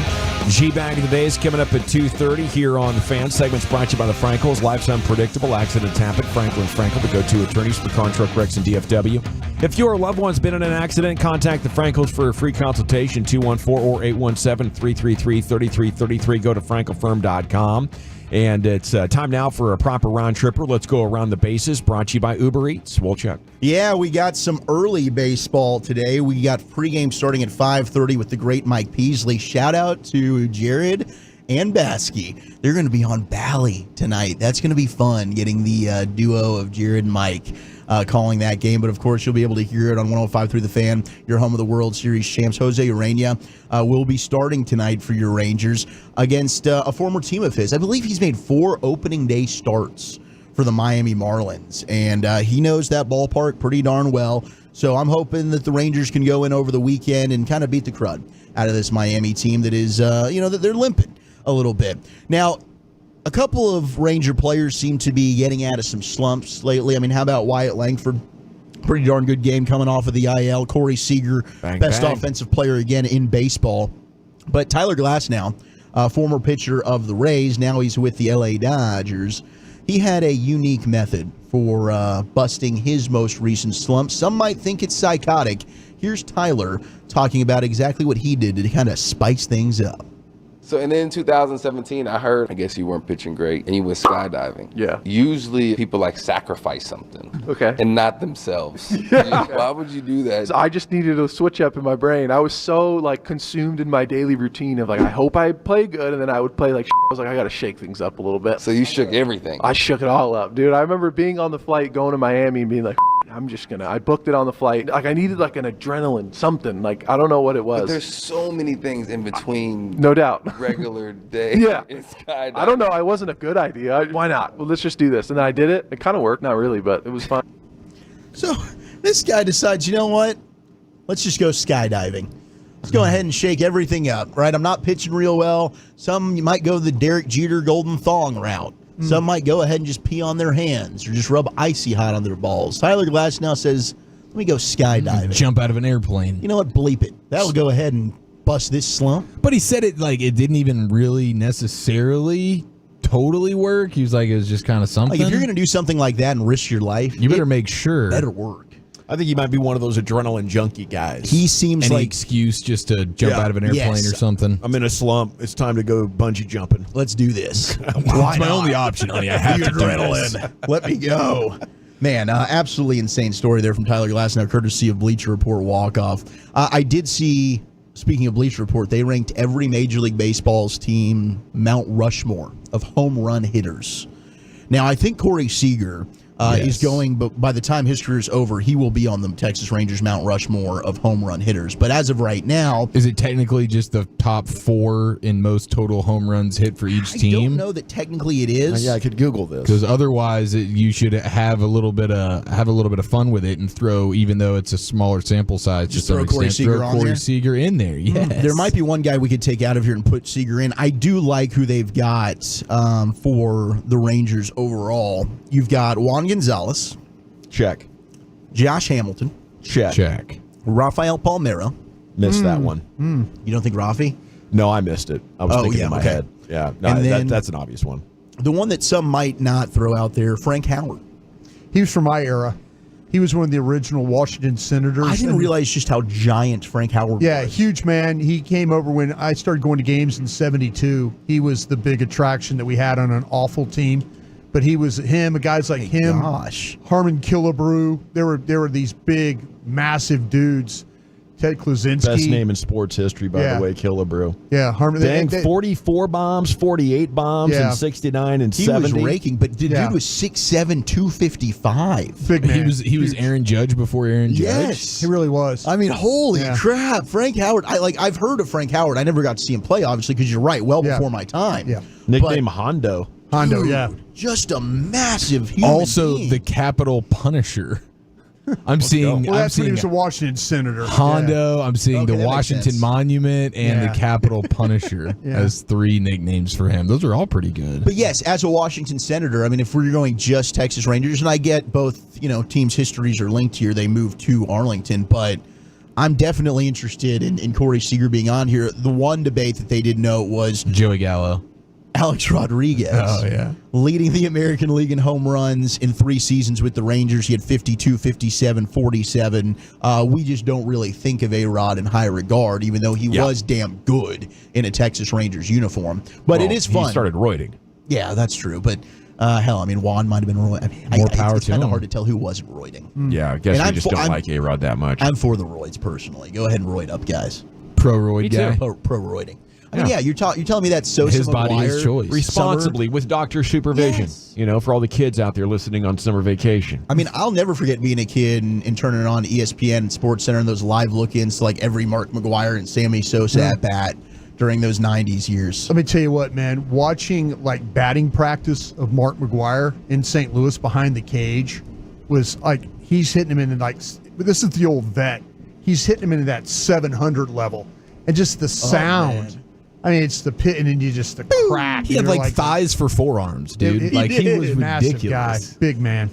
G-Bag of the Day is coming up at 2:30 here on The Fan. Segment's brought to you by the Frankels. Life's unpredictable. Accidents happen. Frankel and Frankel, the go-to attorneys for car and truck wrecks in DFW. If your loved one's been in an accident, contact the Frankels for a free consultation, 214 or 817-333-3333. Go to frankelfirm.com. And it's time now for a proper round tripper. Let's go around the bases. Brought to you by Uber Eats. Wolchuk. Yeah, we got some early baseball today. We got pregame starting at 5:30 with the great Mike Peasley. Shout out to Jared and Baskey. They're going to be on Bally tonight. That's going to be fun, getting the duo of Jared and Mike calling that game. But, of course, you'll be able to hear it on 105.3 The Fan, your home of the World Series champs. Jose Urena will be starting tonight for your Rangers against a former team of his. I believe he's made 4 opening day starts for the Miami Marlins, and he knows that ballpark pretty darn well. So I'm hoping that the Rangers can go in over the weekend and kind of beat the crud out of this Miami team that is, that they're limping a little bit. Now, a couple of Ranger players seem to be getting out of some slumps lately. I mean, how about Wyatt Langford? Pretty darn good game coming off of the IL. Corey Seager, best offensive player again in baseball. But Tyler Glasnow, former pitcher of the Rays, now he's with the LA Dodgers. He had a unique method for busting his most recent slump. Some might think it's psychotic. Here's Tyler talking about exactly what he did to kind of spice things up. So, and then in 2017, I heard, I guess you weren't pitching great, and you went skydiving. Yeah. Usually, people like sacrifice something. Okay. And not themselves. Why would you do that? So I just needed a switch up in my brain. I was so, consumed in my daily routine of, I hope I play good, and then I would play I was like, I got to shake things up a little bit. So you shook everything? I shook it all up, dude. I remember being on the flight, going to Miami, and being like, I booked it on the flight. I needed an adrenaline, something. I don't know what it was. But there's so many things in between. No doubt. Regular day. Yeah. And skydiving. I don't know. It wasn't a good idea. Why not? Well, let's just do this. And then I did it. It kind of worked. Not really, but it was fun. So this guy decides, you know what? Let's just go skydiving. Let's go ahead and shake everything up, right? I'm not pitching real well. Some might go the Derek Jeter golden thong route. Some might go ahead and just pee on their hands or just rub icy hot on their balls. Tyler Glasnow says, let me go skydiving. Jump out of an airplane. You know what? Bleep it. That'll go ahead and bust this slump. But he said it it didn't even really necessarily totally work. He was like, it was just kind of something. If you're going to do something like that and risk your life, you better make sure. Better work. I think he might be one of those adrenaline junkie guys. He seems Any like excuse just to jump out of an airplane or something. I'm in a slump. It's time to go bungee jumping. Let's do this. It's my only option, honey. I have to do this. Let me go. Man, absolutely insane story there from Tyler Glasnow, courtesy of Bleacher Report walk-off. I did see, speaking of Bleacher Report, they ranked every Major League Baseball's team Mount Rushmore of home run hitters. Now, I think Corey Seager is going, but by the time his career is over, he will be on the Texas Rangers Mount Rushmore of home run hitters. But as of right now, is it technically just the top 4 in most total home runs hit for each team? I don't know that technically it is. Yeah, I could Google this because otherwise you should have a little bit of fun with it and throw, even though it's a smaller sample size, just throw Corey Seager in there. Yes. There might be one guy we could take out of here and put Seager in. I do like who they've got for the Rangers overall. You've got Juan Gonzalez. Check. Josh Hamilton. Check. Rafael Palmeiro. Missed that one. You don't think Rafi? No, I missed it. I was thinking in my head. Yeah, no, And then- that's an obvious one. The one that some might not throw out there, Frank Howard. He was from my era. He was one of the original Washington Senators. I didn't realize just how giant Frank Howard Yeah, was. huge man. He came over when I started going to games in '72. He was the big attraction that we had on an awful team. But guys like him, Harmon Killebrew. There were these big, massive dudes. Ted Kluzinski. Best name in sports history, by the way, Killebrew. Yeah, Harmon. Dang, 44 bombs, 48 bombs in 69 and 70. He was raking, but the dude was 6'7", 255. Big man. He was Aaron Judge before Aaron Judge. Yes, he really was. I mean, holy crap, Frank Howard. I've heard of Frank Howard. I never got to see him play, obviously, because you're right, before my time. Yeah, nickname Hondo. Hondo, Dude, just a massive human Also, being. the Capitol Punisher. I'm seeing. Well, I'm that's when he seeing was a Washington Senator. Hondo. I'm seeing the that makes Washington sense. Monument and Yeah. the Capitol Punisher as 3 nicknames for him. Those are all pretty good. But yes, as a Washington Senator, I mean, if we're going just Texas Rangers, and I get both, teams' histories are linked here, they moved to Arlington, but I'm definitely interested in Corey Seager being on here. The one debate that they didn't know was Joey Gallo. Alex Rodriguez. Oh, yeah. Leading the American League in home runs in 3 seasons with the Rangers. He had 52, 57, 47. We just don't really think of A-Rod in high regard, even though he was damn good in a Texas Rangers uniform. But it is fun. He started roiding. Yeah, that's true. But hell, I mean, Juan might have been roiding. I mean, More power it's to kind of him. hard to tell who wasn't roiding. Yeah, I guess And we just don't like A-Rod that much. I'm for the roids personally. Go ahead and roid up, guys. Pro-roid guy. Pro roiding. I mean, you're telling me that's Sosa, His body, his McGuire, choice. Responsibly, with doctor supervision. You know, for all the kids out there listening on summer vacation. I mean, I'll never forget being a kid and turning it on ESPN and Sports Center and those live look-ins to like every Mark McGuire and Sammy Sosa at bat during those 90s years. Let me tell you what, man. Watching like batting practice of Mark McGuire in St. Louis behind the cage was like he's hitting him in like this is the old vet. He's hitting him into that 700 level, and just the sound. I mean, it's the pit, and then you just the crack. He had like thighs for forearms, dude. He was massive ridiculous. guy, big man.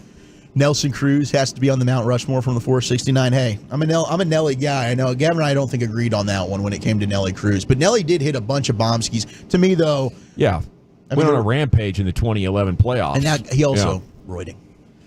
Nelson Cruz has to be on the Mount Rushmore from the 469. Hey, I'm a Nelly guy. I know Gavin and I don't think agreed on that one when it came to Nelly Cruz, but Nelly did hit a bunch of bomb skis. To me, though, went on a rampage in the 2011 playoffs, and now he also roiding.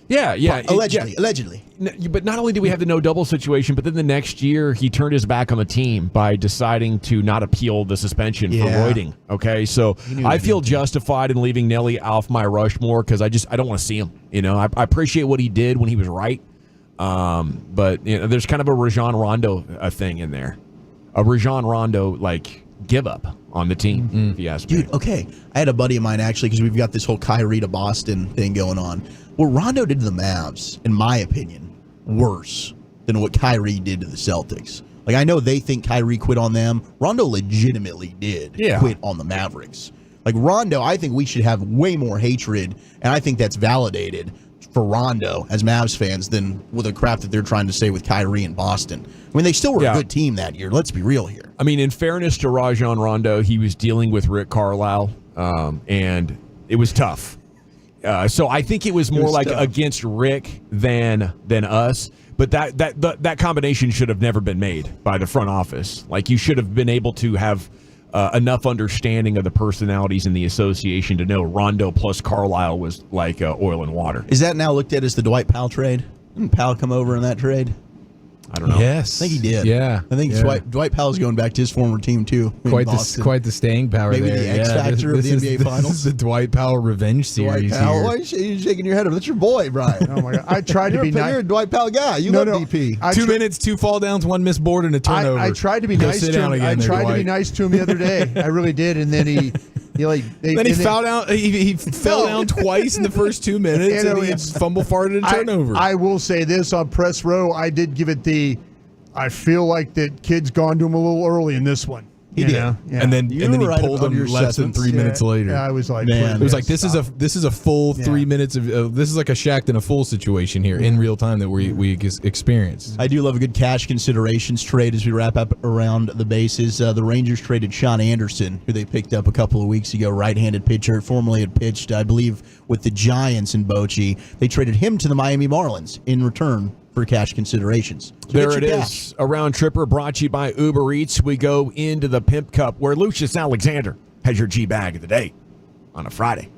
Yeah. Allegedly. But not only did we have the no double situation, but then the next year he turned his back on the team by deciding to not appeal the suspension for roiding. Okay, so I feel justified in leaving Nelly off my Rushmore because I don't want to see him. You know, I appreciate what he did when he was right, but you know, there's kind of a Rajon Rondo thing in there, a Rajon Rondo like give up on the team. If you ask me, dude. Okay, I had a buddy of mine actually because we've got this whole Kyrie to Boston thing going on. What Rondo did to the Mavs, in my opinion, worse than what Kyrie did to the Celtics. Like, I know they think Kyrie quit on them. Rondo legitimately did quit on the Mavericks. Like, Rondo, I think we should have way more hatred, and I think that's validated for Rondo as Mavs fans than with the crap that they're trying to say with Kyrie in Boston. I mean, they still were a good team that year. Let's be real here. I mean, in fairness to Rajon Rondo, he was dealing with Rick Carlisle, and it was tough. So I think it was more like tough against Rick than us. But that combination should have never been made by the front office. Like, you should have been able to have enough understanding of the personalities in the association to know Rondo plus Carlisle was like oil and water. Is that now looked at as the Dwight Powell trade? Didn't Powell come over in that trade? I don't know. Yes, I think he did. Yeah, I think Dwight Powell's going back to his former team too. Quite the staying power. Maybe there. the X factor of the NBA Finals. This is the Dwight Powell revenge series. Dwight Powell. Here. Why are you shaking your head over? That's your boy, Brian. Oh my God! I tried to be nice. You're a Dwight Powell guy. You love DP. 2 minutes, 2 fall downs, 1 missed board, and a turnover. I tried to be nice to him. I tried to be nice to him the other day. I really did, and then he fell down. He fell down twice in the first 2 minutes, and he fumble farted a turnover. I will say this on press row. I did give it the. I feel like that kid's gone to him a little early in this one. He did, and then he pulled him less than 3 minutes later. Yeah, I was like, man, it was like this is a full 3 minutes of this is like a Shaq and a full situation here in real time that we experienced. I do love a good cash considerations trade as we wrap up around the bases. The Rangers traded Sean Anderson, who they picked up a couple of weeks ago, right-handed pitcher, formerly had pitched, I believe, with the Giants in Bochy. They traded him to the Miami Marlins in return for cash considerations. So there it is. A round tripper brought to you by Uber Eats. We go into the Pimp Cup where Lucius Alexander has your G bag of the day on a Friday.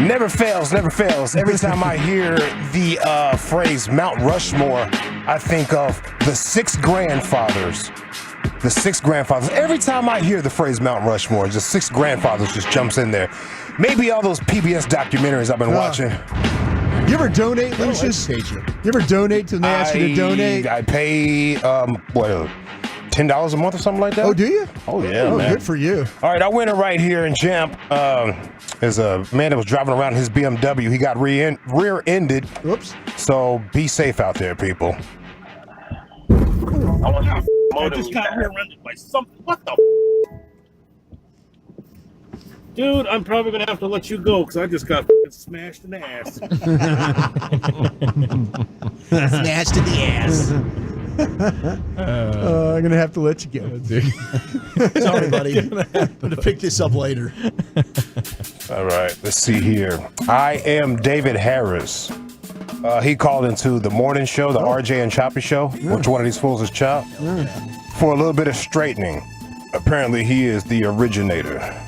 Never fails, never fails. Every time I hear the phrase Mount Rushmore, I think of the 6 grandfathers. The 6 grandfathers. Every time I hear the phrase Mount Rushmore, just 6 grandfathers just jumps in there. Maybe all those PBS documentaries I've been watching. You ever donate, Lucius? You ever donate to when they ask you to donate? I pay, $10 a month or something like that. Oh, do you? Oh, yeah, man. Good for you. All right, I went in right here in Champ. There's a man that was driving around his BMW. He got rear-ended. Whoops. So be safe out there, people. I just got rear-ended by something. What the? Dude, I'm probably going to have to let you go because I just got smashed in the ass. Smashed in the ass. I'm going to have to let you go. Sorry, buddy. I'm going to pick this up later. All right, let's see here. I am David Harris. He called into the morning show, the RJ and Choppy show. Which one of these fools is Chop? For a little bit of straightening. Apparently, he is the originator.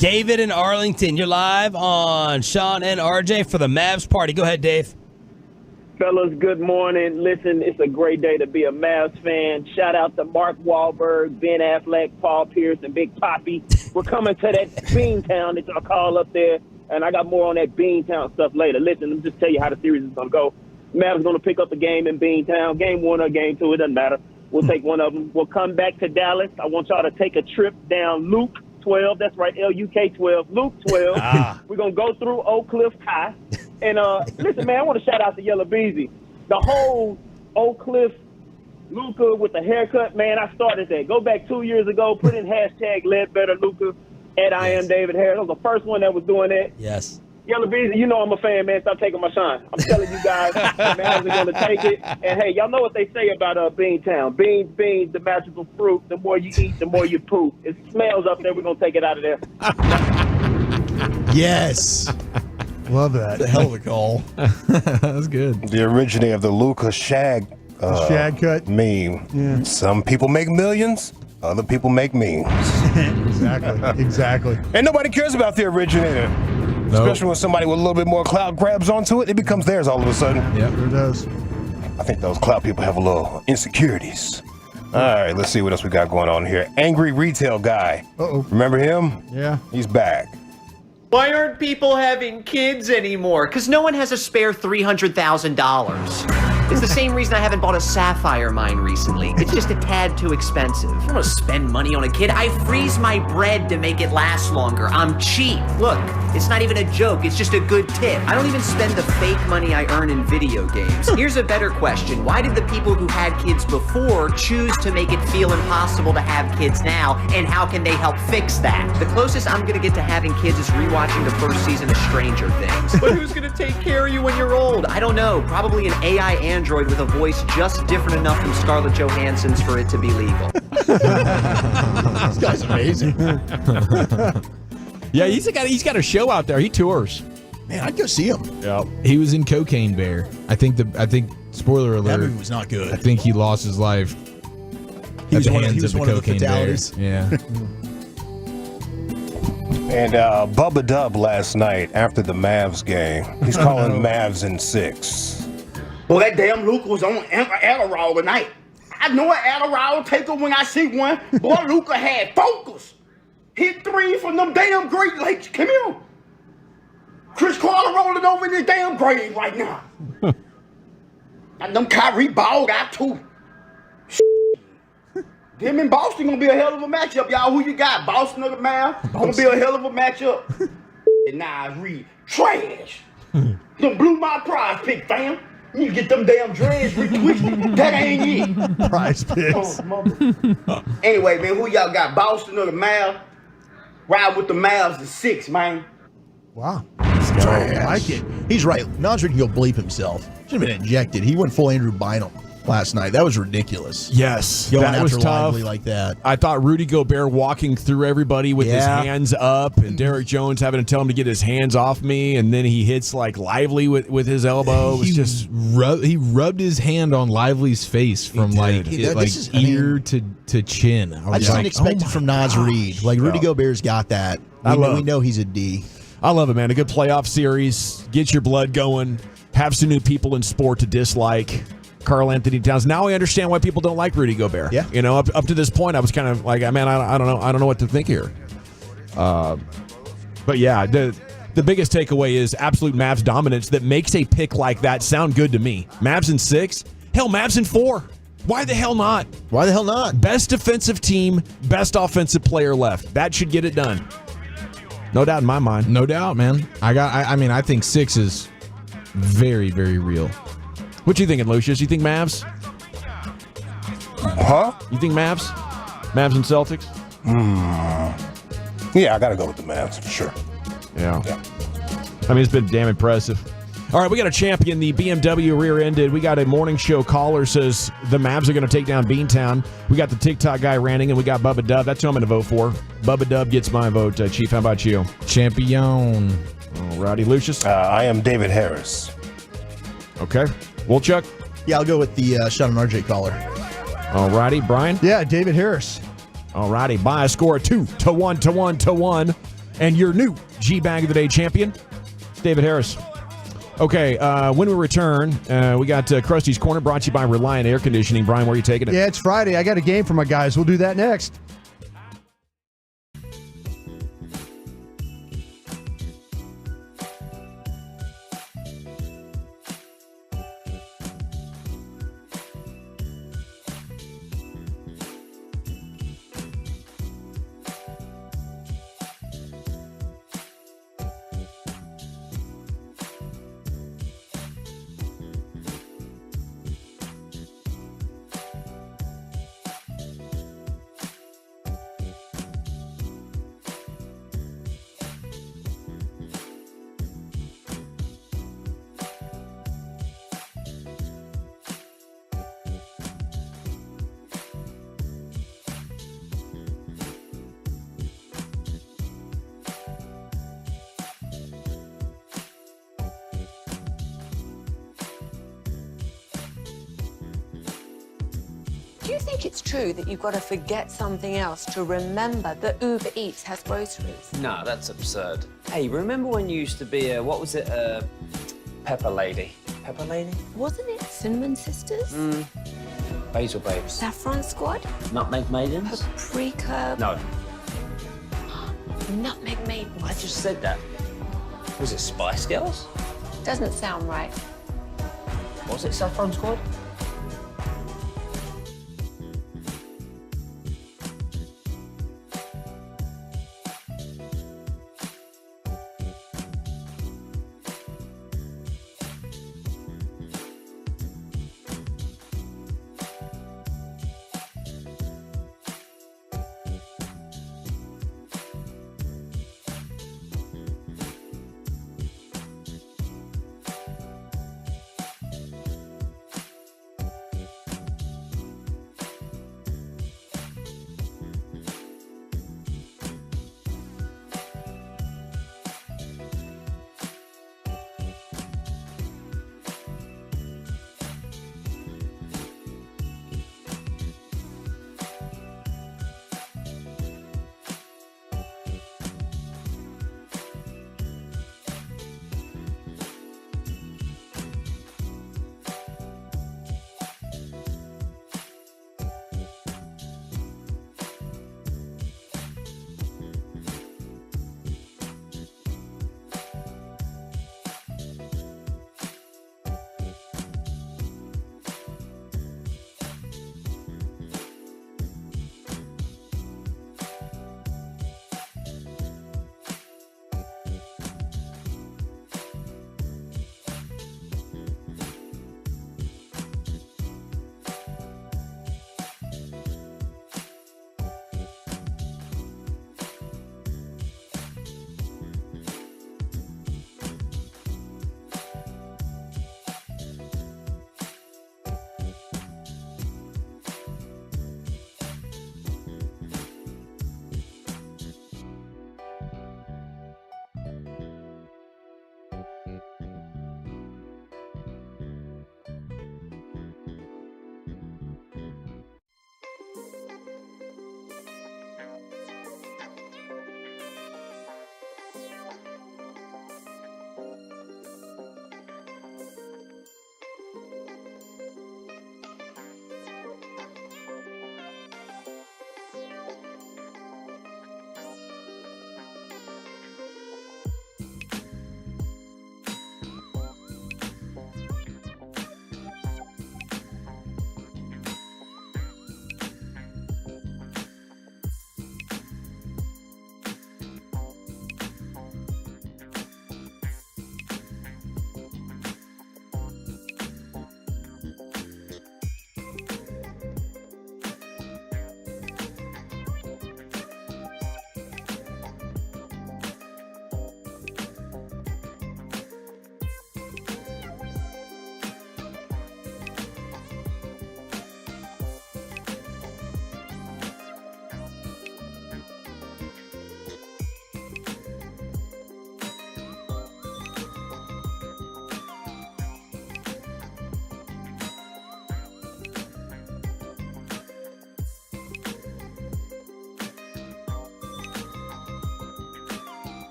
David in Arlington, you're live on Sean and RJ for the Mavs party. Go ahead, Dave. Fellas, good morning. Listen, it's a great day to be a Mavs fan. Shout out to Mark Wahlberg, Ben Affleck, Paul Pierce, and Big Poppy. We're coming to that Beantown that y'all call up there, and I got more on that Beantown stuff later. Listen, let me just tell you how the series is going to go. Mavs going to pick up the game in Beantown. Game 1 or Game 2, it doesn't matter. We'll take one of them. We'll come back to Dallas. I want y'all to take a trip down Luke 12. That's right, Luke 12. Luke 12. We're going to go through Oak Cliff High. And listen, man, I want to shout out to Yellow Beezy. The whole Oak Cliff Luca with the haircut, man, I started that. Go back 2 years ago, put in hashtag Ledbetter Luca at I am David Harris. I was the first one that was doing that. Yes. Yellow Beezy, you know I'm a fan, man. Stop taking my shine. I'm telling you guys, the Mavs are going to take it. And, hey, y'all know what they say about Beantown. Beans, the magical fruit. The more you eat, the more you poop. It smells up there. We're going to take it out of there. Yes. Love that. That's a hell of a call. That's good. The originator of the Luca shag cut meme. Yeah. Some people make millions, other people make memes. Exactly. And nobody cares about the originator. Especially when somebody with a little bit more clout grabs onto it, it becomes theirs all of a sudden. Yeah, it does. I think those clout people have a little insecurities. All right, let's see what else we got going on here. Angry retail guy. Uh-oh. Remember him? Yeah. He's back. Why aren't people having kids anymore? Because no one has a spare $300,000. It's the same reason I haven't bought a sapphire mine recently. It's just a tad too expensive. I don't want to spend money on a kid. I freeze my bread to make it last longer. I'm cheap. Look, it's not even a joke. It's just a good tip. I don't even spend the fake money I earn in video games. Here's a better question. Why did the people who had kids before choose to make it feel impossible to have kids now? And how can they help fix that? The closest I'm going to get to having kids is rewatching the first season of Stranger Things. But who's going to take care of you when you're old? I don't know. Probably an AI android with a voice just different enough from Scarlett Johansson's for it to be legal. This guy's amazing. Yeah, he's got a show out there. He tours. Man, I'd go see him. Yeah. He was in Cocaine Bear. I think spoiler alert. That movie was not good. I think he lost his life. He was at the one of hands the of the Cocaine Bear. fatalities. Yeah. And Bubba Dub last night after the Mavs game. He's calling Mavs in 6. Well, that damn Luca was on Adderall tonight. I know an Adderall taker when I see one. Boy, Luca had focus. Hit 3 from them damn Great Lakes. Come here. Chris Carter rolling over in his damn grave right now. And them Kyrie balled out too. Them in Boston gonna be a hell of a matchup, y'all. Who you got? Boston or the Mavs? Gonna be a hell of a matchup. And now I read trash. Them blew my prize pick, fam. You need to get them damn dreads retwisted. That ain't it. Prize picks. Anyway, man, who y'all got? Boston or the Mavs? Ride with the Mavs at 6, man. Wow. I like it. He's right. Nonsri can go bleep himself. Should have been injected. He went full Andrew Bynum last night. That was ridiculous. Yes, Going that was after tough. Lively like that. I thought Rudy Gobert walking through everybody with his hands up, and Derek Jones having to tell him to get his hands off me, and then he hits like Lively with his elbow. It was just he rubbed his hand on Lively's face from ear to chin. I just didn't expect it from Naz Reid. Like Rudy Gobert's got that. We know he's a D. I love it, man. A good playoff series. Get your blood going. Have some new people in sport to dislike. Karl Anthony Towns. Now I understand why people don't like Rudy Gobert. Yeah. You know, up to this point, I was kind of like, man, I don't know. I don't know what to think here. But yeah, the biggest takeaway is absolute Mavs dominance that makes a pick like that sound good to me. Mavs in 6? Hell, Mavs in 4. Why the hell not? Why the hell not? Best defensive team, best offensive player left. That should get it done. No doubt in my mind. No doubt, man. I think 6 is very, very real. What you thinking, Lucius? You think Mavs? Huh? You think Mavs? Mavs and Celtics? Yeah, I got to go with the Mavs for sure. Yeah. I mean, it's been damn impressive. All right, we got a champion. The BMW rear-ended. We got a morning show caller says the Mavs are going to take down Beantown. We got the TikTok guy ranting, and we got Bubba Dub. That's who I'm going to vote for. Bubba Dub gets my vote. Chief, how about you? Champion. All righty, Lucius. I am David Harris. Okay. Wolchuk. Yeah, I'll go with the Sean and RJ caller. All righty, Brian. Yeah, David Harris. All righty, by a score of 2-1. And your new G-Bag of the Day champion, David Harris. Okay, when we return, we got Krusty's Corner brought to you by Reliant Air Conditioning. Brian, where are you taking it? Yeah, it's Friday. I got a game for my guys. We'll do that next. Do you think it's true that you've got to forget something else to remember that Uber Eats has groceries? No, that's absurd. Hey, remember when you used to be Pepper Lady? Pepper Lady? Wasn't it Cinnamon Sisters? Basil Babes. Saffron Squad? Nutmeg Maidens? Paprika? No. Nutmeg Maidens? I just said that. Was it Spice Girls? Doesn't sound right. Was it Saffron Squad?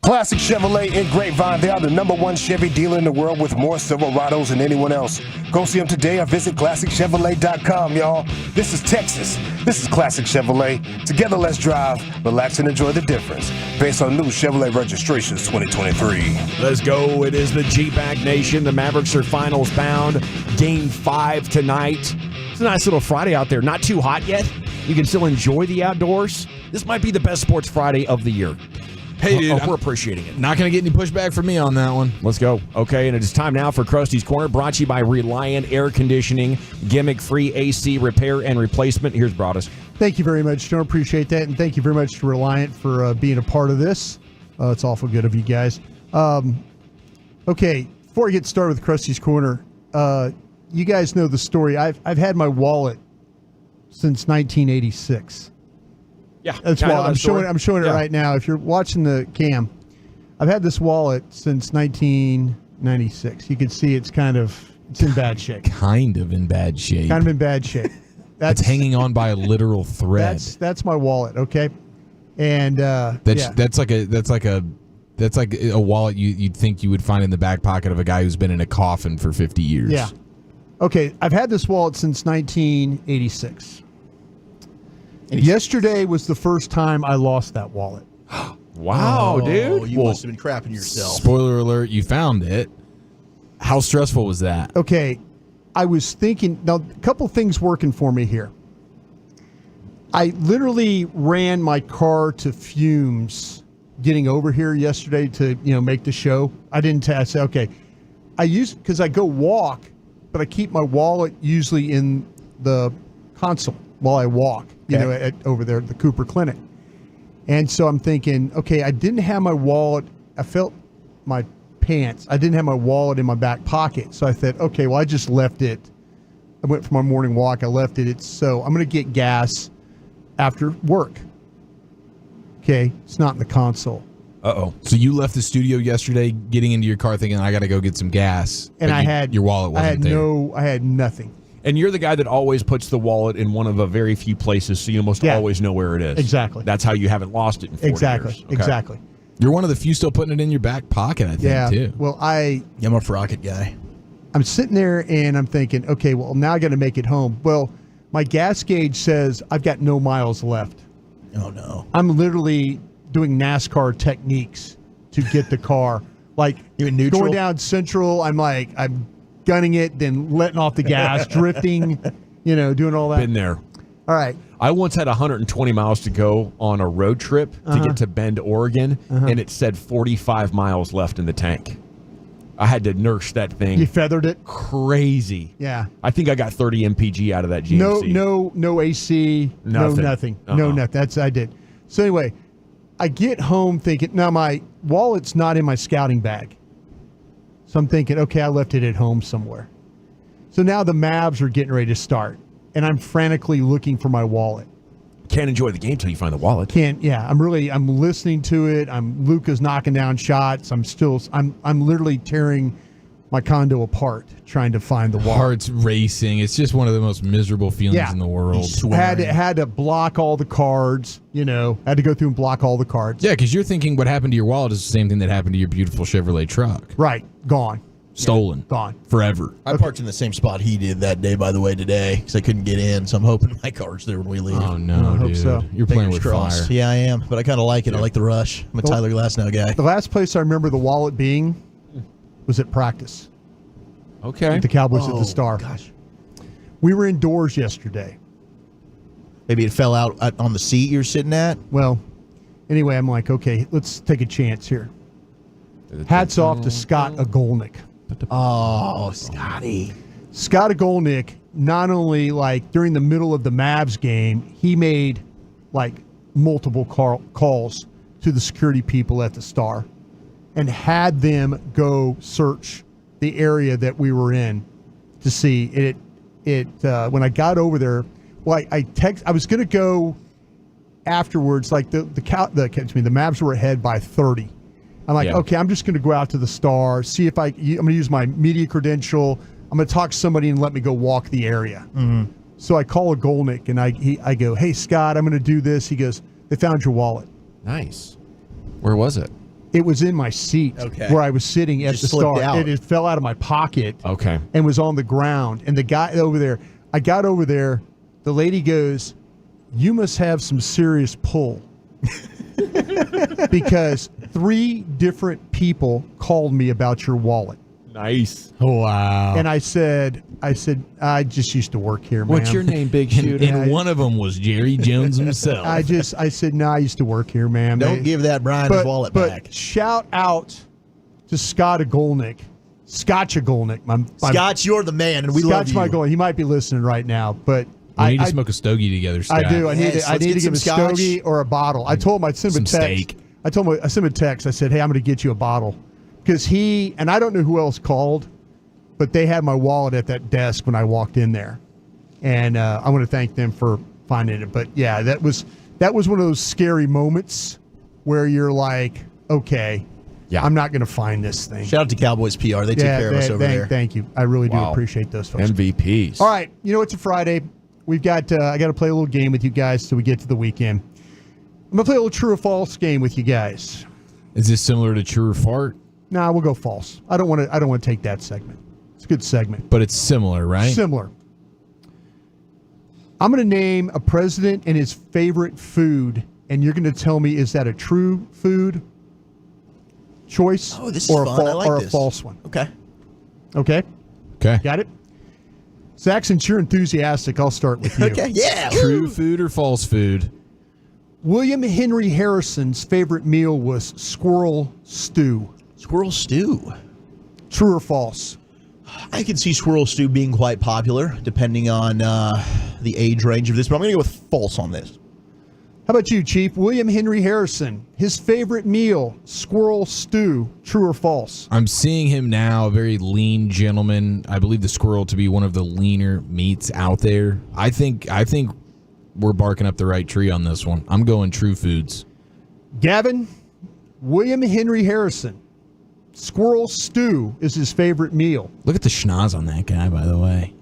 Classic Chevrolet in Grapevine. They are the #1 Chevy dealer in the world with more Silverados than anyone else. Go see them today or visit ClassicChevrolet.com, y'all. This is Texas. This is Classic Chevrolet. Together, let's drive, relax, and enjoy the difference. Based on new Chevrolet registrations 2023. Let's go. It is the G-Bag Nation. The Mavericks are finals bound. Game 5 tonight. It's a nice little Friday out there. Not too hot yet. You can still enjoy the outdoors. This might be the best sports Friday of the year. Hey, dude, we're appreciating it. Not going to get any pushback from me on that one. Let's go. Okay, and it is time now for Krusty's Corner, brought to you by Reliant Air Conditioning, gimmick-free AC repair and replacement. Here's Broadus. Thank you very much, John. Appreciate that, and thank you very much to Reliant for being a part of this. It's awful good of you guys. Okay, before I get started with Krusty's Corner, you guys know the story. I've had my wallet since 1986. Yeah, that's why I'm showing it right now. If you're watching the cam, I've had this wallet since 1996. You can see it's in bad shape. Kind of in bad shape. Kind of in bad shape. That's hanging on by a literal thread. That's my wallet. Okay, and that's like a wallet you'd think you would find in the back pocket of a guy who's been in a coffin for 50 years. Yeah. Okay, I've had this wallet since 1986. Yesterday was the first time I lost that wallet. Wow, dude. You must have been crapping yourself. Spoiler alert, you found it. How stressful was that? Okay, I was thinking, now a couple things working for me here. I literally ran my car to fumes getting over here yesterday to, make the show. I say, okay, because I go walk, but I keep my wallet usually in the console while I walk, over there at the Cooper Clinic. And so I'm thinking, okay, I didn't have my wallet. I felt my pants. I didn't have my wallet in my back pocket. So I thought, okay, well, I just left it. I went for my morning walk. I left it. So I'm going to get gas after work. Okay, it's not in the console. Uh-oh. So you left the studio yesterday getting into your car thinking, I got to go get some gas. And your wallet wasn't there. I had nothing. And you're the guy that always puts the wallet in one of a very few places, so you almost always know where it is. Exactly. That's how you haven't lost it in 40 years. Okay. Exactly. You're one of the few still putting it in your back pocket, I think, too. Well, I'm a rocket guy. I'm sitting there and I'm thinking, okay, well, now I got to make it home. Well, my gas gauge says I've got no miles left. Oh, no. I'm literally doing NASCAR techniques to get the car. Like, even neutral? Going down Central, I'm gunning it, then letting off the gas, drifting, doing all that. Been there. All right. I once had 120 miles to go on a road trip to get to Bend, Oregon, and it said 45 miles left in the tank. I had to nurse that thing. You feathered it? Crazy. Yeah. I think I got 30 mpg out of that GMC. No AC, nothing. no nothing. No nothing. I did. So anyway, I get home thinking, now my wallet's not in my scouting bag. So I'm thinking, okay, I left it at home somewhere. So now the Mavs are getting ready to start, and I'm frantically looking for my wallet. Can't enjoy the game till you find the wallet. I'm listening to it. Luca's knocking down shots. I'm literally tearing my condo apart trying to find the wallet. Heart's racing. It's just one of the most miserable feelings in the world. Had to block all the cards, had to go through and block all the cards. Yeah, because you're thinking what happened to your wallet is the same thing that happened to your beautiful Chevrolet truck. Right. Gone. Stolen. Gone. Forever. I parked in the same spot he did that day, by the way, today, because I couldn't get in, so I'm hoping my car's there when we leave. Oh, no, I hope so. You're playing with fire. Yeah, I am, but I kind of like it. I like the rush. I'm a Tyler Glasnow guy. The last place I remember the wallet being was at practice. Okay. At the Cowboys at the Star. Gosh. We were indoors yesterday. Maybe it fell out on the seat you're sitting at? Well, anyway, I'm like, okay, let's take a chance here. Hats off to Scott Agolnik. Oh, Scotty. Scott Agolnik, not only during the middle of the Mavs game, he made multiple calls to the security people at the Star and had them go search the area that we were in to see it. When I got over there, I was going to go afterwards. The Mavs were ahead by 30. I'm like, okay, I'm just going to go out to the Star, see if I'm going to use my media credential. I'm going to talk to somebody and let me go walk the area. Mm-hmm. So I call Agolnik and I go, hey, Scott, I'm going to do this. He goes, they found your wallet. Nice. Where was it? It was in my seat where I was sitting at the start. It fell out of my pocket. Okay. And was on the ground. And the guy over there, I got over there. The lady goes, "You must have some serious pull." Because 3 different people called me about your wallet. Nice. Wow. And I said, I just used to work here, man. What's your name, Big Shooter? And one of them was Jerry Jones himself. I said, no, I used to work here, man. Don't give that Brian his wallet back. But shout out to Scott Agolnick. Scotch Agolnick. Scotch, you're the man, and we love you. Scotch Agolnick. He might be listening right now, but we need to smoke a stogie together, Scott. I do. I need to give him a stogie or a bottle. I told him I'd send him a text. Steak. I told him I sent him a text. I said, hey, I'm going to get you a bottle. Because he, and I don't know who else called, but they had my wallet at that desk when I walked in there. And I want to thank them for finding it. But yeah, that was one of those scary moments where you're like, okay, I'm not going to find this thing. Shout out to Cowboys PR. They take care of us over there. Thank you. I really do appreciate those folks. MVPs. All right. You know, it's a Friday. We've got, I got to play a little game with you guys till we get to the weekend. I'm going to play a little true or false game with you guys. Is this similar to True or Fart? Nah, we'll go false. I don't want to take that segment. It's a good segment. But it's similar, right? Similar. I'm going to name a president and his favorite food, and you're going to tell me, is that a true food choice or a false one? Okay. Okay? Okay. Got it? Zach, since you're enthusiastic, I'll start with you. Okay, yeah. True food or false food? William Henry Harrison's favorite meal was squirrel stew. Squirrel stew. True or false? I can see squirrel stew being quite popular, depending on the age range of this, but I'm going to go with false on this. How about you, Chief? William Henry Harrison, his favorite meal, squirrel stew. True or false? I'm seeing him now, a very lean gentleman. I believe the squirrel to be one of the leaner meats out there. I think we're barking up the right tree on this one. I'm going true foods. Gavin, William Henry Harrison, squirrel stew is his favorite meal. Look at the schnoz on that guy, by the way.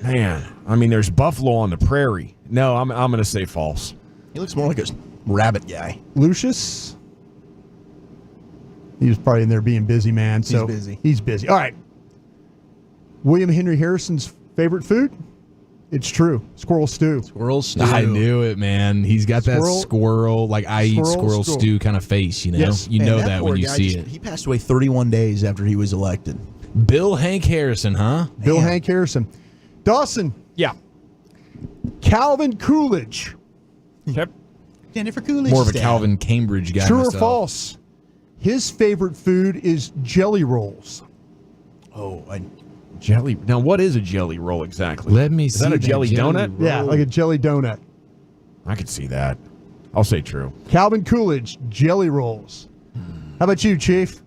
Man, I mean, there's buffalo on the prairie. No, I'm going to say false. He looks more like a rabbit guy. Lucius? He was probably in there being busy, man. So he's busy. All right. William Henry Harrison's favorite food? It's true. Squirrel stew. Squirrel stew. I knew it, man. He's got that squirrel, like I eat squirrel stew kind of face, you know? Yes. You know that when you see it. He passed away 31 days after he was elected. Bill Hank Harrison, huh? Bill Hank Harrison. Dawson. Yeah. Calvin Coolidge. Yep. Jennifer Coolidge. More of a Calvin Cambridge guy. True myself. or false? His favorite food is jelly rolls. Oh, jelly. Now, what is a jelly roll exactly? Let me see. Is that a jelly donut? Roll. Yeah, like a jelly donut. I could see that. I'll say true. Calvin Coolidge, jelly rolls. How about you, Chief?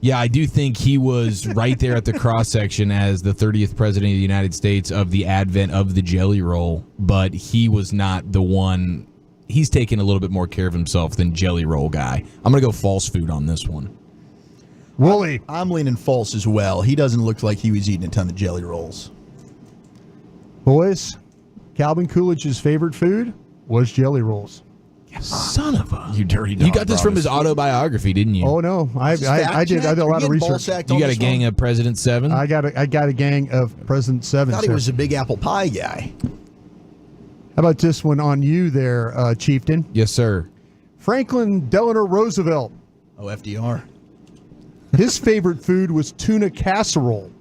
Yeah, I do think he was right there at the cross section as the 30th president of the United States of the advent of the jelly roll, but he was not the one. He's taking a little bit more care of himself than jelly roll guy. I'm going to go false food on this one. Wooly. I'm leaning false as well. He doesn't look like he was eating a ton of jelly rolls. Boys, Calvin Coolidge's favorite food was jelly rolls. Son of a... You dirty dog. You got this from his autobiography, didn't you? Oh, no. I did a lot of research. You got a gang of President 7? I got a gang of President 7. I thought he was a big apple pie guy. How about this one on you there, Chieftain? Yes, sir. Franklin Delano Roosevelt. Oh, FDR. His favorite food was tuna casserole.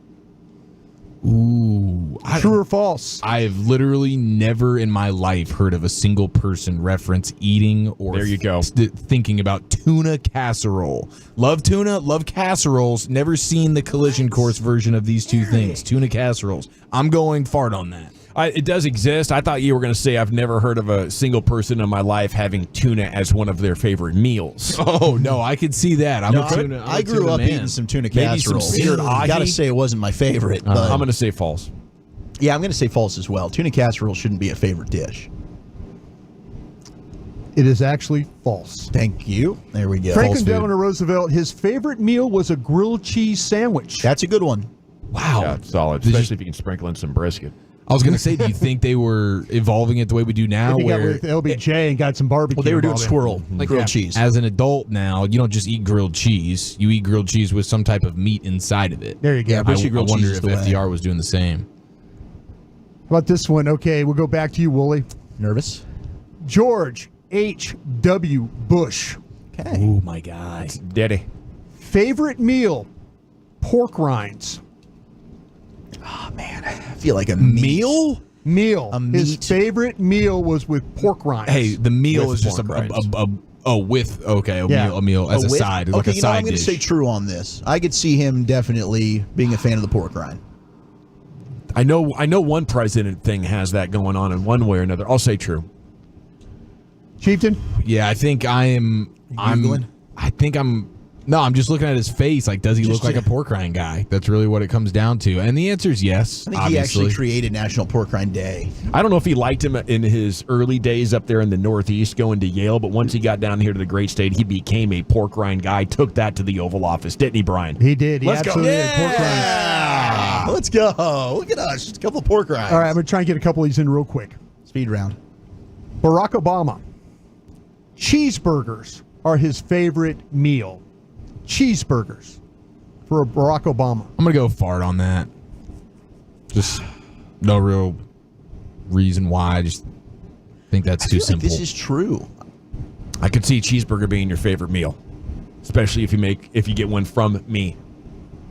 Ooh. True or false? I've literally never in my life heard of a single person reference eating or there you go. Thinking about tuna casserole. Love tuna, love casseroles. Never seen the collision course version of these two things. Tuna casseroles. I'm going fart on that. It does exist. I thought you were going to say I've never heard of a single person in my life having tuna as one of their favorite meals. Oh, no, I could see that. I grew up eating some tuna casserole. Gotta say it wasn't my favorite. But I'm going to say false. Yeah, I'm going to say false as well. Tuna casserole shouldn't be a favorite dish. It is actually false. Thank you. There we go. Franklin Delano Roosevelt, his favorite meal was a grilled cheese sandwich. That's a good one. Wow. Yeah, it's solid, especially if you can sprinkle in some brisket. I was going to say, do you think they were evolving it the way we do now? They got with LBJ and got some barbecue. Well, they were doing involved in it. squirrel, like grilled cheese. As an adult now, you don't just eat grilled cheese. You eat grilled cheese with some type of meat inside of it. There you go. Yeah, I brisket grilled wonder cheese is if the way. FDR was doing the same. How about this one? Okay, we'll go back to you, Wooly. Nervous? George H.W. Bush. Okay. Oh, my guy. Daddy. Favorite meal? Pork rinds. Oh, man. I feel like a meal? Meal. A His meat. favorite meal was with pork rinds. Hey, the meal With is just pork rinds. a Yeah. meal as a with? side, like okay, a you know, I'm side going to dish. say true on this. I could see him definitely being a fan of the pork rind. I know one president thing has that going on in one way or another. I'll say true. Chieftain? Yeah, I think I'm No, I'm just looking at his face. Like, does he look like a pork rind guy? That's really what it comes down to. And the answer is yes. I think obviously. he actually created National Pork Rind Day. I don't know if he liked him in his early days up there in the Northeast going to Yale, but once he got down here to the great state, he became a pork rind guy, took that to the Oval Office, didn't he, Brian? He did. He Let's go. absolutely did. Pork rinds. Yeah. Let's go. Look at us. Just a couple of pork rinds. All right, I'm going to try and get a couple of these in real quick. Speed round. Barack Obama. Cheeseburgers are his favorite meal. Cheeseburgers for Barack Obama. I'm going to go fart on that. Just no real reason why. I just think that's too simple. This is true. I could see cheeseburger being your favorite meal, especially if you get one from me.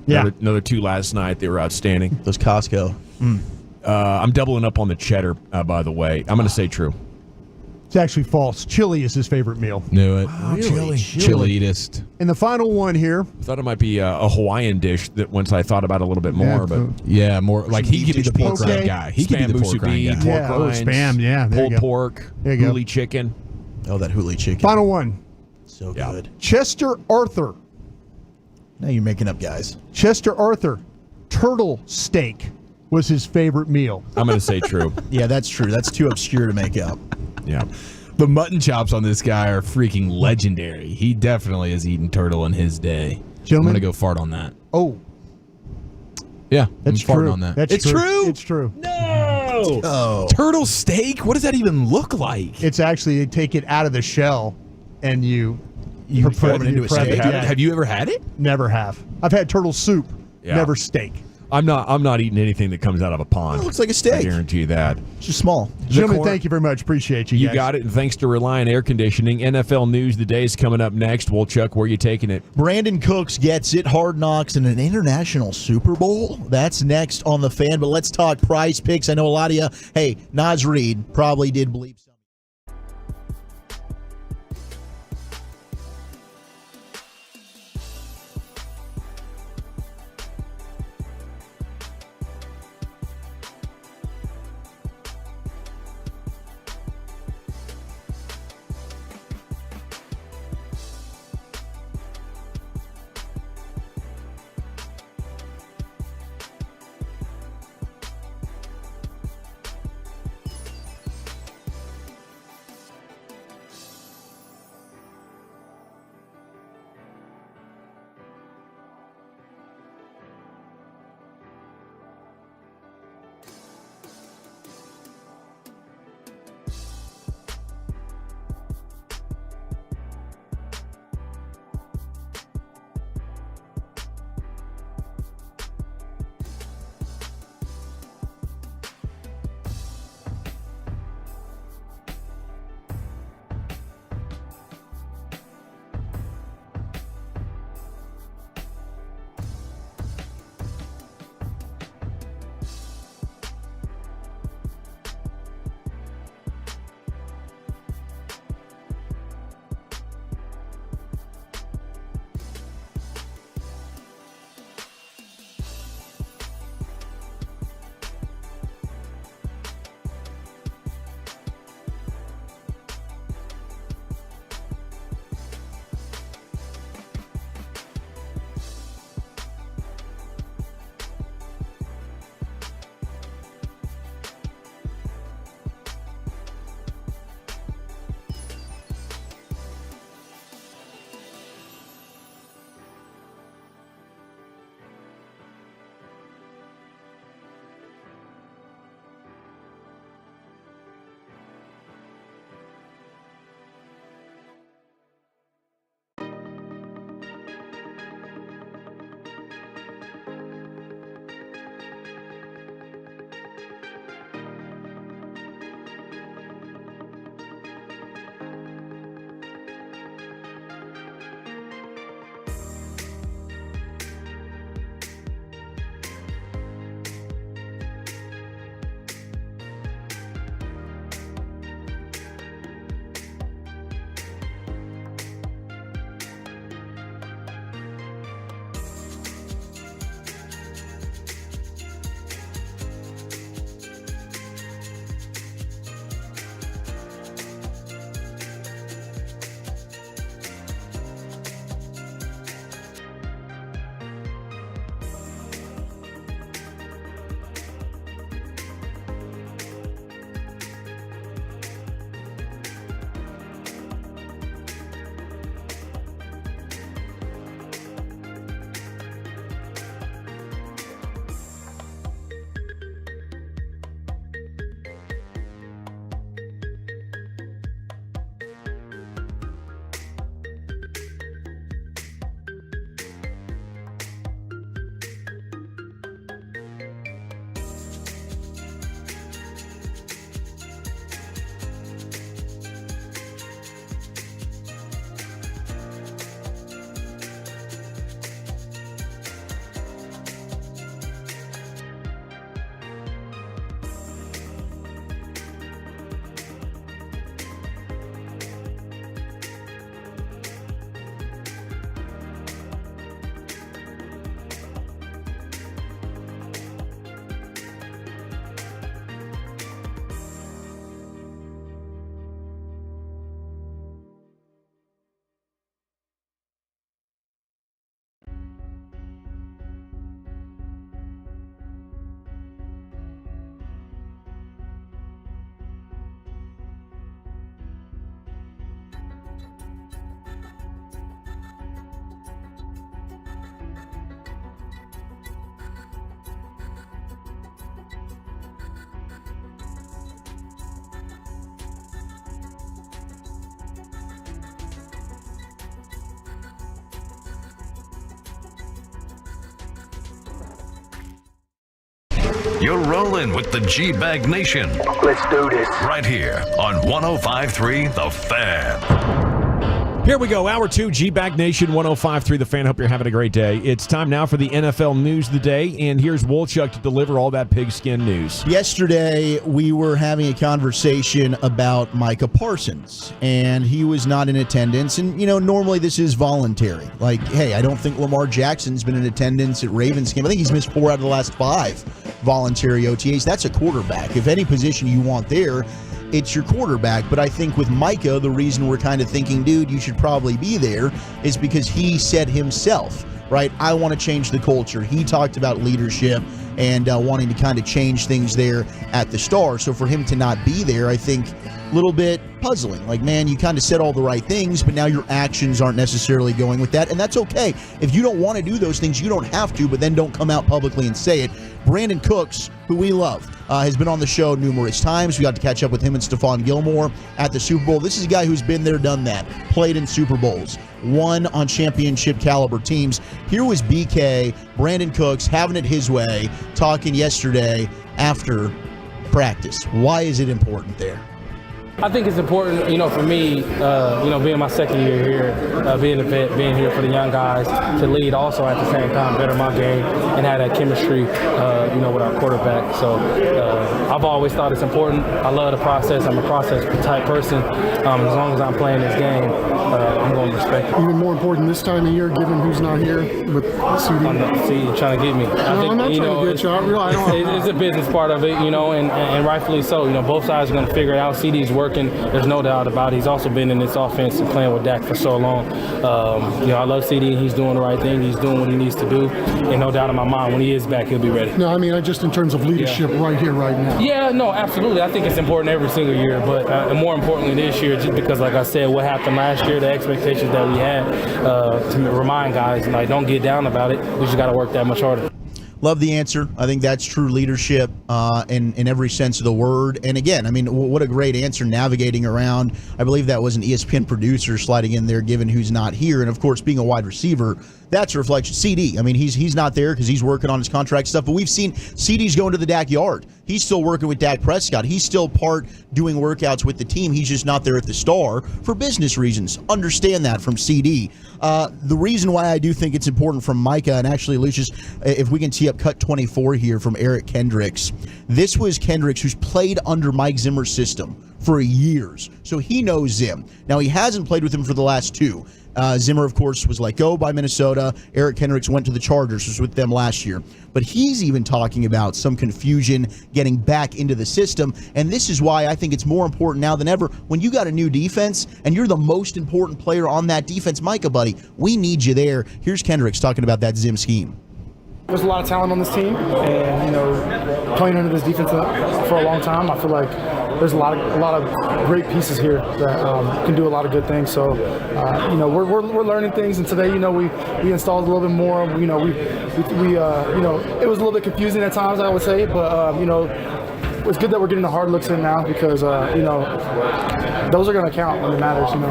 Yeah. Another two last night. They were outstanding. Those Costco. I'm doubling up on the cheddar, by the way. I'm going to say true. It's actually false. Chili is his favorite meal. Knew it. Really? Chili-test. And the final one here. I thought it might be a Hawaiian dish that once I thought about it a little bit more, but Yeah, more like he could be the pork Okay. rind guy. He could be Spam the pork rind musubi, guy. pork Yeah, rinds, spam, yeah, there you pulled go. pork, There you go. huli chicken. Oh, that huli chicken. Final one. So Yeah. good. Chester Arthur. Now you're making up, guys. Chester Arthur. Turtle steak was his favorite meal. I'm going to say true. Yeah, that's true. That's too obscure to make up. Yeah. The mutton chops on this guy are freaking legendary. He definitely has eaten turtle in his day. Gentlemen? I'm going to go fart on that. Oh, Yeah, that's I'm farting true. on that. That's it's true. It's true. No! Oh. Turtle steak? What does that even look like? It's actually, they take it out of the shell and you form it into a steak? Have you ever had it? Never have. I've had turtle soup, Yeah. never steak. I'm not eating anything that comes out of a pond. It looks like a steak. I guarantee you that. It's just small. Gentlemen, thank you very much. Appreciate you You guys. got it, and thanks to Reliant Air Conditioning. NFL News the Day's coming up next. Well, Chuck, where are you taking it? Brandon Cooks gets it. Hard Knocks in an international Super Bowl. That's next on The Fan. But let's talk prize picks. I know a lot of you, hey, Naz Reid probably did believe something. You're rolling with the G-Bag Nation. Let's do this. Right here on 105.3 The Fan. Here we go, Hour 2, G-Bag Nation, 105.3 The Fan. Hope you're having a great day. It's time now for the NFL News of the Day, and here's Wolchuk to deliver all that pigskin news. Yesterday, we were having a conversation about Micah Parsons, and he was not in attendance. And, normally this is voluntary. Like, hey, I don't think Lamar Jackson's been in attendance at Ravens game. I think he's missed 4 out of the last 5 voluntary OTAs. That's a quarterback. If any position you want there, it's your quarterback. But I think with Micah, the reason we're kind of thinking, dude, you should probably be there is because he said himself, right, I want to change the culture. He talked about leadership and wanting to kind of change things there at the Star. So for him to not be there, I think a little bit puzzling. Like, man, you kind of said all the right things, but now your actions aren't necessarily going with that. And that's okay. If you don't want to do those things, you don't have to, but then don't come out publicly and say it. Brandon Cooks, who we love, has been on the show numerous times. We got to catch up with him and Stephon Gilmore at the Super Bowl. This is a guy who's been there, done that, played in Super Bowls, won on championship caliber teams. Here was BK, Brandon Cooks, having it his way, talking yesterday after practice. Why is it important there? I think it's important, for me, being my second year here, being a vet, being here for the young guys, to lead also at the same time, better my game, and have that chemistry, with our quarterback. So I've always thought it's important. I love the process. I'm a process type person. As long as I'm playing this game, I'm going to respect it. Even more important this time of year, given who's not here with CD. CD trying to get me. I'm not trying to get you. It's a business part of it, and rightfully so. Both sides are going to figure it out. CD's working. There's no doubt about it. He's also been in this offense and playing with Dak for so long. I love CD. He's doing the right thing. He's doing what he needs to do. And no doubt in my mind, when he is back, he'll be ready. No, I mean, just in terms of leadership right here, right now. Yeah, no, absolutely. I think it's important every single year. But more importantly this year, just because, like I said, what happened last year, the expectations that we had, to remind guys, don't get down about it. We just got to work that much harder. Love the answer. I think that's true leadership in every sense of the word. And again, I mean, what a great answer navigating around. I believe that was an ESPN producer sliding in there, given who's not here. And of course, being a wide receiver, that's a reflection. CD, I mean, he's not there because he's working on his contract stuff. But we've seen CD's going to the Dak yard. He's still working with Dak Prescott. He's still doing workouts with the team. He's just not there at the Star for business reasons. Understand that from CD. The reason why I do think it's important from Micah, and actually, Lucius, if we can tee up cut 24 here from Eric Kendricks. This was Kendricks, who's played under Mike Zimmer's system for years. So he knows Zim. Now, he hasn't played with him for the last 2. Zimmer, of course, was let go by Minnesota. Eric Kendricks went to the Chargers, was with them last year. But he's even talking about some confusion getting back into the system. And this is why I think it's more important now than ever. When you got a new defense and you're the most important player on that defense, Micah, buddy, we need you there. Here's Kendricks talking about that Zim scheme. There's a lot of talent on this team, and playing under this defense for a long time, I feel like there's a lot of great pieces here that can do a lot of good things. So, we're learning things, and today, we installed a little bit more. It was a little bit confusing at times, I would say, but it's good that we're getting the hard looks in now because those are going to count when it matters, and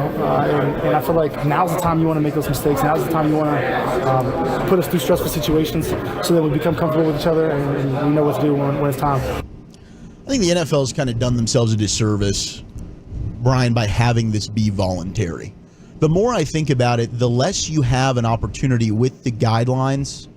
I feel like now's the time you want to make those mistakes. Now's the time you want to put us through stressful situations so that we become comfortable with each other and we know what to do when it's time. I think the NFL's kind of done themselves a disservice, Brian, by having this be voluntary. The more I think about it, the less you have an opportunity with the guidelines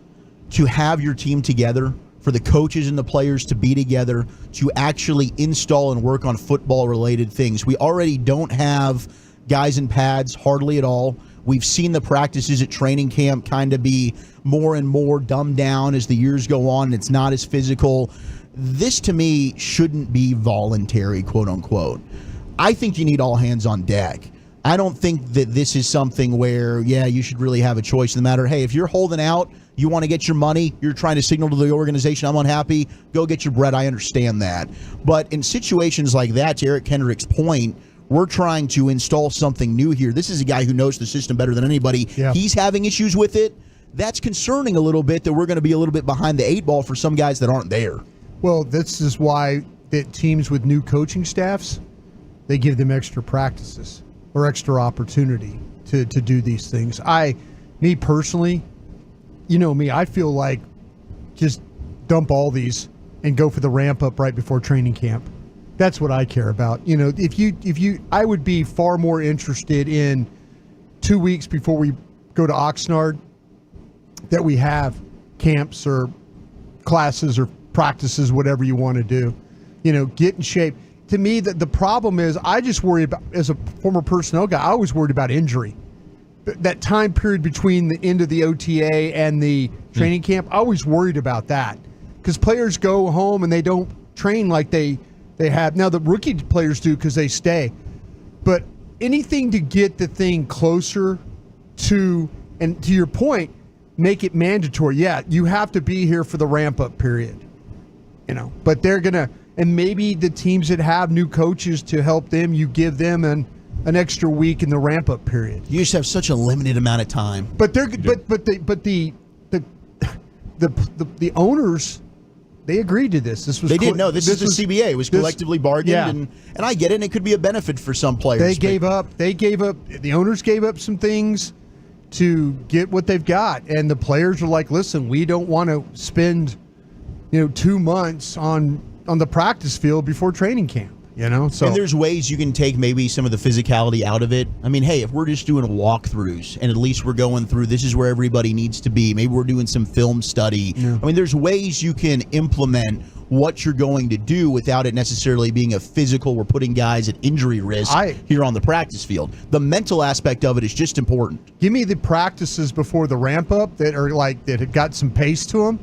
to have your team together, for the coaches and the players to be together, to actually install and work on football-related things. We already don't have guys in pads hardly at all. We've seen the practices at training camp kind of be more and more dumbed down as the years go on, and it's not as physical. This, to me, shouldn't be voluntary, quote-unquote. I think you need all hands on deck. I don't think that this is something where, you should really have a choice in the matter. Hey, if you're holding out, you want to get your money, you're trying to signal to the organization, I'm unhappy, go get your bread. I understand that. But in situations like that, to Eric Kendrick's point, we're trying to install something new here. This is a guy who knows the system better than anybody. Yeah. He's having issues with it. That's concerning a little bit that we're going to be a little bit behind the 8 ball for some guys that aren't there. Well, this is why that teams with new coaching staffs, they give them extra practices or extra opportunity to do these things. Me personally, I feel like just dump all these and go for the ramp up right before training camp. That's what I care about. You know, I would be far more interested in 2 weeks before we go to Oxnard that we have camps or classes or practices, whatever you want to do. You know, get in shape. To me, the problem is I just worry about, as a former personnel guy, I always worried about injury. That time period between the end of the OTA and the training camp, I always worried about that because players go home and they don't train like they have. Now, the rookie players do because they stay. But anything to get the thing closer to, and to your point, make it mandatory. Yeah, you have to be here for the ramp-up period. You know, but they're going to, and maybe the teams that have new coaches to help them, you give them an extra week in the ramp-up period. You just have such a limited amount of time. But they're the owners, they agreed to this. This was they didn't know this is the CBA. It was collectively bargained, and I get it. And it could be a benefit for some players. They gave up. The owners gave up some things to get what they've got, and the players are like, "Listen, we don't want to spend, 2 months on the practice field before training camp." So and there's ways you can take maybe some of the physicality out of it. I mean, hey, if we're just doing walkthroughs and at least we're going through, this is where everybody needs to be. Maybe we're doing some film study. Yeah. I mean, there's ways you can implement what you're going to do without it necessarily being a physical. We're putting guys at injury risk here on the practice field. The mental aspect of it is just important. Give me the practices before the ramp up that are like that have got some pace to them,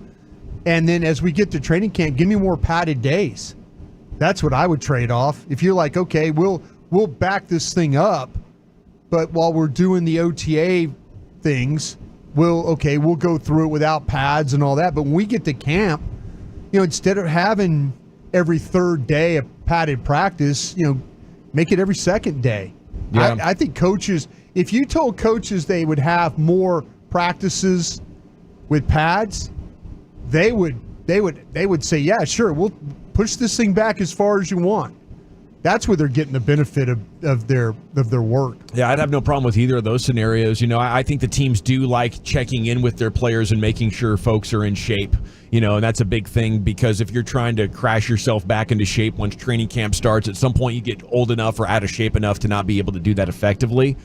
and then as we get to training camp, give me more padded days. That's what I would trade off. If you're like, okay, we'll back this thing up, but while we're doing the OTA things, we'll go through it without pads and all that. But when we get to camp, instead of having every third day a padded practice, make it every second day. Yeah. I think coaches, if you told coaches they would have more practices with pads, they would say, yeah, sure, we'll push this thing back as far as you want. That's where they're getting the benefit of their work. Yeah, I'd have no problem with either of those scenarios. I think the teams do like checking in with their players and making sure folks are in shape. And that's a big thing because if you're trying to crash yourself back into shape once training camp starts, at some point you get old enough or out of shape enough to not be able to do that effectively.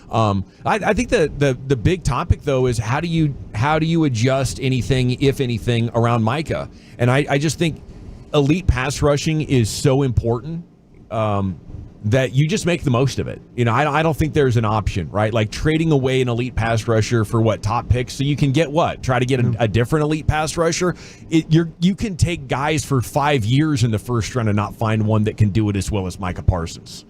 I think the big topic though is how do you adjust anything, if anything, around Micah? And I just think elite pass rushing is so important that you just make the most of it. I don't think there's an option, right? Like trading away an elite pass rusher for top picks, so you can get try to get a different elite pass rusher. You can take guys for 5 years in the first round and not find one that can do it as well as Micah Parsons.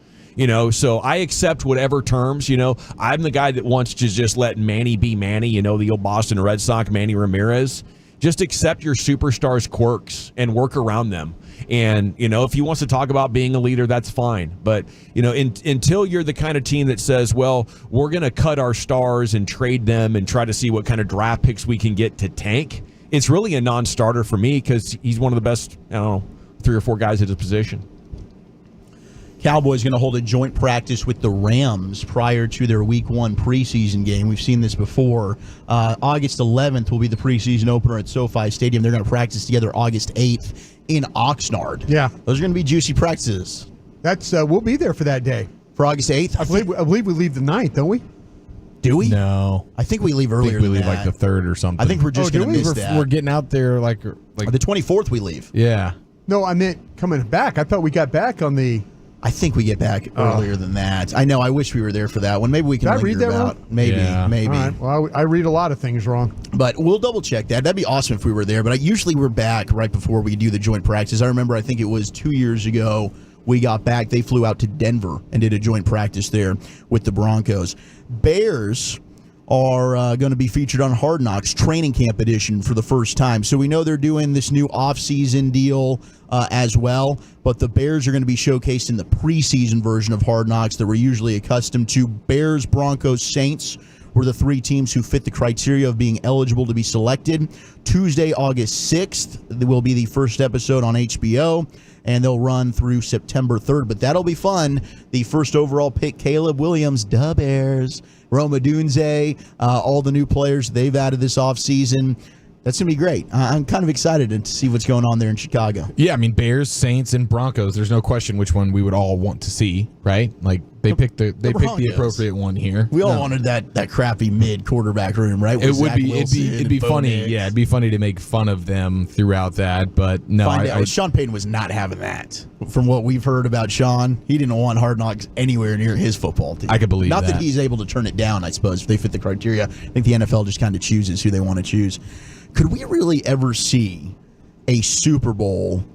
So I accept whatever terms. I'm the guy that wants to just let Manny be Manny. The old Boston Red Sox Manny Ramirez. Just accept your superstars' quirks and work around them. And, if he wants to talk about being a leader, that's fine. But, until you're the kind of team that says, well, we're going to cut our stars and trade them and try to see what kind of draft picks we can get to tank, it's really a non-starter for me because he's one of the best, 3 or 4 guys at his position. Cowboys going to hold a joint practice with the Rams prior to their Week 1 preseason game. We've seen this before. August 11th will be the preseason opener at SoFi Stadium. They're going to practice together August 8th in Oxnard. Yeah. Those are going to be juicy practices. That's we'll be there for that day. For August 8th? I believe we leave the 9th, don't we? Do we? No. I think we leave earlier. We leave like the 3rd or something. I think we're just going to miss that. We're getting out there like the 24th we leave. Yeah. No, I meant coming back. I thought we got back on the... I think we get back earlier than that. I know. I wish we were there for that one. Maybe we can read that about. Wrong? Maybe. All right. Well, I read a lot of things wrong. But we'll double check that. That'd be awesome if we were there. But usually we're back right before we do the joint practice. I remember, I think it was 2 years ago, we got back. They flew out to Denver and did a joint practice there with the Broncos. Bears are going to be featured on Hard Knocks Training Camp Edition for the first time. So we know they're doing this new off-season deal as well, but the Bears are going to be showcased in the preseason version of Hard Knocks that we're usually accustomed to. Bears, Broncos, Saints were the 3 teams who fit the criteria of being eligible to be selected. Tuesday, August 6th will be the first episode on HBO, and they'll run through September 3rd. But that'll be fun. The first overall pick, Caleb Williams, da Bears, Roma Dunze, all the new players they've added this offseason. That's going to be great. I'm kind of excited to see what's going on there in Chicago. Yeah, I mean, Bears, Saints, and Broncos. There's no question which one we would all want to see, right? Like they picked the appropriate one here. We all wanted that crappy mid quarterback room, right? It would be it'd be funny. Nix. Yeah, it'd be funny to make fun of them throughout that, but no. Sean Payton was not having that. From what we've heard about Sean, he didn't want Hard Knocks anywhere near his football team. I could believe not that. Not that he's able to turn it down, I suppose, if they fit the criteria. I think the NFL just kind of chooses who they want to choose. Could we really ever see a Super Bowl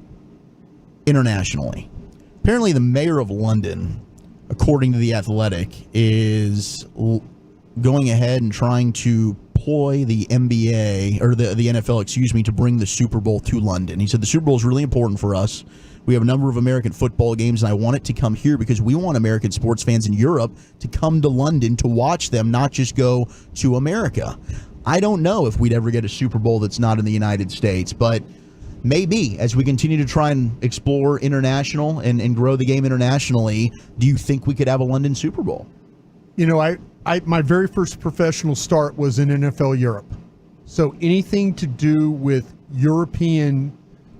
internationally? Apparently, the mayor of London, according to The Athletic, is going ahead and trying to ploy the NBA, or the NFL, to bring the Super Bowl to London. He said the Super Bowl is really important for us. We have a number of American football games, and I want it to come here because we want American sports fans in Europe to come to London to watch them, not just go to America. I don't know if we'd ever get a Super Bowl that's not in the United States, but maybe as we continue to try and explore international and grow the game internationally, do you think we could have a London Super Bowl? You know, my very first professional start was in NFL Europe. So anything to do with European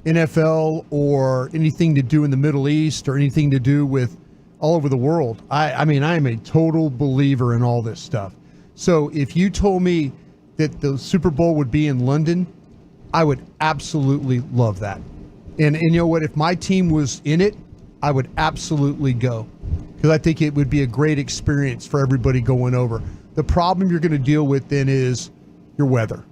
NFL or anything to do in the Middle East or anything to do with all over the world, I mean, I am a total believer in all this stuff. So if you told me that the Super Bowl would be in London, I would absolutely love that. And you know what? If my team was in it, I would absolutely go because I think it would be a great experience for everybody going over. The problem you're going to deal with then is your weather.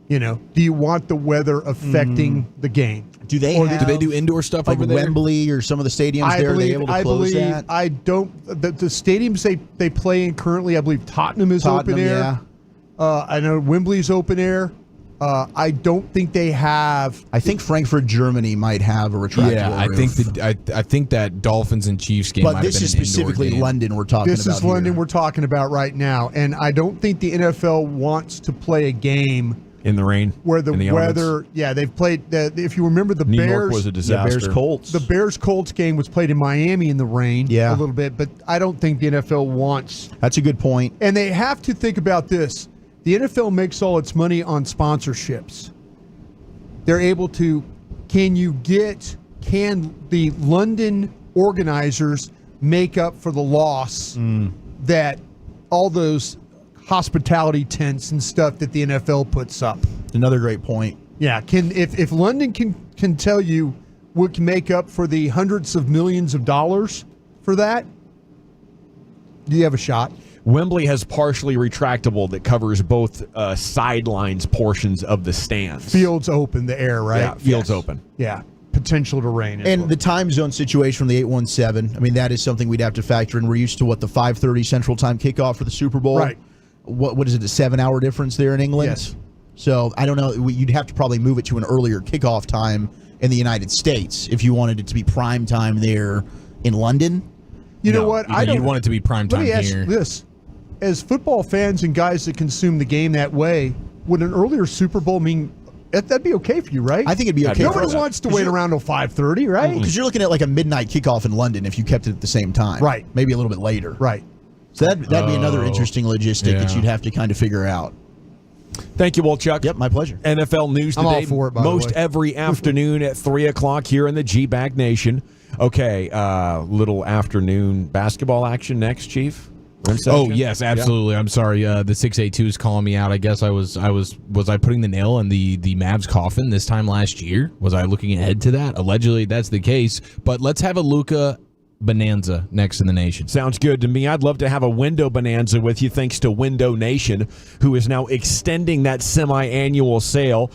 You know, do you want the weather affecting the game? Do they do indoor stuff like over there? Wembley or some of the stadiums are they able to close that? I don't. The stadiums they play in currently, I believe Tottenham is open air. Yeah. I know Wembley's open air. I don't think they have. I think Frankfurt, Germany might have a retractable roof. I think that Dolphins and Chiefs game. But this is specifically London we're talking about. This is London we're talking about right now, and I don't think the NFL wants to play a game in the rain where the weather. Yeah, they've played. If you remember, the New Bears York was a disaster. Bears Colts. The Bears Colts game was played in Miami in the rain. Yeah. A little bit, but I don't think the NFL wants. That's a good point. And they have to think about this. The NFL makes all its money on sponsorships. They're able to, can the London organizers make up for the loss that all those hospitality tents and stuff that the NFL puts up? Another great point. Yeah, if London can tell you what can make up for the hundreds of millions of dollars for that, you have a shot. Wembley has partially retractable that covers both sidelines portions of the stands. Fields open, the air, right? Yeah, fields open. Yeah, potential to rain. And the time zone situation from the 817, I mean, that is something we'd have to factor in. We're used to the 5:30 Central Time kickoff for the Super Bowl. Right. What is it, a 7-hour difference there in England? Yes. So I don't know. You'd have to probably move it to an earlier kickoff time in the United States if you wanted it to be prime time there in London. You know what? You'd want it to be prime time here. Let me ask this. As football fans and guys that consume the game that way, would an earlier Super Bowl mean that'd be okay for you, right? I think it'd be okay. Nobody wants to wait around till 5:30, right? Because you're looking at like a midnight kickoff in London if you kept it at the same time. Right. Maybe a little bit later. Right. So that'd be another interesting logistic that you'd have to kind of figure out. Thank you, Wolchuk. Yep, my pleasure. NFL news I'm today. all for it, by the most way. every afternoon at 3 o'clock here in the G-Bag Nation. Okay, little afternoon basketball action next, Chief. Oh yes, absolutely. Yeah. I'm sorry. The 682 is calling me out. I guess was I putting the nail in the Mavs coffin this time last year? Was I looking ahead to that? Allegedly, that's the case. But let's have a Luca bonanza next in the nation. Sounds good to me. I'd love to have a window bonanza with you, thanks to Window Nation, who is now extending that semi-annual sale.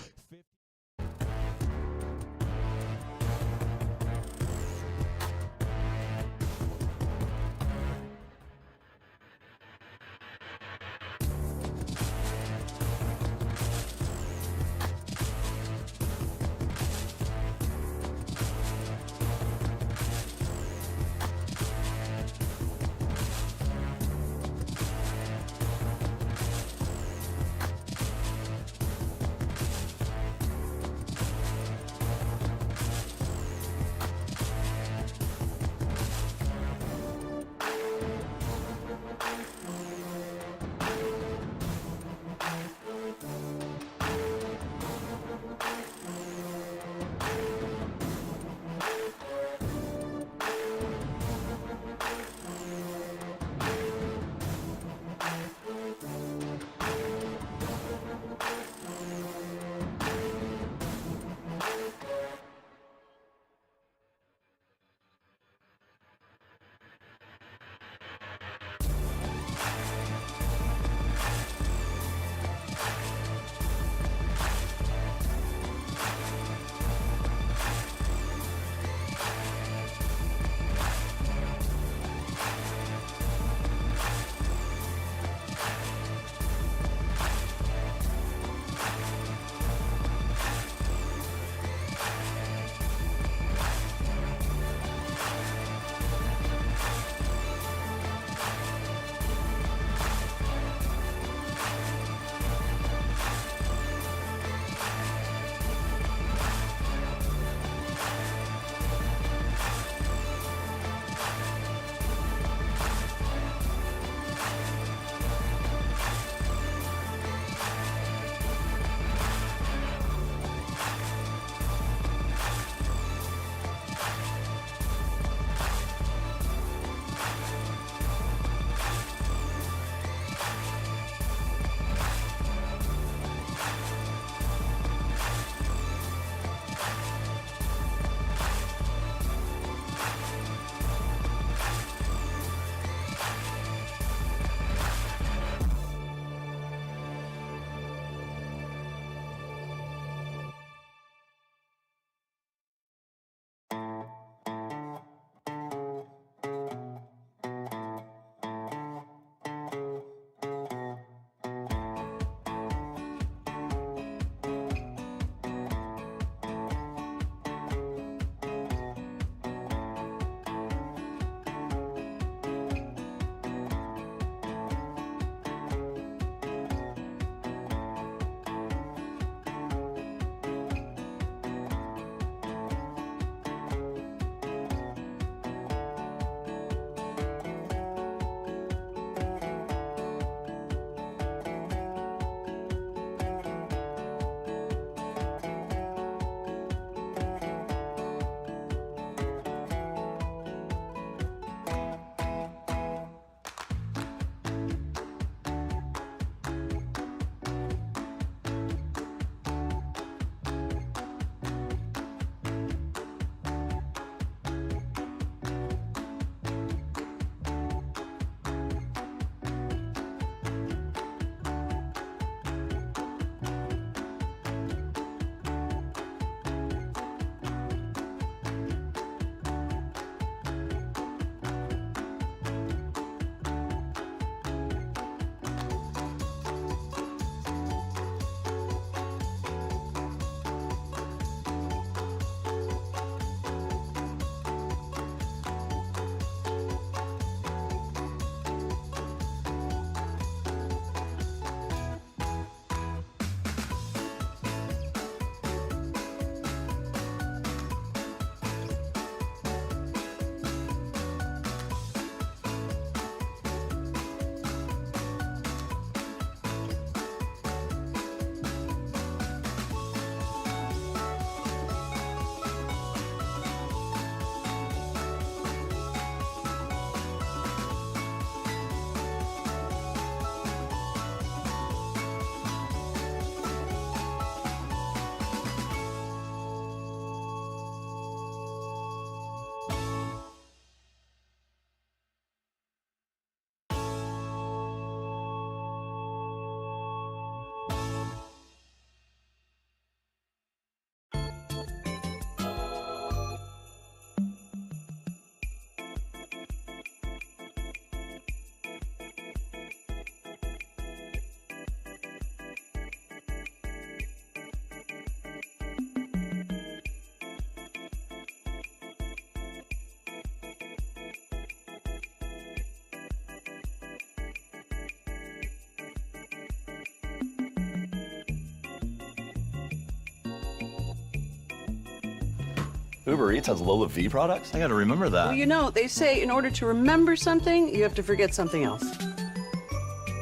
Uber Eats has Lola V products? I gotta remember that. Well, you know, they say in order to remember something, you have to forget something else.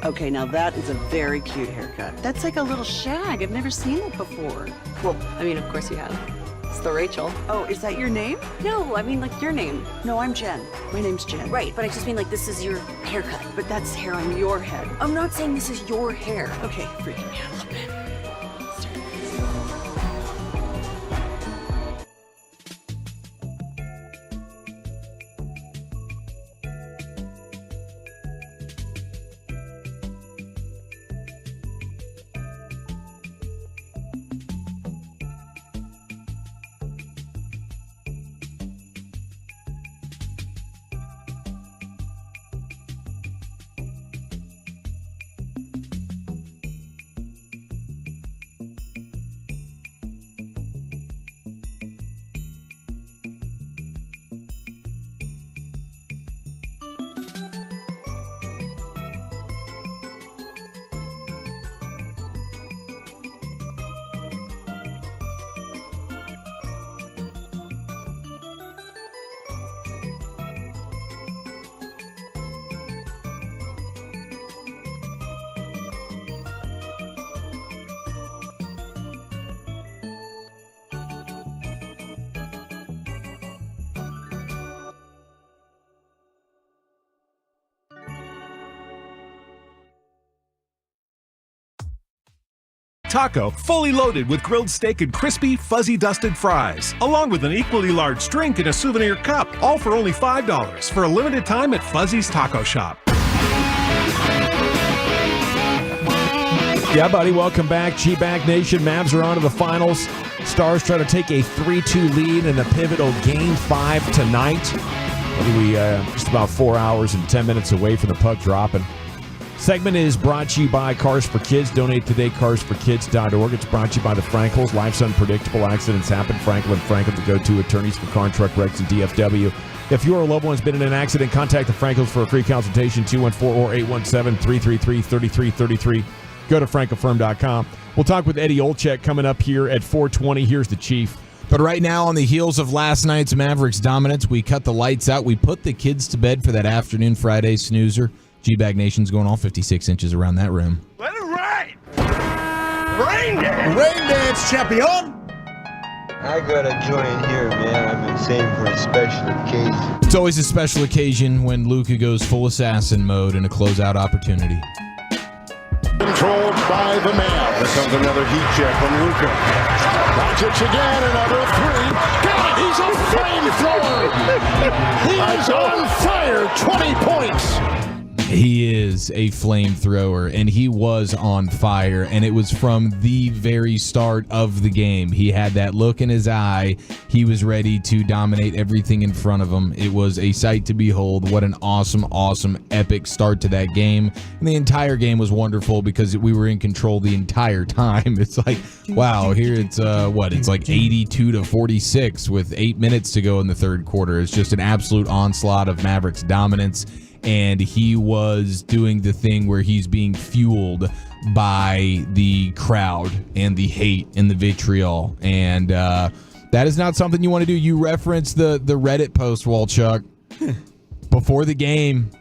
Okay, now that is a very cute haircut. That's like a little shag. I've never seen it before. Well, I mean, of course you have. It's the Rachel. Oh, is that your name? No, I mean like your name. No, I'm Jen. My name's Jen. Right, but I just mean like this is your haircut. But that's hair on your head. I'm not saying this is your hair. Okay, freaking me out a little bit. Taco, fully loaded with grilled steak and crispy, fuzzy dusted fries, along with an equally large drink and a souvenir cup, all for only $5 for a limited time at Fuzzy's Taco Shop. Yeah, buddy, welcome back. G-Bag Nation, Mavs are on to the finals. Stars try to take a 3-2 lead in a pivotal Game 5 tonight. We just about 4 hours and 10 minutes away from the puck dropping. Segment is brought to you by Cars for Kids. Donate today, carsforkids.org. It's brought to you by the Frankels. Life's unpredictable. Accidents happen. Frankel & Frankel, the go-to attorneys for car and truck wrecks and DFW. If you or a loved one has been in an accident, contact the Frankels for a free consultation, 214 or 817-333-3333. Go to frankofirm.com. We'll talk with Eddie Olczyk coming up here at 4:20. Here's the Chief. But right now, on the heels of last night's Mavericks dominance, we cut the lights out. We put the kids to bed for that afternoon Friday snoozer. G-Bag Nation's going all 56 inches around that room. Let it rain! Rain dance! Rain dance, champion! I gotta join here, man. I've been saving for a special occasion. It's always a special occasion when Luca goes full assassin mode in a closeout opportunity. Controlled by the man. There comes another heat check from Luca. Doncic again, another three. Got it! He's a flamethrower! He is on fire! 20 points! He is a flamethrower, and he was on fire, and it was from the very start of the game. He had that look in his eye. He was ready to dominate everything in front of him. It was a sight to behold. What an awesome, awesome, epic start to that game. And the entire game was wonderful because we were in control the entire time. It's like, wow, here it's, it's like 82-46 with 8 minutes to go in the third quarter. It's just an absolute onslaught of Mavericks dominance. And he was doing the thing where he's being fueled by the crowd and the hate and the vitriol. And that is not something you want to do. You referenced the Reddit post, Walchuk, before the game.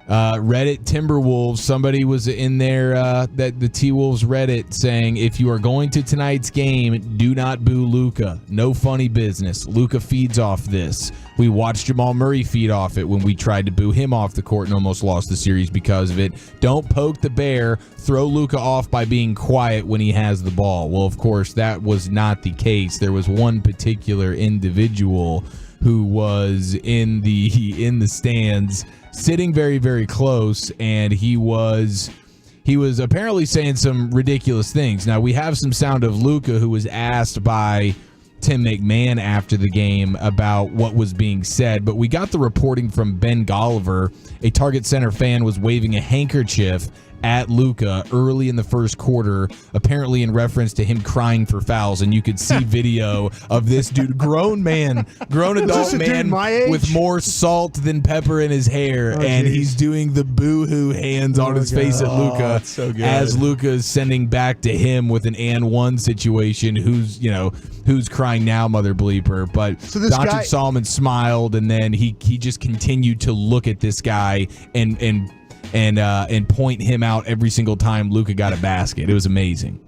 Reddit Timberwolves, somebody was in there, that the T-Wolves Reddit saying, if you are going to tonight's game, do not boo Luca. No funny business. Luca feeds off this. We watched Jamal Murray feed off it when we tried to boo him off the court and almost lost the series because of it. Don't poke the bear. Throw Luca off by being quiet when he has the ball. Well, of course, that was not the case. There was one particular individual who was in the stands sitting very, very close, and he was apparently saying some ridiculous things. Now, we have some sound of Luca, who was asked by Tim McMahon after the game about what was being said, but we got the reporting from Ben Golliver. A Target Center fan was waving a handkerchief at Luca early in the first quarter, apparently in reference to him crying for fouls, and you could see video of this dude, grown adult man with more salt than pepper in his hair, and he's doing the boo-hoo hands on his face at Luca as Luca is sending back to him with an and one situation. Who's crying now, mother bleeper? But so this Doncic guy saw him and smiled, and then he just continued to look at this guy and point him out every single time Luca got a basket. It was amazing.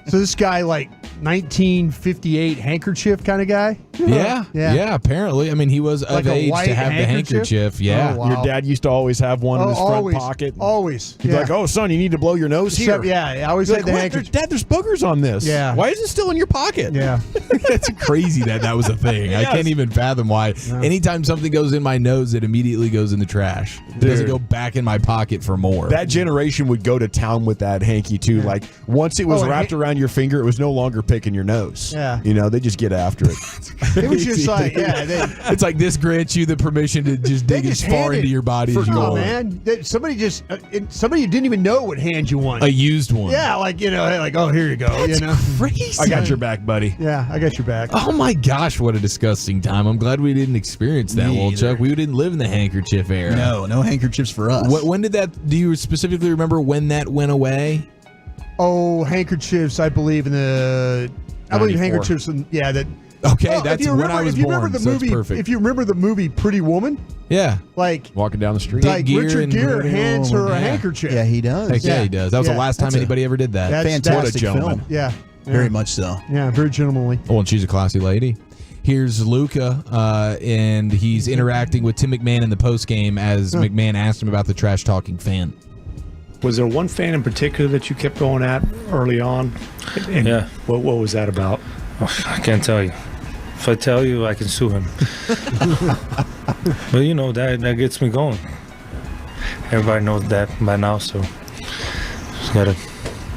So this guy, like 1958 handkerchief kind of guy? Yeah, apparently. I mean, he was like of age to have the handkerchief. Yeah. Oh, wow. Your dad used to always have one in his front pocket. Always. He'd be like, "Oh, son, you need to blow your nose here." I always had the handkerchief. Dad, there's boogers on this. Yeah. Why is it still in your pocket? Yeah. That's crazy that was a thing. Yes. I can't even fathom why. No. Anytime something goes in my nose, it immediately goes in the trash. It doesn't go back in my pocket for more. That generation would go to town with that hanky too. Like once it was wrapped around your finger, it was no longer picking your nose. Yeah. They just get after it. It was just like, it's like this grants you the permission to just dig as far into your body as you want. Man, somebody didn't even know what hand you want. A used one. Yeah, like oh, here you go. That's crazy. I got your back, buddy. Yeah, I got your back. Oh my gosh, what a disgusting time! I'm glad we didn't experience that, Chuck. We didn't live in the handkerchief era. No handkerchiefs for us. When did that? Do you specifically remember when that went away? Oh, handkerchiefs! I believe handkerchiefs. Okay, that's when I was born. That's perfect. If you remember the movie Pretty Woman, like walking down the street, like Richard Gere hands her a handkerchief. Yeah, he does. Yeah, he does. That was the last time anybody ever did that. Fantastic film. Yeah, very much so. Yeah, very gentlemanly. Oh, and she's a classy lady. Here's Luca, and he's interacting with Tim McMahon in the postgame as McMahon asked him about the trash-talking fan. Was there one fan in particular that you kept going at early on? And yeah. What was that about? Oh, I can't tell you. If I tell you, I can sue him. But that gets me going. Everybody knows that by now, so just gotta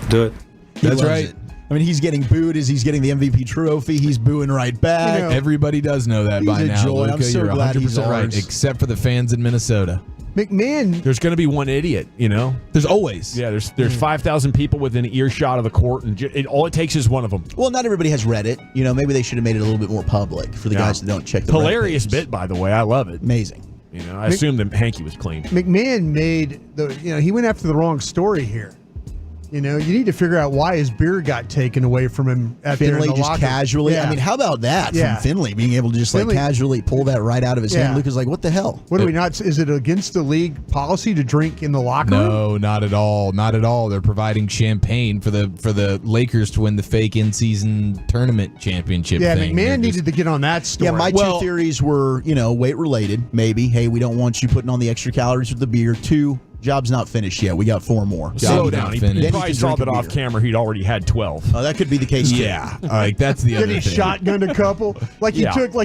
do it. That's right. I mean, he's getting booed as he's getting the MVP trophy. He's booing right back. Everybody does know that by now. Joy. Luca, I'm so you're glad 100% he's right, ours. except for the fans in Minnesota. McMahon. There's going to be one idiot, There's always. Yeah, there's 5,000 people within earshot of the court, and all it takes is one of them. Well, not everybody has Reddit. Maybe they should have made it a little bit more public for the guys that don't check the hilarious Reddit bit, by the way. I love it. Amazing. I assume the hanky was clean. McMahon made he went after the wrong story here. You need to figure out why his beer got taken away from him at Finley there in the just locker. casually. Yeah. I mean, how about that from Finley being able to just casually pull that right out of his hand? Luca's like, what the hell? What do we not? Is it against the league policy to drink in the locker room? No, not at all. Not at all. They're providing champagne for the Lakers to win the fake in-season tournament championship. Yeah, thing. McMahon needed to get on that story. Yeah, my two theories were, weight related. Maybe, hey, we don't want you putting on the extra calories with the beer. 2, job's not finished yet. We got 4 more. Slow down. He probably saw that off camera. He'd already had 12. Oh, that could be the case. Yeah, that's the other thing. Then he shotgunned a couple.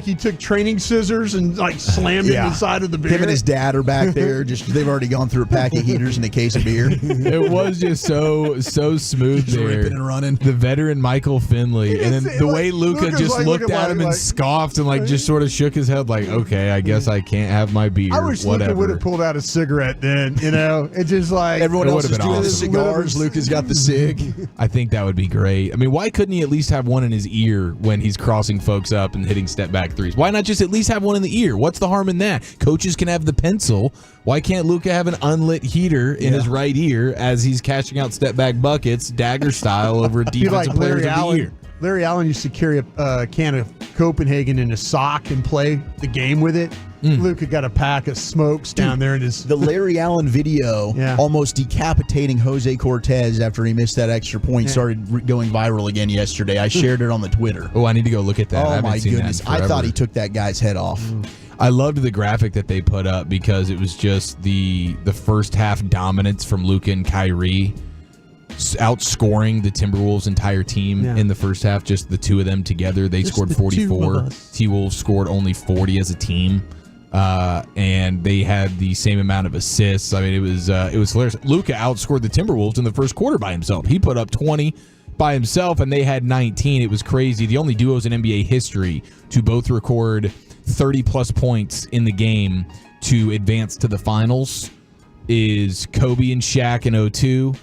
He took training scissors and slammed it inside of the beer. Him and his dad are back there. They've already gone through a pack of heaters and a case of beer. It was just so smooth just there. Ripping and running. The veteran Michael Finley, and then the way Luca just looked at him and scoffed and just sort of shook his head like, okay, I guess I can't have my beer. I wish Luca would have pulled out a cigarette then. It just everyone else is doing the cigars. Luca's got the cig. I think that would be great. I mean, why couldn't he at least have one in his ear when he's crossing folks up and hitting step back threes? Why not just at least have one in the ear? What's the harm in that? Coaches can have the pencil. Why can't Luca have an unlit heater in his right ear as he's cashing out step back buckets, dagger style, over a defensive player's ear? Larry Allen used to carry a can of Copenhagen in a sock and play the game with it. Luca got a pack of smokes down there in his. The Larry Allen video almost decapitating Jose Cortez after he missed that extra point started going viral again yesterday. I shared it on the Twitter. Oh, I need to go look at that. Oh, my goodness. I thought he took that guy's head off. I loved the graphic that they put up because it was just the first half dominance from Luca and Kyrie outscoring the Timberwolves' entire team in the first half. Just the two of them together. They scored 44. T-Wolves scored only 40 as a team. And they had the same amount of assists. I mean, it was hilarious. Luca outscored the Timberwolves in the first quarter by himself. He put up 20 by himself, and they had 19. It was crazy. The only duos in NBA history to both record 30-plus points in the game to advance to the finals. is Kobe and Shaq in 2002,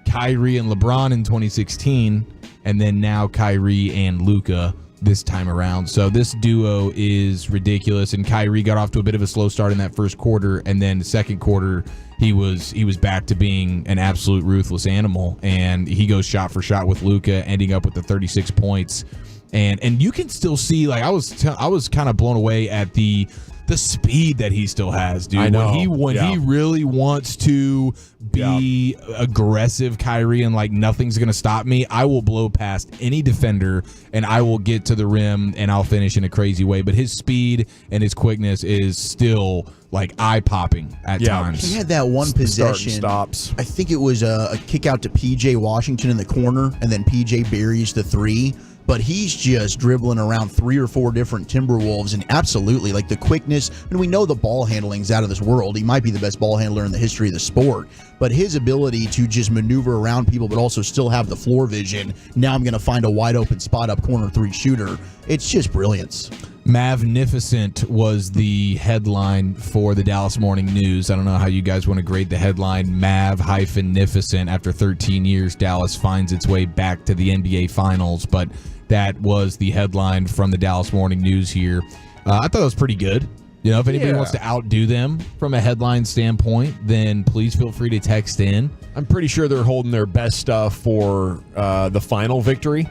Kyrie and LeBron in 2016, and then now Kyrie and Luca this time around. So this duo is ridiculous, and Kyrie got off to a bit of a slow start in that first quarter, and then the second quarter he was back to being an absolute ruthless animal, and he goes shot for shot with Luca, ending up with the 36 points. And you can still see, like, I was kind of blown away at the speed that he still has, dude. I know. When he really wants to be aggressive, Kyrie, and like nothing's gonna stop me, I will blow past any defender and I will get to the rim and I'll finish in a crazy way. But his speed and his quickness is still like eye popping at times. He had that one possession. Stops. I think it was a kick out to PJ Washington in the corner, and then PJ buries the three. But he's just dribbling around 3 or 4 different Timberwolves, and absolutely, like, the quickness. And we know the ball handling's out of this world. He might be the best ball handler in the history of the sport. But his ability to just maneuver around people but also still have the floor vision, now I'm going to find a wide open spot up corner 3 shooter, it's just brilliance. Mavnificent was the headline for the Dallas Morning News. I don't know how you guys want to grade the headline. Mav-nificent. After 13 years, Dallas finds its way back to the NBA Finals. But that was the headline from the Dallas Morning News here. I thought it was pretty good. You know, if anybody wants to outdo them from a headline standpoint, then please feel free to text in. I'm pretty sure they're holding their best stuff for the final victory.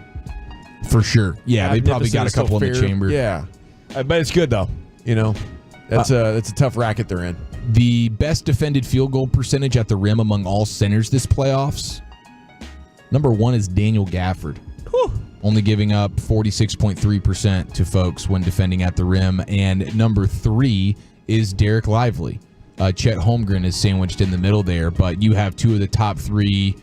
For sure. Yeah, they probably got a couple in the chamber. Yeah. But it's good, though. You know, that's a tough racket they're in. The best defended field goal percentage at the rim among all centers this playoffs, number 1 is Daniel Gafford. Only giving up 46.3% to folks when defending at the rim. And number 3 is Derek Lively. Chet Holmgren is sandwiched in the middle there, but you have 2 of the top 3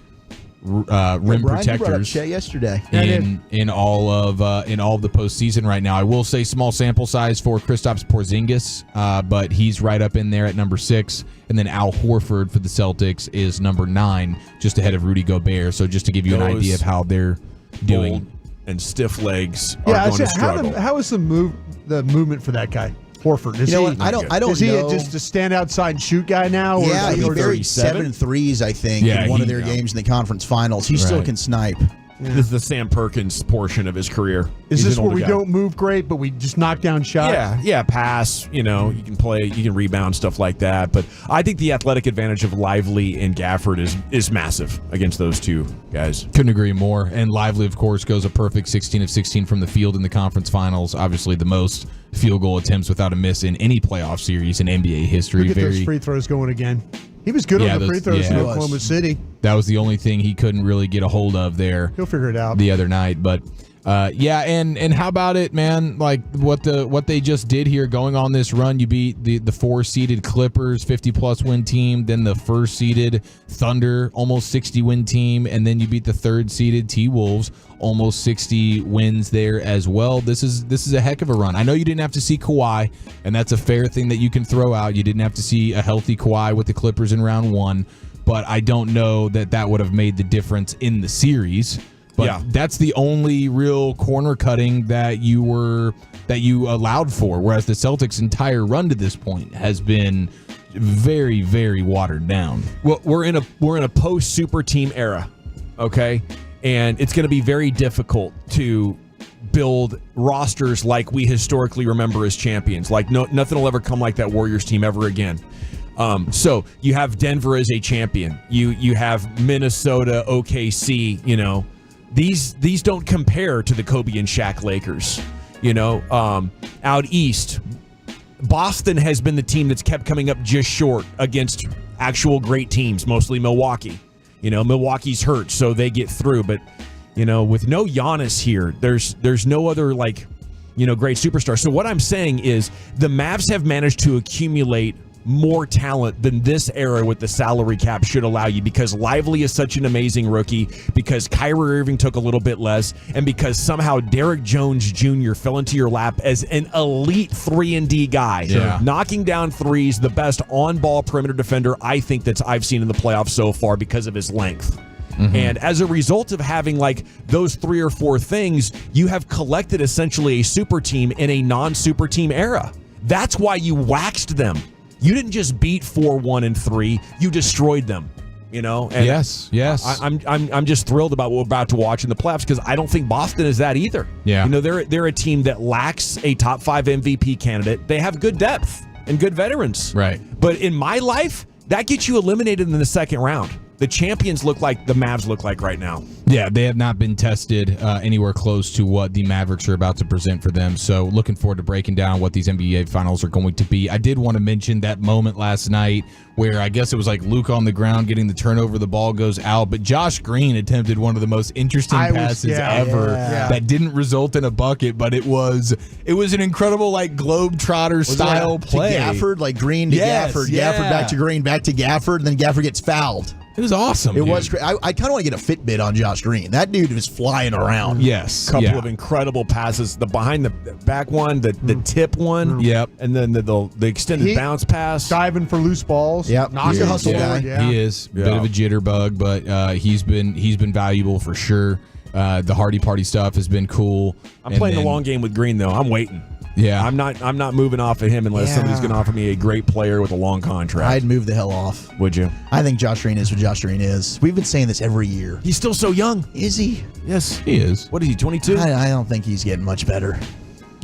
rim protectors yesterday in all of the postseason right now. I will say small sample size for Kristaps Porzingis, but he's right up in there at number 6, and then Al Horford for the Celtics is number 9, just ahead of Rudy Gobert. So just to give you an idea of how they're doing. And stiff legs are going to struggle. How is the movement for that guy? Horford. Is I don't is he know. Just a stand outside and shoot guy now? Or Yeah, he buried 37? 7 threes, I think, in one of their games in the conference finals. He still can snipe. Yeah. This is the Sam Perkins portion of his career. Is He's this an where older we guy. don't move great, but we just knock down shots? Yeah, pass. You know, you can play, you can rebound, stuff like that. But I think the athletic advantage of Lively and Gafford is massive against those two guys. Couldn't agree more. And Lively, of course, goes a perfect 16 of 16 from the field in the conference finals. Obviously, the most field goal attempts without a miss in any playoff series in NBA history. Look at those free throws going again. He was good on the free throws in Oklahoma City. That was the only thing he couldn't really get a hold of there. He'll figure it out the other night. But and how about it, man? Like what they just did here, going on this run. You beat the 4-seeded Clippers, 50+ win team, then the 1st-seeded Thunder, almost 60 win team, and then you beat the 3rd-seeded T-Wolves, almost 60 wins there as well. This is a heck of a run. I know you didn't have to see Kawhi, and that's a fair thing that you can throw out. You didn't have to see a healthy Kawhi with the Clippers in round 1, but I don't know that would have made the difference in the series. But that's the only real corner cutting that you allowed for, whereas the Celtics' entire run to this point has been very, very watered down. Well, we're in a post super team era, okay, and it's going to be very difficult to build rosters like we historically remember as champions. Like nothing will ever come like that Warriors team ever again. So you have Denver as a champion. You have Minnesota, OKC. You know, these don't compare to the Kobe and Shaq Lakers. You know, out east, Boston has been the team that's kept coming up just short against actual great teams, mostly Milwaukee. You know, Milwaukee's hurt, so they get through. But, you know, with no Giannis here, there's no other, like, you know, great superstar. So what I'm saying is the Mavs have managed to accumulate more talent than this era with the salary cap should allow you, because Lively is such an amazing rookie, because Kyrie Irving took a little bit less, and because somehow Derek Jones Jr. fell into your lap as an elite 3-and-D guy, knocking down threes, the best on-ball perimeter defender I think I've seen in the playoffs so far because of his length. Mm-hmm. And as a result of having like those 3 or 4 things, you have collected essentially a super team in a non-super team era. That's why you waxed them. You didn't just beat 4-1-3; you destroyed them. You know, and yes. I'm just thrilled about what we're about to watch in the playoffs because I don't think Boston is that either. Yeah, you know, they're a team that lacks a top 5 MVP candidate. They have good depth and good veterans, right? But in my life, that gets you eliminated in the second round. The champions look like the Mavs look like right now. Yeah, they have not been tested anywhere close to what the Mavericks are about to present for them. So looking forward to breaking down what these NBA finals are going to be. I did want to mention that moment last night where I guess it was like Luca on the ground getting the turnover, the ball goes out, but Josh Green attempted one of the most interesting passes ever that didn't result in a bucket, but it was an incredible like globetrotter style play. To Gafford, like Green to Gafford, Gafford back to Green, back to Gafford, and then Gafford gets fouled. It was awesome. It was great. I kind of want to get a Fitbit on Josh Green. That dude was flying around. Yes. Couple of incredible passes. The behind the back one, the tip one. Yep. And then the extended bounce pass. Diving for loose balls. Yep. Knocking hustle guy. Yeah. He is. Bit of a jitterbug, but he's been valuable for sure. The Hardy Party stuff has been cool. I'm playing the long game with Green though. I'm waiting. Yeah. I'm not moving off of him unless somebody's going to offer me a great player with a long contract. I'd move the hell off. Would you? I think Josh Green is what Josh Green is. We've been saying this every year. He's still so young. Is he? Yes. He is. What is he, 22? I don't think he's getting much better.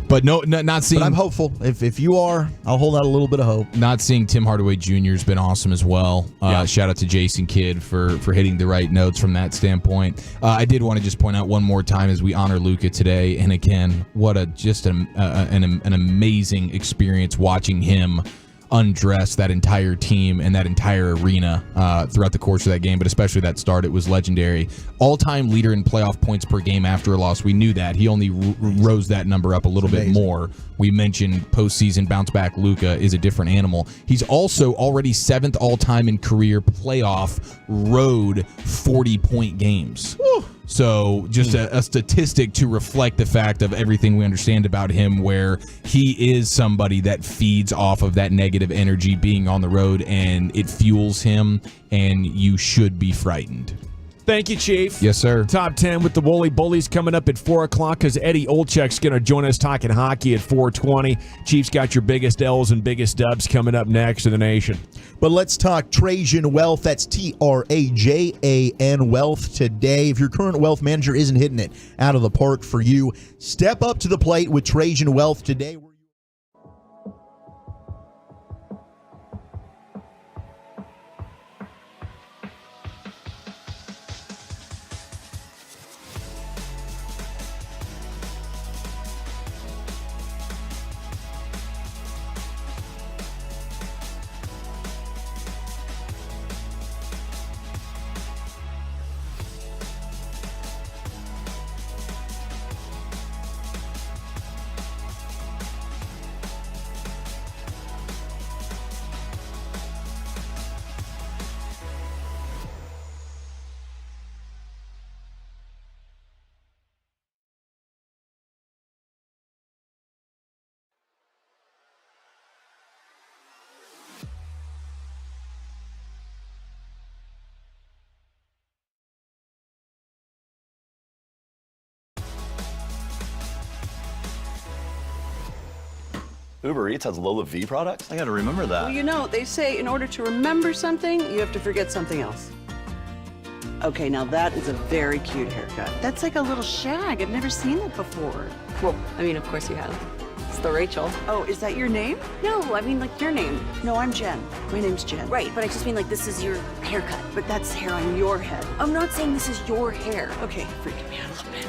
But not seeing. But I'm hopeful. If you are, I'll hold out a little bit of hope. Not seeing Tim Hardaway Jr. has been awesome as well. Shout out to Jason Kidd for hitting the right notes from that standpoint. I did want to just point out one more time as we honor Luca today, and again, what an amazing experience watching him undress that entire team and that entire arena throughout the course of that game, but especially that start. It was legendary. All-time leader in playoff points per game after a loss. We knew that. He only rose that number up a little bit more. We mentioned postseason bounce-back Luca is a different animal. He's also already 7th all-time in career playoff road 40-point games. Woo. So just a statistic to reflect the fact of everything we understand about him, where he is somebody that feeds off of that negative energy being on the road, and it fuels him, and you should be frightened. Thank you, Chief. Yes, sir. Top 10 with the Wooly Bullies coming up at 4 o'clock because Eddie Olczyk's going to join us talking hockey at 4:20. Chief's got your biggest L's and biggest dubs coming up next in the nation. But let's talk Trajan Wealth. That's Trajan Wealth today. If your current wealth manager isn't hitting it out of the park for you, step up to the plate with Trajan Wealth today. Uber Eats has Lola V products? I gotta remember that. Well, you know, they say in order to remember something, you have to forget something else. Okay, now that is a very cute haircut. That's like a little shag. I've never seen that before. Well, I mean, of course you have. It's the Rachel. Oh, is that your name? No, I mean, like, your name. No, I'm Jen. My name's Jen. Right, but I just mean, like, this is your haircut. But that's hair on your head. I'm not saying this is your hair. Okay, freaking me out a little bit.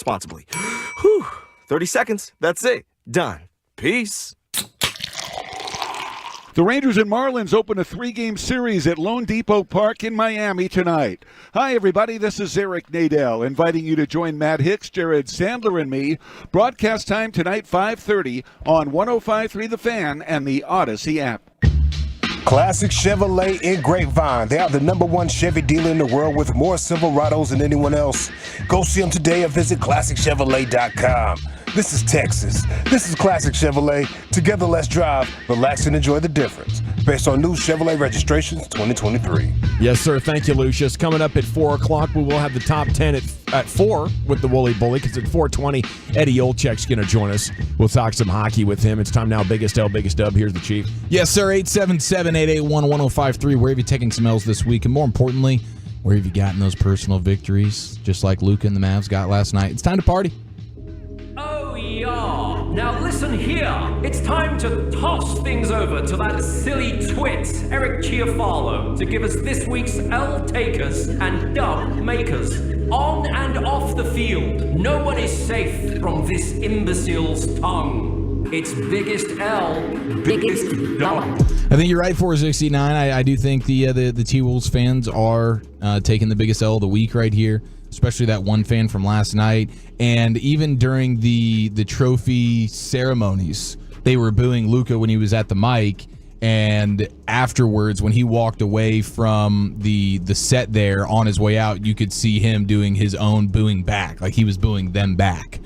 responsibly. Whew. 30 seconds. That's it. Done. Peace. The Rangers and Marlins open a 3-game series at Lone Depot Park in Miami tonight. Hi, everybody. This is Eric Nadel, inviting you to join Matt Hicks, Jared Sandler, and me. Broadcast time tonight, 5:30 on 105.3 The Fan and the Odyssey app. Classic Chevrolet in Grapevine. They are the #1 Chevy dealer in the world with more Silverados than anyone else. Go see them today or visit ClassicChevrolet.com. This is Texas. This is Classic Chevrolet. Together, let's drive, relax, and enjoy the difference. Based on new Chevrolet registrations 2023. Yes, sir. Thank you, Lucius. Coming up at 4 o'clock, we will have the top 10 at 4 with the Wooly Bully, because at 4:20, Eddie Olczyk's going to join us. We'll talk some hockey with him. It's time now. Biggest L, Biggest Dub. Here's the Chief. Yes, sir. 877-881-1053. Where have you taken some L's this week? And more importantly, where have you gotten those personal victories, just like Luca and the Mavs got last night? It's time to party. Oh, yeah. Now listen here. It's time to toss things over to that silly twit, Eric Chiafalo, to give us this week's L takers and dub makers. On and off the field, no one is safe from this imbecile's tongue. It's biggest L, biggest dub. I think you're right, 469. I do think the T-Wolves fans are taking the biggest L of the week right here, especially that one fan from last night. And even during the trophy ceremonies, they were booing Luca when he was at the mic. And afterwards, when he walked away from the set there on his way out, you could see him doing his own booing back, like he was booing them back.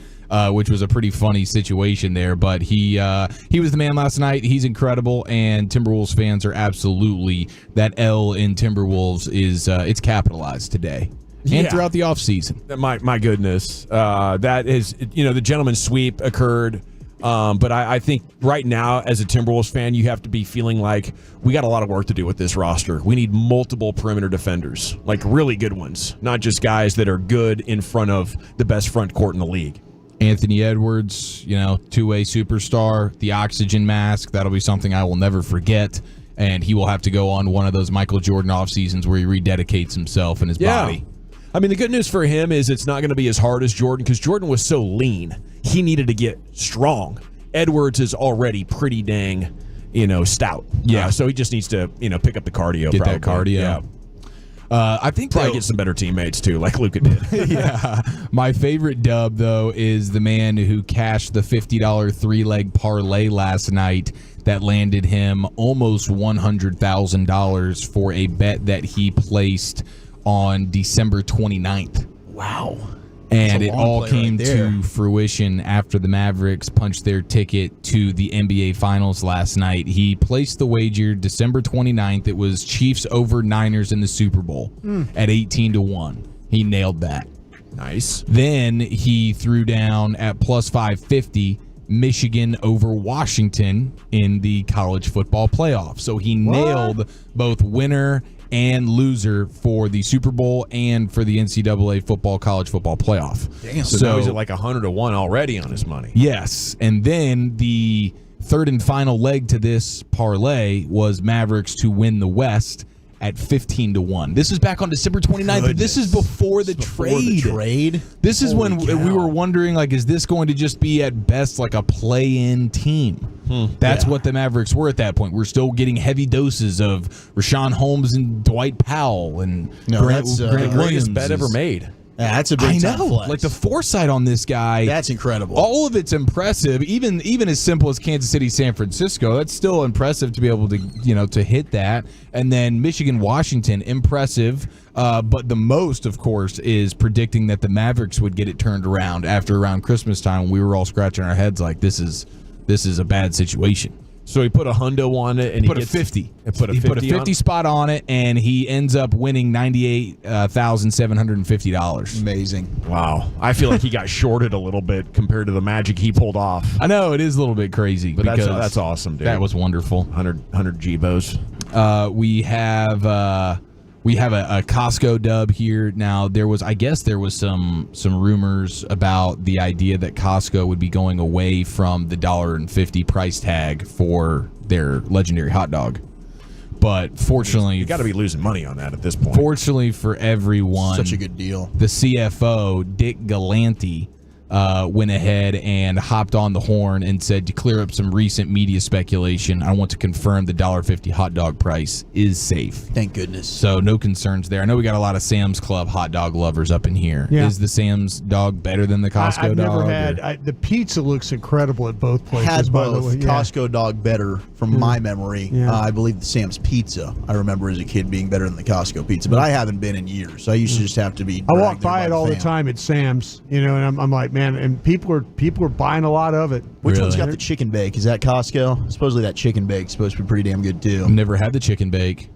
Which was a pretty funny situation there, but he was the man last night. He's incredible, and Timberwolves fans are absolutely, that L in Timberwolves is it's capitalized today and throughout the offseason. My goodness, that is, the gentleman's sweep occurred, but I think right now as a Timberwolves fan, you have to be feeling like we got a lot of work to do with this roster. We need multiple perimeter defenders, like really good ones, not just guys that are good in front of the best front court in the league. Anthony Edwards, two-way superstar, the oxygen mask, that'll be something I will never forget. And he will have to go on one of those Michael Jordan off seasons where he rededicates himself and his body. I mean, the good news for him is it's not going to be as hard as Jordan, because Jordan was so lean. He needed to get strong. Edwards is already pretty dang, stout. Yeah. So he just needs to, pick up the cardio. Get that cardio. Yeah. I think probably get some better teammates too, like Luca did. Yeah. My favorite dub, though, is the man who cashed the $50 3-leg parlay last night that landed him almost $100,000 for a bet that he placed on December 29th. Wow. And it all came to fruition after the Mavericks punched their ticket to the NBA Finals last night. He placed the wager December 29th. It was Chiefs over Niners in the Super Bowl at 18-1. He nailed that. Nice. Then he threw down at plus 550 Michigan over Washington in the college football playoff. So he nailed both winner and loser for the Super Bowl and for the NCAA college football playoff. Damn. So now he's at like 100-1 already on his money. Yes. And then the third and final leg to this parlay was Mavericks to win the West at 15-1. This is back on December 29th. But this is before the trade. This is when we were wondering, like, is this going to just be at best like a play-in team? That's what the Mavericks were at that point. We're still getting heavy doses of Rashawn Holmes and Dwight Powell and Grant Williams. Bet ever made. Yeah, that's a big time flex. Like the foresight on this guy. That's incredible. All of it's impressive. Even as simple as Kansas City, San Francisco, that's still impressive to be able to, to hit that. And then Michigan, Washington, impressive. But the most, of course, is predicting that the Mavericks would get it turned around after around Christmas time when we were all scratching our heads like this is a bad situation. So he put a hundo on it, and he put a 50. He put a 50 spot on it, and he ends up winning $98,750. Amazing! Wow, I feel like he got shorted a little bit compared to the magic he pulled off. I know it is a little bit crazy, but that's awesome, dude. That was wonderful. 100 Gbos. We have a Costco dub here. Now there was some rumors about the idea that Costco would be going away from the $1.50 price tag for their legendary hot dog. But fortunately, you got to be losing money on that at this point. Fortunately for everyone, such a good deal. The CFO, Dick Galanti, went ahead and hopped on the horn and said, to clear up some recent media speculation, I want to confirm the $1.50 hot dog price is safe. Thank goodness. So no concerns there. I know we got a lot of Sam's Club hot dog lovers up in here. Yeah. Is the Sam's dog better than the Costco I've dog? never had. The pizza looks incredible at both places. Had by the both. way. Yeah. Costco dog better from my memory. Yeah. I believe the Sam's Pizza, I remember as a kid being better than the Costco Pizza, but I haven't been in years. I used to just have to be. I walk by it all the time at Sam's, and I'm like, man, and people are buying a lot of it. Which one's got the chicken bake? Is that Costco? Supposedly that chicken bake's supposed to be pretty damn good too. I've never had the chicken bake.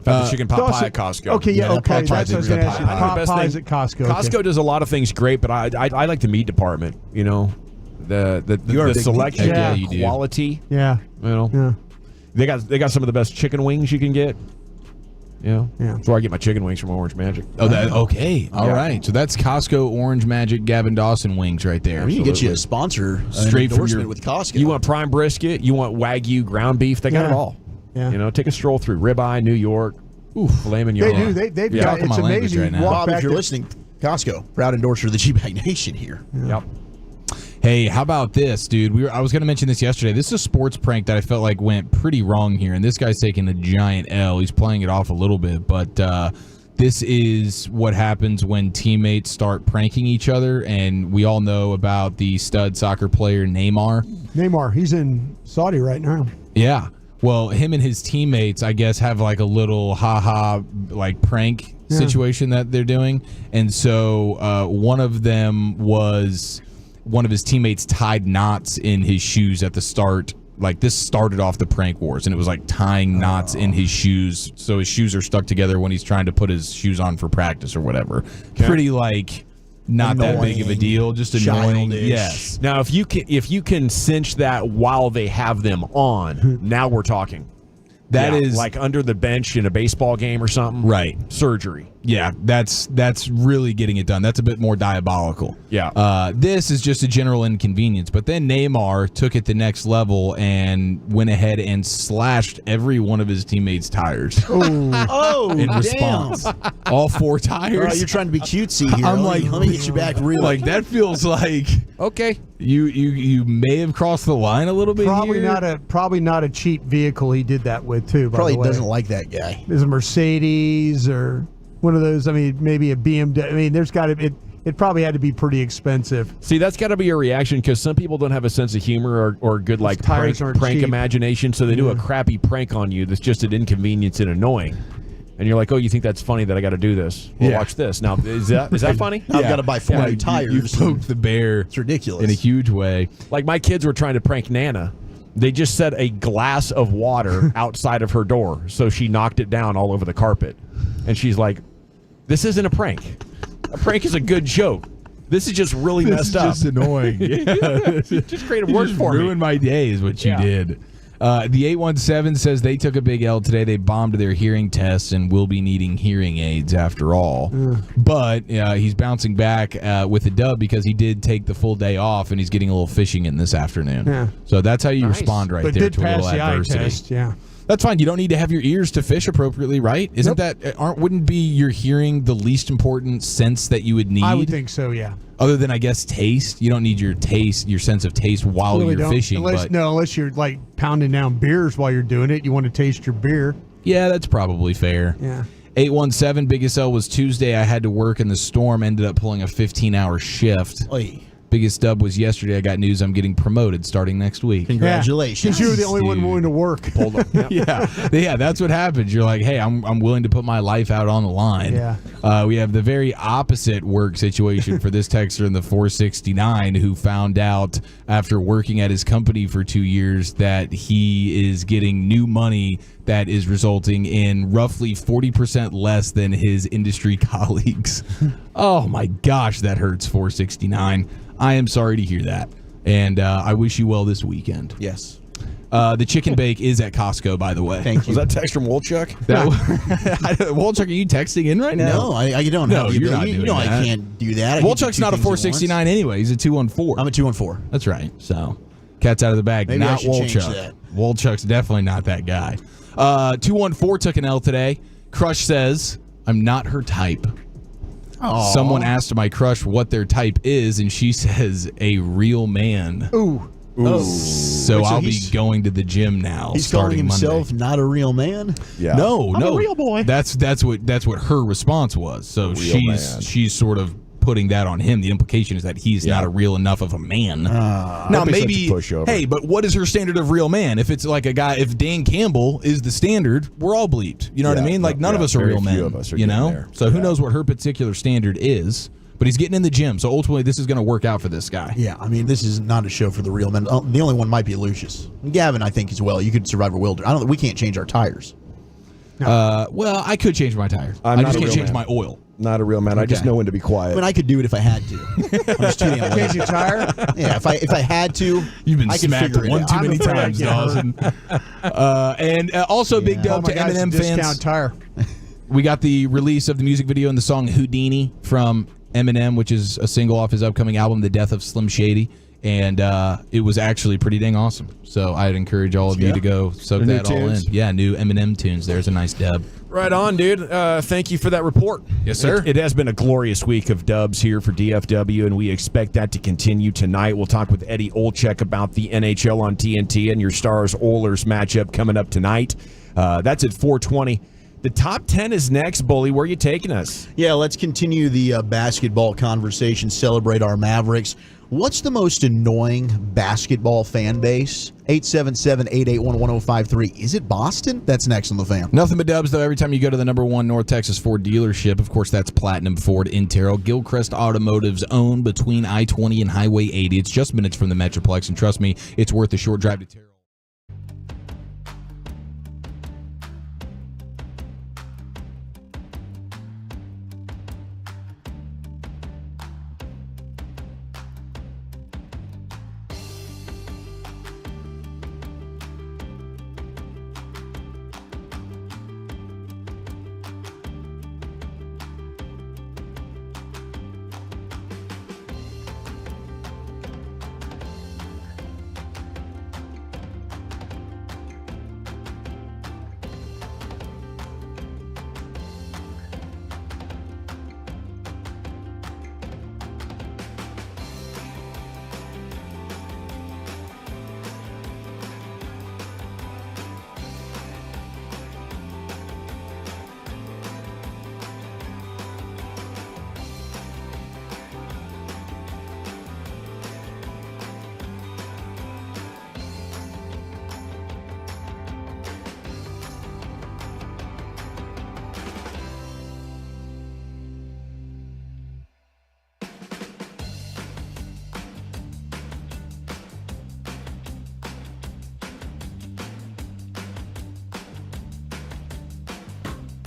The chicken pot pie at Costco. Okay, yeah, okay. That's what I was going to ask you. Pot pies at Costco. Costco does a lot of things great, but I like the meat department. You know, the selection, quality. Yeah, you know, they got some of the best chicken wings you can get. Yeah. That's where I get my chicken wings from Orange Magic. Oh, that okay. All right. So that's Costco Orange Magic Gavin Dawson wings right there. We can get you a sponsor, straight from your with Costco. You want prime brisket? You want Wagyu ground beef? They got it all. Yeah. You know, take a stroll through Ribeye, New York, filet mignon. They do. They've got. It's amazing. Right now. Bob, if you're listening, Costco, proud endorser of the G-Bag Nation here. Yep. Hey, how about this, dude? I was going to mention this yesterday. This is a sports prank that I felt like went pretty wrong here, and this guy's taking a giant L. He's playing it off a little bit, but this is what happens when teammates start pranking each other, and we all know about the stud soccer player Neymar. Neymar, he's in Saudi right now. Yeah. Well, him and his teammates, I guess, have like a little like prank situation that they're doing, and so one of them was one of his teammates tied knots in his shoes at the start. Like, this started off the prank wars, and it was like tying knots in his shoes, so his shoes are stuck together when he's trying to put his shoes on for practice or whatever. Okay. Pretty like not annoying, that big of a deal, just annoying. Childish. Yes. Now, if you can cinch that while they have them on, now we're talking. That is like under the bench in a baseball game or something. Right. Surgery. Yeah, that's really getting it done. That's a bit more diabolical. Yeah. This is just a general inconvenience. But then Neymar took it the next level and went ahead and slashed every one of his teammates' tires. In response. All 4 tires. Bro, you're trying to be cutesy here. I'm let me get you back real. Like, that feels like, okay, you may have crossed the line a little bit. Probably not a cheap vehicle he did that with too. By Probably the way. doesn't like that guy. Is a Mercedes or one of those? I mean, maybe a BMW. I mean, there's got to. It probably had to be pretty expensive. See, that's got to be a reaction because some people don't have a sense of humor or good like prank imagination, so they do a crappy prank on you that's just an inconvenience and annoying. And you're like, oh, you think that's funny that I got to do this? Well, watch this. Now, is that funny? I've got to buy 4 new tires. You poked the bear. It's ridiculous. In a huge way. Like, my kids were trying to prank Nana. They just set a glass of water outside of her door, so she knocked it down all over the carpet. And she's like, this isn't a prank. A prank is a good joke. This is just really messed up. This is just annoying. Just created work for me. Ruined my day is what you did. The 817 says they took a big L today. They bombed their hearing tests and will be needing hearing aids after all. But he's bouncing back with a dub because he did take the full day off and he's getting a little fishing in this afternoon. Yeah. So that's how you respond right there to a little adversity. Test, yeah. That's fine. You don't need to have your ears to fish appropriately, right? Wouldn't be your hearing the least important sense that you would need? I would think so, yeah. Other than, I guess, taste. You don't need your sense of taste while you're fishing. Unless you're like pounding down beers while you're doing it. You want to taste your beer. Yeah, that's probably fair. Yeah. 817, biggest L was Tuesday. I had to work in the storm, ended up pulling a 15-hour shift. Oy. Biggest dub was yesterday. I got news I'm getting promoted starting next week. Congratulations. Because you were the only one willing to work. Hold up. Yeah, that's what happens. You're like, hey, I'm willing to put my life out on the line. Yeah. We have the very opposite work situation for this texter in the 469 who found out after working at his company for 2 years that he is getting new money that is resulting in roughly 40% less than his industry colleagues. Oh my gosh, that hurts, 469. I am sorry to hear that. And I wish you well this weekend. Yes. The chicken bake is at Costco, by the way. Thank you. Was that text from Wolchuk? Wolchuk, are you texting in right now? No, I don't No, have you're not you doing know that. I can't do that. Wolchuk's not a 469 anyway. He's a 214. I'm a 214. That's right. So, cat's out of the bag. Maybe I not should change Wolchuk. that. Wolchuk's definitely not that guy. 214 took an L today. Crush says, I'm not her type. Someone asked my crush what their type is, and she says a real man. Ooh. So I'll be going to the gym now. He's calling starting himself Monday. not a real man. Yeah. No, I'm no, a real boy. That's what her response was. So man. she's sort of putting that on him. The implication is that he's not a real enough of a man. Now maybe, hey, but what is her standard of real man? If it's like a guy, if Dan Campbell is the standard, we're all bleeped. You know what I mean? Like none of us are real men. You know? So who knows what her particular standard is? But he's getting in the gym, so ultimately this is going to work out for this guy. Yeah, I mean, this is not a show for the real men. The only one might be Lucius. Gavin, I think, as well. You could survive a wilderness. We can't change our tires. Well, I could change my tire. I just can't change my oil. Not a real man. I just know when to be quiet. I mean, I could do it if I had to. I'm just too damn lazy. Change your tire? Yeah, if I had to, You've been I could smacked figure it one out. too many times, Dawson. And also, big dub to Eminem fans. Discount tire. We got the release of the music video and the song Houdini from Eminem, which is a single off his upcoming album, The Death of Slim Shady. And it was actually pretty dang awesome. So I'd encourage all of you to go soak The new that all in. tunes? Yeah, new Eminem tunes. There's a nice dub. Right on, dude. Thank you for that report. Yes, sir. It has been a glorious week of dubs here for DFW, and we expect that to continue tonight. We'll talk with Eddie Olczyk about the NHL on TNT and your Stars-Oilers matchup coming up tonight. That's at 4:20. The top 10 is next, Bully. Where are you taking us? Yeah, let's continue the basketball conversation, celebrate our Mavericks. What's the most annoying basketball fan base? 877-881-1053. Is it Boston? That's next on the Fan. Nothing but dubs, though, every time you go to the #1 North Texas Ford dealership. Of course, that's Platinum Ford in Terrell. Gilchrist Automotive's own between I-20 and Highway 80. It's just minutes from the Metroplex, and trust me, it's worth a short drive to Terrell.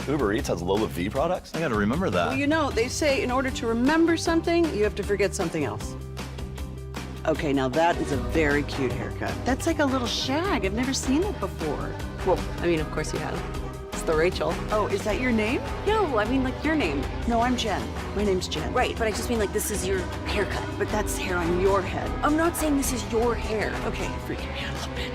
Uber Eats has Lola V products? I gotta remember that. Well, you know, they say in order to remember something, you have to forget something else. Okay, now that is a very cute haircut. That's like a little shag. I've never seen it before. Well, I mean, of course you have. It's the Rachel. Oh, is that your name? No, I mean, like your name. No, I'm Jen. My name's Jen. Right, but I just mean like this is your haircut. But that's hair on your head. I'm not saying this is your hair. Okay, you're freaking me out a little bit.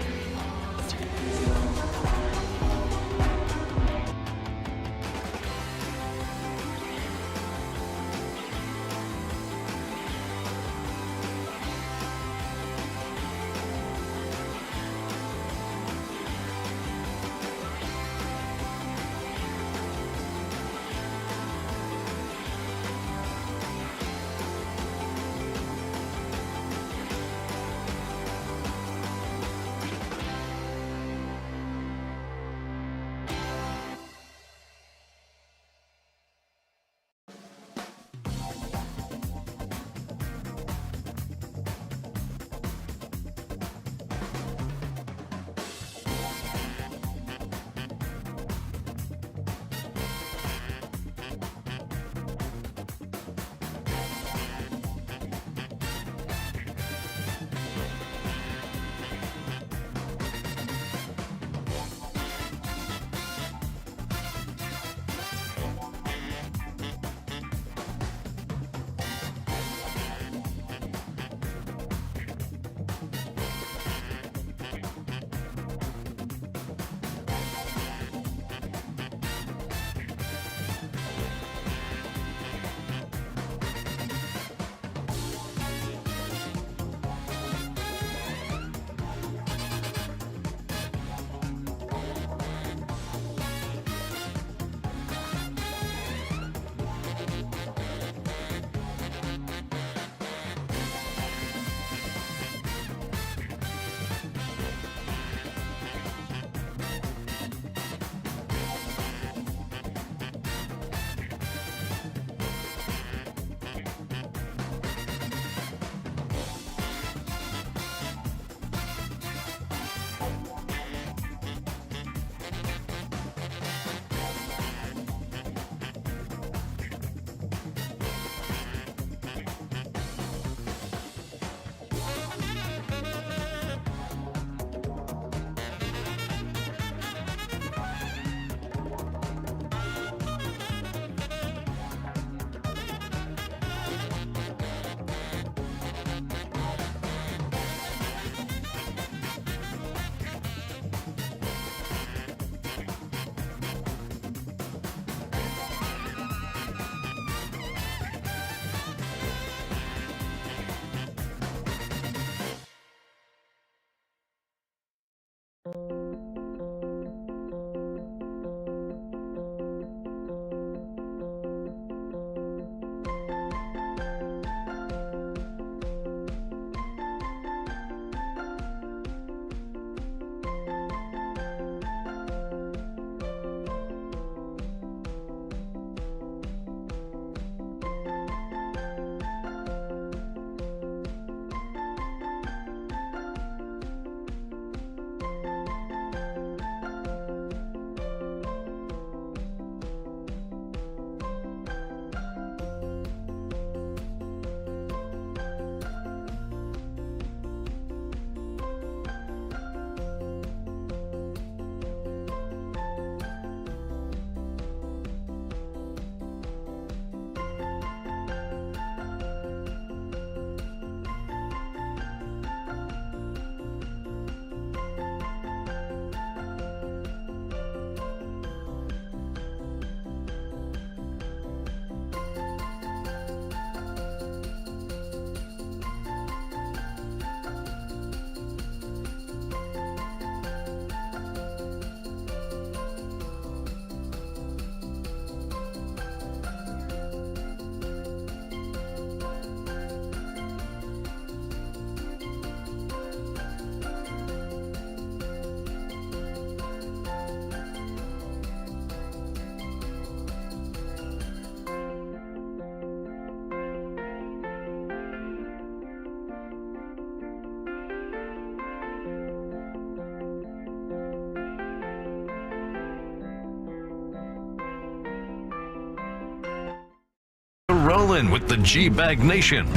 rolling with the G-Bag Nation.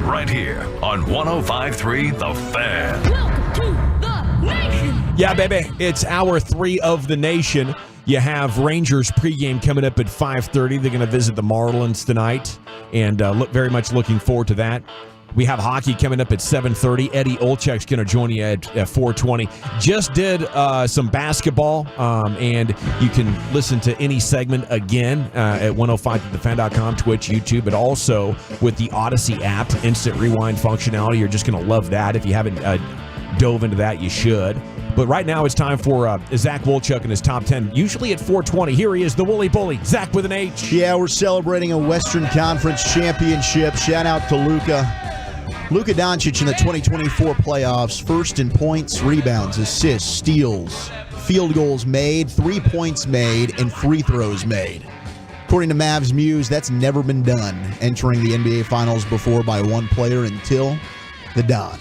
Right here on 105.3 The Fan. Welcome to the nation. Yeah, baby. It's hour 3 of the nation. You have Rangers pregame coming up at 5:30. They're going to visit the Marlins tonight, and very much looking forward to that. We have hockey coming up at 7:30. Eddie Olczyk's going to join you at 4:20. Just did some basketball, and you can listen to any segment again at 105thefan.com, Twitch, YouTube, but also with the Odyssey app, instant rewind functionality. You're just going to love that. If you haven't dove into that, you should. But right now it's time for Zach Wolchuk and his top 10, usually at 4:20. Here he is, the Wooly Bully, Zach with an H. Yeah, we're celebrating a Western Conference championship. Shout out to Luca. Luka Doncic in the 2024 playoffs, first in points, rebounds, assists, steals, field goals made, 3 points made, and free throws made. According to Mavs Muse, that's never been done, entering the NBA Finals before by one player until the Don,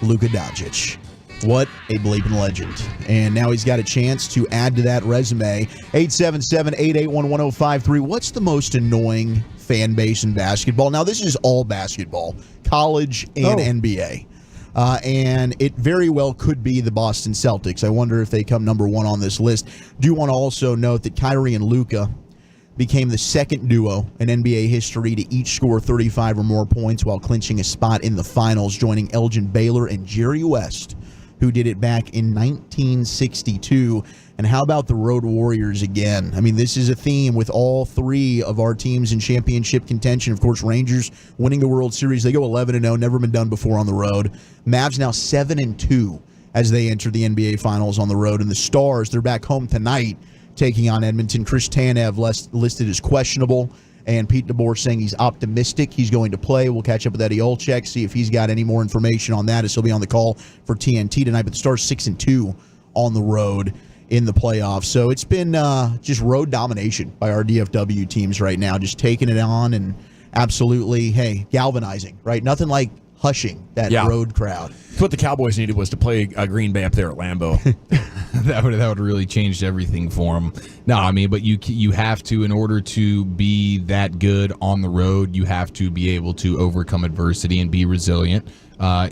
Luka Doncic. What a bleeping legend. And now he's got a chance to add to that resume. 877-881-1053. What's the most annoying fan base in basketball? Now, this is all basketball, college and NBA. And it very well could be the Boston Celtics. I wonder if they come number 1 on this list. Do want to also note that Kyrie and Luca became the second duo in NBA history to each score 35 or more points while clinching a spot in the finals, joining Elgin Baylor and Jerry West, who did it back in 1962. And how about the Road Warriors again? I mean, this is a theme with all 3 of our teams in championship contention. Of course, Rangers winning the World Series. They go 11-0, never been done before on the road. Mavs now 7-2 as they enter the NBA Finals on the road. And the Stars, they're back home tonight taking on Edmonton. Chris Tanev listed as questionable, and Pete DeBoer saying he's optimistic he's going to play. We'll catch up with Eddie Olczyk, see if he's got any more information on that as he'll be on the call for TNT tonight. But the Stars 6-2 on the road in the playoffs. So it's been just road domination by our DFW teams right now, just taking it on and absolutely, galvanizing, right? Nothing like hushing that road crowd. What the Cowboys needed was to play Green Bay up there at Lambeau. that would really changed everything for them. No, I mean, but you have to, in order to be that good on the road, you have to be able to overcome adversity and be resilient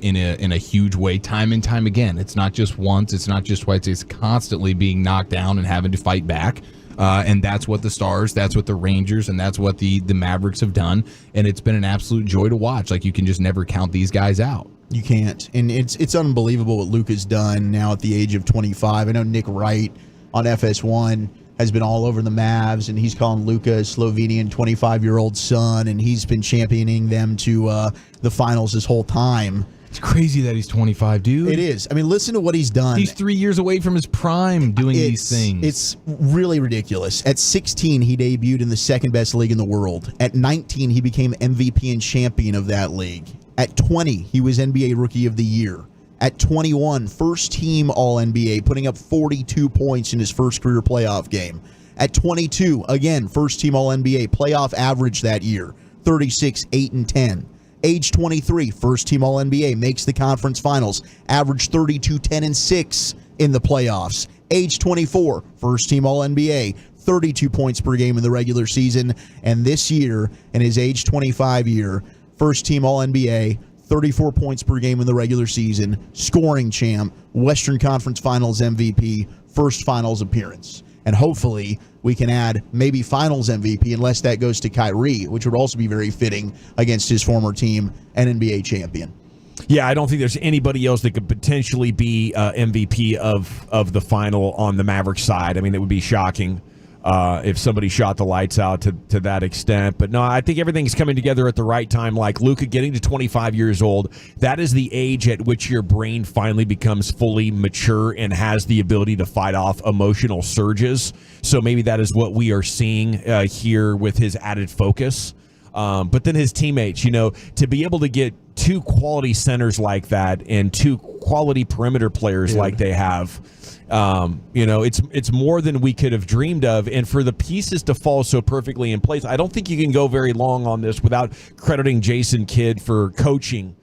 in a huge way, time and time again. It's not just once, it's not just twice, it's constantly being knocked down and having to fight back. And that's what the Stars, that's what the Rangers, and that's what the Mavericks have done. And it's been an absolute joy to watch. Like, you can just never count these guys out. You can't. And it's unbelievable what Luka's done now at the age of 25. I know Nick Wright on FS1 has been all over the Mavs, and he's calling Luka a Slovenian 25-year-old son, and he's been championing them to the finals this whole time. It's crazy that he's 25, dude. It is. I mean, listen to what he's done. He's 3 years away from his prime doing these things. It's really ridiculous. At 16, he debuted in the second best league in the world. At 19, he became MVP and champion of that league. At 20, he was NBA Rookie of the Year. At 21, first team All-NBA, putting up 42 points in his first career playoff game. At 22, again, first team All-NBA, playoff average that year, 36, 8, and 10. Age 23, first team All-NBA, makes the conference finals, average 32, 10, and 6 in the playoffs. Age 24, first team All-NBA, 32 points per game in the regular season. And this year, in his age 25 year, first team All-NBA, 34 points per game in the regular season, scoring champ, Western Conference Finals MVP, first finals appearance. And hopefully we can add maybe finals MVP, unless that goes to Kyrie, which would also be very fitting against his former team and NBA champion. Yeah, I don't think there's anybody else that could potentially be MVP of the final on the Mavericks side. I mean, it would be shocking if somebody shot the lights out to that extent. But no, I think everything's coming together at the right time. Like Luca getting to 25 years old, that is the age at which your brain finally becomes fully mature and has the ability to fight off emotional surges. So maybe that is what we are seeing here with his added focus. But then his teammates, to be able to get 2 quality centers like that and 2 quality perimeter players like they have, it's more than we could have dreamed of. And for the pieces to fall so perfectly in place, I don't think you can go very long on this without crediting Jason Kidd for coaching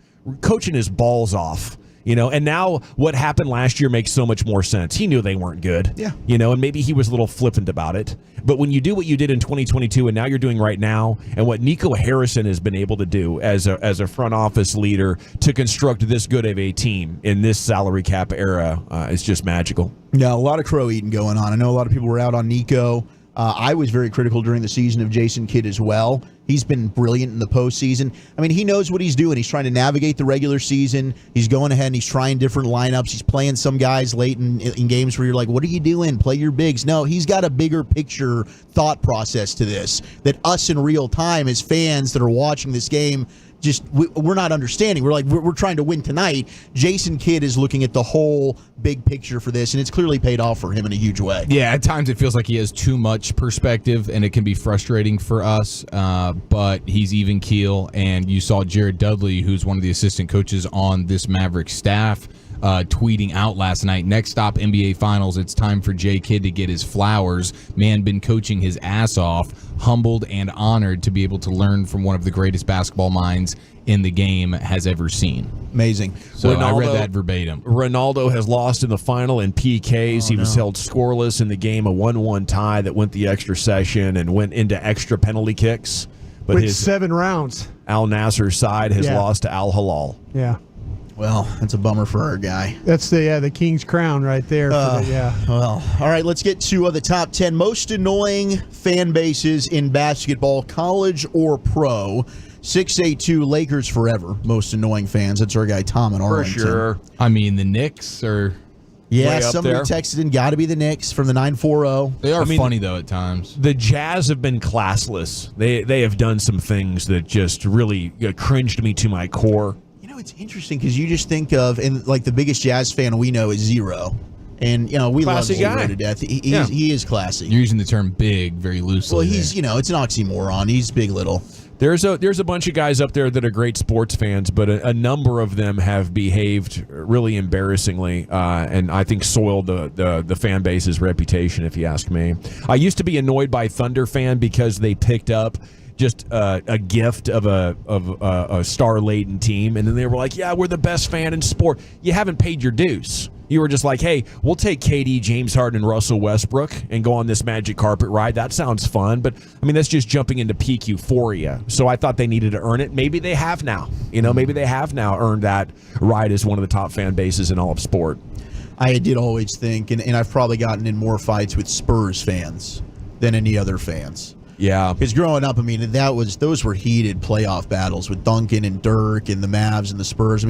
his balls off And now what happened last year makes so much more sense. He knew they weren't good. Yeah. And maybe he was a little flippant about it. But when you do what you did in 2022 and now you're doing right now, and what Nico Harrison has been able to do as a front office leader to construct this good of a team in this salary cap era, is just magical. Yeah, a lot of crow eating going on. I know a lot of people were out on Nico. I was very critical during the season of Jason Kidd as well. He's been brilliant in the postseason. I mean, he knows what he's doing. He's trying to navigate the regular season. He's going ahead and he's trying different lineups. He's playing some guys late in games where you're like, what are you doing? Play your bigs. No, he's got a bigger picture thought process to this that us in real time as fans that are watching this game, we're not understanding. We're like, we're trying to win tonight. Jason Kidd is looking at the whole big picture for this, and it's clearly paid off for him in a huge way. Yeah, at times it feels like he has too much perspective, and it can be frustrating for us, but he's even keel, and you saw Jared Dudley, who's one of the assistant coaches on this Mavericks staff, tweeting out last night, next stop NBA Finals, it's time for J. Kidd to get his flowers. Man, been coaching his ass off, humbled and honored to be able to learn from one of the greatest basketball minds in the game has ever seen. Amazing. So I read that verbatim. Ronaldo has lost in the final in PKs. He was held scoreless in the game, a 1-1 tie that went the extra session and went into extra penalty kicks. But with his 7 rounds. Al Nassr side has lost to Al Hilal. Yeah. Well, that's a bummer for our guy. That's the King's crown right there. Well, all right, let's get to the top 10 most annoying fan bases in basketball, college or pro. 682 Lakers forever, most annoying fans. That's our guy Tom in Arlington. For sure. I mean, the Knicks are Yeah, somebody texted in, got to be the Knicks from the 940. They are funny, though, at times. The Jazz have been classless. They have done some things that just really cringed me to my core. It's interesting because you just think of, and like the biggest Jazz fan we know is Zero. And, we classy love Zero guy. to death. He is classy. You're using the term big very loosely. Well, he's, it's an oxymoron. He's big little. There's a bunch of guys up there that are great sports fans, but a number of them have behaved really embarrassingly, and I think soiled the fan base's reputation, if you ask me. I used to be annoyed by Thunder fan because they picked up just a gift of a star-laden team, and then they were like, yeah, we're the best fan in sport. You haven't paid your dues. You were just like, hey, we'll take KD, James Harden, and Russell Westbrook and go on this magic carpet ride. That sounds fun, but, that's just jumping into peak euphoria. So I thought they needed to earn it. Maybe they have now. Maybe they have now earned that ride as one of the top fan bases in all of sport. I did always think, and I've probably gotten in more fights with Spurs fans than any other fans. Yeah. Because growing up, those were heated playoff battles with Duncan and Dirk and the Mavs and the Spurs.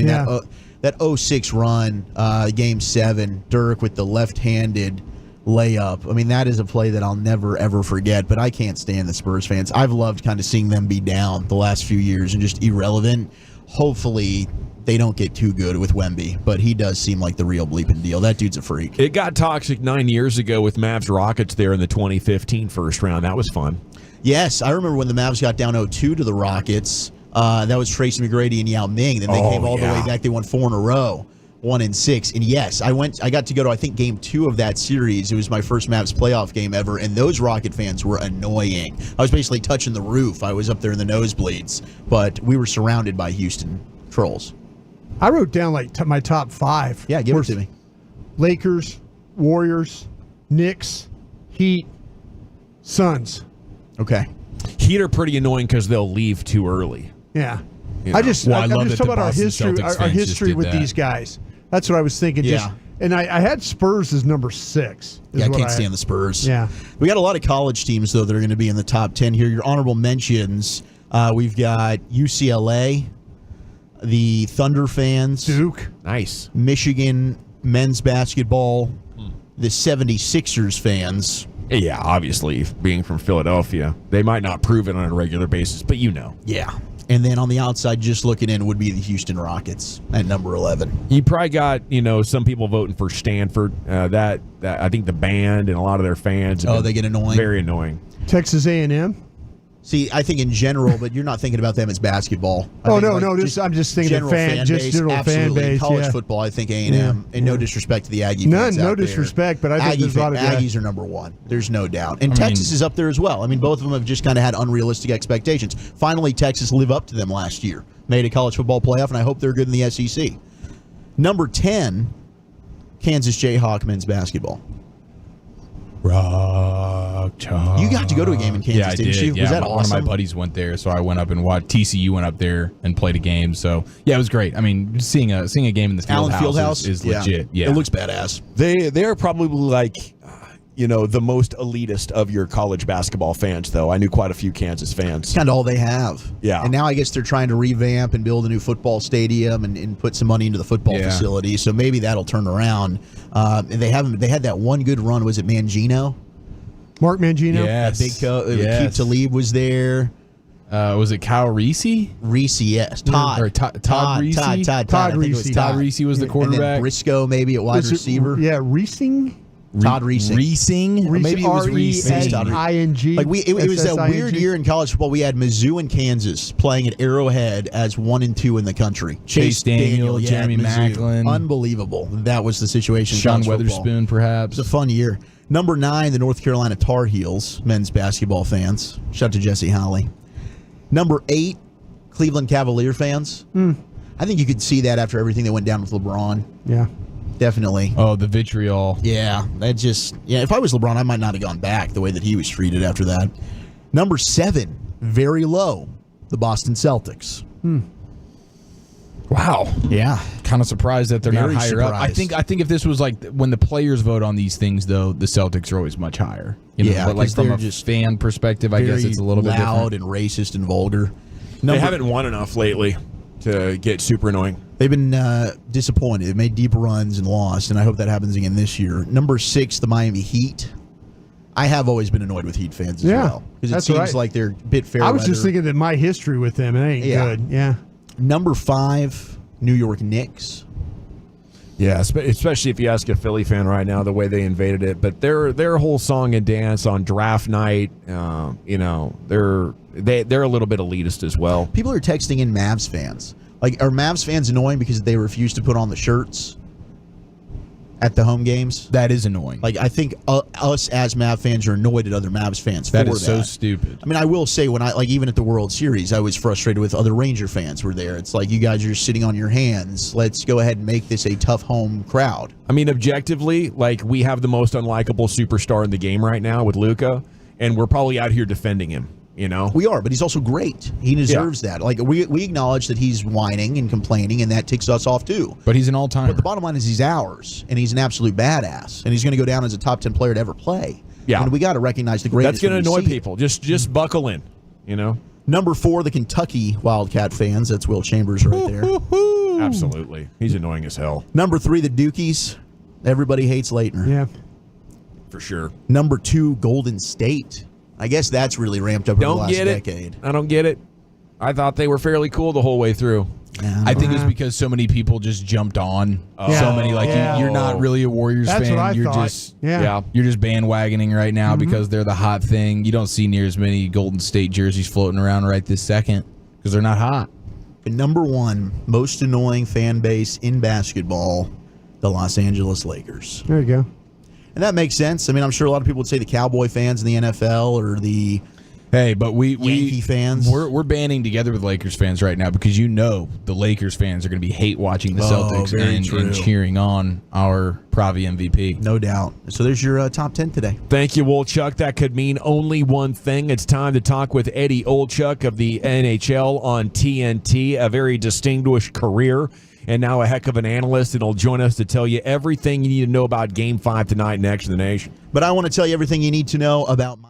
That 06 run, Game 7, Dirk with the left-handed layup. That is a play that I'll never, ever forget, but I can't stand the Spurs fans. I've loved kind of seeing them be down the last few years and just irrelevant. Hopefully they don't get too good with Wemby, but he does seem like the real bleeping deal. That dude's a freak. It got toxic 9 years ago with Mavs Rockets there in the 2015 first round. That was fun. Yes, I remember when the Mavs got down 0-2 to the Rockets. That was Tracy McGrady and Yao Ming. Then they came all the way back. They won 4 in a row, 1-6. And yes, I got to go to, I think, Game 2 of that series. It was my first Mavs playoff game ever, and those Rocket fans were annoying. I was basically touching the roof. I was up there in the nosebleeds, but we were surrounded by Houston trolls. I wrote down my top 5. Yeah, give it to me. Lakers, Warriors, Knicks, Heat, Suns. Okay. Heat are pretty annoying because they'll leave too early. Yeah. I'm just talking about our history with these guys. That's what I was thinking. Yeah. And I had Spurs as number 6. Yeah, I can't stand the Spurs. Yeah. We got a lot of college teams, though, that are going to be in the top 10 here. Your honorable mentions, we've got UCLA, the Thunder fans. Duke. Nice. Michigan men's basketball, the 76ers fans. Yeah, obviously, being from Philadelphia, they might not prove it on a regular basis, but Yeah. And then on the outside, just looking in, would be the Houston Rockets at number 11. You probably got, some people voting for Stanford. That I think the band and a lot of their fans. They get annoying. Very annoying. Texas A&M. See, I think in general, but you're not thinking about them as basketball. I'm just thinking general fan base. College football, I think A&M, and no disrespect to the Aggie fans no out there. Disrespect, but I think there's a lot of Aggies are number 1. There's no doubt. And Texas is up there as well. Both of them have just kind of had unrealistic expectations. Finally, Texas lived up to them last year. Made a college football playoff, and I hope they're good in the SEC. Number 10, Kansas Jayhawk men's basketball. Rock Chalk. You got to go to a game in Kansas, didn't you? Yeah, Was that one awesome? of my buddies went there, so I went up and watched. TCU went up there and played a game. So yeah, it was great. I mean, seeing a game in the Fieldhouse is legit. Yeah, it looks badass. They are probably like, the most elitist of your college basketball fans, though. I knew quite a few Kansas fans. It's kind of all they have. Yeah. And now I guess they're trying to revamp and build a new football stadium and put some money into the football facility. So maybe that'll turn around. They had that one good run. Was it Mangino? Mark Mangino? Yes. Big Keith Talib was there. Was it Kyle Reese? Reese, yes. Todd. Or Todd Reese? Todd Reese. Todd Reese was the quarterback. And then Briscoe maybe at wide receiver. Yeah, Reesing? Todd Reesing. Maybe it was Reese. R-E-S-I-N-G. Like it was that weird year in college football. We had Mizzou and Kansas playing at Arrowhead as 1 and 2 in the country. Chase Daniel, Jeremy Macklin. Unbelievable. That was the situation. Sean Weatherspoon, perhaps. It was a fun year. Number 9, the North Carolina Tar Heels, men's basketball fans. Shout out to Jesse Holly. Number 8, Cleveland Cavalier fans. I think you could see that after everything that went down with LeBron. Yeah. Definitely. Oh, the vitriol. Yeah, if I was LeBron, I might not have gone back the way that he was treated after that. Number 7, very low, the Boston Celtics. Wow. Yeah. Kind of surprised that they're Very not higher up. I surprised. think if this was like when the players vote on these things, though, the Celtics are always much higher. Yeah, but like 'cause from they're a just fan perspective, I guess it's a little bit loud different. and racist and vulgar. They haven't won enough lately to get super annoying. They've been disappointed. They've made deep runs and lost, and I hope that happens again this year. Number 6, the Miami Heat. I have always been annoyed with Heat fans as well. Because it seems like they're a bit fair I was just weather. thinking that my history with them, it ain't good. Yeah. Number 5, New York Knicks. Yeah, especially if you ask a Philly fan right now, the way they invaded it. But their whole song and dance on draft night, they're a little bit elitist as well. People are texting in Mavs fans. Like, are Mavs fans annoying because they refuse to put on the shirts at the home games? That is annoying. Like, I think us as Mav fans are annoyed at other Mavs fans That for is so stupid. I mean, I will say even at the World Series, I was frustrated with other Ranger fans who were there. It's like, you guys are sitting on your hands. Let's go ahead and make this a tough home crowd. I mean, objectively, like, we have the most unlikable superstar in the game right now with Luca, and we're probably out here defending him. We are, but he's also great. He deserves that. Like, we acknowledge that he's whining and complaining, and that ticks us off too. But he's an all-timer. But the bottom line is he's ours, and he's an absolute badass, and he's going to go down as a top 10 player to ever play. Yeah, and we got to recognize the greatness. That's going to annoy people. Just buckle in. Number 4, the Kentucky Wildcat fans. That's Will Chambers right there. Absolutely, he's annoying as hell. Number 3, the Dukies. Everybody hates Leitner. Yeah, for sure. Number 2, Golden State. I guess that's really ramped up over the last decade. I don't get it. I thought they were fairly cool the whole way through. I think it's because so many people just jumped on. So many, you're not really a Warriors That's fan. what I You're thought. just Yeah. you're just bandwagoning right now because they're the hot thing. You don't see near as many Golden State jerseys floating around right this second because they're not hot. But number 1, most annoying fan base in basketball, the Los Angeles Lakers. There you go. And that makes sense. I mean, I'm sure a lot of people would say the Cowboy fans in the NFL or the but Yankee fans. We're banding together with Lakers fans right now because the Lakers fans are going to be hate watching the Celtics and cheering on our Pravi MVP. No doubt. So there's your top 10 today. Thank you, Olchuk. That could mean only one thing. It's time to talk with Eddie Olchuk of the NHL on TNT, a very distinguished career. And now a heck of an analyst, and he'll join us to tell you everything you need to know about Game 5 tonight in Action the Nation. But I want to tell you everything you need to know about my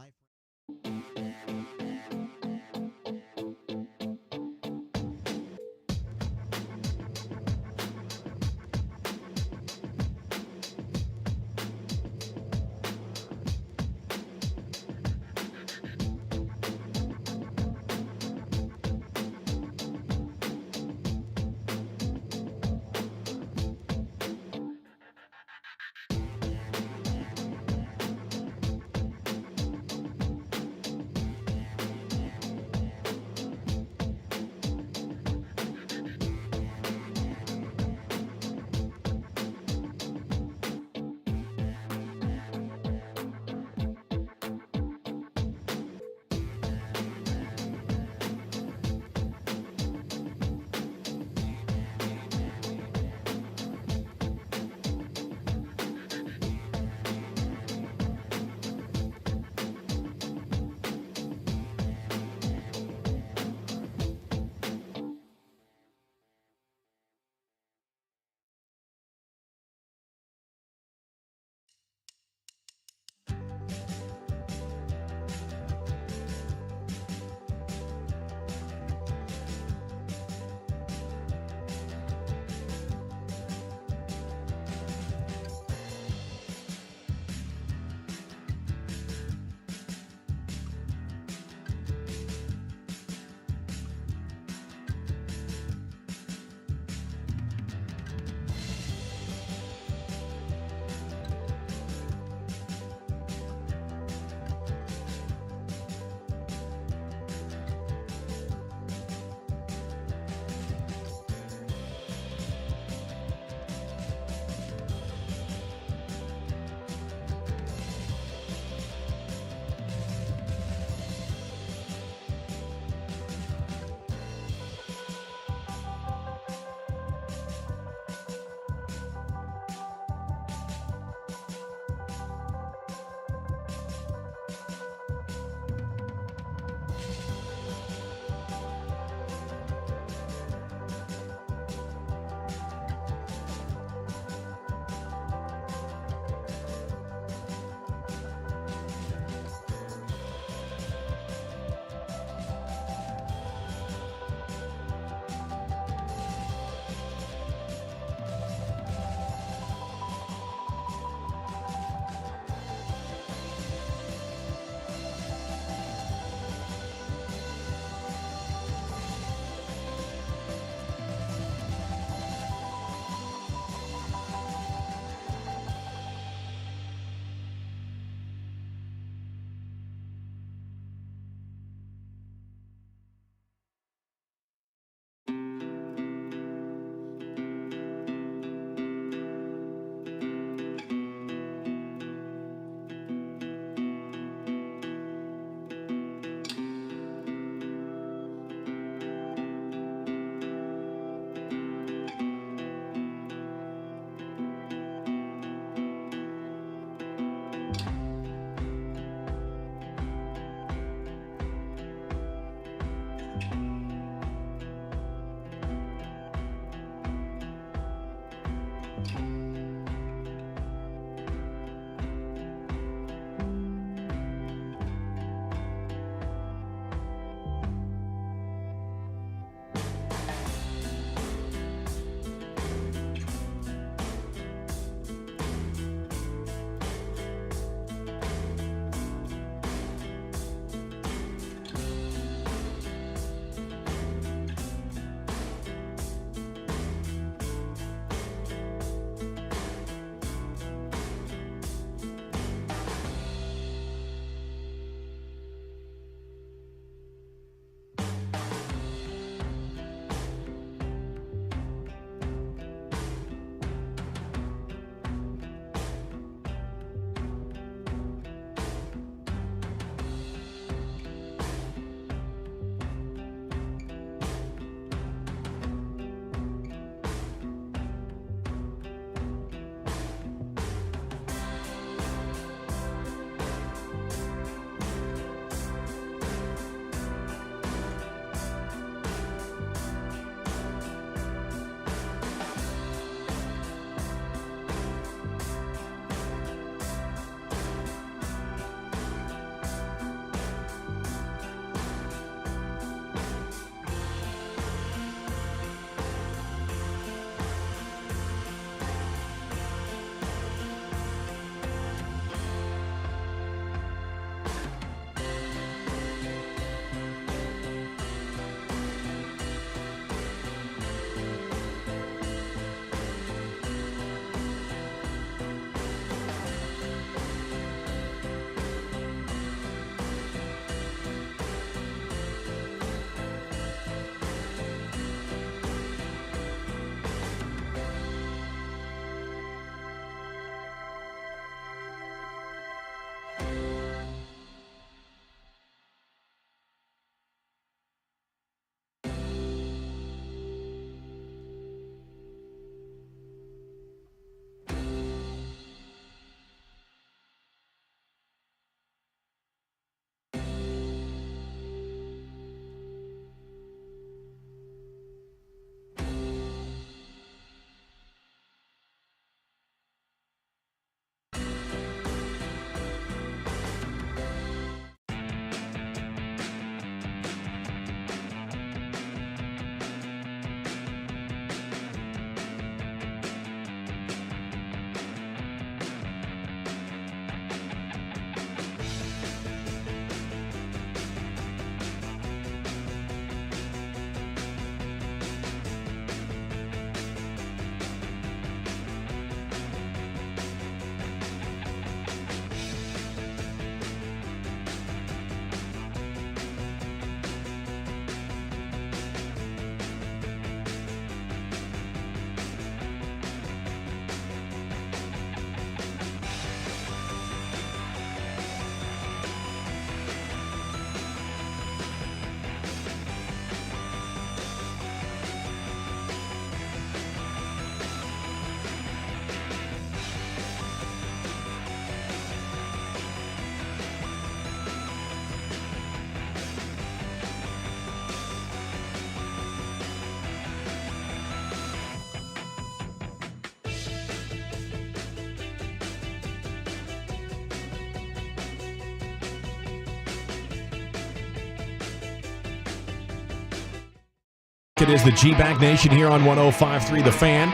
It is the G-Back Nation here on 105.3 The Fan.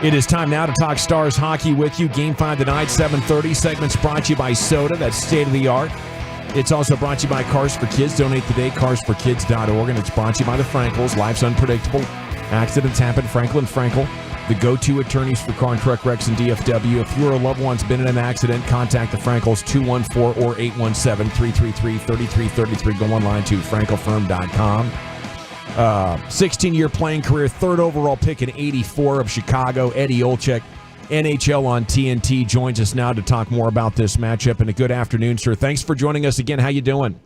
It is time now to talk Stars hockey with you. Game 5 tonight, 7:30. Segments brought to you by Soda. That's state-of-the-art. It's also brought to you by Cars for Kids. Donate today, carsforkids.org. And it's brought to you by the Frankels. Life's unpredictable. Accidents happen. Franklin Frankel, the go-to attorneys for car and truck wrecks and DFW. If you or a loved one's been in an accident, contact the Frankels, 214 or 817-333-3333. Go online to frankelfirm.com. 16-year playing career, third overall pick in '84 of Chicago. Eddie Olczyk, NHL on TNT, joins us now to talk more about this matchup. And a good afternoon, sir. Thanks for joining us again. How you doing?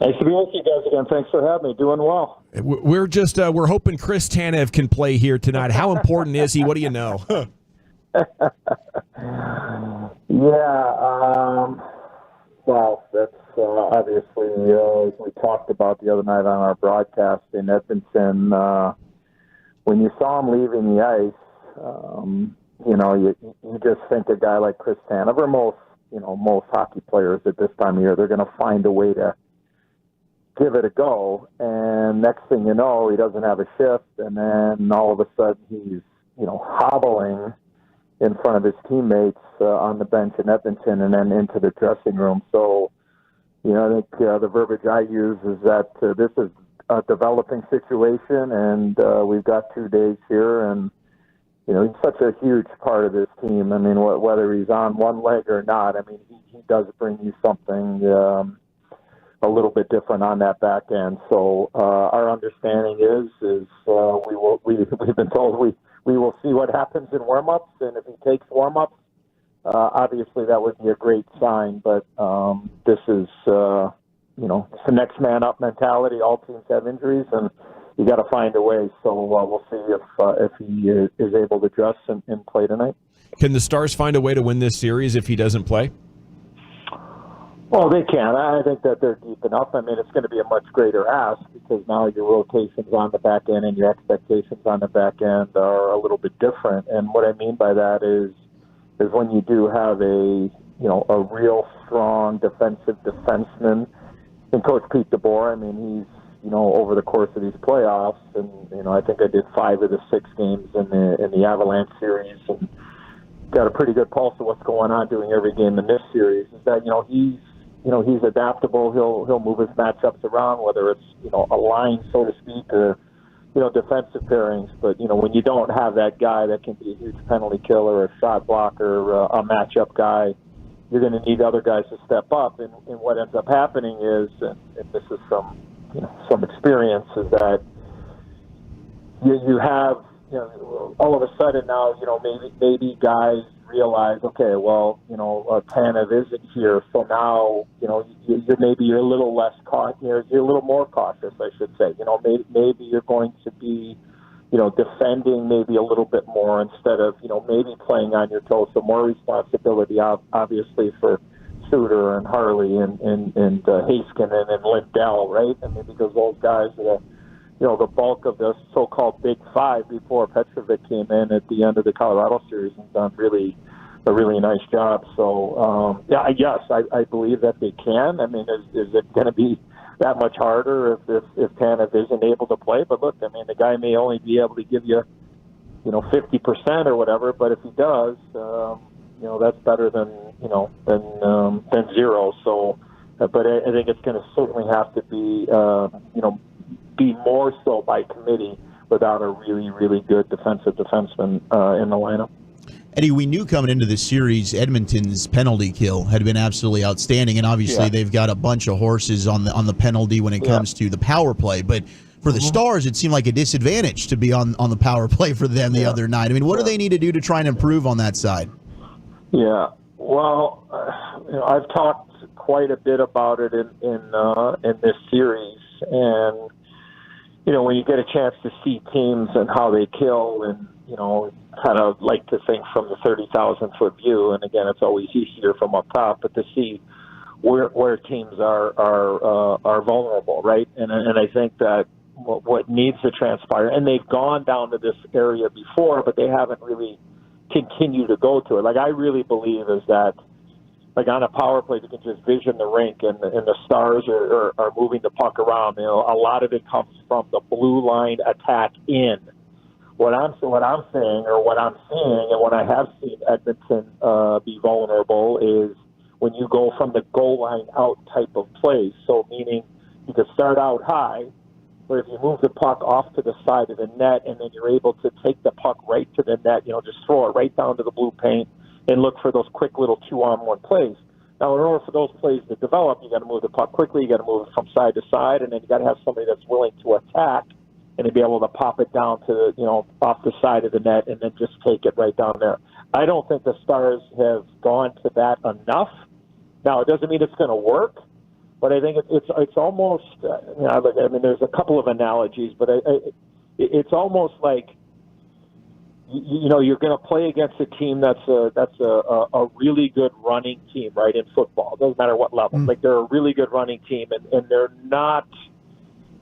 Nice to be with you guys again. Thanks for having me. Doing well. We're just we're hoping Chris Tanev can play here tonight. How important is he? What do you know? Well, that's obviously, as we talked about the other night on our broadcast in Edmonton, when you saw him leaving the ice, you just think a guy like Chris Tanev, or most hockey players at this time of year, they're going to find a way to give it a go. And next thing you know, he doesn't have a shift, and then all of a sudden he's, hobbling in front of his teammates on the bench in Edmonton and then into the dressing room. So, I think the verbiage I use is that this is a developing situation, and we've got 2 days here, and, he's such a huge part of this team. I mean, whether he's on one leg or not, I mean, he does bring you something a little bit different on that back end. So our understanding is we've been told we will see what happens in warm-ups, and if he takes warm-ups, obviously that would be a great sign. But this is it's the next man up mentality. All teams have injuries, and you got to find a way. So we'll see if he is able to dress and play tonight. Can the Stars find a way to win this series if he doesn't play? Well, they can. I think that they're deep enough. I mean, it's going to be a much greater ask because now your rotations on the back end and your expectations on the back end are a little bit different. And what I mean by that is when you do have a real strong defensive defenseman, and Coach Pete DeBoer, I mean, he's over the course of these playoffs, and I think I did 5 of the 6 games in the Avalanche series, and got a pretty good pulse of what's going on doing every game in this series. Is that he's adaptable. He'll move his matchups around, whether it's a line, so to speak, or defensive pairings. But when you don't have that guy that can be a huge penalty killer, a shot blocker, a matchup guy, you're going to need other guys to step up. And what ends up happening is, and this is some experience, is that you have all of a sudden now maybe guys realize, okay, well, Tanev isn't here, so now you're a little less cautious. You're a little more cautious, I should say. Maybe you're going to be defending maybe a little bit more instead of maybe playing on your toes. So more responsibility, obviously, for Suter and Harley and Heiskanen and Lindell, right? I mean, because those guys are the bulk of the so-called Big Five before Petrovic came in at the end of the Colorado series and done a really nice job. So, I believe that they can. I mean, is it going to be that much harder if Tanev isn't able to play? But look, I mean, the guy may only be able to give you, 50% or whatever, but if he does, that's better than zero. So, but I think it's going to certainly have to be, be more so by committee without a really, really good defensive defenseman in the lineup. Eddie, we knew coming into this series, Edmonton's penalty kill had been absolutely outstanding, and obviously they've got a bunch of horses on the penalty when it comes to the power play. But for the Stars, it seemed like a disadvantage to be on the power play for them the other night. I mean, what do they need to do to try and improve on that side? Yeah, well, I've talked quite a bit about it in this series, and when you get a chance to see teams and how they kill, and kind of like to think from the 30,000-foot view, and again, it's always easier from up top, but to see where teams are vulnerable, right? And I think that what needs to transpire, and they've gone down to this area before, but they haven't really continued to go to it. Like, I really believe is that, like, on a power play, you can just vision the rink, and the Stars are moving the puck around. A lot of it comes from from the blue line attack in. What I'm saying, or what I'm seeing, and what I have seen Edmonton be vulnerable is when you go from the goal line out type of plays. So meaning you can start out high, but if you move the puck off to the side of the net and then you're able to take the puck right to the net, just throw it right down to the blue paint and look for those quick little 2-on-1 plays. Now, in order for those plays to develop, you got to move the puck quickly, you got to move it from side to side, and then you got to have somebody that's willing to attack and to be able to pop it down to, off the side of the net and then just take it right down there. I don't think the Stars have gone to that enough. Now, it doesn't mean it's going to work, but I think it's almost, there's a couple of analogies, but it's almost like, you're going to play against a team that's a really good running team, right, in football. It doesn't matter what level. Like, they're a really good running team, and they're not –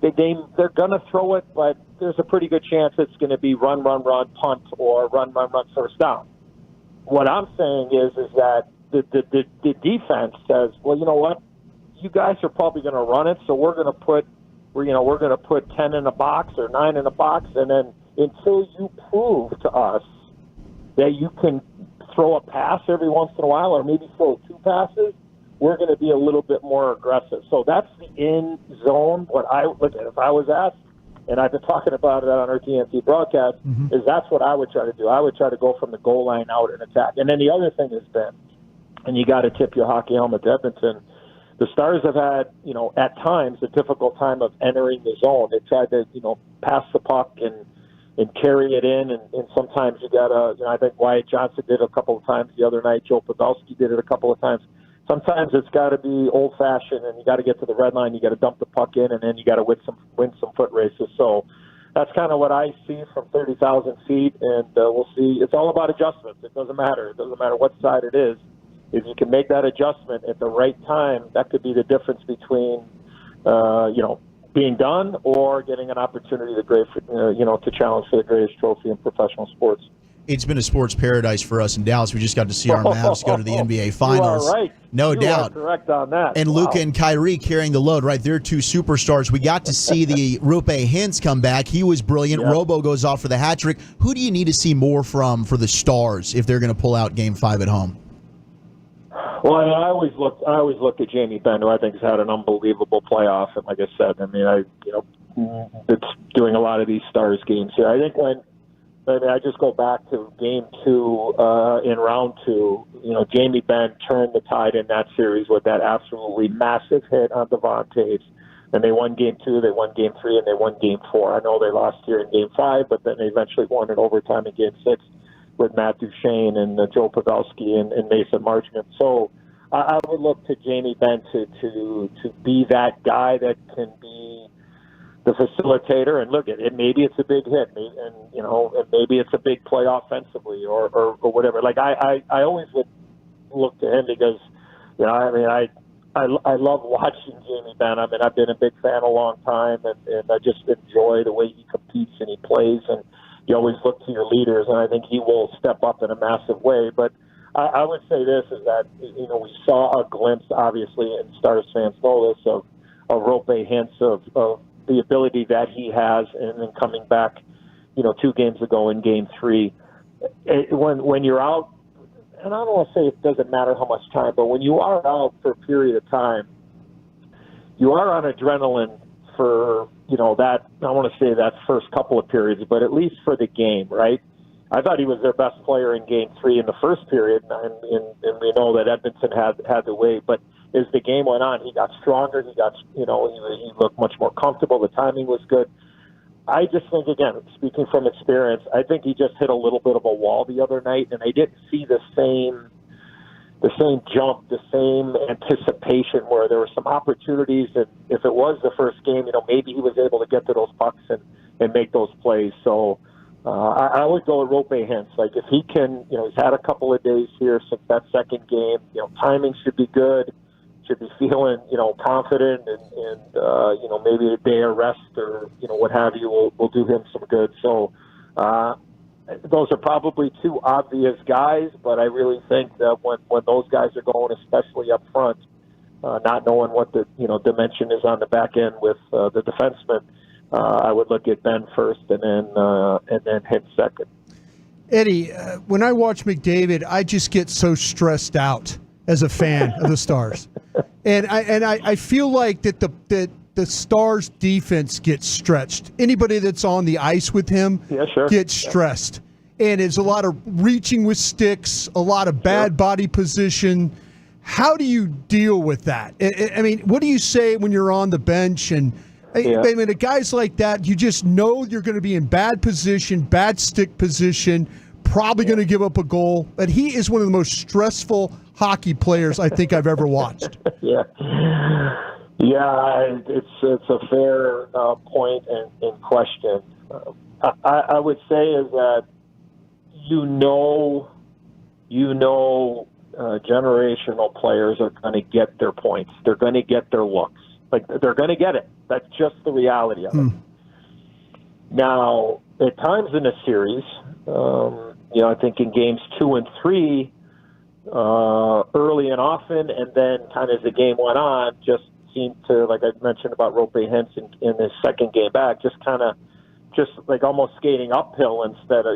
they're going to throw it, but there's a pretty good chance it's going to be run, punt, or run, first down. What I'm saying is that the defense says, well, you know what? You guys are probably going to run it, so we're going to put 10 in a box or 9 in a box, and then until you prove to us that you can throw a pass every once in a while, or maybe throw 2 passes, we're going to be a little bit more aggressive. So that's the end zone. If I was asked, and I've been talking about it on our TNT broadcast, is that's what I would try to do. I would try to go from the goal line out and attack. And then the other thing has been, and you got to tip your hockey helmet to Edmonton, the Stars have had, at times, a difficult time of entering the zone. They tried to, pass the puck and carry it in, and sometimes you got to, I think Wyatt Johnson did it a couple of times the other night. Joe Pavelski did it a couple of times. Sometimes it's got to be old-fashioned, and you got to get to the red line. You got to dump the puck in, and then you got to win some foot races. So that's kind of what I see from 30,000 feet, and we'll see. It's all about adjustments. It doesn't matter. It doesn't matter what side it is. If you can make that adjustment at the right time, that could be the difference between, being done or getting an opportunity to challenge for the greatest trophy in professional sports. It's been a sports paradise for us in Dallas. We just got to see our Mavs go to the NBA Finals. You are right. No doubt. You are correct on that. And Luca and Kyrie carrying the load, right? They're 2 superstars. We got to see the Rupe Hintz come back. He was brilliant. Yep. Robo goes off for the hat trick. Who do you need to see more from for the Stars if they're going to pull out Game 5 at home? Well, I always look at Jamie Benn, who I think has had an unbelievable playoff. And like I said, it's doing a lot of these Stars games here. I think I just go back to Game 2 in Round 2. Jamie Benn turned the tide in that series with that absolutely massive hit on Devontae's. And they won Game 2, they won Game 3, and they won Game 4. I know they lost here in Game 5, but then they eventually won in overtime in Game 6 with Matt Duchene and Joe Pavelski and Mason Marchment. So I would look to Jamie Benn to be that guy that can be the facilitator, and look at it. Maybe it's a big hit, and maybe it's a big play offensively, or whatever. Like I always would look to him because, I love watching Jamie Benn. I've been a big fan a long time, and I just enjoy the way he competes and he plays, and you always look to your leaders, and I think he will step up in a massive way. But I would say this is that we saw a glimpse, obviously, and Stars fans know this, of Rope Hintz of the ability that he has, and then coming back, 2 games ago in Game 3. When you're out, and I don't want to say it doesn't matter how much time, but when you are out for a period of time, you are on adrenaline for, that, I want to say that first couple of periods, but at least for the game, right? I thought he was their best player in Game 3 in the first period, and we know that Edmonton had the way, but as the game went on, he got stronger. He got, he looked much more comfortable. The timing was good. I just think, again, speaking from experience, I think he just hit a little bit of a wall the other night, and I didn't see the same jump, the same anticipation where there were some opportunities, and if it was the first game, maybe he was able to get to those pucks and make those plays. So I would go with Rope Hintz. Like, if he can, he's had a couple of days here since that second game. Timing should be good. Should be feeling, confident, and maybe a day of rest or, what have you will do him some good. So those are probably 2 obvious guys, but I really think that when those guys are going, especially up front, not knowing what the, dimension is on the back end with the defenseman, I would look at Ben first and then him second. Eddie, when I watch McDavid, I just get so stressed out as a fan of the Stars, and I feel like that the Stars defense gets stretched. Anybody that's on the ice with him gets stressed, and it's a lot of reaching with sticks, a lot of bad body position. How do you deal with that? I mean, what do you say when you're on the bench and? I mean, the guys like that, you just know you're going to be in bad position, bad stick position, probably going to give up a goal. But he is one of the most stressful hockey players I think I've ever watched. It's a fair point and question. I would say is that generational players are going to get their points. They're going to get their looks. Like, they're going to get it. That's just the reality of it. Now, at times in a series, I think in games 2 and 3, early and often, and then kind of as the game went on, just seemed to, like I mentioned about Rope Henson in his second game back, just like almost skating uphill instead of,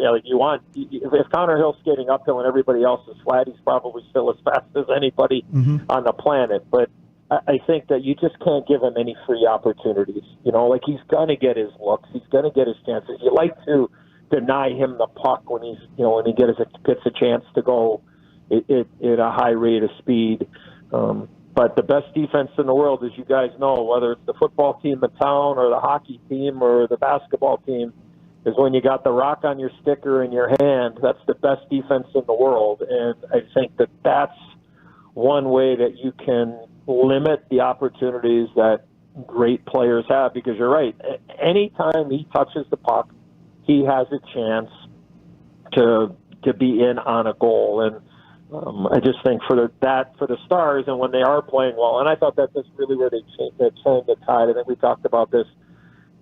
if Connor Hill's skating uphill and everybody else is flat, he's probably still as fast as anybody on the planet. But I think that you just can't give him any free opportunities. Like, he's going to get his looks. He's going to get his chances. You like to deny him the puck when he gets a chance to go at a high rate of speed. But the best defense in the world, as you guys know, whether it's the football team in town or the hockey team or the basketball team, is when you got the rock on your sticker in your hand. That's the best defense in the world. And I think that that's one way that you can limit the opportunities that great players have, because you're right. Anytime he touches the puck, he has a chance to be in on a goal. And I just think for the Stars, and when they are playing well, and I thought that that's really where they turned the tide. I think we talked about this,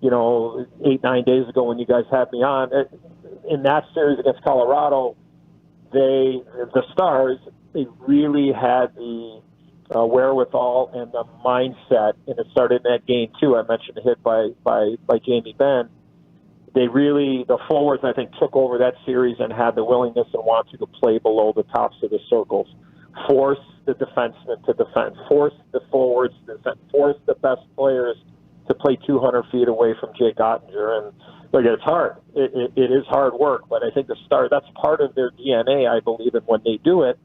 8-9 days ago when you guys had me on. In that series against Colorado, the Stars, they really had the wherewithal and the mindset, and it started in that game too. I mentioned a hit by Jamie Benn. The forwards, I think, took over that series and had the willingness and wanted to play below the tops of the circles, force the defensemen to defend, force the forwards to defend, force the best players to play 200 feet away from Jake Ottinger. And look, it's hard. It is hard work, but I think the Stars, that's part of their DNA, I believe, and when they do it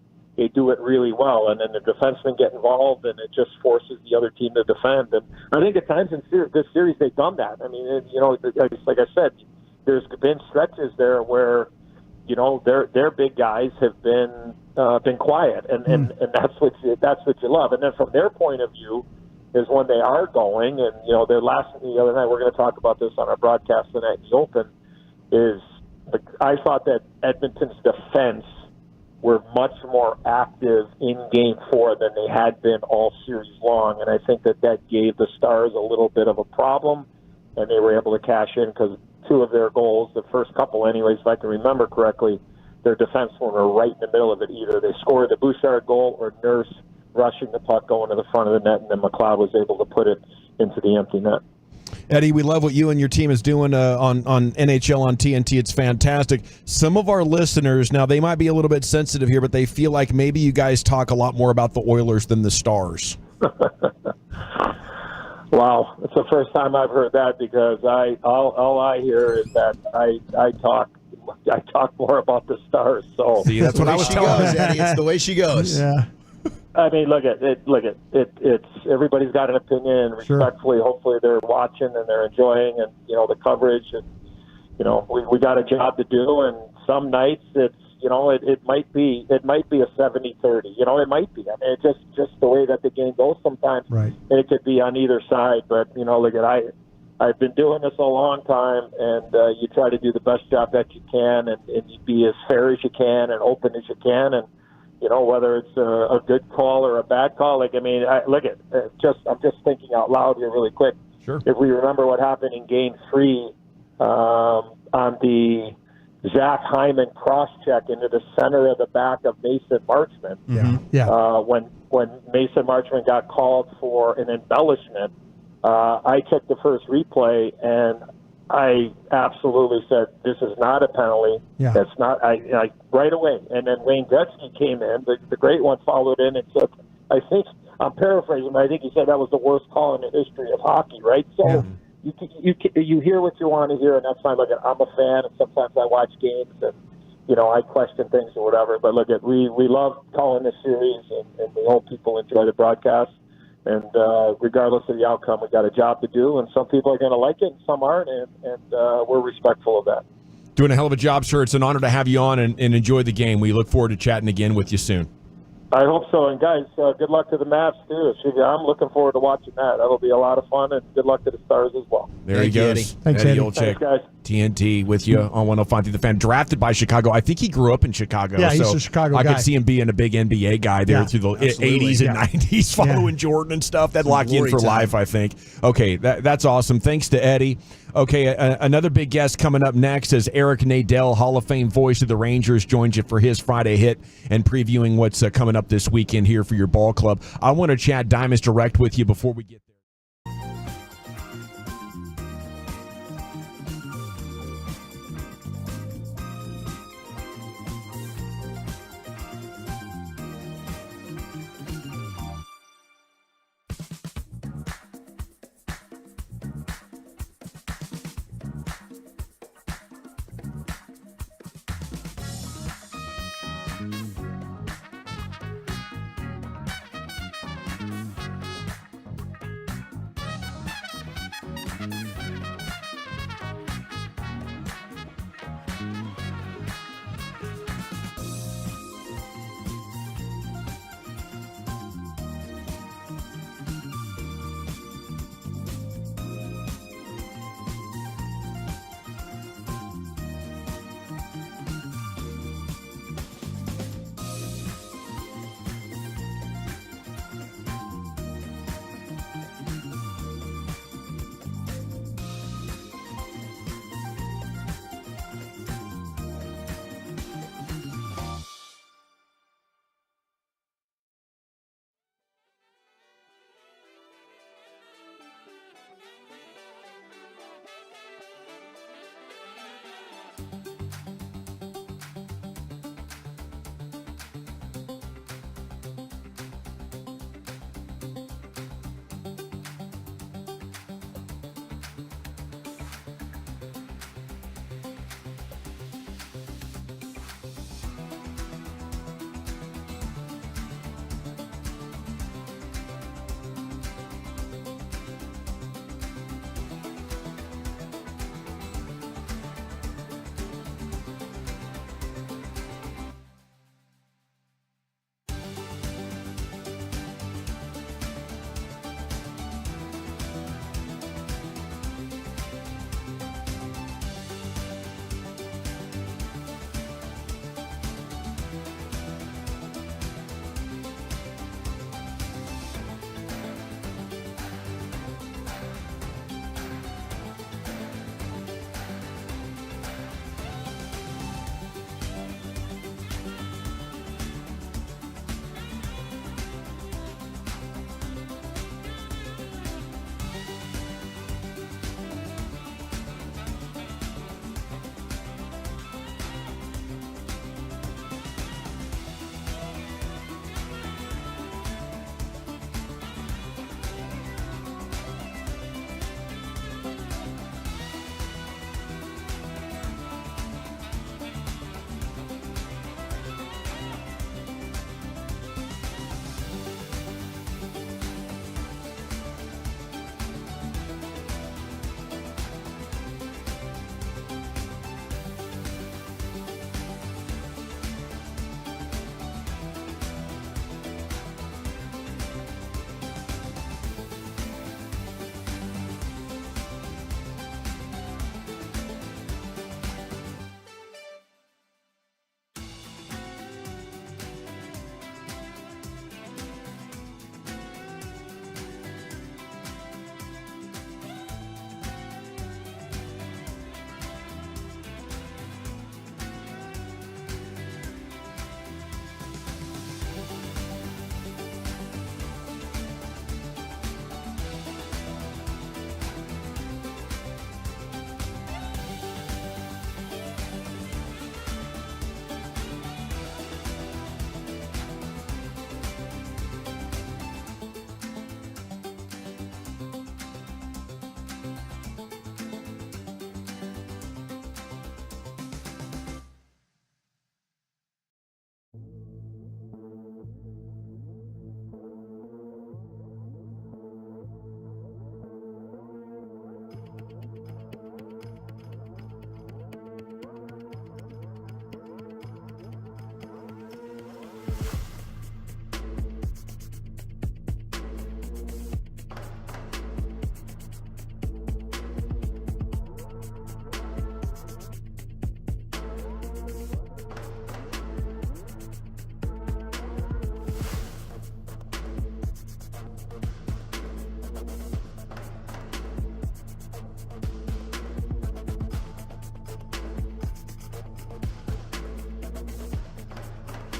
really well, and then the defensemen get involved, and it just forces the other team to defend. And I think at times in this series they've done that. I mean, like I said, there's been stretches there where their big guys have been quiet, and that's what you love. And then from their point of view is when they are going, and the other night, we're going to talk about this on our broadcast tonight in the Open, is I thought that Edmonton's defense were much more active in Game 4 than they had been all series long, and I think that gave the Stars a little bit of a problem, and they were able to cash in because 2 of their goals, the first couple anyways, if I can remember correctly, their defensemen were right in the middle of it. Either they scored the Bouchard goal or Nurse rushing the puck going to the front of the net, and then McLeod was able to put it into the empty net. Eddie, we love what you and your team is doing on NHL on TNT. It's fantastic. Some of our listeners, now they might be a little bit sensitive here, but they feel like maybe you guys talk a lot more about the Oilers than the Stars. Wow, it's the first time I've heard that, because all I hear is that I talk more about the Stars. So see, that's what I was telling you. Eddie, it's the way she goes. Yeah. I mean, look at it's everybody's got an opinion, and respectfully, hopefully they're watching and they're enjoying, and the coverage, and we got a job to do, and some nights it's it might be a 70-30, it might be. I mean, it's just the way that the game goes sometimes, right? And it could be on either side, but look at I've been doing this a long time, and you try to do the best job that you can, and you be as fair as you can and open as you can, and whether it's a good call or a bad call. I'm just thinking out loud here really quick. Sure. If we remember what happened in Game 3 on the Zach Hyman cross-check into the center of the back of Mason Marchment. Yeah. When Mason Marchment got called for an embellishment, I checked the first replay, and I absolutely said, this is not a penalty. Yeah. That's not, I right away. And then Wayne Gretzky came in, the great one followed in and said, I think, I'm paraphrasing, but I think he said that was the worst call in the history of hockey, right? So you hear what you want to hear, and that's fine. Look, I'm a fan, and sometimes I watch games, and, I question things or whatever. But look, we love calling this series, and we hope people enjoy the broadcast. And regardless of the outcome, we got a job to do, and some people are going to like it, and some aren't, and we're respectful of that. Doing a hell of a job, sir. It's an honor to have you on and enjoy the game. We look forward to chatting again with you soon. I hope so. And, guys, good luck to the Mavs, too. I'm looking forward to watching that. That'll be a lot of fun, and good luck to the Stars as well. There he goes. Eddie. Thanks, Eddie. Olczyk. Thanks, guys. TNT with you on 105 through the Fan. Drafted by Chicago. I think he grew up in Chicago. Yeah, he's so a Chicago I guy. could see him being a big NBA guy there through the 80s and 90s, following Jordan and stuff. That'd lock you in for life, I think. Okay, that's awesome. Thanks to Eddie. Okay, another big guest coming up next is Eric Nadel, Hall of Fame voice of the Rangers, joins you for his Friday hit and previewing what's coming up this weekend here for your ball club. I want to chat Diamonds Direct with you before we get there.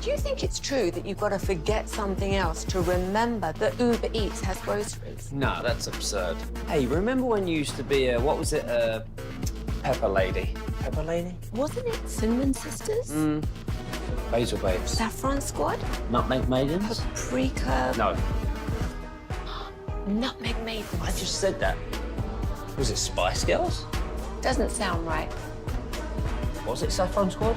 Do you think it's true that you've got to forget something else to remember that Uber Eats has groceries? No, that's absurd. Hey, remember when you used to be a, what was it, a pepper lady? Pepper lady? Wasn't it Cinnamon Sisters? Basil Babes. Saffron Squad? Nutmeg Maidens? Paprika? No. Nutmeg Maidens. I just said that. Was it Spice Girls? Doesn't sound right. Was it Saffron Squad?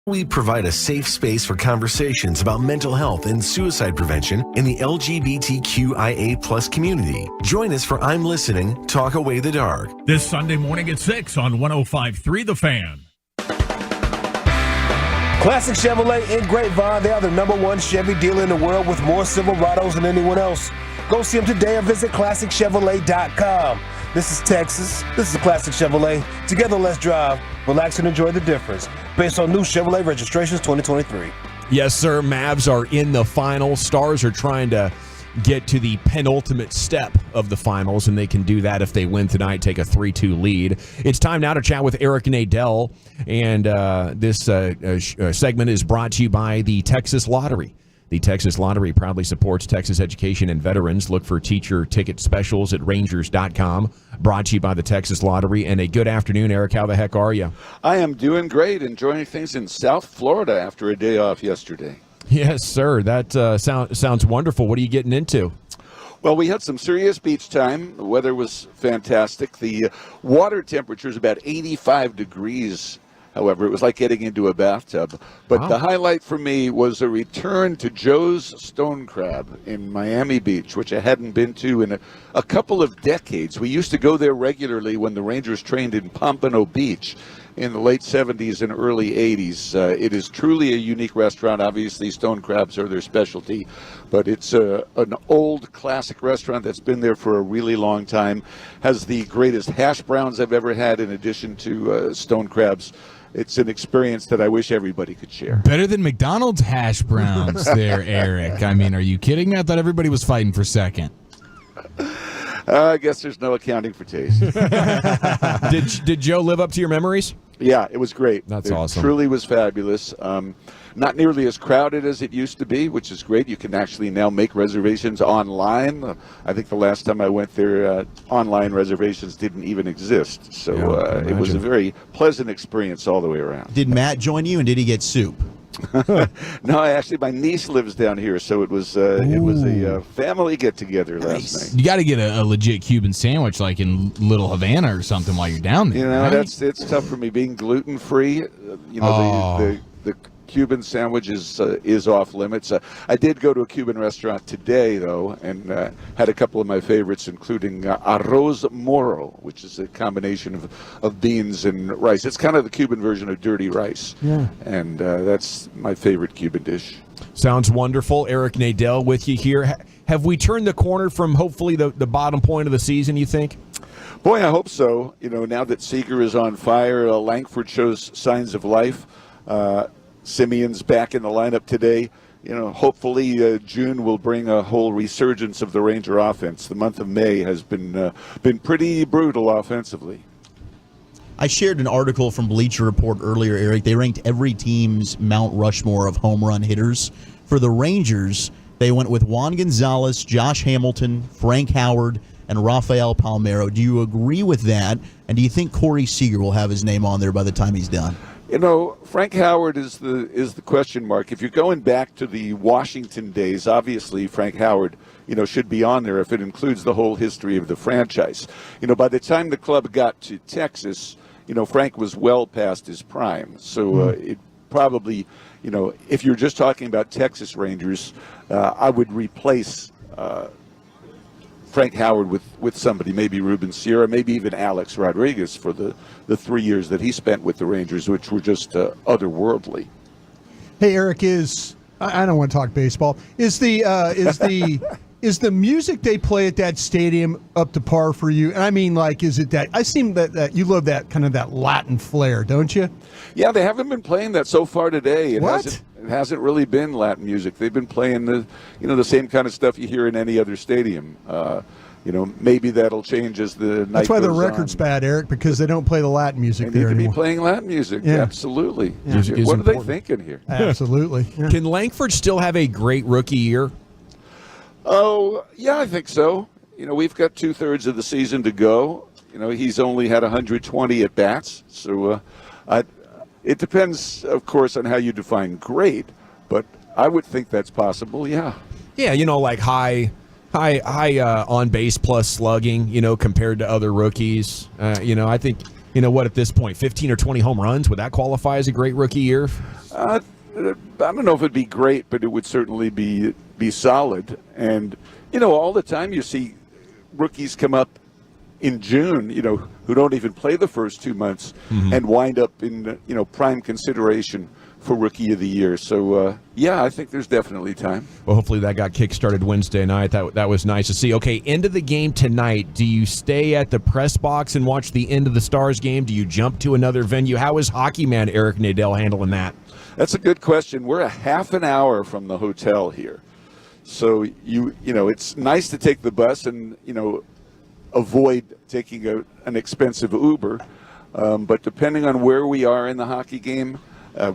We provide a safe space for conversations about mental health and suicide prevention in the LGBTQIA+ community. Join us for I'm Listening, Talk Away the Dark. This Sunday morning at 6 on 105.3 The Fan. Classic Chevrolet in Grapevine. They are the #1 Chevy dealer in the world with more Silverados than anyone else. Go see them today or visit ClassicChevrolet.com. This is Texas. This is Classic Chevrolet. Together, let's drive, relax, and enjoy the difference. Based on new Chevrolet registrations 2023. Yes, sir. Mavs are in the final. Stars are trying to get to the penultimate step of the finals, and they can do that if they win tonight, take a 3-2 lead. It's time now to chat with Eric Nadel, and this segment is brought to you by the Texas Lottery. The Texas Lottery proudly supports Texas education and veterans. Look for teacher ticket specials at Rangers.com. Brought to you by the Texas Lottery. And a good afternoon, Eric. How the heck are you? I am doing great, enjoying things in South Florida after a day off yesterday. Yes, sir. That sounds wonderful. What are you getting into? Well, we had some serious beach time. The weather was fantastic. The water temperature is about 85 degrees. However, it was like getting into a bathtub. But the highlight for me was a return to Joe's Stone Crab in Miami Beach, which I hadn't been to in a couple of decades. We used to go there regularly when the Rangers trained in Pompano Beach in the late 70s and early 80s. It is truly a unique restaurant. Obviously, stone crabs are their specialty, but it's an old classic restaurant that's been there for a really long time. Has the greatest hash browns I've ever had in addition to stone crabs. It's an experience that I wish everybody could share. Better than McDonald's hash browns there, Eric. I mean, are you kidding me? I thought everybody was fighting for second. I guess there's no accounting for taste. Did Joe live up to your memories? Yeah, it was great. That's awesome. It truly was fabulous. Not nearly as crowded as it used to be, which is great. You can actually now make reservations online. I think the last time I went there, online reservations didn't even exist. So it was a very pleasant experience all the way around. Did Matt join you, and did he get soup? No, actually, my niece lives down here, so it was a family get together last night. You got to get a legit Cuban sandwich, like in Little Havana or something, while you're down there. You know, right? it's tough for me being gluten free. You know, the Cuban sandwich is off limits. I did go to a Cuban restaurant today, though, and had a couple of my favorites, including arroz moro, which is a combination of beans and rice. It's kind of the Cuban version of dirty rice. Yeah. And that's my favorite Cuban dish. Sounds wonderful. Eric Nadel with you here. have we turned the corner from hopefully the bottom point of the season, you think? Boy, I hope so. Now that Seager is on fire, Langford shows signs of life. Simeon's back in the lineup today. Hopefully June will bring a whole resurgence of the Ranger offense. The month of May has been pretty brutal offensively. I shared an article from Bleacher Report earlier, Eric. They ranked every team's Mount Rushmore of home run hitters. For the Rangers, they went with Juan Gonzalez, Josh Hamilton, Frank Howard, and Rafael Palmeiro. Do you agree with that? And do you think Corey Seager will have his name on there by the time he's done? Frank Howard is the question mark. If you're going back to the Washington days, obviously Frank Howard, should be on there if it includes the whole history of the franchise. By the time the club got to Texas, Frank was well past his prime. So it probably, if you're just talking about Texas Rangers, I would replace Frank Howard with somebody, maybe Ruben Sierra, maybe even Alex Rodriguez for the 3 years that he spent with the Rangers, which were just otherworldly. Hey, Eric, I don't want to talk baseball. Is the music they play at that stadium up to par for you? And I mean, is it that? I seem that you love that kind of that Latin flair, don't you? Yeah, they haven't been playing that so far today. It What? hasn't really been Latin music. They've been playing the same kind of stuff you hear in any other stadium. Maybe that'll change as the night goes on. That's why the record's bad, Eric, because they don't play the Latin music They there need to anymore. be playing Latin music. Yeah. Absolutely. Yeah. Music is what are they important. thinking here? Absolutely. Yeah. Can Langford still have a great rookie year? Oh, yeah, I think so. We've got 2/3 of the season to go. He's only had 120 at bats. So it depends, of course, on how you define great, but I would think that's possible, yeah. Yeah, like high on base plus slugging, compared to other rookies. I think, at this point, 15 or 20 home runs, would that qualify as a great rookie year? I don't know if it'd be great, but it would certainly be solid. And, all the time you see rookies come up in June, who don't even play the first 2 months and wind up in, prime consideration for Rookie of the Year. So, I think there's definitely time. Well, hopefully that got kick-started Wednesday night. That was nice to see. Okay, end of the game tonight. Do you stay at the press box and watch the end of the Stars game? Do you jump to another venue? How is hockey man Eric Nadel handling that? That's a good question. We're a half an hour from the hotel here. So, it's nice to take the bus and, avoid taking an expensive Uber. But depending on where we are in the hockey game,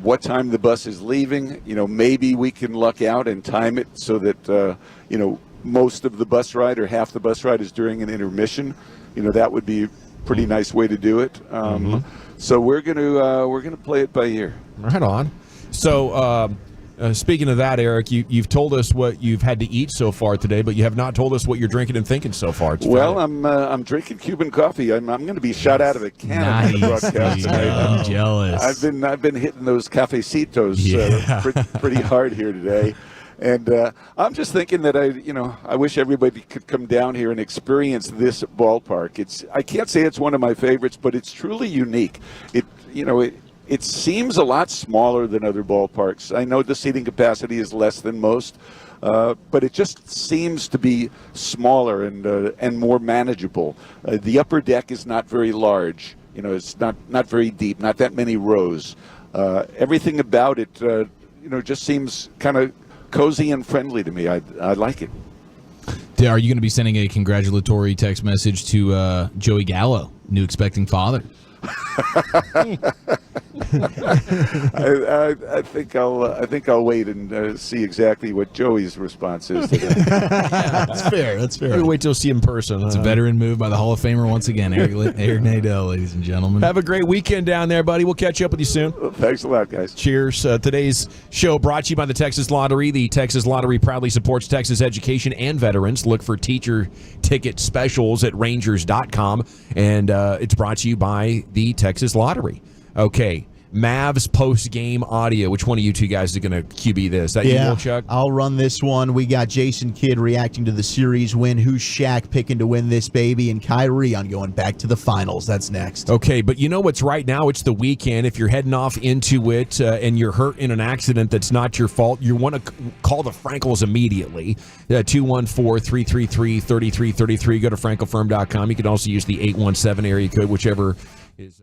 what time the bus is leaving, maybe we can luck out and time it so that, most of the bus ride or half the bus ride is during an intermission. That would be a pretty nice way to do it. So we're gonna play it by ear. Right on. So, speaking of that, Eric, you've told us what you've had to eat so far today, but you have not told us what you're drinking and thinking so far. Well, I'm drinking Cuban coffee. I'm going to be shot out of a cannon in the broadcast tonight. I'm jealous. I've been hitting those cafecitos pretty hard here today, and I'm just thinking that I wish everybody could come down here and experience this ballpark. I can't say it's one of my favorites, but it's truly unique. It seems a lot smaller than other ballparks. I know the seating capacity is less than most, but it just seems to be smaller and more manageable. The upper deck is not very large. It's not very deep, not that many rows. Everything about it, just seems kind of cozy and friendly to me. I like it. Are you going to be sending a congratulatory text message to Joey Gallo, new expecting father? I think I'll wait and see exactly what Joey's response is to that. That's fair. That's fair. We'll wait till see him in person. It's a veteran move by the Hall of Famer once again, Eric Nadel, ladies and gentlemen. Have a great weekend down there, buddy. We'll catch up with you soon. Thanks a lot, guys. Cheers. Today's show brought to you by the Texas Lottery. The Texas Lottery proudly supports Texas education and veterans. Look for teacher ticket specials at Rangers.com. And it's brought to you by the Texas Lottery. Okay. Mavs post-game audio. Which one of you two guys are going to QB this? That you, will, Chuck? I'll run this one. We got Jason Kidd reacting to the series win. Who's Shaq picking to win this, baby? And Kyrie on going back to the finals. That's next. Okay, but you know what's right now? It's the weekend. If you're heading off into it and you're hurt in an accident that's not your fault, you want to call the Frankels immediately. 214-333-3333. Go to frankelfirm.com. You can also use the 817 area code, whichever is...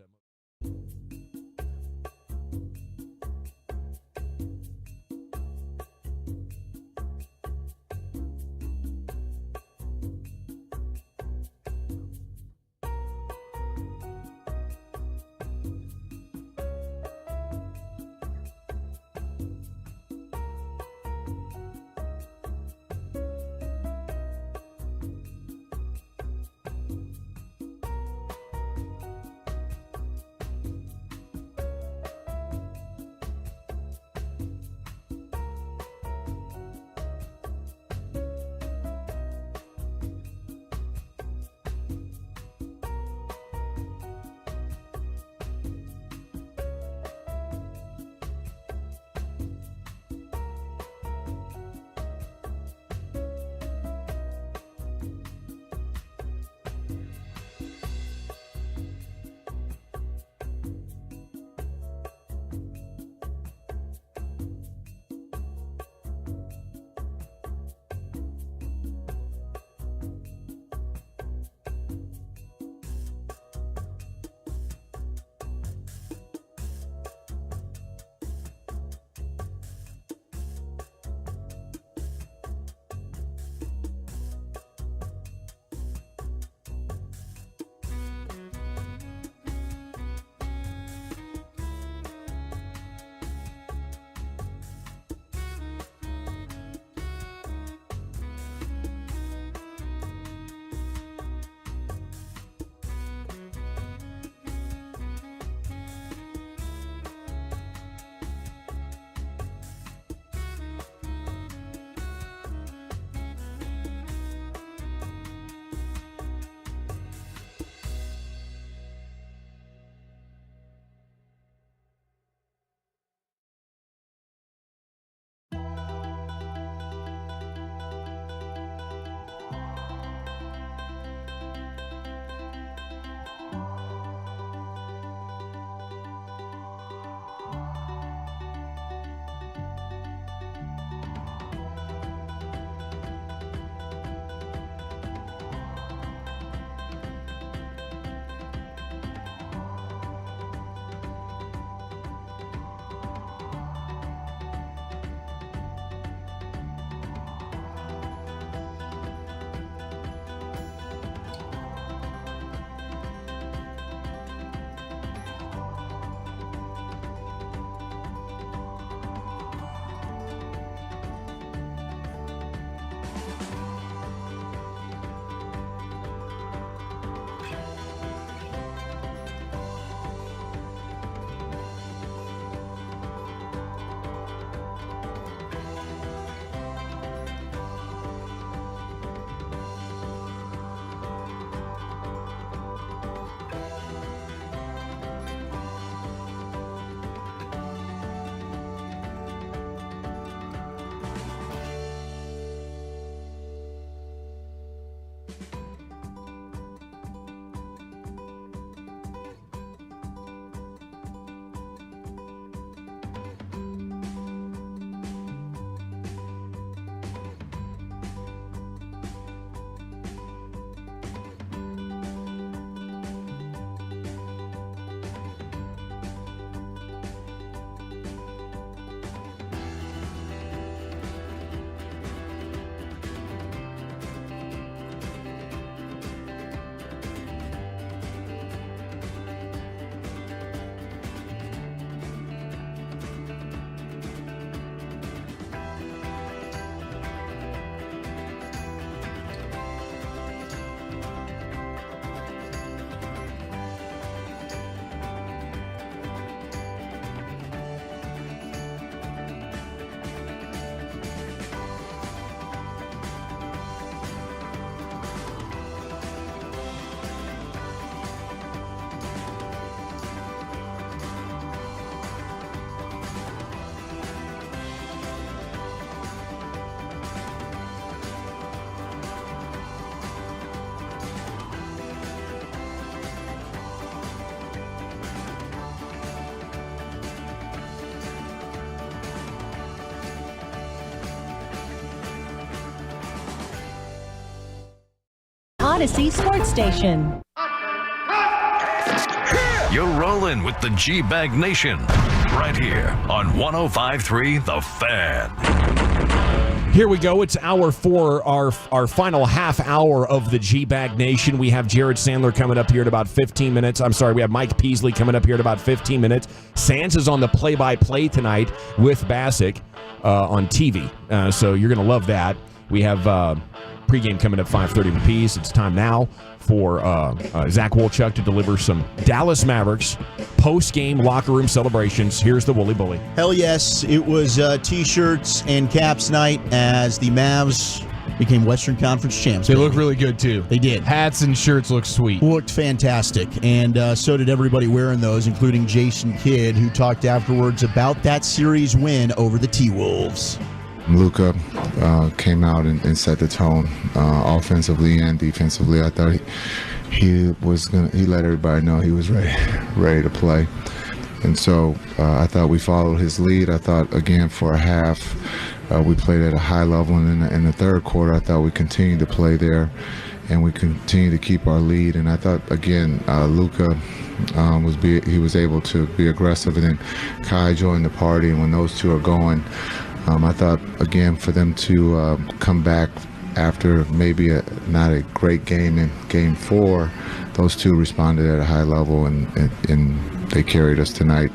Odyssey Sports Station. You're rolling with the G-Bag Nation right here on 105.3 The Fan. Here we go. It's hour 4, our final half hour of the G-Bag Nation. We have Jared Sandler coming up here in about 15 minutes. I'm sorry, we have Mike Peasley coming up here in about 15 minutes. Sands is on the play-by-play tonight with Bassick on TV, so you're going to love that. We have pregame coming up 5:30 apiece. It's time now for Zach Wolchuk to deliver some Dallas Mavericks post-game locker room celebrations. Here's the Wooly Bully. Hell yes, it was T-shirts and caps night as the Mavs became Western Conference champs. They look really good, too. They did. Hats and shirts look sweet. Looked fantastic, and so did everybody wearing those, including Jason Kidd, who talked afterwards about that series win over the T-Wolves. Luca came out and set the tone offensively and defensively. I thought he let everybody know he was ready to play. And so I thought we followed his lead. I thought, again, for a half, we played at a high level. And in the third quarter, I thought we continued to play there and we continued to keep our lead. And I thought, again, Luca was able to be aggressive. And then Kai joined the party. And when those two are going, I thought, again, for them to come back after maybe not a great game in Game 4, those two responded at a high level, and they carried us tonight.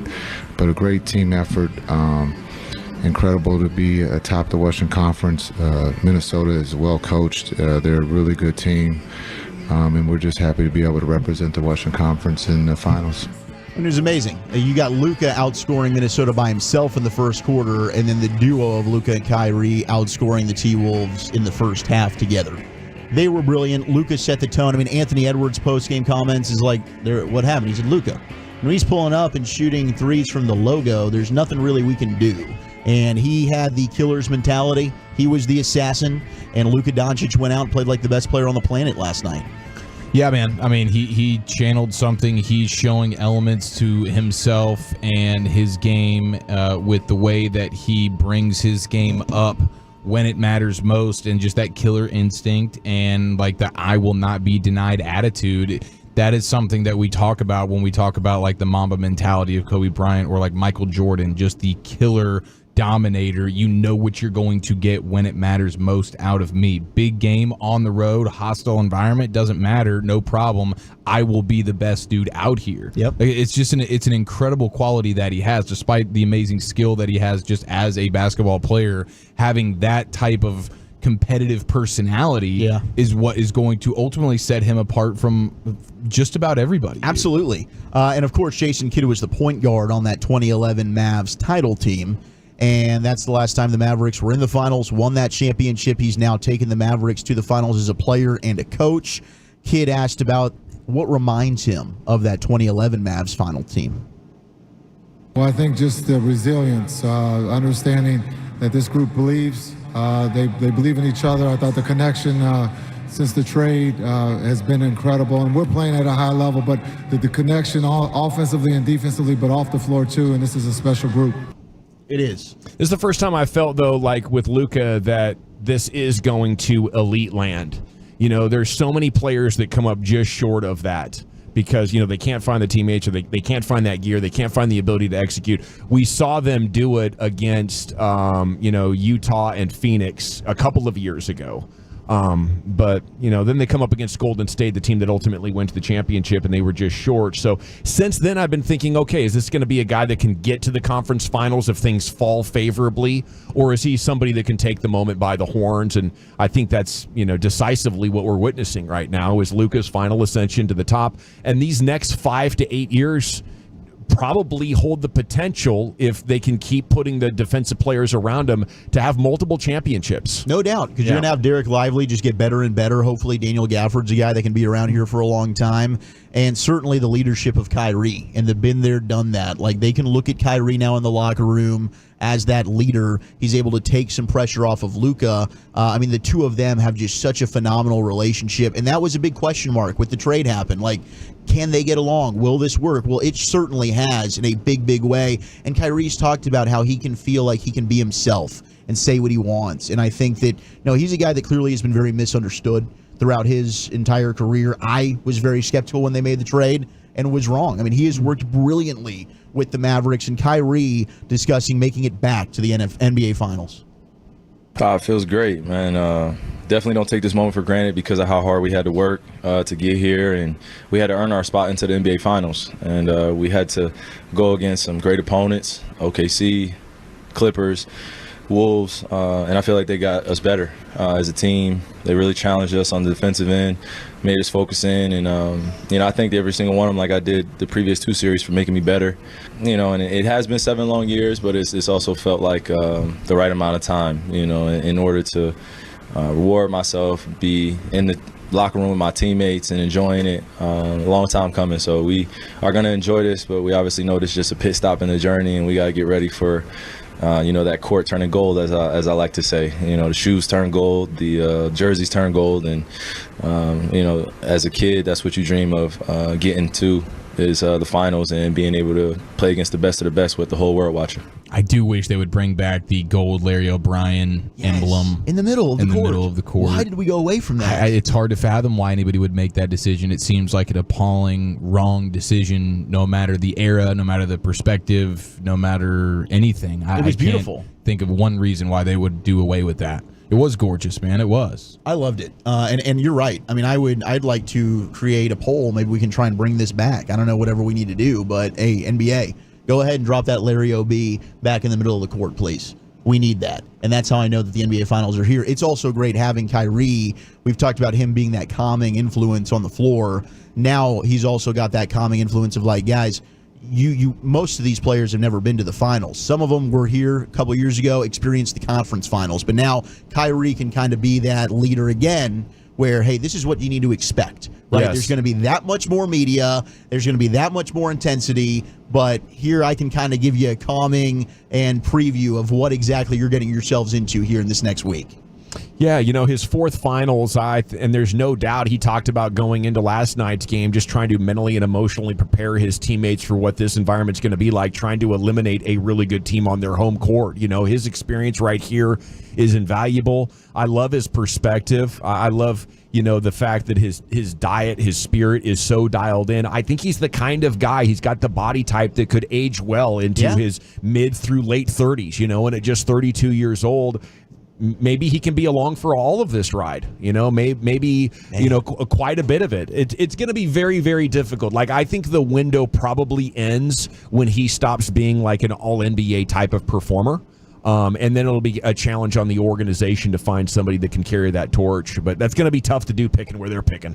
But a great team effort. Incredible to be atop the Western Conference. Minnesota is well coached. They're a really good team, and we're just happy to be able to represent the Western Conference in the finals. And it was amazing. You got Luca outscoring Minnesota by himself in the first quarter, and then the duo of Luca and Kyrie outscoring the T-Wolves in the first half together. They were brilliant. Luca set the tone. I mean, Anthony Edwards' post-game comments is like, what happened? He said, Luca, when he's pulling up and shooting threes from the logo, there's nothing really we can do. And he had the killer's mentality. He was the assassin, and Luka Doncic went out and played like the best player on the planet last night. Yeah, man. I mean, he channeled something. He's showing elements to himself and his game with the way that he brings his game up when it matters most, and just that killer instinct and like the I will not be denied attitude. That is something that we talk about when we talk about like the Mamba mentality of Kobe Bryant or like Michael Jordan, just the killer dominator. You know what you're going to get when it matters most out of me. Big game on the road, hostile environment, doesn't matter, no problem. I will be the best dude out here. Yep. It's just it's an incredible quality that he has, despite the amazing skill that he has just as a basketball player. Having that type of competitive personality is what is going to ultimately set him apart from just about everybody. Absolutely. And of course, Jason Kidd was the point guard on that 2011 Mavs title team. And that's the last time the Mavericks were in the finals, won that championship. He's now taken the Mavericks to the finals as a player and a coach. Kidd asked about what reminds him of that 2011 Mavs final team. Well, I think just the resilience, understanding that this group believes. They believe in each other. I thought the connection since the trade has been incredible. And we're playing at a high level, but the connection offensively and defensively, but off the floor too. And this is a special group. It is. This is the first time I felt, though, like with Luca, that this is going to elite land. You know, there's so many players that come up just short of that because, you know, they can't find the teammates or they can't find that gear. They can't find the ability to execute. We saw them do it against, Utah and Phoenix a couple of years ago. But, you know, then they come up against Golden State, the team that ultimately went to the championship, and they were just short. So since then, I've been thinking, okay, is this going to be a guy that can get to the conference finals if things fall favorably, or is he somebody that can take the moment by the horns? And I think that's, you know, decisively what we're witnessing right now is Luka's final ascension to the top. And these next 5 to 8 years probably hold the potential, if they can keep putting the defensive players around him, to have multiple championships. No doubt, because you're going to have Derek Lively just get better and better. Hopefully Daniel Gafford's a guy that can be around here for a long time. And certainly the leadership of Kyrie, and they've been there, done that. Like, they can look at Kyrie now in the locker room as that leader. He's able to take some pressure off of Luca. I mean, the two of them have just such a phenomenal relationship, and that was a big question mark with the trade happen. Like, can they get along? Will this work? Well, it certainly has in a big, big way. And Kyrie's talked about how he can feel like he can be himself and say what he wants. And I think that, he's a guy that clearly has been very misunderstood throughout his entire career. I was very skeptical when they made the trade and was wrong. I mean, he has worked brilliantly with the Mavericks, and Kyrie discussing making it back to the NBA Finals. It feels great, man. Definitely don't take this moment for granted because of how hard we had to work to get here, and we had to earn our spot into the NBA Finals. And we had to go against some great opponents, OKC, Clippers, Wolves, and I feel like they got us better as a team. They really challenged us on the defensive end, made us focus in, and I thank every single one of them, like I did the previous 2 series, for making me better. And it has been 7 long years, but it's also felt like the right amount of time, in order to reward myself, be in the locker room with my teammates and enjoying it. A long time coming, so we are going to enjoy this, but we obviously know this is just a pit stop in the journey, and we got to get ready for that court turning gold, as I like to say. The shoes turn gold, the jerseys turn gold, and as a kid, that's what you dream of, getting to is the finals and being able to play against the best of the best with the whole world watching. I do wish they would bring back the gold Larry O'Brien emblem in the middle of the court. Why did we go away from that? It's hard to fathom why anybody would make that decision. It seems like an appalling, wrong decision, no matter the era, no matter the perspective, no matter anything. It was beautiful. Can't think of one reason why they would do away with that. It was gorgeous, man. It was. I loved it. And you're right. I mean, I'd like to create a poll. Maybe we can try and bring this back. I don't know, whatever we need to do. But, hey, NBA, go ahead and drop that Larry O.B. back in the middle of the court, please. We need that. And that's how I know that the NBA Finals are here. It's also great having Kyrie. We've talked about him being that calming influence on the floor. Now he's also got that calming influence of, like, guys, most of these players have never been to the finals. Some of them were here a couple years ago, experienced the conference finals, but now Kyrie can kind of be that leader again where, hey, this is what you need to expect, right? Yes. There's going to be that much more media. There's going to be that much more intensity, but here I can kind of give you a calming and preview of what exactly you're getting yourselves into here in this next week. Yeah, his 4th finals, and there's no doubt he talked about going into last night's game just trying to mentally and emotionally prepare his teammates for what this environment's going to be like, trying to eliminate a really good team on their home court. His experience right here is invaluable. I love his perspective. I love, the fact that his diet, his spirit is so dialed in. I think he's the kind of guy, he's got the body type that could age well into his mid through late 30s, and at just 32 years old, maybe he can be along for all of this ride, maybe quite a bit of it. It's going to be very, very difficult. Like, I think the window probably ends when he stops being like an all-NBA type of performer. And then it'll be a challenge on the organization to find somebody that can carry that torch. But that's going to be tough to do, picking where they're picking.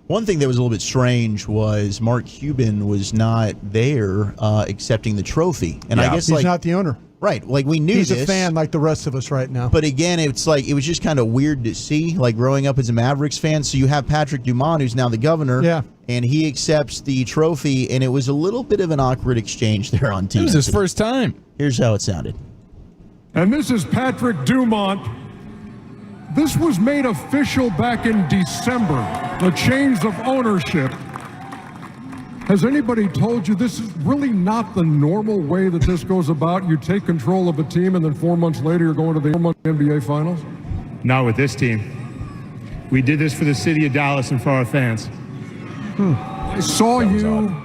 One thing that was a little bit strange was Mark Cuban was not there accepting the trophy. And I guess he's not the owner. Right, like we knew he's this. a fan like the rest of us right now. But again, it's like it was just kind of weird to see, like growing up as a Mavericks fan. So you have Patrick Dumont, who's now the governor, and he accepts the trophy, and it was a little bit of an awkward exchange there on TV. It was his first time. Here's how it sounded. And this is Patrick Dumont. This was made official back in December, the change of ownership. Has anybody told you this is really not the normal way that this goes about? You take control of a team and then 4 months later you're going to the NBA Finals? Not with this team. We did this for the city of Dallas and for our fans. I saw you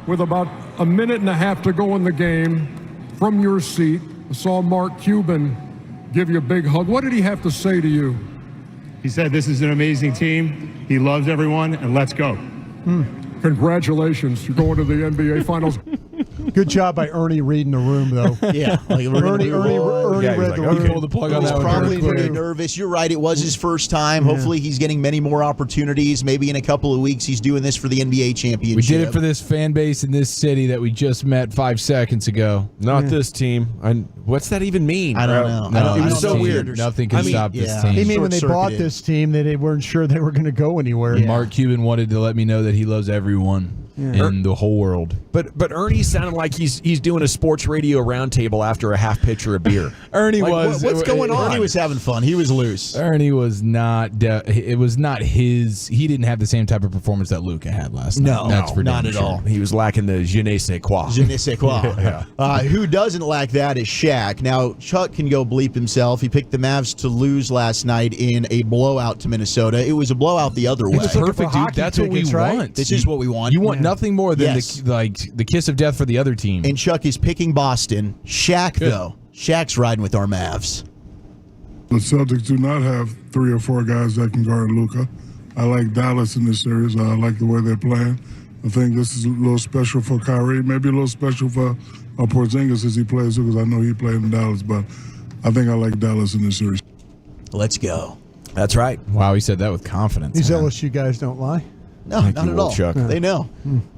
with about a minute and a half to go in the game from your seat. I saw Mark Cuban give you a big hug. What did he have to say to you? He said, this is an amazing team. He loves everyone, and let's go. Congratulations. You're going to the NBA Finals. Good job by Ernie reading the room, though. Yeah. Like Ernie read the room. Pull the plug on He that was one probably real quick. very nervous. You're right. It was his first time. Hopefully he's getting many more opportunities. Maybe in a couple of weeks he's doing this for the NBA championship. We did it for this fan base in this city that we just met 5 seconds ago. Not this team. What's that even mean? I don't know. No, it was so weird. Nothing can stop this team. He mean when they bought this team, they weren't sure they were going to go anywhere. Mark Cuban wanted to let me know that he loves everyone. in the whole world. But Ernie sounded like he's doing a sports radio roundtable after a half pitcher of beer. Ernie Like, was. what's going on? Ernie was having fun. He was loose. Ernie was not. It was not his. He didn't have the same type of performance that Luca had last night. No, That's for not damn at sure. all. He was lacking the je ne sais quoi. Je ne sais quoi. Who doesn't lack that is Shaq. Now, Chuck can go bleep himself. He picked the Mavs to lose last night in a blowout to Minnesota. It was a blowout the other way. It's perfect, dude. That's what we want. This is what we want. You want nothing more than Yes. the kiss of death for the other team. And Chuck is picking Boston. Shaq, though. Shaq's riding with our Mavs. The Celtics do not have 3 or 4 guys that can guard Luca. I like Dallas in this series. I like the way they're playing. I think this is a little special for Kyrie, maybe a little special for Porzingis as he plays, because I know he played in Dallas, but I think I like Dallas in this series. Let's go. That's right. Wow, he said that with confidence. These LSU guys don't lie. No, Thank not you, at all. Old Chuck. They know.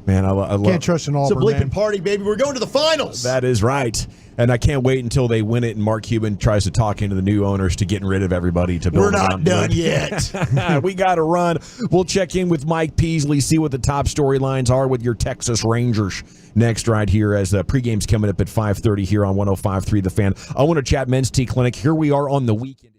Man, I love. Can't trust an It's a Auburn, bleeping man. party, baby. We're going to the finals. That is right. And I can't wait until they win it and Mark Cuban tries to talk into the new owners to getting rid of everybody to build We're not around done it. yet. We got to run. We'll check in with Mike Peasley, see what the top storylines are with your Texas Rangers next right here as the pregame's coming up at 5:30 here on 105.3 The Fan. I want to chat Men's T Clinic. Here we are on the weekend.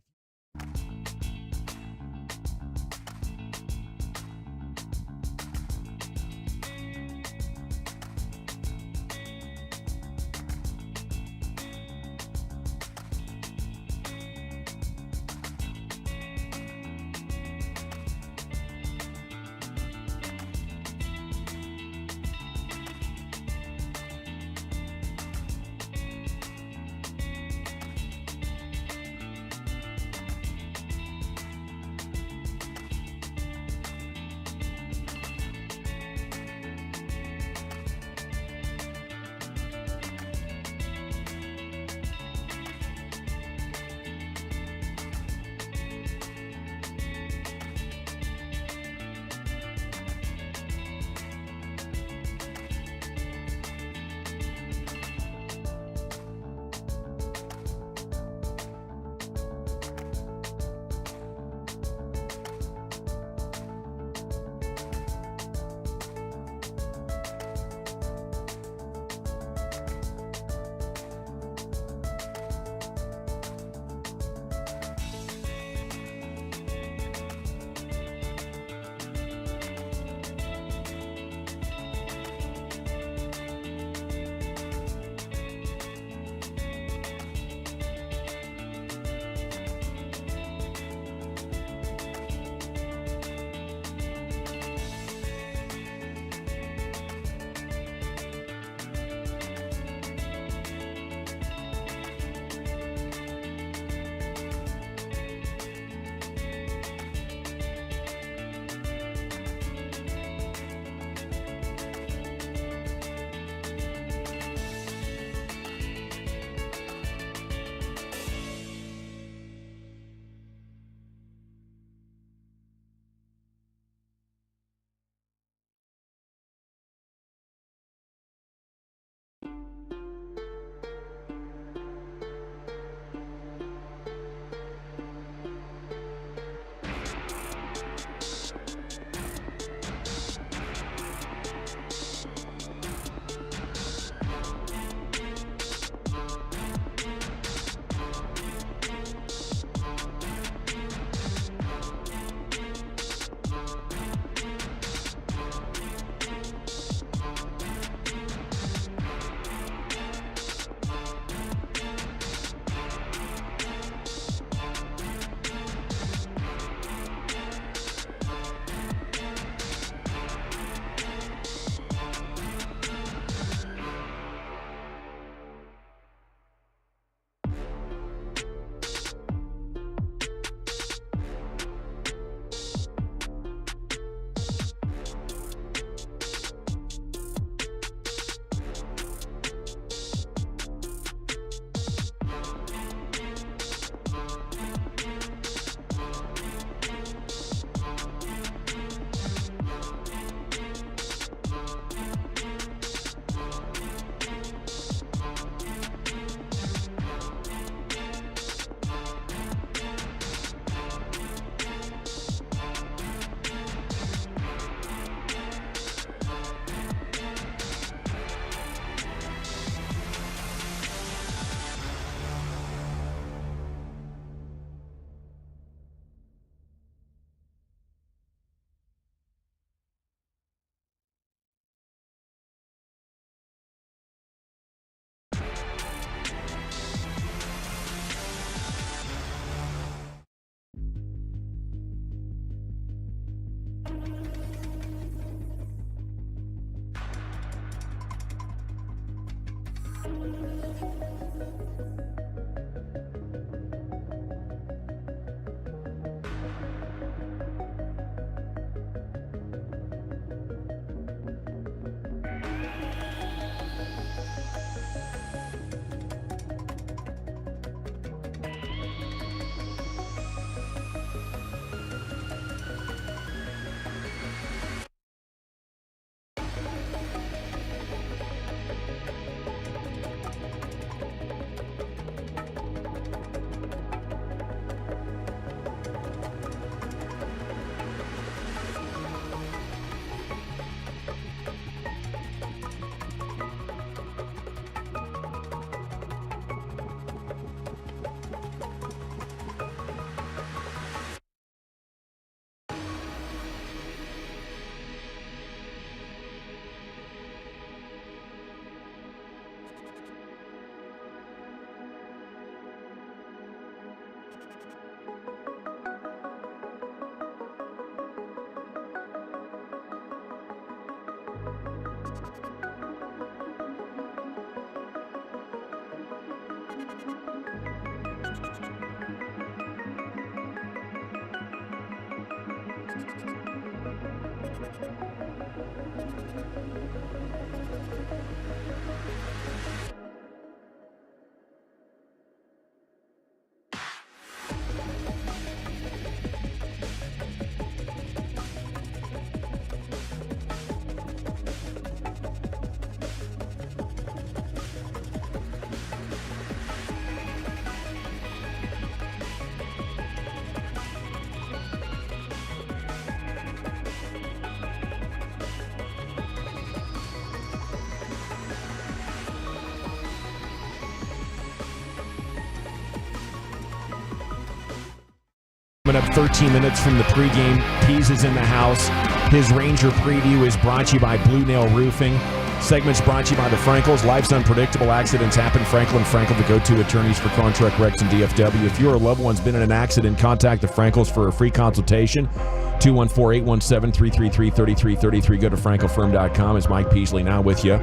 Coming up 13 minutes from the pregame, Pease is in the house. His Ranger preview is brought to you by Blue Nail Roofing. Segments brought to you by the Frankels. Life's unpredictable. Accidents happen. Frankel & Frankel, the go-to attorneys for contract wrecks and DFW. If your loved one's been in an accident, contact the Frankels for a free consultation. 214-817-333-3333. Go to frankelfirm.com. It's Mike Peasley now with you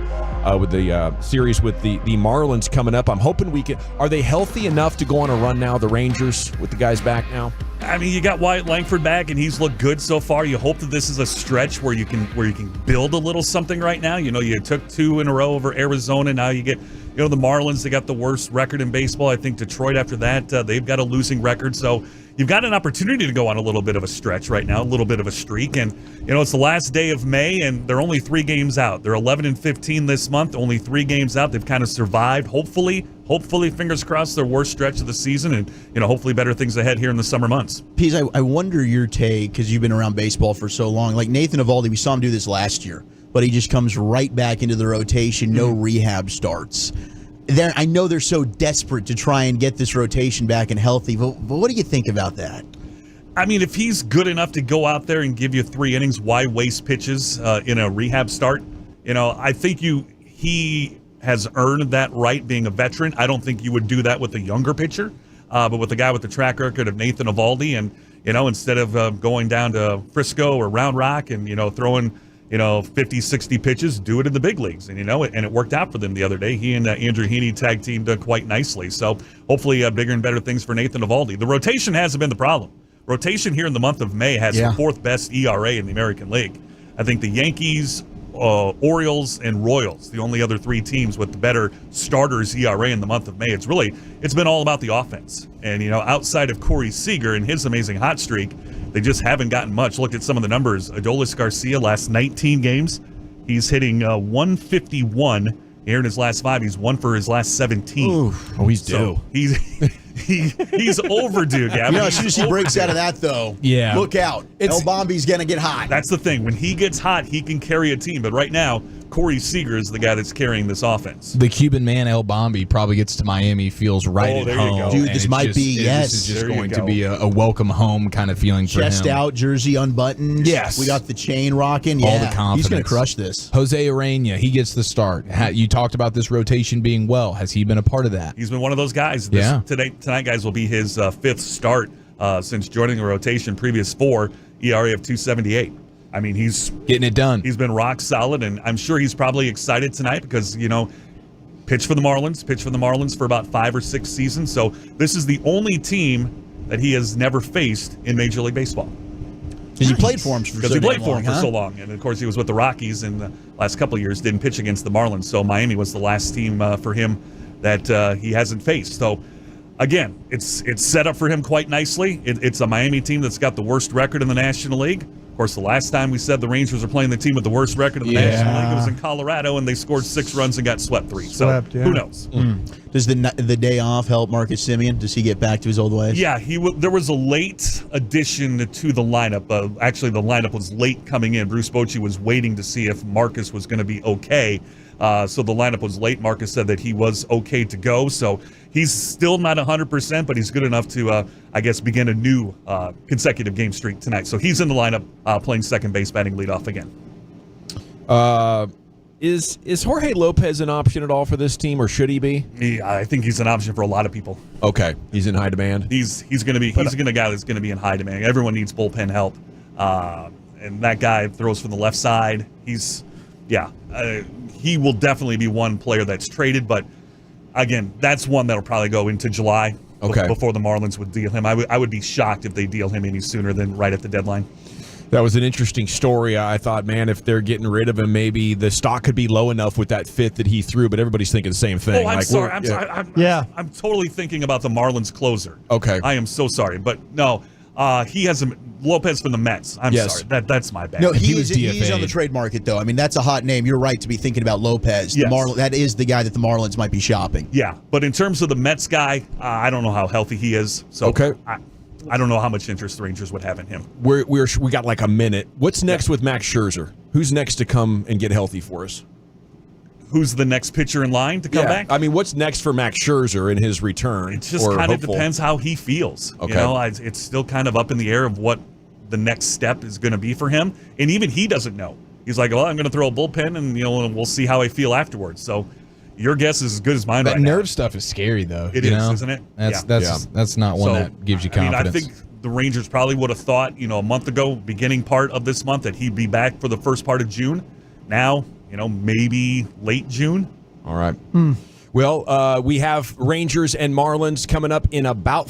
with the series with the Marlins coming up. I'm hoping we can. Are they healthy enough to go on a run now, the Rangers, with the guys back now? I mean, you got Wyatt Langford back, and he's looked good so far. You hope that this is a stretch where you can build a little something right now. You know, you took 2 in a row over Arizona. Now you get, the Marlins. They got the worst record in baseball. I think Detroit after that, they've got a losing record. So you've got an opportunity to go on a little bit of a stretch right now, a little bit of a streak. And, it's the last day of May, and they're only 3 games out. They're 11-15 this month, only 3 games out. They've kind of survived. Hopefully, fingers crossed, their worst stretch of the season, and, hopefully better things ahead here in the summer months. Pease, I wonder your take, because you've been around baseball for so long. Like Nathan Eovaldi, we saw him do this last year, but he just comes right back into the rotation, no rehab starts. I know they're so desperate to try and get this rotation back and healthy, but what do you think about that? I mean, if he's good enough to go out there and give you 3 innings, why waste pitches in a rehab start? I think he has earned that right being a veteran. I don't think you would do that with a younger pitcher, but with a guy with the track record of Nathan Eovaldi, and, instead of going down to Frisco or Round Rock and, throwing 50, 60 pitches, do it in the big leagues. And, and it worked out for them the other day. He and Andrew Heaney tag teamed quite nicely. So hopefully bigger and better things for Nathan Eovaldi. The rotation hasn't been the problem. Rotation here in the month of May has the 4th best ERA in the American League. I think the Yankees, Orioles, and Royals, the only other 3 teams with the better starters ERA in the month of May. It's been all about the offense. And, outside of Corey Seager and his amazing hot streak, they just haven't gotten much. Look at some of the numbers. Adolis Garcia, last 19 games, he's hitting 151. Here in his last 5, he's 1 for his last 17. Oof. Oh, he's due. So he's overdue, Gavin. As soon as he breaks out of that, though, look out. El Bombi's going to get hot. That's the thing. When he gets hot, he can carry a team. But right now, Corey Seager is the guy that's carrying this offense. The Cuban man, El Bombi, probably gets to Miami, feels right at home. Dude, this might be, This is just going to be a welcome home kind of feeling for him. Chest out, jersey unbuttoned. Yes. We got the chain rocking. All the confidence. He's going to crush this. Jose Urena, he gets the start. You talked about this rotation being well. Has he been a part of that? He's been one of those guys. Tonight, guys, will be his 5th start since joining the rotation. Previous 4, ERA of 2.78. I mean, he's getting it done. He's been rock solid, and I'm sure he's probably excited tonight because, pitched for the Marlins for about 5 or 6 seasons. So this is the only team that he has never faced in Major League Baseball. Because he played for him for so long. And, of course, he was with the Rockies in the last couple of years, didn't pitch against the Marlins. So Miami was the last team for him that he hasn't faced. So, again, it's set up for him quite nicely. It's a Miami team that's got the worst record in the National League. Of course, the last time we said the Rangers were playing the team with the worst record in the National League, it was in Colorado, and they scored 6 runs and got swept 3. Who knows? Does the day off help Marcus Semien? Does he get back to his old ways? Yeah, there was a late addition to the lineup. Actually, the lineup was late coming in. Bruce Bochy was waiting to see if Marcus was going to be okay. So the lineup was late. Marcus said that he was okay to go. So he's still not 100%, but he's good enough to, begin a new consecutive game streak tonight. So he's in the lineup playing second base, batting leadoff again. Is Jorge Lopez an option at all for this team, or should he be? I think he's an option for a lot of people. Okay, he's in high demand. He's going to be a guy that's going to be in high demand. Everyone needs bullpen help, and that guy throws from the left side. He will definitely be one player that's traded, but again, that's one that'll probably go into July. Okay. Before the Marlins would deal him. I would be shocked if they deal him any sooner than right at the deadline. That was an interesting story. I thought, man, if they're getting rid of him, maybe the stock could be low enough with that fit that he threw, but everybody's thinking the same thing. Oh, I'm sorry. I'm sorry. I'm totally thinking about the Marlins closer. Okay. I am so sorry. But no, he has Lopez from the Mets. I'm sorry. That's my bad. No, he's on the trade market, though. I mean, that's a hot name. You're right to be thinking about Lopez. Yes. That is the guy that the Marlins might be shopping. Yeah, but in terms of the Mets guy, I don't know how healthy he is. So okay. I don't know how much interest the Rangers would have in him. We got like a minute. What's next with Max Scherzer? Who's next to come and get healthy for us? Who's the next pitcher in line to come back? I mean, what's next for Max Scherzer in his return? It just kind of depends how he feels. Okay. You know, it's still kind of up in the air of what the next step is going to be for him, and even he doesn't know. He's like, "Well, I'm going to throw a bullpen, and we'll see how I feel afterwards." So, your guess is as good as mine. That right nerve now. stuff is scary, though. It is, isn't it? That's not one that gives you confidence. I think the Rangers probably would have thought, a month ago, beginning part of this month, that he'd be back for the first part of June. Now, maybe late June. All right. Well, we have Rangers and Marlins coming up in about